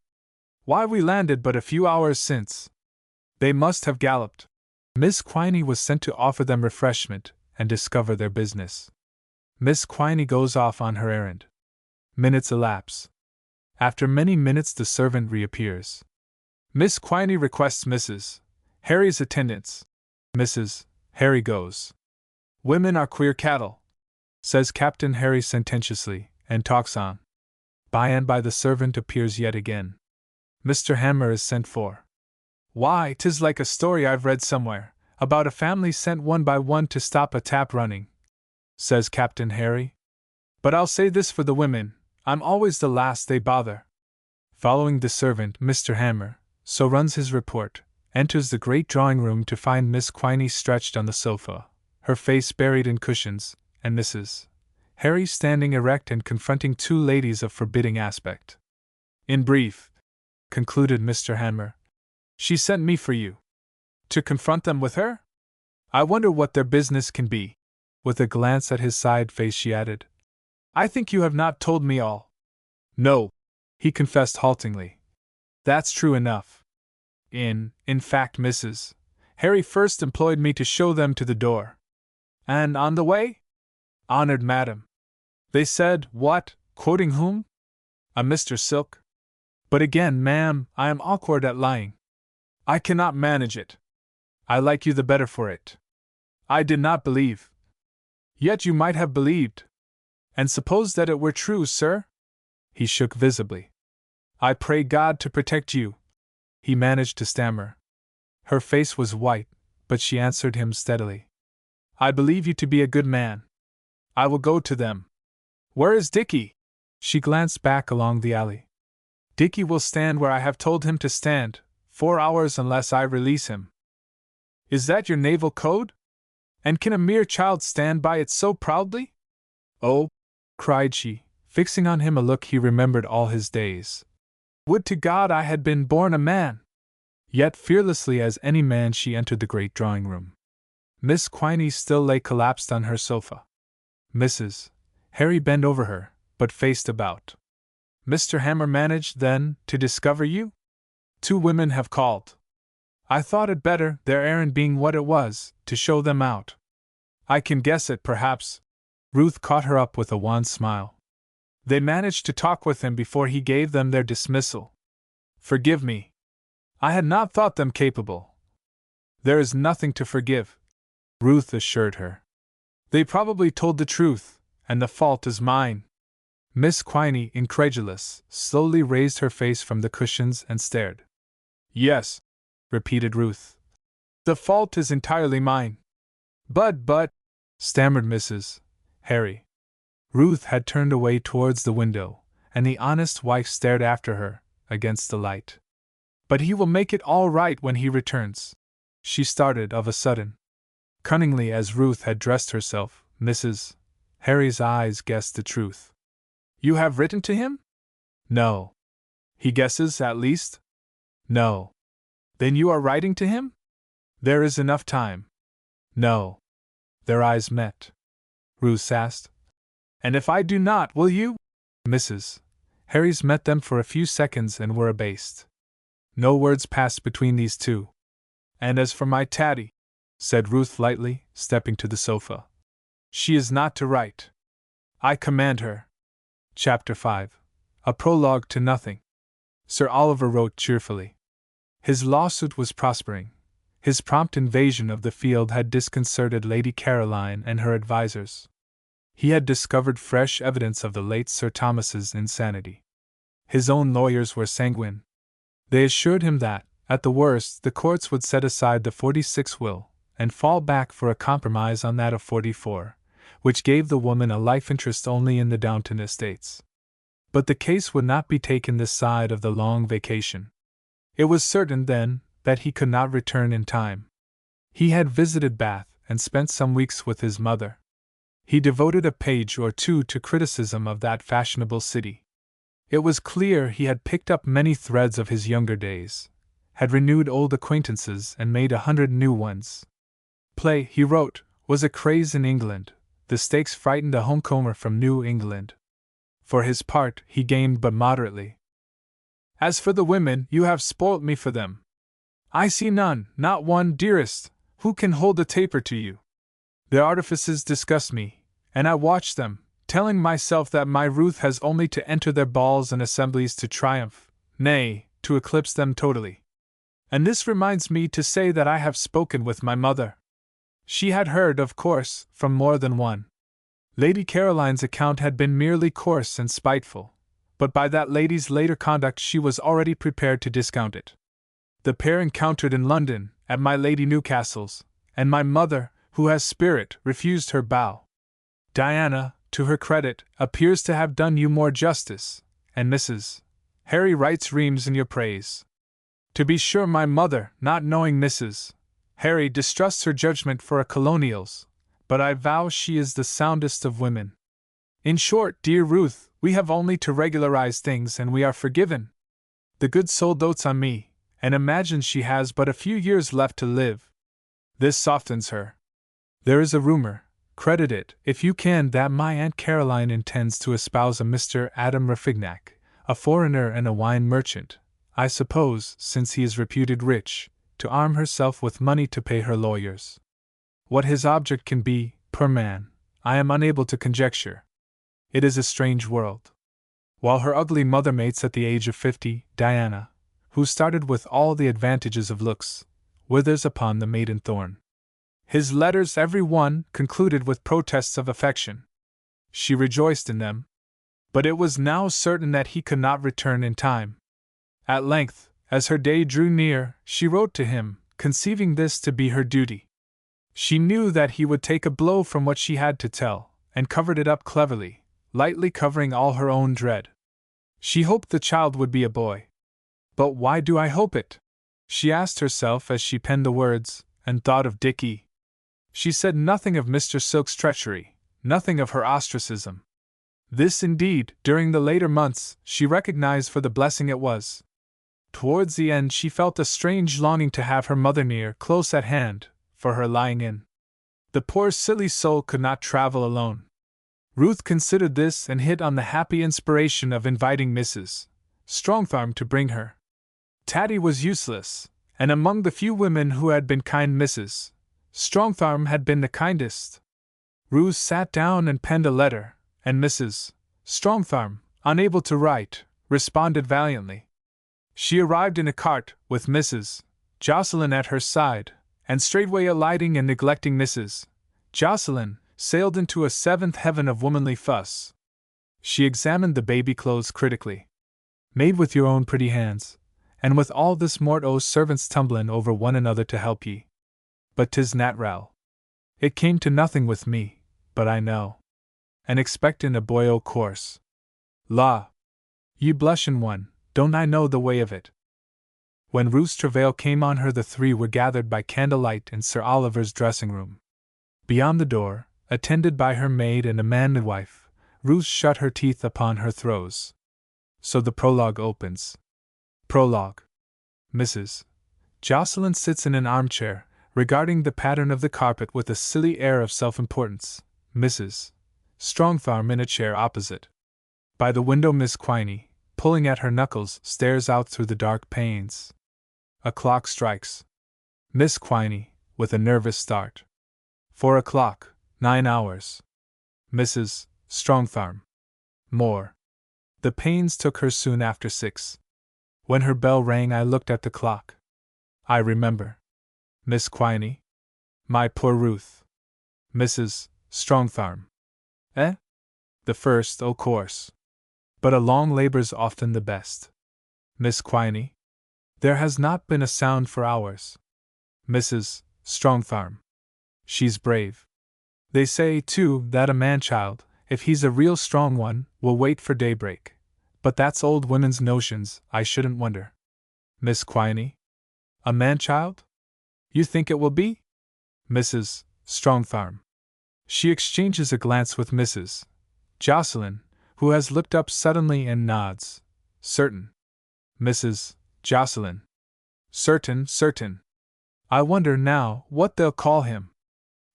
[SPEAKER 1] Why, we landed but a few hours since. They must have galloped." Miss Quiney was sent to offer them refreshment and discover their business. Miss Quiney goes off on her errand. Minutes elapse. After many minutes the servant reappears. Miss Quiney requests Mrs. Harry's attendance. Mrs. Harry goes. "Women are queer cattle," says Captain Harry sententiously, and talks on. By and by the servant appears yet again. Mr. Hammer is sent for. "Why, 'tis like a story I've read somewhere, about a family sent one by one to stop a tap running," says Captain Harry. "But I'll say this for the women, I'm always the last they bother." Following the servant, Mr. Hammer, so runs his report, enters the great drawing-room to find Miss Quiney stretched on the sofa, her face buried in cushions, and Mrs. Harry standing erect and confronting 2 ladies of forbidding aspect. "In brief," concluded Mr. Hammer, "she sent me for you. To confront them with her? I wonder what their business can be." With a glance at his side face she added, "I think you have not told me all." "No," he confessed haltingly. "That's true enough. In fact, Mrs. Harry first employed me to show them to the door. And on the way? Honored madam. They said, what, quoting whom? A Mr. Silk. But again, ma'am, I am awkward at lying. I cannot manage it. I like you the better for it. I did not believe. Yet you might have believed. And suppose that it were true, sir? He shook visibly. I pray God to protect you, he managed to stammer. Her face was white, but she answered him steadily. I believe you to be a good man. I will go to them. Where is Dickie? She glanced back along the alley. Dickie will stand where I have told him to stand, 4 hours unless I release him. Is that your naval code? And can a mere child stand by it so proudly? Oh, cried she, fixing on him a look he remembered all his days. Would to God I had been born a man! Yet fearlessly as any man she entered the great drawing-room. Miss Quiney still lay collapsed on her sofa. Mrs. Harry bent over her, but faced about. Mr. Hammer managed, then, to discover you? 2 women have called. I thought it better, their errand being what it was, to show them out. I can guess it, perhaps. Ruth caught her up with a wan smile. They managed to talk with him before he gave them their dismissal. Forgive me. I had not thought them capable. There is nothing to forgive, Ruth assured her. They probably told the truth, and the fault is mine. Miss Quiney, incredulous, slowly raised her face from the cushions and stared. Yes, repeated Ruth. The fault is entirely mine. But, stammered Mrs. Harry. Ruth had turned away towards the window, and the honest wife stared after her, against the light. But he will make it all right when he returns. She started of a sudden. Cunningly as Ruth had dressed herself, Mrs. Harry's eyes guessed the truth. You have written to him? No. He guesses, at least? No. Then you are writing to him? There is enough time. No. Their eyes met. Ruth asked. And if I do not, will you? Mrs. Harry's met them for a few seconds and were abased. No words passed between these two. And as for my Tatty, said Ruth lightly, stepping to the sofa, she is not to write. I command her. Chapter 5. A Prologue to Nothing. Sir Oliver wrote cheerfully. His lawsuit was prospering. His prompt invasion of the field had disconcerted Lady Caroline and her advisers. He had discovered fresh evidence of the late Sir Thomas's insanity. His own lawyers were sanguine. They assured him that, at the worst, the courts would set aside the 46 will, and fall back for a compromise on that of 44, which gave the woman a life interest only in the Downton estates. But the case would not be taken this side of the long vacation. It was certain, then, that he could not return in time. He had visited Bath and spent some weeks with his mother. He devoted a page or 2 to criticism of that fashionable city. It was clear he had picked up many threads of his younger days, had renewed old acquaintances and made 100 new ones. Play, he wrote, was a craze in England. The stakes frightened a homecomer from New England. For his part, he gamed but moderately. As for the women, you have spoilt me for them. I see none, not one, dearest, who can hold a taper to you. Their artifices disgust me, and I watch them, telling myself that my Ruth has only to enter their balls and assemblies to triumph, nay, to eclipse them totally. And this reminds me to say that I have spoken with my mother. She had heard, of course, from more than one. Lady Caroline's account had been merely coarse and spiteful, but by that lady's later conduct she was already prepared to discount it. The pair encountered in London, at my Lady Newcastle's, and my mother, who has spirit, refused her bow. Diana, to her credit, appears to have done you more justice, and Mrs. Harry writes reams in your praise. To be sure, my mother, not knowing Mrs. Harry, distrusts her judgment for a colonial's, but I vow she is the soundest of women. In short, dear Ruth, we have only to regularize things and we are forgiven. The good soul dotes on me, and imagines she has but a few years left to live. This softens her. There is a rumor, credit it, if you can, that my Aunt Caroline intends to espouse a Mr. Adam Raffignac, a foreigner and a wine merchant, I suppose, since he is reputed rich, to arm herself with money to pay her lawyers. What his object can be, poor man, I am unable to conjecture. It is a strange world. While her ugly mother mates at the age of 50, Diana, who started with all the advantages of looks, withers upon the maiden thorn. His letters, every one, concluded with protests of affection. She rejoiced in them. But it was now certain that he could not return in time. At length, as her day drew near, she wrote to him, conceiving this to be her duty. She knew that he would take a blow from what she had to tell, and covered it up cleverly, lightly covering all her own dread. She hoped the child would be a boy. But why do I hope it? She asked herself as she penned the words, and thought of Dickie. She said nothing of Mr. Silk's treachery, nothing of her ostracism. This, indeed, during the later months, she recognized for the blessing it was. Towards the end she felt a strange longing to have her mother near, close at hand, for her lying in. The poor silly soul could not travel alone. Ruth considered this and hit on the happy inspiration of inviting Mrs. Strongtharm to bring her. Tatty was useless, and among the few women who had been kind, Mrs. Strongtharm had been the kindest. Ruth sat down and penned a letter, and Mrs. Strongtharm, unable to write, responded valiantly. She arrived in a cart, with Mrs. Jocelyn at her side, and straightway alighting and neglecting Mrs. Jocelyn, sailed into a seventh heaven of womanly fuss. She examined the baby clothes critically. Made with your own pretty hands, and with all this mort o' servants tumblin' over one another to help ye. But 'tis nat'ral. It came to nothing with me, but I know. And expectin' a boy o' course. La! Ye blushin' one, don't I know the way of it? When Ruth's travail came on her, the three were gathered by candlelight in Sir Oliver's dressing-room. Beyond the door, attended by her maid and a man-midwife, Ruth shut her teeth upon her throes. So the prologue opens. Prologue. Mrs. Jocelyn sits in an armchair, regarding the pattern of the carpet with a silly air of self-importance. Mrs. Strongtharm in a chair opposite. By the window Miss Quiney, pulling at her knuckles, stares out through the dark panes. A clock strikes. Miss Quiney, with a nervous start. 4 o'clock, 9 hours. Mrs. Strongtharm. More. The pains took her soon after 6. When her bell rang I looked at the clock. I remember. Miss Quiney? My poor Ruth. Mrs. Strongtharm. Eh? The first, o' course. But a long labor's often the best. Miss Quiney? There has not been a sound for hours. Mrs. Strongtharm. She's brave. They say, too, that a man-child, if he's a real strong one, will wait for daybreak. But that's old women's notions, I shouldn't wonder. Miss Quiney? A man-child? You think it will be? Mrs. Strongtharm. She exchanges a glance with Mrs. Jocelyn, who has looked up suddenly and nods. Certain. Mrs. Jocelyn. Certain, certain. I wonder now what they'll call him.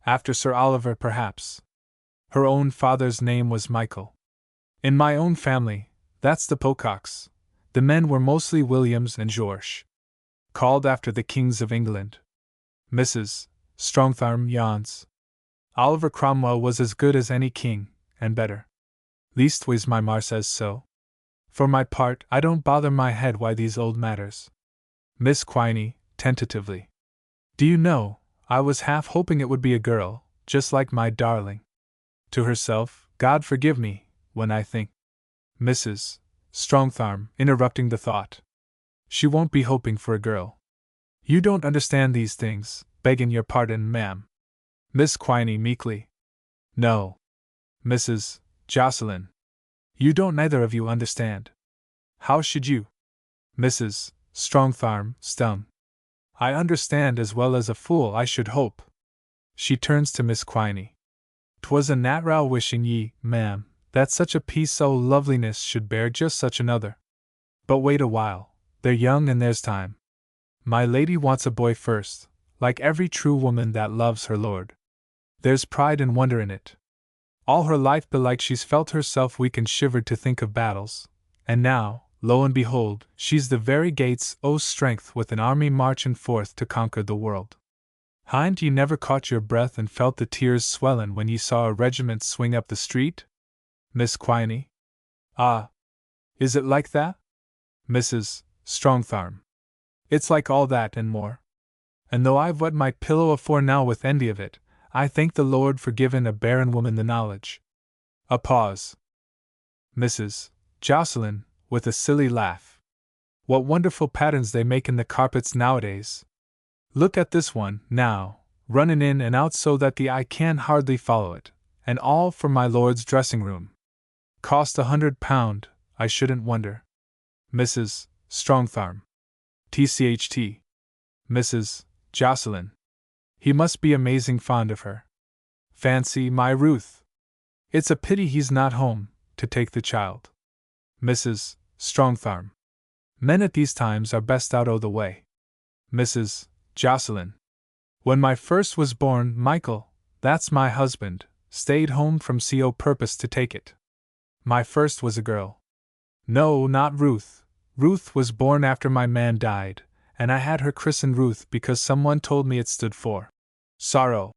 [SPEAKER 1] After Sir Oliver, perhaps. Her own father's name was Michael. In my own family, that's the Pococks. The men were mostly Williams and George. Called after the kings of England. Mrs. Strongtharm yawns. Oliver Cromwell was as good as any king, and better. Leastways my mar says so. For my part, I don't bother my head why these old matters. Miss Quiney, tentatively. Do you know, I was half hoping it would be a girl, just like my darling. To herself, God forgive me, when I think. Mrs. Strongtharm, interrupting the thought. She won't be hoping for a girl. You don't understand these things, begging your pardon, ma'am. Miss Quiney meekly. No. Mrs. Jocelyn. You don't neither of you understand. How should you? Mrs. Strongtharm, stung. I understand as well as a fool, I should hope. She turns to Miss Quiney. 'Twas a nat'ral wishing ye, ma'am, that such a piece o' loveliness should bear just such another. But wait a while, they're young and there's time. My lady wants a boy first, like every true woman that loves her lord. There's pride and wonder in it. All her life belike she's felt herself weak and shivered to think of battles, and now, lo and behold, she's the very gates o' strength with an army marchin' forth to conquer the world. Hind ye never caught your breath and felt the tears swellin' when ye saw a regiment swing up the street? Miss Quiney? Ah! Is it like that? Mrs. Strongtharm. It's like all that and more. And though I've wet my pillow afore now with envy of it, I thank the Lord for givin' a barren woman the knowledge. A pause. Mrs. Jocelyn, with a silly laugh. What wonderful patterns they make in the carpets nowadays. Look at this one, now, runnin' in and out so that the eye can hardly follow it, and all for my lord's dressing room. Cost £100, I shouldn't wonder. Mrs. Strongtharm. TCHT. Mrs. Jocelyn. He must be amazing fond of her. Fancy my Ruth. It's a pity he's not home, to take the child. Mrs. Strongtharm. Men at these times are best out o' the way. Mrs. Jocelyn. When my first was born, Michael, that's my husband, stayed home from sea o' purpose to take it. My first was a girl. No, not Ruth. Ruth was born after my man died, and I had her christened Ruth because someone told me it stood for sorrow.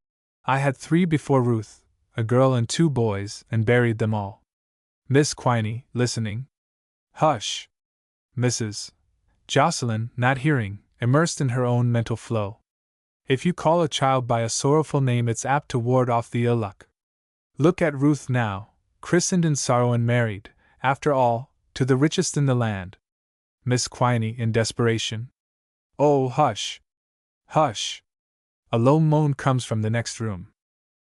[SPEAKER 1] I had 3 before Ruth, a girl and 2 boys, and buried them all. Miss Quiney, listening. Hush! Mrs. Jocelyn, not hearing, immersed in her own mental flow. If you call a child by a sorrowful name, it's apt to ward off the ill luck. Look at Ruth now, christened in sorrow and married, after all, to the richest in the land. Miss Quiney, in desperation. Oh, hush! Hush! A low moan comes from the next room.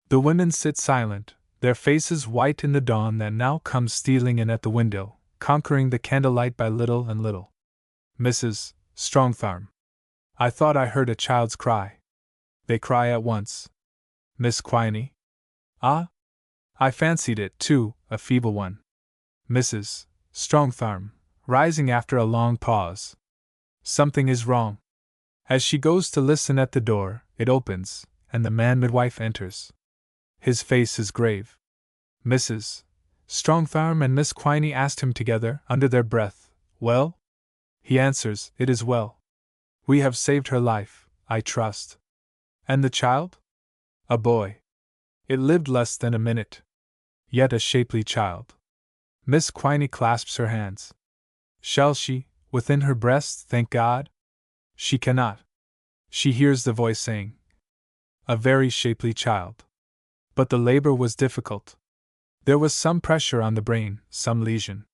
[SPEAKER 1] The women sit silent, their faces white in the dawn that now comes stealing in at the window, conquering the candlelight by little and little. Mrs. Strongtharm. I thought I heard a child's cry. They cry at once. Miss Quiney. Ah? I fancied it, too, a feeble one. Mrs. Strongtharm, rising after a long pause. Something is wrong. As she goes to listen at the door, it opens, and the man midwife enters. His face is grave. Mrs. Strongtharm and Miss Quiney asked him together, under their breath, Well? He answers, It is well. We have saved her life, I trust. And the child? A boy. It lived less than a minute. Yet a shapely child. Miss Quiney clasps her hands. Shall she, within her breast, thank God? She cannot. She hears the voice saying, A very shapely child. But the labor was difficult. There was some pressure on the brain, some lesion.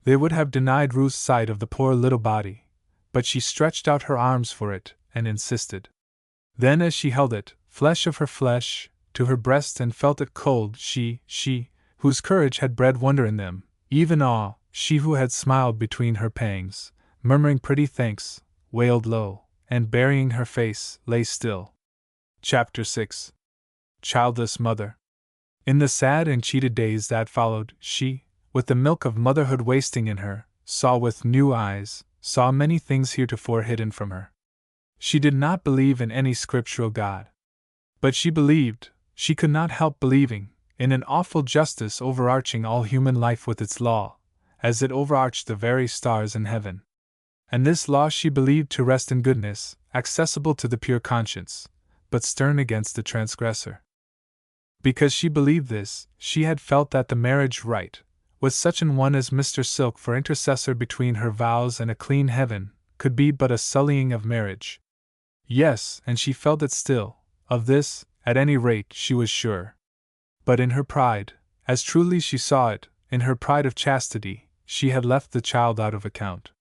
[SPEAKER 1] They would have denied Ruth's sight of the poor little body, but she stretched out her arms for it, and insisted. Then as she held it, flesh of her flesh, to her breast and felt it cold, she, whose courage had bred wonder in them, even awe, she who had smiled between her pangs, murmuring pretty thanks, wailed low, and burying her face, lay still. Chapter 6. Childless Mother. In the sad and cheated days that followed, she, with the milk of motherhood wasting in her, saw with new eyes, saw many things heretofore hidden from her. She did not believe in any scriptural God. But she believed, she could not help believing, in an awful justice overarching all human life with its law, as it overarched the very stars in heaven. And this law she believed to rest in goodness, accessible to the pure conscience, but stern against the transgressor. Because she believed this, she had felt that the marriage rite, with such an one as Mr. Silk for intercessor between her vows and a clean heaven, could be but a sullying of marriage. Yes, and she felt it still, of this, at any rate, she was sure. But in her pride, as truly she saw it, in her pride of chastity, she had left the child out of account.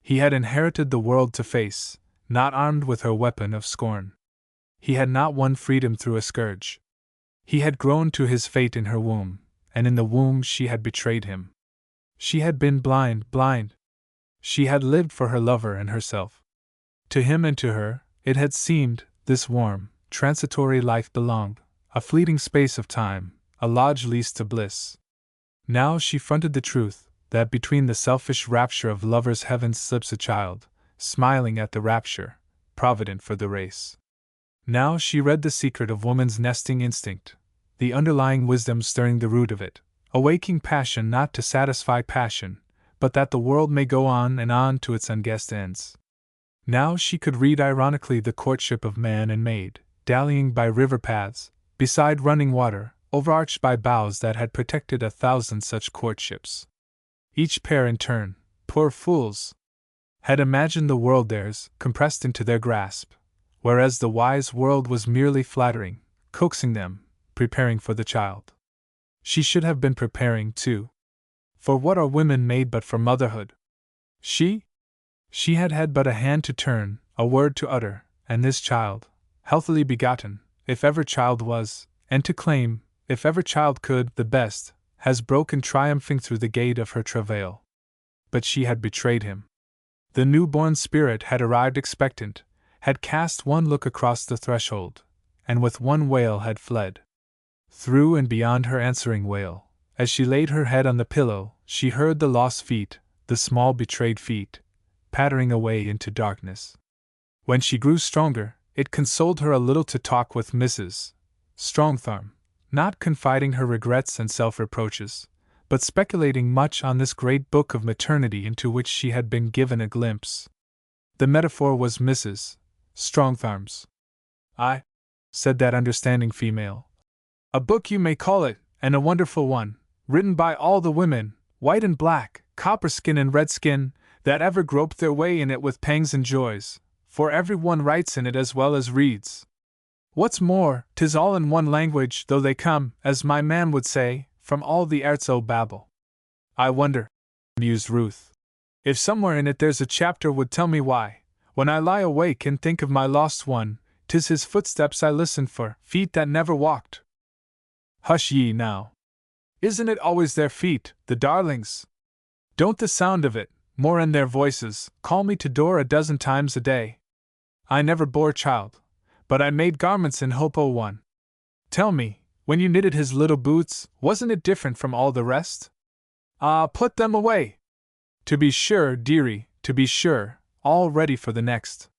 [SPEAKER 1] He had inherited the world to face, not armed with her weapon of scorn. He had not won freedom through a scourge. He had grown to his fate in her womb, and in the womb she had betrayed him. She had been blind. She had lived for her lover and herself. To him and to her, it had seemed, this warm, transitory life belonged, a fleeting space of time, a lodge leased to bliss. Now she fronted the truth, that between the selfish rapture of lovers' heaven slips a child, smiling at the rapture, provident for the race. Now she read the secret of woman's nesting instinct, the underlying wisdom stirring the root of it, awaking passion not to satisfy passion, but that the world may go on and on to its unguessed ends. Now she could read ironically the courtship of man and maid, dallying by river paths, beside running water, overarched by boughs that had protected 1,000 such courtships. Each pair in turn, poor fools, had imagined the world theirs, compressed into their grasp, whereas the wise world was merely flattering, coaxing them, preparing for the child. She should have been preparing, too. For what are women made but for motherhood? She had had but a hand to turn, a word to utter, and this child, healthily begotten, if ever child was, and to claim, if ever child could, the best, has broken triumphing through the gate of her travail. But she had betrayed him. The newborn spirit had arrived expectant, had cast one look across the threshold, and with one wail had fled. Through and beyond her answering wail, as she laid her head on the pillow, she heard the lost feet, the small betrayed feet, pattering away into darkness. When she grew stronger, it consoled her a little to talk with Mrs. Strongthorn, not confiding her regrets and self-reproaches, but speculating much on this great book of maternity into which she had been given a glimpse. The metaphor was Mrs. Strongthorn's. "I," said that understanding female. "A book you may call it, and a wonderful one, written by all the women, white and black, copper skin and red skin, that ever groped their way in it with pangs and joys, for every one writes in it as well as reads. What's more, 'tis all in one language, though they come, as my man would say, from all the arts o' Babel. I wonder," mused Ruth, "if somewhere in it there's a chapter would tell me why, when I lie awake and think of my lost one, 'tis his footsteps I listen for, feet that never walked." Hush ye now. Isn't it always their feet, the darlings? Don't the sound of it, more in their voices, call me to door a dozen times a day? I never bore child, but I made garments in hope o' one. Tell me, when you knitted his little boots, wasn't it different from all the rest? Ah, put them away! To be sure, dearie, to be sure, all ready for the next.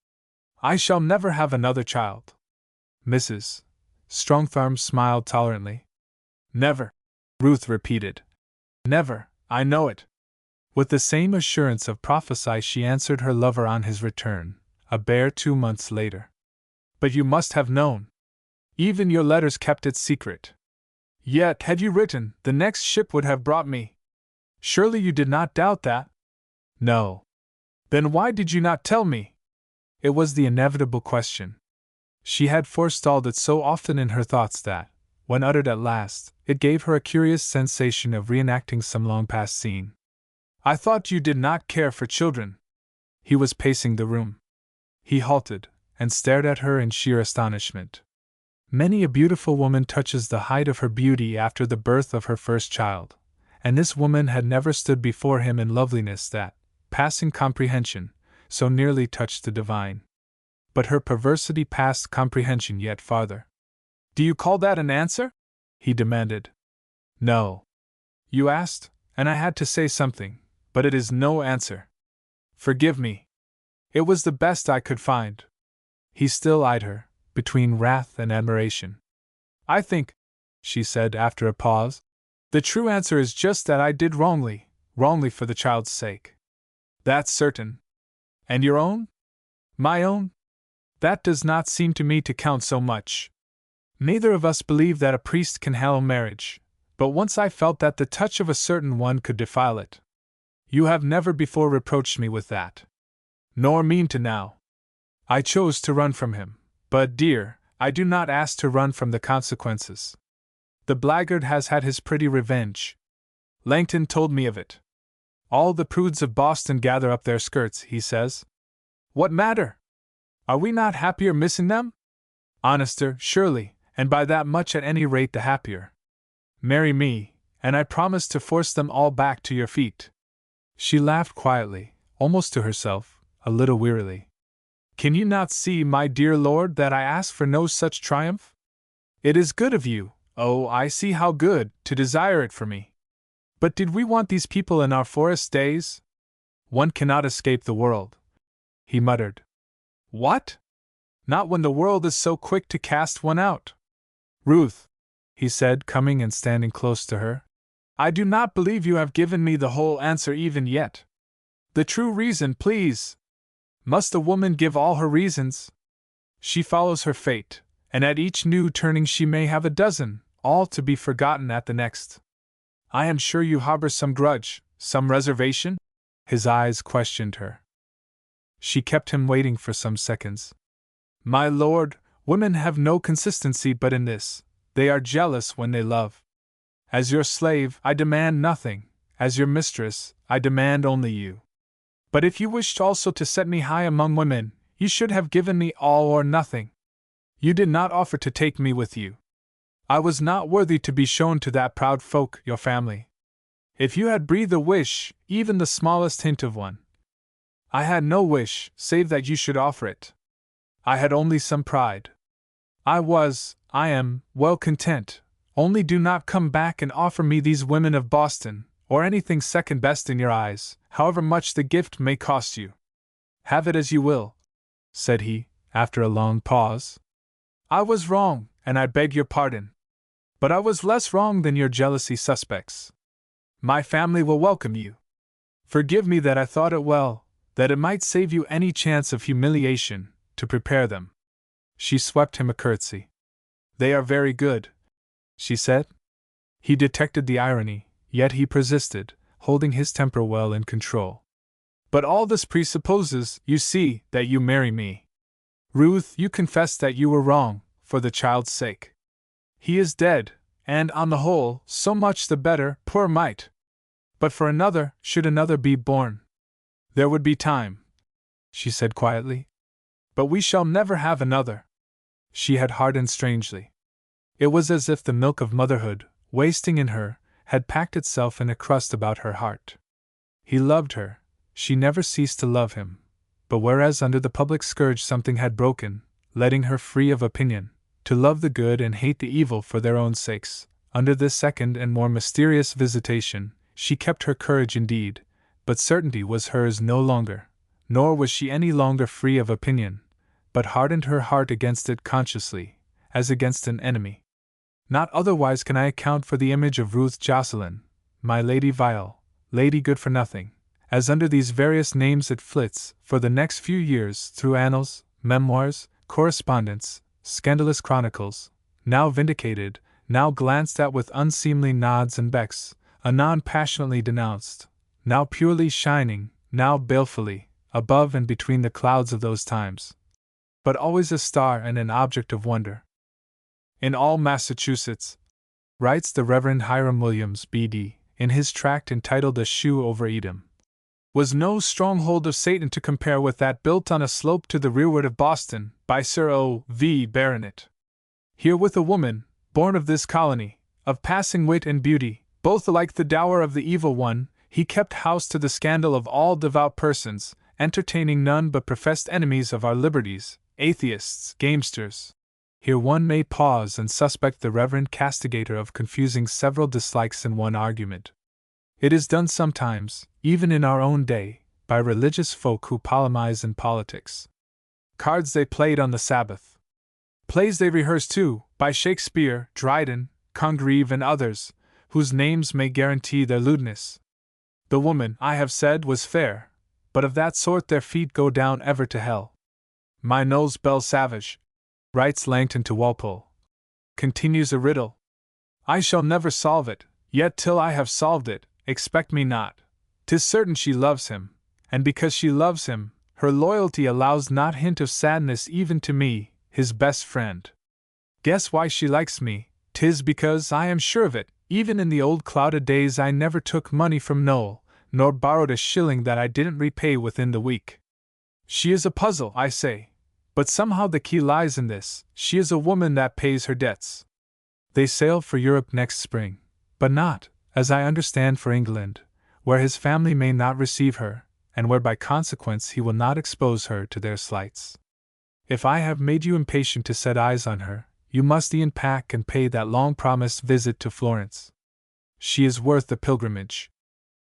[SPEAKER 1] I shall never have another child. Mrs. Strongthorn smiled tolerantly. Never, Ruth repeated. Never, I know it. With the same assurance of prophecy she answered her lover on his return, a bare 2 months later. But you must have known. Even your letters kept it secret. Yet, had you written, the next ship would have brought me. Surely you did not doubt that? No. Then why did you not tell me? It was the inevitable question. She had forestalled it so often in her thoughts that, when uttered at last, it gave her a curious sensation of reenacting some long-past scene. I thought you did not care for children. He was pacing the room. He halted, and stared at her in sheer astonishment. Many a beautiful woman touches the height of her beauty after the birth of her first child, and this woman had never stood before him in loveliness that, passing comprehension, so nearly touched the divine. But her perversity passed comprehension yet farther. Do you call that an answer? He demanded. No. You asked, and I had to say something, but it is no answer. Forgive me. It was the best I could find. He still eyed her, between wrath and admiration. I think, she said after a pause, the true answer is just that I did wrongly for the child's sake. That's certain. And your own? My own? That does not seem to me to count so much. Neither of us believe that a priest can hallow marriage, but once I felt that the touch of a certain one could defile it. You have never before reproached me with that. Nor mean to now. I chose to run from him, but, dear, I do not ask to run from the consequences. The blackguard has had his pretty revenge. Langton told me of it. All the prudes of Boston gather up their skirts, he says. What matter? Are we not happier missing them? Honester, surely, and by that much at any rate the happier. Marry me, and I promise to force them all back to your feet. She laughed quietly, almost to herself, a little wearily. Can you not see, my dear lord, that I ask for no such triumph? It is good of you, oh, I see how good, to desire it for me. But did we want these people in our forest days? One cannot escape the world, he muttered. What? Not when the world is so quick to cast one out. Ruth, he said, coming and standing close to her. I do not believe you have given me the whole answer even yet. The true reason, please. Must a woman give all her reasons? She follows her fate, and at each new turning she may have a dozen, all to be forgotten at the next. I am sure you harbor some grudge, some reservation? His eyes questioned her. She kept him waiting for some seconds. My lord, women have no consistency but in this: they are jealous when they love. As your slave, I demand nothing; as your mistress, I demand only you. But if you wished also to set me high among women, you should have given me all or nothing. You did not offer to take me with you. I was not worthy to be shown to that proud folk, your family. If you had breathed a wish, even the smallest hint of one. I had no wish, save that you should offer it. I had only some pride. I am, well content. Only do not come back and offer me these women of Boston, or anything second best in your eyes, however much the gift may cost you. Have it as you will, said he, after a long pause. I was wrong, and I beg your pardon. But I was less wrong than your jealousy suspects. My family will welcome you. Forgive me that I thought it well, that it might save you any chance of humiliation, to prepare them. She swept him a curtsy. They are very good, she said. He detected the irony, yet he persisted, holding his temper well in control. But all this presupposes, you see, that you marry me. Ruth, you confessed that you were wrong, for the child's sake. He is dead, and, on the whole, so much the better, poor mite. But for another, should another be born, there would be time, she said quietly. But we shall never have another. She had hardened strangely. It was as if the milk of motherhood, wasting in her, had packed itself in a crust about her heart. He loved her, she never ceased to love him, but whereas under the public scourge something had broken, letting her free of opinion, to love the good and hate the evil for their own sakes, under this second and more mysterious visitation, she kept her courage indeed, but certainty was hers no longer, nor was she any longer free of opinion, but hardened her heart against it consciously, as against an enemy. Not otherwise can I account for the image of Ruth Jocelyn, my Lady Vile, Lady Good-for-Nothing, as under these various names it flits, for the next few years, through annals, memoirs, correspondence, scandalous chronicles, now vindicated, now glanced at with unseemly nods and becks, anon passionately denounced, now purely shining, now balefully, above and between the clouds of those times. But always a star and an object of wonder. In all Massachusetts, writes the Reverend Hiram Williams, B.D., in his tract entitled A Shoe over Edom, was no stronghold of Satan to compare with that built on a slope to the rearward of Boston, by Sir O. V. Baronet. Here with a woman, born of this colony, of passing wit and beauty, both alike the dower of the evil one, he kept house to the scandal of all devout persons, entertaining none but professed enemies of our liberties, atheists, gamesters. Here one may pause and suspect the reverend castigator of confusing several dislikes in one argument. It is done sometimes, even in our own day, by religious folk who polemize in politics. Cards they played on the Sabbath. Plays they rehearsed too, by Shakespeare, Dryden, Congreve and others, whose names may guarantee their lewdness. The woman, I have said, was fair, but of that sort their feet go down ever to hell. My nose bell savage, writes Langton to Walpole, continues a riddle. I shall never solve it, yet till I have solved it, expect me not. 'Tis certain she loves him, and because she loves him, her loyalty allows not hint of sadness even to me, his best friend. Guess why she likes me, 'tis because I am sure of it, even in the old clouded days I never took money from Noel, nor borrowed a shilling that I didn't repay within the week. She is a puzzle, I say. But somehow the key lies in this: she is a woman that pays her debts. They sail for Europe next spring, but not, as I understand, for England, where his family may not receive her, and where by consequence he will not expose her to their slights. If I have made you impatient to set eyes on her, you must e'en pack and pay that long-promised visit to Florence. She is worth the pilgrimage.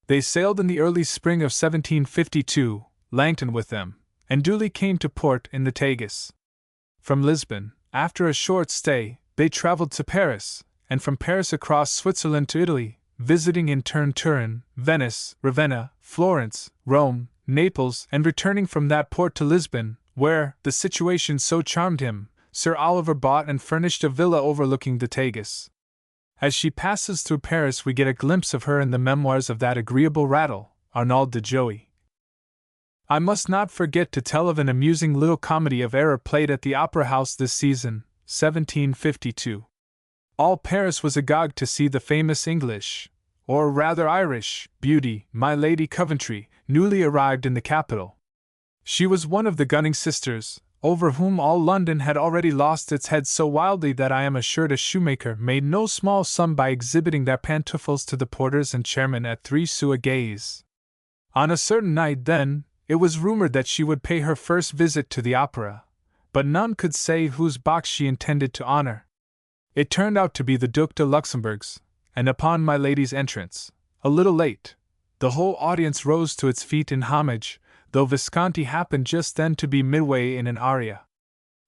[SPEAKER 1] They sailed in the early spring of 1752, Langton with them, and duly came to port in the Tagus. From Lisbon, after a short stay, they travelled to Paris, and from Paris across Switzerland to Italy, visiting in turn Turin, Venice, Ravenna, Florence, Rome, Naples, and returning from that port to Lisbon, where the situation so charmed him, Sir Oliver bought and furnished a villa overlooking the Tagus. As she passes through Paris, we get a glimpse of her in the memoirs of that agreeable rattle, Arnauld de Joly. I must not forget to tell of an amusing little comedy of error played at the Opera House this season, 1752. All Paris was agog to see the famous English, or rather Irish, beauty, my Lady Coventry, newly arrived in the capital. She was one of the Gunning sisters, over whom all London had already lost its head so wildly that I am assured a shoemaker made no small sum by exhibiting their pantoufles to the porters and chairmen at 3 sous a gaze. On a certain night, then, it was rumored that she would pay her first visit to the opera, but none could say whose box she intended to honor. It turned out to be the Duc de Luxembourg's, and upon my lady's entrance, a little late, the whole audience rose to its feet in homage, though Visconti happened just then to be midway in an aria.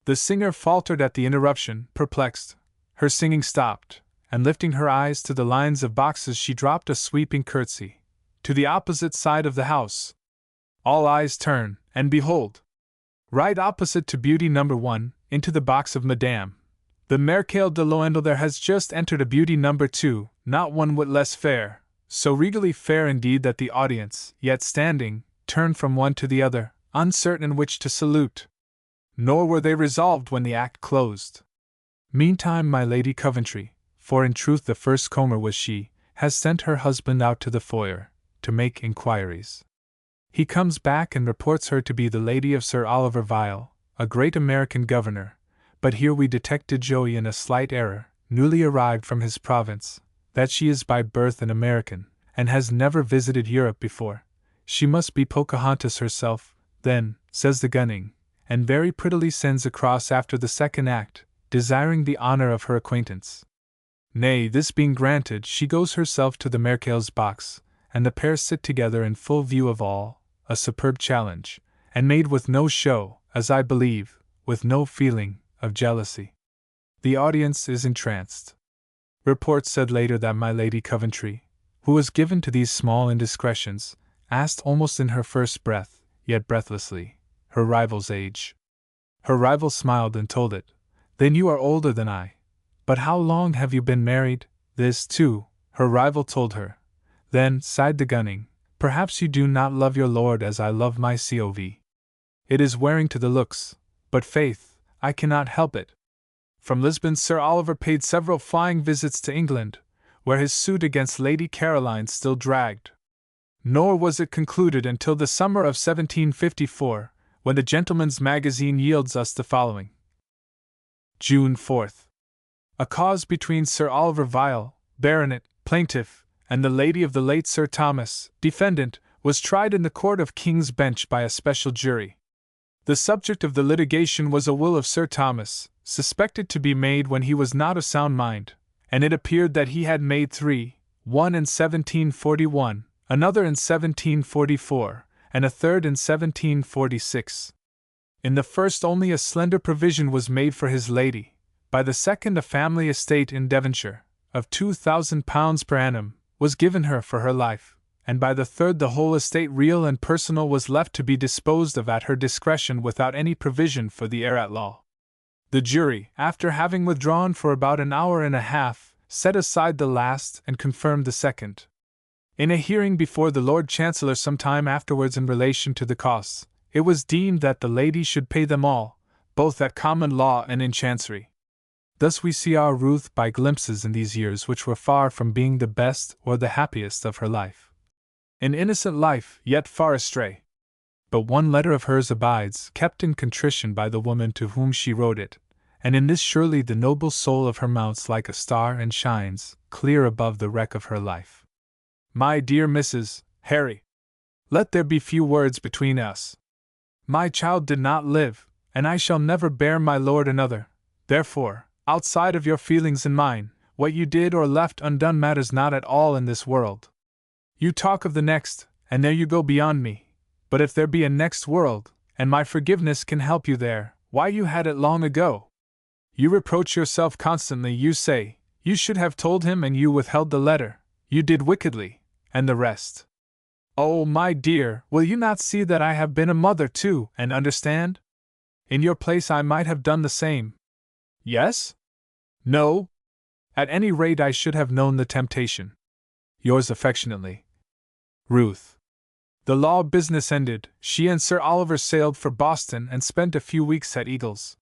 [SPEAKER 1] The singer faltered at the interruption, perplexed. Her singing stopped, and lifting her eyes to the lines of boxes she dropped a sweeping curtsy. To the opposite side of the house. All eyes turn, and behold! Right opposite to beauty number 1, into the box of Madame. The Marechal de Loendal there has just entered a beauty number 2, not one whit less fair, so regally fair indeed that the audience, yet standing, turned from one to the other, uncertain which to salute. Nor were they resolved when the act closed. Meantime my Lady Coventry, for in truth the first comer was she, has sent her husband out to the foyer, to make inquiries. He comes back and reports her to be the lady of Sir Oliver Vile, a great American governor, but here we detected Joey in a slight error, newly arrived from his province, that she is by birth an American, and has never visited Europe before. She must be Pocahontas herself, then, says the Gunning, and very prettily sends across after the second act, desiring the honor of her acquaintance. Nay, this being granted, she goes herself to the Marechal's box, and the pair sit together in full view of all, a superb challenge, and made with no show, as I believe, with no feeling of jealousy. The audience is entranced. Report said later that my Lady Coventry, who was given to these small indiscretions, asked almost in her first breath, yet breathlessly, her rival's age. Her rival smiled and told it. Then you are older than I. But how long have you been married? This, too, her rival told her. Then, sighed the Gunning, perhaps you do not love your lord as I love my Cov. It is wearing to the looks, but faith, I cannot help it. From Lisbon Sir Oliver paid several flying visits to England, where his suit against Lady Caroline still dragged. Nor was it concluded until the summer of 1754, when the Gentleman's Magazine yields us the following. June 4th. A cause between Sir Oliver Vile, Baronet, plaintiff, and the lady of the late Sir Thomas, defendant, was tried in the Court of King's Bench by a special jury. The subject of the litigation was a will of Sir Thomas, suspected to be made when he was not of sound mind, and it appeared that he had made 3, one in 1741, another in 1744, and a third in 1746. In the first only a slender provision was made for his lady, by the second a family estate in Devonshire, of £2,000 per annum, was given her for her life, and by the third the whole estate real and personal was left to be disposed of at her discretion without any provision for the heir at law. The jury, after having withdrawn for about an hour and a half, set aside the last and confirmed the second. In a hearing before the Lord Chancellor some time afterwards in relation to the costs, it was deemed that the lady should pay them all, both at common law and in chancery. Thus we see our Ruth by glimpses in these years which were far from being the best or the happiest of her life. An innocent life, yet far astray. But one letter of hers abides, kept in contrition by the woman to whom she wrote it, and in this surely the noble soul of her mounts like a star and shines, clear above the wreck of her life. My dear Mrs. Harry, let there be few words between us. My child did not live, and I shall never bear my lord another. Therefore, outside of your feelings and mine, what you did or left undone matters not at all in this world. You talk of the next, and there you go beyond me. But if there be a next world, and my forgiveness can help you there, why you had it long ago. You reproach yourself constantly, you say, you should have told him and you withheld the letter. You did wickedly, and the rest. Oh, my dear, will you not see that I have been a mother too, and understand? In your place I might have done the same. Yes? No? At any rate I should have known the temptation. Yours affectionately, Ruth. The law business ended, she and Sir Oliver sailed for Boston and spent a few weeks at Eagles.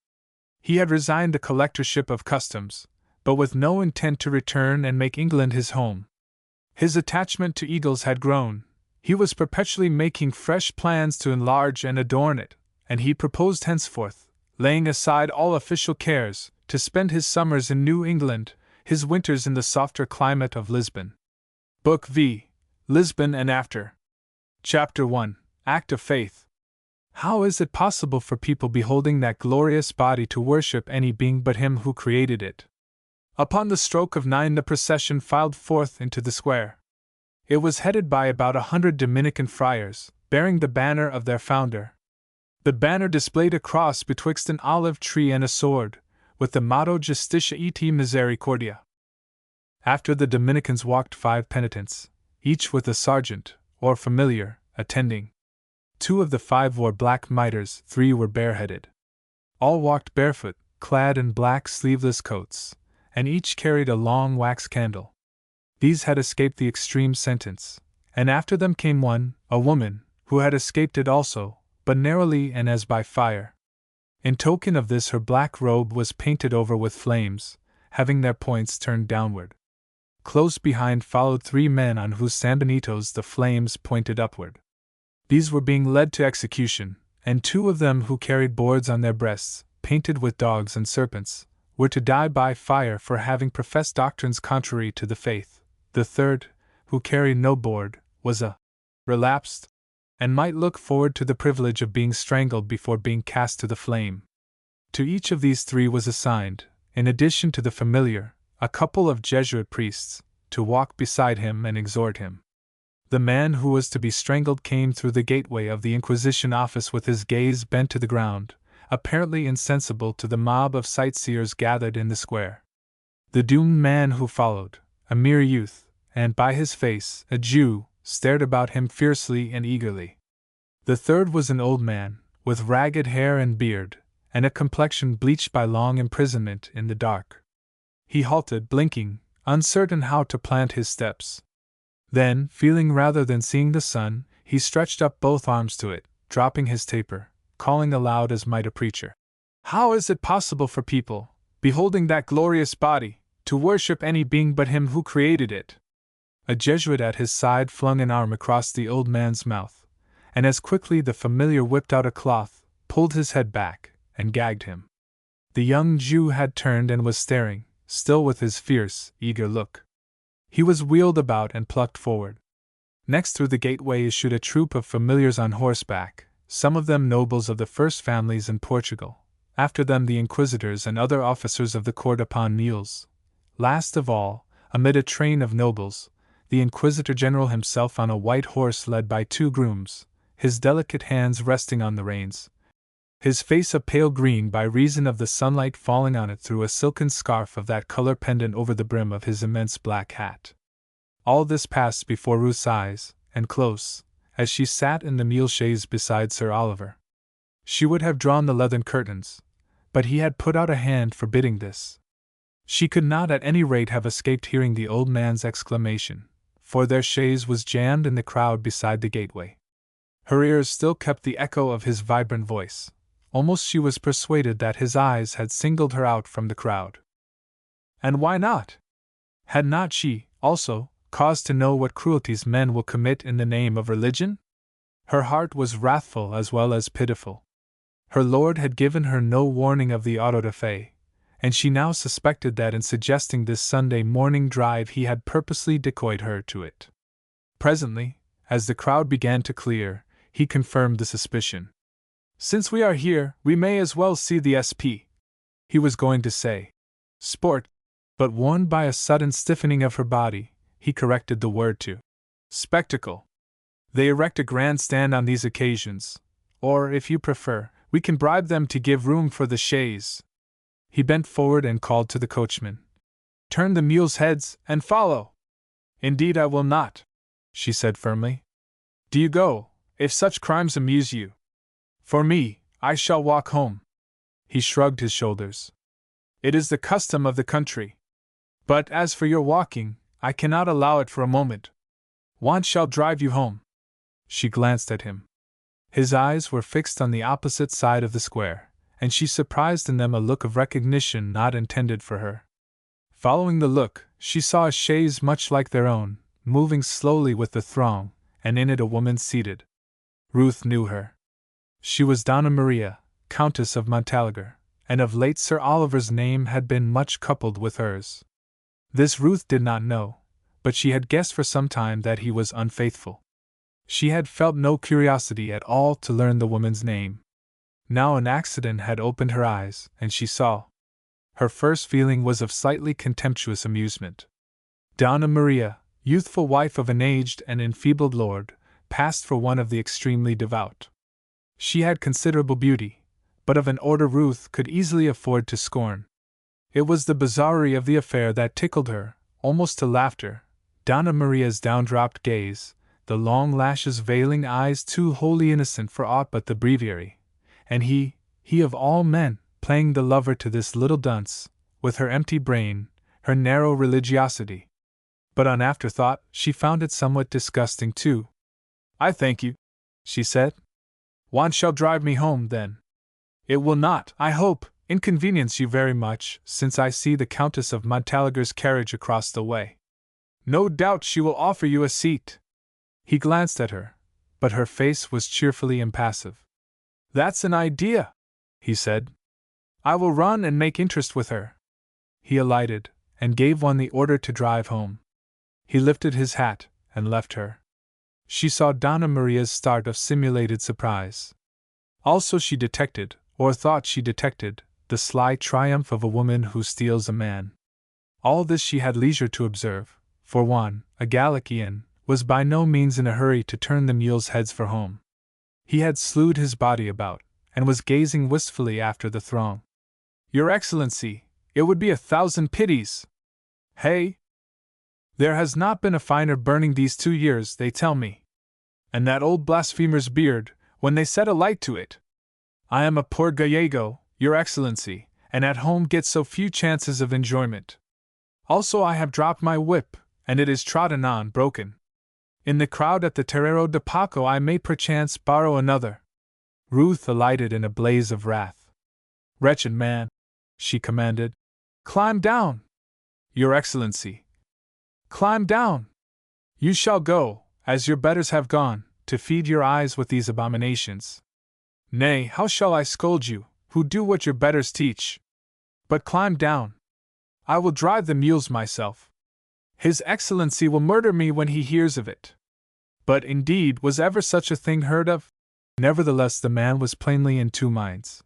[SPEAKER 1] He had resigned the collectorship of customs, but with no intent to return and make England his home. His attachment to Eagles had grown. He was perpetually making fresh plans to enlarge and adorn it, and he proposed henceforth, laying aside all official cares, to spend his summers in New England, his winters in the softer climate of Lisbon. Book V. Lisbon and After. Chapter 1. Act of Faith. How is it possible for people beholding that glorious body to worship any being but him who created it? Upon the stroke of 9 the procession filed forth into the square. It was headed by about 100 Dominican friars, bearing the banner of their founder. The banner displayed a cross betwixt an olive tree and a sword, with the motto Justitia et Misericordia. After the Dominicans walked 5 penitents, each with a sergeant, or familiar, attending. 2 of the 5 wore black mitres, 3 were bareheaded. All walked barefoot, clad in black sleeveless coats, and each carried a long wax candle. These had escaped the extreme sentence, and after them came one, a woman, who had escaped it also, but narrowly and as by fire. In token of this her black robe was painted over with flames, having their points turned downward. Close behind followed 3 men on whose sanbenitos the flames pointed upward. These were being led to execution, and 2 of them who carried boards on their breasts, painted with dogs and serpents, were to die by fire for having professed doctrines contrary to the faith. The third, who carried no board, was a relapsed, and might look forward to the privilege of being strangled before being cast to the flame. To each of these 3 was assigned, in addition to the familiar, a couple of Jesuit priests, to walk beside him and exhort him. The man who was to be strangled came through the gateway of the Inquisition office with his gaze bent to the ground, apparently insensible to the mob of sightseers gathered in the square. The doomed man who followed, a mere youth, and by his face, a Jew, stared about him fiercely and eagerly. The third was an old man, with ragged hair and beard, and a complexion bleached by long imprisonment in the dark. He halted, blinking, uncertain how to plant his steps. Then, feeling rather than seeing the sun, he stretched up both arms to it, dropping his taper, calling aloud as might a preacher. How is it possible for people, beholding that glorious body, to worship any being but him who created it? A Jesuit at his side flung an arm across the old man's mouth, and as quickly the familiar whipped out a cloth, pulled his head back, and gagged him. The young Jew had turned and was staring, still with his fierce, eager look. He was wheeled about and plucked forward. Next through the gateway issued a troop of familiars on horseback, some of them nobles of the first families in Portugal, after them the inquisitors and other officers of the court upon mules. Last of all, amid a train of nobles, the Inquisitor General himself on a white horse led by 2 grooms, his delicate hands resting on the reins, his face a pale green by reason of the sunlight falling on it through a silken scarf of that color pendant over the brim of his immense black hat. All this passed before Ruth's eyes, and close, as she sat in the mule chaise beside Sir Oliver. She would have drawn the leathern curtains, but he had put out a hand forbidding this. She could not at any rate have escaped hearing the old man's exclamation, for their chaise was jammed in the crowd beside the gateway. Her ears still kept the echo of his vibrant voice. Almost she was persuaded that his eyes had singled her out from the crowd. And why not? Had not she, also, cause to know what cruelties men will commit in the name of religion? Her heart was wrathful as well as pitiful. Her lord had given her no warning of the auto da fe, and she now suspected that in suggesting this Sunday morning drive he had purposely decoyed her to it. Presently, as the crowd began to clear, he confirmed the suspicion. "Since we are here, we may as well see the SP," he was going to say. "Sport," but warned by a sudden stiffening of her body, he corrected the word to "spectacle." They erect a grandstand on these occasions, or, if you prefer, we can bribe them to give room for the chaise. He bent forward and called to the coachman. "Turn the mules' heads, and follow!" Indeed I will not, she said firmly. Do you go, if such crimes amuse you. For me, I shall walk home. He shrugged his shoulders. It is the custom of the country. But as for your walking, I cannot allow it for a moment. Want shall drive you home. She glanced at him. His eyes were fixed on the opposite side of the square, and she surprised in them a look of recognition not intended for her. Following the look, she saw a chaise much like their own, moving slowly with the throng, and in it a woman seated. Ruth knew her. She was Donna Maria, Countess of Montalegre, and of late Sir Oliver's name had been much coupled with hers. This Ruth did not know, but she had guessed for some time that he was unfaithful. She had felt no curiosity at all to learn the woman's name. Now an accident had opened her eyes, and she saw. Her first feeling was of slightly contemptuous amusement. Donna Maria, youthful wife of an aged and enfeebled lord, passed for one of the extremely devout. She had considerable beauty, but of an order Ruth could easily afford to scorn. It was the bizarrerie of the affair that tickled her, almost to laughter. Donna Maria's down-dropped gaze, the long lashes veiling eyes too wholly innocent for aught but the breviary, and he of all men, playing the lover to this little dunce, with her empty brain, her narrow religiosity. But on afterthought, she found it somewhat disgusting too. I thank you, she said. One shall drive me home, then. It will not, I hope, inconvenience you very much, since I see the Countess of Montalegre's carriage across the way. No doubt she will offer you a seat. He glanced at her, but her face was cheerfully impassive. That's an idea, he said. I will run and make interest with her. He alighted, and gave one the order to drive home. He lifted his hat, and left her. She saw Donna Maria's start of simulated surprise. Also she detected, or thought she detected, the sly triumph of a woman who steals a man. All this she had leisure to observe, for Juan, a Galician, was by no means in a hurry to turn the mules' heads for home. He had slewed his body about, and was gazing wistfully after the throng. Your Excellency, it would be 1,000 pities. Hey? There has not been a finer burning these 2 years, they tell me. And that old blasphemer's beard, when they set a light to it. I am a poor Gallego, Your Excellency, and at home get so few chances of enjoyment. Also I have dropped my whip, and it is trodden on, broken. In the crowd at the Terreiro de Paco I may perchance borrow another. Ruth alighted in a blaze of wrath. Wretched man, she commanded. Climb down! Your Excellency. Climb down! You shall go, as your betters have gone, to feed your eyes with these abominations. Nay, how shall I scold you, who do what your betters teach? But climb down. I will drive the mules myself. His Excellency will murder me when he hears of it. But indeed, was ever such a thing heard of? Nevertheless, the man was plainly in two minds.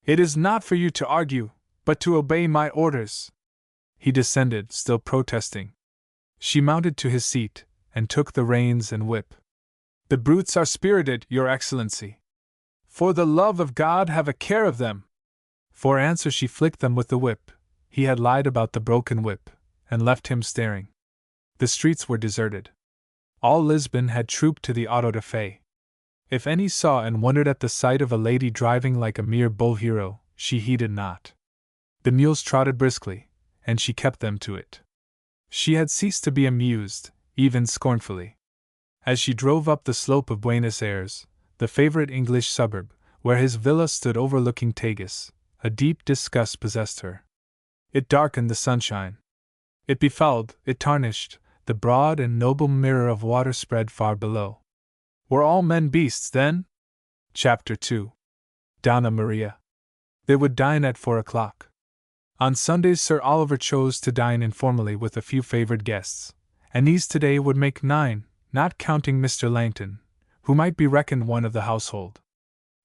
[SPEAKER 1] It is not for you to argue, but to obey my orders. He descended, still protesting. She mounted to his seat, and took the reins and whip. The brutes are spirited, Your Excellency. For the love of God, have a care of them. For answer she flicked them with the whip. He had lied about the broken whip, and left him staring. The streets were deserted. All Lisbon had trooped to the auto da fe. If any saw and wondered at the sight of a lady driving like a mere bull hero, she heeded not. The mules trotted briskly, and she kept them to it. She had ceased to be amused, even scornfully. As she drove up the slope of Buenos Aires, the favorite English suburb, where his villa stood overlooking Tagus, a deep disgust possessed her. It darkened the sunshine. It befouled, it tarnished, the broad and noble mirror of water spread far below. Were all men beasts, then? Chapter 2. Donna Maria. They would dine at 4 o'clock. On Sundays Sir Oliver chose to dine informally with a few favored guests, and these today would make 9, not counting Mr. Langton, who might be reckoned one of the household.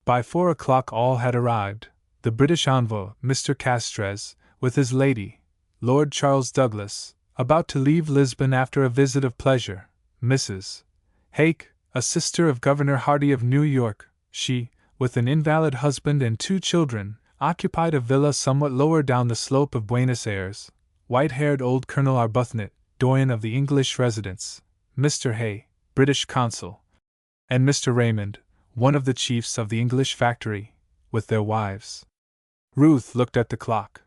[SPEAKER 1] By 4 o'clock all had arrived, the British envoy, Mr. Castres, with his lady, Lord Charles Douglas, about to leave Lisbon after a visit of pleasure, Mrs. Hake, a sister of Governor Hardy of New York. She, with an invalid husband and 2 children, occupied a villa somewhat lower down the slope of Buenos Aires. White-haired old Colonel Arbuthnot, doyen of the English residents, Mr. Hay, British consul, and Mr. Raymond, one of the chiefs of the English factory, with their wives. Ruth looked at the clock.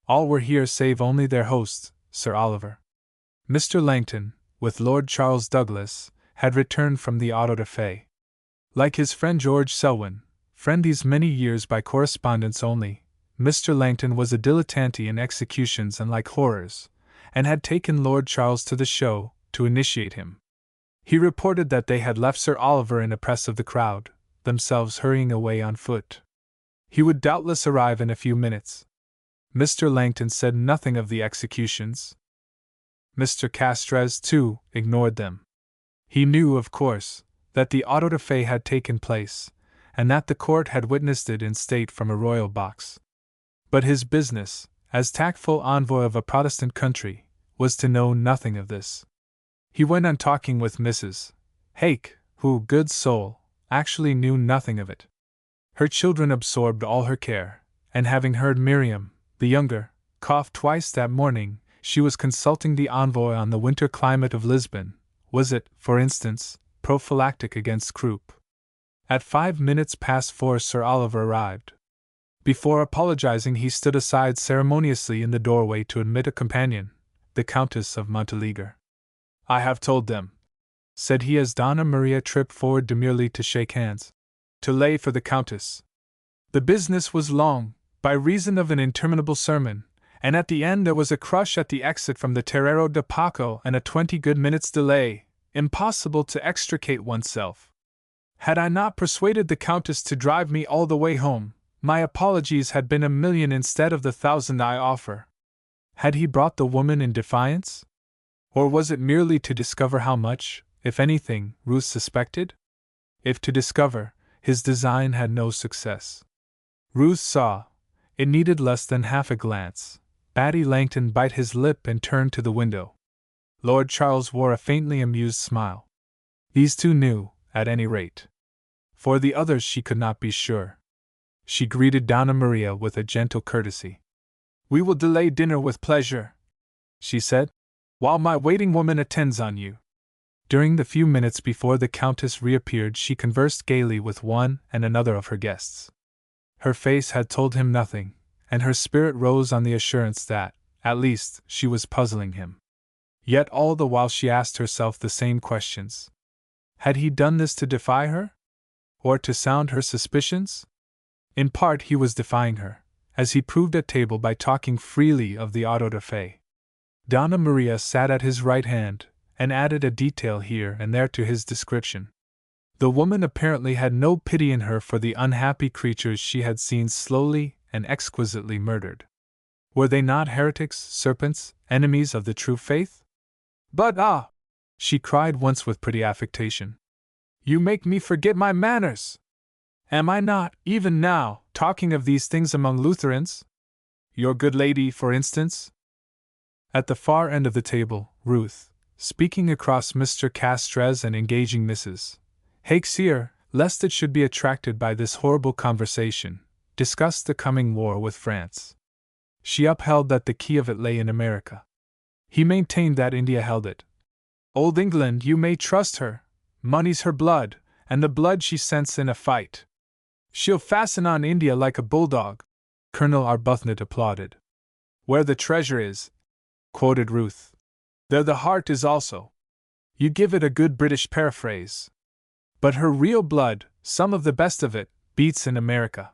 [SPEAKER 1] All were here save only their host, Sir Oliver. Mr. Langton, with Lord Charles Douglas, had returned from the auto-da-fe. Like his friend George Selwyn, friend these many years by correspondence only, Mr. Langton was a dilettante in executions and like horrors, and had taken Lord Charles to the show to initiate him. He reported that they had left Sir Oliver in a press of the crowd, themselves hurrying away on foot. He would doubtless arrive in a few minutes. Mr. Langton said nothing of the executions. Mr. Castres, too, ignored them. He knew, of course, that the auto-da-fe had taken place, and that the court had witnessed it in state from a royal box. But his business, as tactful envoy of a Protestant country, was to know nothing of this. He went on talking with Mrs. Hake, who, good soul, actually knew nothing of it. Her children absorbed all her care, and having heard Miriam, the younger, cough twice that morning, she was consulting the envoy on the winter climate of Lisbon. Was it, for instance, prophylactic against croup? At 4:05 Sir Oliver arrived. Before apologizing, he stood aside ceremoniously in the doorway to admit a companion, the Countess of Montalegre. "I have told them," said he as Donna Maria tripped forward demurely to shake hands, "to lay for the Countess. The business was long, by reason of an interminable sermon, and at the end there was a crush at the exit from the Terreiro de Paco and a 20 good minutes delay, impossible to extricate oneself. Had I not persuaded the Countess to drive me all the way home, my apologies had been 1,000,000 instead of the 1,000 I offer." Had he brought the woman in defiance? Or was it merely to discover how much, if anything, Ruth suspected? If to discover, his design had no success. Ruth saw, it needed less than half a glance, Batty Langton bite his lip and turn to the window. Lord Charles wore a faintly amused smile. These two knew, at any rate. For the others she could not be sure. She greeted Donna Maria with a gentle courtesy. "We will delay dinner with pleasure," she said, "while my waiting woman attends on you." During the few minutes before the Countess reappeared, she conversed gaily with one and another of her guests. Her face had told him nothing, and her spirit rose on the assurance that, at least, she was puzzling him. Yet all the while she asked herself the same questions. Had he done this to defy her? Or to sound her suspicions? In part he was defying her, as he proved at table by talking freely of the auto-da-fe. Donna Maria sat at his right hand, and added a detail here and there to his description. The woman apparently had no pity in her for the unhappy creatures she had seen slowly and exquisitely murdered. Were they not heretics, serpents, enemies of the true faith? "But ah!" she cried once with pretty affectation. "You make me forget my manners! Am I not, even now, talking of these things among Lutherans? Your good lady, for instance?" At the far end of the table, Ruth, speaking across Mr. Castres and engaging Mrs. Hake's ear, lest it should be attracted by this horrible conversation, discussed the coming war with France. She upheld that the key of it lay in America. He maintained that India held it. "Old England, you may trust her. Money's her blood, and the blood she scents in a fight. She'll fasten on India like a bulldog." Colonel Arbuthnot applauded. "Where the treasure is," quoted Ruth, "there the heart is also. You give it a good British paraphrase. But her real blood, some of the best of it, beats in America.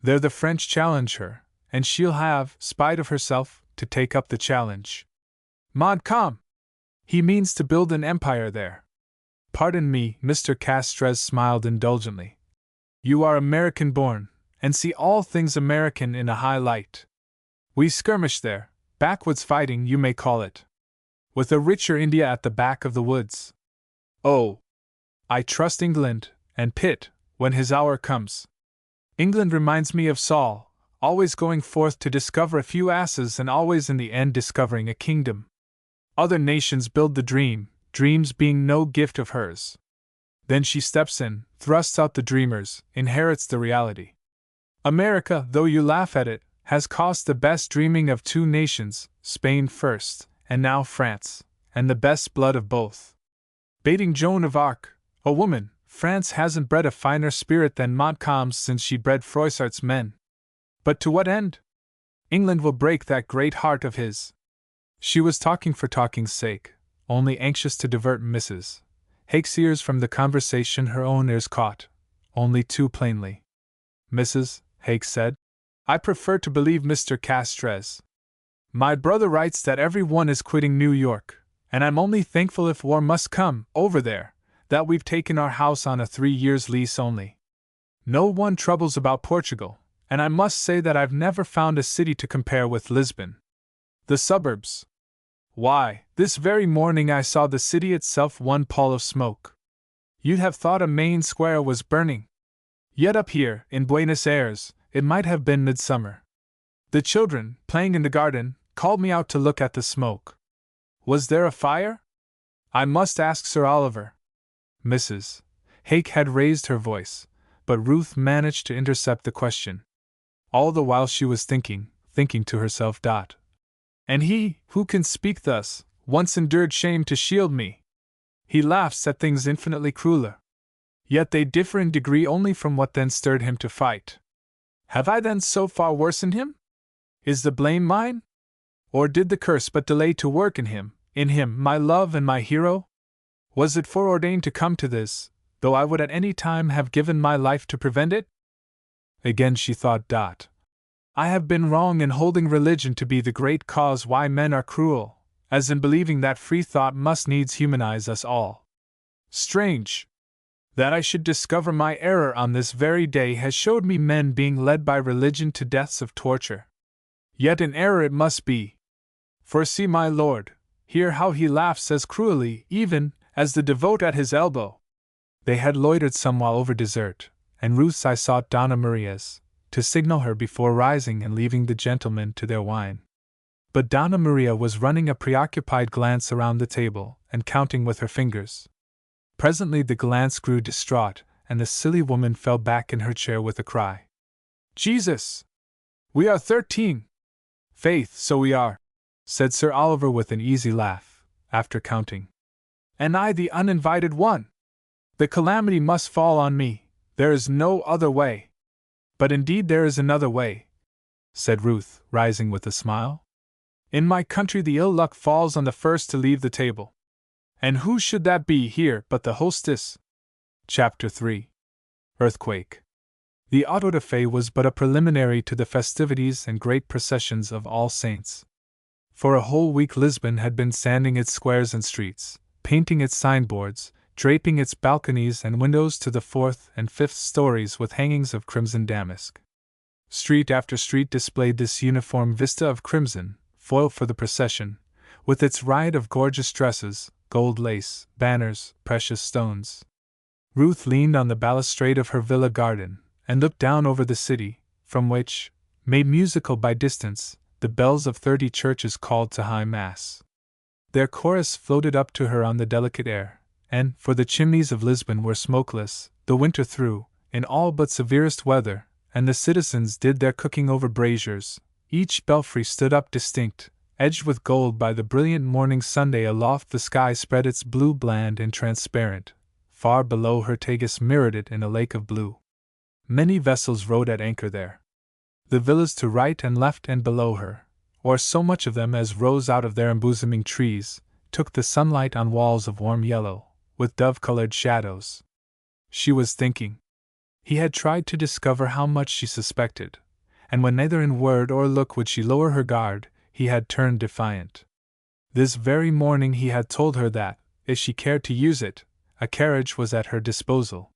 [SPEAKER 1] There the French challenge her, and she'll have, spite of herself, to take up the challenge. Montcalm! He means to build an empire there." "Pardon me," Mr. Castres smiled indulgently. "You are American-born, and see all things American in a high light. We skirmish there, backwoods fighting you may call it. With a richer India at the back of the woods. Oh! I trust England, and Pitt, when his hour comes. England reminds me of Saul, always going forth to discover a few asses and always in the end discovering a kingdom. Other nations build the dream, dreams being no gift of hers. Then she steps in, thrusts out the dreamers, inherits the reality. America, though you laugh at it, has cost the best dreaming of two nations, Spain first, and now France, and the best blood of both. Baiting Joan of Arc, a woman, France hasn't bred a finer spirit than Montcalm's since she bred Froissart's men. But to what end? England will break that great heart of his. She was talking for talking's sake, only anxious to divert Mrs. Hake's ears from the conversation her own ears caught, only too plainly. Mrs. Hake said, "I prefer to believe Mr. Castres. My brother writes that every one is quitting New York, and I'm only thankful if war must come, over there, that we've taken our house on a 3 years' lease only. No one troubles about Portugal, and I must say that I've never found a city to compare with Lisbon. The suburbs. Why, this very morning I saw the city itself one pall of smoke. You'd have thought a main square was burning. Yet up here, in Buenos Aires, it might have been midsummer. The children, playing in the garden, called me out to look at the smoke. Was there a fire? I must ask Sir Oliver." Mrs. Hake had raised her voice, but Ruth managed to intercept the question. All the while she was thinking to herself. And he, who can speak thus, once endured shame to shield me. He laughs at things infinitely crueler. Yet they differ in degree only from what then stirred him to fight. Have I then so far worsened him? Is the blame mine? Or did the curse but delay to work in him, my love and my hero? Was it foreordained to come to this, though I would at any time have given my life to prevent it? Again she thought. I have been wrong in holding religion to be the great cause why men are cruel, as in believing that free thought must needs humanize us all. Strange! That I should discover my error on this very day has showed me men being led by religion to deaths of torture. Yet an error it must be. For see my lord, hear how he laughs as cruelly, even, as the devote at his elbow. They had loitered some while over dessert, and Ruth's eye sought Donna Maria's, to signal her before rising and leaving the gentlemen to their wine. But Donna Maria was running a preoccupied glance around the table, and counting with her fingers. Presently the glance grew distraught, and the silly woman fell back in her chair with a cry. Jesus! We are 13! Faith, so we are, said Sir Oliver with an easy laugh, after counting. And I the uninvited one! The calamity must fall on me, there is no other way. But indeed there is another way, said Ruth, rising with a smile. In my country the ill luck falls on the first to leave the table. And who should that be here but the hostess? Chapter 3. Earthquake. The auto-da-fe was but a preliminary to the festivities and great processions of All Saints. For a whole week Lisbon had been sanding its squares and streets, painting its signboards, draping its balconies and windows to the 4th and 5th stories with hangings of crimson damask. Street after street displayed this uniform vista of crimson, foil for the procession, with its riot of gorgeous dresses, gold lace, banners, precious stones. Ruth leaned on the balustrade of her villa garden, and looked down over the city, from which, made musical by distance, the bells of 30 churches called to high mass. Their chorus floated up to her on the delicate air, and, for the chimneys of Lisbon were smokeless, the winter through, in all but severest weather, and the citizens did their cooking over braziers, each belfry stood up distinct, edged with gold by the brilliant morning Sunday. Aloft the sky spread its blue bland and transparent, far below her Tagus mirrored it in a lake of blue. Many vessels rode at anchor there. The villas to right and left and below her, or so much of them as rose out of their embosoming trees, took the sunlight on walls of warm yellow, with dove-colored shadows. She was thinking. He had tried to discover how much she suspected, and when neither in word or look would she lower her guard, he had turned defiant. This very morning he had told her that, if she cared to use it, a carriage was at her disposal.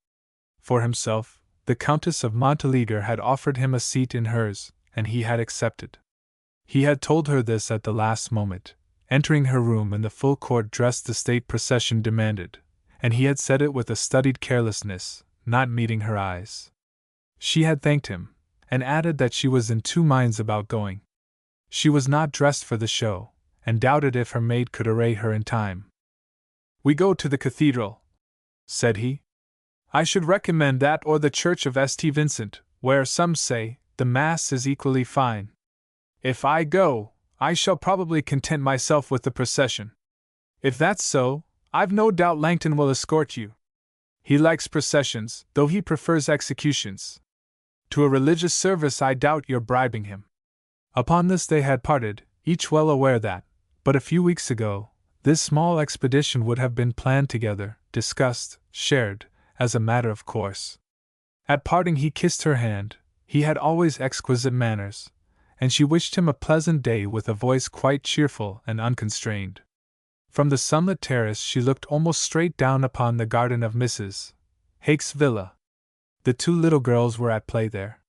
[SPEAKER 1] For himself, the Countess of Montaliger had offered him a seat in hers, and he had accepted. He had told her this at the last moment, entering her room in the full court dress the state procession demanded, and he had said it with a studied carelessness, not meeting her eyes. She had thanked him, and added that she was in 2 minds about going. She was not dressed for the show, and doubted if her maid could array her in time. "We go to the cathedral," said he. "I should recommend that or the church of St. Vincent, where, some say, the Mass is equally fine. If I go, I shall probably content myself with the procession." If that's so, I've no doubt Langton will escort you. He likes processions, though he prefers executions. To a religious service I doubt your bribing him. Upon this they had parted, each well aware that, but a few weeks ago, this small expedition would have been planned together, discussed, shared, as a matter of course. At parting he kissed her hand. He had always exquisite manners, and she wished him a pleasant day with a voice quite cheerful and unconstrained. From the sunlit terrace she looked almost straight down upon the garden of Mrs. Hake's villa. The two little girls were at play there.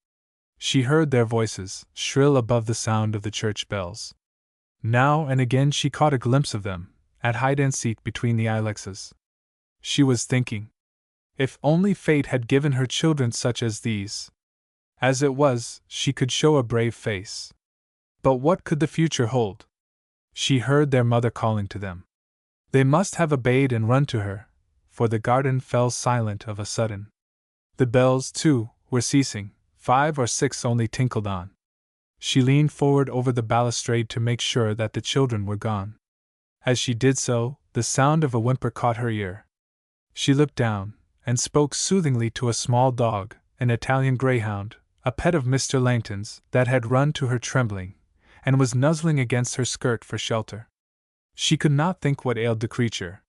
[SPEAKER 1] She heard their voices, shrill above the sound of the church bells. Now and again she caught a glimpse of them, at hide-and-seek between the ilexes. She was thinking, if only fate had given her children such as these. As it was, she could show a brave face. But what could the future hold? She heard their mother calling to them. They must have obeyed and run to her, for the garden fell silent of a sudden. The bells, too, were ceasing, 5 or 6 only tinkled on. She leaned forward over the balustrade to make sure that the children were gone. As she did so, the sound of a whimper caught her ear. She looked down, and spoke soothingly to a small dog, an Italian greyhound, a pet of Mr. Langton's, that had run to her trembling, and was nuzzling against her skirt for shelter. She could not think what ailed the creature.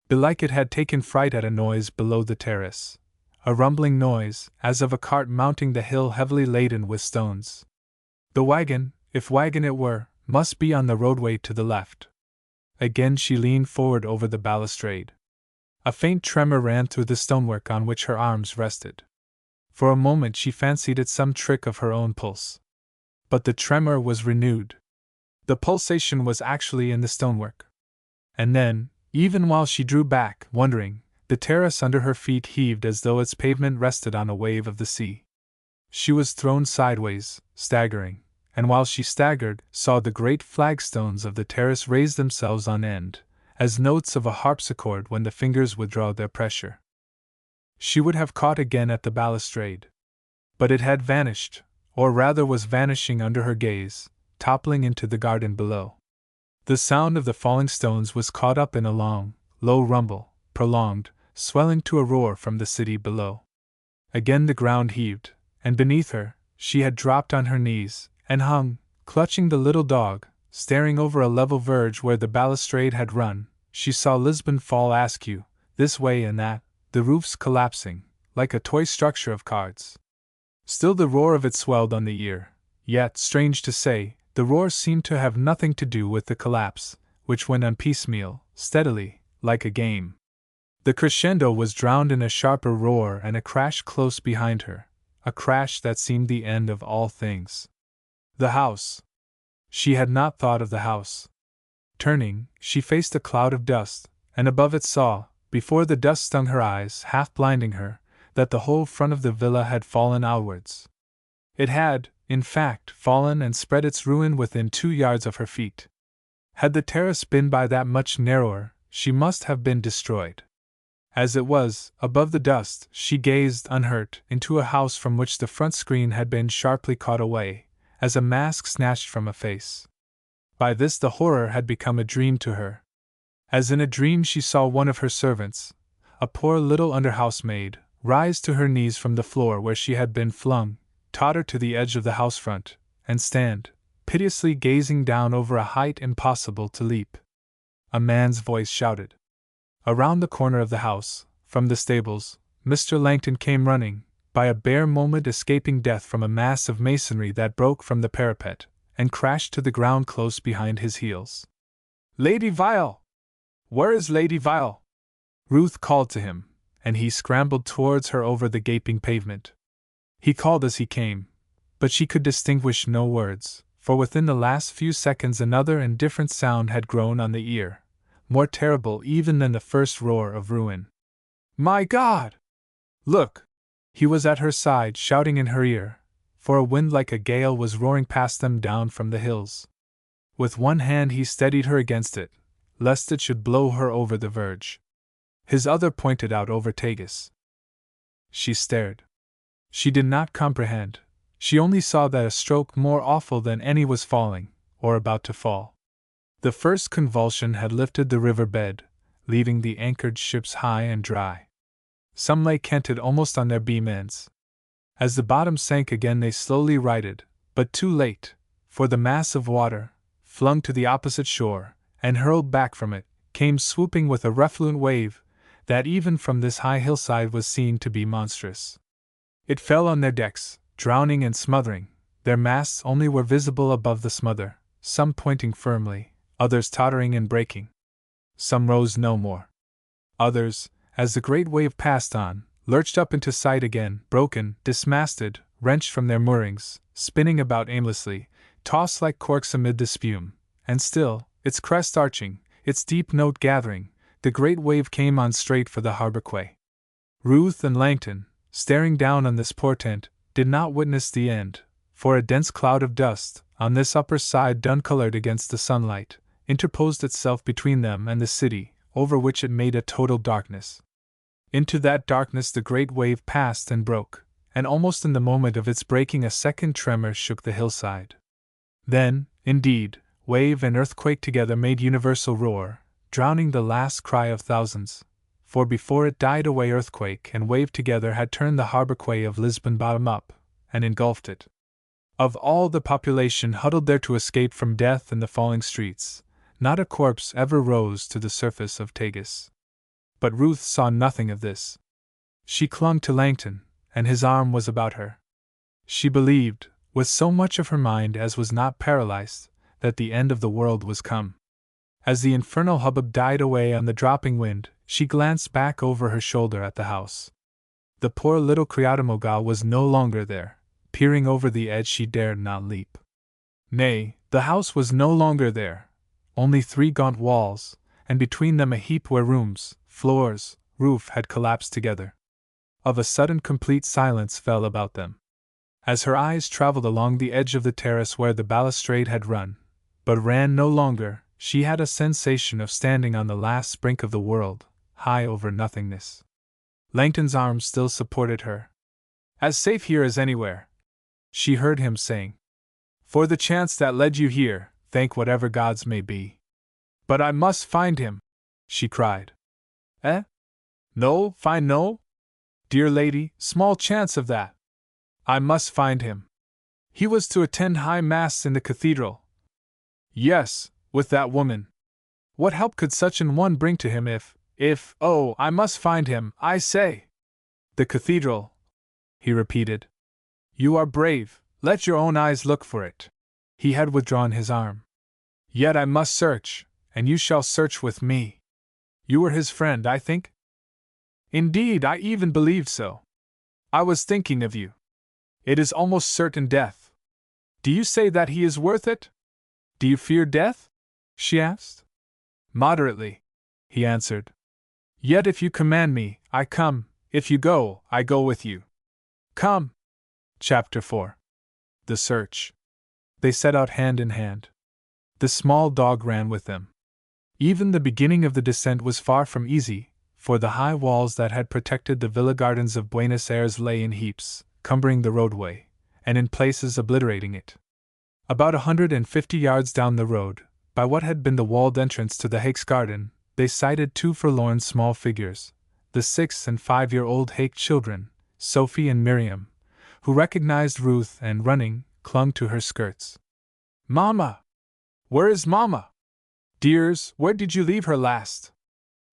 [SPEAKER 1] Belike it had taken fright at a noise below the terrace, a rumbling noise, as of a cart mounting the hill heavily laden with stones. The wagon, if wagon it were, must be on the roadway to the left. Again she leaned forward over the balustrade. A faint tremor ran through the stonework on which her arms rested. For a moment she fancied it some trick of her own pulse. But the tremor was renewed. The pulsation was actually in the stonework. And then, even while she drew back, wondering, the terrace under her feet heaved as though its pavement rested on a wave of the sea. She was thrown sideways, staggering, and while she staggered, saw the great flagstones of the terrace raise themselves on end, as notes of a harpsichord when the fingers withdraw their pressure. She would have caught again at the balustrade. But it had vanished, or rather was vanishing under her gaze, toppling into the garden below. The sound of the falling stones was caught up in a long, low rumble, prolonged, swelling to a roar from the city below. Again the ground heaved, and beneath her, she had dropped on her knees, and hung, clutching the little dog, staring over a level verge where the balustrade had run. She saw Lisbon fall askew, this way and that, the roofs collapsing, like a toy structure of cards. Still the roar of it swelled on the ear, yet, strange to say, the roar seemed to have nothing to do with the collapse, which went on piecemeal, steadily, like a game. The crescendo was drowned in a sharper roar and a crash close behind her, a crash that seemed the end of all things. The house. She had not thought of the house. Turning, she faced a cloud of dust, and above it saw, before the dust stung her eyes, half blinding her, that the whole front of the villa had fallen outwards. It had, in fact, fallen and spread its ruin within 2 yards of her feet. Had the terrace been by that much narrower, she must have been destroyed. As it was, above the dust, she gazed, unhurt, into a house from which the front screen had been sharply caught away, as a mask snatched from a face. By this the horror had become a dream to her. As in a dream she saw one of her servants, a poor little under-housemaid, rise to her knees from the floor where she had been flung, totter to the edge of the house front, and stand, piteously gazing down over a height impossible to leap. A man's voice shouted. Around the corner of the house, from the stables, Mr. Langton came running, by a bare moment escaping death from a mass of masonry that broke from the parapet, and crashed to the ground close behind his heels. "Lady Vile! Where is Lady Vile?" Ruth called to him, and he scrambled towards her over the gaping pavement. He called as he came, but she could distinguish no words, for within the last few seconds another and different sound had grown on the ear, more terrible even than the first roar of ruin. "My God! Look!" He was at her side, shouting in her ear, for a wind like a gale was roaring past them down from the hills. With one hand he steadied her against it, lest it should blow her over the verge. His other pointed out over Tagus. She stared. She did not comprehend. She only saw that a stroke more awful than any was falling, or about to fall. The first convulsion had lifted the river bed, leaving the anchored ships high and dry. Some lay canted almost on their beam ends. As the bottom sank again they slowly righted, but too late, for the mass of water, flung to the opposite shore, and hurled back from it, came swooping with a refluent wave that even from this high hillside was seen to be monstrous. It fell on their decks, drowning and smothering. Their masts only were visible above the smother, some pointing firmly, others tottering and breaking. Some rose no more. Others, as the great wave passed on, lurched up into sight again, broken, dismasted, wrenched from their moorings, spinning about aimlessly, tossed like corks amid the spume, and still, its crest arching, its deep note gathering, the great wave came on straight for the harbor quay. Ruth and Langton, staring down on this portent, did not witness the end, for a dense cloud of dust, on this upper side dun-colored against the sunlight, interposed itself between them and the city, over which it made a total darkness. Into that darkness the great wave passed and broke, and almost in the moment of its breaking a second tremor shook the hillside. Then, indeed, wave and earthquake together made universal roar, drowning the last cry of thousands, for before it died away earthquake and wave together had turned the harbor quay of Lisbon bottom up, and engulfed it. Of all the population huddled there to escape from death in the falling streets, not a corpse ever rose to the surface of Tagus. But Ruth saw nothing of this. She clung to Langton, and his arm was about her. She believed, with so much of her mind as was not paralyzed, that the end of the world was come. As the infernal hubbub died away on the dropping wind, she glanced back over her shoulder at the house. The poor little Criadomogal was no longer there. Peering over the edge she dared not leap. Nay, the house was no longer there. Only 3 gaunt walls, and between them a heap where rooms, floors, roof had collapsed together. Of a sudden complete silence fell about them. As her eyes traveled along the edge of the terrace where the balustrade had run, but ran no longer, she had a sensation of standing on the last brink of the world, high over nothingness. Langton's arms still supported her. "As safe here as anywhere," she heard him saying. "For the chance that led you here, thank whatever gods may be." "But I must find him," she cried. "Eh? No, find no? Dear lady, small chance of that. I must find him. He was to attend high mass in the cathedral." "Yes, with that woman. What help could such an one bring to him if, oh, I must find him, I say." "The cathedral," he repeated. "You are brave, let your own eyes look for it." He had withdrawn his arm. "Yet I must search, and you shall search with me. You were his friend, I think?" "Indeed, I even believed so. I was thinking of you. It is almost certain death. Do you say that he is worth it? Do you fear death?" she asked. "Moderately," he answered. "Yet if you command me, I come, if you go, I go with you. Come." Chapter 4. The Search. They set out hand in hand. The small dog ran with them. Even the beginning of the descent was far from easy, for the high walls that had protected the villa gardens of Buenos Aires lay in heaps, cumbering the roadway, and in places obliterating it. About 150 yards down the road, by what had been the walled entrance to the Hake's garden, they sighted 2 forlorn small figures, the 6- and 5-year-old Hake children, Sophie and Miriam, who recognized Ruth and, running, clung to her skirts. "Mama! Where is Mama? Dears, where did you leave her last?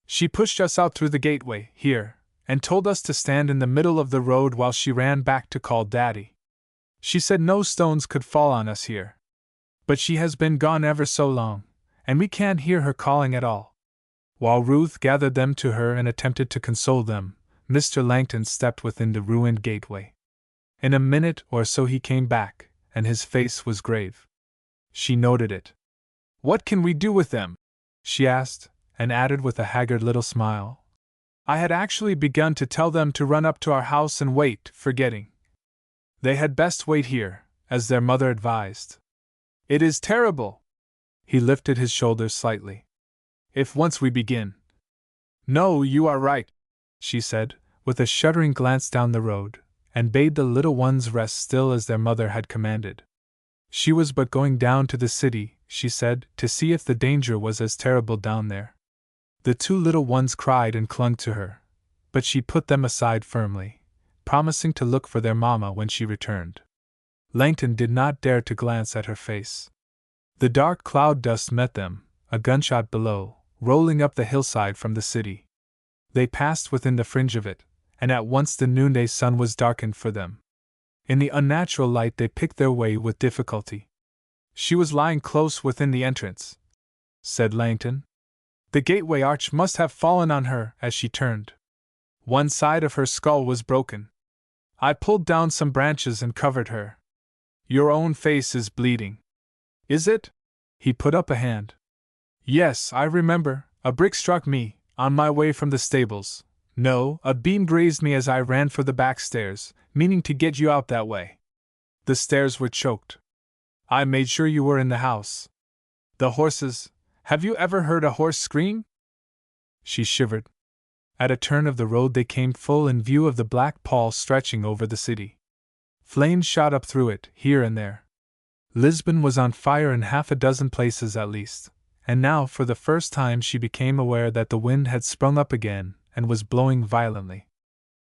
[SPEAKER 1] She pushed us out through the gateway, here, and told us to stand in the middle of the road while she ran back to call Daddy. She said no stones could fall on us here. But she has been gone ever so long, and we can't hear her calling at all." While Ruth gathered them to her and attempted to console them, Mr. Langton stepped within the ruined gateway. In a minute or so he came back, and his face was grave. She noted it. "What can we do with them?" she asked, and added with a haggard little smile. "I had actually begun to tell them to run up to our house and wait, forgetting. They had best wait here, as their mother advised. It is terrible." He lifted his shoulders slightly. "If once we begin—" "No, you are right," she said, with a shuddering glance down the road, and bade the little ones rest still as their mother had commanded. She was but going down to the city, she said, to see if the danger was as terrible down there. The two little ones cried and clung to her, but she put them aside firmly, promising to look for their mamma when she returned. Langton did not dare to glance at her face. The dark cloud dust met them, a gunshot below, rolling up the hillside from the city. They passed within the fringe of it, and at once the noonday sun was darkened for them. In the unnatural light they picked their way with difficulty. She was lying close within the entrance, said Langton. The gateway arch must have fallen on her as she turned. One side of her skull was broken. I pulled down some branches and covered her. Your own face is bleeding. Is it? He put up a hand. Yes, I remember, a brick struck me, on my way from the stables. No, a beam grazed me as I ran for the back stairs, meaning to get you out that way. The stairs were choked. I made sure you were in the house. The horses, have you ever heard a horse scream? She shivered. At a turn of the road they came full in view of the black pall stretching over the city. Flames shot up through it, here and there. Lisbon was on fire in half a dozen places at least, and now for the first time she became aware that the wind had sprung up again and was blowing violently.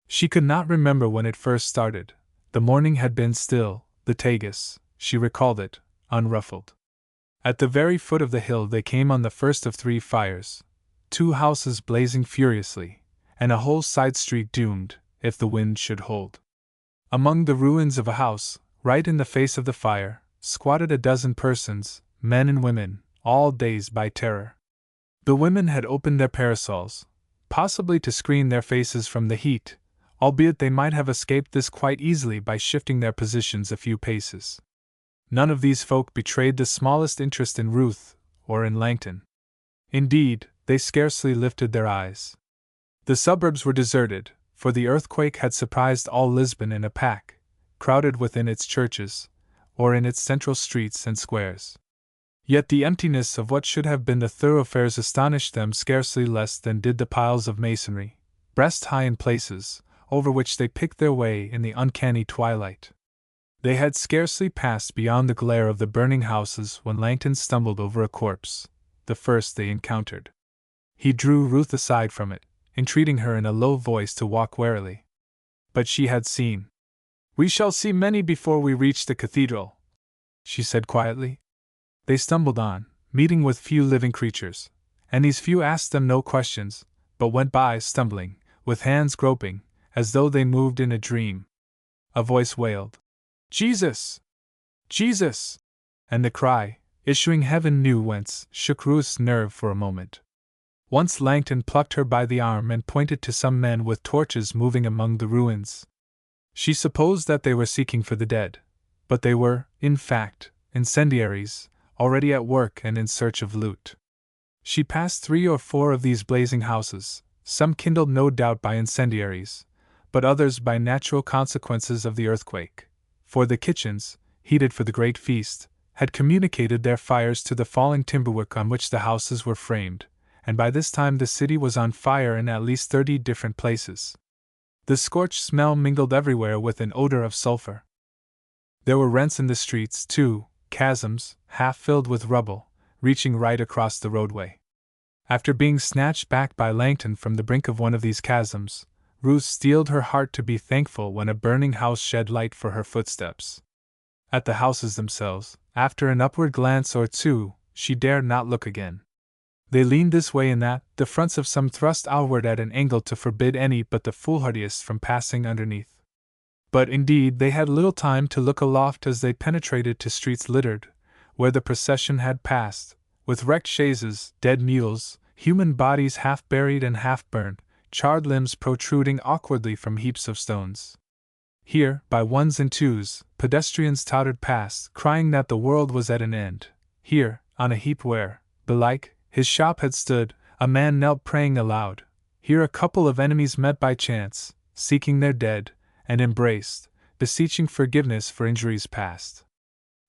[SPEAKER 1] She could not remember when it first started. The morning had been still, the Tagus, she recalled it, unruffled. At the very foot of the hill they came on the first of 3 fires, 2 houses blazing furiously, and a whole side street doomed, if the wind should hold. Among the ruins of a house, right in the face of the fire, squatted a dozen persons, men and women, all dazed by terror. The women had opened their parasols, possibly to screen their faces from the heat, albeit they might have escaped this quite easily by shifting their positions a few paces. None of these folk betrayed the smallest interest in Ruth, or in Langton. Indeed, they scarcely lifted their eyes. The suburbs were deserted, for the earthquake had surprised all Lisbon in a pack, crowded within its churches, or in its central streets and squares. Yet the emptiness of what should have been the thoroughfares astonished them scarcely less than did the piles of masonry, breast high in places, over which they picked their way in the uncanny twilight. They had scarcely passed beyond the glare of the burning houses when Langton stumbled over a corpse, the first they encountered. He drew Ruth aside from it, entreating her in a low voice to walk warily. But she had seen. "We shall see many before we reach the cathedral," she said quietly. They stumbled on, meeting with few living creatures, and these few asked them no questions, but went by stumbling, with hands groping, as though they moved in a dream. A voice wailed, "Jesus! Jesus!" and the cry, issuing heaven knew whence, shook Ruth's nerve for a moment. Once Langton plucked her by the arm and pointed to some men with torches moving among the ruins. She supposed that they were seeking for the dead, but they were, in fact, incendiaries, already at work and in search of loot. She passed 3 or 4 of these blazing houses, some kindled no doubt by incendiaries, but others by natural consequences of the earthquake, for the kitchens, heated for the great feast, had communicated their fires to the falling timberwork on which the houses were framed, and by this time the city was on fire in at least 30 different places. The scorched smell mingled everywhere with an odor of sulfur. There were rents in the streets, too, chasms, half filled with rubble, reaching right across the roadway. After being snatched back by Langton from the brink of one of these chasms, Ruth steeled her heart to be thankful when a burning house shed light for her footsteps. At the houses themselves, after an upward glance or two, she dared not look again. They leaned this way and that, the fronts of some thrust outward at an angle to forbid any but the foolhardiest from passing underneath. But indeed they had little time to look aloft as they penetrated to streets littered, where the procession had passed, with wrecked chaises, dead mules, human bodies half buried and half burned, charred limbs protruding awkwardly from heaps of stones. Here, by ones and twos, pedestrians tottered past, crying that the world was at an end. Here, on a heap where, belike, his shop had stood, a man knelt praying aloud. Here a couple of enemies met by chance, seeking their dead, and embraced, beseeching forgiveness for injuries past.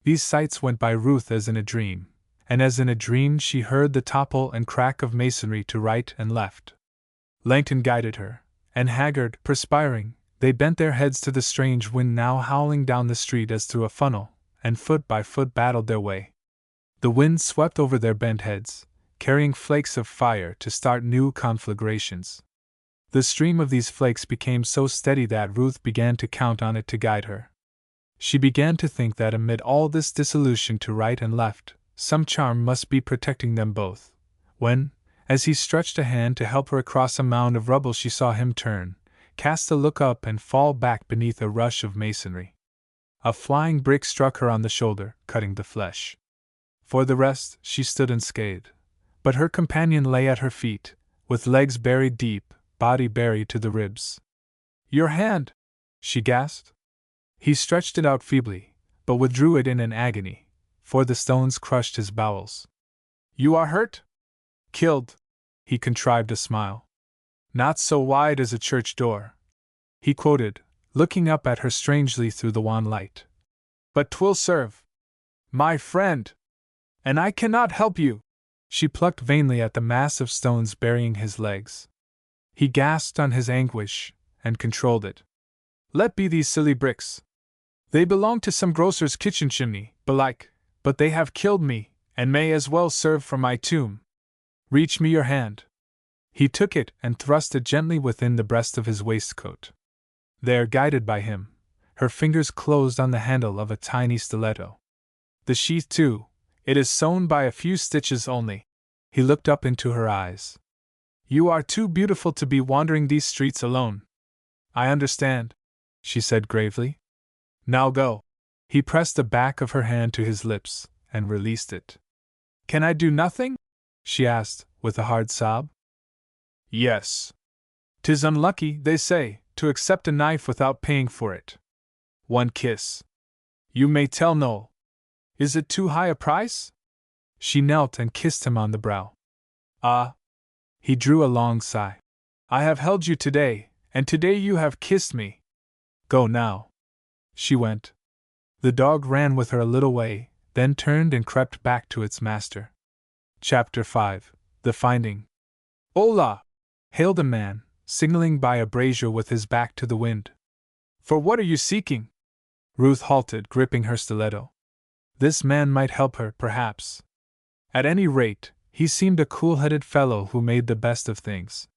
[SPEAKER 1] These sights went by Ruth as in a dream, and as in a dream she heard the topple and crack of masonry to right and left. Langton guided her, and haggard, perspiring, they bent their heads to the strange wind now howling down the street as through a funnel, and foot by foot battled their way. The wind swept over their bent heads, carrying flakes of fire to start new conflagrations. The stream of these flakes became so steady that Ruth began to count on it to guide her. She began to think that amid all this dissolution to right and left, some charm must be protecting them both, when, as he stretched a hand to help her across a mound of rubble, she saw him turn, cast a look up, and fall back beneath a rush of masonry. A flying brick struck her on the shoulder, cutting the flesh. For the rest, she stood unscathed, but her companion lay at her feet, with legs buried deep, body buried to the ribs. "Your hand!" she gasped. He stretched it out feebly, but withdrew it in an agony, for the stones crushed his bowels. "You are hurt?" "Killed," he contrived a smile. "Not so wide as a church door," he quoted, looking up at her strangely through the wan light. "But 'twill serve." "My friend! And I cannot help you!" She plucked vainly at the mass of stones burying his legs. He gasped on his anguish, and controlled it. "Let be these silly bricks. They belong to some grocer's kitchen chimney, belike, but they have killed me, and may as well serve for my tomb. Reach me your hand." He took it and thrust it gently within the breast of his waistcoat. There, guided by him, her fingers closed on the handle of a tiny stiletto. The sheath, too, it is sewn by a few stitches only. He looked up into her eyes. "You are too beautiful to be wandering these streets alone." "I understand," she said gravely. "Now go." He pressed the back of her hand to his lips, and released it. "Can I do nothing?" she asked, with a hard sob. "Yes. 'Tis unlucky, they say, to accept a knife without paying for it. One kiss. You may tell Noel. Is it too high a price?" She knelt and kissed him on the brow. "Ah!" He drew a long sigh. "I have held you today, and today you have kissed me. Go now." She went. The dog ran with her a little way, then turned and crept back to its master. Chapter 5. The Finding. "Hola!" hailed a man, signaling by a brazier with his back to the wind. "For what are you seeking?" Ruth halted, gripping her stiletto. This man might help her, perhaps. At any rate, he seemed a cool-headed fellow who made the best of things.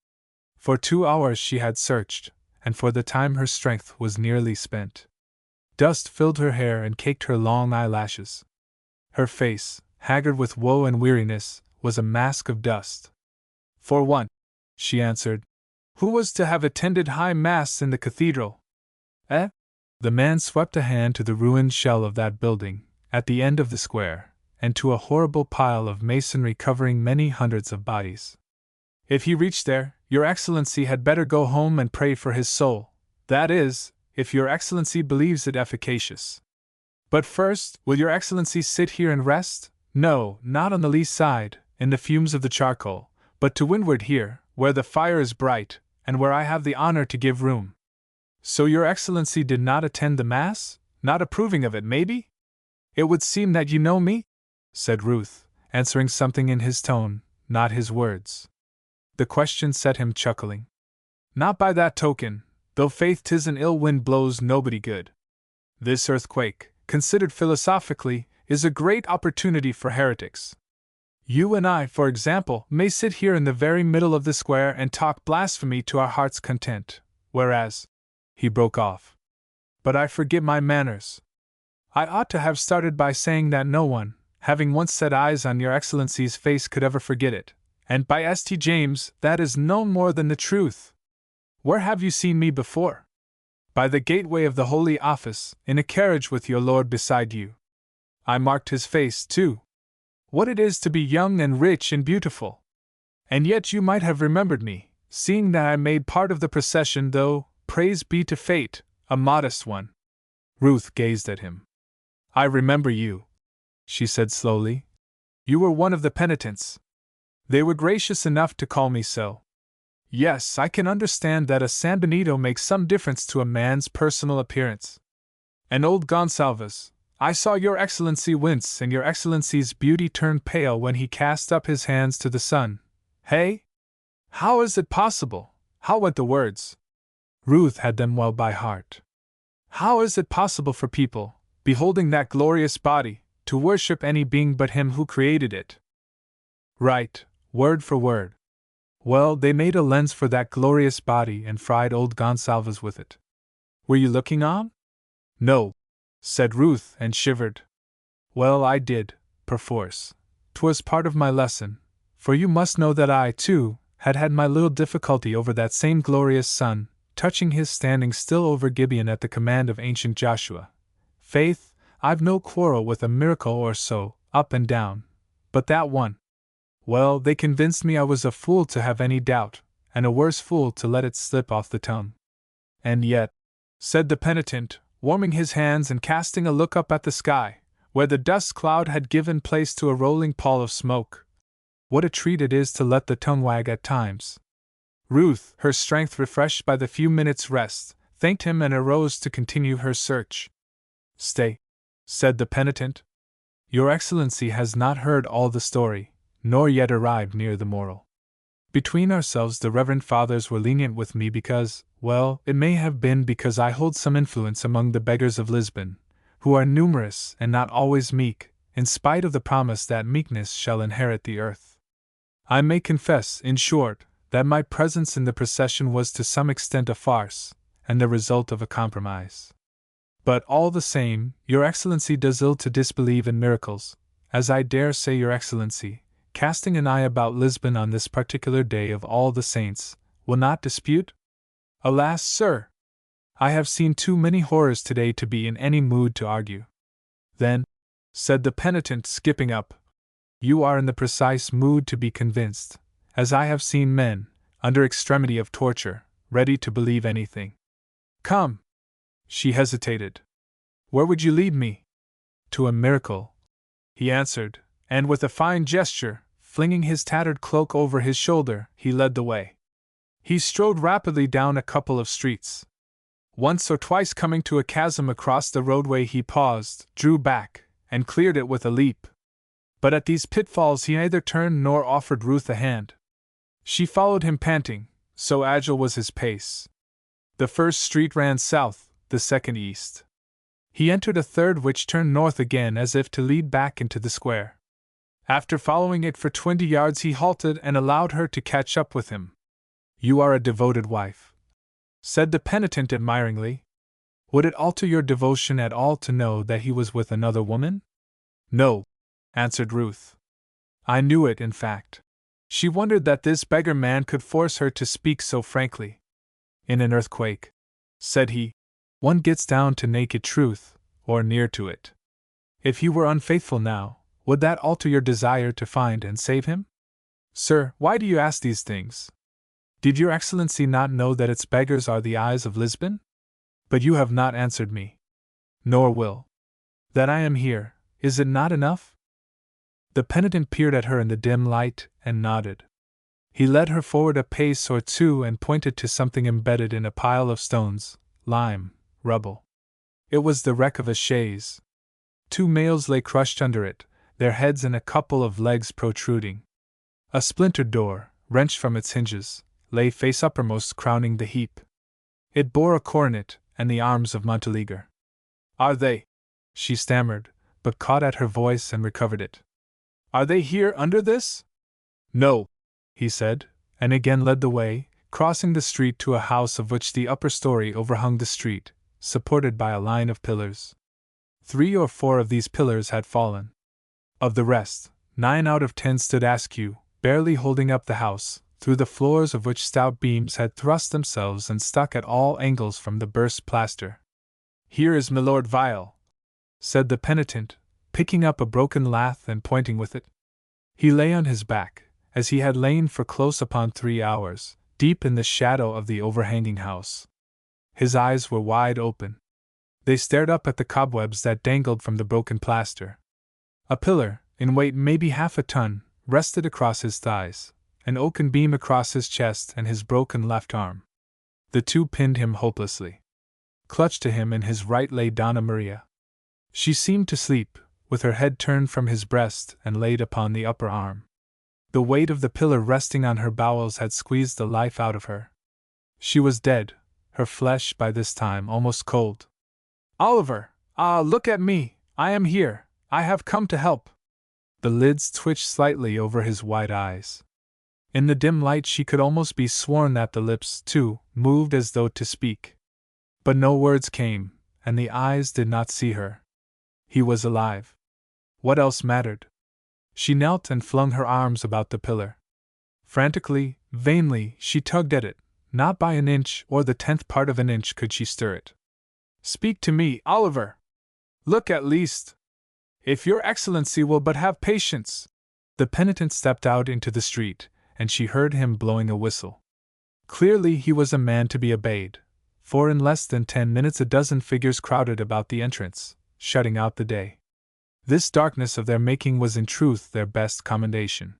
[SPEAKER 1] For 2 hours she had searched, and for the time her strength was nearly spent. Dust filled her hair and caked her long eyelashes. Her face, haggard with woe and weariness, was a mask of dust. "For one," she answered. "Who was to have attended high mass in the cathedral?" "Eh?" The man swept a hand to the ruined shell of that building, at the end of the square, and to a horrible pile of masonry covering many hundreds of bodies. "If he reached there, Your Excellency had better go home and pray for his soul, that is, if Your Excellency believes it efficacious. But first, will Your Excellency sit here and rest? No, not on the lee side, in the fumes of the charcoal, but to windward here, where the fire is bright, and where I have the honor to give room." "So Your Excellency did not attend the Mass? Not approving of it, maybe?" "It would seem that you know me?" said Ruth, answering something in his tone, not his words. The question set him chuckling. "Not by that token, though faith 'tis an ill wind blows nobody good. This earthquake, considered philosophically, is a great opportunity for heretics. You and I, for example, may sit here in the very middle of the square and talk blasphemy to our heart's content, whereas—" He broke off. "But I forget my manners. I ought to have started by saying that no one, having once set eyes on Your Excellency's face, could ever forget it, and by St. James, that is no more than the truth. Where have you seen me before?" "By the gateway of the Holy Office, in a carriage with your lord beside you." "I marked his face, too. What it is to be young and rich and beautiful! And yet you might have remembered me, seeing that I made part of the procession, though, praise be to fate, a modest one." Ruth gazed at him. "I remember you," she said slowly. "You were one of the penitents. They were gracious enough to call me so. Yes, I can understand that a San Benito makes some difference to a man's personal appearance. And old Gonsalves, I saw Your Excellency wince and Your Excellency's beauty turn pale when he cast up his hands to the sun. Hey? How is it possible? How went the words?" Ruth had them well by heart. "How is it possible for people, beholding that glorious body, to worship any being but him who created it. Right, word for word. Well, they made a lens for that glorious body and fried old Gonsalves with it. Were you looking on? No, said Ruth, and shivered. Well, I did, perforce. 'Twas part of my lesson, for you must know that I, too, had my little difficulty over that same glorious sun, touching his standing still over Gibeon at the command of ancient Joshua. Faith, I've no quarrel with a miracle or so, up and down, but that one. Well, they convinced me I was a fool to have any doubt, and a worse fool to let it slip off the tongue. And yet, said the penitent, warming his hands and casting a look up at the sky, where the dust cloud had given place to a rolling pall of smoke, what a treat it is to let the tongue wag at times. Ruth, her strength refreshed by the few minutes' rest, thanked him and arose to continue her search. Stay, said the penitent. Your Excellency has not heard all the story, nor yet arrived near the moral. Between ourselves, the Reverend Fathers were lenient with me because, well, it may have been because I hold some influence among the beggars of Lisbon, who are numerous and not always meek, in spite of the promise that meekness shall inherit the earth. I may confess, in short, that my presence in the procession was to some extent a farce, and the result of a compromise. But all the same, Your Excellency does ill to disbelieve in miracles, as I dare say Your Excellency, casting an eye about Lisbon on this particular day of all the saints, will not dispute? Alas, sir! I have seen too many horrors today to be in any mood to argue. Then, said the penitent, skipping up, you are in the precise mood to be convinced, as I have seen men, under extremity of torture, ready to believe anything. Come! She hesitated. Where would you lead me? To a miracle, he answered, and with a fine gesture, flinging his tattered cloak over his shoulder, he led the way. He strode rapidly down a couple of streets. Once or twice coming to a chasm across the roadway, he paused, drew back, and cleared it with a leap. But at these pitfalls he neither turned nor offered Ruth a hand. She followed him panting, so agile was his pace. The first street ran south, the second east. He entered a third which turned north again as if to lead back into the square. After following it for 20 yards he halted and allowed her to catch up with him. You are a devoted wife, said the penitent admiringly. Would it alter your devotion at all to know that he was with another woman? No, answered Ruth. I knew it, in fact. She wondered that this beggar man could force her to speak so frankly. In an earthquake, said he, one gets down to naked truth, or near to it. If he were unfaithful now, would that alter your desire to find and save him? Sir, why do you ask these things? Did your Excellency not know that its beggars are the eyes of Lisbon? But you have not answered me. Nor will. That I am here, is it not enough? The penitent peered at her in the dim light, and nodded. He led her forward a pace or two and pointed to something embedded in a pile of stones, lime, rubble. It was the wreck of a chaise. 2 males lay crushed under it, their heads and a couple of legs protruding. A splintered door, wrenched from its hinges, lay face uppermost crowning the heap. It bore a coronet and the arms of Montélimar. Are they? She stammered, but caught at her voice and recovered it. Are they here under this? No, he said, and again led the way, crossing the street to a house of which the upper story overhung the street, supported by a line of pillars. 3 or 4 of these pillars had fallen. Of the rest, 9 out of 10 stood askew, barely holding up the house, through the floors of which stout beams had thrust themselves and stuck at all angles from the burst plaster. Here is Milord Vial, said the penitent, picking up a broken lath and pointing with it. He lay on his back, as he had lain for close upon 3 hours, deep in the shadow of the overhanging house. His eyes were wide open. They stared up at the cobwebs that dangled from the broken plaster. A pillar, in weight maybe half a ton, rested across his thighs, an oaken beam across his chest and his broken left arm. The 2 pinned him hopelessly. Clutched to him in his right lay Donna Maria. She seemed to sleep, with her head turned from his breast and laid upon the upper arm. The weight of the pillar resting on her bowels had squeezed the life out of her. She was dead, her flesh by this time almost cold. Oliver, ah, look at me, I am here, I have come to help. The lids twitched slightly over his wide eyes. In the dim light she could almost be sworn that the lips, too, moved as though to speak. But no words came, and the eyes did not see her. He was alive. What else mattered? She knelt and flung her arms about the pillar. Frantically, vainly, she tugged at it. Not by an inch or the 10th part of an inch could she stir it. Speak to me, Oliver! Look at least! If your Excellency will but have patience! The penitent stepped out into the street, and she heard him blowing a whistle. Clearly he was a man to be obeyed, for in less than 10 minutes a dozen figures crowded about the entrance, shutting out the day. This darkness of their making was in truth their best commendation.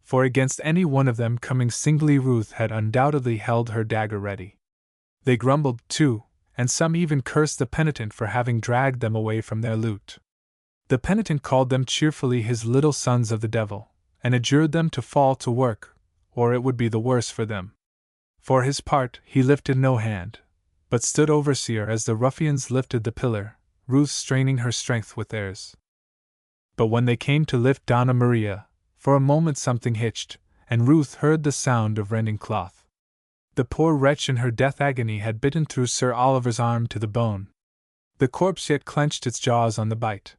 [SPEAKER 1] For against any one of them coming singly Ruth had undoubtedly held her dagger ready. They grumbled, too, and some even cursed the penitent for having dragged them away from their loot. The penitent called them cheerfully his little sons of the devil, and adjured them to fall to work, or it would be the worse for them. For his part, he lifted no hand, but stood overseer as the ruffians lifted the pillar, Ruth straining her strength with theirs. But when they came to lift Donna Maria, for a moment something hitched, and Ruth heard the sound of rending cloth. The poor wretch in her death agony had bitten through Sir Oliver's arm to the bone. The corpse yet clenched its jaws on the bite.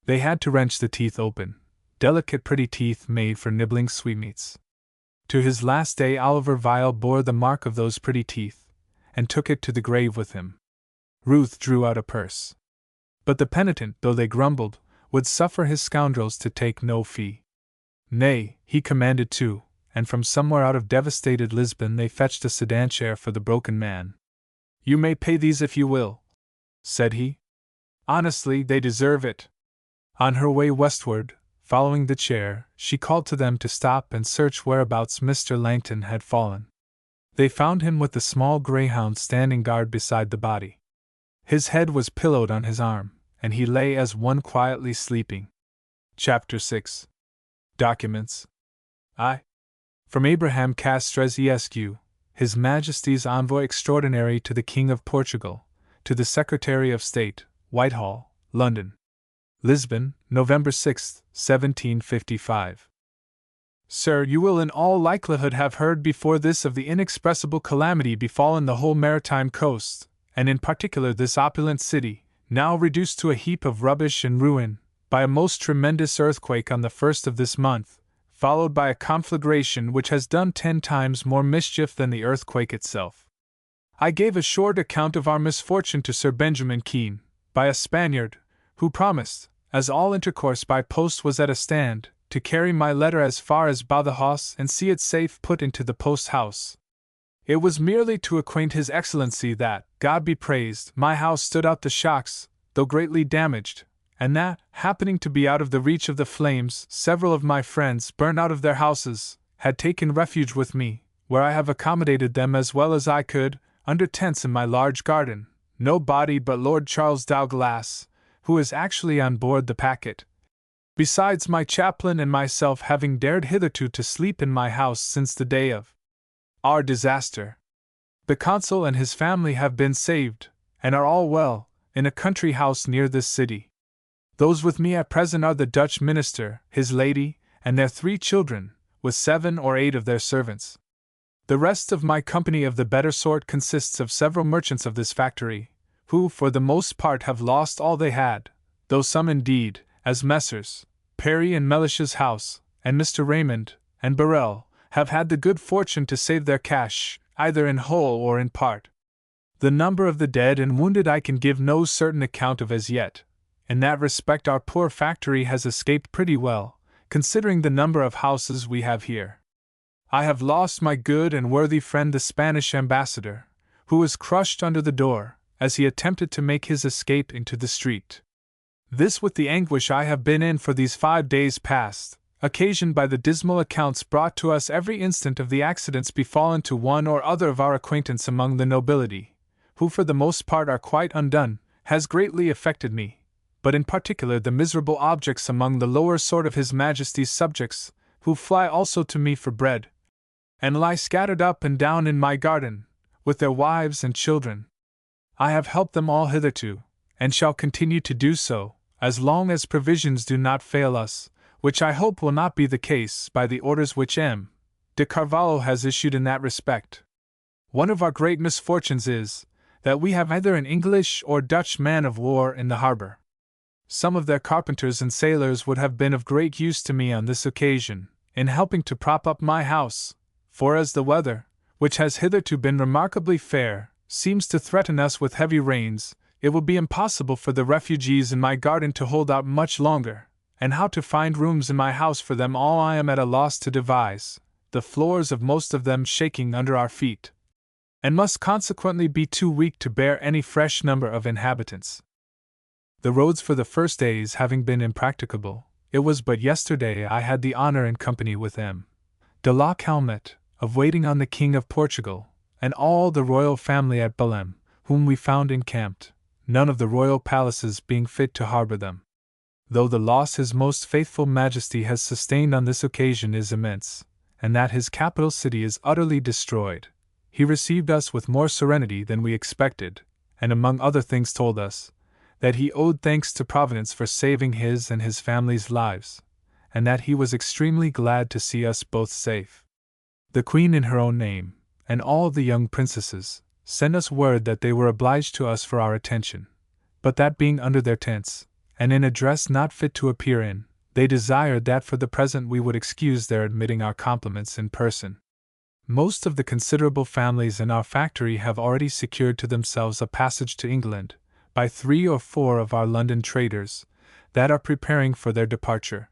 [SPEAKER 1] They had to wrench the teeth open, delicate pretty teeth made for nibbling sweetmeats. To his last day Oliver Vile bore the mark of those pretty teeth, and took it to the grave with him. Ruth drew out a purse. But the penitent, though they grumbled, would suffer his scoundrels to take no fee. Nay, he commanded too, and from somewhere out of devastated Lisbon they fetched a sedan chair for the broken man. You may pay these if you will, said he. Honestly, they deserve it. On her way westward, following the chair, she called to them to stop and search whereabouts Mr. Langton had fallen. They found him with the small greyhound standing guard beside the body. His head was pillowed on his arm, and he lay as one quietly sleeping. Chapter 6. Documents. I. From Abraham Castres Esq., His Majesty's Envoy Extraordinary to the King of Portugal, to the Secretary of State, Whitehall, London. Lisbon, November 6, 1755. Sir, you will in all likelihood have heard before this of the inexpressible calamity befallen the whole maritime coast, and in particular this opulent city, now reduced to a heap of rubbish and ruin, by a most tremendous earthquake on the 1st of this month, followed by a conflagration which has done 10 times more mischief than the earthquake itself. I gave a short account of our misfortune to Sir Benjamin Keene, by a Spaniard, who promised, as all intercourse by post was at a stand, to carry my letter as far as Badajoz and see it safe put into the post-house. It was merely to acquaint His Excellency that, God be praised, my house stood out the shocks, though greatly damaged, and that, happening to be out of the reach of the flames, several of my friends, burnt out of their houses, had taken refuge with me, where I have accommodated them as well as I could, under tents in my large garden, no body but Lord Charles Douglas, who is actually on board the packet, besides my chaplain and myself having dared hitherto to sleep in my house since the day of our disaster. The consul and his family have been saved, and are all well, in a country house near this city. Those with me at present are the Dutch minister, his lady, and their 3 children, with 7 or 8 of their servants. The rest of my company of the better sort consists of several merchants of this factory, who for the most part have lost all they had, though some indeed, as Messrs. Perry and Mellish's house, and Mr. Raymond, and Burrell, have had the good fortune to save their cash, either in whole or in part. The number of the dead and wounded I can give no certain account of as yet. In that respect our poor factory has escaped pretty well, considering the number of houses we have here. I have lost my good and worthy friend the Spanish ambassador, who was crushed under the door, as he attempted to make his escape into the street. This with the anguish I have been in for these 5 days past, occasioned by the dismal accounts brought to us every instant of the accidents befallen to one or other of our acquaintance among the nobility, who for the most part are quite undone, has greatly affected me, but in particular the miserable objects among the lower sort of His Majesty's subjects, who fly also to me for bread, and lie scattered up and down in my garden, with their wives and children. I have helped them all hitherto, and shall continue to do so, as long as provisions do not fail us, which I hope will not be the case by the orders which M. de Carvalho has issued in that respect. One of our great misfortunes is, that we have either an English or Dutch man of war in the harbor. Some of their carpenters and sailors would have been of great use to me on this occasion, in helping to prop up my house, for as the weather, which has hitherto been remarkably fair, seems to threaten us with heavy rains, it will be impossible for the refugees in my garden to hold out much longer, and how to find rooms in my house for them all I am at a loss to devise, the floors of most of them shaking under our feet, and must consequently be too weak to bear any fresh number of inhabitants. The roads for the first days having been impracticable, it was but yesterday I had the honor in company with M. de la Calmette, of waiting on the King of Portugal, and all the royal family at Belem, whom we found encamped, none of the royal palaces being fit to harbor them. Though the loss His Most Faithful Majesty has sustained on this occasion is immense, and that his capital city is utterly destroyed, he received us with more serenity than we expected, and among other things told us, that he owed thanks to Providence for saving his and his family's lives, and that he was extremely glad to see us both safe. The Queen in her own name, and all the young princesses, sent us word that they were obliged to us for our attention, but that being under their tents, and in a dress not fit to appear in, they desired that for the present we would excuse their admitting our compliments in person. Most of the considerable families in our factory have already secured to themselves a passage to England, by 3 or 4 of our London traders, that are preparing for their departure.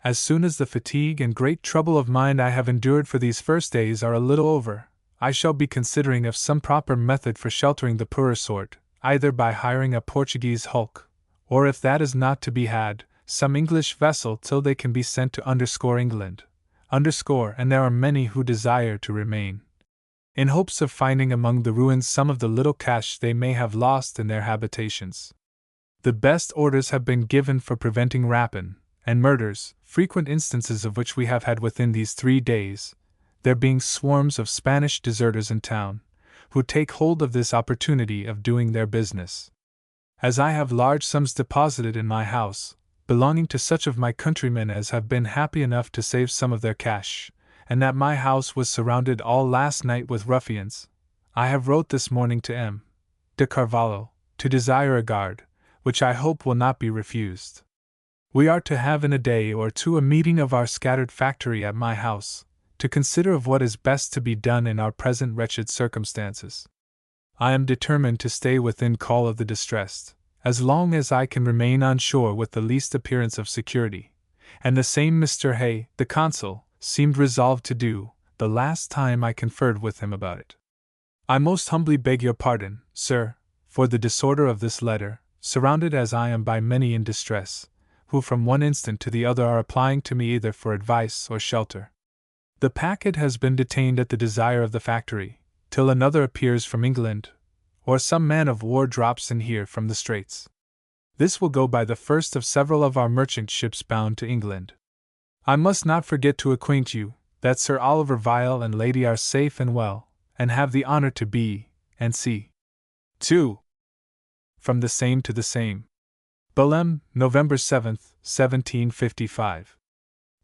[SPEAKER 1] As soon as the fatigue and great trouble of mind I have endured for these first days are a little over, I shall be considering of some proper method for sheltering the poorer sort, either by hiring a Portuguese hulk, or if that is not to be had, some English vessel till they can be sent to England, and there are many who desire to remain, in hopes of finding among the ruins some of the little cash they may have lost in their habitations. The best orders have been given for preventing rapine and murders, frequent instances of which we have had within these 3 days, there being swarms of Spanish deserters in town, who take hold of this opportunity of doing their business. As I have large sums deposited in my house, belonging to such of my countrymen as have been happy enough to save some of their cash, and that my house was surrounded all last night with ruffians, I have wrote this morning to M. de Carvalho, to desire a guard, which I hope will not be refused. We are to have in a day or two a meeting of our scattered factory at my house, to consider of what is best to be done in our present wretched circumstances. I am determined to stay within call of the distressed, as long as I can remain on shore with the least appearance of security, and the same Mr. Hay, the consul, seemed resolved to do, the last time I conferred with him about it. I most humbly beg your pardon, sir, for the disorder of this letter, surrounded as I am by many in distress, who from one instant to the other are applying to me either for advice or shelter. The packet has been detained at the desire of the factory, till another appears from England, or some man of war drops in here from the Straits. This will go by the first of several of our merchant ships bound to England. I must not forget to acquaint you, that Sir Oliver Vile and Lady are safe and well, and have the honor to be, and see. 2. From the same to the same. Belem, November 7th, 1755.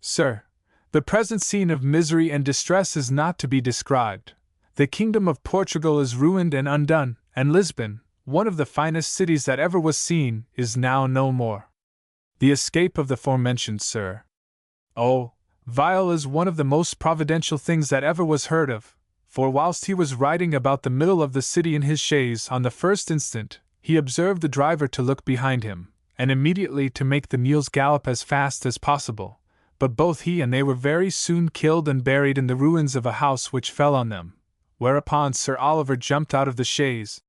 [SPEAKER 1] Sir, the present scene of misery and distress is not to be described. The kingdom of Portugal is ruined and undone, and Lisbon, one of the finest cities that ever was seen, is now no more. The escape of the forementioned Sir Vile is one of the most providential things that ever was heard of, for whilst he was riding about the middle of the city in his chaise on the first instant, he observed the driver to look behind him, and immediately to make the mules gallop as fast as possible, but both he and they were very soon killed and buried in the ruins of a house which fell on them, whereupon Sir Oliver jumped out of the chaise,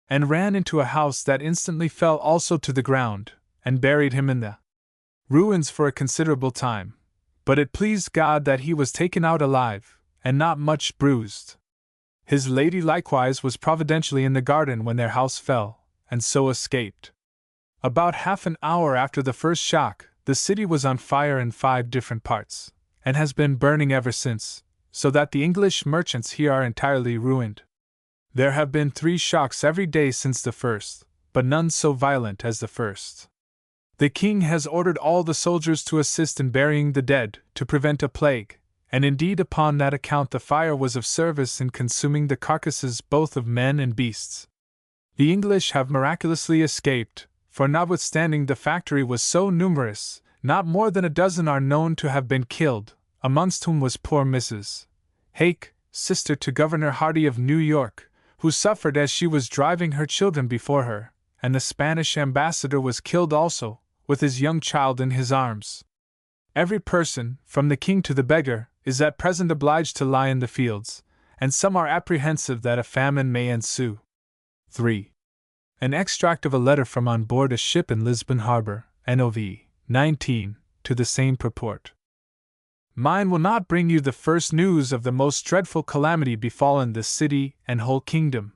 [SPEAKER 1] and ran into a house that instantly fell also to the ground, and buried him in the ruins for a considerable time. But it pleased God that he was taken out alive, and not much bruised. His lady likewise was providentially in the garden when their house fell, and so escaped. About half an hour after the first shock, the city was on fire in 5 different parts, and has been burning ever since, so that the English merchants here are entirely ruined. There have been 3 shocks every day since the first, but none so violent as the first. The king has ordered all the soldiers to assist in burying the dead, to prevent a plague, and indeed upon that account the fire was of service in consuming the carcasses both of men and beasts. The English have miraculously escaped, for notwithstanding the factory was so numerous, not more than a dozen are known to have been killed, amongst whom was poor Mrs. Hake, sister to Governor Hardy of New York, who suffered as she was driving her children before her, and the Spanish ambassador was killed also, with his young child in his arms. Every person, from the king to the beggar, is at present obliged to lie in the fields, and some are apprehensive that a famine may ensue. 3. An extract of a letter from on board a ship in Lisbon Harbor, Nov. 19, to the same purport. Mine will not bring you the first news of the most dreadful calamity befallen this city and whole kingdom.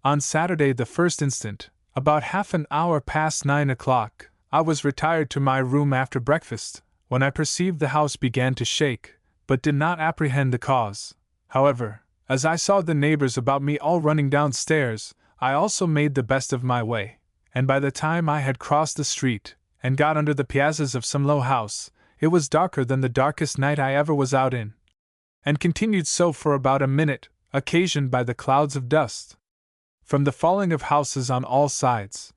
[SPEAKER 1] On Saturday the 1st instant, about half an hour past 9 o'clock, I was retired to my room after breakfast, when I perceived the house began to shake, but did not apprehend the cause. However, as I saw the neighbors about me all running downstairs, I also made the best of my way, and by the time I had crossed the street, and got under the piazzas of some low house, it was darker than the darkest night I ever was out in, and continued so for about a minute, occasioned by the clouds of dust from the falling of houses on all sides.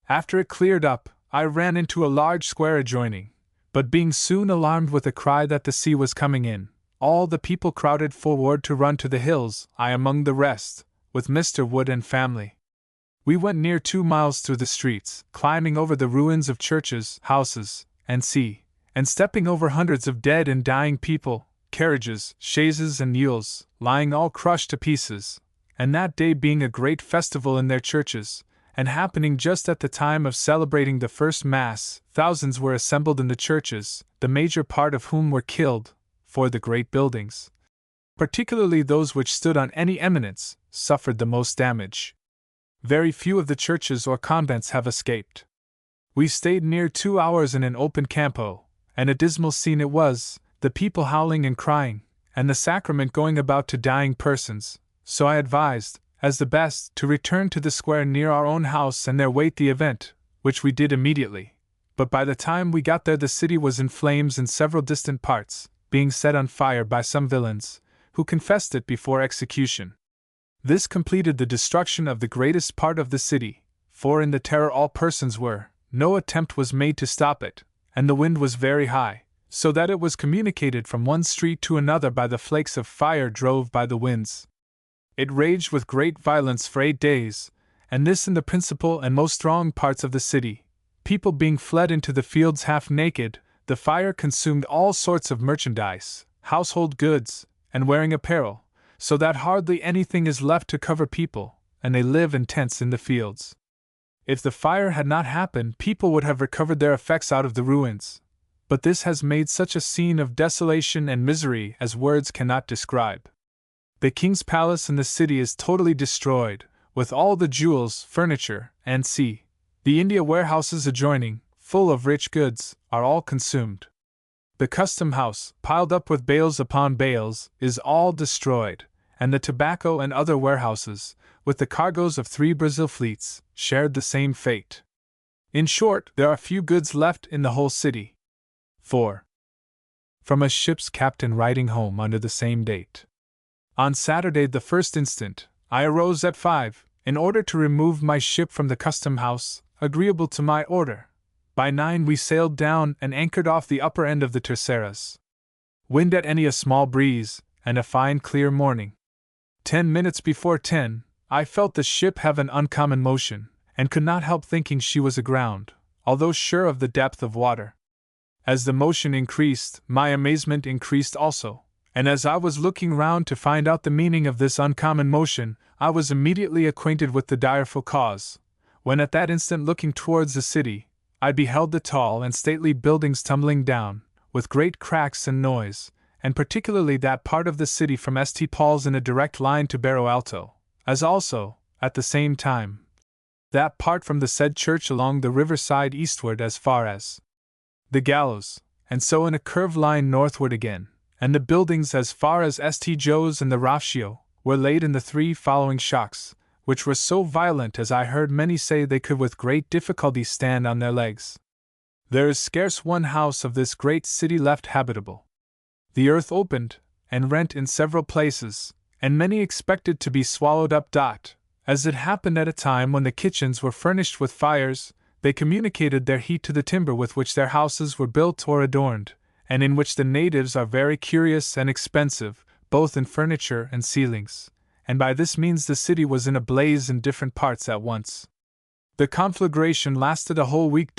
[SPEAKER 1] After it cleared up, I ran into a large square adjoining, but being soon alarmed with a cry that the sea was coming in, all the people crowded forward to run to the hills, I among the rest, with Mr. Wood and family. We went near 2 miles through the streets, climbing over the ruins of churches, houses, and sea, and stepping over hundreds of dead and dying people, carriages, chaises, and mules, lying all crushed to pieces, and that day being a great festival in their churches, and happening just at the time of celebrating the first Mass, thousands were assembled in the churches, the major part of whom were killed, for the great buildings, particularly those which stood on any eminence, suffered the most damage. Very few of the churches or convents have escaped. We stayed near 2 hours in an open campo, and a dismal scene it was, the people howling and crying, and the sacrament going about to dying persons, so I advised, as the best, to return to the square near our own house and there wait the event, which we did immediately. But by the time we got there the city was in flames in several distant parts, being set on fire by some villains, who confessed it before execution. This completed the destruction of the greatest part of the city, for in the terror all persons were, no attempt was made to stop it, and the wind was very high, so that it was communicated from one street to another by the flakes of fire drove by the winds. It raged with great violence for 8 days, and this in the principal and most strong parts of the city. People being fled into the fields half naked, the fire consumed all sorts of merchandise, household goods, and wearing apparel, so that hardly anything is left to cover people, and they live in tents in the fields. If the fire had not happened, people would have recovered their effects out of the ruins, but this has made such a scene of desolation and misery as words cannot describe. The king's palace in the city is totally destroyed, with all the jewels, furniture, and the India warehouses adjoining, full of rich goods, are all consumed. The custom house, piled up with bales upon bales, is all destroyed, and the tobacco and other warehouses, with the cargoes of 3 Brazil fleets, shared the same fate. In short, there are few goods left in the whole city. 4. From a ship's captain writing home under the same date. On Saturday the 1st instant, I arose at 5, in order to remove my ship from the custom house, agreeable to my order. By 9 we sailed down and anchored off the upper end of the Terceras. Wind at any a small breeze, and a fine clear morning. 10 minutes before 10, I felt the ship have an uncommon motion, and could not help thinking she was aground, although sure of the depth of water. As the motion increased, my amazement increased also, and as I was looking round to find out the meaning of this uncommon motion, I was immediately acquainted with the direful cause, when at that instant looking towards the city, I beheld the tall and stately buildings tumbling down, with great cracks and noise, and particularly that part of the city from St. Paul's in a direct line to Barro Alto, as also, at the same time, that part from the said church along the riverside eastward as far as the gallows, and so in a curved line northward again, and the buildings as far as St. Joe's and the Rafcio, were laid in the 3 following shocks, which were so violent as I heard many say they could with great difficulty stand on their legs. There is scarce one house of this great city left habitable. The earth opened, and rent in several places, and many expected to be swallowed up. As it happened at a time when the kitchens were furnished with fires, they communicated their heat to the timber with which their houses were built or adorned, and in which the natives are very curious and expensive, both in furniture and ceilings, and by this means the city was in a blaze in different parts at once. The conflagration lasted a whole week.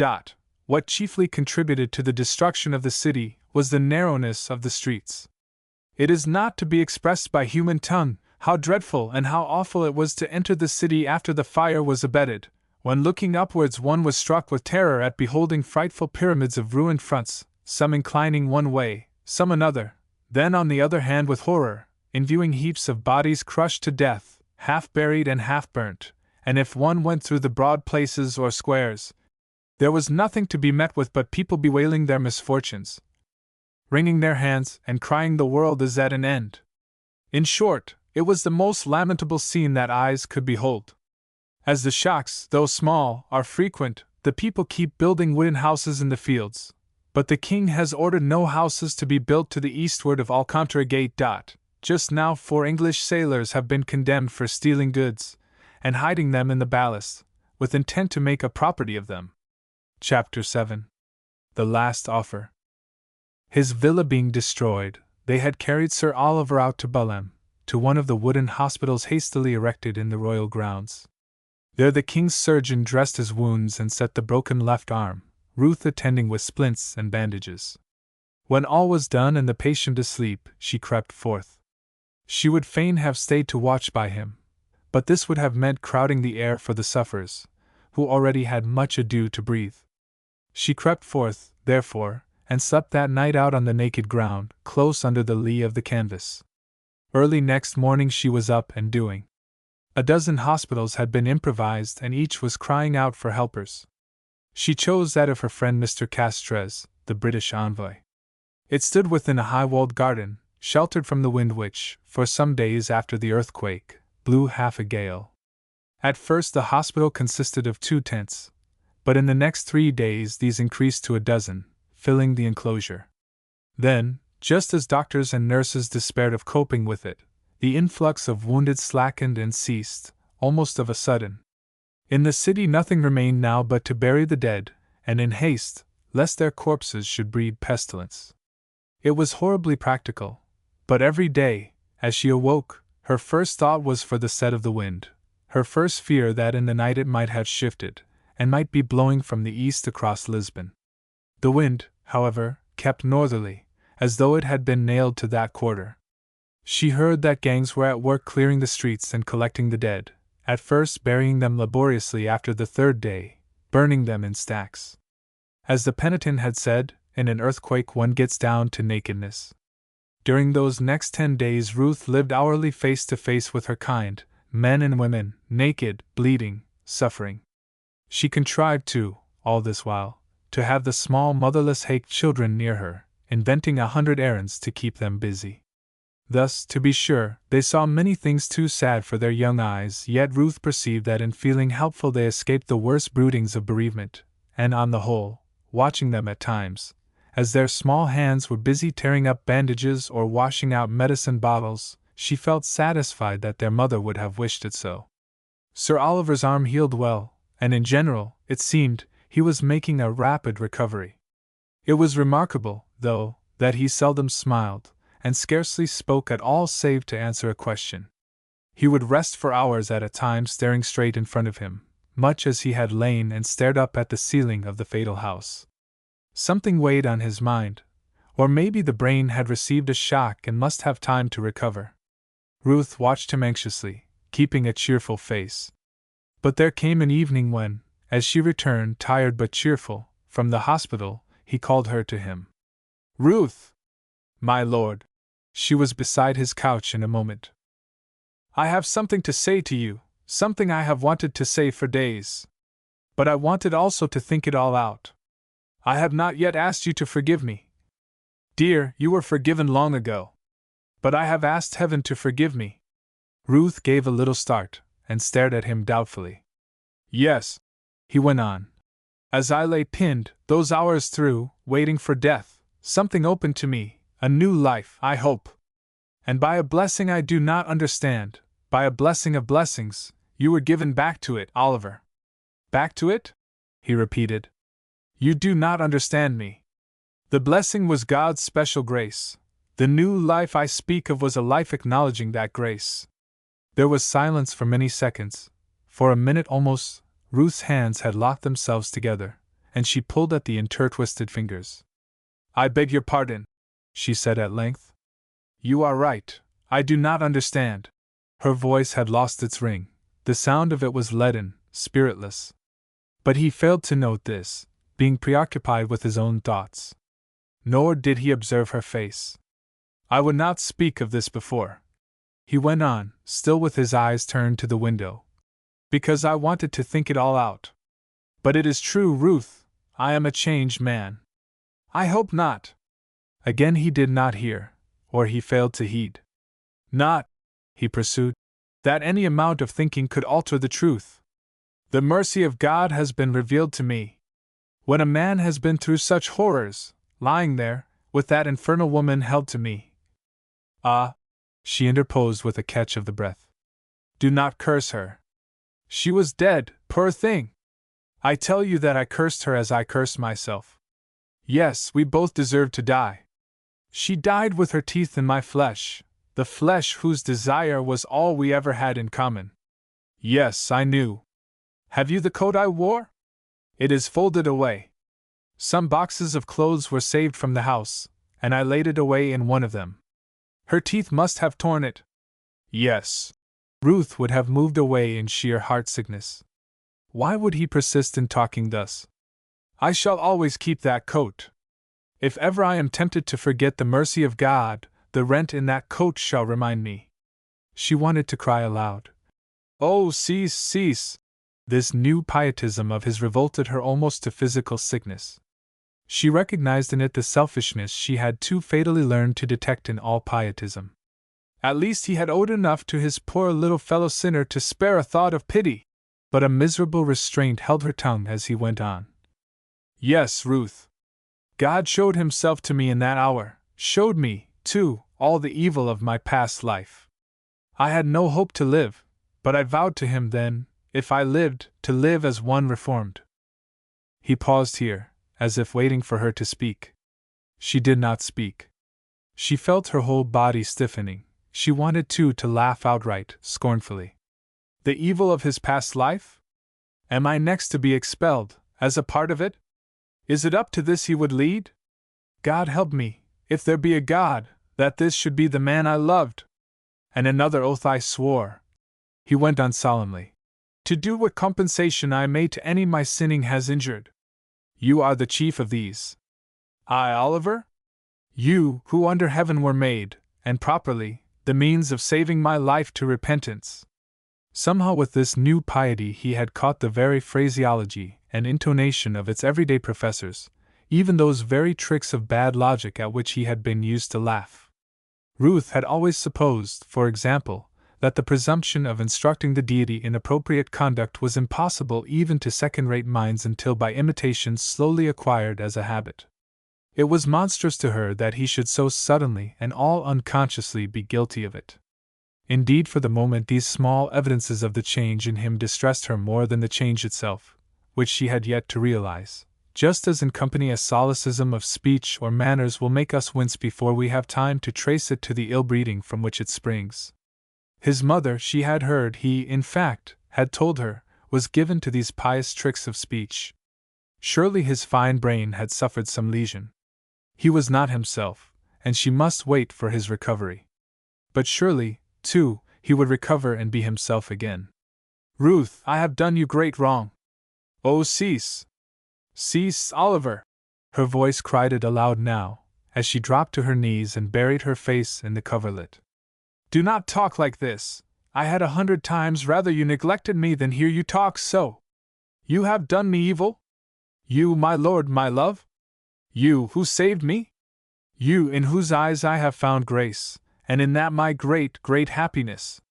[SPEAKER 1] What chiefly contributed to the destruction of the city was the narrowness of the streets. It is not to be expressed by human tongue how dreadful and how awful it was to enter the city after the fire was abated. When looking upwards one was struck with terror at beholding frightful pyramids of ruined fronts, some inclining one way, some another, then on the other hand with horror, in viewing heaps of bodies crushed to death, half buried and half burnt, and if one went through the broad places or squares, there was nothing to be met with but people bewailing their misfortunes, wringing their hands and crying the world is at an end. In short, it was the most lamentable scene that eyes could behold. As the shocks, though small, are frequent, the people keep building wooden houses in the fields, but the king has ordered no houses to be built to the eastward of Alcantara Gate. Just now 4 English sailors have been condemned for stealing goods, and hiding them in the ballast, with intent to make a property of them. Chapter 7. The Last Offer. His villa being destroyed, they had carried Sir Oliver out to Balham, to one of the wooden hospitals hastily erected in the royal grounds. There the king's surgeon dressed his wounds and set the broken left arm, Ruth attending with splints and bandages. When all was done and the patient asleep, she crept forth. She would fain have stayed to watch by him, but this would have meant crowding the air for the sufferers, who already had much ado to breathe. She crept forth, therefore, and slept that night out on the naked ground, close under the lee of the canvas. Early next morning she was up and doing. A dozen hospitals had been improvised and each was crying out for helpers. She chose that of her friend Mr. Castres, the British envoy. It stood within a high-walled garden, sheltered from the wind which, for some days after the earthquake, blew half a gale. At first the hospital consisted of 2 tents, but in the next 3 days these increased to a dozen, filling the enclosure. Then, just as doctors and nurses despaired of coping with it, the influx of wounded slackened and ceased, almost of a sudden. In the city nothing remained now but to bury the dead, and in haste, lest their corpses should breed pestilence. It was horribly practical, but every day, as she awoke, her first thought was for the set of the wind, her first fear that in the night it might have shifted, and might be blowing from the east across Lisbon. The wind, however, kept northerly, as though it had been nailed to that quarter. She heard that gangs were at work clearing the streets and collecting the dead, at first burying them laboriously, after the 3rd day, burning them in stacks. As the penitent had said, in an earthquake one gets down to nakedness. During those next 10 days Ruth lived hourly face to face with her kind, men and women, naked, bleeding, suffering. She contrived to, all this while, to have the small motherless Hake children near her, inventing 100 errands to keep them busy. Thus, to be sure, they saw many things too sad for their young eyes, yet Ruth perceived that in feeling helpful they escaped the worst broodings of bereavement, and on the whole, watching them at times, as their small hands were busy tearing up bandages or washing out medicine bottles, she felt satisfied that their mother would have wished it so. Sir Oliver's arm healed well, and in general, it seemed, he was making a rapid recovery. It was remarkable, though, that he seldom smiled, and scarcely spoke at all save to answer a question. He would rest for hours at a time staring straight in front of him, much as he had lain and stared up at the ceiling of the fatal house. Something weighed on his mind, or maybe the brain had received a shock and must have time to recover. Ruth watched him anxiously, keeping a cheerful face. But there came an evening when, as she returned, tired but cheerful, from the hospital, he called her to him. "Ruth!" "My lord." She was beside his couch in a moment. "I have something to say to you, something I have wanted to say for days. But I wanted also to think it all out. I have not yet asked you to forgive me. Dear, you were forgiven long ago. But I have asked heaven to forgive me." Ruth gave a little start, and stared at him doubtfully. "Yes," he went on. As I lay pinned, those hours through, waiting for death, something opened to me, a new life, I hope. And by a blessing I do not understand, by a blessing of blessings, you were given back to it, Oliver. Back to it? He repeated. You do not understand me. The blessing was God's special grace. The new life I speak of was a life acknowledging that grace. There was silence for many seconds. For a minute almost, Ruth's hands had locked themselves together, and she pulled at the intertwisted fingers. I beg your pardon, she said at length. You are right, I do not understand. Her voice had lost its ring, the sound of it was leaden, spiritless. But he failed to note this, being preoccupied with his own thoughts. Nor did he observe her face. I would not speak of this before, he went on, still with his eyes turned to the window, because I wanted to think it all out. But it is true, Ruth, I am a changed man. I hope not. Again he did not hear, or he failed to heed. Not, he pursued, that any amount of thinking could alter the truth. The mercy of God has been revealed to me. When a man has been through such horrors, lying there, with that infernal woman held to me. Ah, she interposed with a catch of the breath. Do not curse her. She was dead, poor thing. I tell you that I cursed her as I cursed myself. Yes, we both deserved to die. She died with her teeth in my flesh, the flesh whose desire was all we ever had in common. Yes, I knew. Have you the coat I wore? It is folded away. Some boxes of clothes were saved from the house, and I laid it away in one of them. Her teeth must have torn it. Yes. Ruth would have moved away in sheer heartsickness. Why would he persist in talking thus? I shall always keep that coat. If ever I am tempted to forget the mercy of God, the rent in that coat shall remind me. She wanted to cry aloud. Oh, cease, cease! This new pietism of his revolted her almost to physical sickness. She recognized in it the selfishness she had too fatally learned to detect in all pietism. At least he had owed enough to his poor little fellow sinner to spare a thought of pity, but a miserable restraint held her tongue as he went on. Yes, Ruth. God showed himself to me in that hour, showed me, too, all the evil of my past life. I had no hope to live, but I vowed to him then, if I lived, to live as one reformed. He paused here, as if waiting for her to speak. She did not speak. She felt her whole body stiffening. She wanted too to laugh outright, scornfully. The evil of his past life? Am I next to be expelled, as a part of it? Is it up to this he would lead? God help me, if there be a God, that this should be the man I loved! And another oath I swore. He went on solemnly. To do what compensation I may to any my sinning has injured. You are the chief of these. I, Oliver? You, who under heaven were made, and properly, the means of saving my life to repentance. Somehow with this new piety he had caught the very phraseology and intonation of its everyday professors, even those very tricks of bad logic at which he had been used to laugh. Ruth had always supposed, for example, that the presumption of instructing the deity in appropriate conduct was impossible even to second-rate minds until by imitation slowly acquired as a habit. It was monstrous to her that he should so suddenly and all unconsciously be guilty of it. Indeed, for the moment these small evidences of the change in him distressed her more than the change itself, which she had yet to realize, just as in company a solecism of speech or manners will make us wince before we have time to trace it to the ill-breeding from which it springs. His mother, she had heard, he, in fact, had told her, was given to these pious tricks of speech. Surely his fine brain had suffered some lesion. He was not himself, and she must wait for his recovery. But surely, too, he would recover and be himself again. Ruth, I have done you great wrong. Oh, cease! Cease, Oliver! Her voice cried it aloud now, as she dropped to her knees and buried her face in the coverlet. Do not talk like this. I had 100 times rather you neglected me than hear you talk so. You have done me evil? You, my lord, my love? You, who saved me? You, in whose eyes I have found grace, and in that my great, great happiness.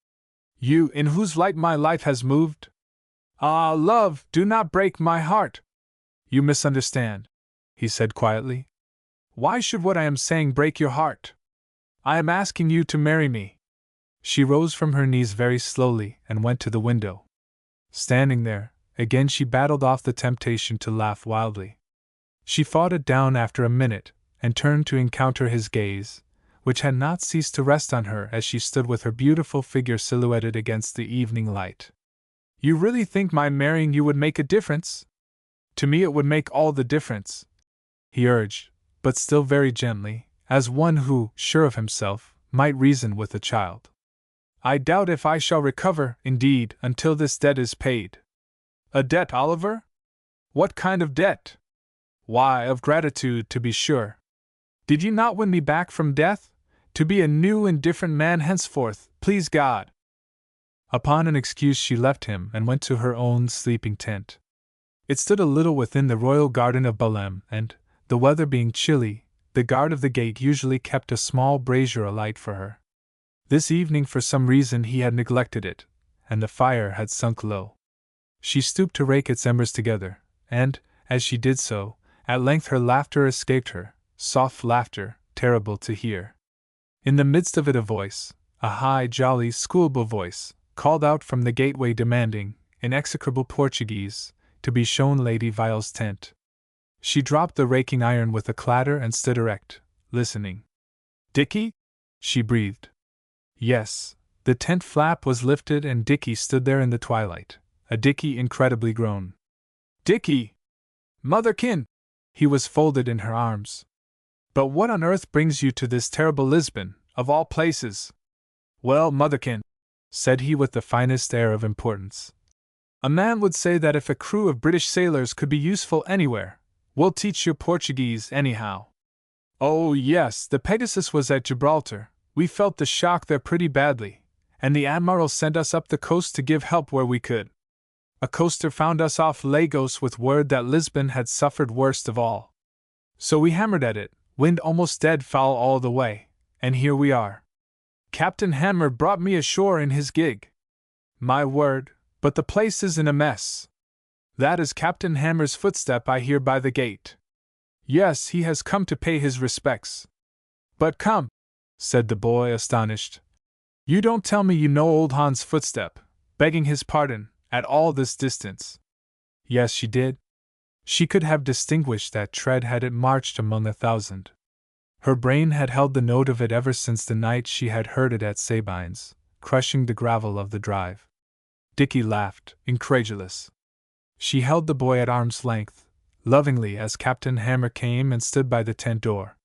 [SPEAKER 1] You, in whose light my life has moved? Ah, love, do not break my heart! You misunderstand, he said quietly. Why should what I am saying break your heart? I am asking you to marry me. She rose from her knees very slowly and went to the window. Standing there, again she battled off the temptation to laugh wildly. She fought it down after a minute, and turned to encounter his gaze, which had not ceased to rest on her as she stood with her beautiful figure silhouetted against the evening light. You really think my marrying you would make a difference? To me it would make all the difference, he urged, but still very gently, as one who, sure of himself, might reason with a child. I doubt if I shall recover, indeed, until this debt is paid. A debt, Oliver? What kind of debt? Why, of gratitude, to be sure. Did you not win me back from death? To be a new and different man henceforth, please God. Upon an excuse she left him and went to her own sleeping tent. It stood a little within the royal garden of Belem, and, the weather being chilly, the guard of the gate usually kept a small brazier alight for her. This evening for some reason he had neglected it, and the fire had sunk low. She stooped to rake its embers together, and, as she did so, at length her laughter escaped her, soft laughter, terrible to hear. In the midst of it a voice, a high, jolly, schoolboy voice, called out from the gateway demanding, in execrable Portuguese, to be shown Lady Viole's tent. She dropped the raking iron with a clatter and stood erect, listening. Dickie? She breathed. Yes, the tent flap was lifted and Dickie stood there in the twilight, a Dickie incredibly grown. Dickie! Motherkin! He was folded in her arms. But what on earth brings you to this terrible Lisbon, of all places? Well, Motherkin, said he with the finest air of importance. A man would say that if a crew of British sailors could be useful anywhere, we'll teach you Portuguese anyhow. Oh, yes, the Pegasus was at Gibraltar. We felt the shock there pretty badly, and the Admiral sent us up the coast to give help where we could. A coaster found us off Lagos with word that Lisbon had suffered worst of all. So we hammered at it, wind almost dead foul all the way, and here we are. Captain Hammer brought me ashore in his gig. My word, but the place is in a mess. That is Captain Hammer's footstep I hear by the gate. Yes, he has come to pay his respects. But come, said the boy, astonished. You don't tell me you know old Hans' footstep, begging his pardon, at all this distance. Yes, she did. She could have distinguished that tread had it marched among 1,000. Her brain had held the note of it ever since the night she had heard it at Sabine's, crushing the gravel of the drive. Dickie laughed, incredulous. She held the boy at arm's length, lovingly, as Captain Hammer came and stood by the tent door.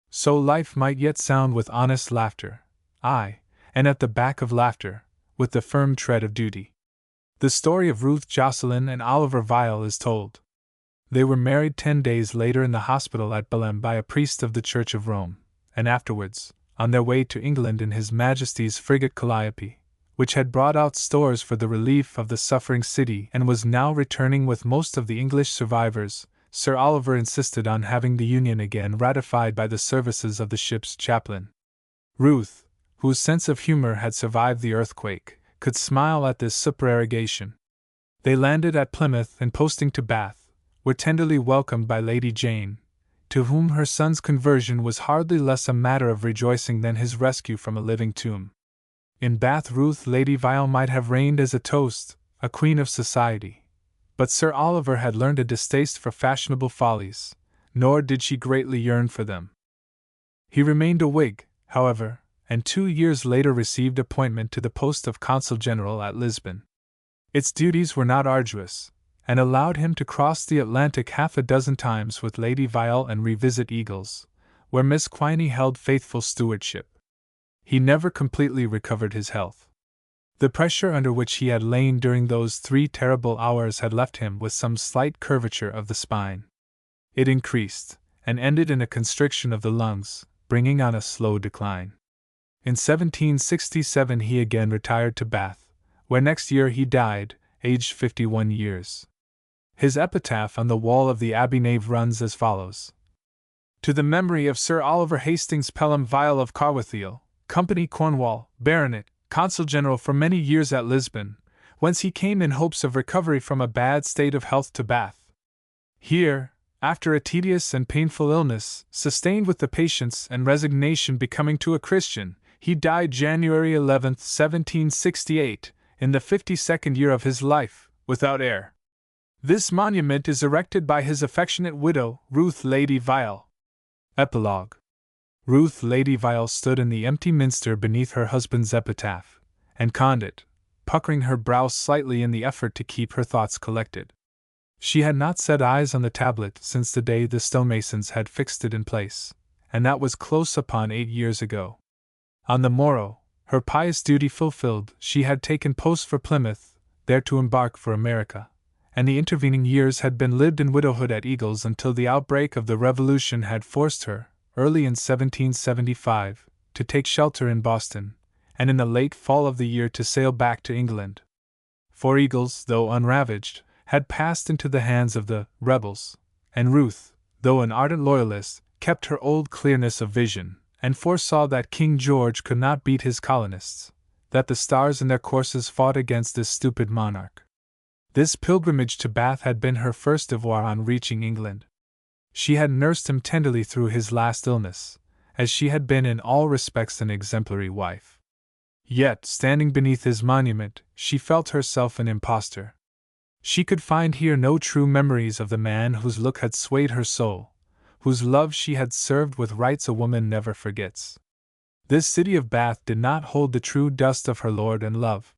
[SPEAKER 1] So life might yet sound with honest laughter, aye, and at the back of laughter, with the firm tread of duty. The story of Ruth Jocelyn and Oliver Vial is told. They were married 10 days later in the hospital at Belem by a priest of the Church of Rome, and afterwards, on their way to England in His Majesty's frigate Calliope, which had brought out stores for the relief of the suffering city and was now returning with most of the English survivors, Sir Oliver insisted on having the union again ratified by the services of the ship's chaplain. Ruth, whose sense of humor had survived the earthquake, could smile at this supererogation. They landed at Plymouth and, posting to Bath, were tenderly welcomed by Lady Jane, to whom her son's conversion was hardly less a matter of rejoicing than his rescue from a living tomb. In Bath Ruth Lady Vial might have reigned as a toast, a queen of society, but Sir Oliver had learned a distaste for fashionable follies, nor did she greatly yearn for them. He remained a Whig, however, and 2 years later received appointment to the post of Consul General at Lisbon. Its duties were not arduous, and allowed him to cross the Atlantic half a dozen times with Lady Vial and revisit Eagles, where Miss Quiney held faithful stewardship. He never completely recovered his health. The pressure under which he had lain during those 3 terrible hours had left him with some slight curvature of the spine. It increased, and ended in a constriction of the lungs, bringing on a slow decline. In 1767 he again retired to Bath, where next year he died, aged 51 years. His epitaph on the wall of the Abbey nave runs as follows: To the memory of Sir Oliver Hastings Pelham Vial of Carwithiel, Company Cornwall, Baronet, Consul General for many years at Lisbon, whence he came in hopes of recovery from a bad state of health to Bath. Here, after a tedious and painful illness, sustained with the patience and resignation becoming to a Christian, he died January 11, 1768, in the 52nd year of his life, without heir. This monument is erected by his affectionate widow, Ruth Lady Vial. Epilogue. Ruth Lady Vial stood in the empty minster beneath her husband's epitaph, and conned it, puckering her brow slightly in the effort to keep her thoughts collected. She had not set eyes on the tablet since the day the stonemasons had fixed it in place, and that was close upon 8 years ago. On the morrow, her pious duty fulfilled, she had taken post for Plymouth, there to embark for America, and the intervening years had been lived in widowhood at Eagles until the outbreak of the Revolution had forced her, early in 1775, to take shelter in Boston, and in the late fall of the year to sail back to England. For Eagles, though unravaged, had passed into the hands of the rebels, and Ruth, though an ardent loyalist, kept her old clearness of vision, and foresaw that King George could not beat his colonists, that the stars in their courses fought against this stupid monarch. This pilgrimage to Bath had been her first devoir on reaching England. She had nursed him tenderly through his last illness, as she had been in all respects an exemplary wife. Yet, standing beneath his monument, she felt herself an impostor. She could find here no true memories of the man whose look had swayed her soul, whose love she had served with rites a woman never forgets. This city of Bath did not hold the true dust of her lord and love.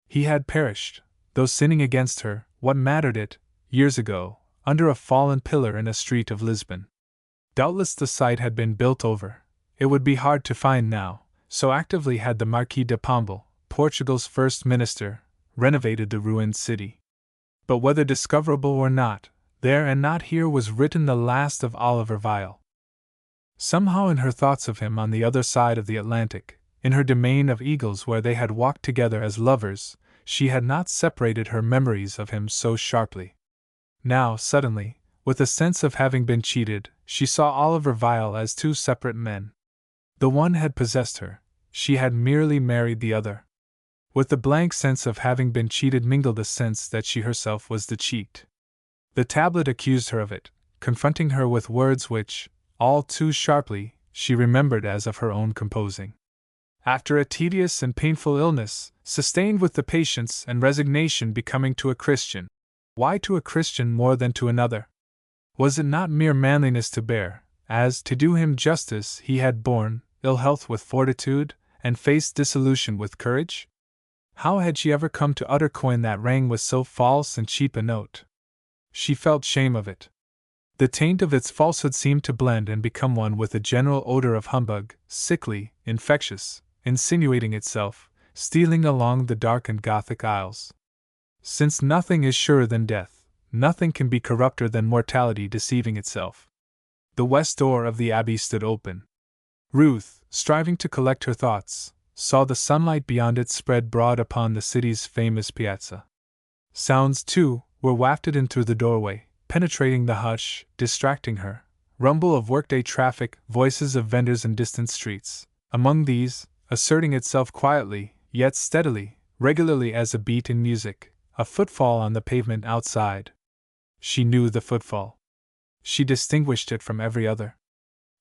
[SPEAKER 1] He had perished, though sinning against her, what mattered it, years ago, under a fallen pillar in a street of Lisbon. Doubtless the site had been built over. It would be hard to find now, so actively had the Marquis de Pombal, Portugal's first minister, renovated the ruined city. But whether discoverable or not, there and not here was written the last of Oliver Vial. Somehow in her thoughts of him on the other side of the Atlantic, in her domain of Eagles where they had walked together as lovers, she had not separated her memories of him so sharply. Now, suddenly, with a sense of having been cheated, she saw Oliver Vial as two separate men. The one had possessed her, she had merely married the other. With the blank sense of having been cheated mingled a sense that she herself was the cheat. The tablet accused her of it, confronting her with words which, all too sharply, she remembered as of her own composing. After a tedious and painful illness, sustained with the patience and resignation becoming to a Christian. Why to a Christian more than to another? Was it not mere manliness to bear, as, to do him justice, he had borne ill health with fortitude, and faced dissolution with courage? How had she ever come to utter coin that rang with so false and cheap a note? She felt shame of it. The taint of its falsehood seemed to blend and become one with the general odor of humbug, sickly, infectious, insinuating itself, stealing along the dark and Gothic aisles. Since nothing is surer than death, nothing can be corrupter than mortality deceiving itself. The west door of the abbey stood open. Ruth, striving to collect her thoughts, saw the sunlight beyond it spread broad upon the city's famous piazza. Sounds, too, were wafted in through the doorway, penetrating the hush, distracting her. Rumble of workday traffic, voices of vendors in distant streets. Among these, asserting itself quietly, yet steadily, regularly as a beat in music, a footfall on the pavement outside. She knew the footfall. She distinguished it from every other.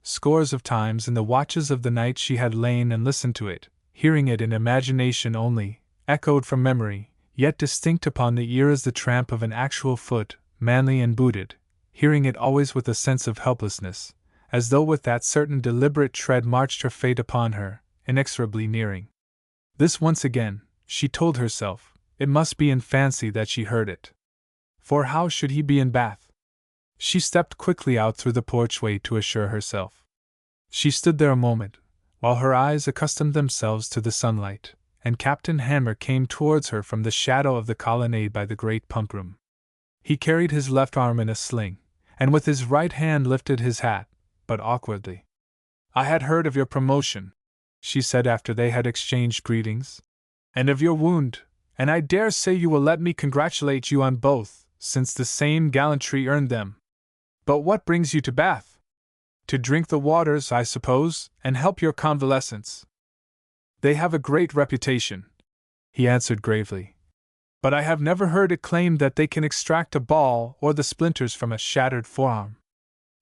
[SPEAKER 1] Scores of times in the watches of the night she had lain and listened to it, hearing it in imagination only, echoed from memory, yet distinct upon the ear as the tramp of an actual foot, manly and booted, hearing it always with a sense of helplessness, as though with that certain deliberate tread marched her fate upon her, inexorably nearing. This once again, she told herself, it must be in fancy that she heard it. For how should he be in Bath? She stepped quickly out through the porchway to assure herself. She stood there a moment, while her eyes accustomed themselves to the sunlight, and Captain Hammer came towards her from the shadow of the colonnade by the great pump room. He carried his left arm in a sling, and with his right hand lifted his hat, but awkwardly. "I had heard of your promotion," she said after they had exchanged greetings, "and of your wound, and I dare say you will let me congratulate you on both, since the same gallantry earned them. But what brings you to Bath? To drink the waters, I suppose, and help your convalescence." "They have a great reputation," he answered gravely. but I have never heard it claimed that they can extract a ball or the splinters from a shattered forearm.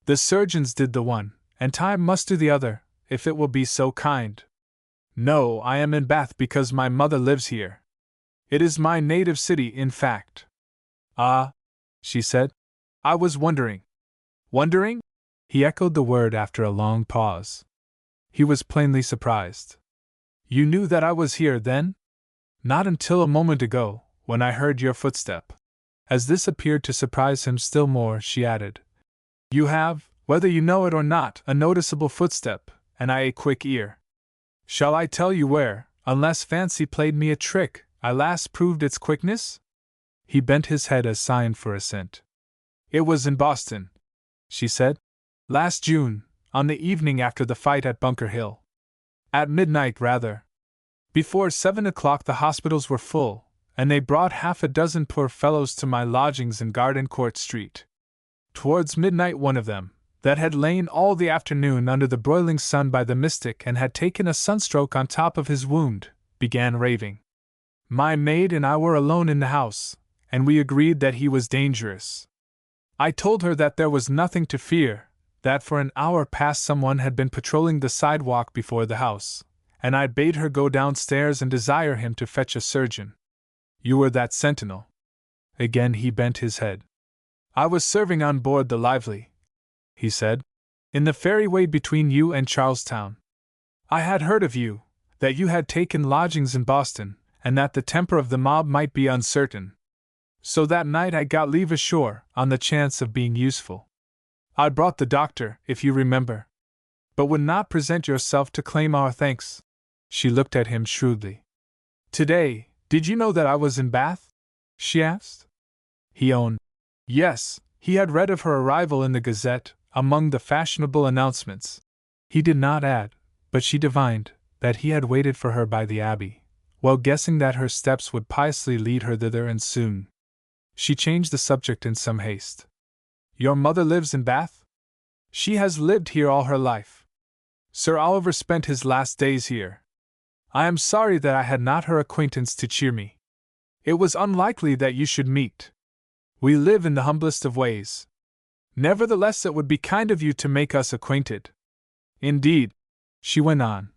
[SPEAKER 1] The surgeons did the one, and time must do the other, if it will be so kind. No, I am in Bath because my mother lives here. It is my native city, in fact. Ah, she said. I was wondering. Wondering? He echoed the word after a long pause. He was plainly surprised. You knew that I was here, then? Not until a moment ago, when I heard your footstep. As this appeared to surprise him still more, she added, You have, whether you know it or not, a noticeable footstep, and I a quick ear. Shall I tell you where, unless fancy played me a trick, I last proved its quickness? He bent his head as sign for assent. It was in Boston, she said. Last June, on the evening after the fight at Bunker Hill. At midnight, rather. Before 7 o'clock the hospitals were full, and they brought half a dozen poor fellows to my lodgings in Garden Court Street. Towards midnight one of them, that had lain all the afternoon under the broiling sun by the Mystic and had taken a sunstroke on top of his wound, began raving. My maid and I were alone in the house, and we agreed that he was dangerous. I told her that there was nothing to fear, that for an hour past someone had been patrolling the sidewalk before the house, and I bade her go downstairs and desire him to fetch a surgeon. You were that sentinel. Again he bent his head. I was serving on board the Lively, he said, in the ferryway between you and Charlestown. I had heard of you, that you had taken lodgings in Boston, and that the temper of the mob might be uncertain. So that night I got leave ashore, on the chance of being useful. I brought the doctor, if you remember. But would not present yourself to claim our thanks. She looked at him shrewdly. Today, did you know that I was in Bath? She asked. He owned. Yes, he had read of her arrival in the Gazette, among the fashionable announcements. He did not add, but she divined, that he had waited for her by the Abbey, well guessing that her steps would piously lead her thither and soon. She changed the subject in some haste. Your mother lives in Bath? She has lived here all her life. Sir Oliver spent his last days here. I am sorry that I had not her acquaintance to cheer me. It was unlikely that you should meet. We live in the humblest of ways. Nevertheless, it would be kind of you to make us acquainted. Indeed, she went on,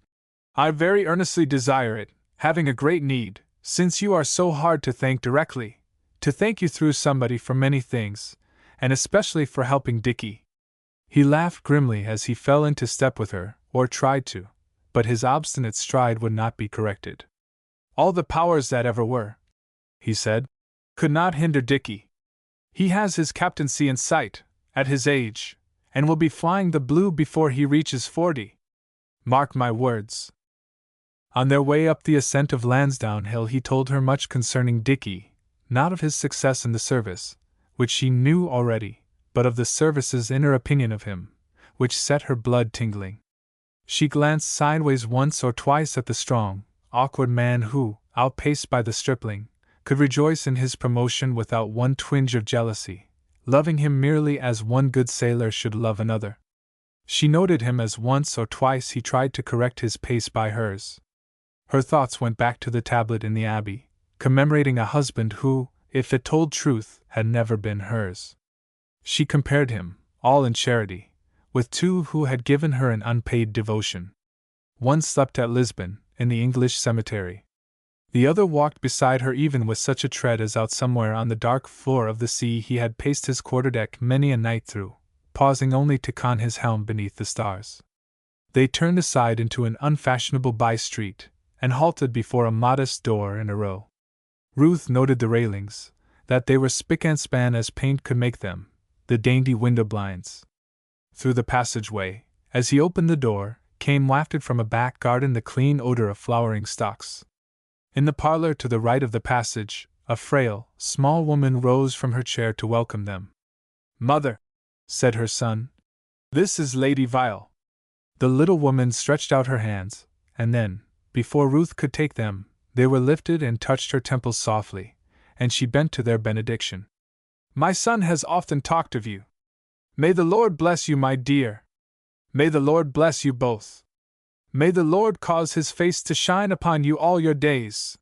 [SPEAKER 1] I very earnestly desire it, having a great need, since you are so hard to thank directly, to thank you through somebody for many things, and especially for helping Dickie. He laughed grimly as he fell into step with her, or tried to, but his obstinate stride would not be corrected. All the powers that ever were, he said, could not hinder Dickie. He has his captaincy in sight, at his age, and will be flying the blue before he reaches 40. Mark my words. On their way up the ascent of Lansdowne Hill he told her much concerning Dickie, not of his success in the service, which she knew already, but of the service's inner opinion of him, which set her blood tingling. She glanced sideways once or twice at the strong, awkward man who, outpaced by the stripling, could rejoice in his promotion without one twinge of jealousy, loving him merely as one good sailor should love another. She noted him as once or twice he tried to correct his pace by hers. Her thoughts went back to the tablet in the Abbey, commemorating a husband who, if it told truth, had never been hers. She compared him, all in charity, with two who had given her an unpaid devotion. One slept at Lisbon, in the English cemetery. The other walked beside her even with such a tread as out somewhere on the dark floor of the sea he had paced his quarterdeck many a night through, pausing only to con his helm beneath the stars. They turned aside into an unfashionable by-street, and halted before a modest door in a row. Ruth noted the railings, that they were spick and span as paint could make them, the dainty window blinds. Through the passageway, as he opened the door, came wafted from a back garden the clean odor of flowering stalks. In the parlor to the right of the passage, a frail, small woman rose from her chair to welcome them. Mother, said her son, this is Lady Vile. The little woman stretched out her hands, and then, before Ruth could take them, they were lifted and touched her temples softly, and she bent to their benediction. My son has often talked of you. May the Lord bless you, my dear. May the Lord bless you both. May the Lord cause his face to shine upon you all your days.